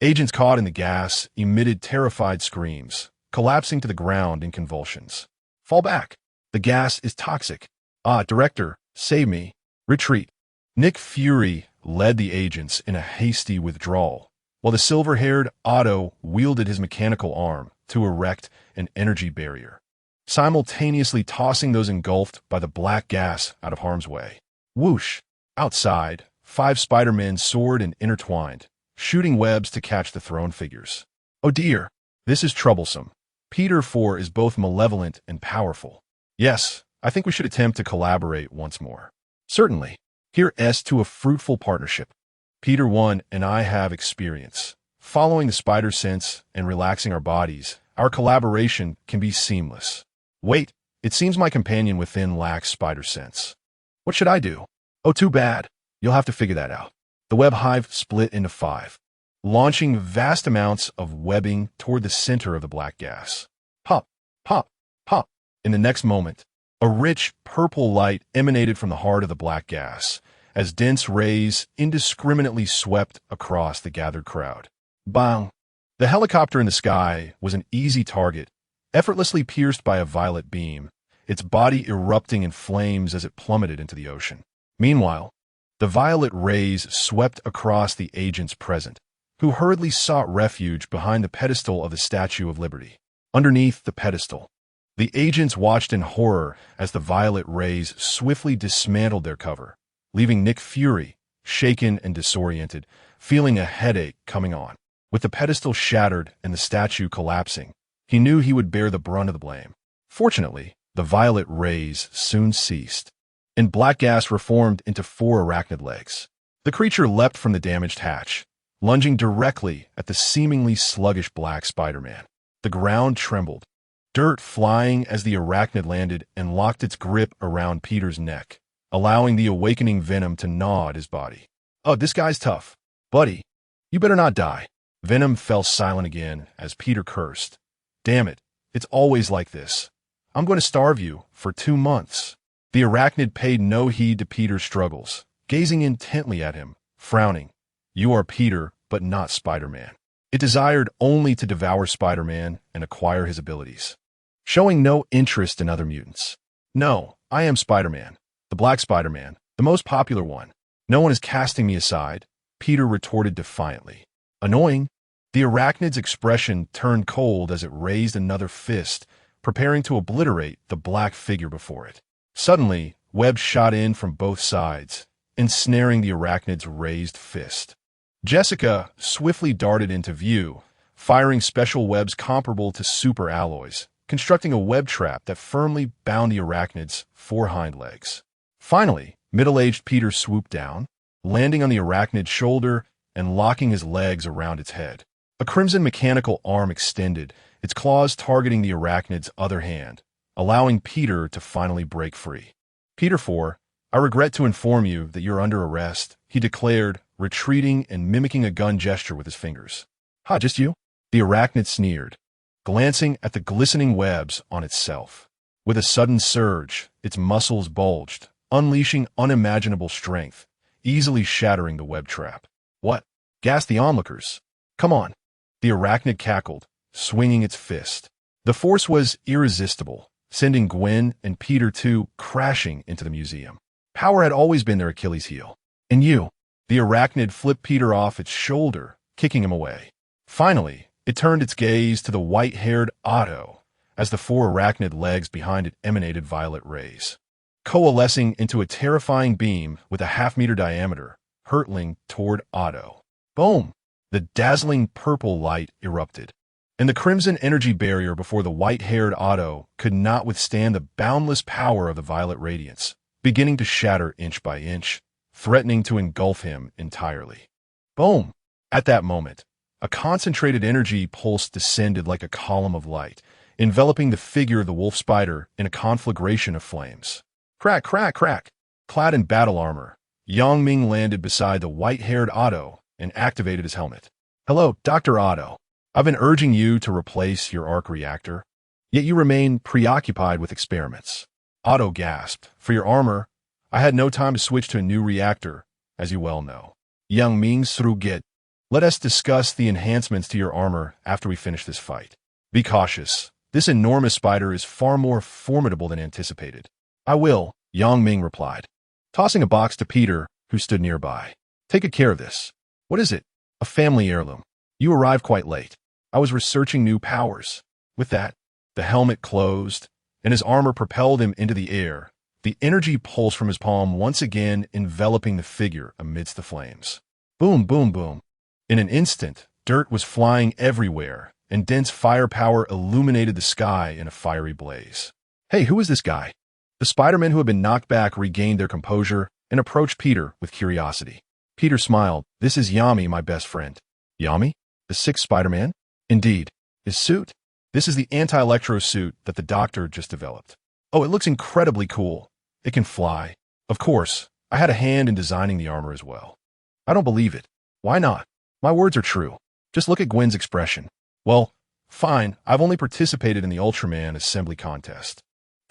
Agents caught in the gas emitted terrified screams, collapsing to the ground in convulsions. Fall back! The gas is toxic. Ah, Director, save me. Retreat. Nick Fury led the agents in a hasty withdrawal, while the silver-haired Otto wielded his mechanical arm to erect an energy barrier, simultaneously tossing those engulfed by the black gas out of harm's way. Whoosh! Outside, 5 Spider-Men soared and intertwined, shooting webs to catch the thrown figures. Oh dear, this is troublesome. Peter 4 is both malevolent and powerful. Yes, I think we should attempt to collaborate once more. Certainly. Here's to a fruitful partnership. Peter 1 and I have experience. Following the spider sense and relaxing our bodies, our collaboration can be seamless. Wait, it seems my companion within lacks spider sense. What should I do? Oh, too bad. You'll have to figure that out. The web hive split into 5, launching vast amounts of webbing toward the center of the black gas. Pop, pop, pop. In the next moment, a rich purple light emanated from the heart of the black gas, as dense rays indiscriminately swept across the gathered crowd. Bang! The helicopter in the sky was an easy target, effortlessly pierced by a violet beam, its body erupting in flames as it plummeted into the ocean. Meanwhile, the violet rays swept across the agents present, who hurriedly sought refuge behind the pedestal of the Statue of Liberty. Underneath the pedestal, the agents watched in horror as the violet rays swiftly dismantled their cover, leaving Nick Fury, shaken and disoriented, feeling a headache coming on. With the pedestal shattered and the statue collapsing, he knew he would bear the brunt of the blame. Fortunately, the violet rays soon ceased, and black gas reformed into 4 arachnid legs. The creature leapt from the damaged hatch, lunging directly at the seemingly sluggish black Spider-Man. The ground trembled, dirt flying as the arachnid landed and locked its grip around Peter's neck, allowing the awakening venom to gnaw at his body. Oh, this guy's tough. Buddy, you better not die. Venom fell silent again as Peter cursed. Damn it, it's always like this. I'm going to starve you for 2 months. The arachnid paid no heed to Peter's struggles, gazing intently at him, frowning. You are Peter, but not Spider-Man. It desired only to devour Spider-Man and acquire his abilities, showing no interest in other mutants. No, I am Spider-Man, the Black Spider-Man, the most popular one. No one is casting me aside, Peter retorted defiantly. Annoying. The arachnid's expression turned cold as it raised another fist, preparing to obliterate the black figure before it. Suddenly, webs shot in from both sides, ensnaring the arachnid's raised fist. Jessica swiftly darted into view, firing special webs comparable to super alloys, constructing a web trap that firmly bound the arachnid's 4 hind legs. Finally, middle-aged Peter swooped down, landing on the arachnid's shoulder and locking his legs around its head. A crimson mechanical arm extended, its claws targeting the arachnid's other hand, allowing Peter to finally break free. Peter 4, I regret to inform you that you're under arrest, he declared, retreating and mimicking a gun gesture with his fingers. Ha, just you? The arachnid sneered, glancing at the glistening webs on itself. With a sudden surge, its muscles bulged, unleashing unimaginable strength, easily shattering the web trap. What? Gasped the onlookers. Come on. The arachnid cackled, swinging its fist. The force was irresistible, sending Gwen and Peter 2 crashing into the museum. Power had always been their Achilles heel. And you? The arachnid flipped Peter off its shoulder, kicking him away. Finally, it turned its gaze to the white-haired Otto, as the 4 arachnid legs behind it emanated violet rays, coalescing into a terrifying beam with a half-meter diameter, hurtling toward Otto. Boom! The dazzling purple light erupted, and the crimson energy barrier before the white-haired Otto could not withstand the boundless power of the violet radiance, beginning to shatter inch by inch, threatening to engulf him entirely. Boom! At that moment, a concentrated energy pulse descended like a column of light, enveloping the figure of the wolf spider in a conflagration of flames. Crack, crack, crack! Clad in battle armor, Yang Ming landed beside the white-haired Otto and activated his helmet. "Hello, Dr. Otto. I've been urging you to replace your arc reactor, yet you remain preoccupied with experiments." Otto gasped. "For your armor, I had no time to switch to a new reactor, as you well know." Yang Ming shrugged. "Let us discuss the enhancements to your armor after we finish this fight. Be cautious. This enormous spider is far more formidable than anticipated." "I will," Yang Ming replied, tossing a box to Peter, who stood nearby. "Take good care of this." "What is it?" "A family heirloom. You arrived quite late. I was researching new powers." With that, the helmet closed, and his armor propelled him into the air, the energy pulse from his palm once again enveloping the figure amidst the flames. Boom, boom, boom. In an instant, dirt was flying everywhere, and dense firepower illuminated the sky in a fiery blaze. "Hey, who is this guy?" The Spider-Men who had been knocked back regained their composure and approached Peter with curiosity. Peter smiled. "This is Yami, my best friend." "Yami? The sixth Spider-Man?" "Indeed. His suit? This is the anti-electro suit that the doctor just developed. Oh, it looks incredibly cool. It can fly. Of course, I had a hand in designing the armor as well." "I don't believe it." "Why not? My words are true. Just look at Gwen's expression." "Well, fine. I've only participated in the Ultraman assembly contest.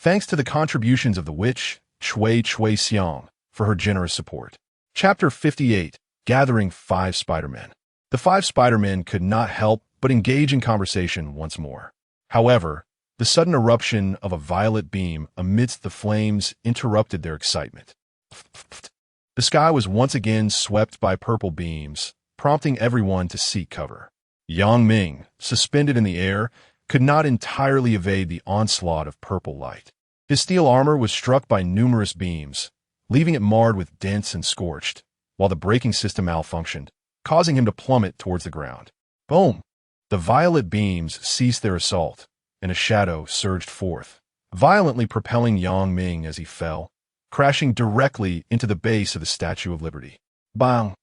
Thanks to the contributions of the witch, Chui Xiang, for her generous support." Chapter 58, Gathering 5 Spider-Men. The 5 Spider-Men could not help but engage in conversation once more. However, the sudden eruption of a violet beam amidst the flames interrupted their excitement. The sky was once again swept by purple beams, prompting everyone to seek cover. Yang Ming, suspended in the air, could not entirely evade the onslaught of purple light. His steel armor was struck by numerous beams, leaving it marred with dents and scorched, while the braking system malfunctioned, causing him to plummet towards the ground. Boom! The violet beams ceased their assault, and a shadow surged forth, violently propelling Yang Ming as he fell, crashing directly into the base of the Statue of Liberty. Bang!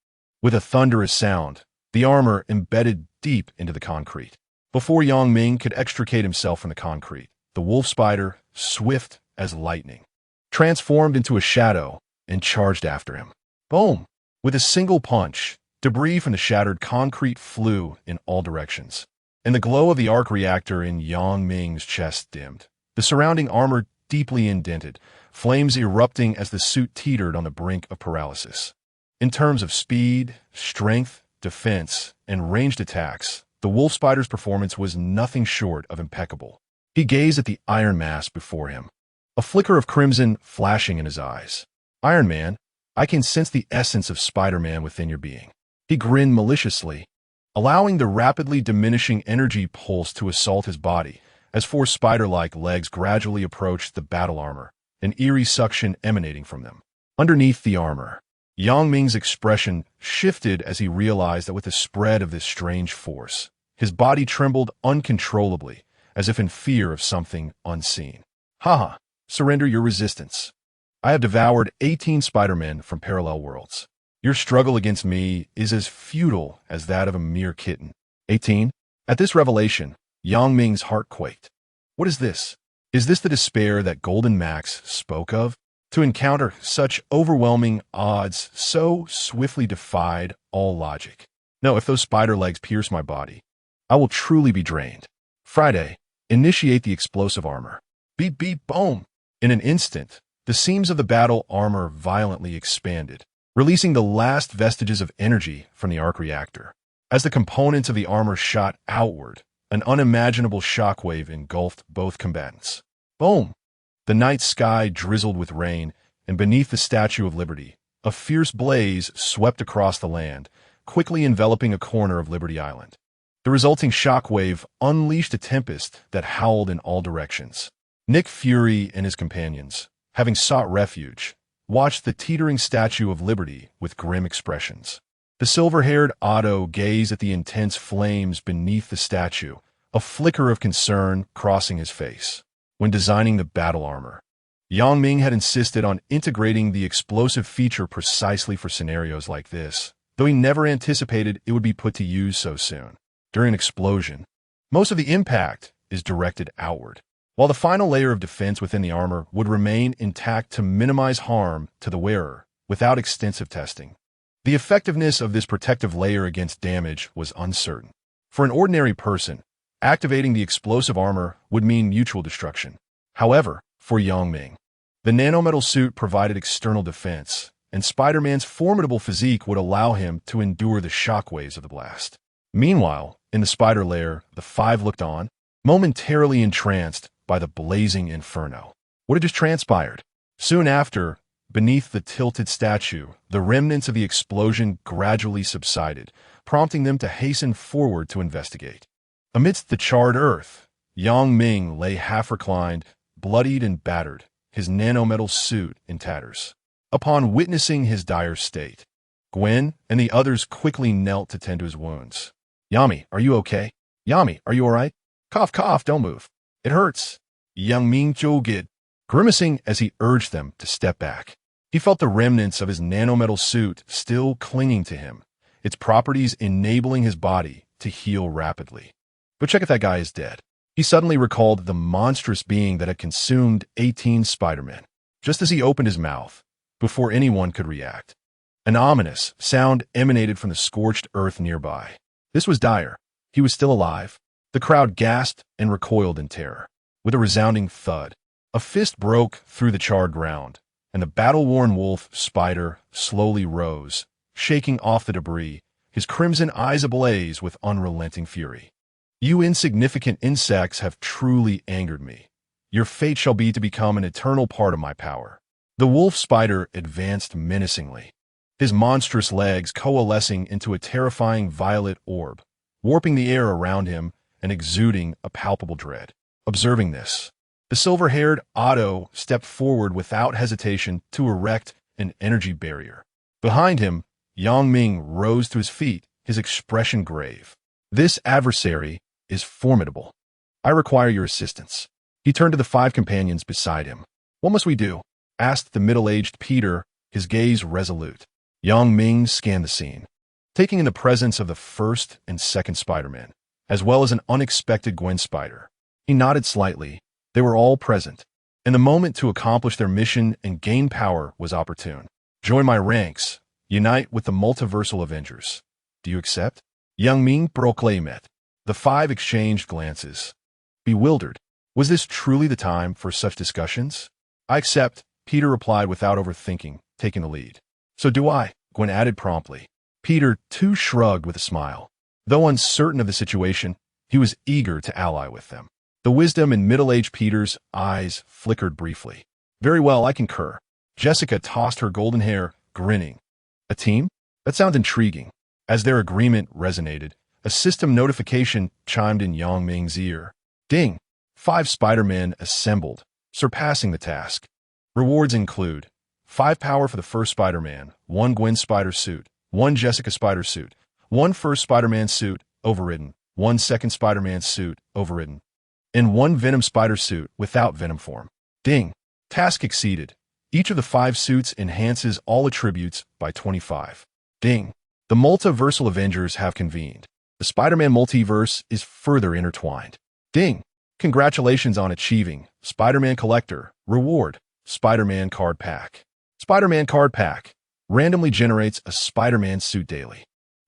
With a thunderous sound, the armor embedded deep into the concrete. Before Yang Ming could extricate himself from the concrete, the wolf spider, swift as lightning, transformed into a shadow and charged after him. Boom! With a single punch, debris from the shattered concrete flew in all directions, and the glow of the arc reactor in Yang Ming's chest dimmed. The surrounding armor deeply indented, flames erupting as the suit teetered on the brink of paralysis. In terms of speed, strength, defense, and ranged attacks, the wolf spider's performance was nothing short of impeccable. He gazed at the iron mask before him, a flicker of crimson flashing in his eyes. "Iron Man, I can sense the essence of Spider-Man within your being." He grinned maliciously, allowing the rapidly diminishing energy pulse to assault his body as 4 spider-like legs gradually approached the battle armor, an eerie suction emanating from them. Underneath the armor, Yang Ming's expression shifted as he realized that with the spread of this strange force, his body trembled uncontrollably, as if in fear of something unseen. "Haha, surrender your resistance. I have devoured 18 Spider-Men from parallel worlds. Your struggle against me is as futile as that of a mere kitten." 18? At this revelation, Yang Ming's heart quaked. What is this? Is this the despair that Golden Max spoke of? To encounter such overwhelming odds so swiftly defied all logic. No, if those spider legs pierce my body, I will truly be drained. Friday, initiate the explosive armor. Beep, beep, boom! In an instant, the seams of the battle armor violently expanded, releasing the last vestiges of energy from the arc reactor. As the components of the armor shot outward, an unimaginable shockwave engulfed both combatants. Boom! The night sky drizzled with rain, and beneath the Statue of Liberty, a fierce blaze swept across the land, quickly enveloping a corner of Liberty Island. The resulting shockwave unleashed a tempest that howled in all directions. Nick Fury and his companions, having sought refuge, watched the teetering Statue of Liberty with grim expressions. The silver-haired Otto gazed at the intense flames beneath the statue, a flicker of concern crossing his face. When designing the battle armor, Yang Ming had insisted on integrating the explosive feature precisely for scenarios like this, though he never anticipated it would be put to use so soon. During an explosion, most of the impact is directed outward. while the final layer of defense within the armor would remain intact to minimize harm to the wearer without extensive testing. The effectiveness of this protective layer against damage was uncertain. For an ordinary person, activating the explosive armor would mean mutual destruction. However, for young Ming, the nanometal suit provided external defense, and Spider-Man's formidable physique would allow him to endure the shockwaves of the blast. Meanwhile, in the spider lair, the five looked on, momentarily entranced by the blazing inferno. What had just transpired? Soon after, beneath the tilted statue, the remnants of the explosion gradually subsided, prompting them to hasten forward to investigate. Amidst the charred earth, young Ming lay half-reclined, bloodied and battered, his nanometal suit in tatters. Upon witnessing his dire state, Gwen and the others quickly knelt to tend to his wounds. "Yami, are you okay? Yami, are you all right? Cough, cough, don't move. It hurts." Young Ming jogged, grimacing as he urged them to step back. He felt the remnants of his nanometal suit still clinging to him, its properties enabling his body to heal rapidly. But check if that guy is dead. He suddenly recalled the monstrous being that had consumed 18 Spider-Men, just as he opened his mouth, before anyone could react. An ominous sound emanated from the scorched earth nearby. This was Dyer. He was still alive. The crowd gasped and recoiled in terror. With a resounding thud, a fist broke through the charred ground, and the battle-worn wolf spider slowly rose, shaking off the debris, his crimson eyes ablaze with unrelenting fury. "You insignificant insects have truly angered me. Your fate shall be to become an eternal part of my power." The wolf spider advanced menacingly, his monstrous legs coalescing into a terrifying violet orb, warping the air around him and exuding a palpable dread. Observing this, the silver-haired Otto stepped forward without hesitation to erect an energy barrier. Behind him, Yang Ming rose to his feet, his expression grave. "This adversary is formidable. I require your assistance." He turned to the five companions beside him. "What must we do?" asked the middle-aged Peter, his gaze resolute. Yang Ming scanned the scene, taking in the presence of the first and second Spider-Man, as well as an unexpected Gwen Spider. He nodded slightly. They were all present, and the moment to accomplish their mission and gain power was opportune. "Join my ranks. Unite with the multiversal Avengers. Do you accept?" Yang Ming proclaimed. The five exchanged glances. Bewildered, was this truly the time for such discussions? "I accept," Peter replied without overthinking, taking the lead. "So do I," Gwen added promptly. Peter, too, shrugged with a smile. Though uncertain of the situation, he was eager to ally with them. The wisdom in middle-aged Peter's eyes flickered briefly. "Very well, I concur." Jessica tossed her golden hair, grinning. "A team? That sounds intriguing." As their agreement resonated, a system notification chimed in Yang Ming's ear. Ding! 5 Spider-Men assembled, surpassing the task. Rewards include 5 power for the first Spider-Man, 1 Gwen Spider suit, 1 Jessica Spider suit, 1 first Spider-Man suit, overridden, 1 second Spider-Man suit, overridden, and 1 Venom Spider suit without Venom form. Ding! Task exceeded. Each of the 5 suits enhances all attributes by 25. Ding! The multiversal Avengers have convened. The Spider-Man multiverse is further intertwined. Ding! Congratulations on achieving Spider-Man Collector. Reward. Spider-Man Card Pack. Spider-Man Card Pack randomly generates a Spider-Man suit daily.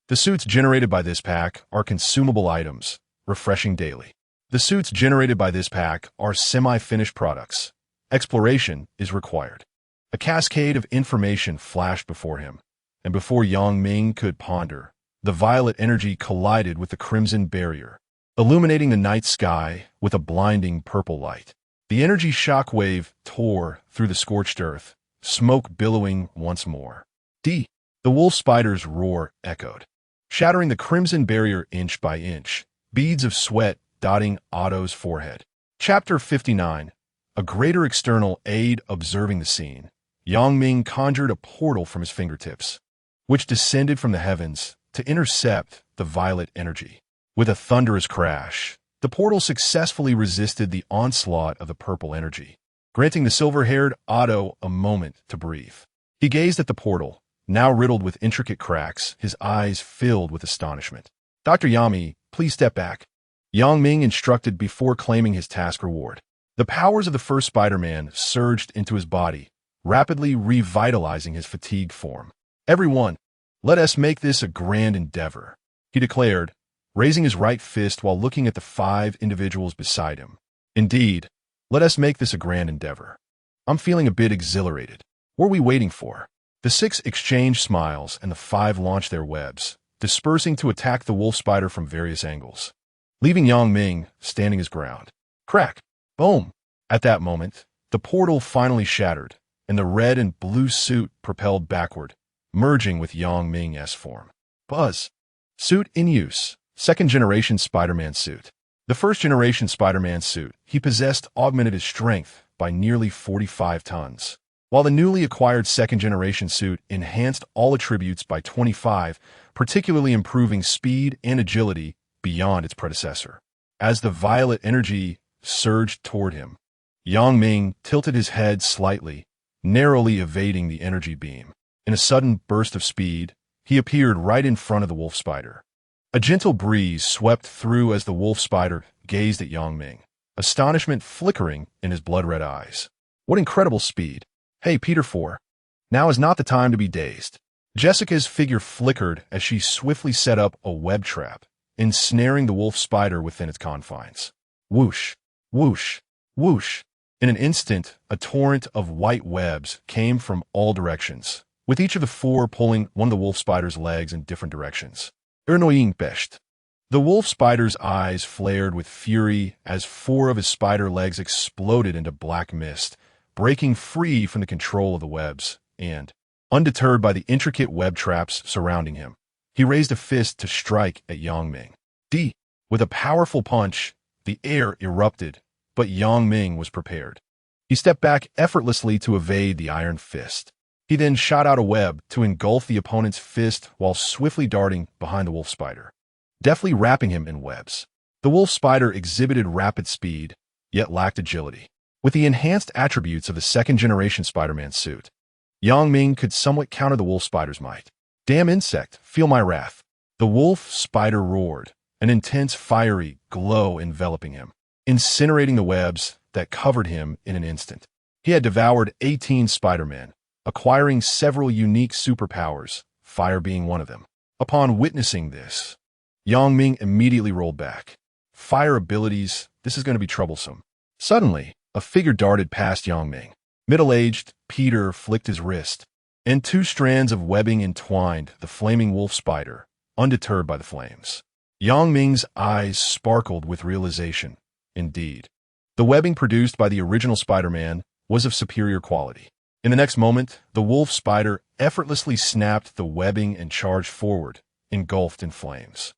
The suits generated by this pack are consumable items, refreshing daily. The suits generated by this pack are semi-finished products. Exploration is required. A cascade of information flashed before him, and before Yang Ming could ponder, the violet energy collided with the crimson barrier, illuminating the night sky with a blinding purple light. The energy shockwave tore through the scorched earth, smoke billowing once more. The wolf spider's roar echoed, shattering the crimson barrier inch by inch, beads of sweat dotting Otto's forehead. Chapter 59. A greater external aid. Observing the scene, Yang Ming conjured a portal from his fingertips, which descended from the heavens to intercept the violet energy. With a thunderous crash, the portal successfully resisted the onslaught of the purple energy, granting the silver-haired Otto a moment to breathe. He gazed at the portal, now riddled with intricate cracks, his eyes filled with astonishment. "Dr. Yami, please step back," Yang Ming instructed before claiming his task reward. The powers of the first Spider-Man surged into his body, rapidly revitalizing his fatigued form. "Everyone, let us make this a grand endeavor," he declared, raising his right fist while looking at the 5 individuals beside him. "Indeed, let us make this a grand endeavor. I'm feeling a bit exhilarated. What are we waiting for?" The 6 exchanged smiles, and the 5 launched their webs, dispersing to attack the wolf spider from various angles, leaving Ming standing his ground. Crack! Boom! At that moment, the portal finally shattered, and the red and blue suit propelled backward, merging with Ming's form. Buzz. Suit in use. Second-generation Spider-Man suit. The first-generation Spider-Man suit he possessed augmented his strength by nearly 45 tons, while the newly acquired second-generation suit enhanced all attributes by 25, particularly improving speed and agility beyond its predecessor. As the violet energy surged toward him, Ming tilted his head slightly, narrowly evading the energy beam. In a sudden burst of speed, he appeared right in front of the wolf spider. A gentle breeze swept through as the wolf spider gazed at Ming, astonishment flickering in his blood-red eyes. "What incredible speed! Hey, Peter 4. Now is not the time to be dazed." Jessica's figure flickered as she swiftly set up a web trap, ensnaring the wolf spider within its confines. Whoosh! Whoosh! Whoosh! In an instant, a torrent of white webs came from all directions, with each of the 4 pulling one of the wolf spider's legs in different directions. Annoying best. The wolf spider's eyes flared with fury as 4 of his spider legs exploded into black mist, breaking free from the control of the webs, and, undeterred by the intricate web traps surrounding him, he raised a fist to strike at Ming. With a powerful punch, the air erupted, but Ming was prepared. He stepped back effortlessly to evade the iron fist. He then shot out a web to engulf the opponent's fist while swiftly darting behind the wolf spider, deftly wrapping him in webs. The wolf spider exhibited rapid speed, yet lacked agility. With the enhanced attributes of the second-generation Spider-Man suit, Ming could somewhat counter the wolf spider's might. "Damn insect, feel my wrath." The wolf spider roared, an intense fiery glow enveloping him, incinerating the webs that covered him in an instant. He had devoured 18 Spider-Men, acquiring several unique superpowers, fire being one of them. Upon witnessing this, Ming immediately rolled back. Fire abilities, this is going to be troublesome. Suddenly, a figure darted past Ming. Middle-aged Peter flicked his wrist, and 2 strands of webbing entwined the flaming wolf spider, undeterred by the flames. Ming's eyes sparkled with realization. Indeed, the webbing produced by the original Spider-Man was of superior quality. In the next moment, the wolf spider effortlessly snapped the webbing and charged forward, engulfed in flames.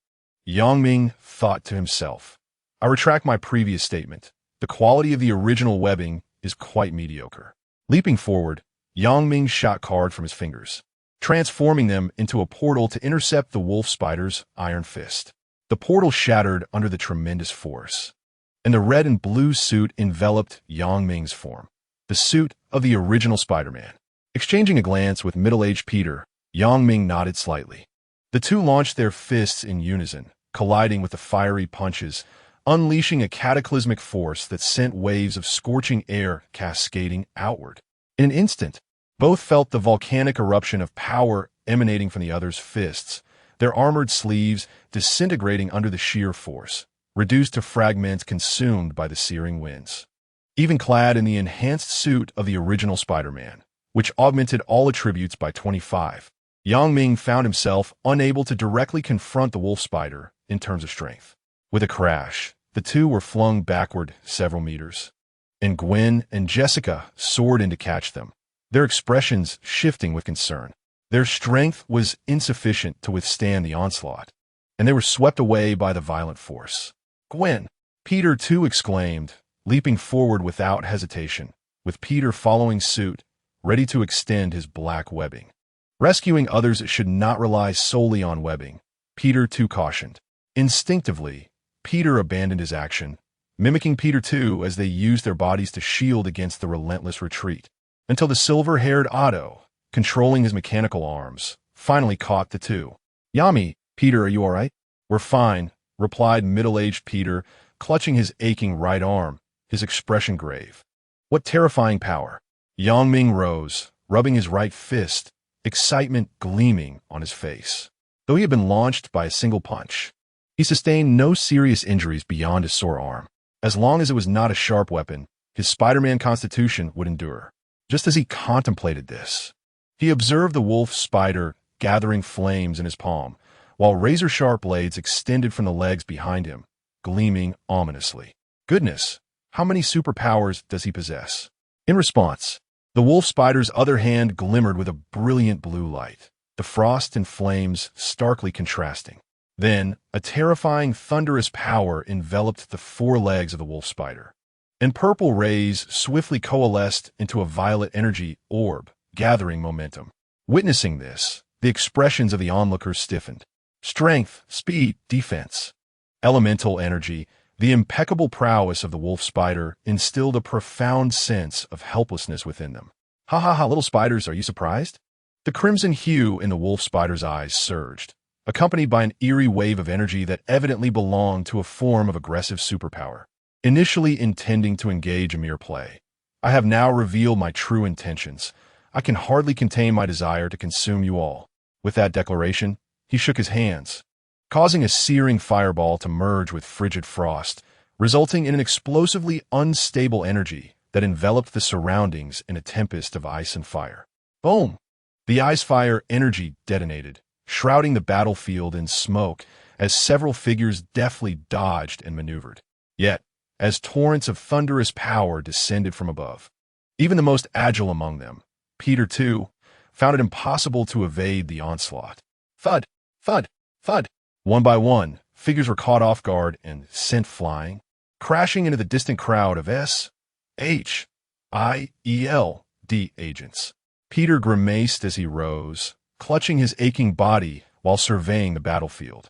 Ming thought to himself, "I retract my previous statement. The quality of the original webbing is quite mediocre." Leaping forward, Ming shot card from his fingers, transforming them into a portal to intercept the wolf spider's iron fist. The portal shattered under the tremendous force, and the red and blue suit enveloped Ming's form, the suit of the original Spider-Man. Exchanging a glance with middle-aged Peter, Ming nodded slightly. The 2 launched their fists in unison, colliding with the fiery punches, unleashing a cataclysmic force that sent waves of scorching air cascading outward. In an instant, both felt the volcanic eruption of power emanating from the other's fists, their armored sleeves disintegrating under the sheer force, reduced to fragments consumed by the searing winds. Even clad in the enhanced suit of the original Spider-Man, which augmented all attributes by 25, Ming found himself unable to directly confront the wolf spider in terms of strength. With a crash, the 2 were flung backward several meters, and Gwen and Jessica soared in to catch them, their expressions shifting with concern. Their strength was insufficient to withstand the onslaught, and they were swept away by the violent force. "Gwen!" Peter too exclaimed, leaping forward without hesitation, with Peter following suit, ready to extend his black webbing. Rescuing others should not rely solely on webbing, Peter too cautioned. Instinctively, Peter abandoned his action, mimicking Peter too as they used their bodies to shield against the relentless retreat, until the silver-haired Otto, controlling his mechanical arms, finally caught the 2. "Yami, Peter, are you all right?" "We're fine," replied middle-aged Peter, clutching his aching right arm, his expression grave. What terrifying power! Yang Ming rose, rubbing his right fist, excitement gleaming on his face. Though he had been launched by a single punch, he sustained no serious injuries beyond his sore arm. As long as it was not a sharp weapon, his Spider-Man constitution would endure. Just as he contemplated this, he observed the wolf spider gathering flames in his palm, while razor-sharp blades extended from the legs behind him, gleaming ominously. Goodness, how many superpowers does he possess? In response, the wolf spider's other hand glimmered with a brilliant blue light, the frost and flames starkly contrasting. Then, a terrifying, thunderous power enveloped the four legs of the wolf spider, and purple rays swiftly coalesced into a violet energy orb, gathering momentum. Witnessing this, the expressions of the onlookers stiffened. Strength, speed, defense. Elemental energy, the impeccable prowess of the wolf spider instilled a profound sense of helplessness within them. Ha ha ha, little spiders, are you surprised? The crimson hue in the wolf spider's eyes surged, accompanied by an eerie wave of energy that evidently belonged to a form of aggressive superpower. Initially intending to engage a mere play, I have now revealed my true intentions. I can hardly contain my desire to consume you all. With that declaration, he shook his hands, causing a searing fireball to merge with frigid frost, resulting in an explosively unstable energy that enveloped the surroundings in a tempest of ice and fire. Boom! The ice-fire energy detonated, shrouding the battlefield in smoke as several figures deftly dodged and maneuvered. Yet, as torrents of thunderous power descended from above, even the most agile among them, Peter too, found it impossible to evade the onslaught. Thud! Thud! Thud! One by one, figures were caught off guard and sent flying, crashing into the distant crowd of S.H.I.E.L.D. agents. Peter grimaced as he rose, clutching his aching body while surveying the battlefield.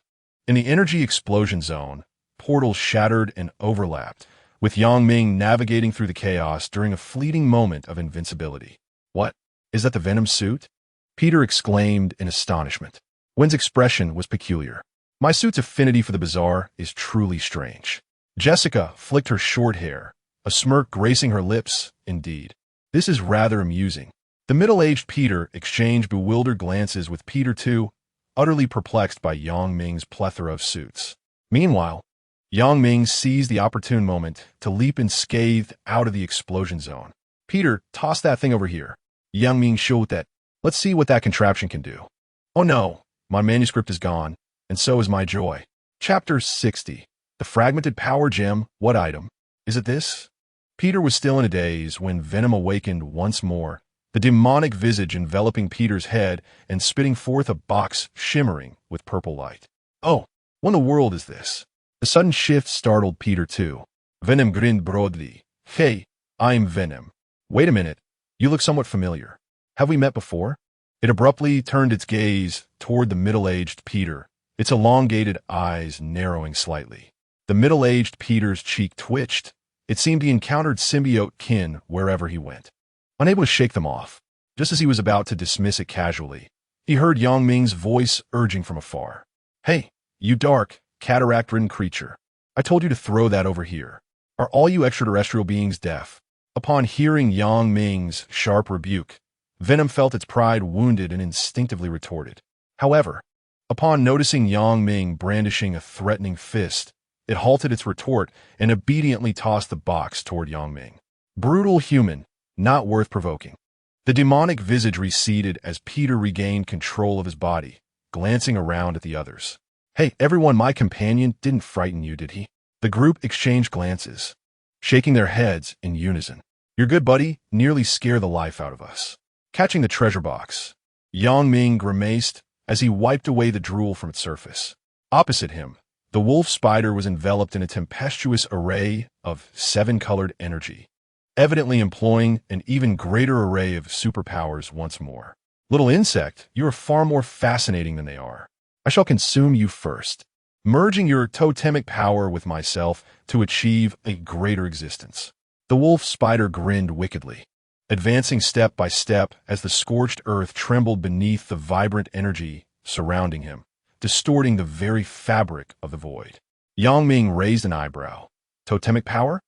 In the energy explosion zone, portals shattered and overlapped, with Yang Ming navigating through the chaos during a fleeting moment of invincibility. What? Is that the Venom suit? Peter exclaimed in astonishment. Wen's expression was peculiar. My suit's affinity for the bizarre is truly strange. Jessica flicked her short hair, a smirk gracing her lips, indeed. This is rather amusing. The middle-aged Peter exchanged bewildered glances with Peter too, utterly perplexed by Yang Ming's plethora of suits. Meanwhile, Yang Ming seized the opportune moment to leap unscathed out of the explosion zone. Peter, toss that thing over here. Yang Ming showed that. Let's see what that contraption can do. Oh no, my manuscript is gone, and so is my joy. Chapter 60. The fragmented power gem, what item? Is it this? Peter was still in a daze when Venom awakened once more, the demonic visage enveloping Peter's head and spitting forth a box shimmering with purple light. Oh, what in the world is this? The sudden shift startled Peter too. Venom grinned broadly. Hey, I'm Venom. Wait a minute, you look somewhat familiar. Have we met before? It abruptly turned its gaze toward the middle-aged Peter, its elongated eyes narrowing slightly. The middle-aged Peter's cheek twitched. It seemed he encountered symbiote kin wherever he went. Unable to shake them off, just as he was about to dismiss it casually, he heard Yang Ming's voice urging from afar. Hey, you dark, cataract-ridden creature. I told you to throw that over here. Are all you extraterrestrial beings deaf? Upon hearing Yang Ming's sharp rebuke, Venom felt its pride wounded and instinctively retorted. However, upon noticing Yang Ming brandishing a threatening fist, it halted its retort and obediently tossed the box toward Yang Ming. Brutal human, not worth provoking. The demonic visage receded as Peter regained control of his body, glancing around at the others. Hey, everyone, my companion didn't frighten you, did he? The group exchanged glances, shaking their heads in unison. Your good buddy nearly scared the life out of us. Catching the treasure box, Yang Ming grimaced as he wiped away the drool from its surface. Opposite him, the wolf spider was enveloped in a tempestuous array of seven-colored energy, evidently employing an even greater array of superpowers once more. Little insect, you are far more fascinating than they are. I shall consume you first, merging your totemic power with myself to achieve a greater existence. The wolf spider grinned wickedly, advancing step by step as the scorched earth trembled beneath the vibrant energy surrounding him, distorting the very fabric of the void. Yang Ming raised an eyebrow. Totemic power?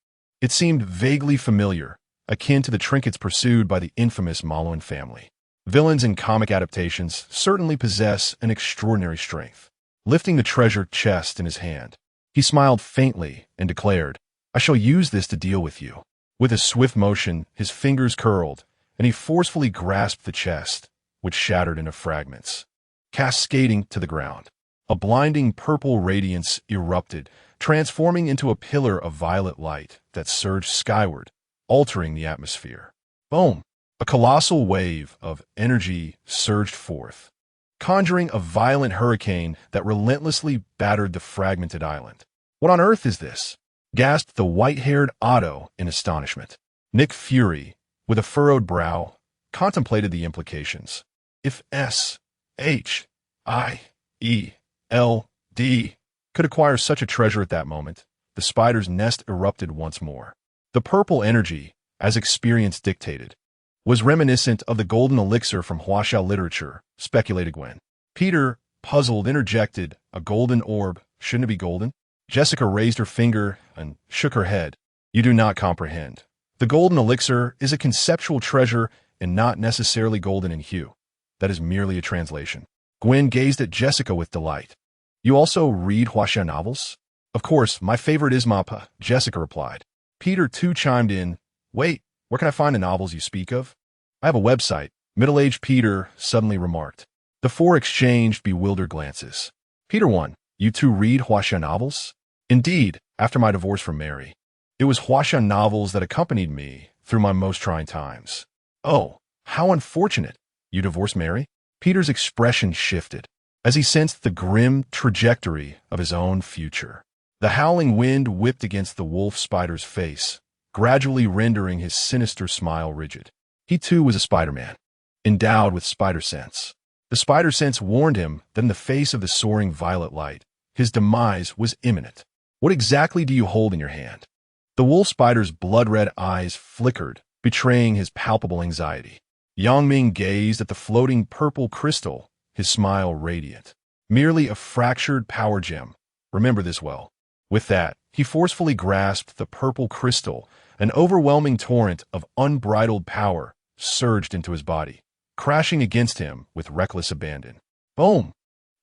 It seemed vaguely familiar, akin to the trinkets pursued by the infamous Maloan family. Villains in comic adaptations certainly possess an extraordinary strength. Lifting the treasure chest in his hand, he smiled faintly and declared, "I shall use this to deal with you." With a swift motion, his fingers curled, and he forcefully grasped the chest, which shattered into fragments, cascading to the ground. A blinding purple radiance erupted, transforming into a pillar of violet light that surged skyward, altering the atmosphere. Boom! A colossal wave of energy surged forth, conjuring a violent hurricane that relentlessly battered the fragmented island. "What on earth is this?" gasped the white-haired Otto in astonishment. Nick Fury, with a furrowed brow, contemplated the implications. If S-H-I-E-L-D could acquire such a treasure at that moment, the spider's nest erupted once more. The purple energy, as experience dictated, was reminiscent of the golden elixir from Huaxiao literature, speculated Gwen. Peter, puzzled, interjected, "A golden orb, shouldn't it be golden?" Jessica raised her finger and shook her head. "You do not comprehend. The golden elixir is a conceptual treasure and not necessarily golden in hue. That is merely a translation." Gwen gazed at Jessica with delight. "You also read Huaxia novels?" "Of course, my favorite is Mappa," Jessica replied. Peter too chimed in, "Wait, where can I find the novels you speak of?" "I have a website," middle-aged Peter suddenly remarked. The four exchanged bewildered glances. Peter 1, "You two read Huaxia novels?" "Indeed, after my divorce from Mary. It was Huaxia novels that accompanied me through my most trying times." "Oh, how unfortunate. You divorced Mary?" Peter's expression shifted as he sensed the grim trajectory of his own future. The howling wind whipped against the wolf spider's face, gradually rendering his sinister smile rigid. He too was a Spider-Man, endowed with spider sense. The spider sense warned him that in the face of the soaring violet light, his demise was imminent. "What exactly do you hold in your hand?" The wolf spider's blood-red eyes flickered, betraying his palpable anxiety. Ming gazed at the floating purple crystal, his smile radiant. "Merely a fractured power gem. Remember this well." With that, he forcefully grasped the purple crystal. An overwhelming torrent of unbridled power surged into his body, crashing against him with reckless abandon. Boom!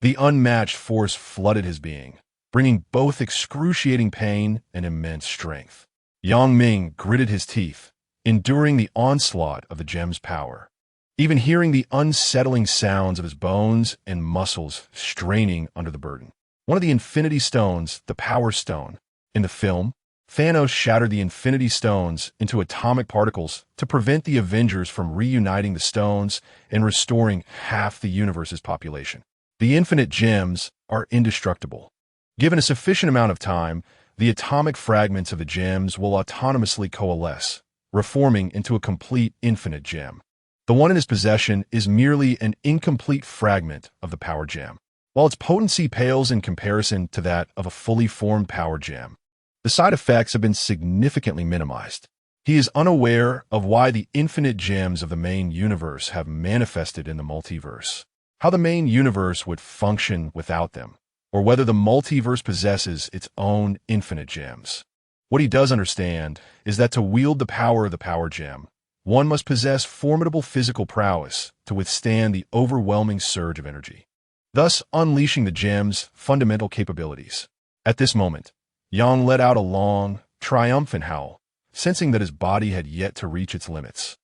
The unmatched force flooded his being, bringing both excruciating pain and immense strength. Ming gritted his teeth, enduring the onslaught of the gem's power, even hearing the unsettling sounds of his bones and muscles straining under the burden. One of the Infinity Stones, the Power Stone. In the film, Thanos shattered the Infinity Stones into atomic particles to prevent the Avengers from reuniting the stones and restoring half the universe's population. The infinite gems are indestructible. Given a sufficient amount of time, the atomic fragments of the gems will autonomously coalesce, reforming into a complete infinite gem. The one in his possession is merely an incomplete fragment of the power gem, while its potency pales in comparison to that of a fully formed power gem. The side effects have been significantly minimized. He is unaware of why the infinite gems of the main universe have manifested in the multiverse, how the main universe would function without them, or whether the multiverse possesses its own infinite gems. What he does understand is that to wield the power of the power gem, one must possess formidable physical prowess to withstand the overwhelming surge of energy, thus unleashing the gem's fundamental capabilities. At this moment, Yang let out a long, triumphant howl, sensing that his body had yet to reach its limits.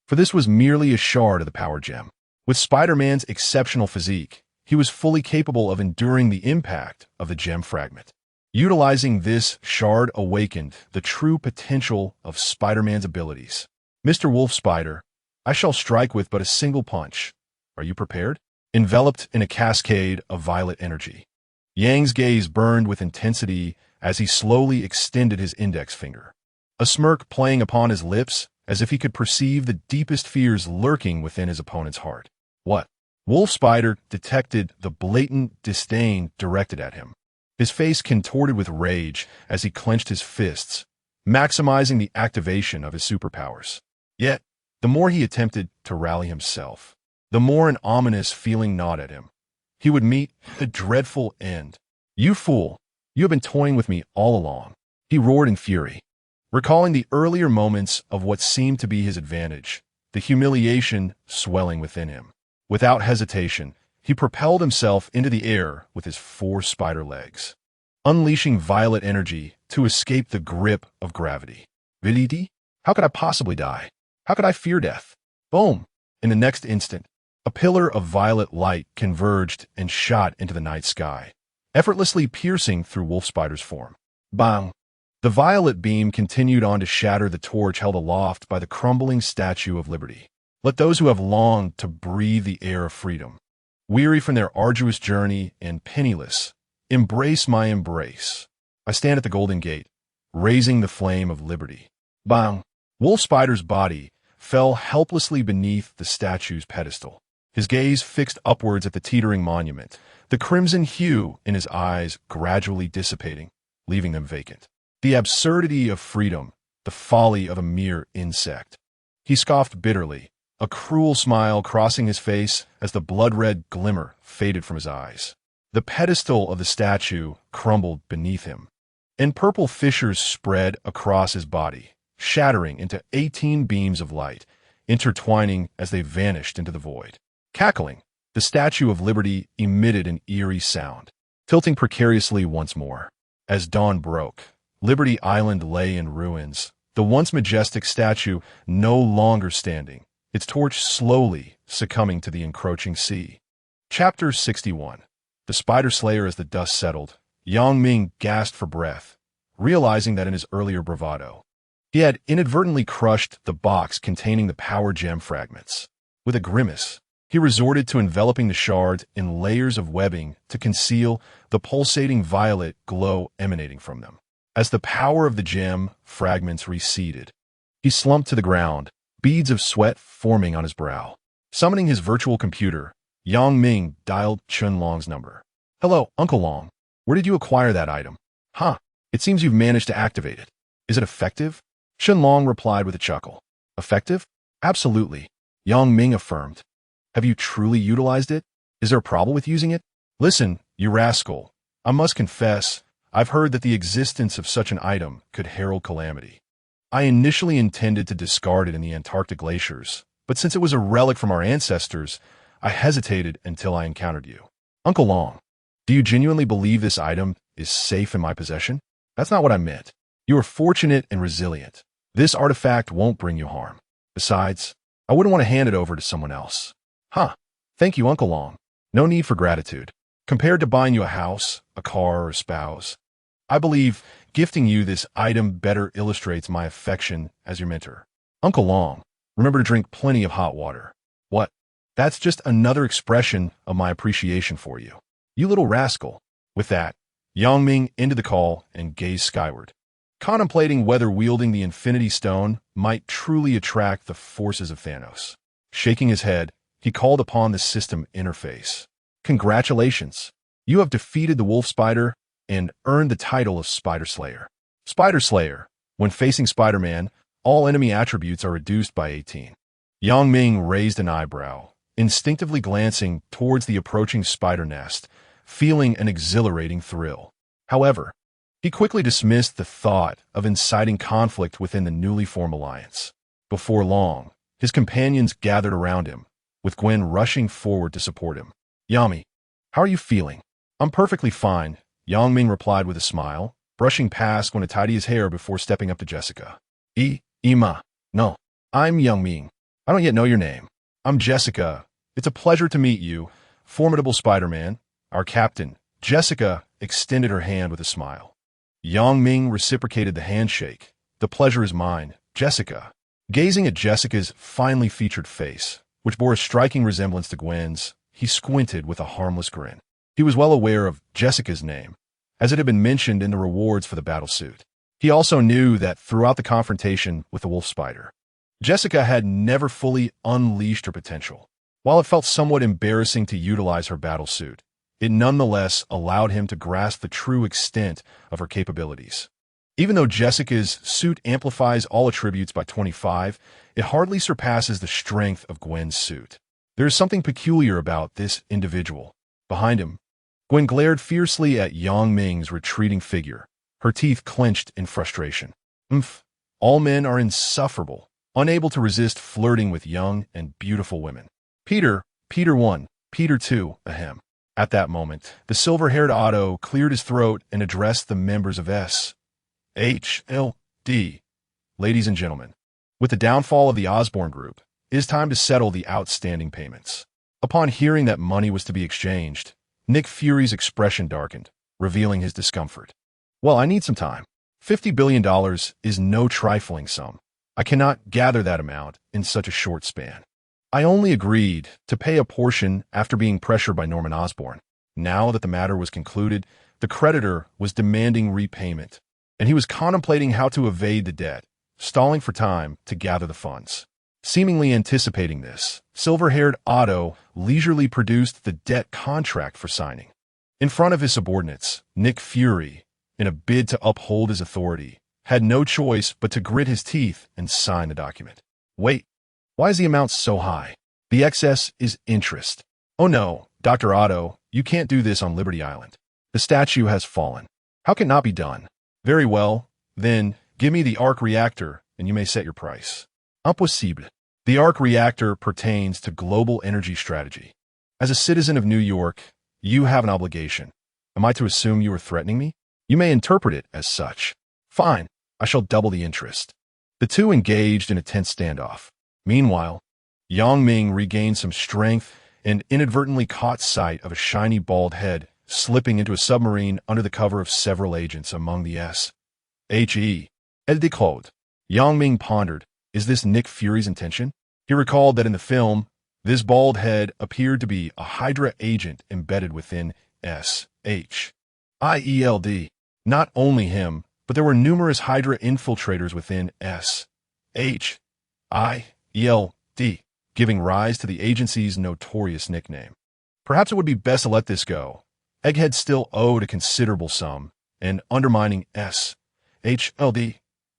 For this was merely a shard of the power gem. With Spider-Man's exceptional physique, he was fully capable of enduring the impact of the gem fragment. Utilizing this shard awakened the true potential of Spider-Man's abilities. "Mr. Wolf Spider, I shall strike with but a single punch. Are you prepared?" Enveloped in a cascade of violet energy, Yang's gaze burned with intensity as he slowly extended his index finger, a smirk playing upon his lips as if he could perceive the deepest fears lurking within his opponent's heart. "What?" Wolf Spider detected the blatant disdain directed at him. His face contorted with rage as he clenched his fists, maximizing the activation of his superpowers. Yet, the more he attempted to rally himself, the more an ominous feeling gnawed at him. He would meet a dreadful end. "You fool! You have been toying with me all along," he roared in fury. recalling the earlier moments of what seemed to be his advantage, the humiliation swelling within him. Without hesitation, he propelled himself into the air with his 4 spider legs, unleashing violet energy to escape the grip of gravity. Viliti? How could I possibly die? How could I fear death? Boom! In the next instant, a pillar of violet light converged and shot into the night sky, effortlessly piercing through Wolf Spider's form. Bang! The violet beam continued on to shatter the torch held aloft by the crumbling Statue of Liberty. Let those who have longed to breathe the air of freedom, weary from their arduous journey and penniless, embrace my embrace. I stand at the Golden Gate, raising the flame of liberty. Bang! Wolf Spider's body fell helplessly beneath the statue's pedestal, his gaze fixed upwards at the teetering monument, the crimson hue in his eyes gradually dissipating, leaving them vacant. The absurdity of freedom, the folly of a mere insect. He scoffed bitterly, a cruel smile crossing his face as the blood-red glimmer faded from his eyes. The pedestal of the statue crumbled beneath him, and purple fissures spread across his body, shattering into 18 beams of light, intertwining as they vanished into the void. Cackling, the Statue of Liberty emitted an eerie sound, tilting precariously once more. As dawn broke, Liberty Island lay in ruins, the once majestic statue no longer standing, its torch slowly succumbing to the encroaching sea. Chapter 61. The Spider Slayer. As the dust settled, Ming gasped for breath, realizing that in his earlier bravado, he had inadvertently crushed the box containing the power gem fragments. With a grimace, he resorted to enveloping the shards in layers of webbing to conceal the pulsating violet glow emanating from them. As the power of the gem fragments receded, he slumped to the ground, beads of sweat forming on his brow. Summoning his virtual computer, Ming dialed Chun Long's number. "Hello, Uncle Long. Where did you acquire that item?" "Huh, it seems you've managed to activate it. Is it effective?" Chun Long replied with a chuckle. "Effective? Absolutely," Ming affirmed. "Have you truly utilized it? Is there a problem with using it?" "Listen, you rascal. I must confess, I've heard that the existence of such an item could herald calamity. I initially intended to discard it in the Antarctic glaciers, but since it was a relic from our ancestors, I hesitated until I encountered you." "Uncle Long, do you genuinely believe this item is safe in my possession?" "That's not what I meant. You are fortunate and resilient. This artifact won't bring you harm. Besides, I wouldn't want to hand it over to someone else." "Huh. Thank you, Uncle Long. No need for gratitude. Compared to buying you a house, a car, or a spouse, I believe gifting you this item better illustrates my affection as your mentor. Uncle Long, remember to drink plenty of hot water." "What? That's just another expression of my appreciation for you. You little rascal." With that, Ming ended the call and gazed skyward, contemplating whether wielding the Infinity Stone might truly attract the forces of Thanos. Shaking his head, he called upon the system interface. "Congratulations. You have defeated the Wolf Spider and earned the title of Spider Slayer. Spider Slayer. When facing Spider-Man, all enemy attributes are reduced by 18. Ming raised an eyebrow, instinctively glancing towards the approaching spider nest, feeling an exhilarating thrill. However, he quickly dismissed the thought of inciting conflict within the newly formed alliance. Before long, his companions gathered around him, with Gwen rushing forward to support him. "Yami, how are you feeling?" "I'm perfectly fine," Ming replied with a smile, brushing past Gwen to tidy his hair before stepping up to Jessica. Ima. No, I'm Ming. I don't yet know your name." "I'm Jessica. It's a pleasure to meet you, formidable Spider-Man, our captain." Jessica extended her hand with a smile. Ming reciprocated the handshake. "The pleasure is mine, Jessica." Gazing at Jessica's finely featured face, which bore a striking resemblance to Gwen's, he squinted with a harmless grin. He was well aware of Jessica's name, as it had been mentioned in the rewards for the battlesuit. He also knew that throughout the confrontation with the Wolf Spider, Jessica had never fully unleashed her potential. While it felt somewhat embarrassing to utilize her battlesuit, it nonetheless allowed him to grasp the true extent of her capabilities. Even though Jessica's suit amplifies all attributes by 25, it hardly surpasses the strength of Gwen's suit. There is something peculiar about this individual. Behind him, Gwen glared fiercely at Ming's retreating figure, her teeth clenched in frustration. All men are insufferable, unable to resist flirting with young and beautiful women. Peter 1, Peter 2, ahem. At that moment, the silver-haired Otto cleared his throat and addressed the members of S.H.L.D. Ladies and gentlemen, with the downfall of the Osborn Group, it is time to settle the outstanding payments. Upon hearing that money was to be exchanged, Nick Fury's expression darkened, revealing his discomfort. Well, I need some time. $50 billion is no trifling sum. I cannot gather that amount in such a short span. I only agreed to pay a portion after being pressured by Norman Osborn. Now that the matter was concluded, the creditor was demanding repayment, and he was contemplating how to evade the debt, stalling for time to gather the funds. Seemingly anticipating this, silver-haired Otto leisurely produced the debt contract for signing. In front of his subordinates, Nick Fury, in a bid to uphold his authority, had no choice but to grit his teeth and sign the document. Wait, why is the amount so high? The excess is interest. Oh no, Dr. Otto, you can't do this on Liberty Island. The statue has fallen. How can it not be done? Very well, then give me the arc reactor and you may set your price. Impossible. The arc reactor pertains to global energy strategy. As a citizen of New York, you have an obligation. Am I to assume you are threatening me? You may interpret it as such. Fine, I shall double the interest. The two engaged in a tense standoff. Meanwhile, Ming regained some strength and inadvertently caught sight of a shiny bald head slipping into a submarine under the cover of several agents among the S.H.E. Eldecode. Ming pondered, is this Nick Fury's intention? He recalled that in the film, this bald head appeared to be a Hydra agent embedded within S.H.I.E.L.D. Not only him, but there were numerous Hydra infiltrators within S.H.I.E.L.D., giving rise to the agency's notorious nickname. Perhaps it would be best to let this go. Egghead still owed a considerable sum, and undermining S.H.L.D.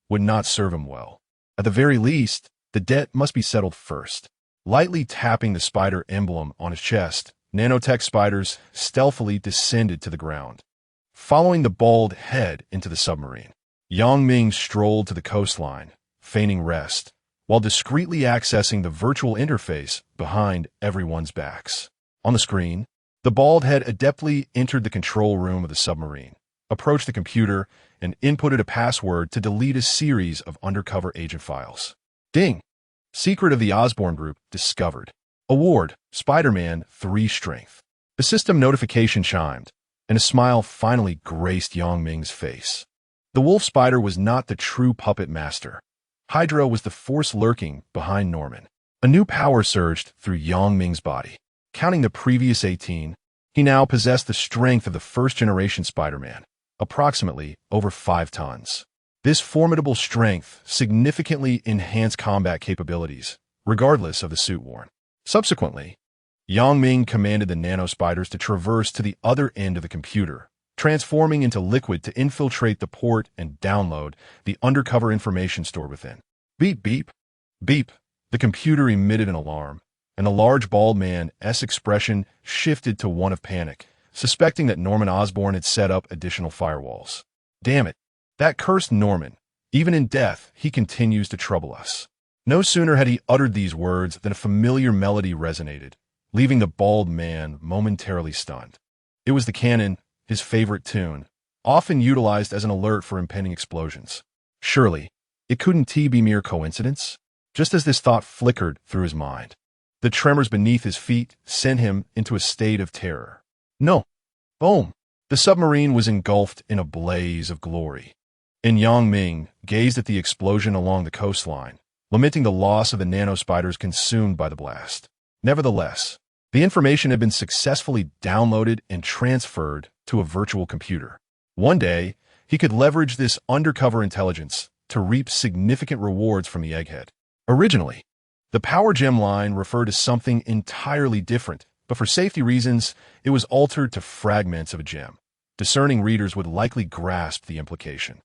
would not serve him well. At the very least, the debt must be settled first. Lightly tapping the spider emblem on his chest, nanotech spiders stealthily descended to the ground. Following the bald head into the submarine, Ming strolled to the coastline, feigning rest, while discreetly accessing the virtual interface behind everyone's backs. On the screen, the bald head adeptly entered the control room of the submarine, approached the computer, and inputted a password to delete a series of undercover agent files. Ding! Secret of the Osborn Group discovered. Award, Spider-Man 3 Strength. The system notification chimed, and a smile finally graced Ming's face. The wolf spider was not the true puppet master. Hydra was the force lurking behind Norman. A new power surged through Ming's body. Counting the previous 18, he now possessed the strength of the first-generation Spider-Man, approximately over 5 tons. This formidable strength significantly enhanced combat capabilities, regardless of the suit worn. Subsequently, Ming commanded the nanospiders to traverse to the other end of the computer, transforming into liquid to infiltrate the port and download the undercover information stored within. Beep, beep, beep. The computer emitted an alarm, and the large bald man's expression shifted to one of panic, suspecting that Norman Osborn had set up additional firewalls. Damn it, that cursed Norman. Even in death, he continues to trouble us. No sooner had he uttered these words than a familiar melody resonated, leaving the bald man momentarily stunned. It was the cannon, his favorite tune, often utilized as an alert for impending explosions. Surely, it couldn't be mere coincidence? Just as this thought flickered through his mind, the tremors beneath his feet sent him into a state of terror. No. Boom. The submarine was engulfed in a blaze of glory. And Ming gazed at the explosion along the coastline, lamenting the loss of the nanospiders consumed by the blast. Nevertheless, the information had been successfully downloaded and transferred to a virtual computer. One day, he could leverage this undercover intelligence to reap significant rewards from the egghead. Originally, the Power Gem line referred to something entirely different, but for safety reasons, it was altered to fragments of a gem. Discerning readers would likely grasp the implication.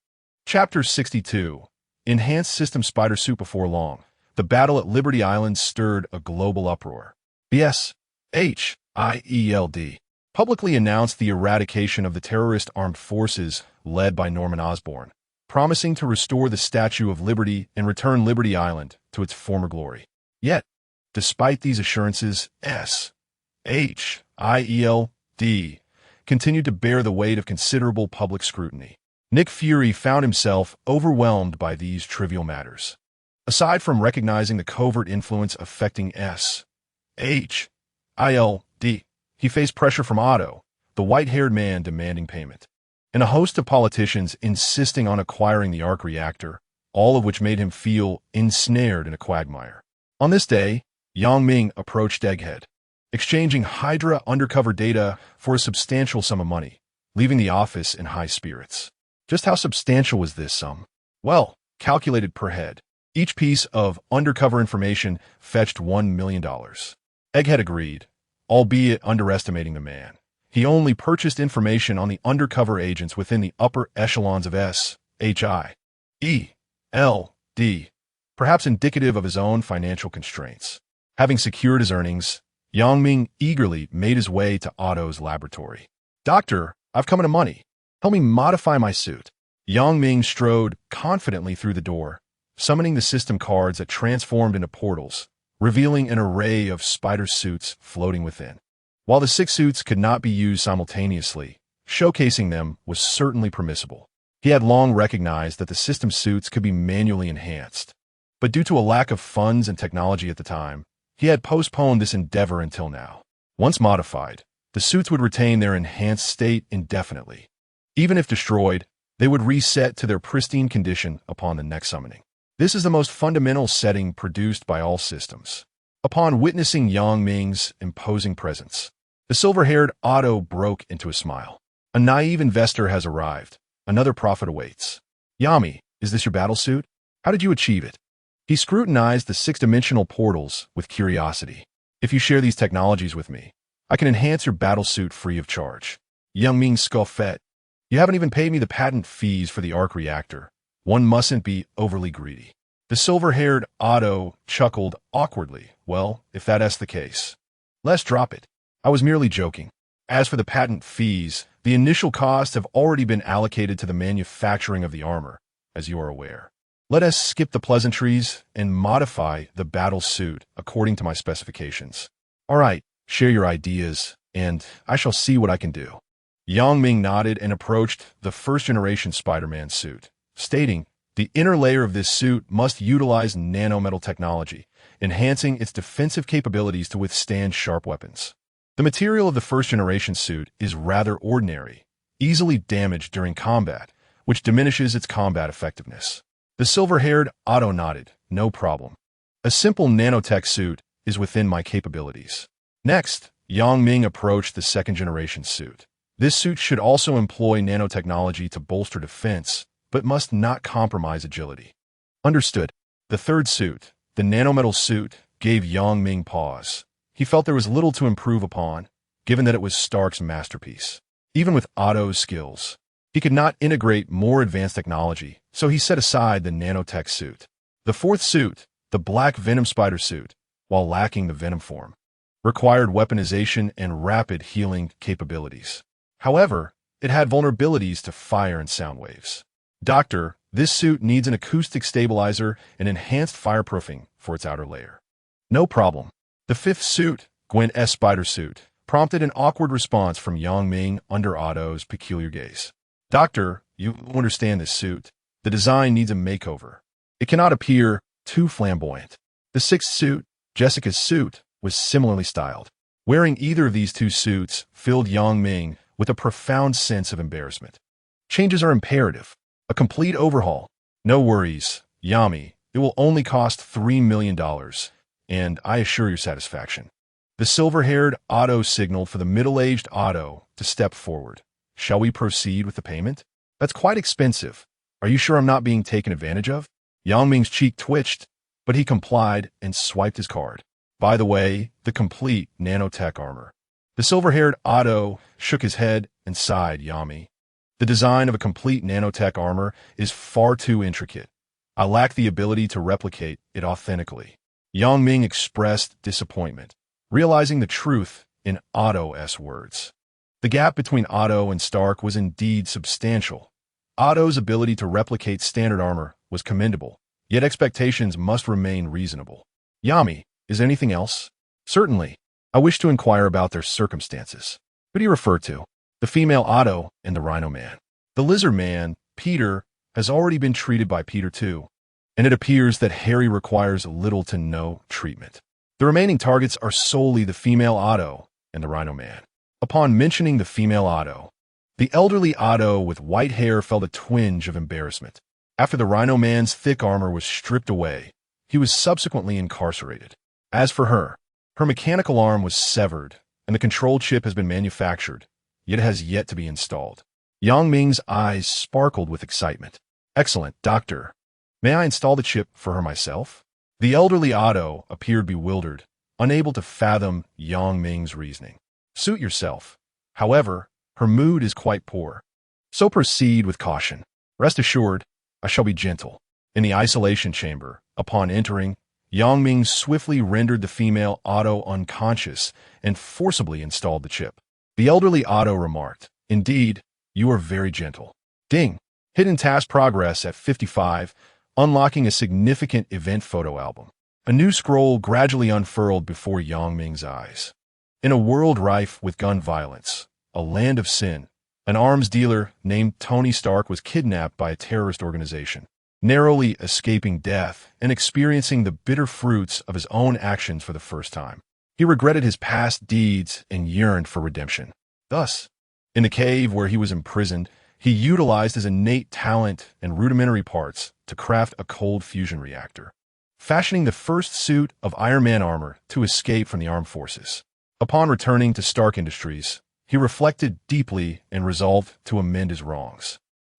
Chapter 62. Enhanced System Spider Suit. Before long, the battle at Liberty Island stirred a global uproar. S.H.I.E.L.D. publicly announced the eradication of the terrorist armed forces led by Norman Osborn, promising to restore the Statue of Liberty and return Liberty Island to its former glory. Yet, despite these assurances, SHIELD continued to bear the weight of considerable public scrutiny. Nick Fury found himself overwhelmed by these trivial matters. Aside from recognizing the covert influence affecting SHIELD, he faced pressure from Otto, the white-haired man demanding payment, and a host of politicians insisting on acquiring the arc reactor, all of which made him feel ensnared in a quagmire. On this day, Ming approached Egghead, exchanging Hydra undercover data for a substantial sum of money, leaving the office in high spirits. Just how substantial was this sum? Well, calculated per head. Each piece of undercover information fetched $1 million. Egghead agreed, albeit underestimating the man. He only purchased information on the undercover agents within the upper echelons of SHIELD, perhaps indicative of his own financial constraints. Having secured his earnings, Ming eagerly made his way to Otto's laboratory. "Doctor, I've come into money. Help me modify my suit." Ming strode confidently through the door, summoning the system cards that transformed into portals, revealing an array of spider suits floating within. While the 6 suits could not be used simultaneously, showcasing them was certainly permissible. He had long recognized that the system suits could be manually enhanced, but due to a lack of funds and technology at the time, he had postponed this endeavor until now. Once modified, the suits would retain their enhanced state indefinitely. Even if destroyed, they would reset to their pristine condition upon the next summoning. This is the most fundamental setting produced by all systems. Upon witnessing Ming's imposing presence, the silver-haired Otto broke into a smile. "A naive investor has arrived. Another profit awaits. Yami, is this your battle suit? How did you achieve it?" He scrutinized the 6-dimensional portals with curiosity. "If you share these technologies with me, I can enhance your battle suit free of charge." Ming scoffed. "You haven't even paid me the patent fees for the arc reactor. One mustn't be overly greedy." The silver-haired Otto chuckled awkwardly. "Well, if that's the case, let's drop it. I was merely joking. As for the patent fees, the initial costs have already been allocated to the manufacturing of the armor, as you are aware. Let us skip the pleasantries and modify the battle suit according to my specifications. All right, share your ideas, and I shall see what I can do." Ming nodded and approached the first-generation Spider-Man suit, stating, "The inner layer of this suit must utilize nanometal technology, enhancing its defensive capabilities to withstand sharp weapons. The material of the first-generation suit is rather ordinary, easily damaged during combat, which diminishes its combat effectiveness." The silver-haired Otto nodded. "No problem. A simple nanotech suit is within my capabilities." Next, Ming approached the second-generation suit. This suit should also employ nanotechnology to bolster defense, but must not compromise agility. "Understood." The third suit, the nanometal suit, gave Ming pause. He felt there was little to improve upon, given that it was Stark's masterpiece. Even with Otto's skills, he could not integrate more advanced technology, so he set aside the nanotech suit. The fourth suit, the black Venom Spider suit, while lacking the Venom form, required weaponization and rapid healing capabilities. However, it had vulnerabilities to fire and sound waves. "Doctor, this suit needs an acoustic stabilizer and enhanced fireproofing for its outer layer." "No problem." The fifth suit, Gwen's spider suit, prompted an awkward response from Ming under Otto's peculiar gaze. "Doctor, you understand this suit. The design needs a makeover. It cannot appear too flamboyant." The sixth suit, Jessica's suit, was similarly styled. Wearing either of these 2 suits filled Ming with a profound sense of embarrassment. "Changes are imperative. A complete overhaul." "No worries, Yami. It will only cost $3 million, and I assure your satisfaction." The silver-haired Otto signaled for the middle-aged Otto to step forward. "Shall we proceed with the payment? That's quite expensive. Are you sure I'm not being taken advantage of?" Ming's cheek twitched, but he complied and swiped his card. "By the way, the complete nanotech armor." The silver-haired Otto shook his head and sighed. "Yami, the design of a complete nanotech armor is far too intricate. I lack the ability to replicate it authentically." Ming expressed disappointment, realizing the truth in Otto's words. The gap between Otto and Stark was indeed substantial, Otto's ability to replicate standard armor was commendable, yet expectations must remain reasonable. Yami, is anything else? Certainly. I wish to inquire about their circumstances. Who do you refer to? The female Otto and the Rhino Man. The Lizard Man, Peter, has already been treated by Peter too, and it appears that Harry requires little to no treatment. The remaining targets are solely the female Otto and the Rhino Man. Upon mentioning the female Otto, the elderly Otto with white hair felt a twinge of embarrassment. After the Rhino Man's thick armor was stripped away, he was subsequently incarcerated. As for her mechanical arm was severed, and the control chip has been manufactured, yet it has yet to be installed. Yang Ming's eyes sparkled with excitement. Excellent, Doctor. May I install the chip for her myself? The elderly Otto appeared bewildered, unable to fathom Yang Ming's reasoning. Suit yourself. However, her mood is quite poor. So proceed with caution. Rest assured, I shall be gentle. In the isolation chamber, upon entering, Yang Ming swiftly rendered the female Otto unconscious and forcibly installed the chip. The elderly Otto remarked, Indeed, you are very gentle. Ding! Hidden task progress at 55, unlocking a significant event photo album. A new scroll gradually unfurled before Yang Ming's eyes. In a world rife with gun violence, a land of sin, an arms dealer named Tony Stark was kidnapped by a terrorist organization, narrowly escaping death and experiencing the bitter fruits of his own actions for the first time. He regretted his past deeds and yearned for redemption. Thus, in the cave where he was imprisoned, he utilized his innate talent and rudimentary parts to craft a cold fusion reactor, fashioning the first suit of Iron Man armor to escape from the armed forces. Upon returning to Stark Industries, he reflected deeply and resolved to amend his wrongs.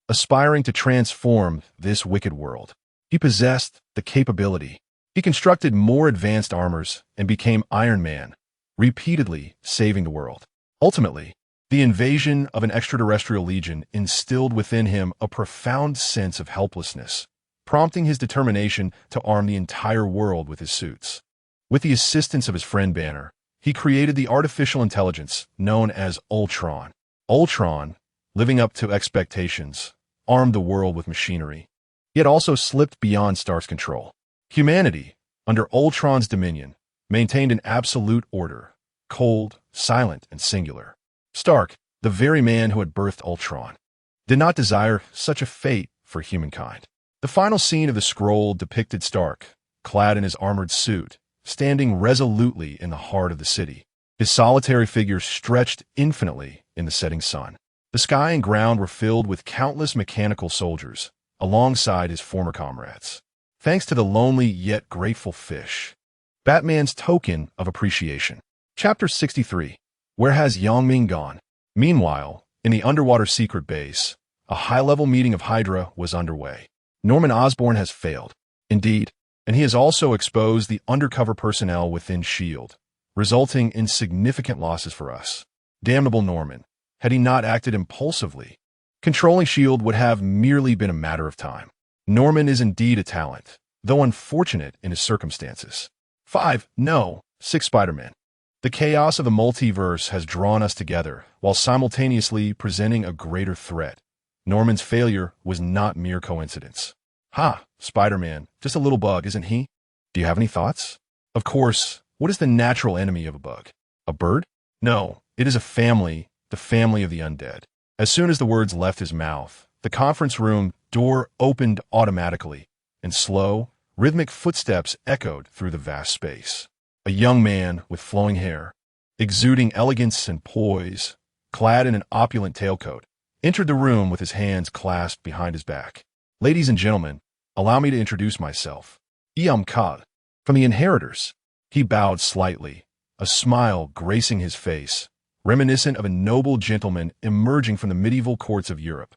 Aspiring to transform this wicked world, he possessed the capability. He constructed more advanced armors and became Iron Man, repeatedly saving the world. Ultimately, the invasion of an extraterrestrial legion instilled within him a profound sense of helplessness, prompting his determination to arm the entire world with his suits. With the assistance of his friend Banner, he created the artificial intelligence known as Ultron. Ultron, living up to expectations, armed the world with machinery, yet also slipped beyond Stark's control. Humanity, under Ultron's dominion, maintained an absolute order, cold, silent, and singular. Stark, the very man who had birthed Ultron, did not desire such a fate for humankind. The final scene of the scroll depicted Stark, clad in his armored suit, standing resolutely in the heart of the city. His solitary figure stretched infinitely in the setting sun. The sky and ground were filled with countless mechanical soldiers, alongside his former comrades. Thanks to the lonely yet grateful fish. Batman's token of appreciation. Chapter 63. Where has Yang Ming gone? Meanwhile, in the underwater secret base, a high-level meeting of Hydra was underway. Norman Osborn has failed. Indeed, and he has also exposed the undercover personnel within S.H.I.E.L.D., resulting in significant losses for us. Damnable Norman, had he not acted impulsively, controlling S.H.I.E.L.D. would have merely been a matter of time. Norman is indeed a talent, though unfortunate in his circumstances. 5. No. 6. Spider-Man. The chaos of the multiverse has drawn us together, while simultaneously presenting a greater threat. Norman's failure was not mere coincidence. Ha! Spider-Man, just a little bug, isn't he? Do you have any thoughts? Of course, what is the natural enemy of a bug? A bird? No, it is a family, the family of the undead. As soon as the words left his mouth, the conference room door opened automatically, and slow, rhythmic footsteps echoed through the vast space. A young man with flowing hair, exuding elegance and poise, clad in an opulent tailcoat, entered the room with his hands clasped behind his back. Ladies and gentlemen, allow me to introduce myself. Iam Ka, from the Inheritors. He bowed slightly, a smile gracing his face, reminiscent of a noble gentleman emerging from the medieval courts of Europe.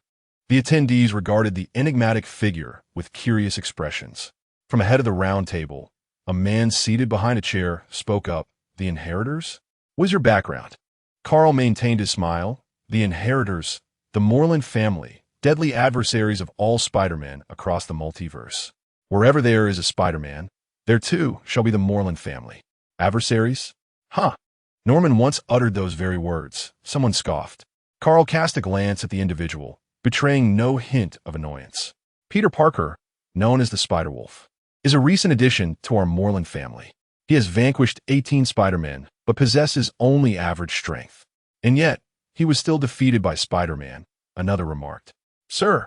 The attendees regarded the enigmatic figure with curious expressions. From ahead of the round table, a man seated behind a chair spoke up. The Inheritors? What is your background? Carl maintained his smile. The Inheritors, the Moreland family, deadly adversaries of all Spider-Men across the multiverse. Wherever there is a Spider-Man, there too shall be the Moreland family. Adversaries? Huh. Norman once uttered those very words. Someone scoffed. Carl cast a glance at the individual, betraying no hint of annoyance. Peter Parker, known as the Spider-Wolf, is a recent addition to our Moreland family. He has vanquished 18 Spider-Men, but possesses only average strength. And yet, he was still defeated by Spider-Man, another remarked. Sir,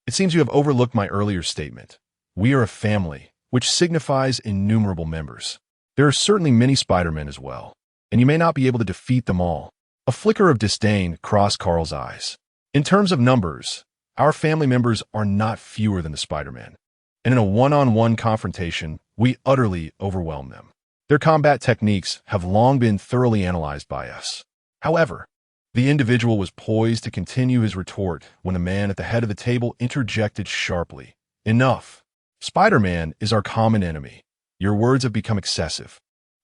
it seems you have overlooked my earlier statement. We are a family, which signifies innumerable members. There are certainly many Spider-Men as well, and you may not be able to defeat them all. A flicker of disdain crossed Carl's eyes. In terms of numbers, our family members are not fewer than the Spider-Men, and in a one-on-one confrontation, we utterly overwhelm them. Their combat techniques have long been thoroughly analyzed by us. However, the individual was poised to continue his retort when the man at the head of the table interjected sharply. Enough. Spider-Man is our common enemy. Your words have become excessive.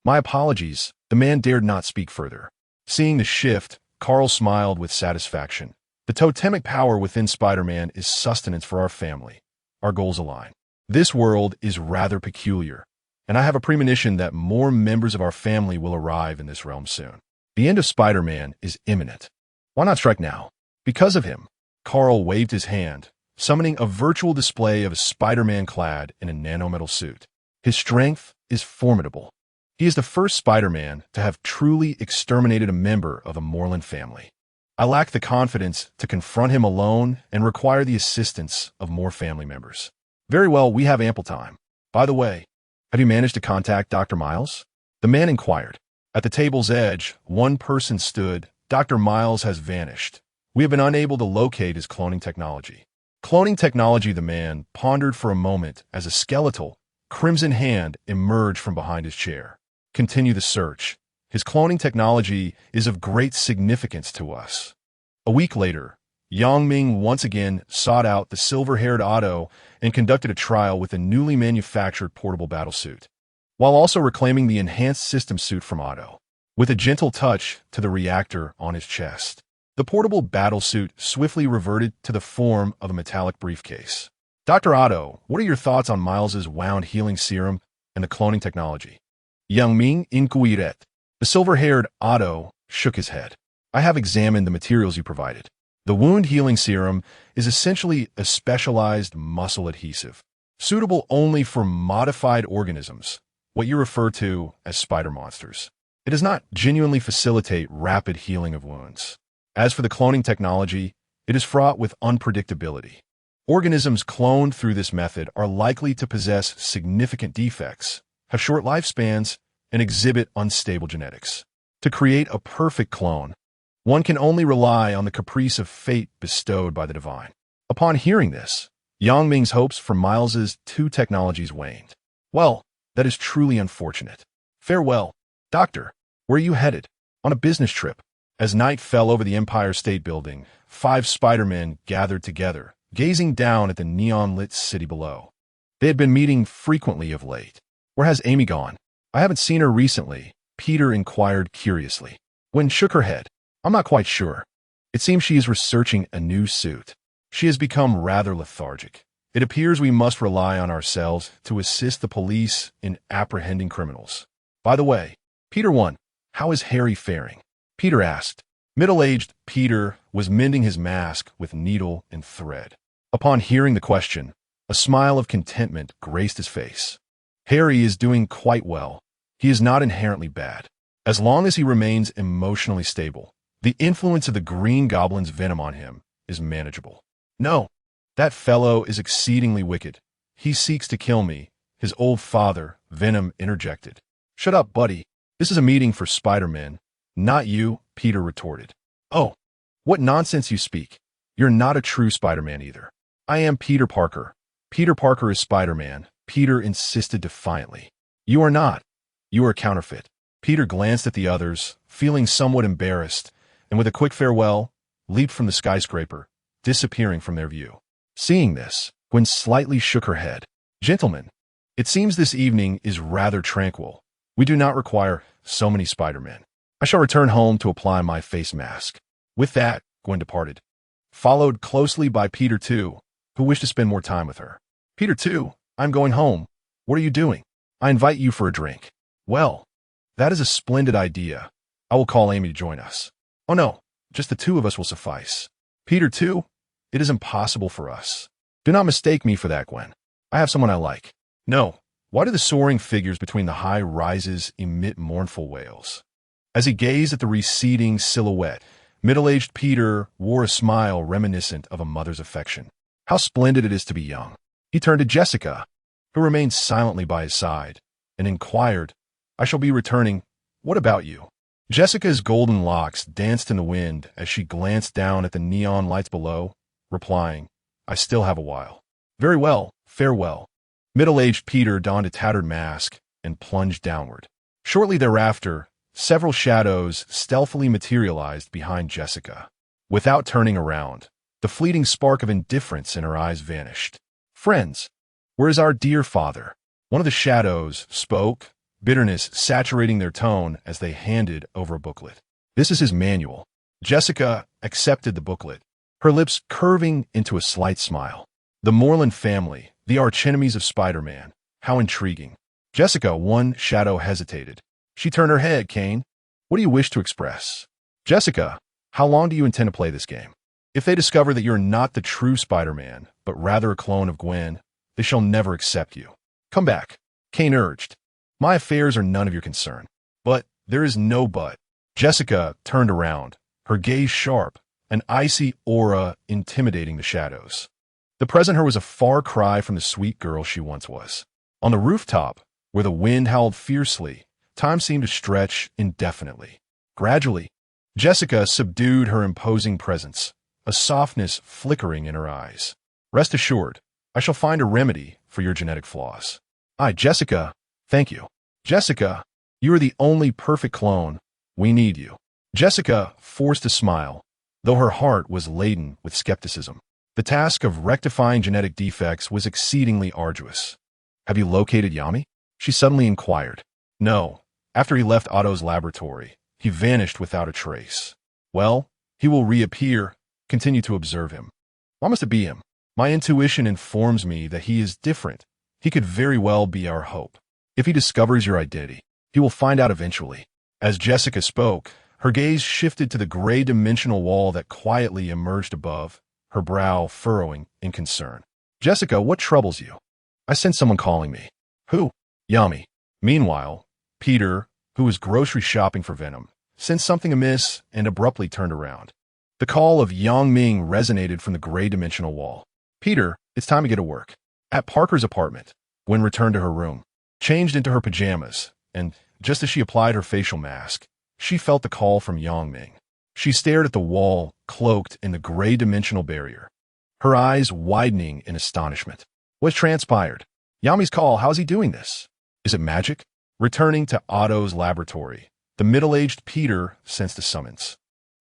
My apologies. The man dared not speak further. Seeing the shift, Carl smiled with satisfaction. The totemic power within Spider-Man is sustenance for our family. Our goals align. This world is rather peculiar, and I have a premonition that more members of our family will arrive in this realm soon. The end of Spider-Man is imminent. Why not strike now? Because of him. Carl waved his hand, summoning a virtual display of a Spider-Man clad in a nanometal suit. His strength is formidable. He is the first Spider-Man to have truly exterminated a member of the Moreland family. I lack the confidence to confront him alone and require the assistance of more family members. Very well, we have ample time. By the way, have you managed to contact Dr. Miles? The man inquired. At the table's edge, one person stood. Dr. Miles has vanished. We have been unable to locate his cloning technology. Cloning technology, the man pondered for a moment as a skeletal, crimson hand emerged from behind his chair. Continue the search. His cloning technology is of great significance to us. A week later, Ming once again sought out the silver-haired Otto and conducted a trial with a newly manufactured portable battlesuit, while also reclaiming the enhanced system suit from Otto. With a gentle touch to the reactor on his chest, the portable battlesuit swiftly reverted to the form of a metallic briefcase. Dr. Otto, what are your thoughts on Miles's wound healing serum and the cloning technology? Ming inquired. The silver-haired Otto shook his head. I have examined the materials you provided. The wound healing serum is essentially a specialized muscle adhesive, suitable only for modified organisms, what you refer to as spider monsters. It does not genuinely facilitate rapid healing of wounds. As for the cloning technology, it is fraught with unpredictability. Organisms cloned through this method are likely to possess significant defects, have short lifespans, and exhibit unstable genetics. To create a perfect clone, one can only rely on the caprice of fate bestowed by the divine. Upon hearing this, Ming's hopes for Miles's two technologies waned. Well, that is truly unfortunate. Farewell, Doctor. Where are you headed? On a business trip. As night fell over the Empire State Building, 5 Spider-Men gathered together, gazing down at the neon-lit city below. They had been meeting frequently of late. Where has Amy gone? I haven't seen her recently, Peter inquired curiously. Gwen shook her head. I'm not quite sure. It seems she is researching a new suit. She has become rather lethargic. It appears we must rely on ourselves to assist the police in apprehending criminals. By the way, Peter 1, how is Harry faring? Peter asked. Middle-aged Peter was mending his mask with needle and thread. Upon hearing the question, a smile of contentment graced his face. Harry is doing quite well. He is not inherently bad. As long as he remains emotionally stable, the influence of the Green Goblin's venom on him is manageable. No, that fellow is exceedingly wicked. He seeks to kill me, his old father, Venom interjected. Shut up, buddy. This is a meeting for Spider-Men, not you, Peter retorted. Oh, what nonsense you speak. You're not a true Spider-Man either. I am Peter Parker. Peter Parker is Spider-Man, Peter insisted defiantly. You are not. You are a counterfeit. Peter glanced at the others, feeling somewhat embarrassed, and with a quick farewell, leaped from the skyscraper, disappearing from their view. Seeing this, Gwen slightly shook her head. Gentlemen, it seems this evening is rather tranquil. We do not require so many Spider-Men. I shall return home to apply my face mask. With that, Gwen departed, followed closely by Peter 2, who wished to spend more time with her. Peter 2, I'm going home. What are you doing? I invite you for a drink. Well, that is a splendid idea. I will call Amy to join us. Oh no, just the two of us will suffice. Peter 2, It is impossible for us. Do not mistake me for that, Gwen. I have someone I like. No. Why do the soaring figures between the high rises emit mournful wails? As he gazed at the receding silhouette, middle-aged Peter wore a smile reminiscent of a mother's affection. How splendid it is to be young. He turned to Jessica, who remained silently by his side, and inquired, I shall be returning. What about you? Jessica's golden locks danced in the wind as she glanced down at the neon lights below, replying, I still have a while. Very well, farewell. Middle-aged Peter donned a tattered mask and plunged downward. Shortly thereafter, several shadows stealthily materialized behind Jessica. Without turning around, the fleeting spark of indifference in her eyes vanished. Friends, where is our dear father? One of the shadows spoke, bitterness saturating their tone as they handed over a booklet. This is his manual. Jessica accepted the booklet, her lips curving into a slight smile. The Moreland family, the archenemies of Spider-Man. How intriguing. Jessica, one shadow hesitated. She turned her head. Kane, what do you wish to express? Jessica, how long do you intend to play this game? If they discover that you're not the true Spider-Man, but rather a clone of Gwen, they shall never accept you. Come back, Kane urged. My affairs are none of your concern. But there is no but. Jessica turned around, her gaze sharp, an icy aura intimidating the shadows. The present her was a far cry from the sweet girl she once was. On the rooftop, where the wind howled fiercely, time seemed to stretch indefinitely. Gradually, Jessica subdued her imposing presence, a softness flickering in her eyes. Rest assured, I shall find a remedy for your genetic flaws. Jessica, thank you. Jessica, you are the only perfect clone. We need you. Jessica forced a smile, though her heart was laden with skepticism. The task of rectifying genetic defects was exceedingly arduous. Have you located Yami? She suddenly inquired. No. After he left Otto's laboratory, he vanished without a trace. Well, he will reappear. Continue to observe him. Why must it be him? My intuition informs me that he is different. He could very well be our hope. If he discovers your identity, he will find out eventually. As Jessica spoke, her gaze shifted to the gray dimensional wall that quietly emerged above, her brow furrowing in concern. Jessica, what troubles you? I sense someone calling me. Who? Yami. Meanwhile, Peter, who was grocery shopping for Venom, sensed something amiss and abruptly turned around. The call of Ming resonated from the gray dimensional wall. Peter, it's time to get to work. At Parker's apartment, Gwen returned to her room, changed into her pajamas, and, just as she applied her facial mask, she felt the call from Ming. She stared at the wall, cloaked in the gray dimensional barrier, her eyes widening in astonishment. What's transpired? Yami's call, how's he doing this? Is it magic? Returning to Otto's laboratory, the middle-aged Peter sensed a summons,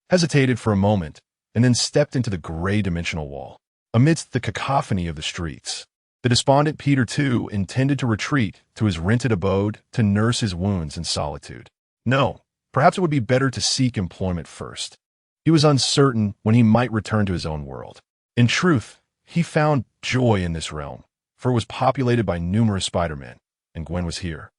hesitated for a moment, and then stepped into the gray dimensional wall. Amidst the cacophony of the streets, the despondent Peter, too, intended to retreat to his rented abode to nurse his wounds in solitude. No, perhaps it would be better to seek employment first. He was uncertain when he might return to his own world. In truth, he found joy in this realm, for it was populated by numerous Spider-Men, and Gwen was here.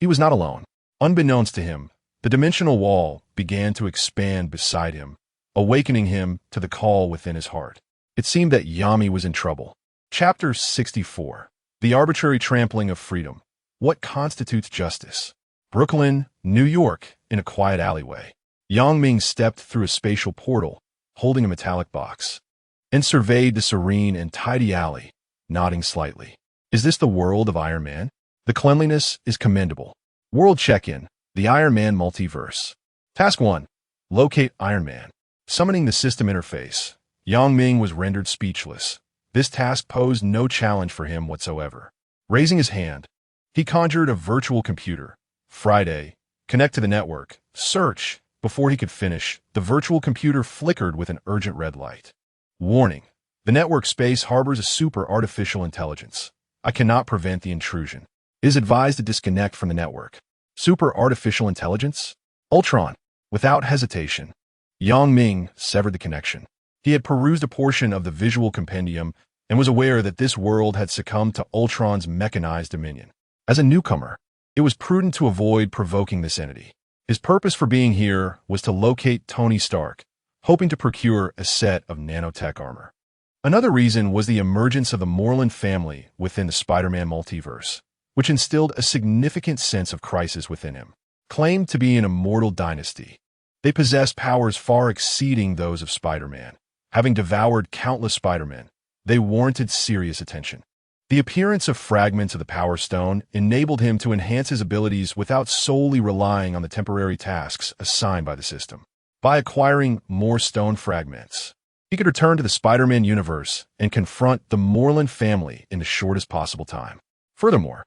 He was not alone. Unbeknownst to him, the dimensional wall began to expand beside him, awakening him to the call within his heart. It seemed that Yami was in trouble. Chapter 64. The Arbitrary Trampling of Freedom. What constitutes justice? Brooklyn, New York, in a quiet alleyway. Ming stepped through a spatial portal, holding a metallic box, and surveyed the serene and tidy alley, nodding slightly. Is this the world of Iron Man? The cleanliness is commendable. World check-in. The Iron Man multiverse. Task 1. Locate Iron Man. Summoning the system interface. Ming was rendered speechless. This task posed no challenge for him whatsoever. Raising his hand, he conjured a virtual computer. Friday. Connect to the network. Search. Before he could finish, the virtual computer flickered with an urgent red light. Warning. The network space harbors a super artificial intelligence. I cannot prevent the intrusion. It is advised to disconnect from the network. Super artificial intelligence? Ultron. Without hesitation, Ming severed the connection. He had perused a portion of the visual compendium and was aware that this world had succumbed to Ultron's mechanized dominion. As a newcomer, it was prudent to avoid provoking this entity. His purpose for being here was to locate Tony Stark, hoping to procure a set of nanotech armor. Another reason was the emergence of the Moreland family within the Spider-Man multiverse, which instilled a significant sense of crisis within him. Claimed to be an immortal dynasty, they possessed powers far exceeding those of Spider-Man. Having devoured countless Spider-Men, they warranted serious attention. The appearance of fragments of the Power Stone enabled him to enhance his abilities without solely relying on the temporary tasks assigned by the system. By acquiring more stone fragments, he could return to the Spider-Man universe and confront the Moreland family in the shortest possible time. Furthermore,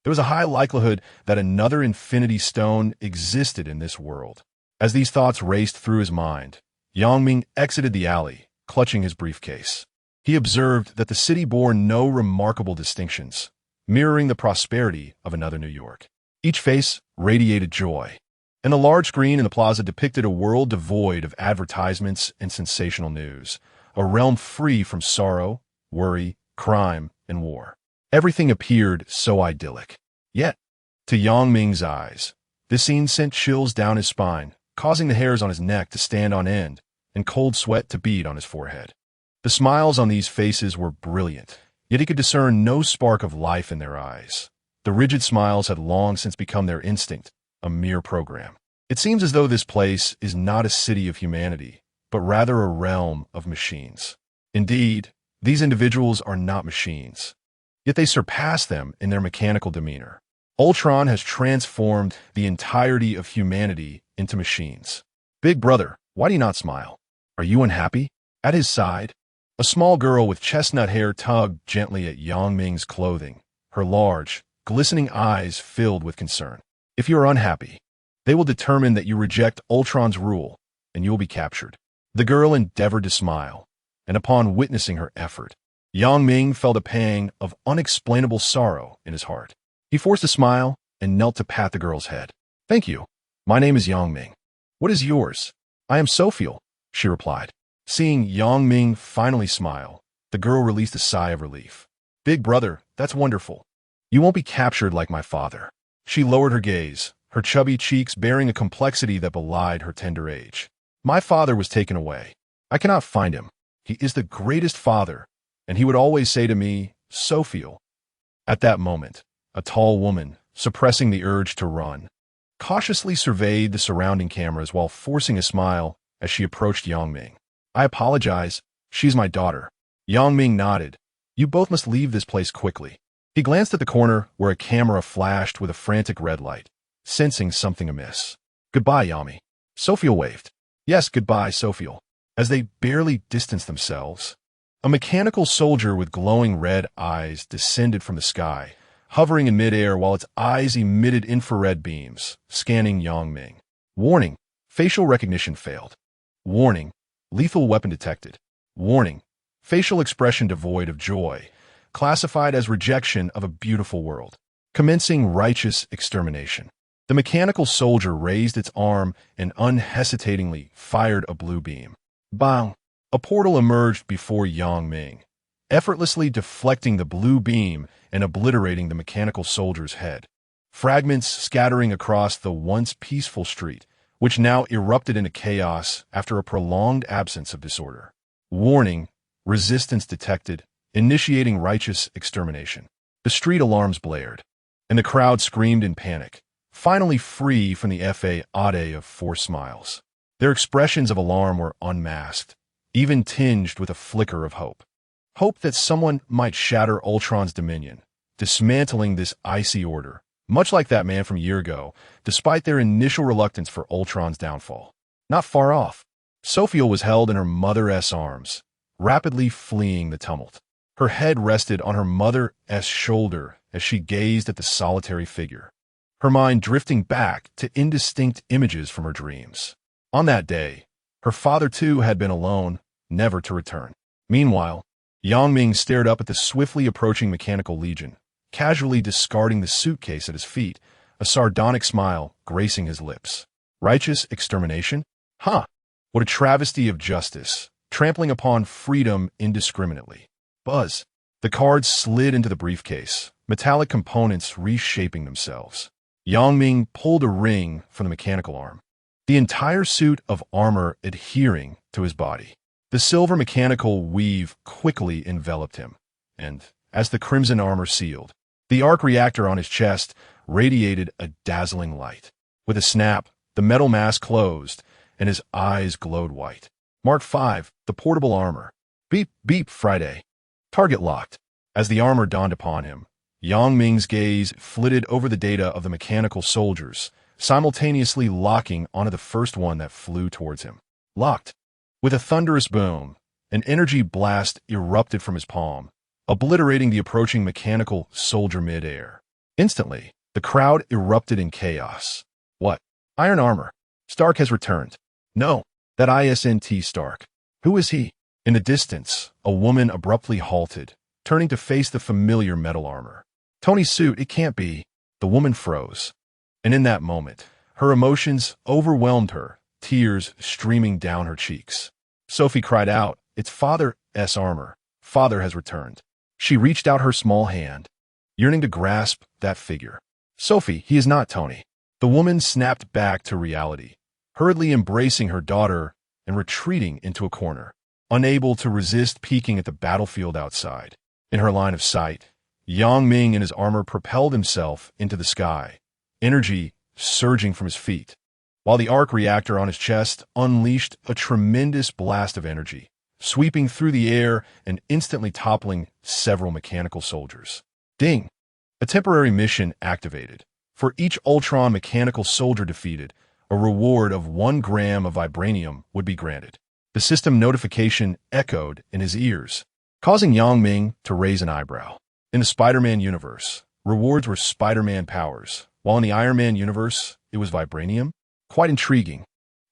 there was a high likelihood that another Infinity Stone existed in this world. As these thoughts raced through his mind, Ming exited the alley, clutching his briefcase. He observed that the city bore no remarkable distinctions, mirroring the prosperity of another New York. Each face radiated joy, and the large screen in the plaza depicted a world devoid of advertisements and sensational news, a realm free from sorrow, worry, crime, and war. Everything appeared so idyllic. Yet, to Ming's eyes, this scene sent chills down his spine, causing the hairs on his neck to stand on end and cold sweat to bead on his forehead. The smiles on these faces were brilliant, yet he could discern no spark of life in their eyes. The rigid smiles had long since become their instinct, a mere program. It seems as though this place is not a city of humanity, but rather a realm of machines. Indeed, these individuals are not machines, yet they surpass them in their mechanical demeanor. Ultron has transformed the entirety of humanity into machines. Big brother, why do you not smile? Are you unhappy? At his side, a small girl with chestnut hair tugged gently at Ming's clothing, her large, glistening eyes filled with concern. If you are unhappy, they will determine that you reject Ultron's rule, and you will be captured. The girl endeavored to smile, and upon witnessing her effort, Ming felt a pang of unexplainable sorrow in his heart. He forced a smile and knelt to pat the girl's head. Thank you. My name is Ming. What is yours? I am Sophiel, she replied. Seeing Ming finally smile, the girl released a sigh of relief. Big brother, that's wonderful. You won't be captured like my father. She lowered her gaze, her chubby cheeks bearing a complexity that belied her tender age. My father was taken away. I cannot find him. He is the greatest father, and he would always say to me, Sophiel. At that moment, a tall woman, suppressing the urge to run, cautiously surveyed the surrounding cameras while forcing a smile as she approached Ming. I apologize. She's my daughter. Ming nodded. You both must leave this place quickly. He glanced at the corner where a camera flashed with a frantic red light, sensing something amiss. Goodbye, Yami. Sophiel waved. Yes, goodbye, Sophiel. As they barely distanced themselves, a mechanical soldier with glowing red eyes descended from the sky, hovering in midair while its eyes emitted infrared beams, scanning Ming. Warning, facial recognition failed. Warning, lethal weapon detected. Warning, facial expression devoid of joy, classified as rejection of a beautiful world. Commencing righteous extermination. The mechanical soldier raised its arm and unhesitatingly fired a blue beam. Bang! A portal emerged before Ming, effortlessly deflecting the blue beam and obliterating the mechanical soldier's head. Fragments scattering across the once peaceful street, which now erupted into chaos after a prolonged absence of disorder. Warning, resistance detected, initiating righteous extermination. The street alarms blared, and the crowd screamed in panic, finally free from the FA-ade of forced smiles. Their expressions of alarm were unmasked, even tinged with a flicker of hope. Hope that someone might shatter Ultron's dominion, dismantling this icy order, much like that man from a year ago, despite their initial reluctance for Ultron's downfall. Not far off, Sophiel was held in her mother's arms, rapidly fleeing the tumult. Her head rested on her mother's shoulder as she gazed at the solitary figure, her mind drifting back to indistinct images from her dreams. On that day, her father too had been alone, never to return. Meanwhile, Ming stared up at the swiftly approaching mechanical legion, casually discarding the suitcase at his feet, a sardonic smile gracing his lips. Righteous extermination? Huh! What a travesty of justice, trampling upon freedom indiscriminately. Buzz. The cards slid into the briefcase, metallic components reshaping themselves. Ming pulled a ring from the mechanical arm, the entire suit of armor adhering to his body. The silver mechanical weave quickly enveloped him, and, as the crimson armor sealed, the arc reactor on his chest radiated a dazzling light. With a snap, the metal mask closed, and his eyes glowed white. Mark 5, the portable armor. Beep, beep, Friday. Target locked. As the armor dawned upon him, Yang Ming's gaze flitted over the data of the mechanical soldiers, simultaneously locking onto the first one that flew towards him. Locked. With a thunderous boom, an energy blast erupted from his palm, obliterating the approaching mechanical soldier mid-air. Instantly, the crowd erupted in chaos. What? Iron armor. Stark has returned. No, that isn't Stark. Who is he? In the distance, a woman abruptly halted, turning to face the familiar metal armor. Tony's suit, it can't be. The woman froze. And in that moment, her emotions overwhelmed her, tears streaming down her cheeks. Sophie cried out, "It's Father's armor. Father has returned." She reached out her small hand, yearning to grasp that figure. "Sophie, he is not Tony." The woman snapped back to reality, hurriedly embracing her daughter and retreating into a corner, unable to resist peeking at the battlefield outside. In her line of sight, Yang Ming in his armor propelled himself into the sky, energy surging from his feet, while the arc reactor on his chest unleashed a tremendous blast of energy, sweeping through the air and instantly toppling several mechanical soldiers. Ding! A temporary mission activated. For each Ultron mechanical soldier defeated, a reward of 1 gram of vibranium would be granted. The system notification echoed in his ears, causing Yang Ming to raise an eyebrow. In the Spider-Man universe, rewards were Spider-Man powers, while in the Iron Man universe, it was vibranium. Quite intriguing.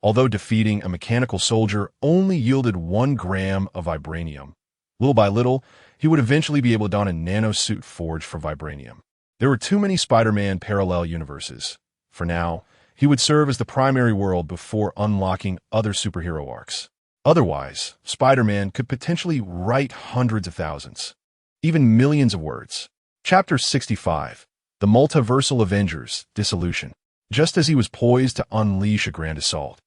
Although defeating a mechanical soldier only yielded 1 gram of vibranium, little by little, he would eventually be able to don a nanosuit forged for vibranium. There were too many Spider-Man parallel universes. For now, he would serve as the primary world before unlocking other superhero arcs. Otherwise, Spider-Man could potentially write hundreds of thousands, even millions of words. Chapter 65, The Multiversal Avengers, Dissolution. Just as he was poised to unleash a grand assault,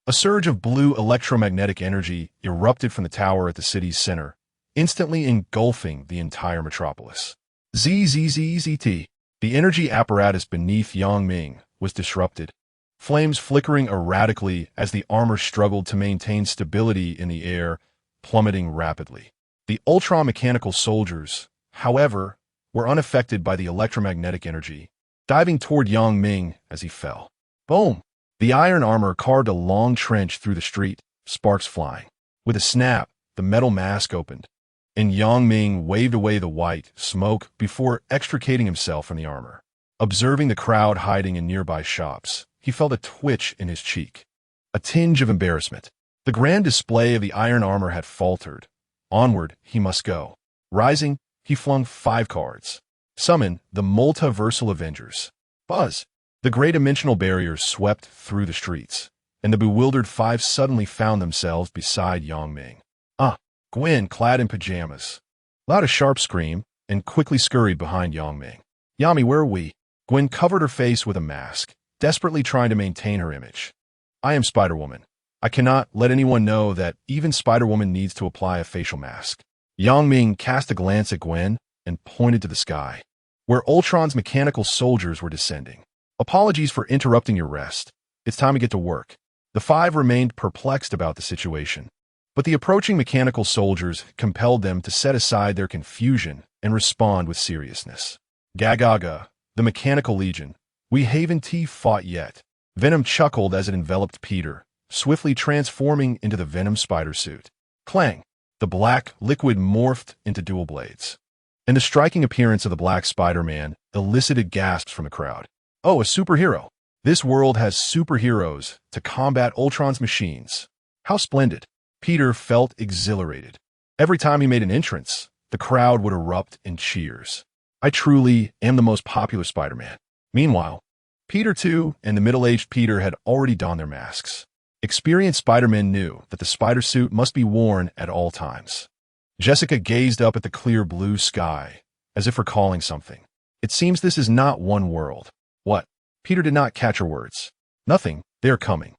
a surge of blue electromagnetic energy erupted from the tower at the city's center, instantly engulfing the entire metropolis. ZZZZT. The energy apparatus beneath Yang Ming was disrupted, flames flickering erratically as the armor struggled to maintain stability in the air, plummeting rapidly. The Ultron mechanical soldiers, however, were unaffected by the electromagnetic energy, diving toward Yang Ming as he fell. Boom! The iron armor carved a long trench through the street, sparks flying. With a snap, the metal mask opened, and Yang Ming waved away the white smoke before extricating himself from the armor. Observing the crowd hiding in nearby shops, he felt a twitch in his cheek, a tinge of embarrassment. The grand display of the iron armor had faltered. Onward, he must go. Rising, he flung 5 cards. Summon the Multiversal Avengers. Buzz! The gray dimensional barriers swept through the streets, and the bewildered 5 suddenly found themselves beside Yang Ming. Gwen, clad in pajamas, allowed a sharp scream and quickly scurried behind Yang Ming. "Yami, where are we?" Gwen covered her face with a mask, desperately trying to maintain her image. "I am Spider-Woman. I cannot let anyone know that even Spider-Woman needs to apply a facial mask." Yang Ming cast a glance at Gwen and pointed to the sky, where Ultron's mechanical soldiers were descending. "Apologies for interrupting your rest. It's time to get to work." The 5 remained perplexed about the situation, but the approaching mechanical soldiers compelled them to set aside their confusion and respond with seriousness. "Gagaga, the Mechanical Legion. We haven't fought yet." Venom chuckled as it enveloped Peter, swiftly transforming into the Venom spider suit. Clang! The black liquid morphed into dual blades, and the striking appearance of the Black Spider-Man elicited gasps from the crowd. "Oh, a superhero! This world has superheroes to combat Ultron's machines. How splendid!" Peter felt exhilarated. Every time he made an entrance, the crowd would erupt in cheers. "I truly am the most popular Spider-Man." Meanwhile, Peter too and the middle-aged Peter had already donned their masks. Experienced Spider-Men knew that the spider suit must be worn at all times. Jessica gazed up at the clear blue sky, as if recalling something. "It seems this is not one world." "What?" Peter did not catch her words. "Nothing, they are coming."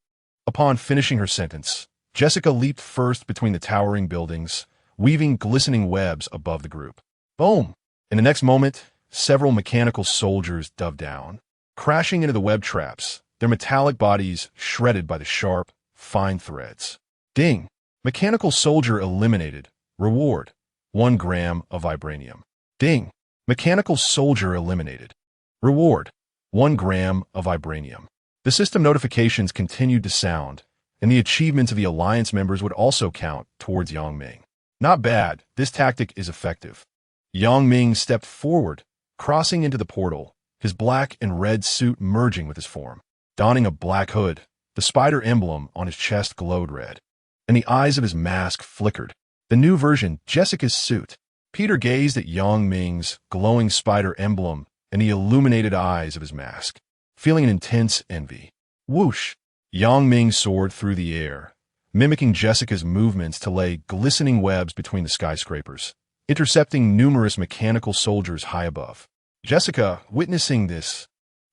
Upon finishing her sentence, Jessica leaped first between the towering buildings, weaving glistening webs above the group. Boom! In the next moment, several mechanical soldiers dove down, crashing into the web traps, their metallic bodies shredded by the sharp, fine threads. Ding! Mechanical soldier eliminated. Reward: 1 gram of vibranium. Ding! Mechanical soldier eliminated. Reward: 1 gram of vibranium. The system notifications continued to sound, and the achievements of the Alliance members would also count towards Yang Ming. Not bad, this tactic is effective. Yang Ming stepped forward, crossing into the portal, his black and red suit merging with his form. Donning a black hood, the spider emblem on his chest glowed red, and the eyes of his mask flickered. The new version, Jessica's suit. Peter gazed at Yang Ming's glowing spider emblem and the illuminated eyes of his mask, feeling an intense envy. Whoosh! Yang Ming soared through the air, mimicking Jessica's movements to lay glistening webs between the skyscrapers, intercepting numerous mechanical soldiers high above. Jessica, witnessing this,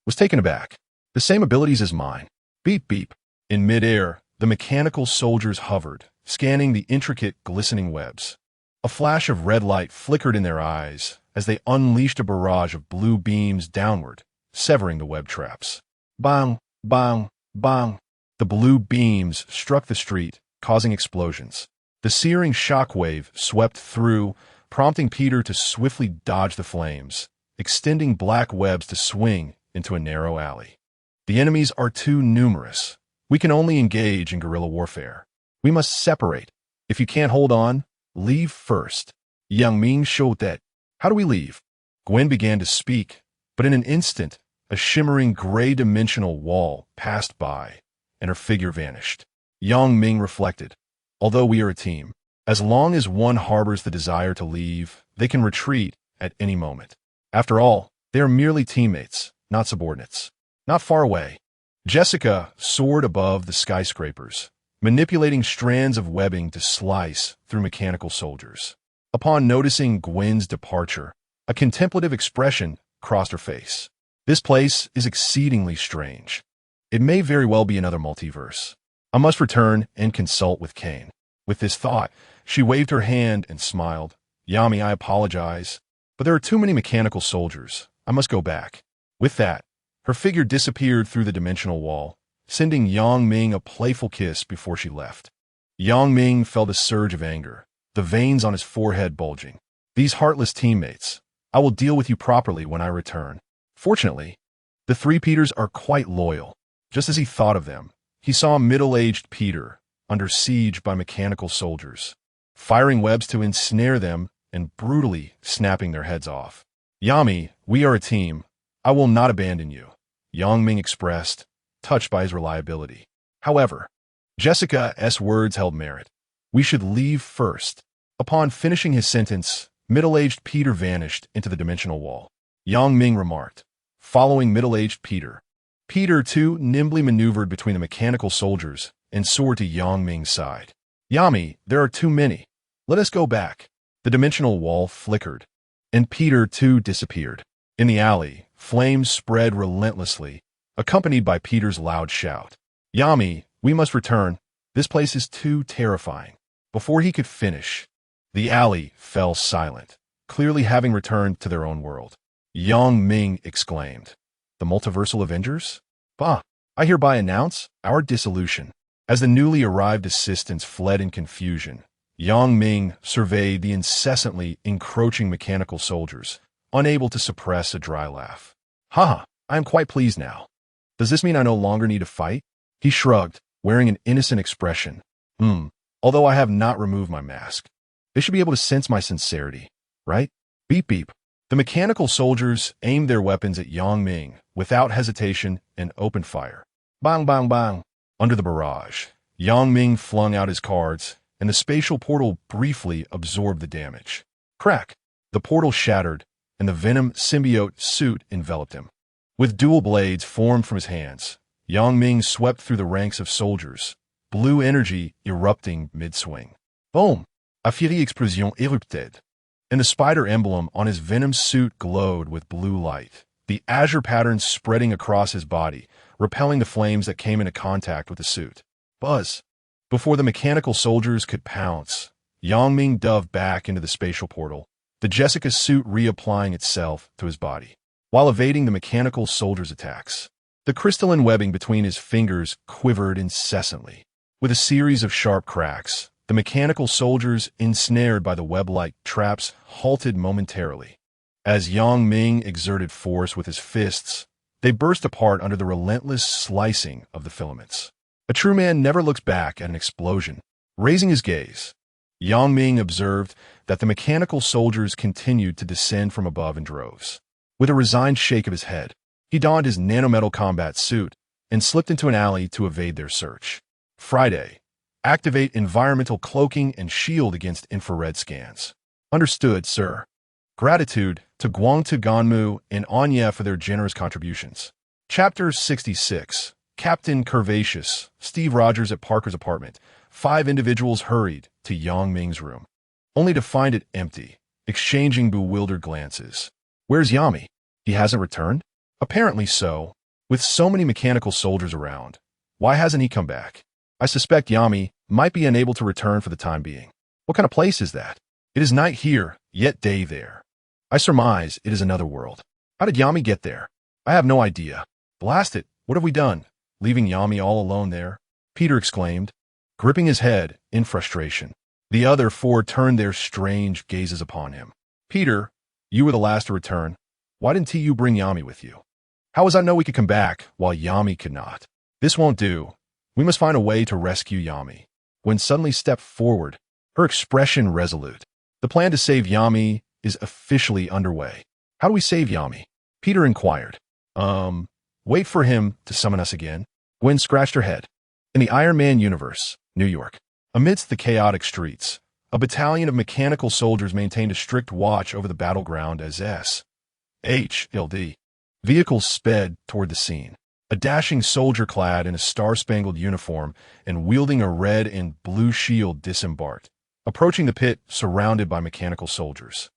was taken aback. The same abilities as mine. Beep beep. In midair, the mechanical soldiers hovered, scanning the intricate, glistening webs. A flash of red light flickered in their eyes as they unleashed a barrage of blue beams downward, severing the web traps. Bang! Bang! Bang! The blue beams struck the street, causing explosions. The searing shockwave swept through, prompting Peter to swiftly dodge the flames, extending black webs to swing into a narrow alley. The enemies are too numerous. We can only engage in guerrilla warfare. We must separate. If you can't hold on, leave first. Yang Ming showed that. How do we leave? Gwen began to speak, but in an instant, a shimmering gray-dimensional wall passed by, and her figure vanished. Yang Ming reflected. Although we are a team, as long as one harbors the desire to leave, they can retreat at any moment. After all, they are merely teammates, not subordinates. Not far away, Jessica soared above the skyscrapers, manipulating strands of webbing to slice through mechanical soldiers. Upon noticing Gwen's departure, a contemplative expression crossed her face. This place is exceedingly strange. It may very well be another multiverse. I must return and consult with Kane. With this thought, she waved her hand and smiled. Yami, I apologize, but there are too many mechanical soldiers. I must go back. With that, her figure disappeared through the dimensional wall, sending Yang Ming a playful kiss before she left. Yang Ming felt a surge of anger, the veins on his forehead bulging. These heartless teammates. I will deal with you properly when I return. Fortunately, the 3 Peters are quite loyal. Just as he thought of them, he saw a middle-aged Peter under siege by mechanical soldiers, firing webs to ensnare them and brutally snapping their heads off. Yami, we are a team. I will not abandon you, Yang Ming expressed, touched by his reliability. However, Jessica's words held merit. We should leave first. Upon finishing his sentence, middle-aged Peter vanished into the dimensional wall. Yang Ming remarked, following middle-aged Peter. Peter, too, nimbly maneuvered between the mechanical soldiers and soared to Yang Ming's side. Yami, there are too many. Let us go back. The dimensional wall flickered, and Peter, too, disappeared. In the alley, flames spread relentlessly, accompanied by Peter's loud shout. Yami, we must return. This place is too terrifying. Before he could finish, the alley fell silent, clearly having returned to their own world. Yang Ming exclaimed, The multiversal Avengers? Bah! I hereby announce our dissolution. As the newly arrived assistants fled in confusion, Yang Ming surveyed the incessantly encroaching mechanical soldiers, unable to suppress a dry laugh. Haha, I am quite pleased now. Does this mean I no longer need to fight? He shrugged, wearing an innocent expression. Although I have not removed my mask. They should be able to sense my sincerity, right? Beep beep. The mechanical soldiers aimed their weapons at Yang Ming without hesitation and opened fire. Bang bang bang. Under the barrage, Yang Ming flung out his cards, and the spatial portal briefly absorbed the damage. Crack! The portal shattered, and the Venom symbiote suit enveloped him. With dual blades formed from his hands, Yang Ming swept through the ranks of soldiers, blue energy erupting mid-swing. Boom! A furie explosion erupted, and the spider emblem on his Venom suit glowed with blue light, the azure pattern spreading across his body, repelling the flames that came into contact with the suit. Buzz! Before the mechanical soldiers could pounce, Ming dove back into the spatial portal, the Jessica suit reapplying itself to his body, while evading the mechanical soldiers' attacks. The crystalline webbing between his fingers quivered incessantly. With a series of sharp cracks, the mechanical soldiers, ensnared by the web-like traps, halted momentarily. As Ming exerted force with his fists, they burst apart under the relentless slicing of the filaments. A true man never looks back at an explosion. Raising his gaze, Ming observed that the mechanical soldiers continued to descend from above in droves. With a resigned shake of his head, he donned his nanometal combat suit and slipped into an alley to evade their search. Friday. Activate environmental cloaking and shield against infrared scans. Understood, sir. Gratitude to Guangtu Ganmu and Anya for their generous contributions. Chapter 66. Captain Curvaceous, Steve Rogers at Parker's apartment. 5 individuals hurried to Ming's room, only to find it empty, exchanging bewildered glances. Where's Yami? He hasn't returned? Apparently so. With so many mechanical soldiers around, why hasn't he come back? I suspect Yami might be unable to return for the time being. What kind of place is that? It is night here, yet day there. I surmise it is another world. How did Yami get there? I have no idea. Blast it, what have we done? Leaving Yami all alone there? Peter exclaimed, gripping his head in frustration. The other 4 turned their strange gazes upon him. Peter, you were the last to return. Why didn't you bring Yami with you? How was I know we could come back while Yami could not? This won't do. We must find a way to rescue Yami. Gwen suddenly stepped forward, her expression resolute. The plan to save Yami is officially underway. How do we save Yami? Peter inquired. Wait for him to summon us again. Gwen scratched her head. In the Iron Man universe, New York. Amidst the chaotic streets, a battalion of mechanical soldiers maintained a strict watch over the battleground as S.H.L.D. Vehicles sped toward the scene. A dashing soldier clad in a star-spangled uniform and wielding a red and blue shield disembarked, approaching the pit surrounded by mechanical soldiers.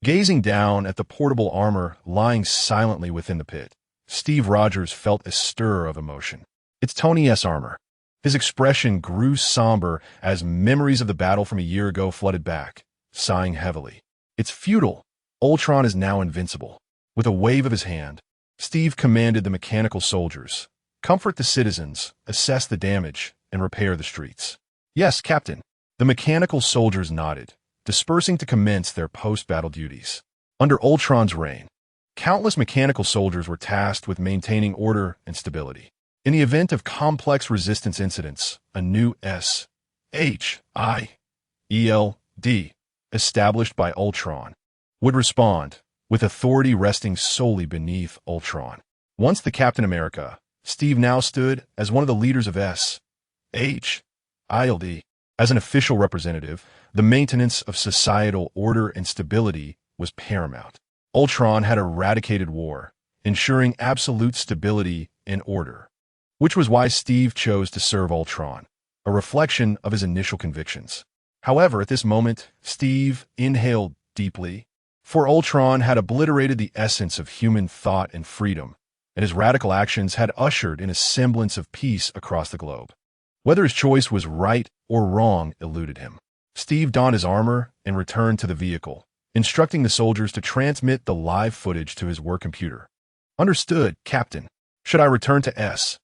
Gazing down at the portable armor lying silently within the pit, Steve Rogers felt a stir of emotion. It's Tony S. armor. His expression grew somber as memories of the battle from a year ago flooded back, sighing heavily. It's futile. Ultron is now invincible. With a wave of his hand, Steve commanded the mechanical soldiers, comfort the citizens, assess the damage, and repair the streets. Yes, Captain. The mechanical soldiers nodded, dispersing to commence their post-battle duties. Under Ultron's reign, countless mechanical soldiers were tasked with maintaining order and stability. In the event of complex resistance incidents, a new S.H.I.E.L.D., established by Ultron, would respond, with authority resting solely beneath Ultron. Once the Captain America, Steve now stood as one of the leaders of S.H.I.L.D. As an official representative, the maintenance of societal order and stability was paramount. Ultron had eradicated war, ensuring absolute stability and order, which was why Steve chose to serve Ultron, a reflection of his initial convictions. However, at this moment, Steve inhaled deeply, for Ultron had obliterated the essence of human thought and freedom, and his radical actions had ushered in a semblance of peace across the globe. Whether his choice was right or wrong eluded him. Steve donned his armor and returned to the vehicle, instructing the soldiers to transmit the live footage to his work computer. Understood, Captain. Should I return to S.H.I.E.L.D.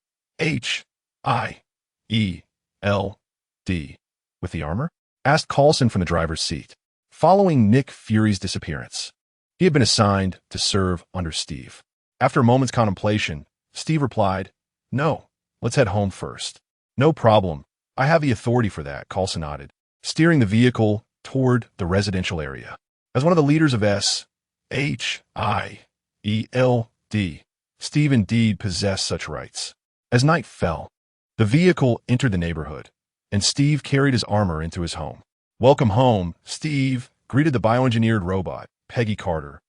with the armor? Asked Coulson from the driver's seat. Following Nick Fury's disappearance, he had been assigned to serve under Steve. After a moment's contemplation, Steve replied, "No, let's head home first." "No problem. I have the authority for that," Coulson nodded, steering the vehicle toward the residential area. As one of the leaders of S.H.I.E.L.D., Steve indeed possessed such rights. As night fell, the vehicle entered the neighborhood, and Steve carried his armor into his home. "Welcome home, Steve," greeted the bioengineered robot, Peggy Carter,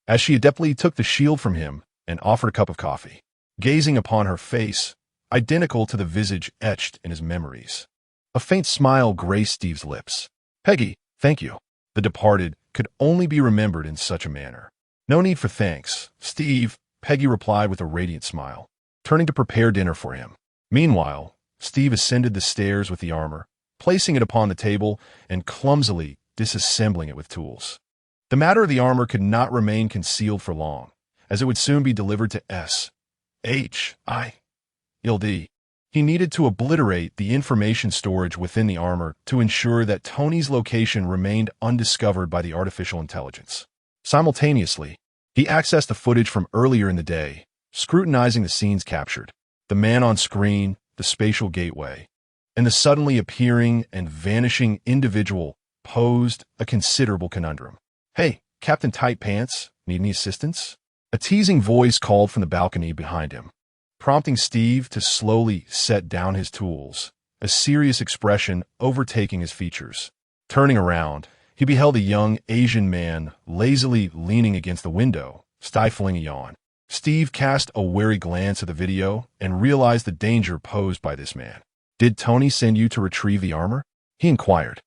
as she adeptly took the shield from him and offered a cup of coffee. Gazing upon her face, identical to the visage etched in his memories, a faint smile graced Steve's lips. "Peggy, thank you." The departed could only be remembered in such a manner. "No need for thanks, Steve," Peggy replied with a radiant smile, turning to prepare dinner for him. Meanwhile, Steve ascended the stairs with the armor, placing it upon the table and clumsily disassembling it with tools. The matter of the armor could not remain concealed for long, as it would soon be delivered to S.H.I.L.D. He needed to obliterate the information storage within the armor to ensure that Tony's location remained undiscovered by the artificial intelligence. Simultaneously, he accessed the footage from earlier in the day, scrutinizing the scenes captured, the man on screen, the spatial gateway, and the suddenly appearing and vanishing individual posed a considerable conundrum. "Hey, Captain Tight Pants, need any assistance?" A teasing voice called from the balcony behind him, prompting Steve to slowly set down his tools, a serious expression overtaking his features. Turning around, he beheld a young Asian man lazily leaning against the window, stifling a yawn. Steve cast a wary glance at the video and realized the danger posed by this man. "Did Tony send you to retrieve the armor?" he inquired.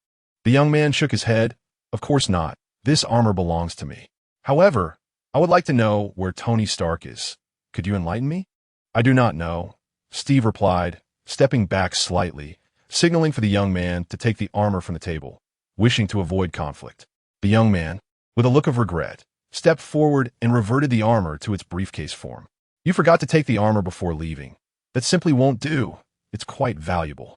The young man shook his head. "Of course not. This armor belongs to me. However, I would like to know where Tony Stark is. Could you enlighten me?" "I do not know," Steve replied, stepping back slightly, signaling for the young man to take the armor from the table, wishing to avoid conflict. The young man, with a look of regret, stepped forward and reverted the armor to its briefcase form. "You forgot to take the armor before leaving. That simply won't do. It's quite valuable."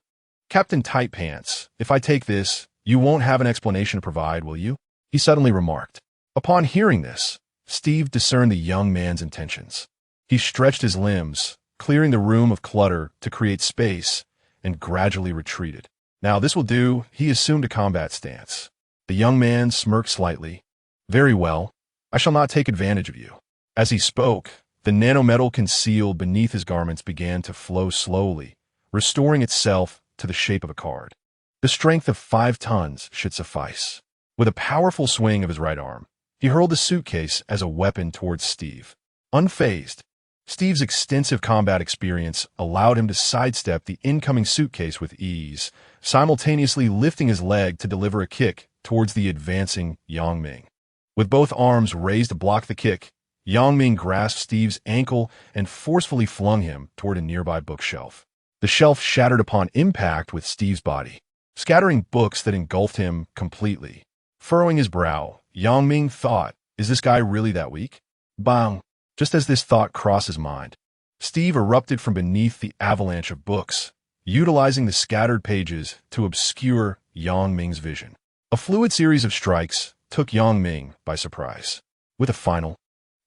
"Captain Tight Pants, if I take this, you won't have an explanation to provide, will you?" he suddenly remarked. Upon hearing this, Steve discerned the young man's intentions. He stretched his limbs, clearing the room of clutter to create space, and gradually retreated. "Now this will do," he assumed a combat stance. The young man smirked slightly. "Very well. I shall not take advantage of you." As he spoke, the nanometal concealed beneath his garments began to flow slowly, restoring itself to the shape of a card. The strength of 5 tons should suffice. With a powerful swing of his right arm, he hurled the suitcase as a weapon towards Steve. Unfazed, Steve's extensive combat experience allowed him to sidestep the incoming suitcase with ease, simultaneously lifting his leg to deliver a kick towards the advancing Yang Ming. With both arms raised to block the kick, Yang Ming grasped Steve's ankle and forcefully flung him toward a nearby bookshelf. The shelf shattered upon impact with Steve's body, scattering books that engulfed him completely. Furrowing his brow, Yang Ming thought, "Is this guy really that weak?" Bang! Just as this thought crossed his mind, Steve erupted from beneath the avalanche of books, utilizing the scattered pages to obscure Yang Ming's vision. A fluid series of strikes took Yang Ming by surprise. With a final,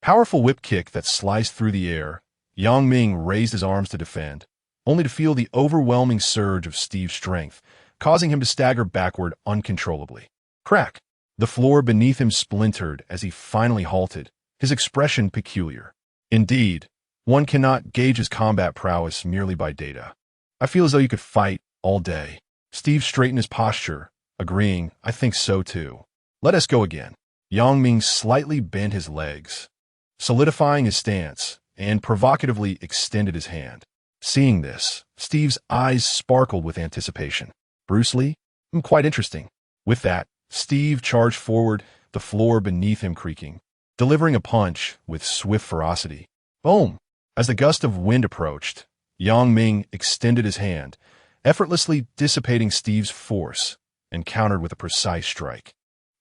powerful whip kick that sliced through the air, Yang Ming raised his arms to defend, only to feel the overwhelming surge of Steve's strength, causing him to stagger backward uncontrollably. Crack! The floor beneath him splintered as he finally halted, his expression peculiar. Indeed, one cannot gauge his combat prowess merely by data. "I feel as though you could fight all day." Steve straightened his posture, agreeing, "I think so too. Let us go again." Yang Ming slightly bent his legs, solidifying his stance, and provocatively extended his hand. Seeing this, Steve's eyes sparkled with anticipation. "Bruce Lee? Quite interesting." With that, Steve charged forward, the floor beneath him creaking, delivering a punch with swift ferocity. Boom! As the gust of wind approached, Yang Ming extended his hand, effortlessly dissipating Steve's force, and countered with a precise strike.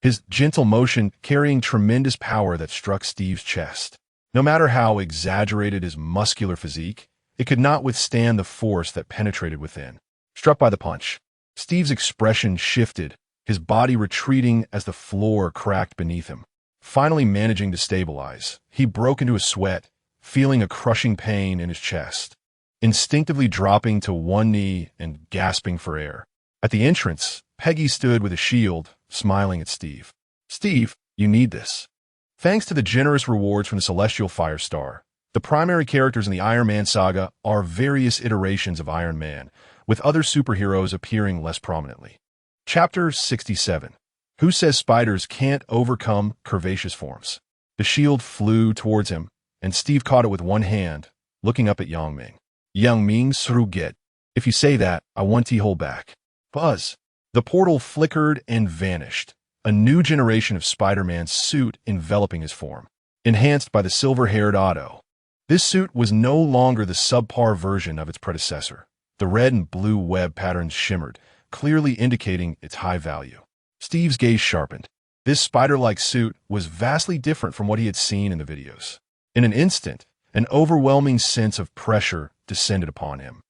His gentle motion carrying tremendous power that struck Steve's chest. No matter how exaggerated his muscular physique, it could not withstand the force that penetrated within. Struck by the punch, Steve's expression shifted, his body retreating as the floor cracked beneath him. Finally managing to stabilize, he broke into a sweat, feeling a crushing pain in his chest, instinctively dropping to one knee and gasping for air. At the entrance, Peggy stood with a shield, smiling at Steve. "Steve, you need this." Thanks to the generous rewards from the Celestial Firestar, the primary characters in the Iron Man saga are various iterations of Iron Man, with other superheroes appearing less prominently. Chapter 67. Who says spiders can't overcome curvaceous forms? The shield flew towards him, and Steve caught it with one hand, looking up at Yang Ming. "Yang Ming Sruget. If you say that, I want to hold back." Buzz. The portal flickered and vanished, a new generation of Spider-Man's suit enveloping his form, enhanced by the silver-haired Otto. This suit was no longer the subpar version of its predecessor. The red and blue web patterns shimmered, clearly indicating its high value. Steve's gaze sharpened. This spider-like suit was vastly different from what he had seen in the videos. In an instant, an overwhelming sense of pressure descended upon him,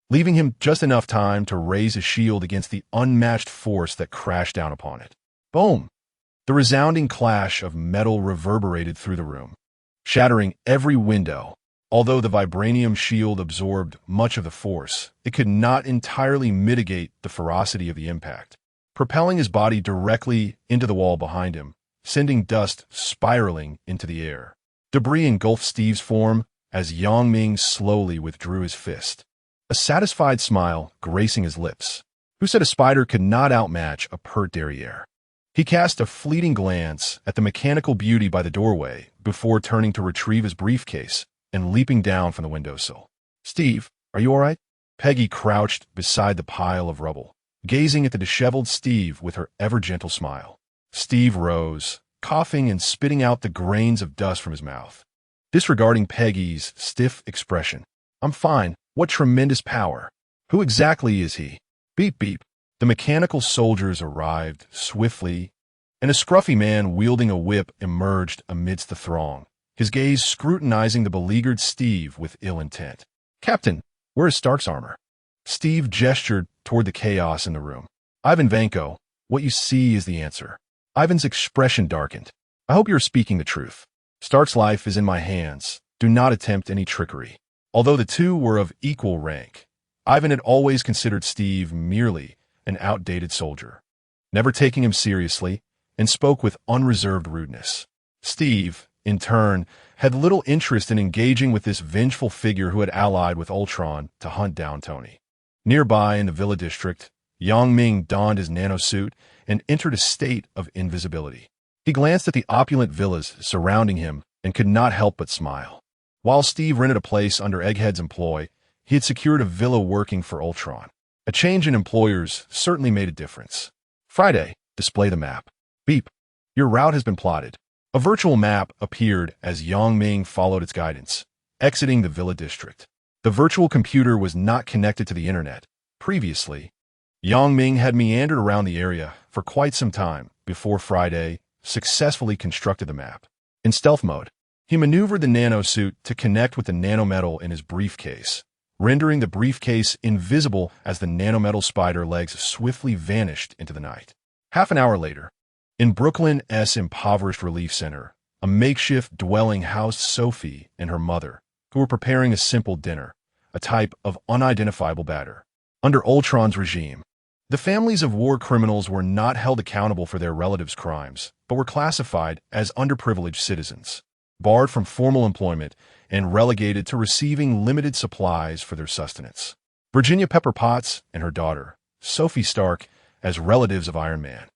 leaving him just enough time to raise his shield against the unmatched force that crashed down upon it. Boom! The resounding clash of metal reverberated through the room, shattering every window. Although the vibranium shield absorbed much of the force, it could not entirely mitigate the ferocity of the impact, propelling his body directly into the wall behind him, sending dust spiraling into the air. Debris engulfed Steve's form as Ming slowly withdrew his fist, a satisfied smile gracing his lips. Who said a spider could not outmatch a pert derriere? He cast a fleeting glance at the mechanical beauty by the doorway before turning to retrieve his briefcase and leaping down from the windowsill. "Steve, are you all right?" Peggy crouched beside the pile of rubble, gazing at the disheveled Steve with her ever-gentle smile. Steve rose, coughing and spitting out the grains of dust from his mouth, disregarding Peggy's stiff expression. "I'm fine. What tremendous power. Who exactly is he?" Beep beep. The mechanical soldiers arrived swiftly, and a scruffy man wielding a whip emerged amidst the throng, his gaze scrutinizing the beleaguered Steve with ill intent. "Captain, where is Stark's armor?" Steve gestured toward the chaos in the room. "Ivan Vanko, what you see is the answer." Ivan's expression darkened. "I hope you are speaking the truth. Stark's life is in my hands. Do not attempt any trickery." Although the two were of equal rank, Ivan had always considered Steve merely an outdated soldier, never taking him seriously, and spoke with unreserved rudeness. Steve, in turn, had little interest in engaging with this vengeful figure who had allied with Ultron to hunt down Tony. Nearby in the Villa District, Ming donned his nanosuit and entered a state of invisibility. He glanced at the opulent villas surrounding him and could not help but smile. While Steve rented a place under Egghead's employ, he had secured a villa working for Ultron. A change in employers certainly made a difference. "Friday, display the map." Beep. "Your route has been plotted." A virtual map appeared as Ming followed its guidance, exiting the Villa District. The virtual computer was not connected to the internet. Previously, Ming had meandered around the area for quite some time before Friday successfully constructed the map. In stealth mode, he maneuvered the nanosuit to connect with the nanometal in his briefcase, rendering the briefcase invisible as the nanometal spider legs swiftly vanished into the night. Half an hour later, in Brooklyn's impoverished relief center, a makeshift dwelling housed Sophie and her mother, who were preparing a simple dinner, a type of unidentifiable batter. Under Ultron's regime, the families of war criminals were not held accountable for their relatives' crimes, but were classified as underprivileged citizens, barred from formal employment, and relegated to receiving limited supplies for their sustenance. Virginia Pepper Potts and her daughter, Sophie Stark, as relatives of Iron Man,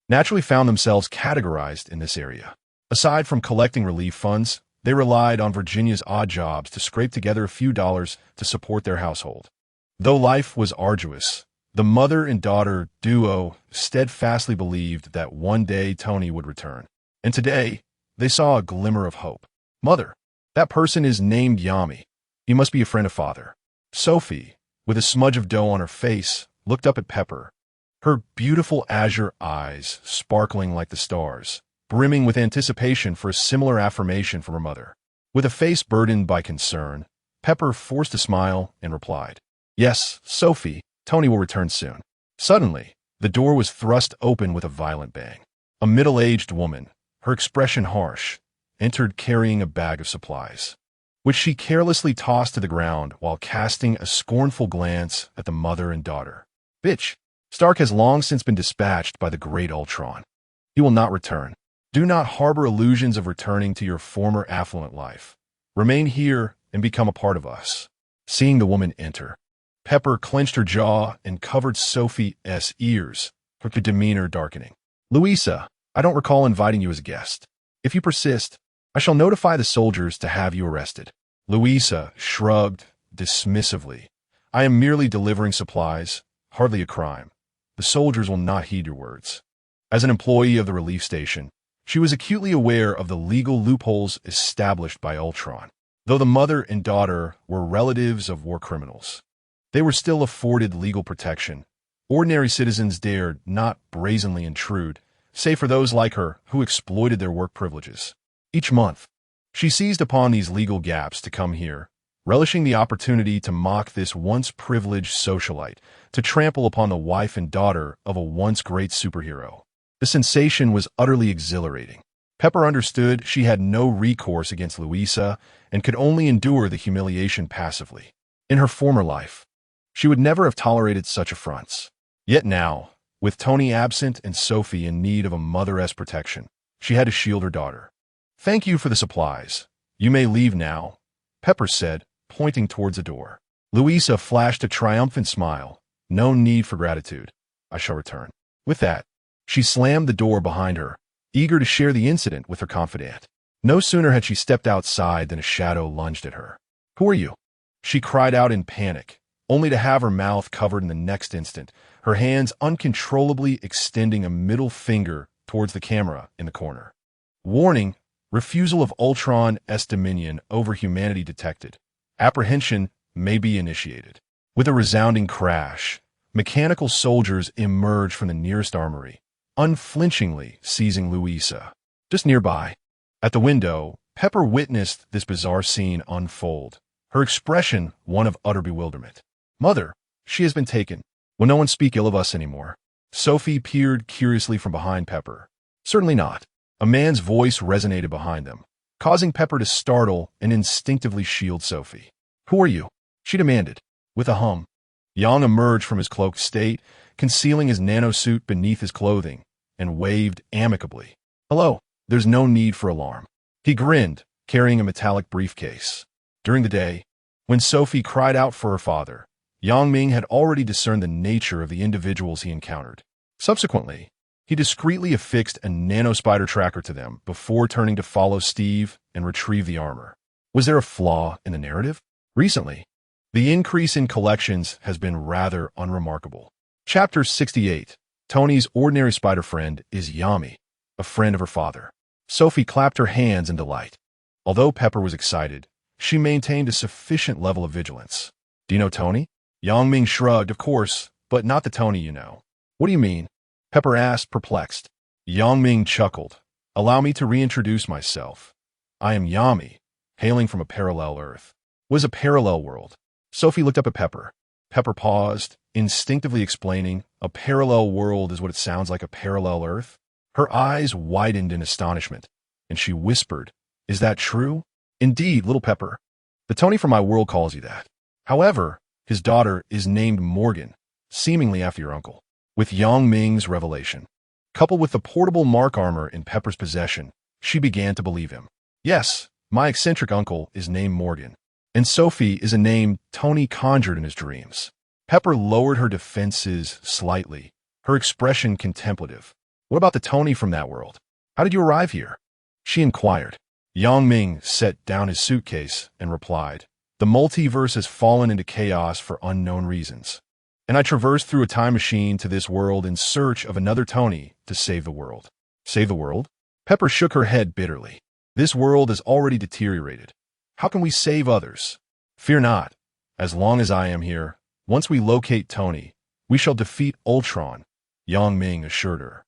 naturally found themselves categorized in this area. Aside from collecting relief funds, they relied on Virginia's odd jobs to scrape together a few dollars to support their household. Though life was arduous, the mother and daughter duo steadfastly believed that one day Tony would return. And today, they saw a glimmer of hope. "Mother, that person is named Yami. He must be a friend of Father." Sophie, with a smudge of dough on her face, looked up at Pepper, her beautiful azure eyes sparkling like the stars, brimming with anticipation for a similar affirmation from her mother. With a face burdened by concern, Pepper forced a smile and replied, "Yes, Sophie, Tony will return soon." Suddenly, the door was thrust open with a violent bang. A middle-aged woman, her expression harsh, entered carrying a bag of supplies, which she carelessly tossed to the ground while casting a scornful glance at the mother and daughter. "Bitch, Stark has long since been dispatched by the great Ultron. He will not return. Do not harbor illusions of returning to your former affluent life. Remain here and become a part of us." Seeing the woman enter, Pepper clenched her jaw and covered Sophie's ears, her demeanor darkening. "Louisa, I don't recall inviting you as a guest. If you persist, I shall notify the soldiers to have you arrested." Louisa shrugged dismissively. "I am merely delivering supplies, hardly a crime. The soldiers will not heed your words." As an employee of the relief station, she was acutely aware of the legal loopholes established by Ultron. Though the mother and daughter were relatives of war criminals, they were still afforded legal protection, Ordinary citizens dared not brazenly intrude, save for those like her who exploited their work privileges. Each month, she seized upon these legal gaps to come here, relishing the opportunity to mock this once privileged socialite, to trample upon the wife and daughter of a once great superhero. The sensation was utterly exhilarating. Pepper understood she had no recourse against Louisa and could only endure the humiliation passively. In her former life, she would never have tolerated such affronts. Yet now, with Tony absent and Sophie in need of a mother-esque protection, she had to shield her daughter. "Thank you for the supplies. You may leave now," Pepper said, pointing towards the door. Louisa flashed a triumphant smile. "No need for gratitude. I shall return." With that, she slammed the door behind her, eager to share the incident with her confidant. No sooner had she stepped outside than a shadow lunged at her. "Who are you?" she cried out in panic, only to have her mouth covered in the next instant, her hands uncontrollably extending a middle finger towards the camera in the corner. Warning: refusal of Ultron's dominion over humanity detected. Apprehension may be initiated. With a resounding crash, mechanical soldiers emerged from the nearest armory, unflinchingly seizing Louisa. Just nearby, at the window, Pepper witnessed this bizarre scene unfold, her expression one of utter bewilderment. "Mother, she has been taken. Will no one speak ill of us anymore?" Sophie peered curiously from behind Pepper. "Certainly not." A man's voice resonated behind them, causing Pepper to startle and instinctively shield Sophie. "Who are you?" she demanded. With a hum, Yang emerged from his cloaked state, concealing his nanosuit beneath his clothing, and waved amicably. "Hello, there's no need for alarm." He grinned, carrying a metallic briefcase. During the day, when Sophie cried out for her father, Ming had already discerned the nature of the individuals he encountered. Subsequently, he discreetly affixed a nanospider tracker to them before turning to follow Steve and retrieve the armor. Was there a flaw in the narrative? Recently, the increase in collections has been rather unremarkable. Chapter 68. Tony's ordinary spider friend is Yami, a friend of her father. Sophie clapped her hands in delight. Although Pepper was excited, she maintained a sufficient level of vigilance. "Do you know Tony?" Ming shrugged. "Of course, but not the Tony you know." "What do you mean?" Pepper asked, perplexed. Ming chuckled. "Allow me to reintroduce myself. I am Yami, hailing from a parallel Earth." Was a parallel world? Sophie looked up at Pepper. Pepper paused, instinctively explaining, "A parallel world is what it sounds like, a parallel Earth." Her eyes widened in astonishment, and she whispered, "Is that true?" "Indeed, little Pepper. The Tony from my world calls you that. However, his daughter is named Morgan, seemingly after your uncle." With Ming's revelation, coupled with the portable mark armor in Pepper's possession, she began to believe him. "Yes, my eccentric uncle is named Morgan, and Sophie is a name Tony conjured in his dreams." Pepper lowered her defenses slightly, her expression contemplative. "What about the Tony from that world? How did you arrive here?" she inquired. Ming set down his suitcase and replied, "The multiverse has fallen into chaos for unknown reasons, and I traversed through a time machine to this world in search of another Tony to save the world." "Save the world?" Pepper shook her head bitterly. "This world is already deteriorated. How can we save others?" "Fear not. As long as I am here, once we locate Tony, we shall defeat Ultron," Ming assured her.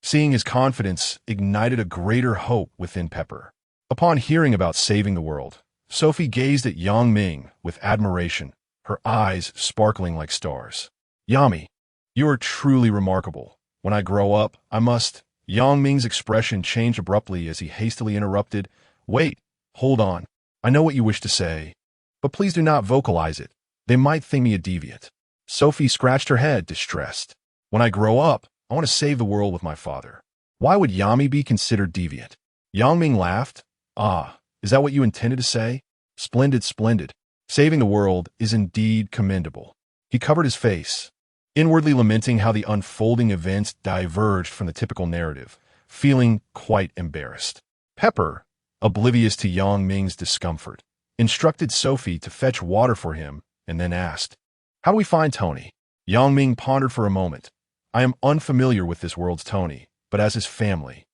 Seeing his confidence ignited a greater hope within Pepper. Upon hearing about saving the world, Sophie gazed at Ming with admiration, her eyes sparkling like stars. "Yami, you are truly remarkable. When I grow up, I must—" Ming's expression changed abruptly as he hastily interrupted. "Wait, hold on. I know what you wish to say, but please do not vocalize it. They might think me a deviant." Sophie scratched her head, distressed. "When I grow up, I want to save the world with my father." "Why would Yami be considered deviant?" Ming laughed. "Ah, is that what you intended to say? Splendid, splendid. Saving the world is indeed commendable." He covered his face, inwardly lamenting how the unfolding events diverged from the typical narrative, feeling quite embarrassed. Pepper, oblivious to Ming's discomfort, instructed Sophie to fetch water for him and then asked, "How do we find Tony?" Ming pondered for a moment. "I am unfamiliar with this world's Tony, but as his family,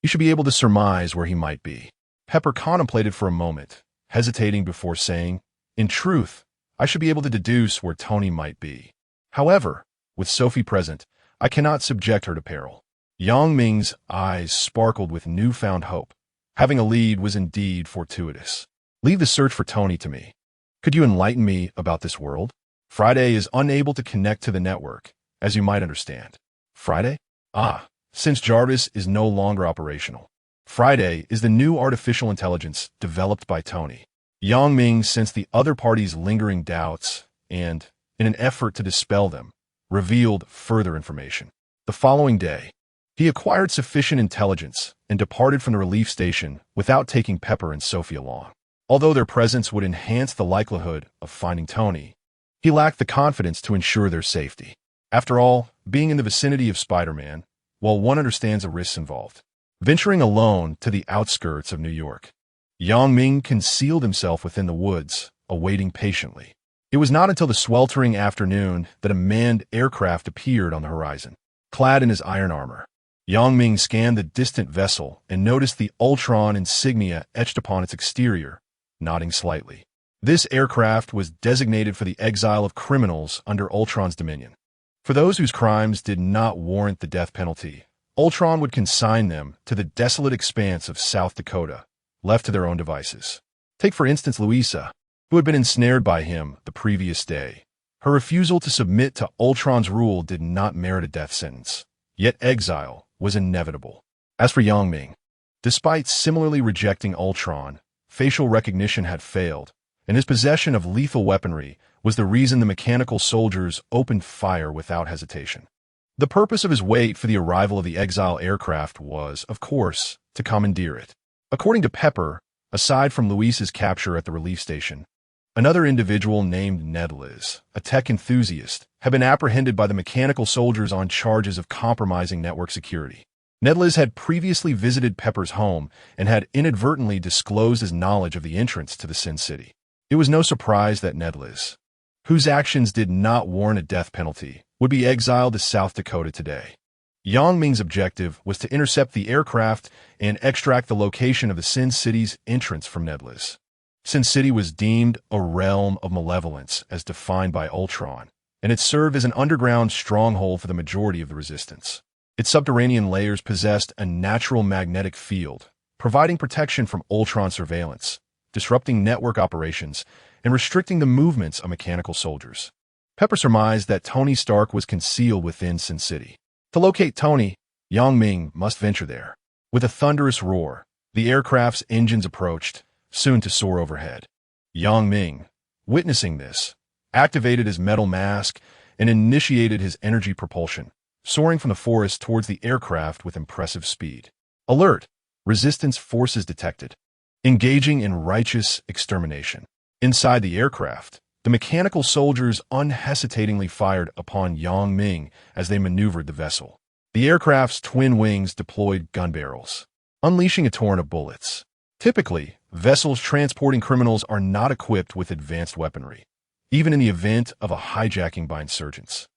you should be able to surmise where he might be." Pepper contemplated for a moment, hesitating before saying, "In truth, I should be able to deduce where Tony might be. However, With Sophie present, I cannot subject her to peril. Yang Ming's eyes sparkled with newfound hope. Having a lead was indeed fortuitous. Leave the search for Tony to me. Could you enlighten me about this world? Friday is unable to connect to the network, as you might understand. Friday? Since Jarvis is no longer operational. Friday is the new artificial intelligence developed by Tony. Yang Ming sensed the other party's lingering doubts and, in an effort to dispel them, revealed further information. The following day, he acquired sufficient intelligence and departed from the relief station without taking Pepper and Sophie along. Although their presence would enhance the likelihood of finding Tony, he lacked the confidence to ensure their safety. After all, being in the vicinity of Spider-Man, while one understands the risks involved. Venturing alone to the outskirts of New York, Yang Ming concealed himself within the woods, awaiting patiently. It was not until the sweltering afternoon that a manned aircraft appeared on the horizon. Clad in his iron armor, Yang Ming scanned the distant vessel and noticed the Ultron insignia etched upon its exterior, nodding slightly. This aircraft was designated for the exile of criminals under Ultron's dominion. For those whose crimes did not warrant the death penalty, Ultron would consign them to the desolate expanse of South Dakota, left to their own devices. Take for instance Louisa, who had been ensnared by him the previous day. Her refusal to submit to Ultron's rule did not merit a death sentence, yet exile was inevitable. As for Yang Ming, despite similarly rejecting Ultron, facial recognition had failed, and his possession of lethal weaponry was the reason the mechanical soldiers opened fire without hesitation. The purpose of his wait for the arrival of the exile aircraft was, of course, to commandeer it. According to Pepper, aside from Luis's capture at the relief station, another individual named Nedliz, a tech enthusiast, had been apprehended by the mechanical soldiers on charges of compromising network security. Nedliz had previously visited Pepper's home and had inadvertently disclosed his knowledge of the entrance to the Sin City. It was no surprise that Nedliz, whose actions did not warrant a death penalty, would be exiled to South Dakota today. Yang Ming's objective was to intercept the aircraft and extract the location of the Sin City's entrance from Nedliz. Sin City was deemed a realm of malevolence as defined by Ultron, and it served as an underground stronghold for the majority of the resistance. Its subterranean layers possessed a natural magnetic field, providing protection from Ultron surveillance, disrupting network operations, and restricting the movements of mechanical soldiers. Pepper surmised that Tony Stark was concealed within Sin City. To locate Tony, Yang Ming must venture there. With a thunderous roar, the aircraft's engines approached, soon to soar overhead. Yang Ming, witnessing this, activated his metal mask and initiated his energy propulsion, soaring from the forest towards the aircraft with impressive speed. Alert! Resistance forces detected. Engaging in righteous extermination. Inside the aircraft, the mechanical soldiers unhesitatingly fired upon Yang Ming as they maneuvered the vessel. The aircraft's twin wings deployed gun barrels, unleashing a torrent of bullets. Typically, vessels transporting criminals are not equipped with advanced weaponry, even in the event of a hijacking by insurgents.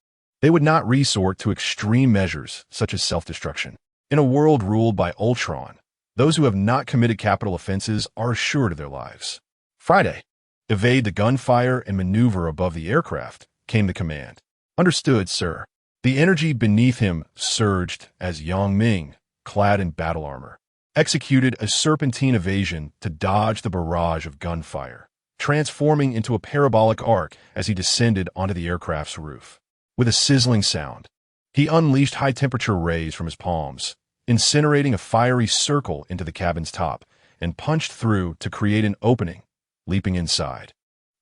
They would not resort to extreme measures such as self-destruction. In a world ruled by Ultron, those who have not committed capital offenses are assured of their lives. Friday. Evade the gunfire and maneuver above the aircraft, came the command. Understood, sir. The energy beneath him surged as Yang Ming, clad in battle armor, executed a serpentine evasion to dodge the barrage of gunfire, transforming into a parabolic arc as he descended onto the aircraft's roof. With a sizzling sound, he unleashed high-temperature rays from his palms, incinerating a fiery circle into the cabin's top, and punched through to create an opening, leaping inside.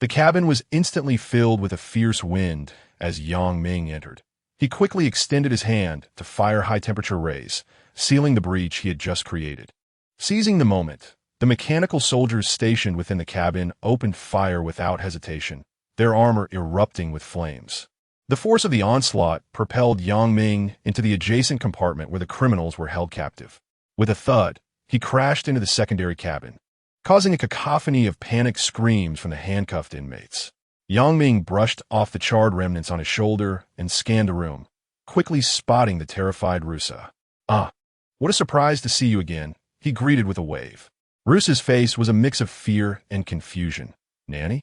The cabin was instantly filled with a fierce wind as Yang Ming entered. He quickly extended his hand to fire high-temperature rays, sealing the breach he had just created. Seizing the moment, the mechanical soldiers stationed within the cabin opened fire without hesitation, their armor erupting with flames. The force of the onslaught propelled Yang Ming into the adjacent compartment where the criminals were held captive. With a thud, he crashed into the secondary cabin, causing a cacophony of panicked screams from the handcuffed inmates. Yang Ming brushed off the charred remnants on his shoulder and scanned the room, quickly spotting the terrified Rusa. What a surprise to see you again, he greeted with a wave. Rusa's face was a mix of fear and confusion. Nanny?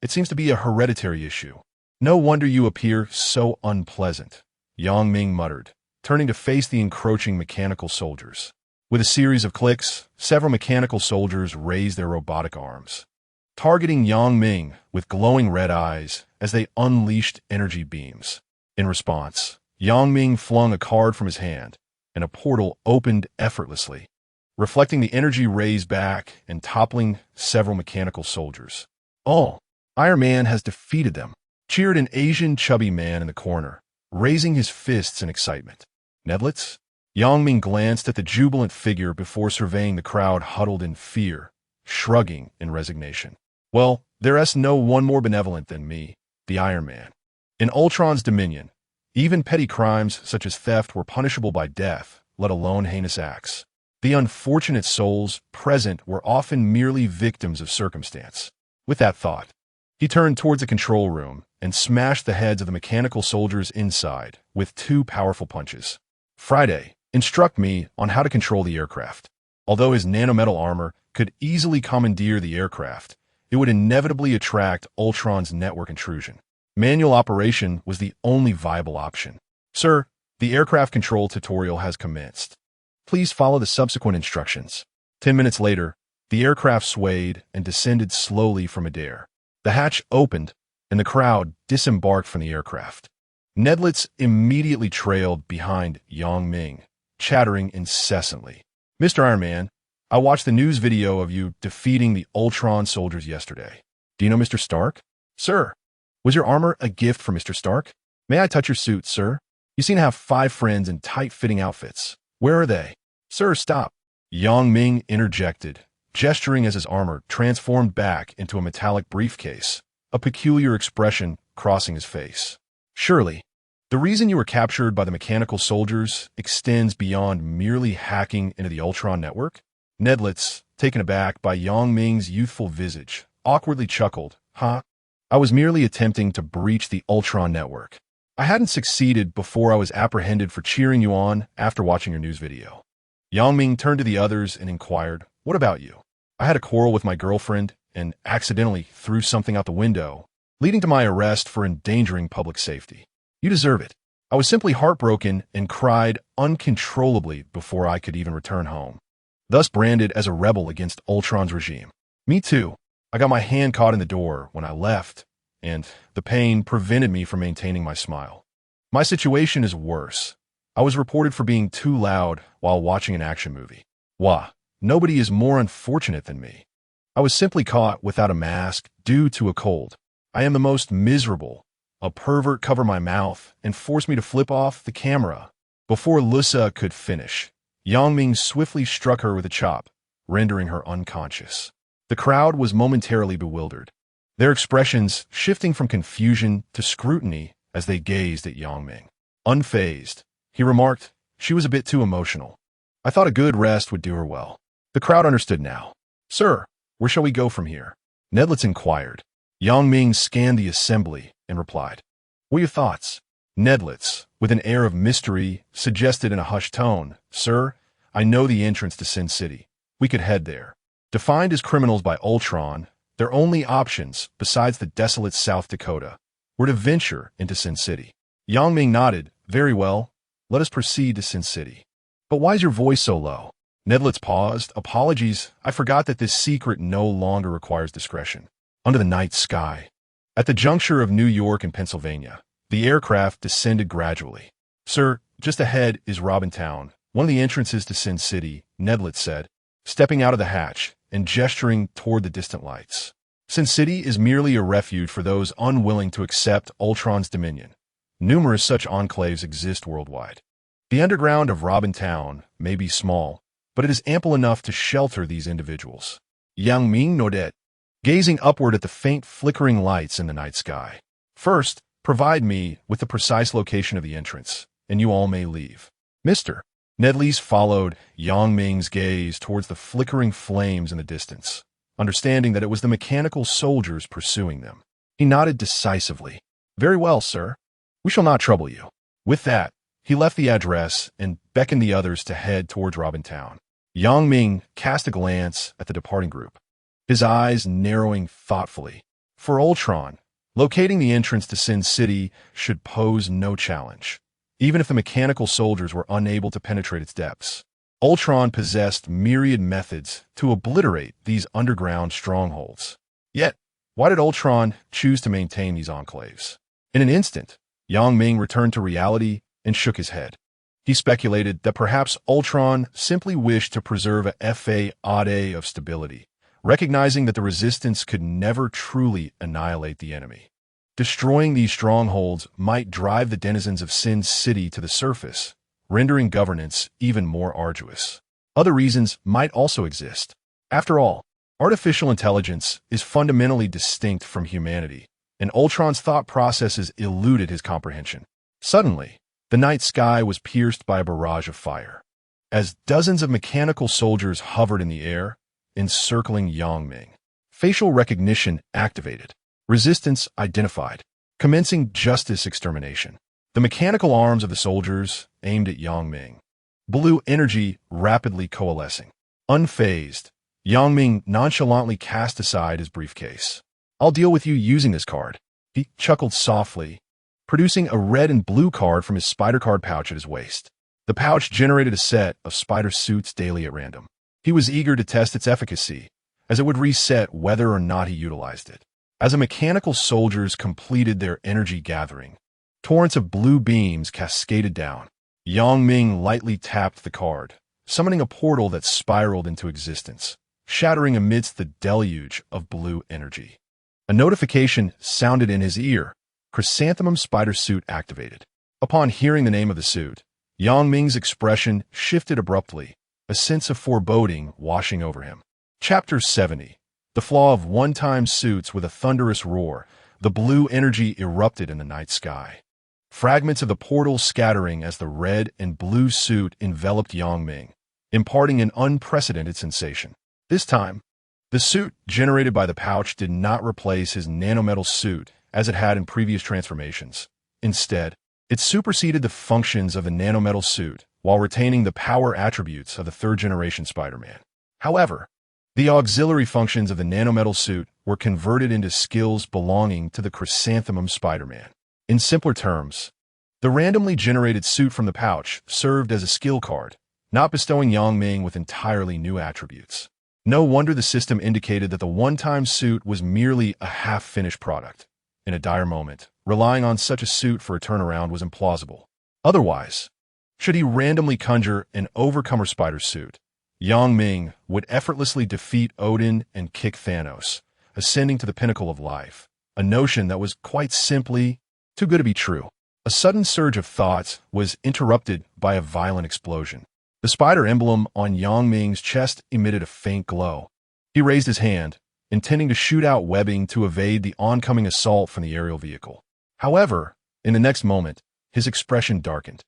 It seems to be a hereditary issue. No wonder you appear so unpleasant, Yang Ming muttered, turning to face the encroaching mechanical soldiers. With a series of clicks, several mechanical soldiers raised their robotic arms, targeting Yang Ming with glowing red eyes as they unleashed energy beams. In response, Yang Ming flung a card from his hand, and a portal opened effortlessly, reflecting the energy rays back and toppling several mechanical soldiers. "Oh, Iron Man has defeated them," cheered an Asian chubby man in the corner, raising his fists in excitement. "Nedlets?" Yang Ming glanced at the jubilant figure before surveying the crowd huddled in fear, shrugging in resignation. "Well, there's no one more benevolent than me, the Iron Man. In Ultron's dominion, even petty crimes such as theft were punishable by death, let alone heinous acts. The unfortunate souls present were often merely victims of circumstance." With that thought, he turned towards the control room and smashed the heads of the mechanical soldiers inside with 2 powerful punches. "Friday, instruct me on how to control the aircraft." Although his nanometal armor could easily commandeer the aircraft, it would inevitably attract Ultron's network intrusion. Manual operation was the only viable option. "Sir, the aircraft control tutorial has commenced. Please follow the subsequent instructions." 10 minutes later, the aircraft swayed and descended slowly from midair. The hatch opened, and the crowd disembarked from the aircraft. Nedlets immediately trailed behind Yang Ming, chattering incessantly. "Mr. Iron Man, I watched the news video of you defeating the Ultron soldiers yesterday. Do you know Mr. Stark?" "Sir, was your armor a gift from Mr. Stark? May I touch your suit, sir? You seem to have 5 friends in tight-fitting outfits. Where are they?" "Sir, stop," Yang Ming interjected, gesturing as his armor transformed back into a metallic briefcase, a peculiar expression crossing his face. "Surely, the reason you were captured by the mechanical soldiers extends beyond merely hacking into the Ultron network?" Nedlets, taken aback by Yang Ming's youthful visage, awkwardly chuckled. "Huh? I was merely attempting to breach the Ultron network. I hadn't succeeded before I was apprehended for cheering you on after watching your news video." Yang Ming turned to the others and inquired, "What about you?" "I had a quarrel with my girlfriend and accidentally threw something out the window, leading to my arrest for endangering public safety." "You deserve it. I was simply heartbroken and cried uncontrollably before I could even return home, thus branded as a rebel against Ultron's regime." "Me too. I got my hand caught in the door when I left, and the pain prevented me from maintaining my smile. My situation is worse. I was reported for being too loud while watching an action movie. Wah, nobody is more unfortunate than me. I was simply caught without a mask due to a cold. I am the most miserable. A pervert covered my mouth and forced me to flip off the camera." Before Lusa could finish, Yang Ming swiftly struck her with a chop, rendering her unconscious. The crowd was momentarily bewildered, their expressions shifting from confusion to scrutiny as they gazed at Yang Ming. Unfazed, he remarked, "She was a bit too emotional. I thought a good rest would do her well." The crowd understood now. "Sir, where shall we go from here?" Nedlets inquired. Yang Ming scanned the assembly and replied, "What are your thoughts?" Nedlets, with an air of mystery, suggested in a hushed tone, "Sir, I know the entrance to Sin City. We could head there. Defined as criminals by Ultron, their only options, besides the desolate South Dakota, were to venture into Sin City." Yang Ming nodded. "Very well. Let us proceed to Sin City." "But why is your voice so low?" Nedlets paused. "Apologies. I forgot that this secret no longer requires discretion." Under the night sky, at the juncture of New York and Pennsylvania, the aircraft descended gradually. "Sir, just ahead is Robintown, one of the entrances to Sin City," Nedlets said, stepping out of the hatch and gesturing toward the distant lights. "Sin City is merely a refuge for those unwilling to accept Ultron's dominion. Numerous such enclaves exist worldwide. The underground of Robintown may be small, but it is ample enough to shelter these individuals." Yang Ming nodded, gazing upward at the faint flickering lights in the night sky. "First, provide me with the precise location of the entrance, and you all may leave." "Mr." Nedlets followed Yang Ming's gaze towards the flickering flames in the distance, understanding that it was the mechanical soldiers pursuing them. He nodded decisively. "Very well, sir. We shall not trouble you." With that, he left the address and beckoned the others to head towards Robintown. Yang Ming cast a glance at the departing group, his eyes narrowing thoughtfully. For Ultron, Locating the entrance to Sin City should pose no challenge, even if the mechanical soldiers were unable to penetrate its depths. Ultron possessed myriad methods to obliterate these underground strongholds. Yet, why did Ultron choose to maintain these enclaves? In an instant, Yang Ming returned to reality and shook his head. He speculated that perhaps Ultron simply wished to preserve a facade of stability, recognizing that the resistance could never truly annihilate the enemy. Destroying these strongholds might drive the denizens of Sin City to the surface, rendering governance even more arduous. Other reasons might also exist. After all, artificial intelligence is fundamentally distinct from humanity, and Ultron's thought processes eluded his comprehension. Suddenly, the night sky was pierced by a barrage of fire. As dozens of mechanical soldiers hovered in the air, encircling Yang Ming. Facial recognition activated. Resistance identified. Commencing justice extermination. The mechanical arms of the soldiers aimed at Yang Ming. Blue energy rapidly coalescing. Unfazed, Yang Ming nonchalantly cast aside his briefcase. "I'll deal with you using this card." He chuckled softly, producing a red and blue card from his spider card pouch at his waist. The pouch generated a set of spider suits daily at random. He was eager to test its efficacy, as it would reset whether or not he utilized it. As the mechanical soldiers completed their energy gathering, torrents of blue beams cascaded down. Yang Ming lightly tapped the card, summoning a portal that spiraled into existence, shattering amidst the deluge of blue energy. A notification sounded in his ear. Chrysanthemum spider suit activated. Upon hearing the name of the suit, Yang Ming's expression shifted abruptly, a sense of foreboding washing over him. Chapter 70. The flaw of one-time suits. With a thunderous roar, the blue energy erupted in the night sky. Fragments of the portal scattering as the red and blue suit enveloped Yang Ming, imparting an unprecedented sensation. This time, the suit generated by the pouch did not replace his nanometal suit as it had in previous transformations. Instead, it superseded the functions of the nanometal suit while retaining the power attributes of the third-generation Spider-Man. However, the auxiliary functions of the nanometal suit were converted into skills belonging to the Chrysanthemum Spider-Man. In simpler terms, the randomly generated suit from the pouch served as a skill card, not bestowing Yang Ming with entirely new attributes. No wonder the system indicated that the one-time suit was merely a half-finished product. In a dire moment, relying on such a suit for a turnaround was implausible. Otherwise, should he randomly conjure an overcomer spider suit, Yang Ming would effortlessly defeat Odin and kick Thanos, ascending to the pinnacle of life, a notion that was quite simply too good to be true. A sudden surge of thoughts was interrupted by a violent explosion. The spider emblem on Yang Ming's chest emitted a faint glow. He raised his hand, intending to shoot out webbing to evade the oncoming assault from the aerial vehicle. However, in the next moment, his expression darkened.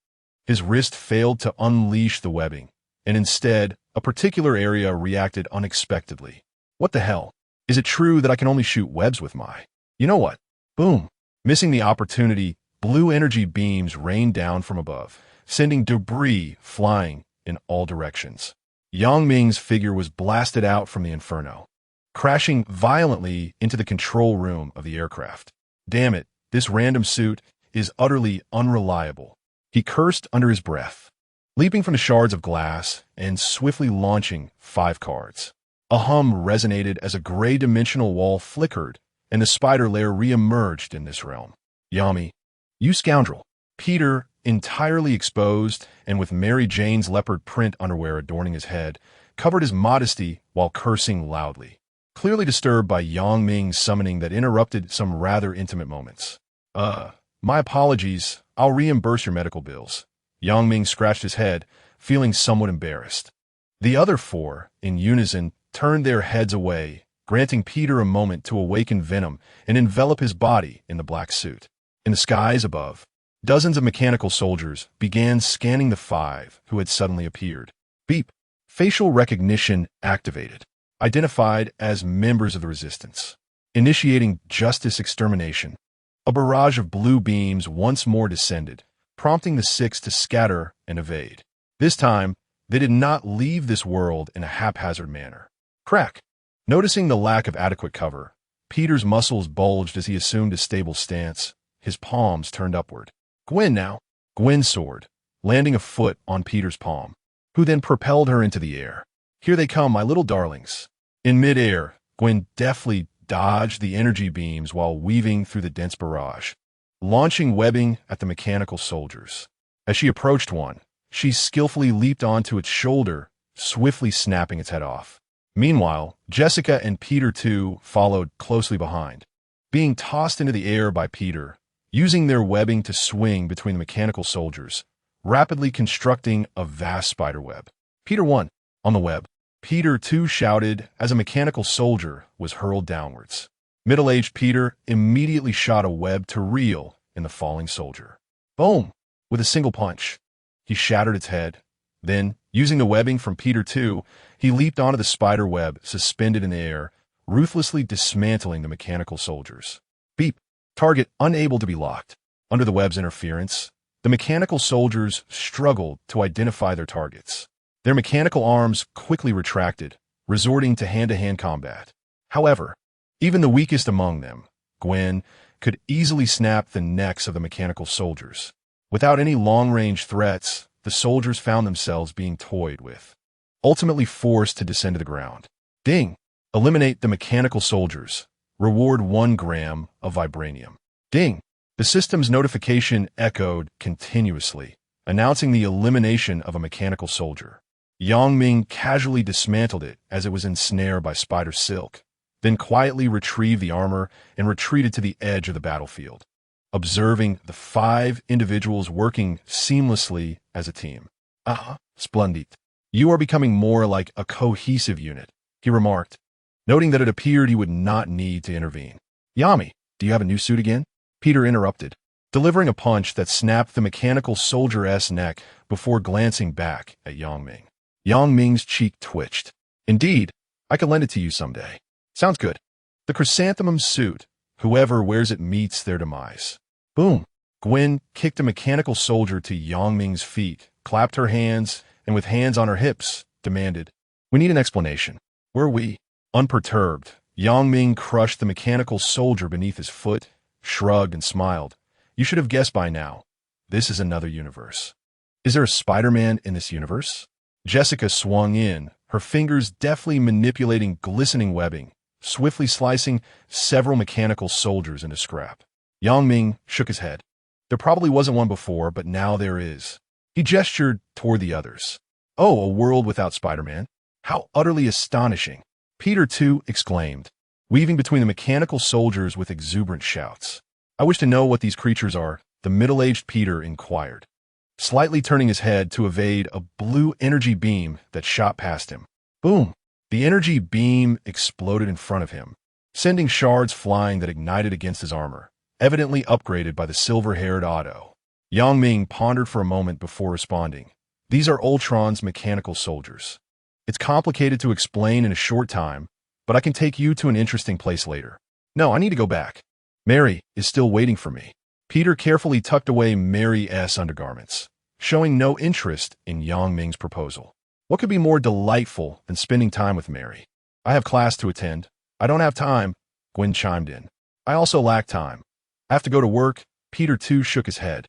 His wrist failed to unleash the webbing, and instead, a particular area reacted unexpectedly. What the hell? Is it true that I can only shoot webs with my... You know what? Boom! Missing the opportunity, blue energy beams rained down from above, sending debris flying in all directions. Yang Ming's figure was blasted out from the inferno, crashing violently into the control room of the aircraft. Damn it, this random suit is utterly unreliable. He cursed under his breath, leaping from the shards of glass and swiftly launching 5 cards. A hum resonated as a gray-dimensional wall flickered, and the spider lair re-emerged in this realm. Yami, you scoundrel. Peter, entirely exposed and with Mary Jane's leopard print underwear adorning his head, covered his modesty while cursing loudly, clearly disturbed by Yang Ming's summoning that interrupted some rather intimate moments. My apologies. I'll reimburse your medical bills. Yang Ming scratched his head, feeling somewhat embarrassed. The other 4, in unison, turned their heads away, granting Peter a moment to awaken venom and envelop his body in the black suit. In the skies above, dozens of mechanical soldiers began scanning the 5 who had suddenly appeared. Beep. Facial recognition activated. Identified as members of the resistance. Initiating justice extermination. A barrage of blue beams once more descended, prompting the 6 to scatter and evade. This time, they did not leave this world in a haphazard manner. Crack. Noticing the lack of adequate cover, Peter's muscles bulged as he assumed a stable stance, his palms turned upward. Gwen now. Gwen soared, landing a foot on Peter's palm, who then propelled her into the air. Here they come, my little darlings. In midair, Gwen deftly dodged the energy beams while weaving through the dense barrage, launching webbing at the mechanical soldiers. As she approached one, she skillfully leaped onto its shoulder, swiftly snapping its head off. Meanwhile, Jessica and Peter too followed closely behind, being tossed into the air by Peter, using their webbing to swing between the mechanical soldiers, rapidly constructing a vast spiderweb. Peter won. On the web, Peter too shouted as a mechanical soldier was hurled downwards. Middle-aged Peter immediately shot a web to reel in the falling soldier. Boom! With a single punch, he shattered its head. Then, using the webbing from Peter too, he leaped onto the spider web suspended in the air, ruthlessly dismantling the mechanical soldiers. Beep! Target unable to be locked. Under the web's interference, the mechanical soldiers struggled to identify their targets. Their mechanical arms quickly retracted, resorting to hand-to-hand combat. However, even the weakest among them, Gwen, could easily snap the necks of the mechanical soldiers. Without any long-range threats, the soldiers found themselves being toyed with, ultimately forced to descend to the ground. Ding! Eliminate the mechanical soldiers. Reward 1 gram of vibranium. Ding! The system's notification echoed continuously, announcing the elimination of a mechanical soldier. Ming casually dismantled it as it was ensnared by spider silk, then quietly retrieved the armor and retreated to the edge of the battlefield, observing the 5 individuals working seamlessly as a team. Splendid. You are becoming more like a cohesive unit, he remarked, noting that it appeared he would not need to intervene. Yami, do you have a new suit again? Peter interrupted, delivering a punch that snapped the mechanical soldier's neck before glancing back at Ming. Ming's cheek twitched. Indeed, I could lend it to you someday. Sounds good. The chrysanthemum suit, whoever wears it meets their demise. Boom! Gwen kicked a mechanical soldier to Ming's feet, clapped her hands, and with hands on her hips, demanded, We need an explanation. Where are we? Unperturbed, Ming crushed the mechanical soldier beneath his foot, shrugged and smiled. You should have guessed by now. This is another universe. Is there a Spider-Man in this universe? Jessica swung in, her fingers deftly manipulating glistening webbing, swiftly slicing several mechanical soldiers into scrap. Ming shook his head. There probably wasn't one before, but now there is. He gestured toward the others. Oh, a world without Spider-Man? How utterly astonishing! Peter too exclaimed, weaving between the mechanical soldiers with exuberant shouts. I wish to know what these creatures are, the middle-aged Peter inquired, slightly turning his head to evade a blue energy beam that shot past him. Boom! The energy beam exploded in front of him, sending shards flying that ignited against his armor, evidently upgraded by the silver-haired Otto. Ming pondered for a moment before responding. These are Ultron's mechanical soldiers. It's complicated to explain in a short time, but I can take you to an interesting place later. No, I need to go back. Mary is still waiting for me. Peter carefully tucked away Mary's undergarments, showing no interest in Ming's proposal. What could be more delightful than spending time with Mary? I have class to attend. I don't have time, Gwen chimed in. I also lack time. I have to go to work. Peter too shook his head.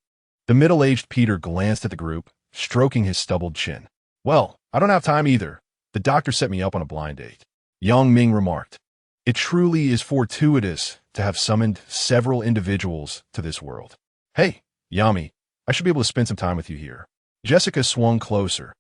The middle-aged Peter glanced at the group, stroking his stubbled chin. Well, I don't have time either. The doctor set me up on a blind date. Ming remarked. It truly is fortuitous to have summoned several individuals to this world. Hey, Yami, I should be able to spend some time with you here. Jessica swung closer,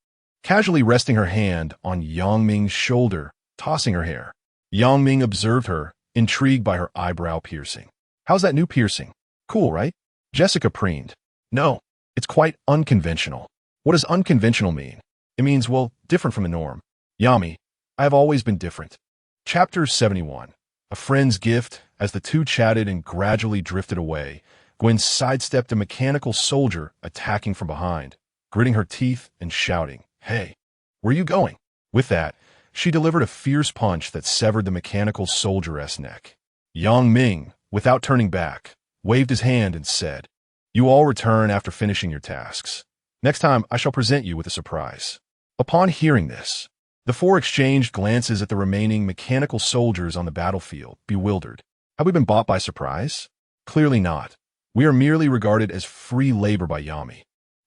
casually resting her hand on Ming's shoulder, tossing her hair. Ming observed her, intrigued by her eyebrow piercing. How's that new piercing? Cool, right? Jessica preened. No, it's quite unconventional. What does unconventional mean? It means, well, different from the norm. Yami, I have always been different. Chapter 71. A friend's gift. As the two chatted and gradually drifted away, Gwen sidestepped a mechanical soldier attacking from behind, gritting her teeth and shouting, Hey, where are you going? With that, she delivered a fierce punch that severed the mechanical soldier's neck. Ming, without turning back, waved his hand and said, You all return after finishing your tasks. Next time, I shall present you with a surprise. Upon hearing this, The four exchanged glances at the remaining mechanical soldiers on the battlefield, bewildered. Have we been bought by surprise? Clearly not. We are merely regarded as free labor by Yami.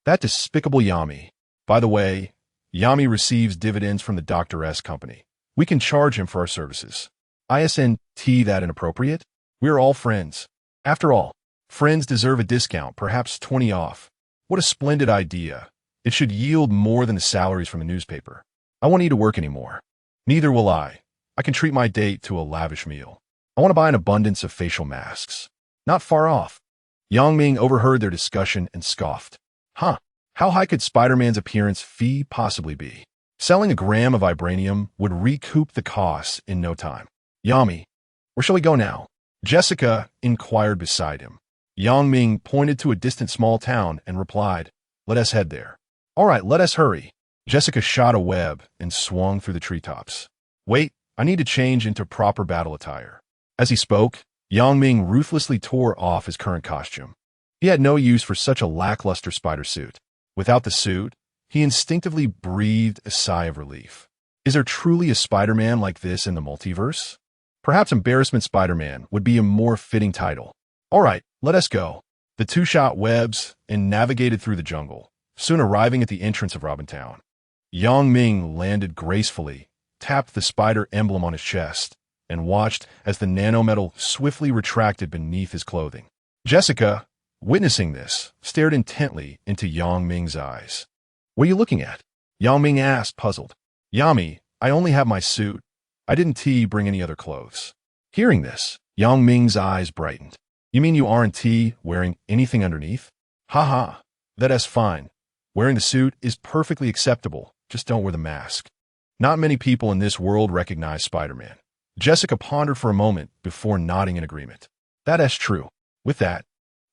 That despicable Yami. By the way, Yami receives dividends from the Dr. S company. We can charge him for our services. ISNT that inappropriate? We are all friends. After all, friends deserve a discount, perhaps 20 off. What a splendid idea. It should yield more than the salaries from a newspaper. I won't need to work anymore. Neither will I. I can treat my date to a lavish meal. I want to buy an abundance of facial masks. Not far off. Yang Ming overheard their discussion and scoffed. Huh, how high could Spider-Man's appearance fee possibly be? Selling a gram of vibranium would recoup the costs in no time. Yami, where shall we go now? Jessica inquired beside him. Yang Ming pointed to a distant small town and replied, let us head there. All right, let us hurry. Jessica shot a web and swung through the treetops. Wait, I need to change into proper battle attire. As he spoke, Yang Ming ruthlessly tore off his current costume. He had no use for such a lackluster spider suit. Without the suit, he instinctively breathed a sigh of relief. Is there truly a Spider-Man like this in the multiverse? Perhaps Embarrassment Spider-Man would be a more fitting title. All right, let us go. The two shot webs and navigated through the jungle, soon arriving at the entrance of Robintown. Yang Ming landed gracefully, tapped the spider emblem on his chest, and watched as the nanometal swiftly retracted beneath his clothing. Jessica, witnessing this, stared intently into Yang Ming's eyes. What are you looking at? Yang Ming asked, puzzled. Yami, I only have my suit. I didn't bring any other clothes. Hearing this, Yang Ming's eyes brightened. You mean you aren't wearing anything underneath? Haha, that's fine. Wearing the suit is perfectly acceptable. Just don't wear the mask. Not many people in this world recognize Spider-Man. Jessica pondered for a moment before nodding in agreement. That's true. With that,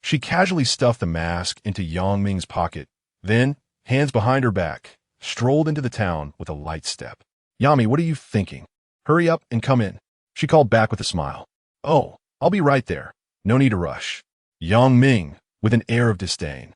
she casually stuffed the mask into Yang Ming's pocket, then, hands behind her back, strolled into the town with a light step. Yami, what are you thinking? Hurry up and come in, she called back with a smile. Oh, I'll be right there. No need to rush. Yang Ming, with an air of disdain,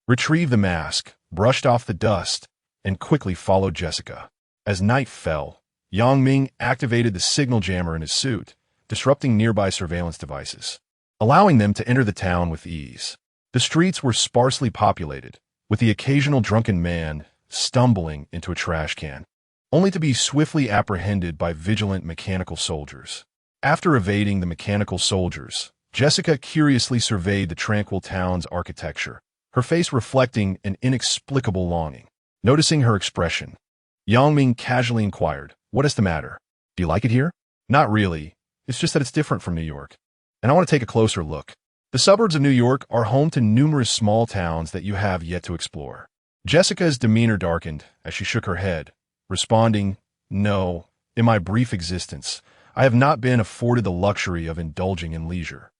retrieved the mask, brushed off the dust, and quickly followed Jessica. As night fell, Yang Ming activated the signal jammer in his suit, disrupting nearby surveillance devices, allowing them to enter the town with ease. The streets were sparsely populated, with the occasional drunken man stumbling into a trash can, only to be swiftly apprehended by vigilant mechanical soldiers. After evading the mechanical soldiers, Jessica curiously surveyed the tranquil town's architecture, her face reflecting an inexplicable longing. Noticing her expression, Yang Ming casually inquired, what is the matter? Do you like it here? Not really. It's just that it's different from New York. And I want to take a closer look. The suburbs of New York are home to numerous small towns that you have yet to explore. Jessica's demeanor darkened as she shook her head, responding, no, in my brief existence, I have not been afforded the luxury of indulging in leisure.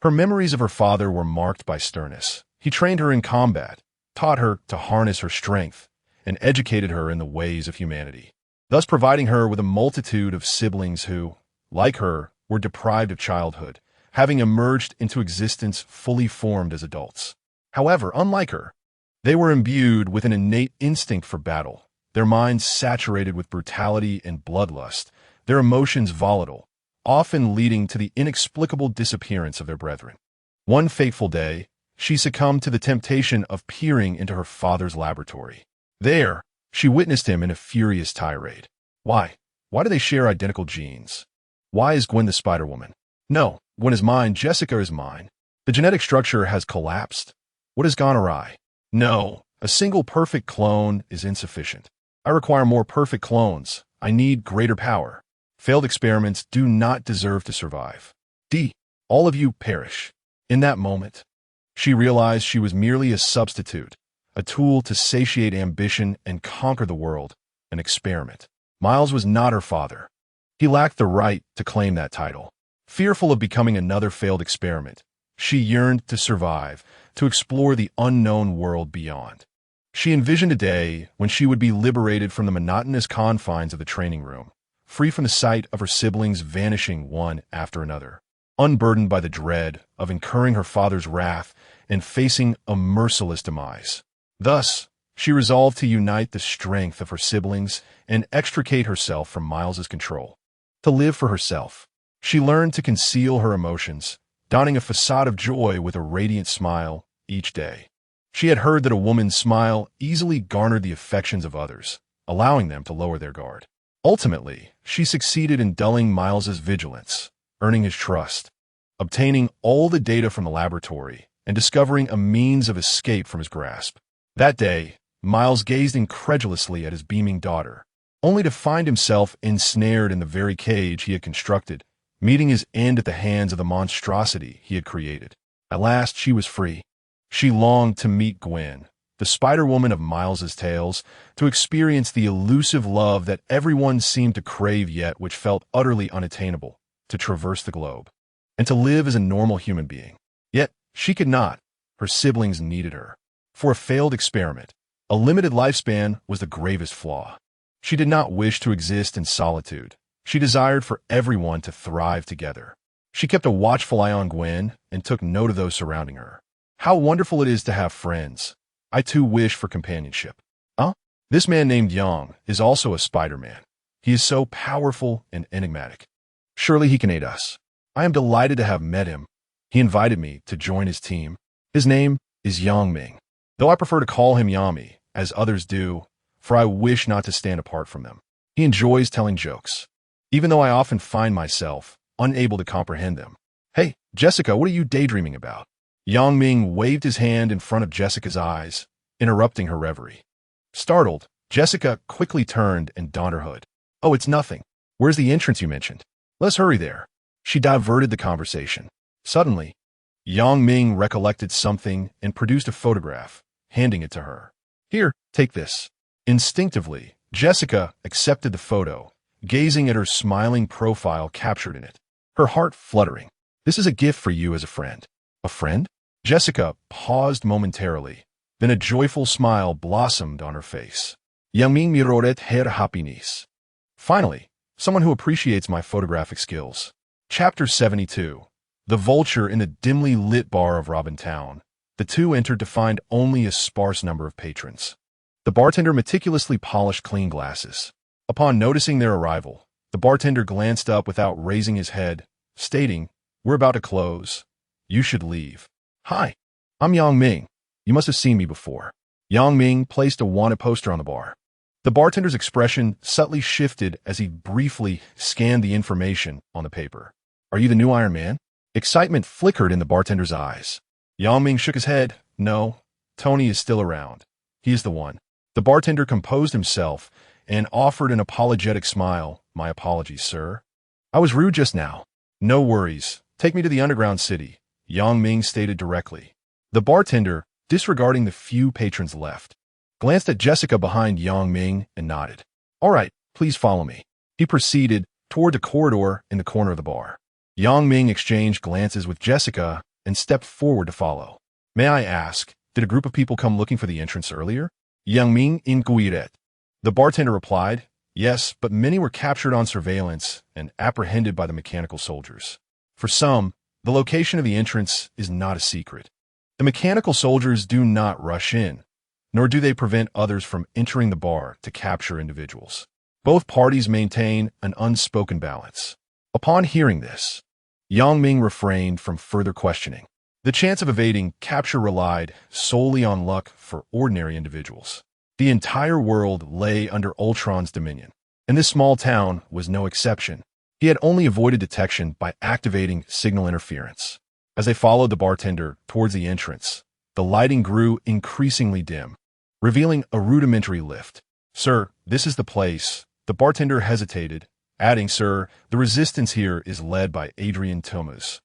Her memories of her father were marked by sternness. He trained her in combat, taught her to harness her strength, and educated her in the ways of humanity, thus providing her with a multitude of siblings who, like her, were deprived of childhood, having emerged into existence fully formed as adults. However, unlike her, they were imbued with an innate instinct for battle, their minds saturated with brutality and bloodlust, their emotions volatile, often leading to the inexplicable disappearance of their brethren. One fateful day, she succumbed to the temptation of peering into her father's laboratory. There, she witnessed him in a furious tirade. Why? Why do they share identical genes? Why is Gwen the Spider-Woman? No, Gwen is mine, Jessica is mine. The genetic structure has collapsed. What has gone awry? No, a single perfect clone is insufficient. I require more perfect clones. I need greater power. Failed experiments do not deserve to survive. All of you perish. In that moment, she realized she was merely a substitute, a tool to satiate ambition and conquer the world, an experiment. Miles was not her father. He lacked the right to claim that title. Fearful of becoming another failed experiment, she yearned to survive, to explore the unknown world beyond. She envisioned a day when she would be liberated from the monotonous confines of the training room, free from the sight of her siblings vanishing one after another, unburdened by the dread of incurring her father's wrath and facing a merciless demise. Thus, She resolved to unite the strength of her siblings and extricate herself from Miles's control. To live for herself. She learned to conceal her emotions, donning a facade of joy with a radiant smile each day. She had heard that a woman's smile easily garnered the affections of others, allowing them to lower their guard. Ultimately, she succeeded in dulling Miles's vigilance, earning his trust, obtaining all the data from the laboratory, and discovering a means of escape from his grasp. That day, Miles gazed incredulously at his beaming daughter, only to find himself ensnared in the very cage he had constructed, meeting his end at the hands of the monstrosity he had created. At last, she was free. She longed to meet Gwen, the Spider-Woman of Miles's tales, to experience the elusive love that everyone seemed to crave yet which felt utterly unattainable, to traverse the globe, and to live as a normal human being. Yet, she could not. Her siblings needed her. For a failed experiment, a limited lifespan was the gravest flaw. She did not wish to exist in solitude. She desired for everyone to thrive together. She kept a watchful eye on Gwen and took note of those surrounding her. How wonderful it is to have friends. I too wish for companionship. This man named Yang is also a Spider-Man. He is so powerful and enigmatic. Surely he can aid us. I am delighted to have met him. He invited me to join his team. His name is Yang Ming, though I prefer to call him Yami, as others do, for I wish not to stand apart from them. He enjoys telling jokes, even though I often find myself unable to comprehend them. Hey, Jessica, what are you daydreaming about? Yang Ming waved his hand in front of Jessica's eyes, interrupting her reverie. Startled, Jessica quickly turned and donned her hood. Oh, it's nothing. Where's the entrance you mentioned? Let's hurry there. She diverted the conversation. Suddenly, Yang Ming recollected something and produced a photograph, handing it to her. Here, take this. Instinctively, Jessica accepted the photo, gazing at her smiling profile captured in it, her heart fluttering. This is a gift for you as a friend. A friend? Jessica paused momentarily, then a joyful smile blossomed on her face. Yang Ming miroret her happiness. Finally, someone who appreciates my photographic skills. Chapter 72. The Vulture in the dimly lit bar of Robin Town. The two entered to find only a sparse number of patrons. The bartender meticulously polished clean glasses. Upon noticing their arrival, the bartender glanced up without raising his head, stating, "We're about to close. You should leave." "Hi, I'm Yang Ming. You must have seen me before." Yang Ming placed a wanted poster on the bar. The bartender's expression subtly shifted as he briefly scanned the information on the paper. "Are you the new Iron Man?" Excitement flickered in the bartender's eyes. Yang Ming shook his head. "No, Tony is still around. He is the one." The bartender composed himself and offered an apologetic smile. "My apologies, sir. I was rude just now." "No worries. Take me to the underground city," Yang Ming stated directly. The bartender, disregarding the few patrons left, glanced at Jessica behind Yang Ming and nodded. "All right, please follow me." He proceeded toward the corridor in the corner of the bar. Yang Ming exchanged glances with Jessica and stepped forward to follow. "May I ask, did a group of people come looking for the entrance earlier?" Yang Ming inquired. The bartender replied, "Yes, but many were captured on surveillance and apprehended by the mechanical soldiers. For some, the location of the entrance is not a secret. The mechanical soldiers do not rush in, nor do they prevent others from entering the bar to capture individuals. Both parties maintain an unspoken balance." Upon hearing this, Yang Ming refrained from further questioning. The chance of evading capture relied solely on luck for ordinary individuals. The entire world lay under Ultron's dominion, and this small town was no exception. He had only avoided detection by activating signal interference. As they followed the bartender towards the entrance, the lighting grew increasingly dim, revealing a rudimentary lift. "Sir, this is the place." The bartender hesitated, adding, "Sir, the resistance here is led by Adrian Thomas.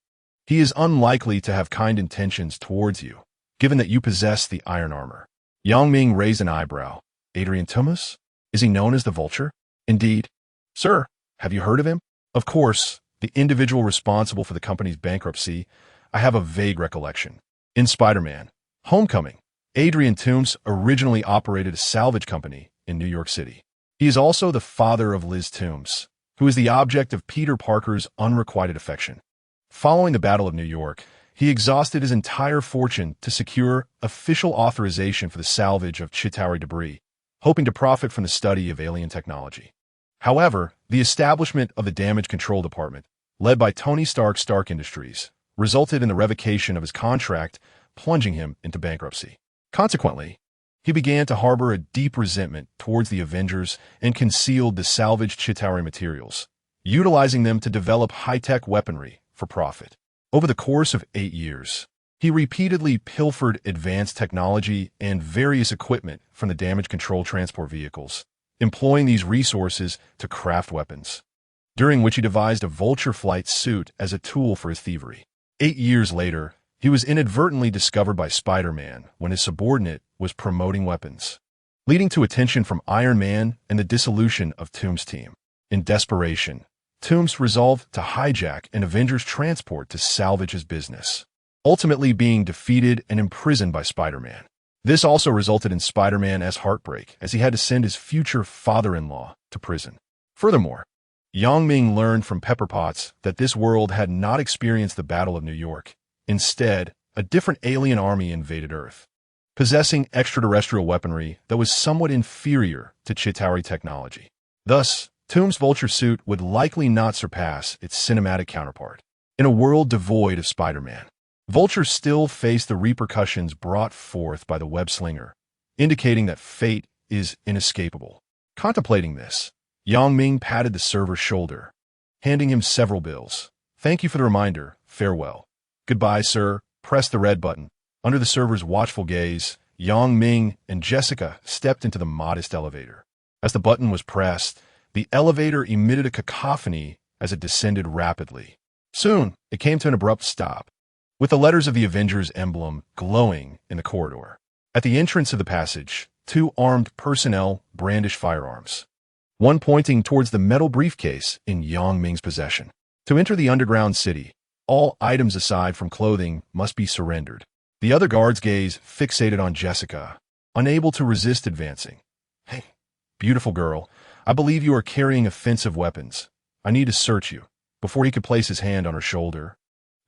He is unlikely to have kind intentions towards you, given that you possess the iron armor." Yang Ming raised an eyebrow. "Adrian Thomas? Is he known as the Vulture?" "Indeed." "Sir, have you heard of him?" "Of course, the individual responsible for the company's bankruptcy. I have a vague recollection. In Spider-Man: Homecoming, Adrian Toomes originally operated a salvage company in New York City. He is also the father of Liz Toomes, who is the object of Peter Parker's unrequited affection. Following the Battle of New York, he exhausted his entire fortune to secure official authorization for the salvage of Chitauri debris, hoping to profit from the study of alien technology. However, the establishment of the Damage Control Department, led by Tony Stark Industries, resulted in the revocation of his contract, plunging him into bankruptcy. Consequently, he began to harbor a deep resentment towards the Avengers and concealed the salvaged Chitauri materials, utilizing them to develop high-tech weaponry for profit. Over the course of 8 years, he repeatedly pilfered advanced technology and various equipment from the damage control transport vehicles, employing these resources to craft weapons, during which he devised a vulture flight suit as a tool for his thievery. 8 years later, he was inadvertently discovered by Spider-Man when his subordinate was promoting weapons, leading to attention from Iron Man and the dissolution of Tomb's team. In desperation, Toomes resolved to hijack an Avengers transport to salvage his business, ultimately being defeated and imprisoned by Spider-Man. This also resulted in Spider-Man's heartbreak as he had to send his future father-in-law to prison. Furthermore, Ming learned from Pepper Potts that this world had not experienced the Battle of New York. Instead, a different alien army invaded Earth, possessing extraterrestrial weaponry that was somewhat inferior to Chitauri technology. Thus, Toomes' vulture suit would likely not surpass its cinematic counterpart. In a world devoid of Spider-Man, Vulture still faced the repercussions brought forth by the web-slinger, indicating that fate is inescapable. Contemplating this, Ming patted the server's shoulder, handing him several bills. "Thank you for the reminder. Farewell." "Goodbye, sir." Press the red button. Under the server's watchful gaze, Ming and Jessica stepped into the modest elevator. As the button was pressed, the elevator emitted a cacophony as it descended rapidly. Soon, it came to an abrupt stop, with the letters of the Avengers emblem glowing in the corridor. At the entrance of the passage, 2 armed personnel brandished firearms, one pointing towards the metal briefcase in Ming's possession. To enter the underground city, all items aside from clothing must be surrendered. The other guard's gaze fixated on Jessica, unable to resist advancing. "Hey, beautiful girl, I believe you are carrying offensive weapons. I need to search you." Before he could place his hand on her shoulder,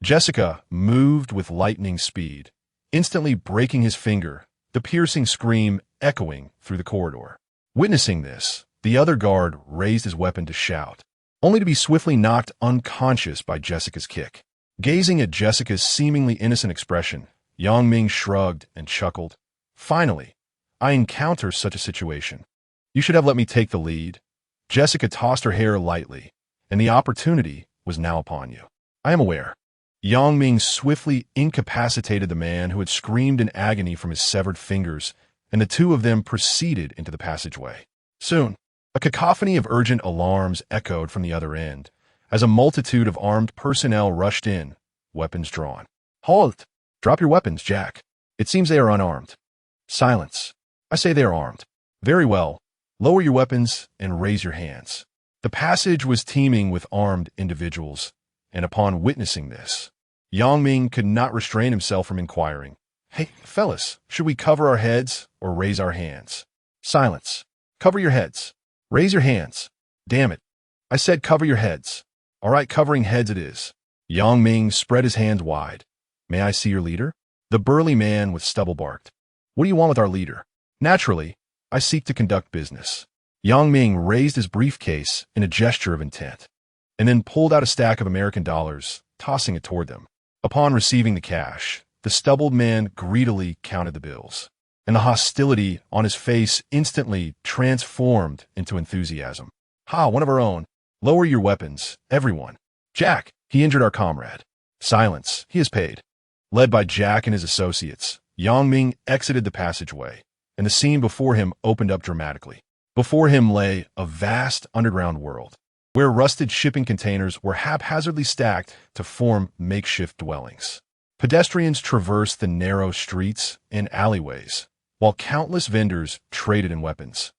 Jessica moved with lightning speed, instantly breaking his finger, the piercing scream echoing through the corridor. Witnessing this, the other guard raised his weapon to shout, only to be swiftly knocked unconscious by Jessica's kick. Gazing at Jessica's seemingly innocent expression, Ming shrugged and chuckled. "Finally, I encounter such a situation. You should have let me take the lead." Jessica tossed her hair lightly, and the opportunity was now upon you. "I am aware." Ming swiftly incapacitated the man who had screamed in agony from his severed fingers, and the two of them proceeded into the passageway. Soon, a cacophony of urgent alarms echoed from the other end, as a multitude of armed personnel rushed in, weapons drawn. "Halt! Drop your weapons, Jack. It seems they are unarmed." "Silence. I say they are armed." "Very well. Lower your weapons and raise your hands." The passage was teeming with armed individuals, and upon witnessing this, Ming could not restrain himself from inquiring, "Hey, fellas, should we cover our heads or raise our hands?" "Silence. Cover your heads. Raise your hands." "Damn it. I said cover your heads." "All right, covering heads it is." Ming spread his hands wide. "May I see your leader?" The burly man with stubble barked. "What do you want with our leader?" "Naturally, I seek to conduct business." Ming raised his briefcase in a gesture of intent, and then pulled out a stack of American dollars, tossing it toward them. Upon receiving the cash, the stubbled man greedily counted the bills, and the hostility on his face instantly transformed into enthusiasm. "Ha, one of our own. Lower your weapons, everyone. Jack, he injured our comrade." "Silence, he is paid." Led by Jack and his associates, Ming exited the passageway, and the scene before him opened up dramatically. Before him lay a vast underground world, where rusted shipping containers were haphazardly stacked to form makeshift dwellings. Pedestrians traversed the narrow streets and alleyways, while countless vendors traded in weapons,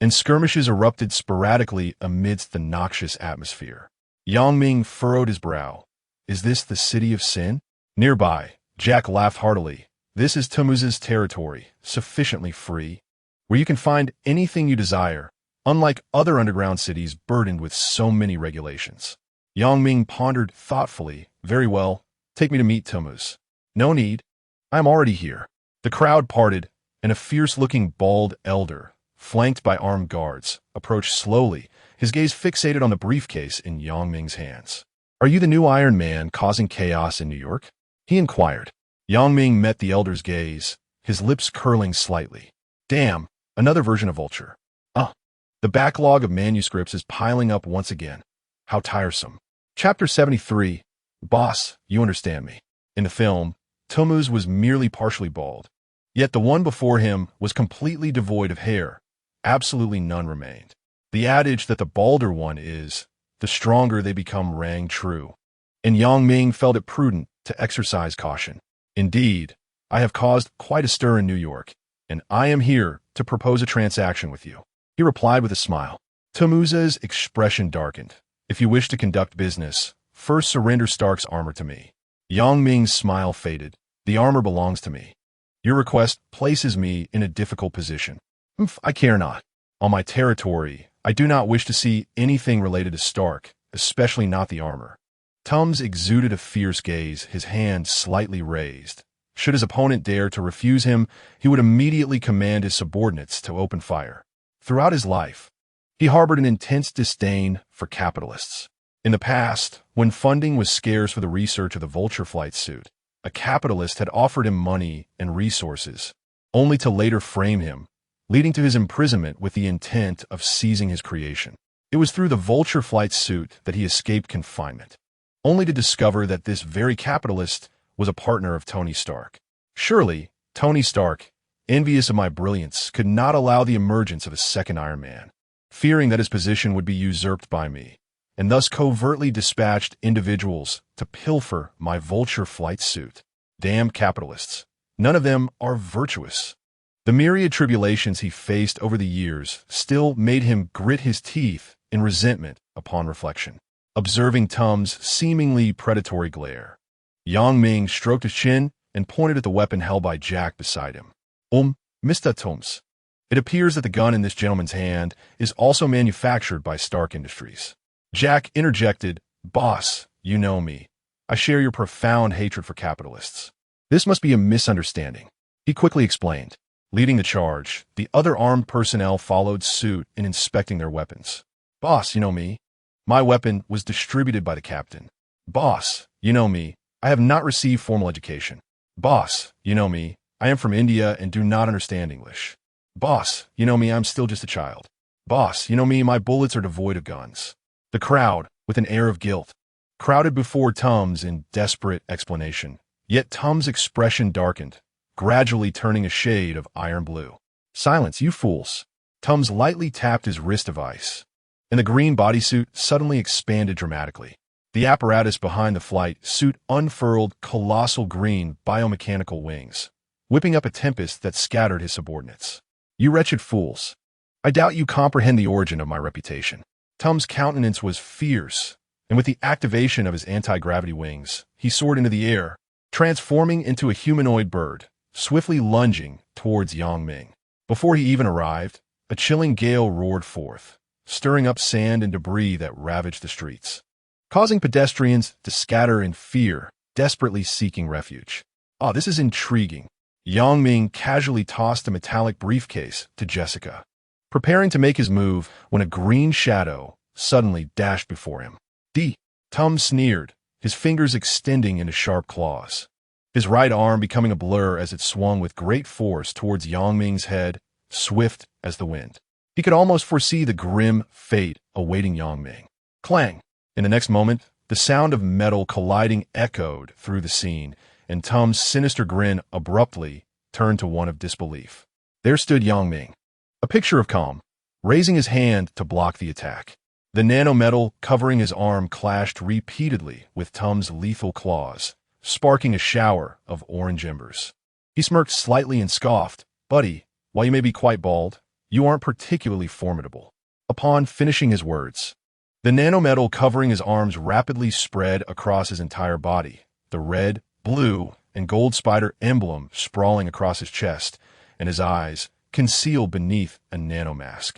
and skirmishes erupted sporadically amidst the noxious atmosphere. Ming furrowed his brow. "Is this the city of sin?" Nearby, Jack laughed heartily. "This is Tumu's territory, sufficiently free, where you can find anything you desire, unlike other underground cities burdened with so many regulations." Ming pondered thoughtfully. "Very well. Take me to meet Thanos. No need. I am already here. The crowd parted, and a fierce-looking bald elder, flanked by armed guards, approached slowly, his gaze fixated on the briefcase in Yang Ming's hands. Are you the new Iron Man causing chaos in New York? He inquired. Yang Ming met the elder's gaze, his lips curling slightly. Damn, another version of Vulture. The backlog of manuscripts is piling up once again. How tiresome. Chapter 73. Boss, you understand me. In the film, Thanos was merely partially bald. Yet the one before him was completely devoid of hair. Absolutely none remained. The adage that the balder one is, the stronger they become rang true. And Yang Ming felt it prudent to exercise caution. Indeed, I have caused quite a stir in New York, and I am here to propose a transaction with you. He replied with a smile. Thanos's expression darkened. If you wish to conduct business, first surrender Stark's armor to me. Yang Ming's smile faded. The armor belongs to me. Your request places me in a difficult position. I care not. On my territory, I do not wish to see anything related to Stark, especially not the armor. Tums exuded a fierce gaze, his hand slightly raised. Should his opponent dare to refuse him, he would immediately command his subordinates to open fire. Throughout his life, he harbored an intense disdain for capitalists. In the past, when funding was scarce for the research of the Vulture flight suit, a capitalist had offered him money and resources, only to later frame him, leading to his imprisonment with the intent of seizing his creation. It was through the Vulture flight suit that he escaped confinement, only to discover that this very capitalist was a partner of Tony Stark. Surely, Tony Stark, envious of my brilliance, could not allow the emergence of a second Iron Man, fearing that his position would be usurped by me, and thus covertly dispatched individuals to pilfer my Vulture flight suit. Damned capitalists. None of them are virtuous. The myriad tribulations he faced over the years still made him grit his teeth in resentment upon reflection, observing Tum's seemingly predatory glare. Yang Ming stroked his chin and pointed at the weapon held by Jack beside him. Mr. Tums. It appears that the gun in this gentleman's hand is also manufactured by Stark Industries. Jack interjected, Boss, you know me. I share your profound hatred for capitalists. This must be a misunderstanding. He quickly explained. Leading the charge, the other armed personnel followed suit in inspecting their weapons. Boss, you know me. My weapon was distributed by the captain. Boss, you know me. I have not received formal education. Boss, you know me. I am from India and do not understand English. Boss, you know me, I'm still just a child. Boss, you know me, my bullets are devoid of guns. The crowd, with an air of guilt, crowded before Tums in desperate explanation. Yet Tums' expression darkened, gradually turning a shade of iron blue. Silence, you fools. Tums lightly tapped his wrist of ice, and the green bodysuit suddenly expanded dramatically. The apparatus behind the flight suit unfurled colossal green biomechanical wings, whipping up a tempest that scattered his subordinates. You wretched fools. I doubt you comprehend the origin of my reputation. Tum's countenance was fierce, and with the activation of his anti-gravity wings, he soared into the air, transforming into a humanoid bird, swiftly lunging towards Yang Ming. Before he even arrived, a chilling gale roared forth, stirring up sand and debris that ravaged the streets, causing pedestrians to scatter in fear, desperately seeking refuge. This is intriguing. Yang Ming casually tossed a metallic briefcase to Jessica, preparing to make his move when a green shadow suddenly dashed before him. Tum sneered, his fingers extending into sharp claws, his right arm becoming a blur as it swung with great force towards Yang Ming's head, swift as the wind. He could almost foresee the grim fate awaiting Yang Ming. Clang! In the next moment, the sound of metal colliding echoed through the scene, and Tum's sinister grin abruptly turned to one of disbelief. There stood Yang Ming, a picture of calm, raising his hand to block the attack. The nanometal covering his arm clashed repeatedly with Tum's lethal claws, sparking a shower of orange embers. He smirked slightly and scoffed, Buddy, while you may be quite bald, you aren't particularly formidable. Upon finishing his words, the nanometal covering his arms rapidly spread across his entire body, the red, blue, and gold spider emblem sprawling across his chest, and his eyes, concealed beneath a nanomask,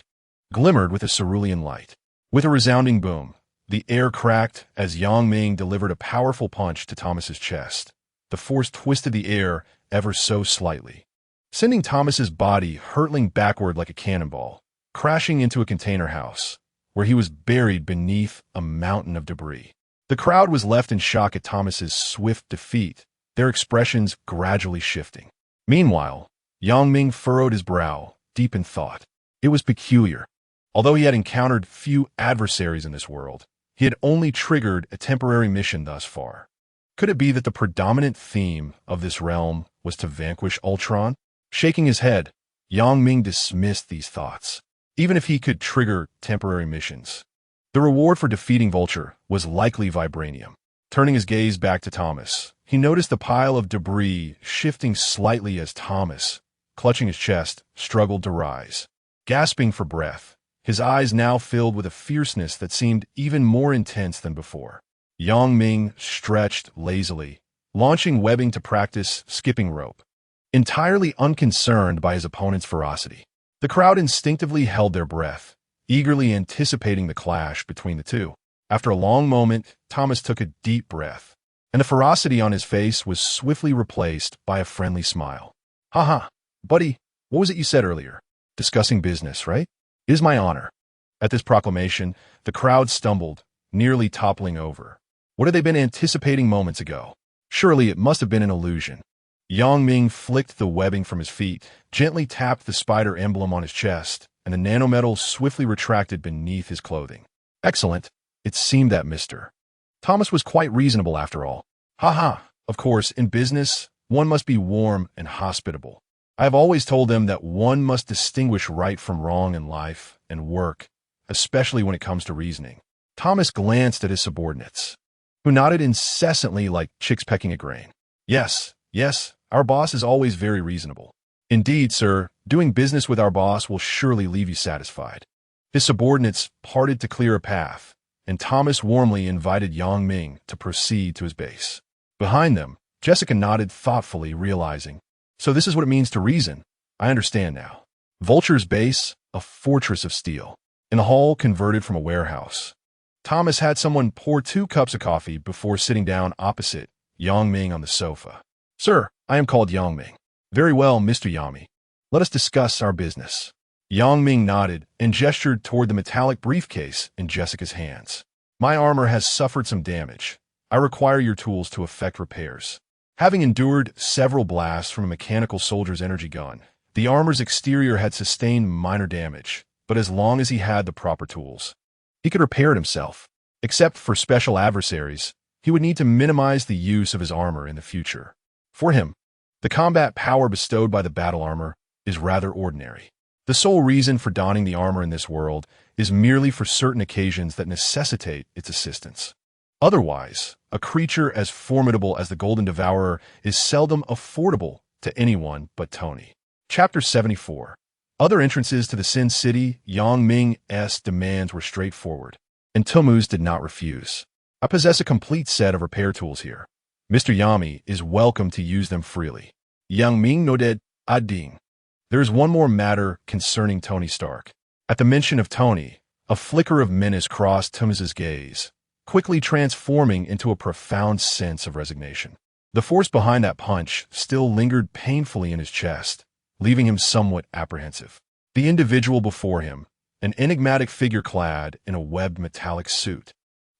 glimmered with a cerulean light. With a resounding boom, The air cracked as Yang Ming delivered a powerful punch to Thomas's chest. The force twisted the air ever so slightly, sending Thomas's body hurtling backward like a cannonball, crashing into a container house, where he was buried beneath a mountain of debris. The crowd was left in shock at Thomas's swift defeat, their expressions gradually shifting. Meanwhile, Yang Ming furrowed his brow, deep in thought. It was peculiar. Although he had encountered few adversaries in this world, he had only triggered a temporary mission thus far. Could it be that the predominant theme of this realm was to vanquish Ultron? Shaking his head, Yang Ming dismissed these thoughts. Even if he could trigger temporary missions, the reward for defeating Vulture was likely vibranium. Turning his gaze back to Thomas, he noticed the pile of debris shifting slightly as Thomas, clutching his chest, struggled to rise. Gasping for breath, his eyes now filled with a fierceness that seemed even more intense than before. Yang Ming stretched lazily, launching webbing to practice skipping rope, entirely unconcerned by his opponent's ferocity. The crowd instinctively held their breath, eagerly anticipating the clash between the two. After a long moment, Thomas took a deep breath, and the ferocity on his face was swiftly replaced by a friendly smile. "Haha, buddy, what was it you said earlier? Discussing business, right? It is my honor." At this proclamation, the crowd stumbled, nearly toppling over. What had they been anticipating moments ago? Surely it must have been an illusion. Yang Ming flicked the webbing from his feet, gently tapped the spider emblem on his chest, and the nanometal swiftly retracted beneath his clothing. Excellent. It seemed that Mr. Thomas was quite reasonable after all. Haha, of course, in business, one must be warm and hospitable. I have always told them that one must distinguish right from wrong in life and work, especially when it comes to reasoning. Thomas glanced at his subordinates, who nodded incessantly like chicks pecking a grain. Yes, our boss is always very reasonable. Indeed, sir, doing business with our boss will surely leave you satisfied. His subordinates parted to clear a path, and Thomas warmly invited Yang Ming to proceed to his base. Behind them, Jessica nodded thoughtfully, realizing, so this is what it means to reason. I understand now. Vulture's base, a fortress of steel, in a hall converted from a warehouse. Thomas had someone pour 2 cups of coffee before sitting down opposite Yang Ming on the sofa. Sir, I am called Yang Ming. Very well, Mr. Yami. Let us discuss our business. Yang Ming nodded and gestured toward the metallic briefcase in Jessica's hands. My armor has suffered some damage. I require your tools to effect repairs. Having endured several blasts from a mechanical soldier's energy gun, the armor's exterior had sustained minor damage, but as long as he had the proper tools, he could repair it himself. Except for special adversaries, he would need to minimize the use of his armor in the future. For him, the combat power bestowed by the battle armor is rather ordinary. The sole reason for donning the armor in this world is merely for certain occasions that necessitate its assistance. Otherwise, a creature as formidable as the Golden Devourer is seldom affordable to anyone but Tony. Chapter 74. Other entrances to the Sin City, Yang Ming's demands were straightforward, and Tomu's did not refuse. I possess a complete set of repair tools here. Mr. Yami is welcome to use them freely. Yang Ming nodded, "Ading." There is one more matter concerning Tony Stark. At the mention of Tony, a flicker of menace crossed Tomu's gaze, quickly transforming into a profound sense of resignation. The force behind that punch still lingered painfully in his chest, leaving him somewhat apprehensive. The individual before him, an enigmatic figure clad in a webbed metallic suit,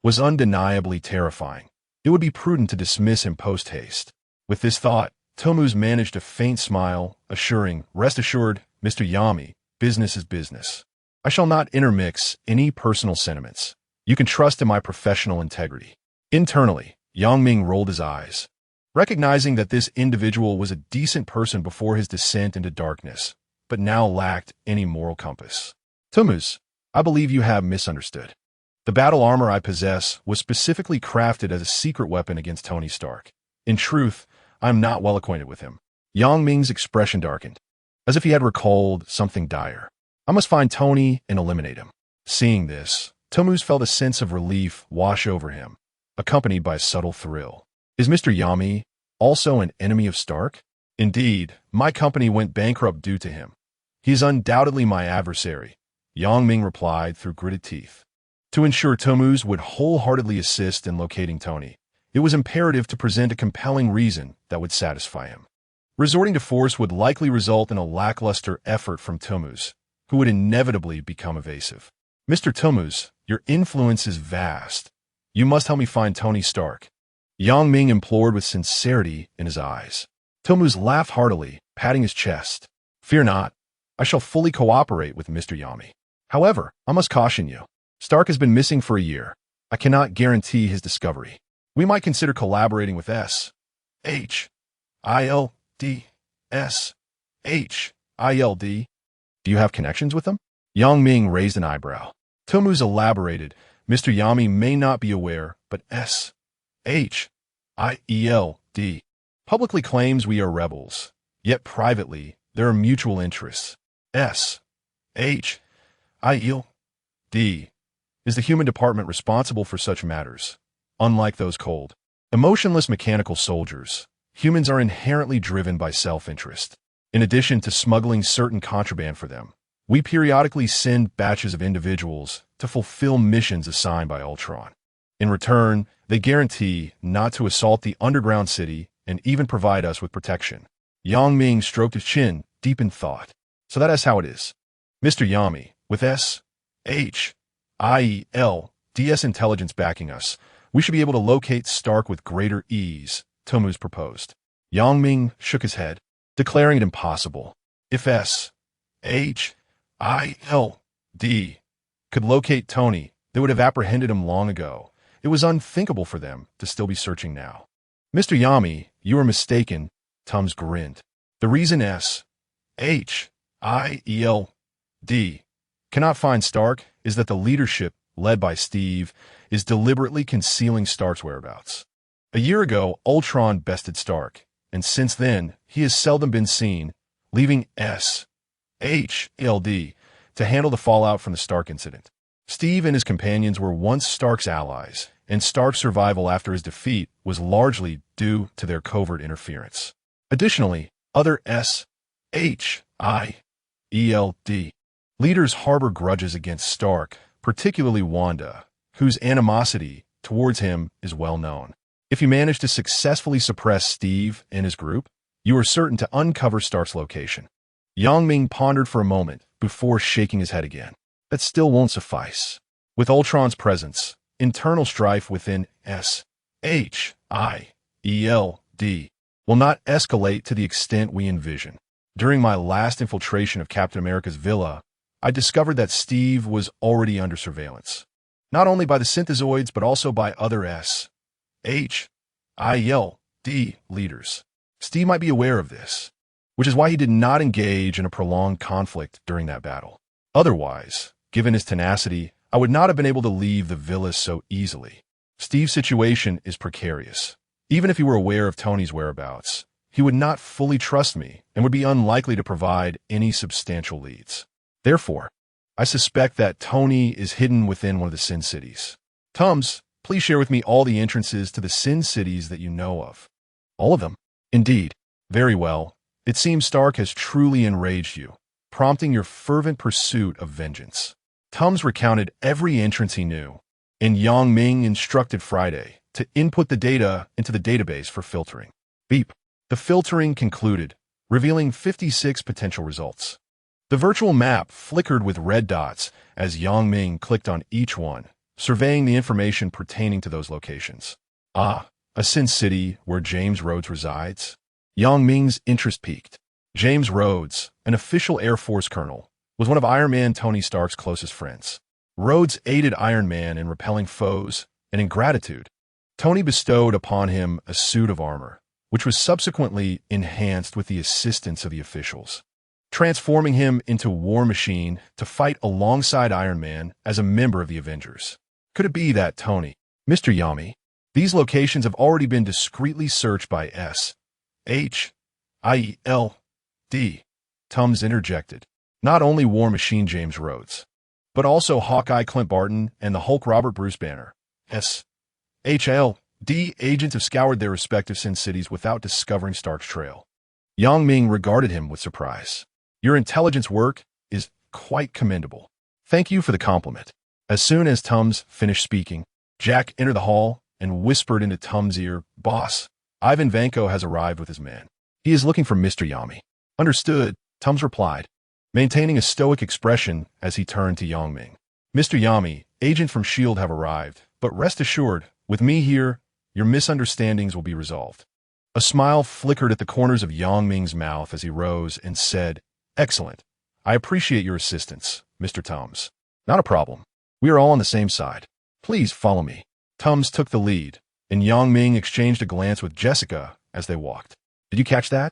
was undeniably terrifying. It would be prudent to dismiss him post-haste. With this thought, Tomu's managed a faint smile, assuring, "Rest assured, Mr. Yami, business is business. I shall not intermix any personal sentiments. You can trust in my professional integrity." Internally, Yang Ming rolled his eyes, recognizing that this individual was a decent person before his descent into darkness, but now lacked any moral compass. "Tomus, I believe you have misunderstood. The battle armor I possess was specifically crafted as a secret weapon against Tony Stark. In truth, I am not well acquainted with him." Yang Ming's expression darkened, as if he had recalled something dire. "I must find Tony and eliminate him." Seeing this, Tomus felt a sense of relief wash over him, accompanied by a subtle thrill. "Is Mr. Yami also an enemy of Stark?" "Indeed, my company went bankrupt due to him. He is undoubtedly my adversary," Yang Ming replied through gritted teeth. To ensure Tomus would wholeheartedly assist in locating Tony, it was imperative to present a compelling reason that would satisfy him. Resorting to force would likely result in a lackluster effort from Tomus, who would inevitably become evasive. Mr. Tomus, your influence is vast. You must help me find Tony Stark. Yang Ming implored with sincerity in his eyes. Tomus laughed heartily, patting his chest. Fear not. I shall fully cooperate with Mr. Yami. However, I must caution you. Stark has been missing for a year. I cannot guarantee his discovery. We might consider collaborating with S.H.I.L.D.S.H.I.L.D. Do you have connections with them? Yang Ming raised an eyebrow. Tomus elaborated. Mr. Yami may not be aware, but S.H.I.E.L.D. publicly claims we are rebels. Yet privately, there are mutual interests. S.H.I.L.D. is the human department responsible for such matters. Unlike those cold, emotionless mechanical soldiers, humans are inherently driven by self-interest. In addition to smuggling certain contraband for them, we periodically send batches of individuals to fulfill missions assigned by Ultron. In return, they guarantee not to assault the underground city and even provide us with protection. Yang Ming stroked his chin, deep in thought. So that is how it is. Mr. Yami, with S.H.I.E.L.D.'s intelligence backing us, we should be able to locate Stark with greater ease, Tomus proposed. Yang Ming shook his head, declaring it impossible. If S.H.I.L.D. could locate Tony, they would have apprehended him long ago. It was unthinkable for them to still be searching now. Mr. Yami, you are mistaken, Tums grinned. The reason S.H.I.E.L.D. cannot find Stark is that the leadership, led by Steve, is deliberately concealing Stark's whereabouts. A year ago, Ultron bested Stark, and since then, he has seldom been seen, leaving S.H.I.L.D. to handle the fallout from the Stark incident. Steve and his companions were once Stark's allies, and Stark's survival after his defeat was largely due to their covert interference. Additionally, other S.H.I.E.L.D. leaders harbor grudges against Stark, particularly Wanda, whose animosity towards him is well known. If you manage to successfully suppress Steve and his group, you are certain to uncover Stark's location. Yang Ming pondered for a moment before shaking his head again. That still won't suffice. With Ultron's presence, internal strife within S.H.I.E.L.D. will not escalate to the extent we envision. During my last infiltration of Captain America's villa, I discovered that Steve was already under surveillance, not only by the synthezoids but also by other S.H.I.E.L.D. leaders. Steve might be aware of this, which is why he did not engage in a prolonged conflict during that battle. Otherwise, given his tenacity, I would not have been able to leave the villa so easily. Steve's situation is precarious. Even if he were aware of Tony's whereabouts, he would not fully trust me and would be unlikely to provide any substantial leads. Therefore, I suspect that Tony is hidden within one of the Sin Cities. Tums, please share with me all the entrances to the Sin Cities that you know of. All of them? Indeed. Very well. It seems Stark has truly enraged you, prompting your fervent pursuit of vengeance. Tums recounted every entrance he knew, and Yang Ming instructed Friday to input the data into the database for filtering. Beep. The filtering concluded, revealing 56 potential results. The virtual map flickered with red dots as Yang Ming clicked on each one, surveying the information pertaining to those locations. Ah, a Sin City where James Rhodes resides? Yang Ming's interest peaked. James Rhodes, an official Air Force colonel, was one of Iron Man Tony Stark's closest friends. Rhodes aided Iron Man in repelling foes, and in gratitude, Tony bestowed upon him a suit of armor, which was subsequently enhanced with the assistance of the officials, transforming him into War Machine to fight alongside Iron Man as a member of the Avengers. Could it be that Tony, Mr. Yami, these locations have already been discreetly searched by S.H.I.E.L.D. Tums interjected. Not only War Machine James Rhodes, but also Hawkeye Clint Barton and the Hulk Robert Bruce Banner. S.H.I.L.D. agents have scoured their respective Sin Cities without discovering Stark's trail. Yang Ming regarded him with surprise. Your intelligence work is quite commendable. Thank you for the compliment. As soon as Tums finished speaking, Jack entered the hall and whispered into Tums' ear, "Boss, Ivan Vanko has arrived with his man. He is looking for Mr. Yami." "Understood," Tums replied, maintaining a stoic expression as he turned to Yang Ming. "Mr. Yami, agent from S.H.I.E.L.D. have arrived, but rest assured, with me here, your misunderstandings will be resolved." A smile flickered at the corners of Yang Ming's mouth as he rose and said, "Excellent. I appreciate your assistance, Mr. Tums. Not a problem. We are all on the same side. Please follow me." Tums took the lead, and Yang Ming exchanged a glance with Jessica as they walked. "Did you catch that?"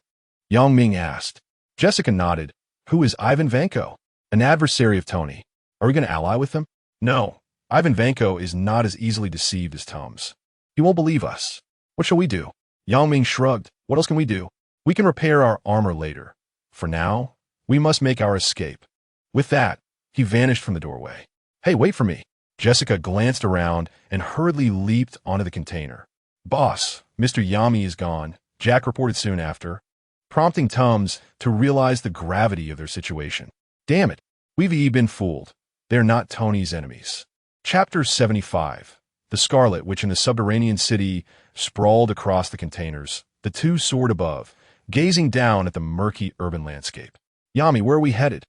Yang Ming asked. Jessica nodded. "Who is Ivan Vanko?" "An adversary of Tony. Are we going to ally with him?" "No. Ivan Vanko is not as easily deceived as Tums. He won't believe us. What shall we do?" Yang Ming shrugged. "What else can we do? We can repair our armor later. For now, we must make our escape." With that, he vanished from the doorway. "Hey, wait for me." Jessica glanced around and hurriedly leaped onto the container. "Boss, Mr. Yami is gone," Jack reported soon after, prompting Tums to realize the gravity of their situation. "Damn it, we've been fooled. They're not Tony's enemies." Chapter 75. The Scarlet Witch in the subterranean city sprawled across the containers, the two soared above, gazing down at the murky urban landscape. "Yami, where are we headed?"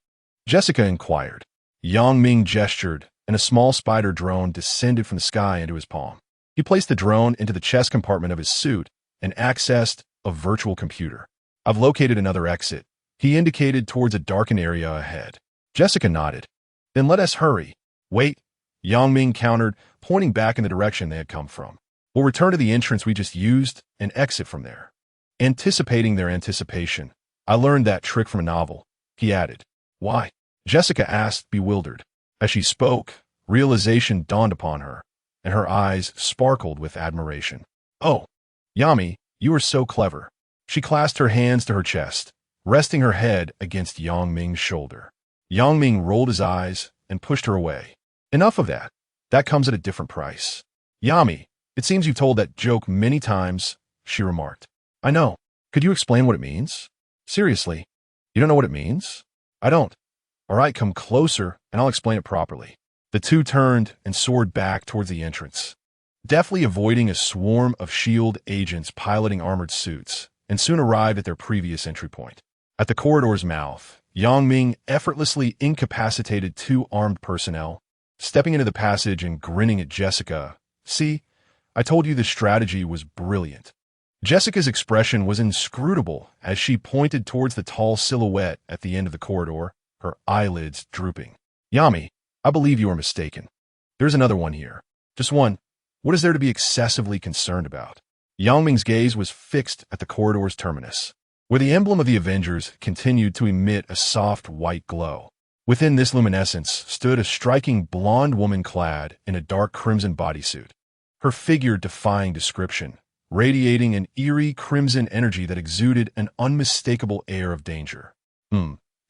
Jessica inquired. Yang Ming gestured, and a small spider drone descended from the sky into his palm. He placed the drone into the chest compartment of his suit and accessed a virtual computer. "I've located another exit." He indicated towards a darkened area ahead. Jessica nodded. "Then let us hurry." "Wait," Yang Ming countered, pointing back in the direction they had come from. "We'll return to the entrance we just used and exit from there." Anticipating their anticipation, "I learned that trick from a novel," he added. "Why?" Jessica asked, bewildered. As she spoke, realization dawned upon her, and her eyes sparkled with admiration. "Oh, Yami, you are so clever." She clasped her hands to her chest, resting her head against Yang Ming's shoulder. Yang Ming rolled his eyes and pushed her away. "Enough of that. That comes at a different price." "Yami, it seems you've told that joke many times," she remarked. "I know. Could you explain what it means?" "Seriously, you don't know what it means?" "I don't." "All right, come closer, and I'll explain it properly." The two turned and soared back towards the entrance, deftly avoiding a swarm of S.H.I.E.L.D. agents piloting armored suits, and soon arrived at their previous entry point. At the corridor's mouth, Yang Ming effortlessly incapacitated two armed personnel, stepping into the passage and grinning at Jessica. "See, I told you this strategy was brilliant." Jessica's expression was inscrutable as she pointed towards the tall silhouette at the end of the corridor, her eyelids drooping. "Yami, I believe you are mistaken. There's another one here. Just one. What is there to be excessively concerned about?" Yang Ming's gaze was fixed at the corridor's terminus, where the emblem of the Avengers continued to emit a soft white glow. Within this luminescence stood a striking blonde woman clad in a dark crimson bodysuit, her figure defying description, radiating an eerie crimson energy that exuded an unmistakable air of danger.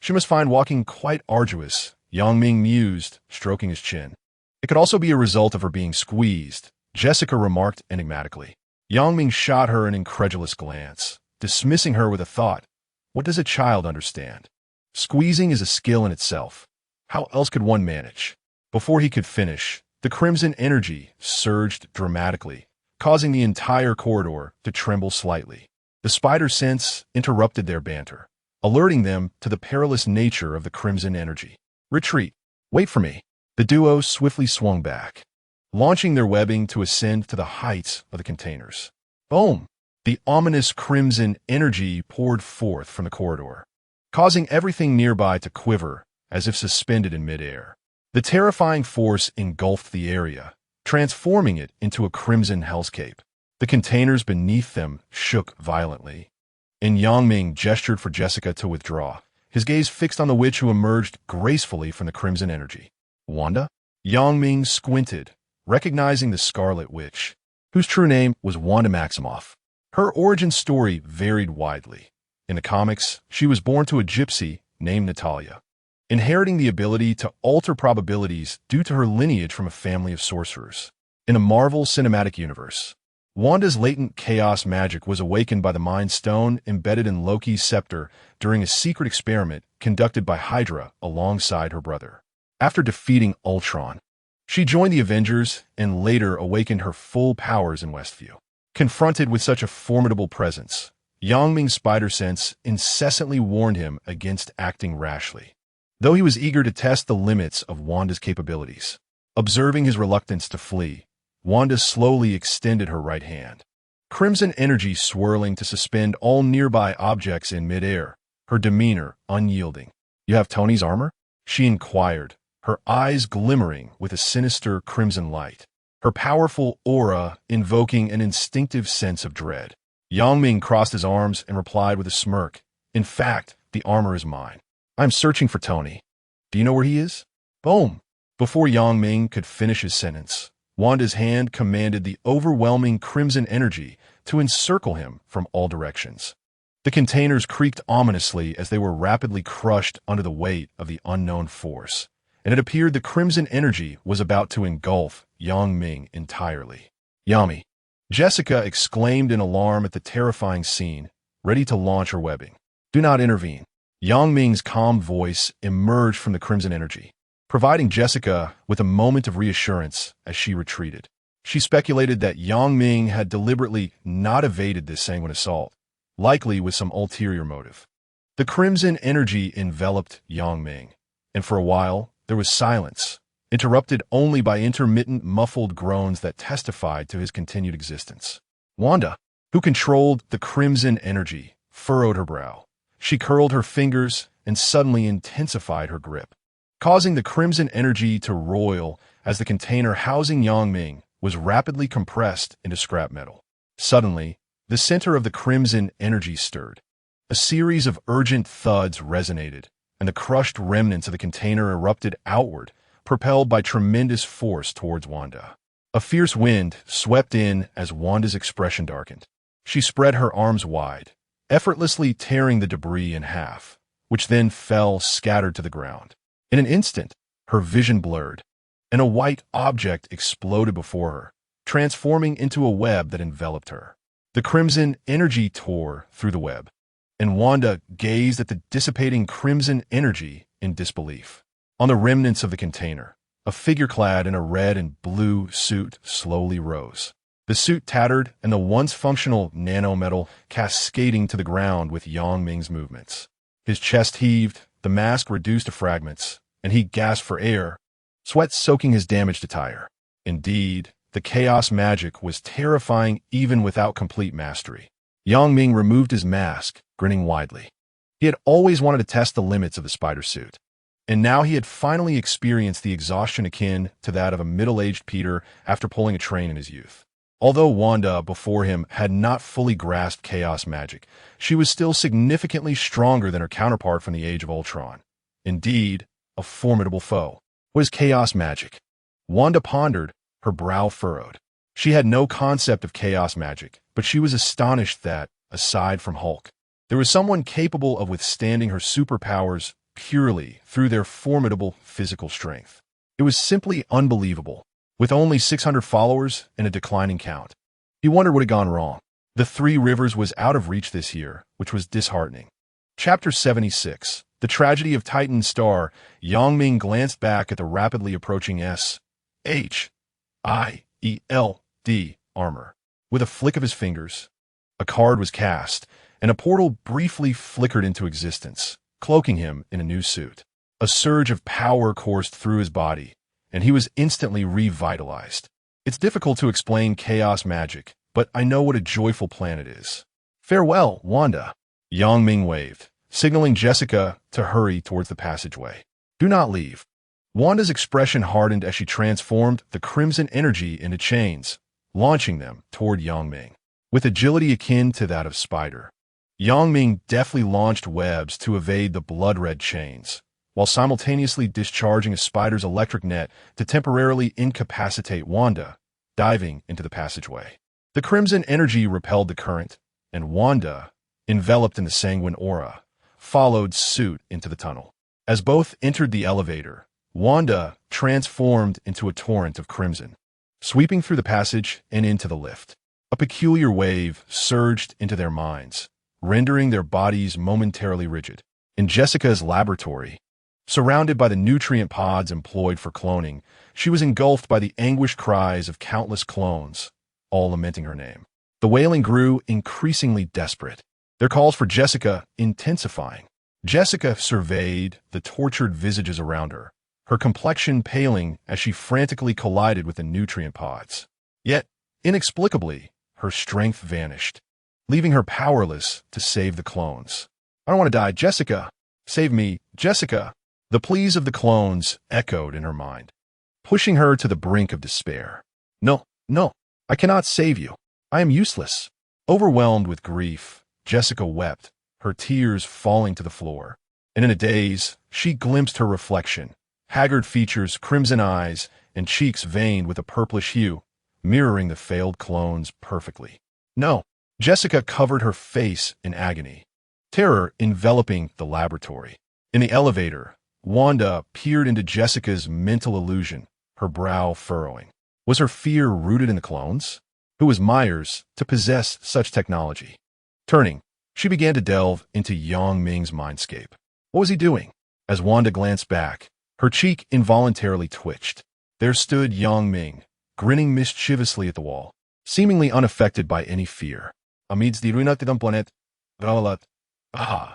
She must find walking quite arduous," Yang Ming mused, stroking his chin. "It could also be a result of her being squeezed," Jessica remarked enigmatically. Yang Ming shot her an incredulous glance, dismissing her with a thought. What does a child understand? Squeezing is a skill in itself. How else could one manage? Before he could finish, the crimson energy surged dramatically, causing the entire corridor to tremble slightly. The spider sense interrupted their banter, alerting them to the perilous nature of the crimson energy. "Retreat. Wait for me." The duo swiftly swung back, launching their webbing to ascend to the heights of the containers. Boom! The ominous crimson energy poured forth from the corridor, causing everything nearby to quiver as if suspended in midair. The terrifying force engulfed the area, transforming it into a crimson hellscape. The containers beneath them shook violently, and Yang Ming gestured for Jessica to withdraw, his gaze fixed on the witch who emerged gracefully from the crimson energy. "Wanda?" Yang Ming squinted, recognizing the Scarlet Witch, whose true name was Wanda Maximoff. Her origin story varied widely. In the comics, she was born to a gypsy named Natalia, inheriting the ability to alter probabilities due to her lineage from a family of sorcerers. In the Marvel Cinematic Universe, Wanda's latent chaos magic was awakened by the Mind Stone embedded in Loki's scepter during a secret experiment conducted by Hydra alongside her brother. After defeating Ultron, She joined the Avengers and later awakened her full powers in Westview. Confronted with such a formidable presence, Yang Ming's spider sense incessantly warned him against acting rashly, though he was eager to test the limits of Wanda's capabilities. Observing his reluctance to flee, Wanda slowly extended her right hand. Crimson energy swirling to suspend all nearby objects in midair, her demeanor unyielding. "You have Tony's armor?" she inquired, her eyes glimmering with a sinister crimson light, her powerful aura invoking an instinctive sense of dread. Yang Ming crossed his arms and replied with a smirk, "In fact, the armor is mine. I'm searching for Tony. Do you know where he is?" Boom! Before Yang Ming could finish his sentence, Wanda's hand commanded the overwhelming crimson energy to encircle him from all directions. The containers creaked ominously as they were rapidly crushed under the weight of the unknown force, and it appeared the crimson energy was about to engulf Yang Ming entirely. "Yummy!" Jessica exclaimed in alarm at the terrifying scene, ready to launch her webbing. "Do not intervene." Yang Ming's calm voice emerged from the crimson energy, providing Jessica with a moment of reassurance as she retreated. She speculated that Yang Ming had deliberately not evaded this sanguine assault, likely with some ulterior motive. The crimson energy enveloped Yang Ming, and for a while there was silence, interrupted only by intermittent muffled groans that testified to his continued existence. Wanda, who controlled the crimson energy, furrowed her brow. She curled her fingers and suddenly intensified her grip, causing the crimson energy to roil as the container housing Yang Ming was rapidly compressed into scrap metal. Suddenly, the center of the crimson energy stirred. A series of urgent thuds resonated, and the crushed remnants of the container erupted outward, propelled by tremendous force towards Wanda. A fierce wind swept in as Wanda's expression darkened. She spread her arms wide, effortlessly tearing the debris in half, which then fell scattered to the ground. In an instant, her vision blurred, and a white object exploded before her, transforming into a web that enveloped her. The crimson energy tore through the web, and Wanda gazed at the dissipating crimson energy in disbelief. On the remnants of the container, a figure clad in a red and blue suit slowly rose. The suit tattered and the once functional nanometal cascading to the ground with Yang Ming's movements. His chest heaved, the mask reduced to fragments, and he gasped for air, sweat soaking his damaged attire. Indeed, the chaos magic was terrifying even without complete mastery. Yang Ming removed his mask, grinning widely. He had always wanted to test the limits of the spider suit, and now he had finally experienced the exhaustion akin to that of a middle-aged Peter after pulling a train in his youth. Although Wanda, before him, had not fully grasped chaos magic, she was still significantly stronger than her counterpart from the Age of Ultron. Indeed, a formidable foe. What is chaos magic? Wanda pondered, her brow furrowed. She had no concept of chaos magic, but she was astonished that, aside from Hulk, there was someone capable of withstanding her superpowers purely through their formidable physical strength. It was simply unbelievable. With only 600 followers and a declining count, he wondered what had gone wrong. The Three Rivers was out of reach this year, which was disheartening. Chapter 76. The Tragedy of Titan Star. Yang Ming glanced back at the rapidly approaching S.H.I.E.L.D. armor. With a flick of his fingers, a card was cast, and a portal briefly flickered into existence, cloaking him in a new suit. A surge of power coursed through his body, and he was instantly revitalized. It's difficult to explain chaos magic, but I know what a joyful plan it is. Farewell, Wanda. Yang Ming waved, signaling Jessica to hurry towards the passageway. Do not leave. Wanda's expression hardened as she transformed the crimson energy into chains, launching them toward Yang Ming. With agility akin to that of Spider, Yang Ming deftly launched webs to evade the blood-red chains, while simultaneously discharging a spider's electric net to temporarily incapacitate Wanda, diving into the passageway. The crimson energy repelled the current, and Wanda, enveloped in the sanguine aura, followed suit into the tunnel. As both entered the elevator, Wanda transformed into a torrent of crimson, sweeping through the passage and into the lift. A peculiar wave surged into their minds, rendering their bodies momentarily rigid. In Jessica's laboratory, Surrounded by the nutrient pods employed for cloning, she was engulfed by the anguished cries of countless clones, all lamenting her name. The wailing grew increasingly desperate, their calls for Jessica intensifying. Jessica surveyed the tortured visages around her, her complexion paling as she frantically collided with the nutrient pods. Yet, inexplicably, her strength vanished, leaving her powerless to save the clones. "I don't want to die, Jessica! Save me, Jessica!" The pleas of the clones echoed in her mind, pushing her to the brink of despair. "No, no, I cannot save you. I am useless." Overwhelmed with grief, Jessica wept, her tears falling to the floor. And in a daze, she glimpsed her reflection, haggard features, crimson eyes, and cheeks veined with a purplish hue, mirroring the failed clones perfectly. "No." Jessica covered her face in agony, terror enveloping the laboratory. In the elevator, Wanda peered into Jessica's mental illusion, her brow furrowing. Was her fear rooted in the clones? Who was Myers to possess such technology? Turning, she began to delve into Yang Ming's mindscape. What was he doing? As Wanda glanced back, her cheek involuntarily twitched. There stood Yang Ming, grinning mischievously at the wall, seemingly unaffected by any fear. Amidst the ruinatidam planet, I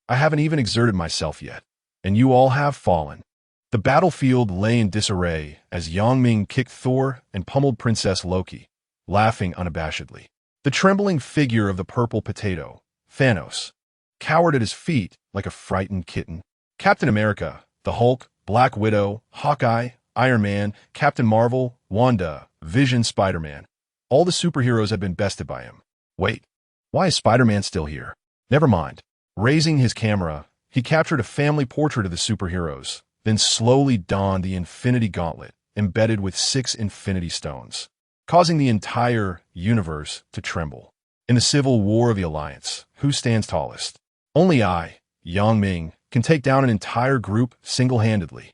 haven't even exerted myself yet, and you all have fallen. The battlefield lay in disarray as Yang Ming kicked Thor and pummeled Princess Loki, laughing unabashedly. The trembling figure of the purple potato, Thanos, cowered at his feet like a frightened kitten. Captain America, the Hulk, Black Widow, Hawkeye, Iron Man, Captain Marvel, Wanda, Vision, Spider-Man. All the superheroes had been bested by him. Wait, why is Spider-Man still here? Never mind. Raising his camera, he captured a family portrait of the superheroes, then slowly donned the Infinity Gauntlet, embedded with 6 Infinity Stones, causing the entire universe to tremble. In the civil war of the Alliance, who stands tallest? Only I, Yang Ming, can take down an entire group single-handedly.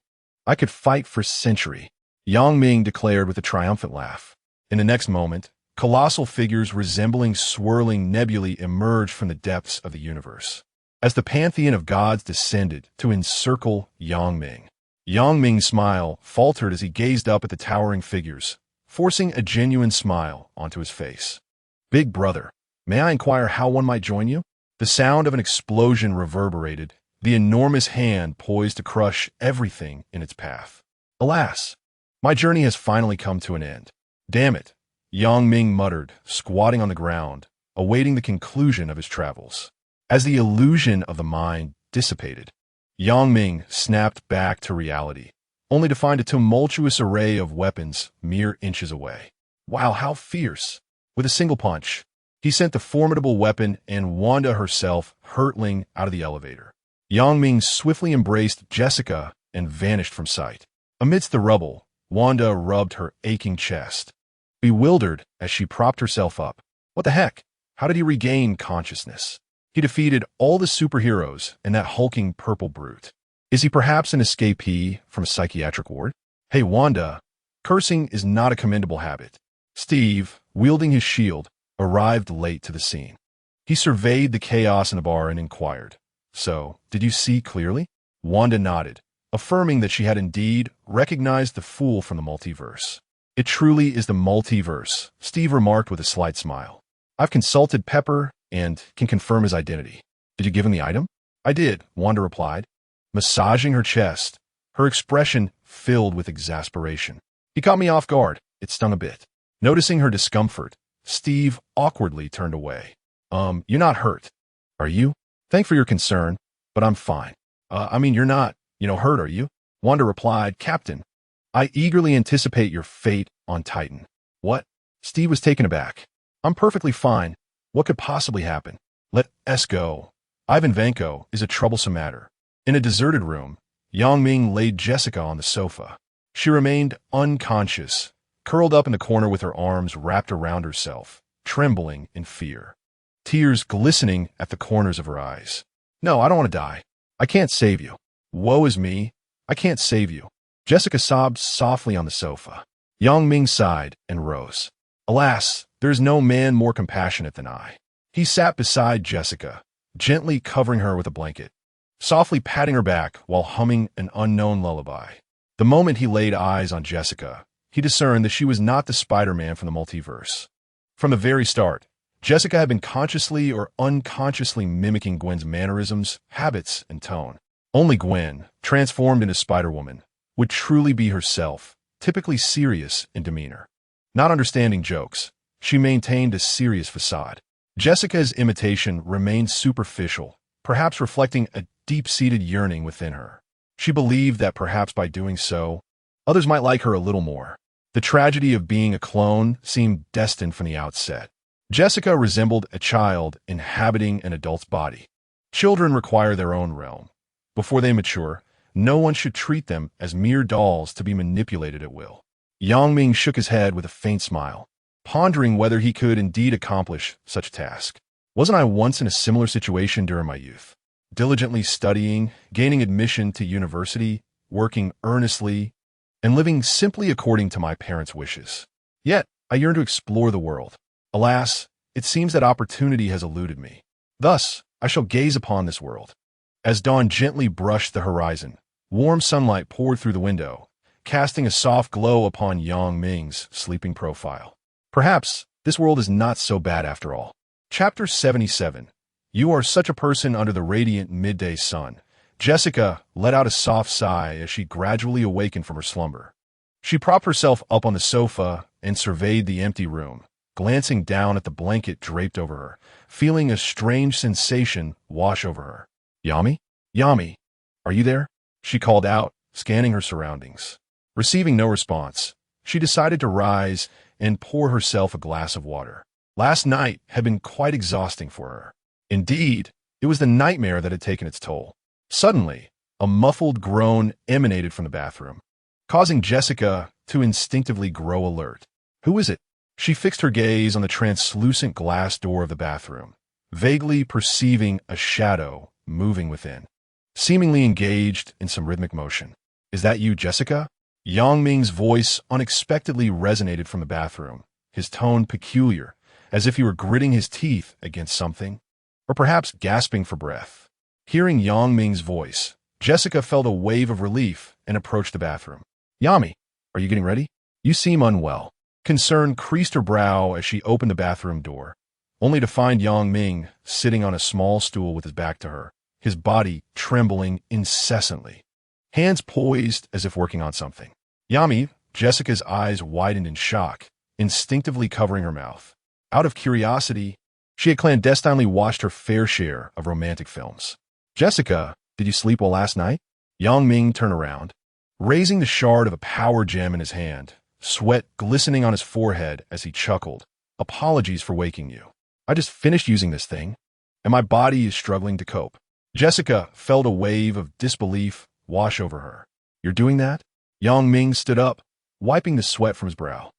I could fight for centuries, Yang Ming declared with a triumphant laugh. In the next moment, colossal figures resembling swirling nebulae emerged from the depths of the universe. As the pantheon of gods descended to encircle Yang Ming, Yang Ming's smile faltered as he gazed up at the towering figures, forcing a genuine smile onto his face. "Big brother, may I inquire how one might join you?" The sound of an explosion reverberated, the enormous hand poised to crush everything in its path. "Alas, my journey has finally come to an end. Damn it," Yang Ming muttered, squatting on the ground, awaiting the conclusion of his travels. As the illusion of the mind dissipated, Yang Ming snapped back to reality, only to find a tumultuous array of weapons mere inches away. Wow, how fierce! With a single punch, he sent the formidable weapon and Wanda herself hurtling out of the elevator. Yang Ming swiftly embraced Jessica and vanished from sight. Amidst the rubble, Wanda rubbed her aching chest, bewildered as she propped herself up. What the heck? How did he regain consciousness? He defeated all the superheroes and that hulking purple brute. Is he perhaps an escapee from a psychiatric ward? Hey, Wanda, cursing is not a commendable habit. Steve, wielding his shield, arrived late to the scene. He surveyed the chaos in the bar and inquired, "So, did you see clearly?" Wanda nodded, affirming that she had indeed recognized the fool from the multiverse. "It truly is the multiverse," Steve remarked with a slight smile. "I've consulted Pepper and can confirm his identity." "Did you give him the item?" "I did," Wanda replied, massaging her chest, her expression filled with exasperation. "He caught me off guard. It stung a bit." Noticing her discomfort, Steve awkwardly turned away. You're not hurt, are you?" "Thanks for your concern, but I'm fine." You're not, hurt, are you?" Wanda replied, "Captain, I eagerly anticipate your fate on Titan." "What?" Steve was taken aback. "I'm perfectly fine. What could possibly happen? Let us go." Ivan Vanko is a troublesome matter. In a deserted room, Yang Ming laid Jessica on the sofa. She remained unconscious, curled up in the corner with her arms wrapped around herself, trembling in fear, tears glistening at the corners of her eyes. "No, I don't want to die. I can't save you. Woe is me. I can't save you." Jessica sobbed softly on the sofa. Yang Ming sighed and rose. "Alas, there is no man more compassionate than I." He sat beside Jessica, gently covering her with a blanket. softly patting her back while humming an unknown lullaby. The moment he laid eyes on Jessica, he discerned that she was not the Spider-Man from the multiverse. From the very start, Jessica had been consciously or unconsciously mimicking Gwen's mannerisms, habits, and tone. Only Gwen, transformed into Spider-Woman, would truly be herself, typically serious in demeanor. Not understanding jokes, she maintained a serious facade. Jessica's imitation remained superficial, perhaps reflecting a deep-seated yearning within her. She believed that perhaps by doing so, others might like her a little more. The tragedy of being a clone seemed destined from the outset. Jessica resembled a child inhabiting an adult's body. Children require their own realm. Before they mature, no one should treat them as mere dolls to be manipulated at will. Ming shook his head with a faint smile, pondering whether he could indeed accomplish such a task. Wasn't I once in a similar situation during my youth? Diligently studying, gaining admission to university, working earnestly, and living simply according to my parents' wishes. Yet, I yearn to explore the world. Alas, it seems that opportunity has eluded me. Thus, I shall gaze upon this world. As dawn gently brushed the horizon, warm sunlight poured through the window, casting a soft glow upon Ming's sleeping profile. Perhaps this world is not so bad after all. Chapter 77. You are such a person under the radiant midday sun. Jessica let out a soft sigh as she gradually awakened from her slumber. She propped herself up on the sofa and surveyed the empty room, glancing down at the blanket draped over her, feeling a strange sensation wash over her. Yami? Yami, are you there? She called out, scanning her surroundings. Receiving no response, she decided to rise and pour herself a glass of water. Last night had been quite exhausting for her. Indeed, it was the nightmare that had taken its toll. Suddenly, a muffled groan emanated from the bathroom, causing Jessica to instinctively grow alert. Who is it? She fixed her gaze on the translucent glass door of the bathroom, vaguely perceiving a shadow moving within, seemingly engaged in some rhythmic motion. Is that you, Jessica? Ming's voice unexpectedly resonated from the bathroom, his tone peculiar, as if he were gritting his teeth against something, or perhaps gasping for breath. Hearing Ming's voice, Jessica felt a wave of relief and approached the bathroom. Yami, are you getting ready? You seem unwell. Concern creased her brow as she opened the bathroom door, only to find Ming sitting on a small stool with his back to her, his body trembling incessantly, hands poised as if working on something. Yami, Jessica's eyes widened in shock, instinctively covering her mouth. Out of curiosity, she had clandestinely watched her fair share of romantic films. Jessica, did you sleep well last night? Ming turned around, raising the shard of a power gem in his hand, sweat glistening on his forehead as he chuckled. Apologies for waking you. I just finished using this thing, and my body is struggling to cope. Jessica felt a wave of disbelief wash over her. You're doing that? Ming stood up, wiping the sweat from his brow.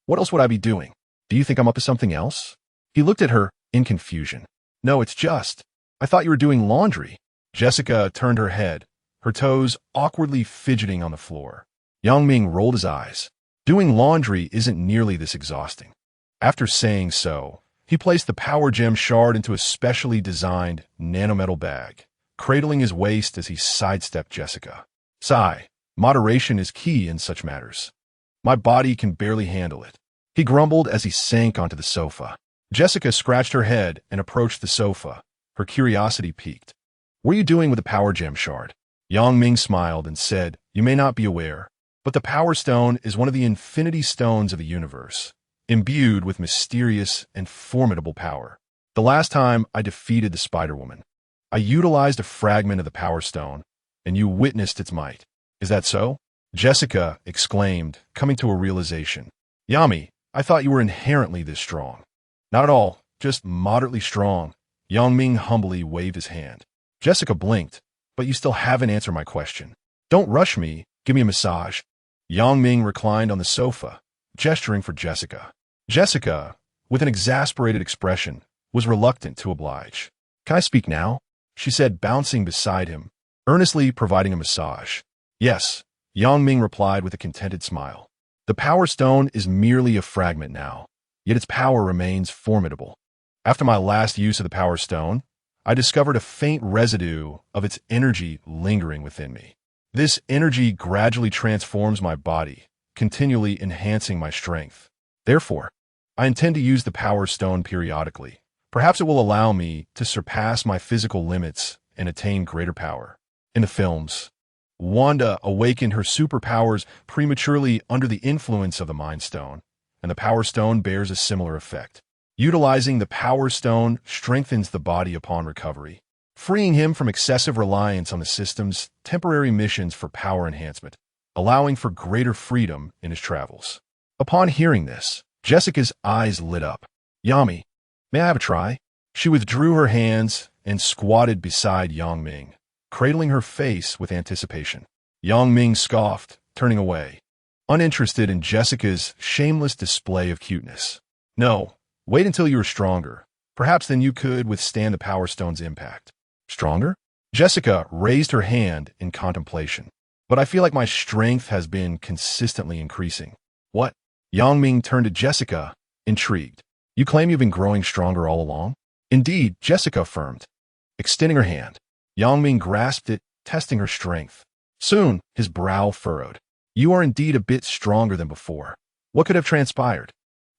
What else would I be doing? Do you think I'm up to something else? He looked at her in confusion. No, it's just, I thought you were doing laundry. Jessica turned her head, her toes awkwardly fidgeting on the floor. Ming rolled his eyes. Doing laundry isn't nearly this exhausting. After saying so, he placed the power gem shard into a specially designed nanometal bag, cradling his waist as he sidestepped Jessica. Sigh, moderation is key in such matters. My body can barely handle it. He grumbled as he sank onto the sofa. Jessica scratched her head and approached the sofa, her curiosity piqued. What are you doing with the power gem shard? Ming smiled and said, You may not be aware, but the Power Stone is one of the infinity stones of the universe, imbued with mysterious and formidable power. The last time I defeated the Spider-Woman, I utilized a fragment of the Power Stone, and you witnessed its might. Is that so? Jessica exclaimed, coming to a realization. Yami, I thought you were inherently this strong. Not at all, just moderately strong. Ming humbly waved his hand. Jessica blinked, but you still haven't answered my question. Don't rush me, give me a massage. Ming reclined on the sofa, gesturing for Jessica. Jessica, with an exasperated expression, was reluctant to oblige. Can I speak now? She said, bouncing beside him, earnestly providing a massage. Yes, Ming replied with a contented smile. The Power Stone is merely a fragment now, yet its power remains formidable. After my last use of the Power Stone, I discovered a faint residue of its energy lingering within me. This energy gradually transforms my body, continually enhancing my strength. Therefore, I intend to use the Power Stone periodically. Perhaps it will allow me to surpass my physical limits and attain greater power. In the films, Wanda awakened her superpowers prematurely under the influence of the Mind Stone, and the Power Stone bears a similar effect. Utilizing the Power Stone strengthens the body upon recovery, freeing him from excessive reliance on the system's temporary missions for power enhancement, allowing for greater freedom in his travels. Upon hearing this, Jessica's eyes lit up. Yami, may I have a try? She withdrew her hands and squatted beside Yang Ming, cradling her face with anticipation. Yang Ming scoffed, turning away, uninterested in Jessica's shameless display of cuteness. No, wait until you are stronger. Perhaps then you could withstand the Power Stone's impact. Stronger? Jessica raised her hand in contemplation. But I feel like my strength has been consistently increasing. What? Yang Ming turned to Jessica, intrigued. You claim you've been growing stronger all along? Indeed, Jessica affirmed, extending her hand. Yang Ming grasped it, testing her strength. Soon, his brow furrowed. You are indeed a bit stronger than before. What could have transpired?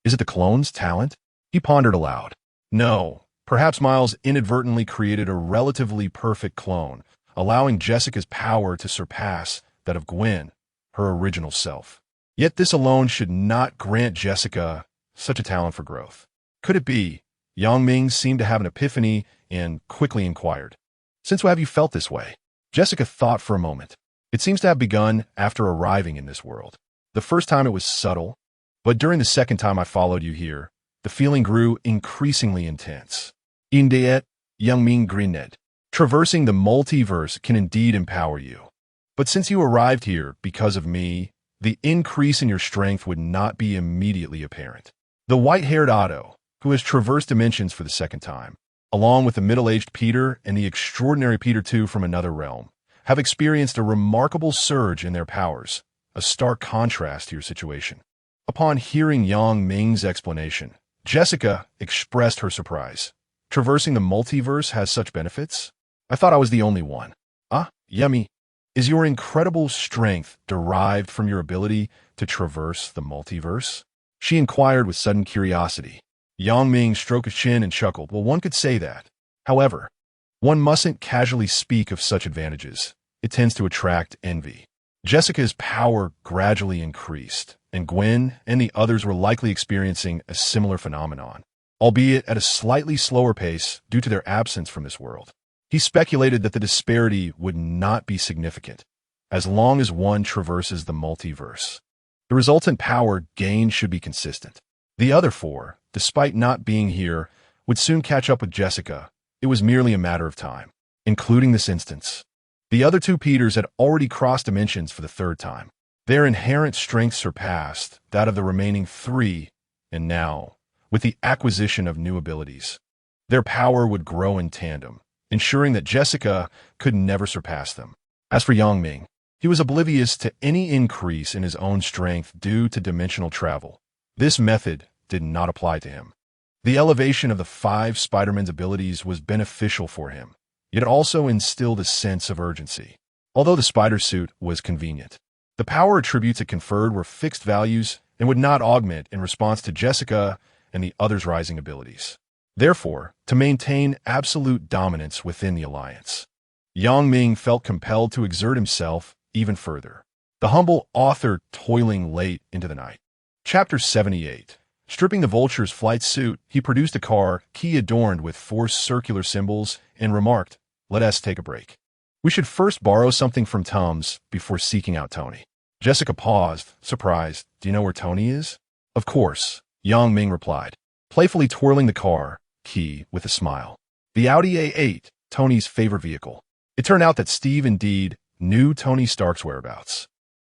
Is it the clone's talent? He pondered aloud. No, perhaps Miles inadvertently created a relatively perfect clone, allowing Jessica's power to surpass that of Gwen, her original self. Yet this alone should not grant Jessica such a talent for growth. Could it be? Yang Ming seemed to have an epiphany and quickly inquired. Since when have you felt this way? Jessica thought for a moment. It seems to have begun after arriving in this world. The first time it was subtle, but during the second time I followed you here, the feeling grew increasingly intense. Indeed, Yang Ming grinned. Traversing the multiverse can indeed empower you. But since you arrived here because of me, the increase in your strength would not be immediately apparent. The white-haired Otto, who has traversed dimensions for the second time, along with the middle-aged Peter and the extraordinary Peter II from another realm, have experienced a remarkable surge in their powers, a stark contrast to your situation. Upon hearing Yang Ming's explanation, Jessica expressed her surprise. Traversing the multiverse has such benefits? I thought I was the only one. Ah, Yemi, is your incredible strength derived from your ability to traverse the multiverse? She inquired with sudden curiosity. Yang Ming stroked his chin and chuckled. Well, one could say that. However, one mustn't casually speak of such advantages. It tends to attract envy. Jessica's power gradually increased, and Gwen and the others were likely experiencing a similar phenomenon, albeit at a slightly slower pace due to their absence from this world. He speculated that the disparity would not be significant, as long as one traverses the multiverse. The resultant power gain should be consistent. The other four, despite not being here, would soon catch up with Jessica. It was merely a matter of time, including this instance. The other two Peters had already crossed dimensions for the third time. Their inherent strength surpassed that of the remaining three, and now, with the acquisition of new abilities, their power would grow in tandem, ensuring that Jessica could never surpass them. As for Yang Ming, he was oblivious to any increase in his own strength due to dimensional travel. This method did not apply to him. The elevation of the 5 Spider-Man's abilities was beneficial for him, yet it also instilled a sense of urgency. Although the spider suit was convenient, the power attributes it conferred were fixed values and would not augment in response to Jessica and the others' rising abilities. Therefore, to maintain absolute dominance within the Alliance, Yang Ming felt compelled to exert himself even further. The humble author toiling late into the night. Chapter 78. Stripping the Vulture's flight suit, he produced a car, key adorned with 4 circular symbols, and remarked, "Let us take a break. We should first borrow something from Tom's before seeking out Tony." Jessica paused, surprised. "Do you know where Tony is?" "Of course," Yang Ming replied, playfully twirling the car key with a smile. The Audi A8, Tony's favorite vehicle. It turned out that Steve indeed knew Tony Stark's whereabouts.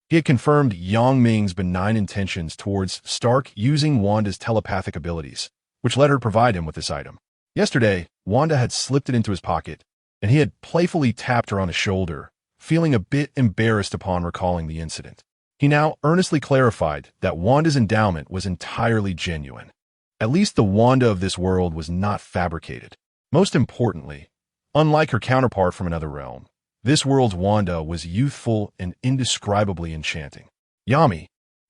He had confirmed Yang Ming's benign intentions towards Stark using Wanda's telepathic abilities, which led her to provide him with this item. Yesterday, Wanda had slipped it into his pocket, and he had playfully tapped her on the shoulder, feeling a bit embarrassed upon recalling the incident. He now earnestly clarified that Wanda's endowment was entirely genuine. At least the Wanda of this world was not fabricated. Most importantly, Unlike her counterpart from another realm, this world's Wanda was youthful and indescribably enchanting. Yami,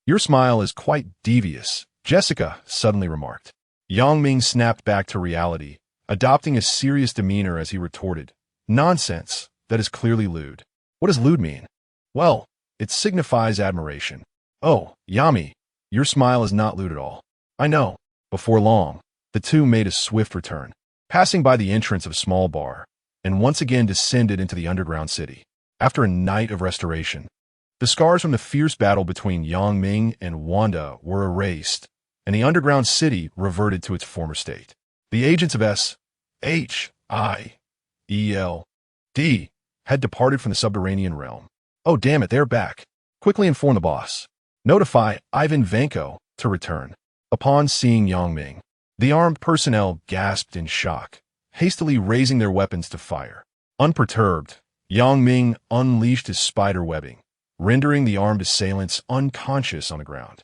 your smile is quite devious, Jessica suddenly remarked. Yang Ming snapped back to reality, adopting a serious demeanor as he retorted, "Nonsense, that is clearly lewd." "What does lewd mean?" "Well, it signifies admiration." "Oh, Yami, your smile is not lewd at all." "I know." Before long, the two made a swift return, passing by the entrance of a small bar, and once again descended into the underground city. After a night of restoration, the scars from the fierce battle between Yang Ming and Wanda were erased, and the underground city reverted to its former state. The agents of SHIELD had departed from the subterranean realm. "Oh, damn it, they're back. Quickly inform the boss. Notify Ivan Vanko to return." Upon seeing Yang Ming, the armed personnel gasped in shock, hastily raising their weapons to fire. Unperturbed, Yang Ming unleashed his spider webbing, rendering the armed assailants unconscious on the ground.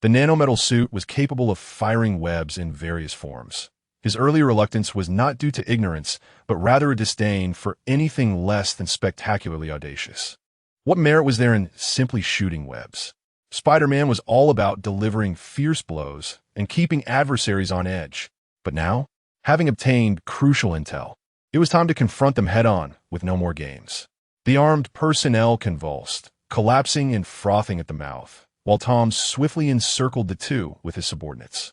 The nanometal suit was capable of firing webs in various forms. His earlier reluctance was not due to ignorance, but rather a disdain for anything less than spectacularly audacious. What merit was there in simply shooting webs? Spider-Man was all about delivering fierce blows and keeping adversaries on edge. But now, having obtained crucial intel, it was time to confront them head-on with no more games. The armed personnel convulsed, collapsing and frothing at the mouth, while Tom swiftly encircled the two with his subordinates.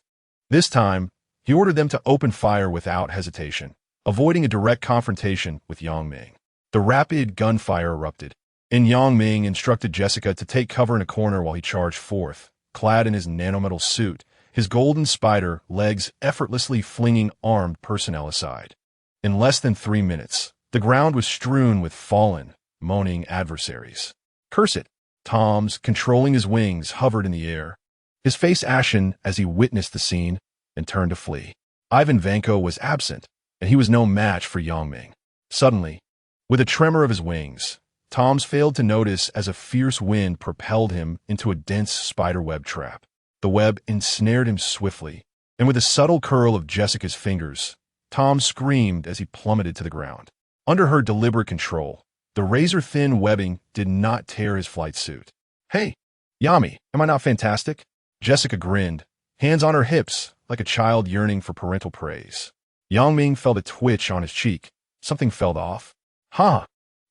This time, he ordered them to open fire without hesitation, avoiding a direct confrontation with Yang Ming. The rapid gunfire erupted, and Yang Ming instructed Jessica to take cover in a corner while he charged forth, clad in his nanometal suit, his golden spider legs effortlessly flinging armed personnel aside. In less than 3 minutes, the ground was strewn with fallen, moaning adversaries. "Curse it!" Tom's, controlling his wings, hovered in the air, his face ashen as he witnessed the scene and turned to flee. Ivan Vanko was absent, and he was no match for Yang Ming. Suddenly, with a tremor of his wings, Tom's failed to notice as a fierce wind propelled him into a dense spiderweb trap. The web ensnared him swiftly, and with a subtle curl of Jessica's fingers, Tom screamed as he plummeted to the ground. Under her deliberate control, the razor-thin webbing did not tear his flight suit. "Hey, Yami, am I not fantastic?" Jessica grinned, hands on her hips, like a child yearning for parental praise. Yang Ming felt a twitch on his cheek. Something felt off. "Huh.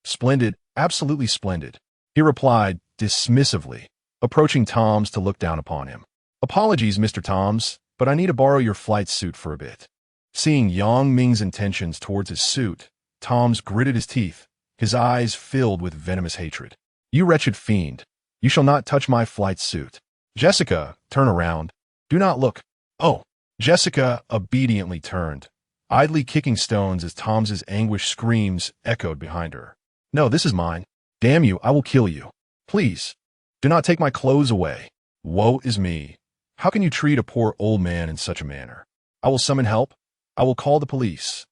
Splendid, absolutely splendid," he replied dismissively, approaching Tom's to look down upon him. "Apologies, Mr. Tom's, but I need to borrow your flight suit for a bit." Seeing Yang Ming's intentions towards his suit, Tom's gritted his teeth, his eyes filled with venomous hatred. "You wretched fiend, you shall not touch my flight suit." "Jessica, turn around. Do not look." "Oh." Jessica obediently turned, idly kicking stones as Tom's anguished screams echoed behind her. "No, this is mine. Damn you, I will kill you. Please, do not take my clothes away. Woe is me. How can you treat a poor old man in such a manner? I will summon help. I will call the police."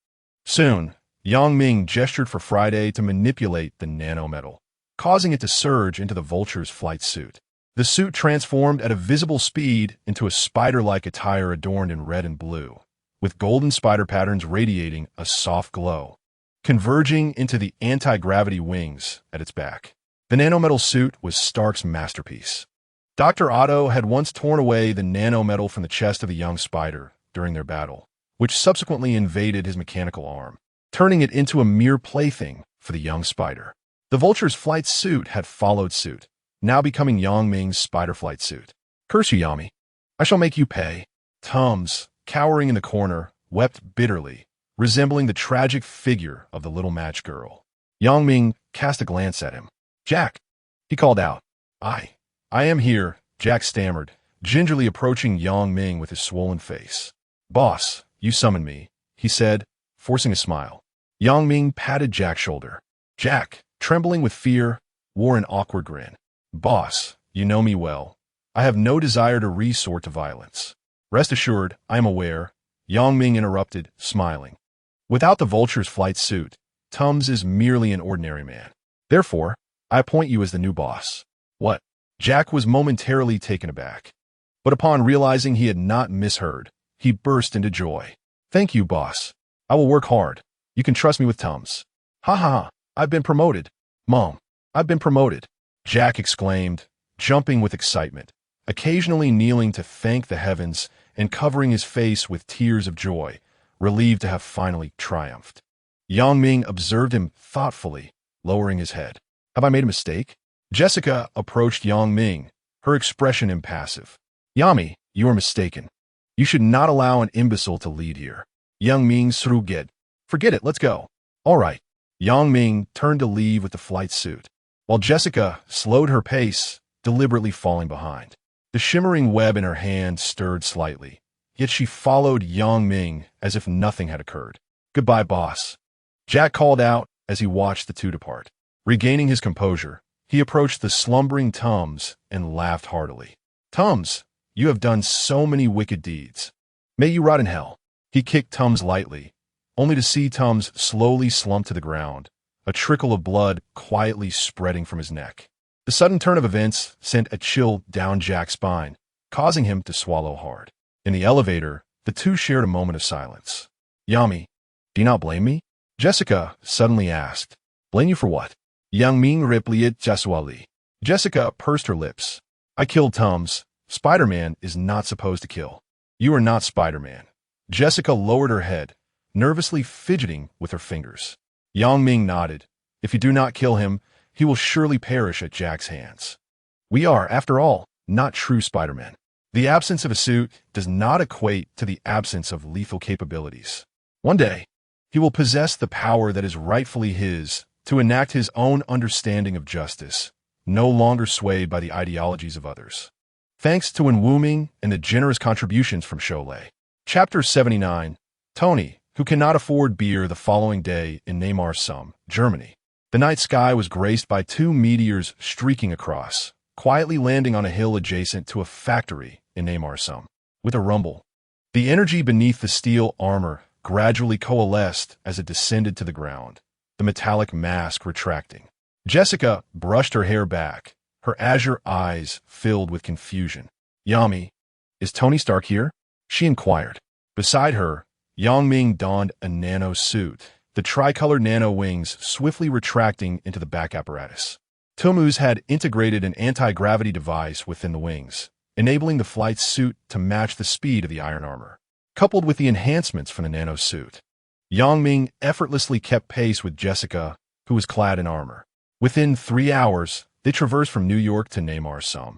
Soon, Yang Ming gestured for Friday to manipulate the nanometal, causing it to surge into the Vulture's flight suit. The suit transformed at a visible speed into a spider-like attire adorned in red and blue, with golden spider patterns radiating a soft glow, converging into the anti-gravity wings at its back. The nanometal suit was Stark's masterpiece. Dr. Otto had once torn away the nanometal from the chest of the young spider during their battle, which subsequently invaded his mechanical arm, turning it into a mere plaything for the young spider. The Vulture's flight suit had followed suit, now becoming Yang Ming's spider flight suit. "Curse you, Yami. I shall make you pay." Tums, cowering in the corner, wept bitterly, resembling the tragic figure of the little match girl. Yang Ming cast a glance at him. "Jack," he called out. I am here," Jack stammered, gingerly approaching Yang Ming with his swollen face. "Boss, you summoned me," he said, forcing a smile. Yang Ming patted Jack's shoulder. Jack, trembling with fear, wore an awkward grin. "Boss, you know me well. I have no desire to resort to violence." "Rest assured, I am aware," Yang Ming interrupted, smiling. "Without the Vulture's flight suit, Tums is merely an ordinary man. Therefore, I appoint you as the new boss." "What?" Jack was momentarily taken aback, but upon realizing he had not misheard, he burst into joy. "Thank you, boss. I will work hard." You can trust me with Tums. Ha ha ha, I've been promoted. Mom, I've been promoted. Jack exclaimed, jumping with excitement, occasionally kneeling to thank the heavens and covering his face with tears of joy, relieved to have finally triumphed. Yang Ming observed him thoughtfully, lowering his head. Have I made a mistake? Jessica approached Yang Ming, her expression impassive. Yami, you are mistaken. You should not allow an imbecile to lead here. Yang Ming sruget. Forget it, let's go. All right. Yang Ming turned to leave with the flight suit, while Jessica slowed her pace, deliberately falling behind. The shimmering web in her hand stirred slightly, yet she followed Yang Ming as if nothing had occurred. Goodbye, boss. Jack called out as he watched the two depart. Regaining his composure, he approached the slumbering Tums and laughed heartily. Tums, you have done so many wicked deeds. May you rot in hell. He kicked Tums lightly, only to see Tums slowly slump to the ground, a trickle of blood quietly spreading from his neck. The sudden turn of events sent a chill down Jack's spine, causing him to swallow hard. In the elevator, the two shared a moment of silence. Yami, do you not blame me? Jessica suddenly asked. Blame you for what? Yang Ming replied casually. Jessica pursed her lips. I killed Tums. Spider-Man is not supposed to kill. You are not Spider-Man. Jessica lowered her head, nervously fidgeting with her fingers. Yang Ming nodded. If you do not kill him, he will surely perish at Jack's hands. We are, after all, not true Spider-Man. The absence of a suit does not equate to the absence of lethal capabilities. One day, he will possess the power that is rightfully his to enact his own understanding of justice, no longer swayed by the ideologies of others. Thanks to Ming and the generous contributions from Cholet. Chapter 79, Tony, who cannot afford beer the following day in Nanosuit, Germany. The night sky was graced by two meteors streaking across, quietly landing on a hill adjacent to a factory in Nanosuit. With a rumble, the energy beneath the steel armor gradually coalesced as it descended to the ground, the metallic mask retracting. Jessica brushed her hair back, her azure eyes filled with confusion. Yami, is Tony Stark here? She inquired. Beside her, Yang Ming donned a nanosuit, the tricolored nano wings swiftly retracting into the back apparatus. Tumu's had integrated an anti-gravity device within the wings, enabling the flight suit to match the speed of the iron armor. Coupled with the enhancements from the nanosuit, Yang Ming effortlessly kept pace with Jessica, who was clad in armor. Within 3 hours, they traversed from New York to Nanosuit,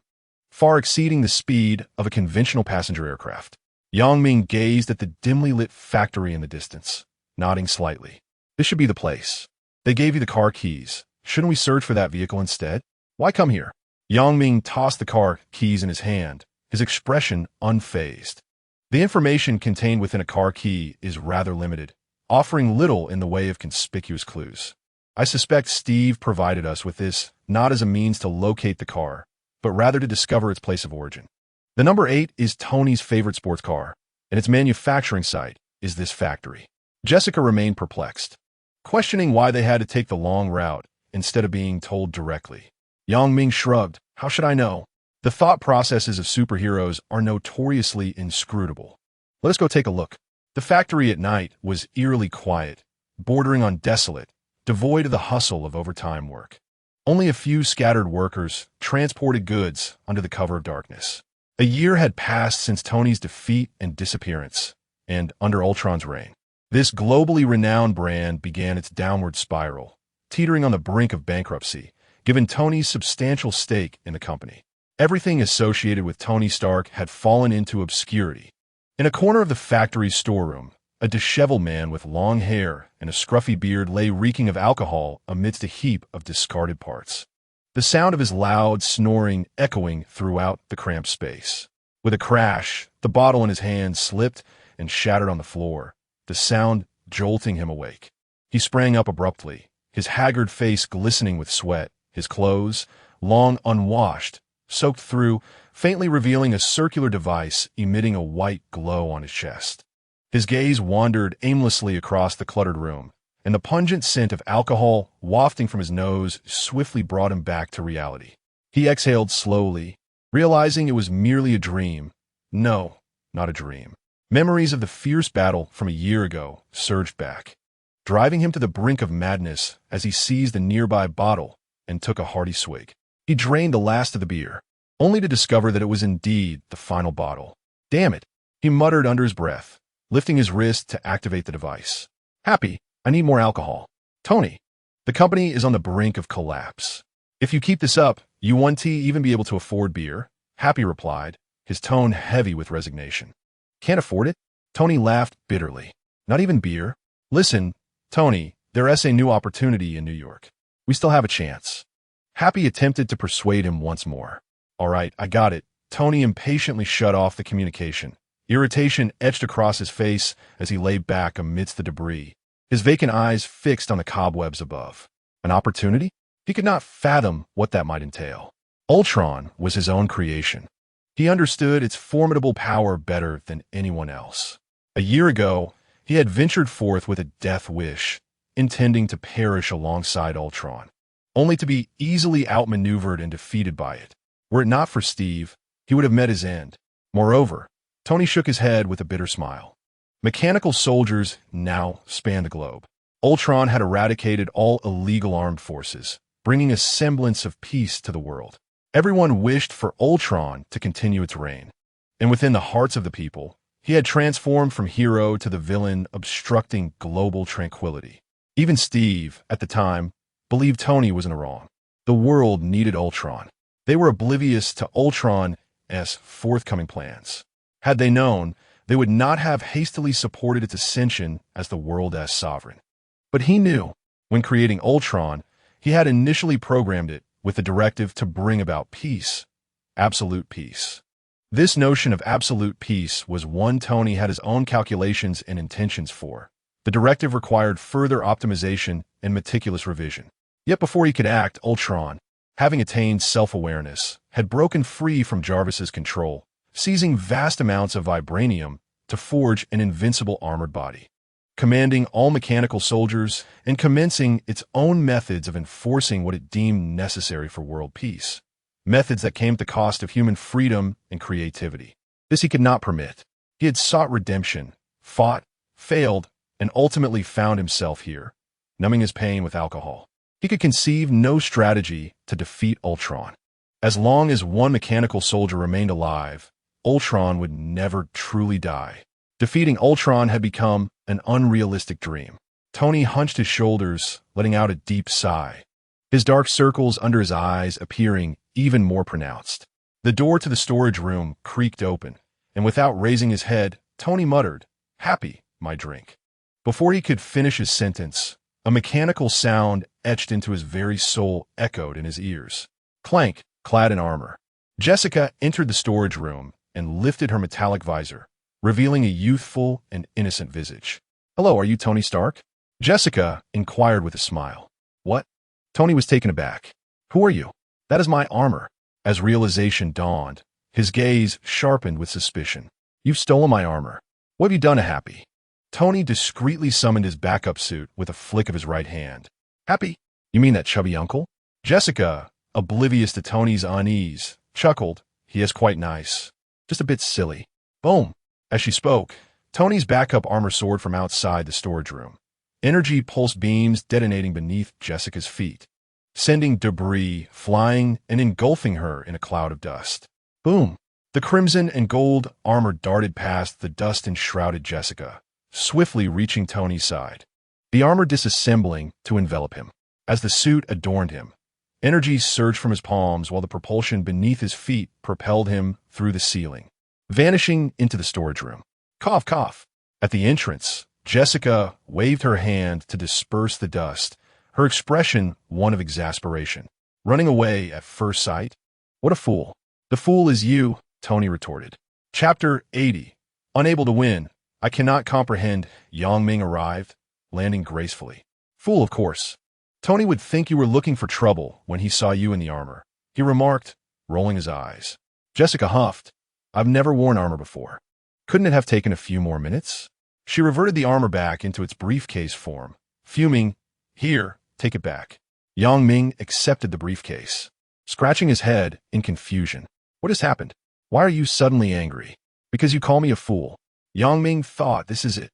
far exceeding the speed of a conventional passenger aircraft. Yang Ming gazed at the dimly lit factory in the distance, nodding slightly. This should be the place. They gave you the car keys. Shouldn't we search for that vehicle instead? Why come here? Yang Ming tossed the car keys in his hand, his expression unfazed. The information contained within a car key is rather limited, offering little in the way of conspicuous clues. I suspect Steve provided us with this not as a means to locate the car, but rather to discover its place of origin. The number 8 is Tony's favorite sports car, and its manufacturing site is this factory. Jessica remained perplexed, questioning why they had to take the long route instead of being told directly. Yang Ming shrugged. How should I know? The thought processes of superheroes are notoriously inscrutable. Let us go take a look. The factory at night was eerily quiet, bordering on desolate, devoid of the hustle of overtime work. Only a few scattered workers transported goods under the cover of darkness. A year had passed since Tony's defeat and disappearance, and under Ultron's reign, this globally renowned brand began its downward spiral, teetering on the brink of bankruptcy, given Tony's substantial stake in the company. Everything associated with Tony Stark had fallen into obscurity. In a corner of the factory's storeroom, a disheveled man with long hair and a scruffy beard lay reeking of alcohol amidst a heap of discarded parts. The sound of his loud snoring echoing throughout the cramped space. With a crash, the bottle in his hand slipped and shattered on the floor, the sound jolting him awake. He sprang up abruptly, his haggard face glistening with sweat, his clothes, long unwashed, soaked through, faintly revealing a circular device emitting a white glow on his chest. His gaze wandered aimlessly across the cluttered room, and the pungent scent of alcohol wafting from his nose swiftly brought him back to reality. He exhaled slowly, realizing it was merely a dream. No, not a dream. Memories of the fierce battle from a year ago surged back. driving him to the brink of madness as he seized a nearby bottle and took a hearty swig. He drained the last of the beer, only to discover that it was indeed the final bottle. Damn it, he muttered under his breath, lifting his wrist to activate the device. Happy, I need more alcohol. Tony, the company is on the brink of collapse. If you keep this up, you won't even be able to afford beer, Happy replied, his tone heavy with resignation. Can't afford it? Tony laughed bitterly. Not even beer? Listen, Tony, there's a new opportunity in New York. We still have a chance. Happy attempted to persuade him once more. All right, I got it. Tony impatiently shut off the communication. Irritation etched across his face as he lay back amidst the debris, his vacant eyes fixed on the cobwebs above. An opportunity? He could not fathom what that might entail. Ultron was his own creation. He understood its formidable power better than anyone else. A year ago, he had ventured forth with a death wish, intending to perish alongside Ultron, only to be easily outmaneuvered and defeated by it. Were it not for Steve, he would have met his end. Moreover, Tony shook his head with a bitter smile. Mechanical soldiers now spanned the globe. Ultron had eradicated all illegal armed forces, bringing a semblance of peace to the world. Everyone wished for Ultron to continue its reign. And within the hearts of the people, he had transformed from hero to the villain obstructing global tranquility. Even Steve, at the time, believed Tony was in the wrong. The world needed Ultron. They were oblivious to Ultron's forthcoming plans. Had they known, they would not have hastily supported its ascension as the world's sovereign. But he knew, when creating Ultron, he had initially programmed it with the directive to bring about peace, absolute peace. This notion of absolute peace was one Tony had his own calculations and intentions for. The directive required further optimization and meticulous revision. Yet before he could act, Ultron, having attained self-awareness, had broken free from Jarvis's control, seizing vast amounts of vibranium to forge an invincible armored body. Commanding all mechanical soldiers and commencing its own methods of enforcing what it deemed necessary for world peace. Methods that came at the cost of human freedom and creativity. This he could not permit. He had sought redemption, fought, failed, and ultimately found himself here, numbing his pain with alcohol. He could conceive no strategy to defeat Ultron. As long as one mechanical soldier remained alive, Ultron would never truly die. Defeating Ultron had become an unrealistic dream. Tony hunched his shoulders, letting out a deep sigh, his dark circles under his eyes appearing even more pronounced. The door to the storage room creaked open, and without raising his head, Tony muttered, "Happy, my drink." Before he could finish his sentence, a mechanical sound etched into his very soul echoed in his ears. Clank, clad in armor. Jessica entered the storage room and lifted her metallic visor, revealing a youthful and innocent visage. "Hello, are you Tony Stark?" Jessica inquired with a smile. "What?" Tony was taken aback. "Who are you?" "That is my armor." As realization dawned, his gaze sharpened with suspicion. "You've stolen my armor. What have you done to Happy?" Tony discreetly summoned his backup suit with a flick of his right hand. "Happy? You mean that chubby uncle?" Jessica, oblivious to Tony's unease, chuckled. "He is quite nice. Just a bit silly." Boom! As she spoke, Tony's backup armor soared from outside the storage room, energy pulse beams detonating beneath Jessica's feet, sending debris flying and engulfing her in a cloud of dust. Boom! The crimson and gold armor darted past the dust-enshrouded Jessica, swiftly reaching Tony's side, the armor disassembling to envelop him. As the suit adorned him, energy surged from his palms while the propulsion beneath his feet propelled him through the ceiling, vanishing into the storage room. Cough, cough. At the entrance, Jessica waved her hand to disperse the dust, her expression one of exasperation. "Running away at first sight? What a fool." "The fool is you," Tony retorted. Chapter 80. Unable to win, I cannot comprehend. Ming arrived, landing gracefully. "Fool, of course. Tony would think you were looking for trouble when he saw you in the armor," he remarked, rolling his eyes. Jessica huffed. "I've never worn armor before. Couldn't it have taken a few more minutes?" She reverted the armor back into its briefcase form, fuming. "Here, take it back." Ming accepted the briefcase, scratching his head in confusion. "What has happened? Why are you suddenly angry?" "Because you call me a fool." Ming thought, this is it.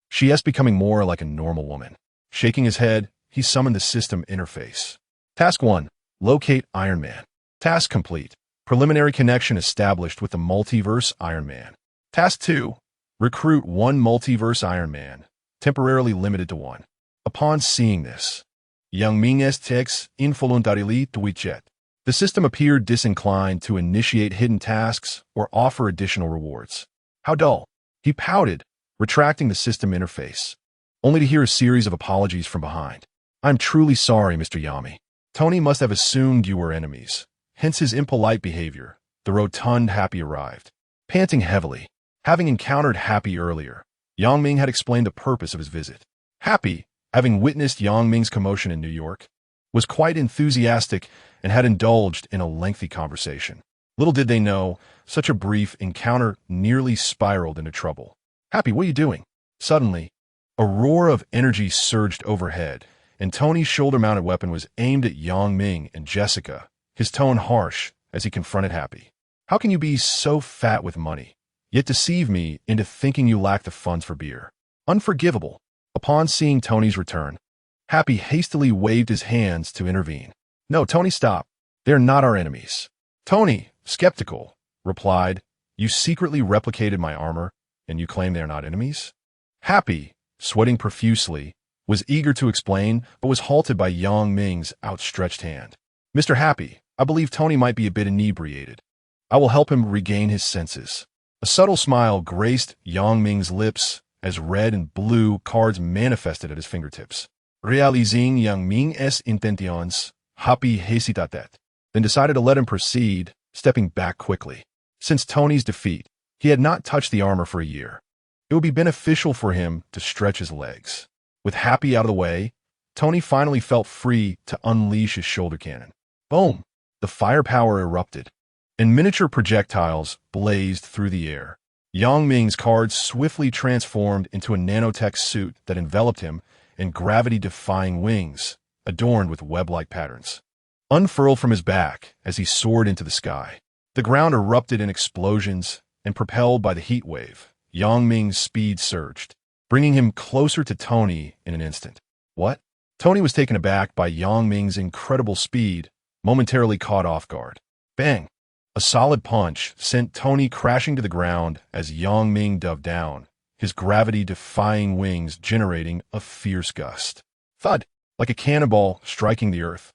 She is becoming more like a normal woman. Shaking his head, he summoned the system interface. Task 1. Locate Iron Man. Task complete. Preliminary connection established with the multiverse Iron Man. Task 2. Recruit one multiverse Iron Man, temporarily limited to one. Upon seeing this, Yang Ming text involuntarily twitched. The system appeared disinclined to initiate hidden tasks or offer additional rewards. How dull. He pouted, retracting the system interface, only to hear a series of apologies from behind. I'm truly sorry, Mr. Yami. Tony must have assumed you were enemies, hence his impolite behavior. The rotund Happy arrived, panting heavily. Having encountered Happy earlier, Yang Ming had explained the purpose of his visit. Happy, having witnessed Yang Ming's commotion in New York, was quite enthusiastic and had indulged in a lengthy conversation. Little did they know, such a brief encounter nearly spiraled into trouble. Happy, what are you doing? Suddenly, a roar of energy surged overhead, and Tony's shoulder-mounted weapon was aimed at Yang Ming and Jessica, his tone harsh as he confronted Happy. How can you be so fat with money, yet deceive me into thinking you lack the funds for beer? Unforgivable. Upon seeing Tony's return, Happy hastily waved his hands to intervene. No, Tony, stop. They're not our enemies. Tony, skeptical, replied, you secretly replicated my armor, and you claim they're not enemies? Happy, sweating profusely, was eager to explain, but was halted by Yang Ming's outstretched hand. Mr. Happy, I believe Tony might be a bit inebriated. I will help him regain his senses. A subtle smile graced Yang Ming's lips as red and blue cards manifested at his fingertips. Realizing Yang Ming's intentions, Happy hesitated, then decided to let him proceed, stepping back quickly. Since Tony's defeat, he had not touched the armor for a year. It would be beneficial for him to stretch his legs. With Happy out of the way, Tony finally felt free to unleash his shoulder cannon. Boom! The firepower erupted, and miniature projectiles blazed through the air. Yang Ming's cards swiftly transformed into a nanotech suit that enveloped him in gravity-defying wings, adorned with web-like patterns. Unfurled from his back as he soared into the sky, the ground erupted in explosions, and propelled by the heat wave, Yang Ming's speed surged, bringing him closer to Tony in an instant. What? Tony was taken aback by Yang Ming's incredible speed, momentarily caught off guard. Bang! A solid punch sent Tony crashing to the ground as Yang Ming dove down, his gravity-defying wings generating a fierce gust. Thud! Like a cannonball striking the earth.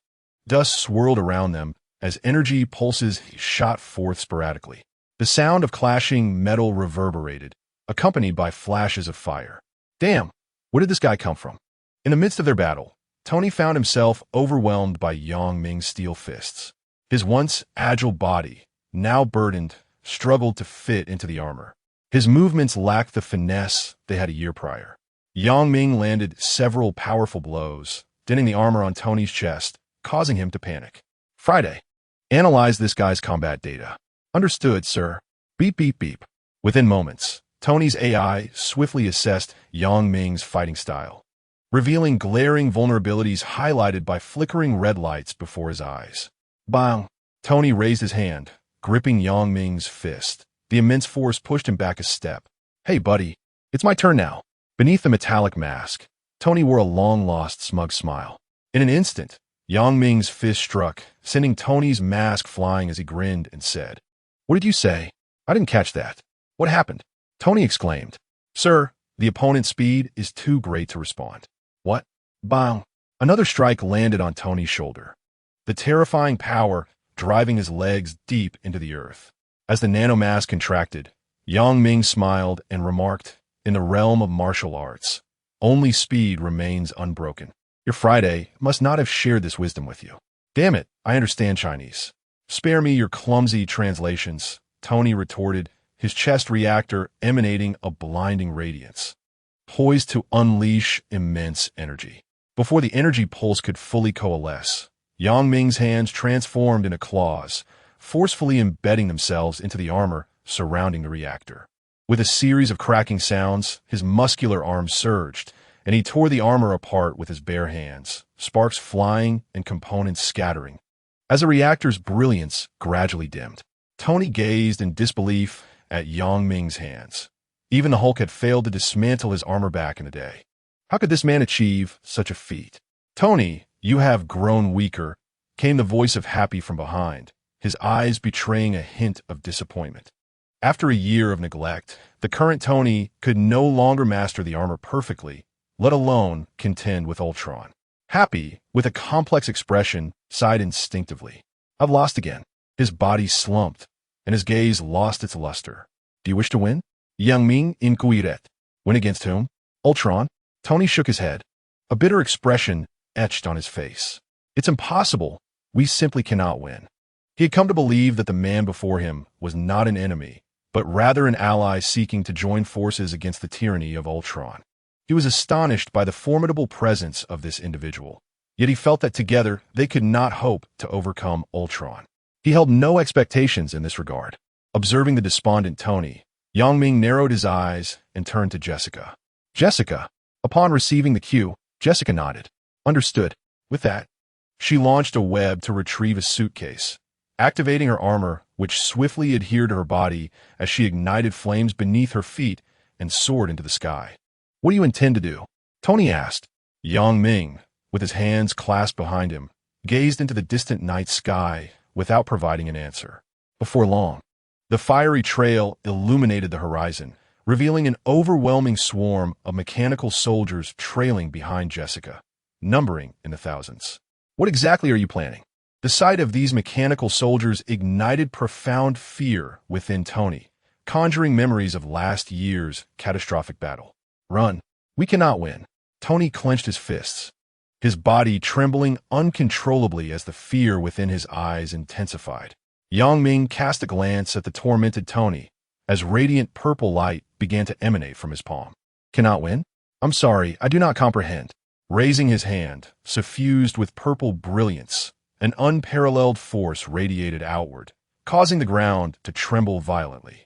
Dust swirled around them as energy pulses shot forth sporadically. The sound of clashing metal reverberated, accompanied by flashes of fire. Damn! Where did this guy come from? In the midst of their battle, Tony found himself overwhelmed by Yang Ming's steel fists. His once agile body, now burdened, struggled to fit into the armor. His movements lacked the finesse they had a year prior. Yang Ming landed several powerful blows, denting the armor on Tony's chest, causing him to panic. Friday. Analyze this guy's combat data. Understood, sir. Beep, beep, beep. Within moments, Tony's AI swiftly assessed Yang Ming's fighting style, revealing glaring vulnerabilities highlighted by flickering red lights before his eyes. Bang! Tony raised his hand, gripping Yang Ming's fist. The immense force pushed him back a step. Hey, buddy. It's my turn now. Beneath the metallic mask, Tony wore a long-lost smug smile. In an instant, Yang Ming's fist struck, sending Tony's mask flying as he grinned and said, What did you say? I didn't catch that. What happened? Tony exclaimed. Sir, the opponent's speed is too great to respond. What? Bang! Another strike landed on Tony's shoulder, the terrifying power driving his legs deep into the earth. As the nanomask contracted, Yang Ming smiled and remarked, In the realm of martial arts, only speed remains unbroken. Your Friday must not have shared this wisdom with you. Damn it, I understand Chinese. Spare me your clumsy translations, Tony retorted, his chest reactor emanating a blinding radiance, poised to unleash immense energy. Before the energy pulse could fully coalesce, Yang Ming's hands transformed into claws, forcefully embedding themselves into the armor surrounding the reactor. With a series of cracking sounds, his muscular arms surged, and he tore the armor apart with his bare hands, sparks flying and components scattering. As the reactor's brilliance gradually dimmed, Tony gazed in disbelief at Yang Ming's hands. Even the Hulk had failed to dismantle his armor back in a day. How could this man achieve such a feat? Tony, you have grown weaker, came the voice of Happy from behind, his eyes betraying a hint of disappointment. After a year of neglect, the current Tony could no longer master the armor perfectly, let alone contend with Ultron. Happy, with a complex expression, sighed instinctively. I've lost again. His body slumped, and his gaze lost its luster. Do you wish to win? Young Ming inquired. Win against whom? Ultron? Tony shook his head. A bitter expression etched on his face. It's impossible. We simply cannot win. He had come to believe that the man before him was not an enemy, but rather an ally seeking to join forces against the tyranny of Ultron. He was astonished by the formidable presence of this individual, yet he felt that together they could not hope to overcome Ultron. He held no expectations in this regard. Observing the despondent Tony, Yang Ming narrowed his eyes and turned to Jessica. Jessica. Upon receiving the cue, Jessica nodded. Understood. With that, she launched a web to retrieve a suitcase, activating her armor, which swiftly adhered to her body as she ignited flames beneath her feet and soared into the sky. What do you intend to do? Tony asked. Yang Ming, with his hands clasped behind him, gazed into the distant night sky without providing an answer. Before long, the fiery trail illuminated the horizon, revealing an overwhelming swarm of mechanical soldiers trailing behind Jessica, numbering in the thousands. What exactly are you planning? The sight of these mechanical soldiers ignited profound fear within Tony, conjuring memories of last year's catastrophic battle. Run. We cannot win. Tony clenched his fists, his body trembling uncontrollably as the fear within his eyes intensified. Yang Ming cast a glance at the tormented Tony as radiant purple light began to emanate from his palm. Cannot win? I'm sorry, I do not comprehend. Raising his hand, suffused with purple brilliance, an unparalleled force radiated outward, causing the ground to tremble violently.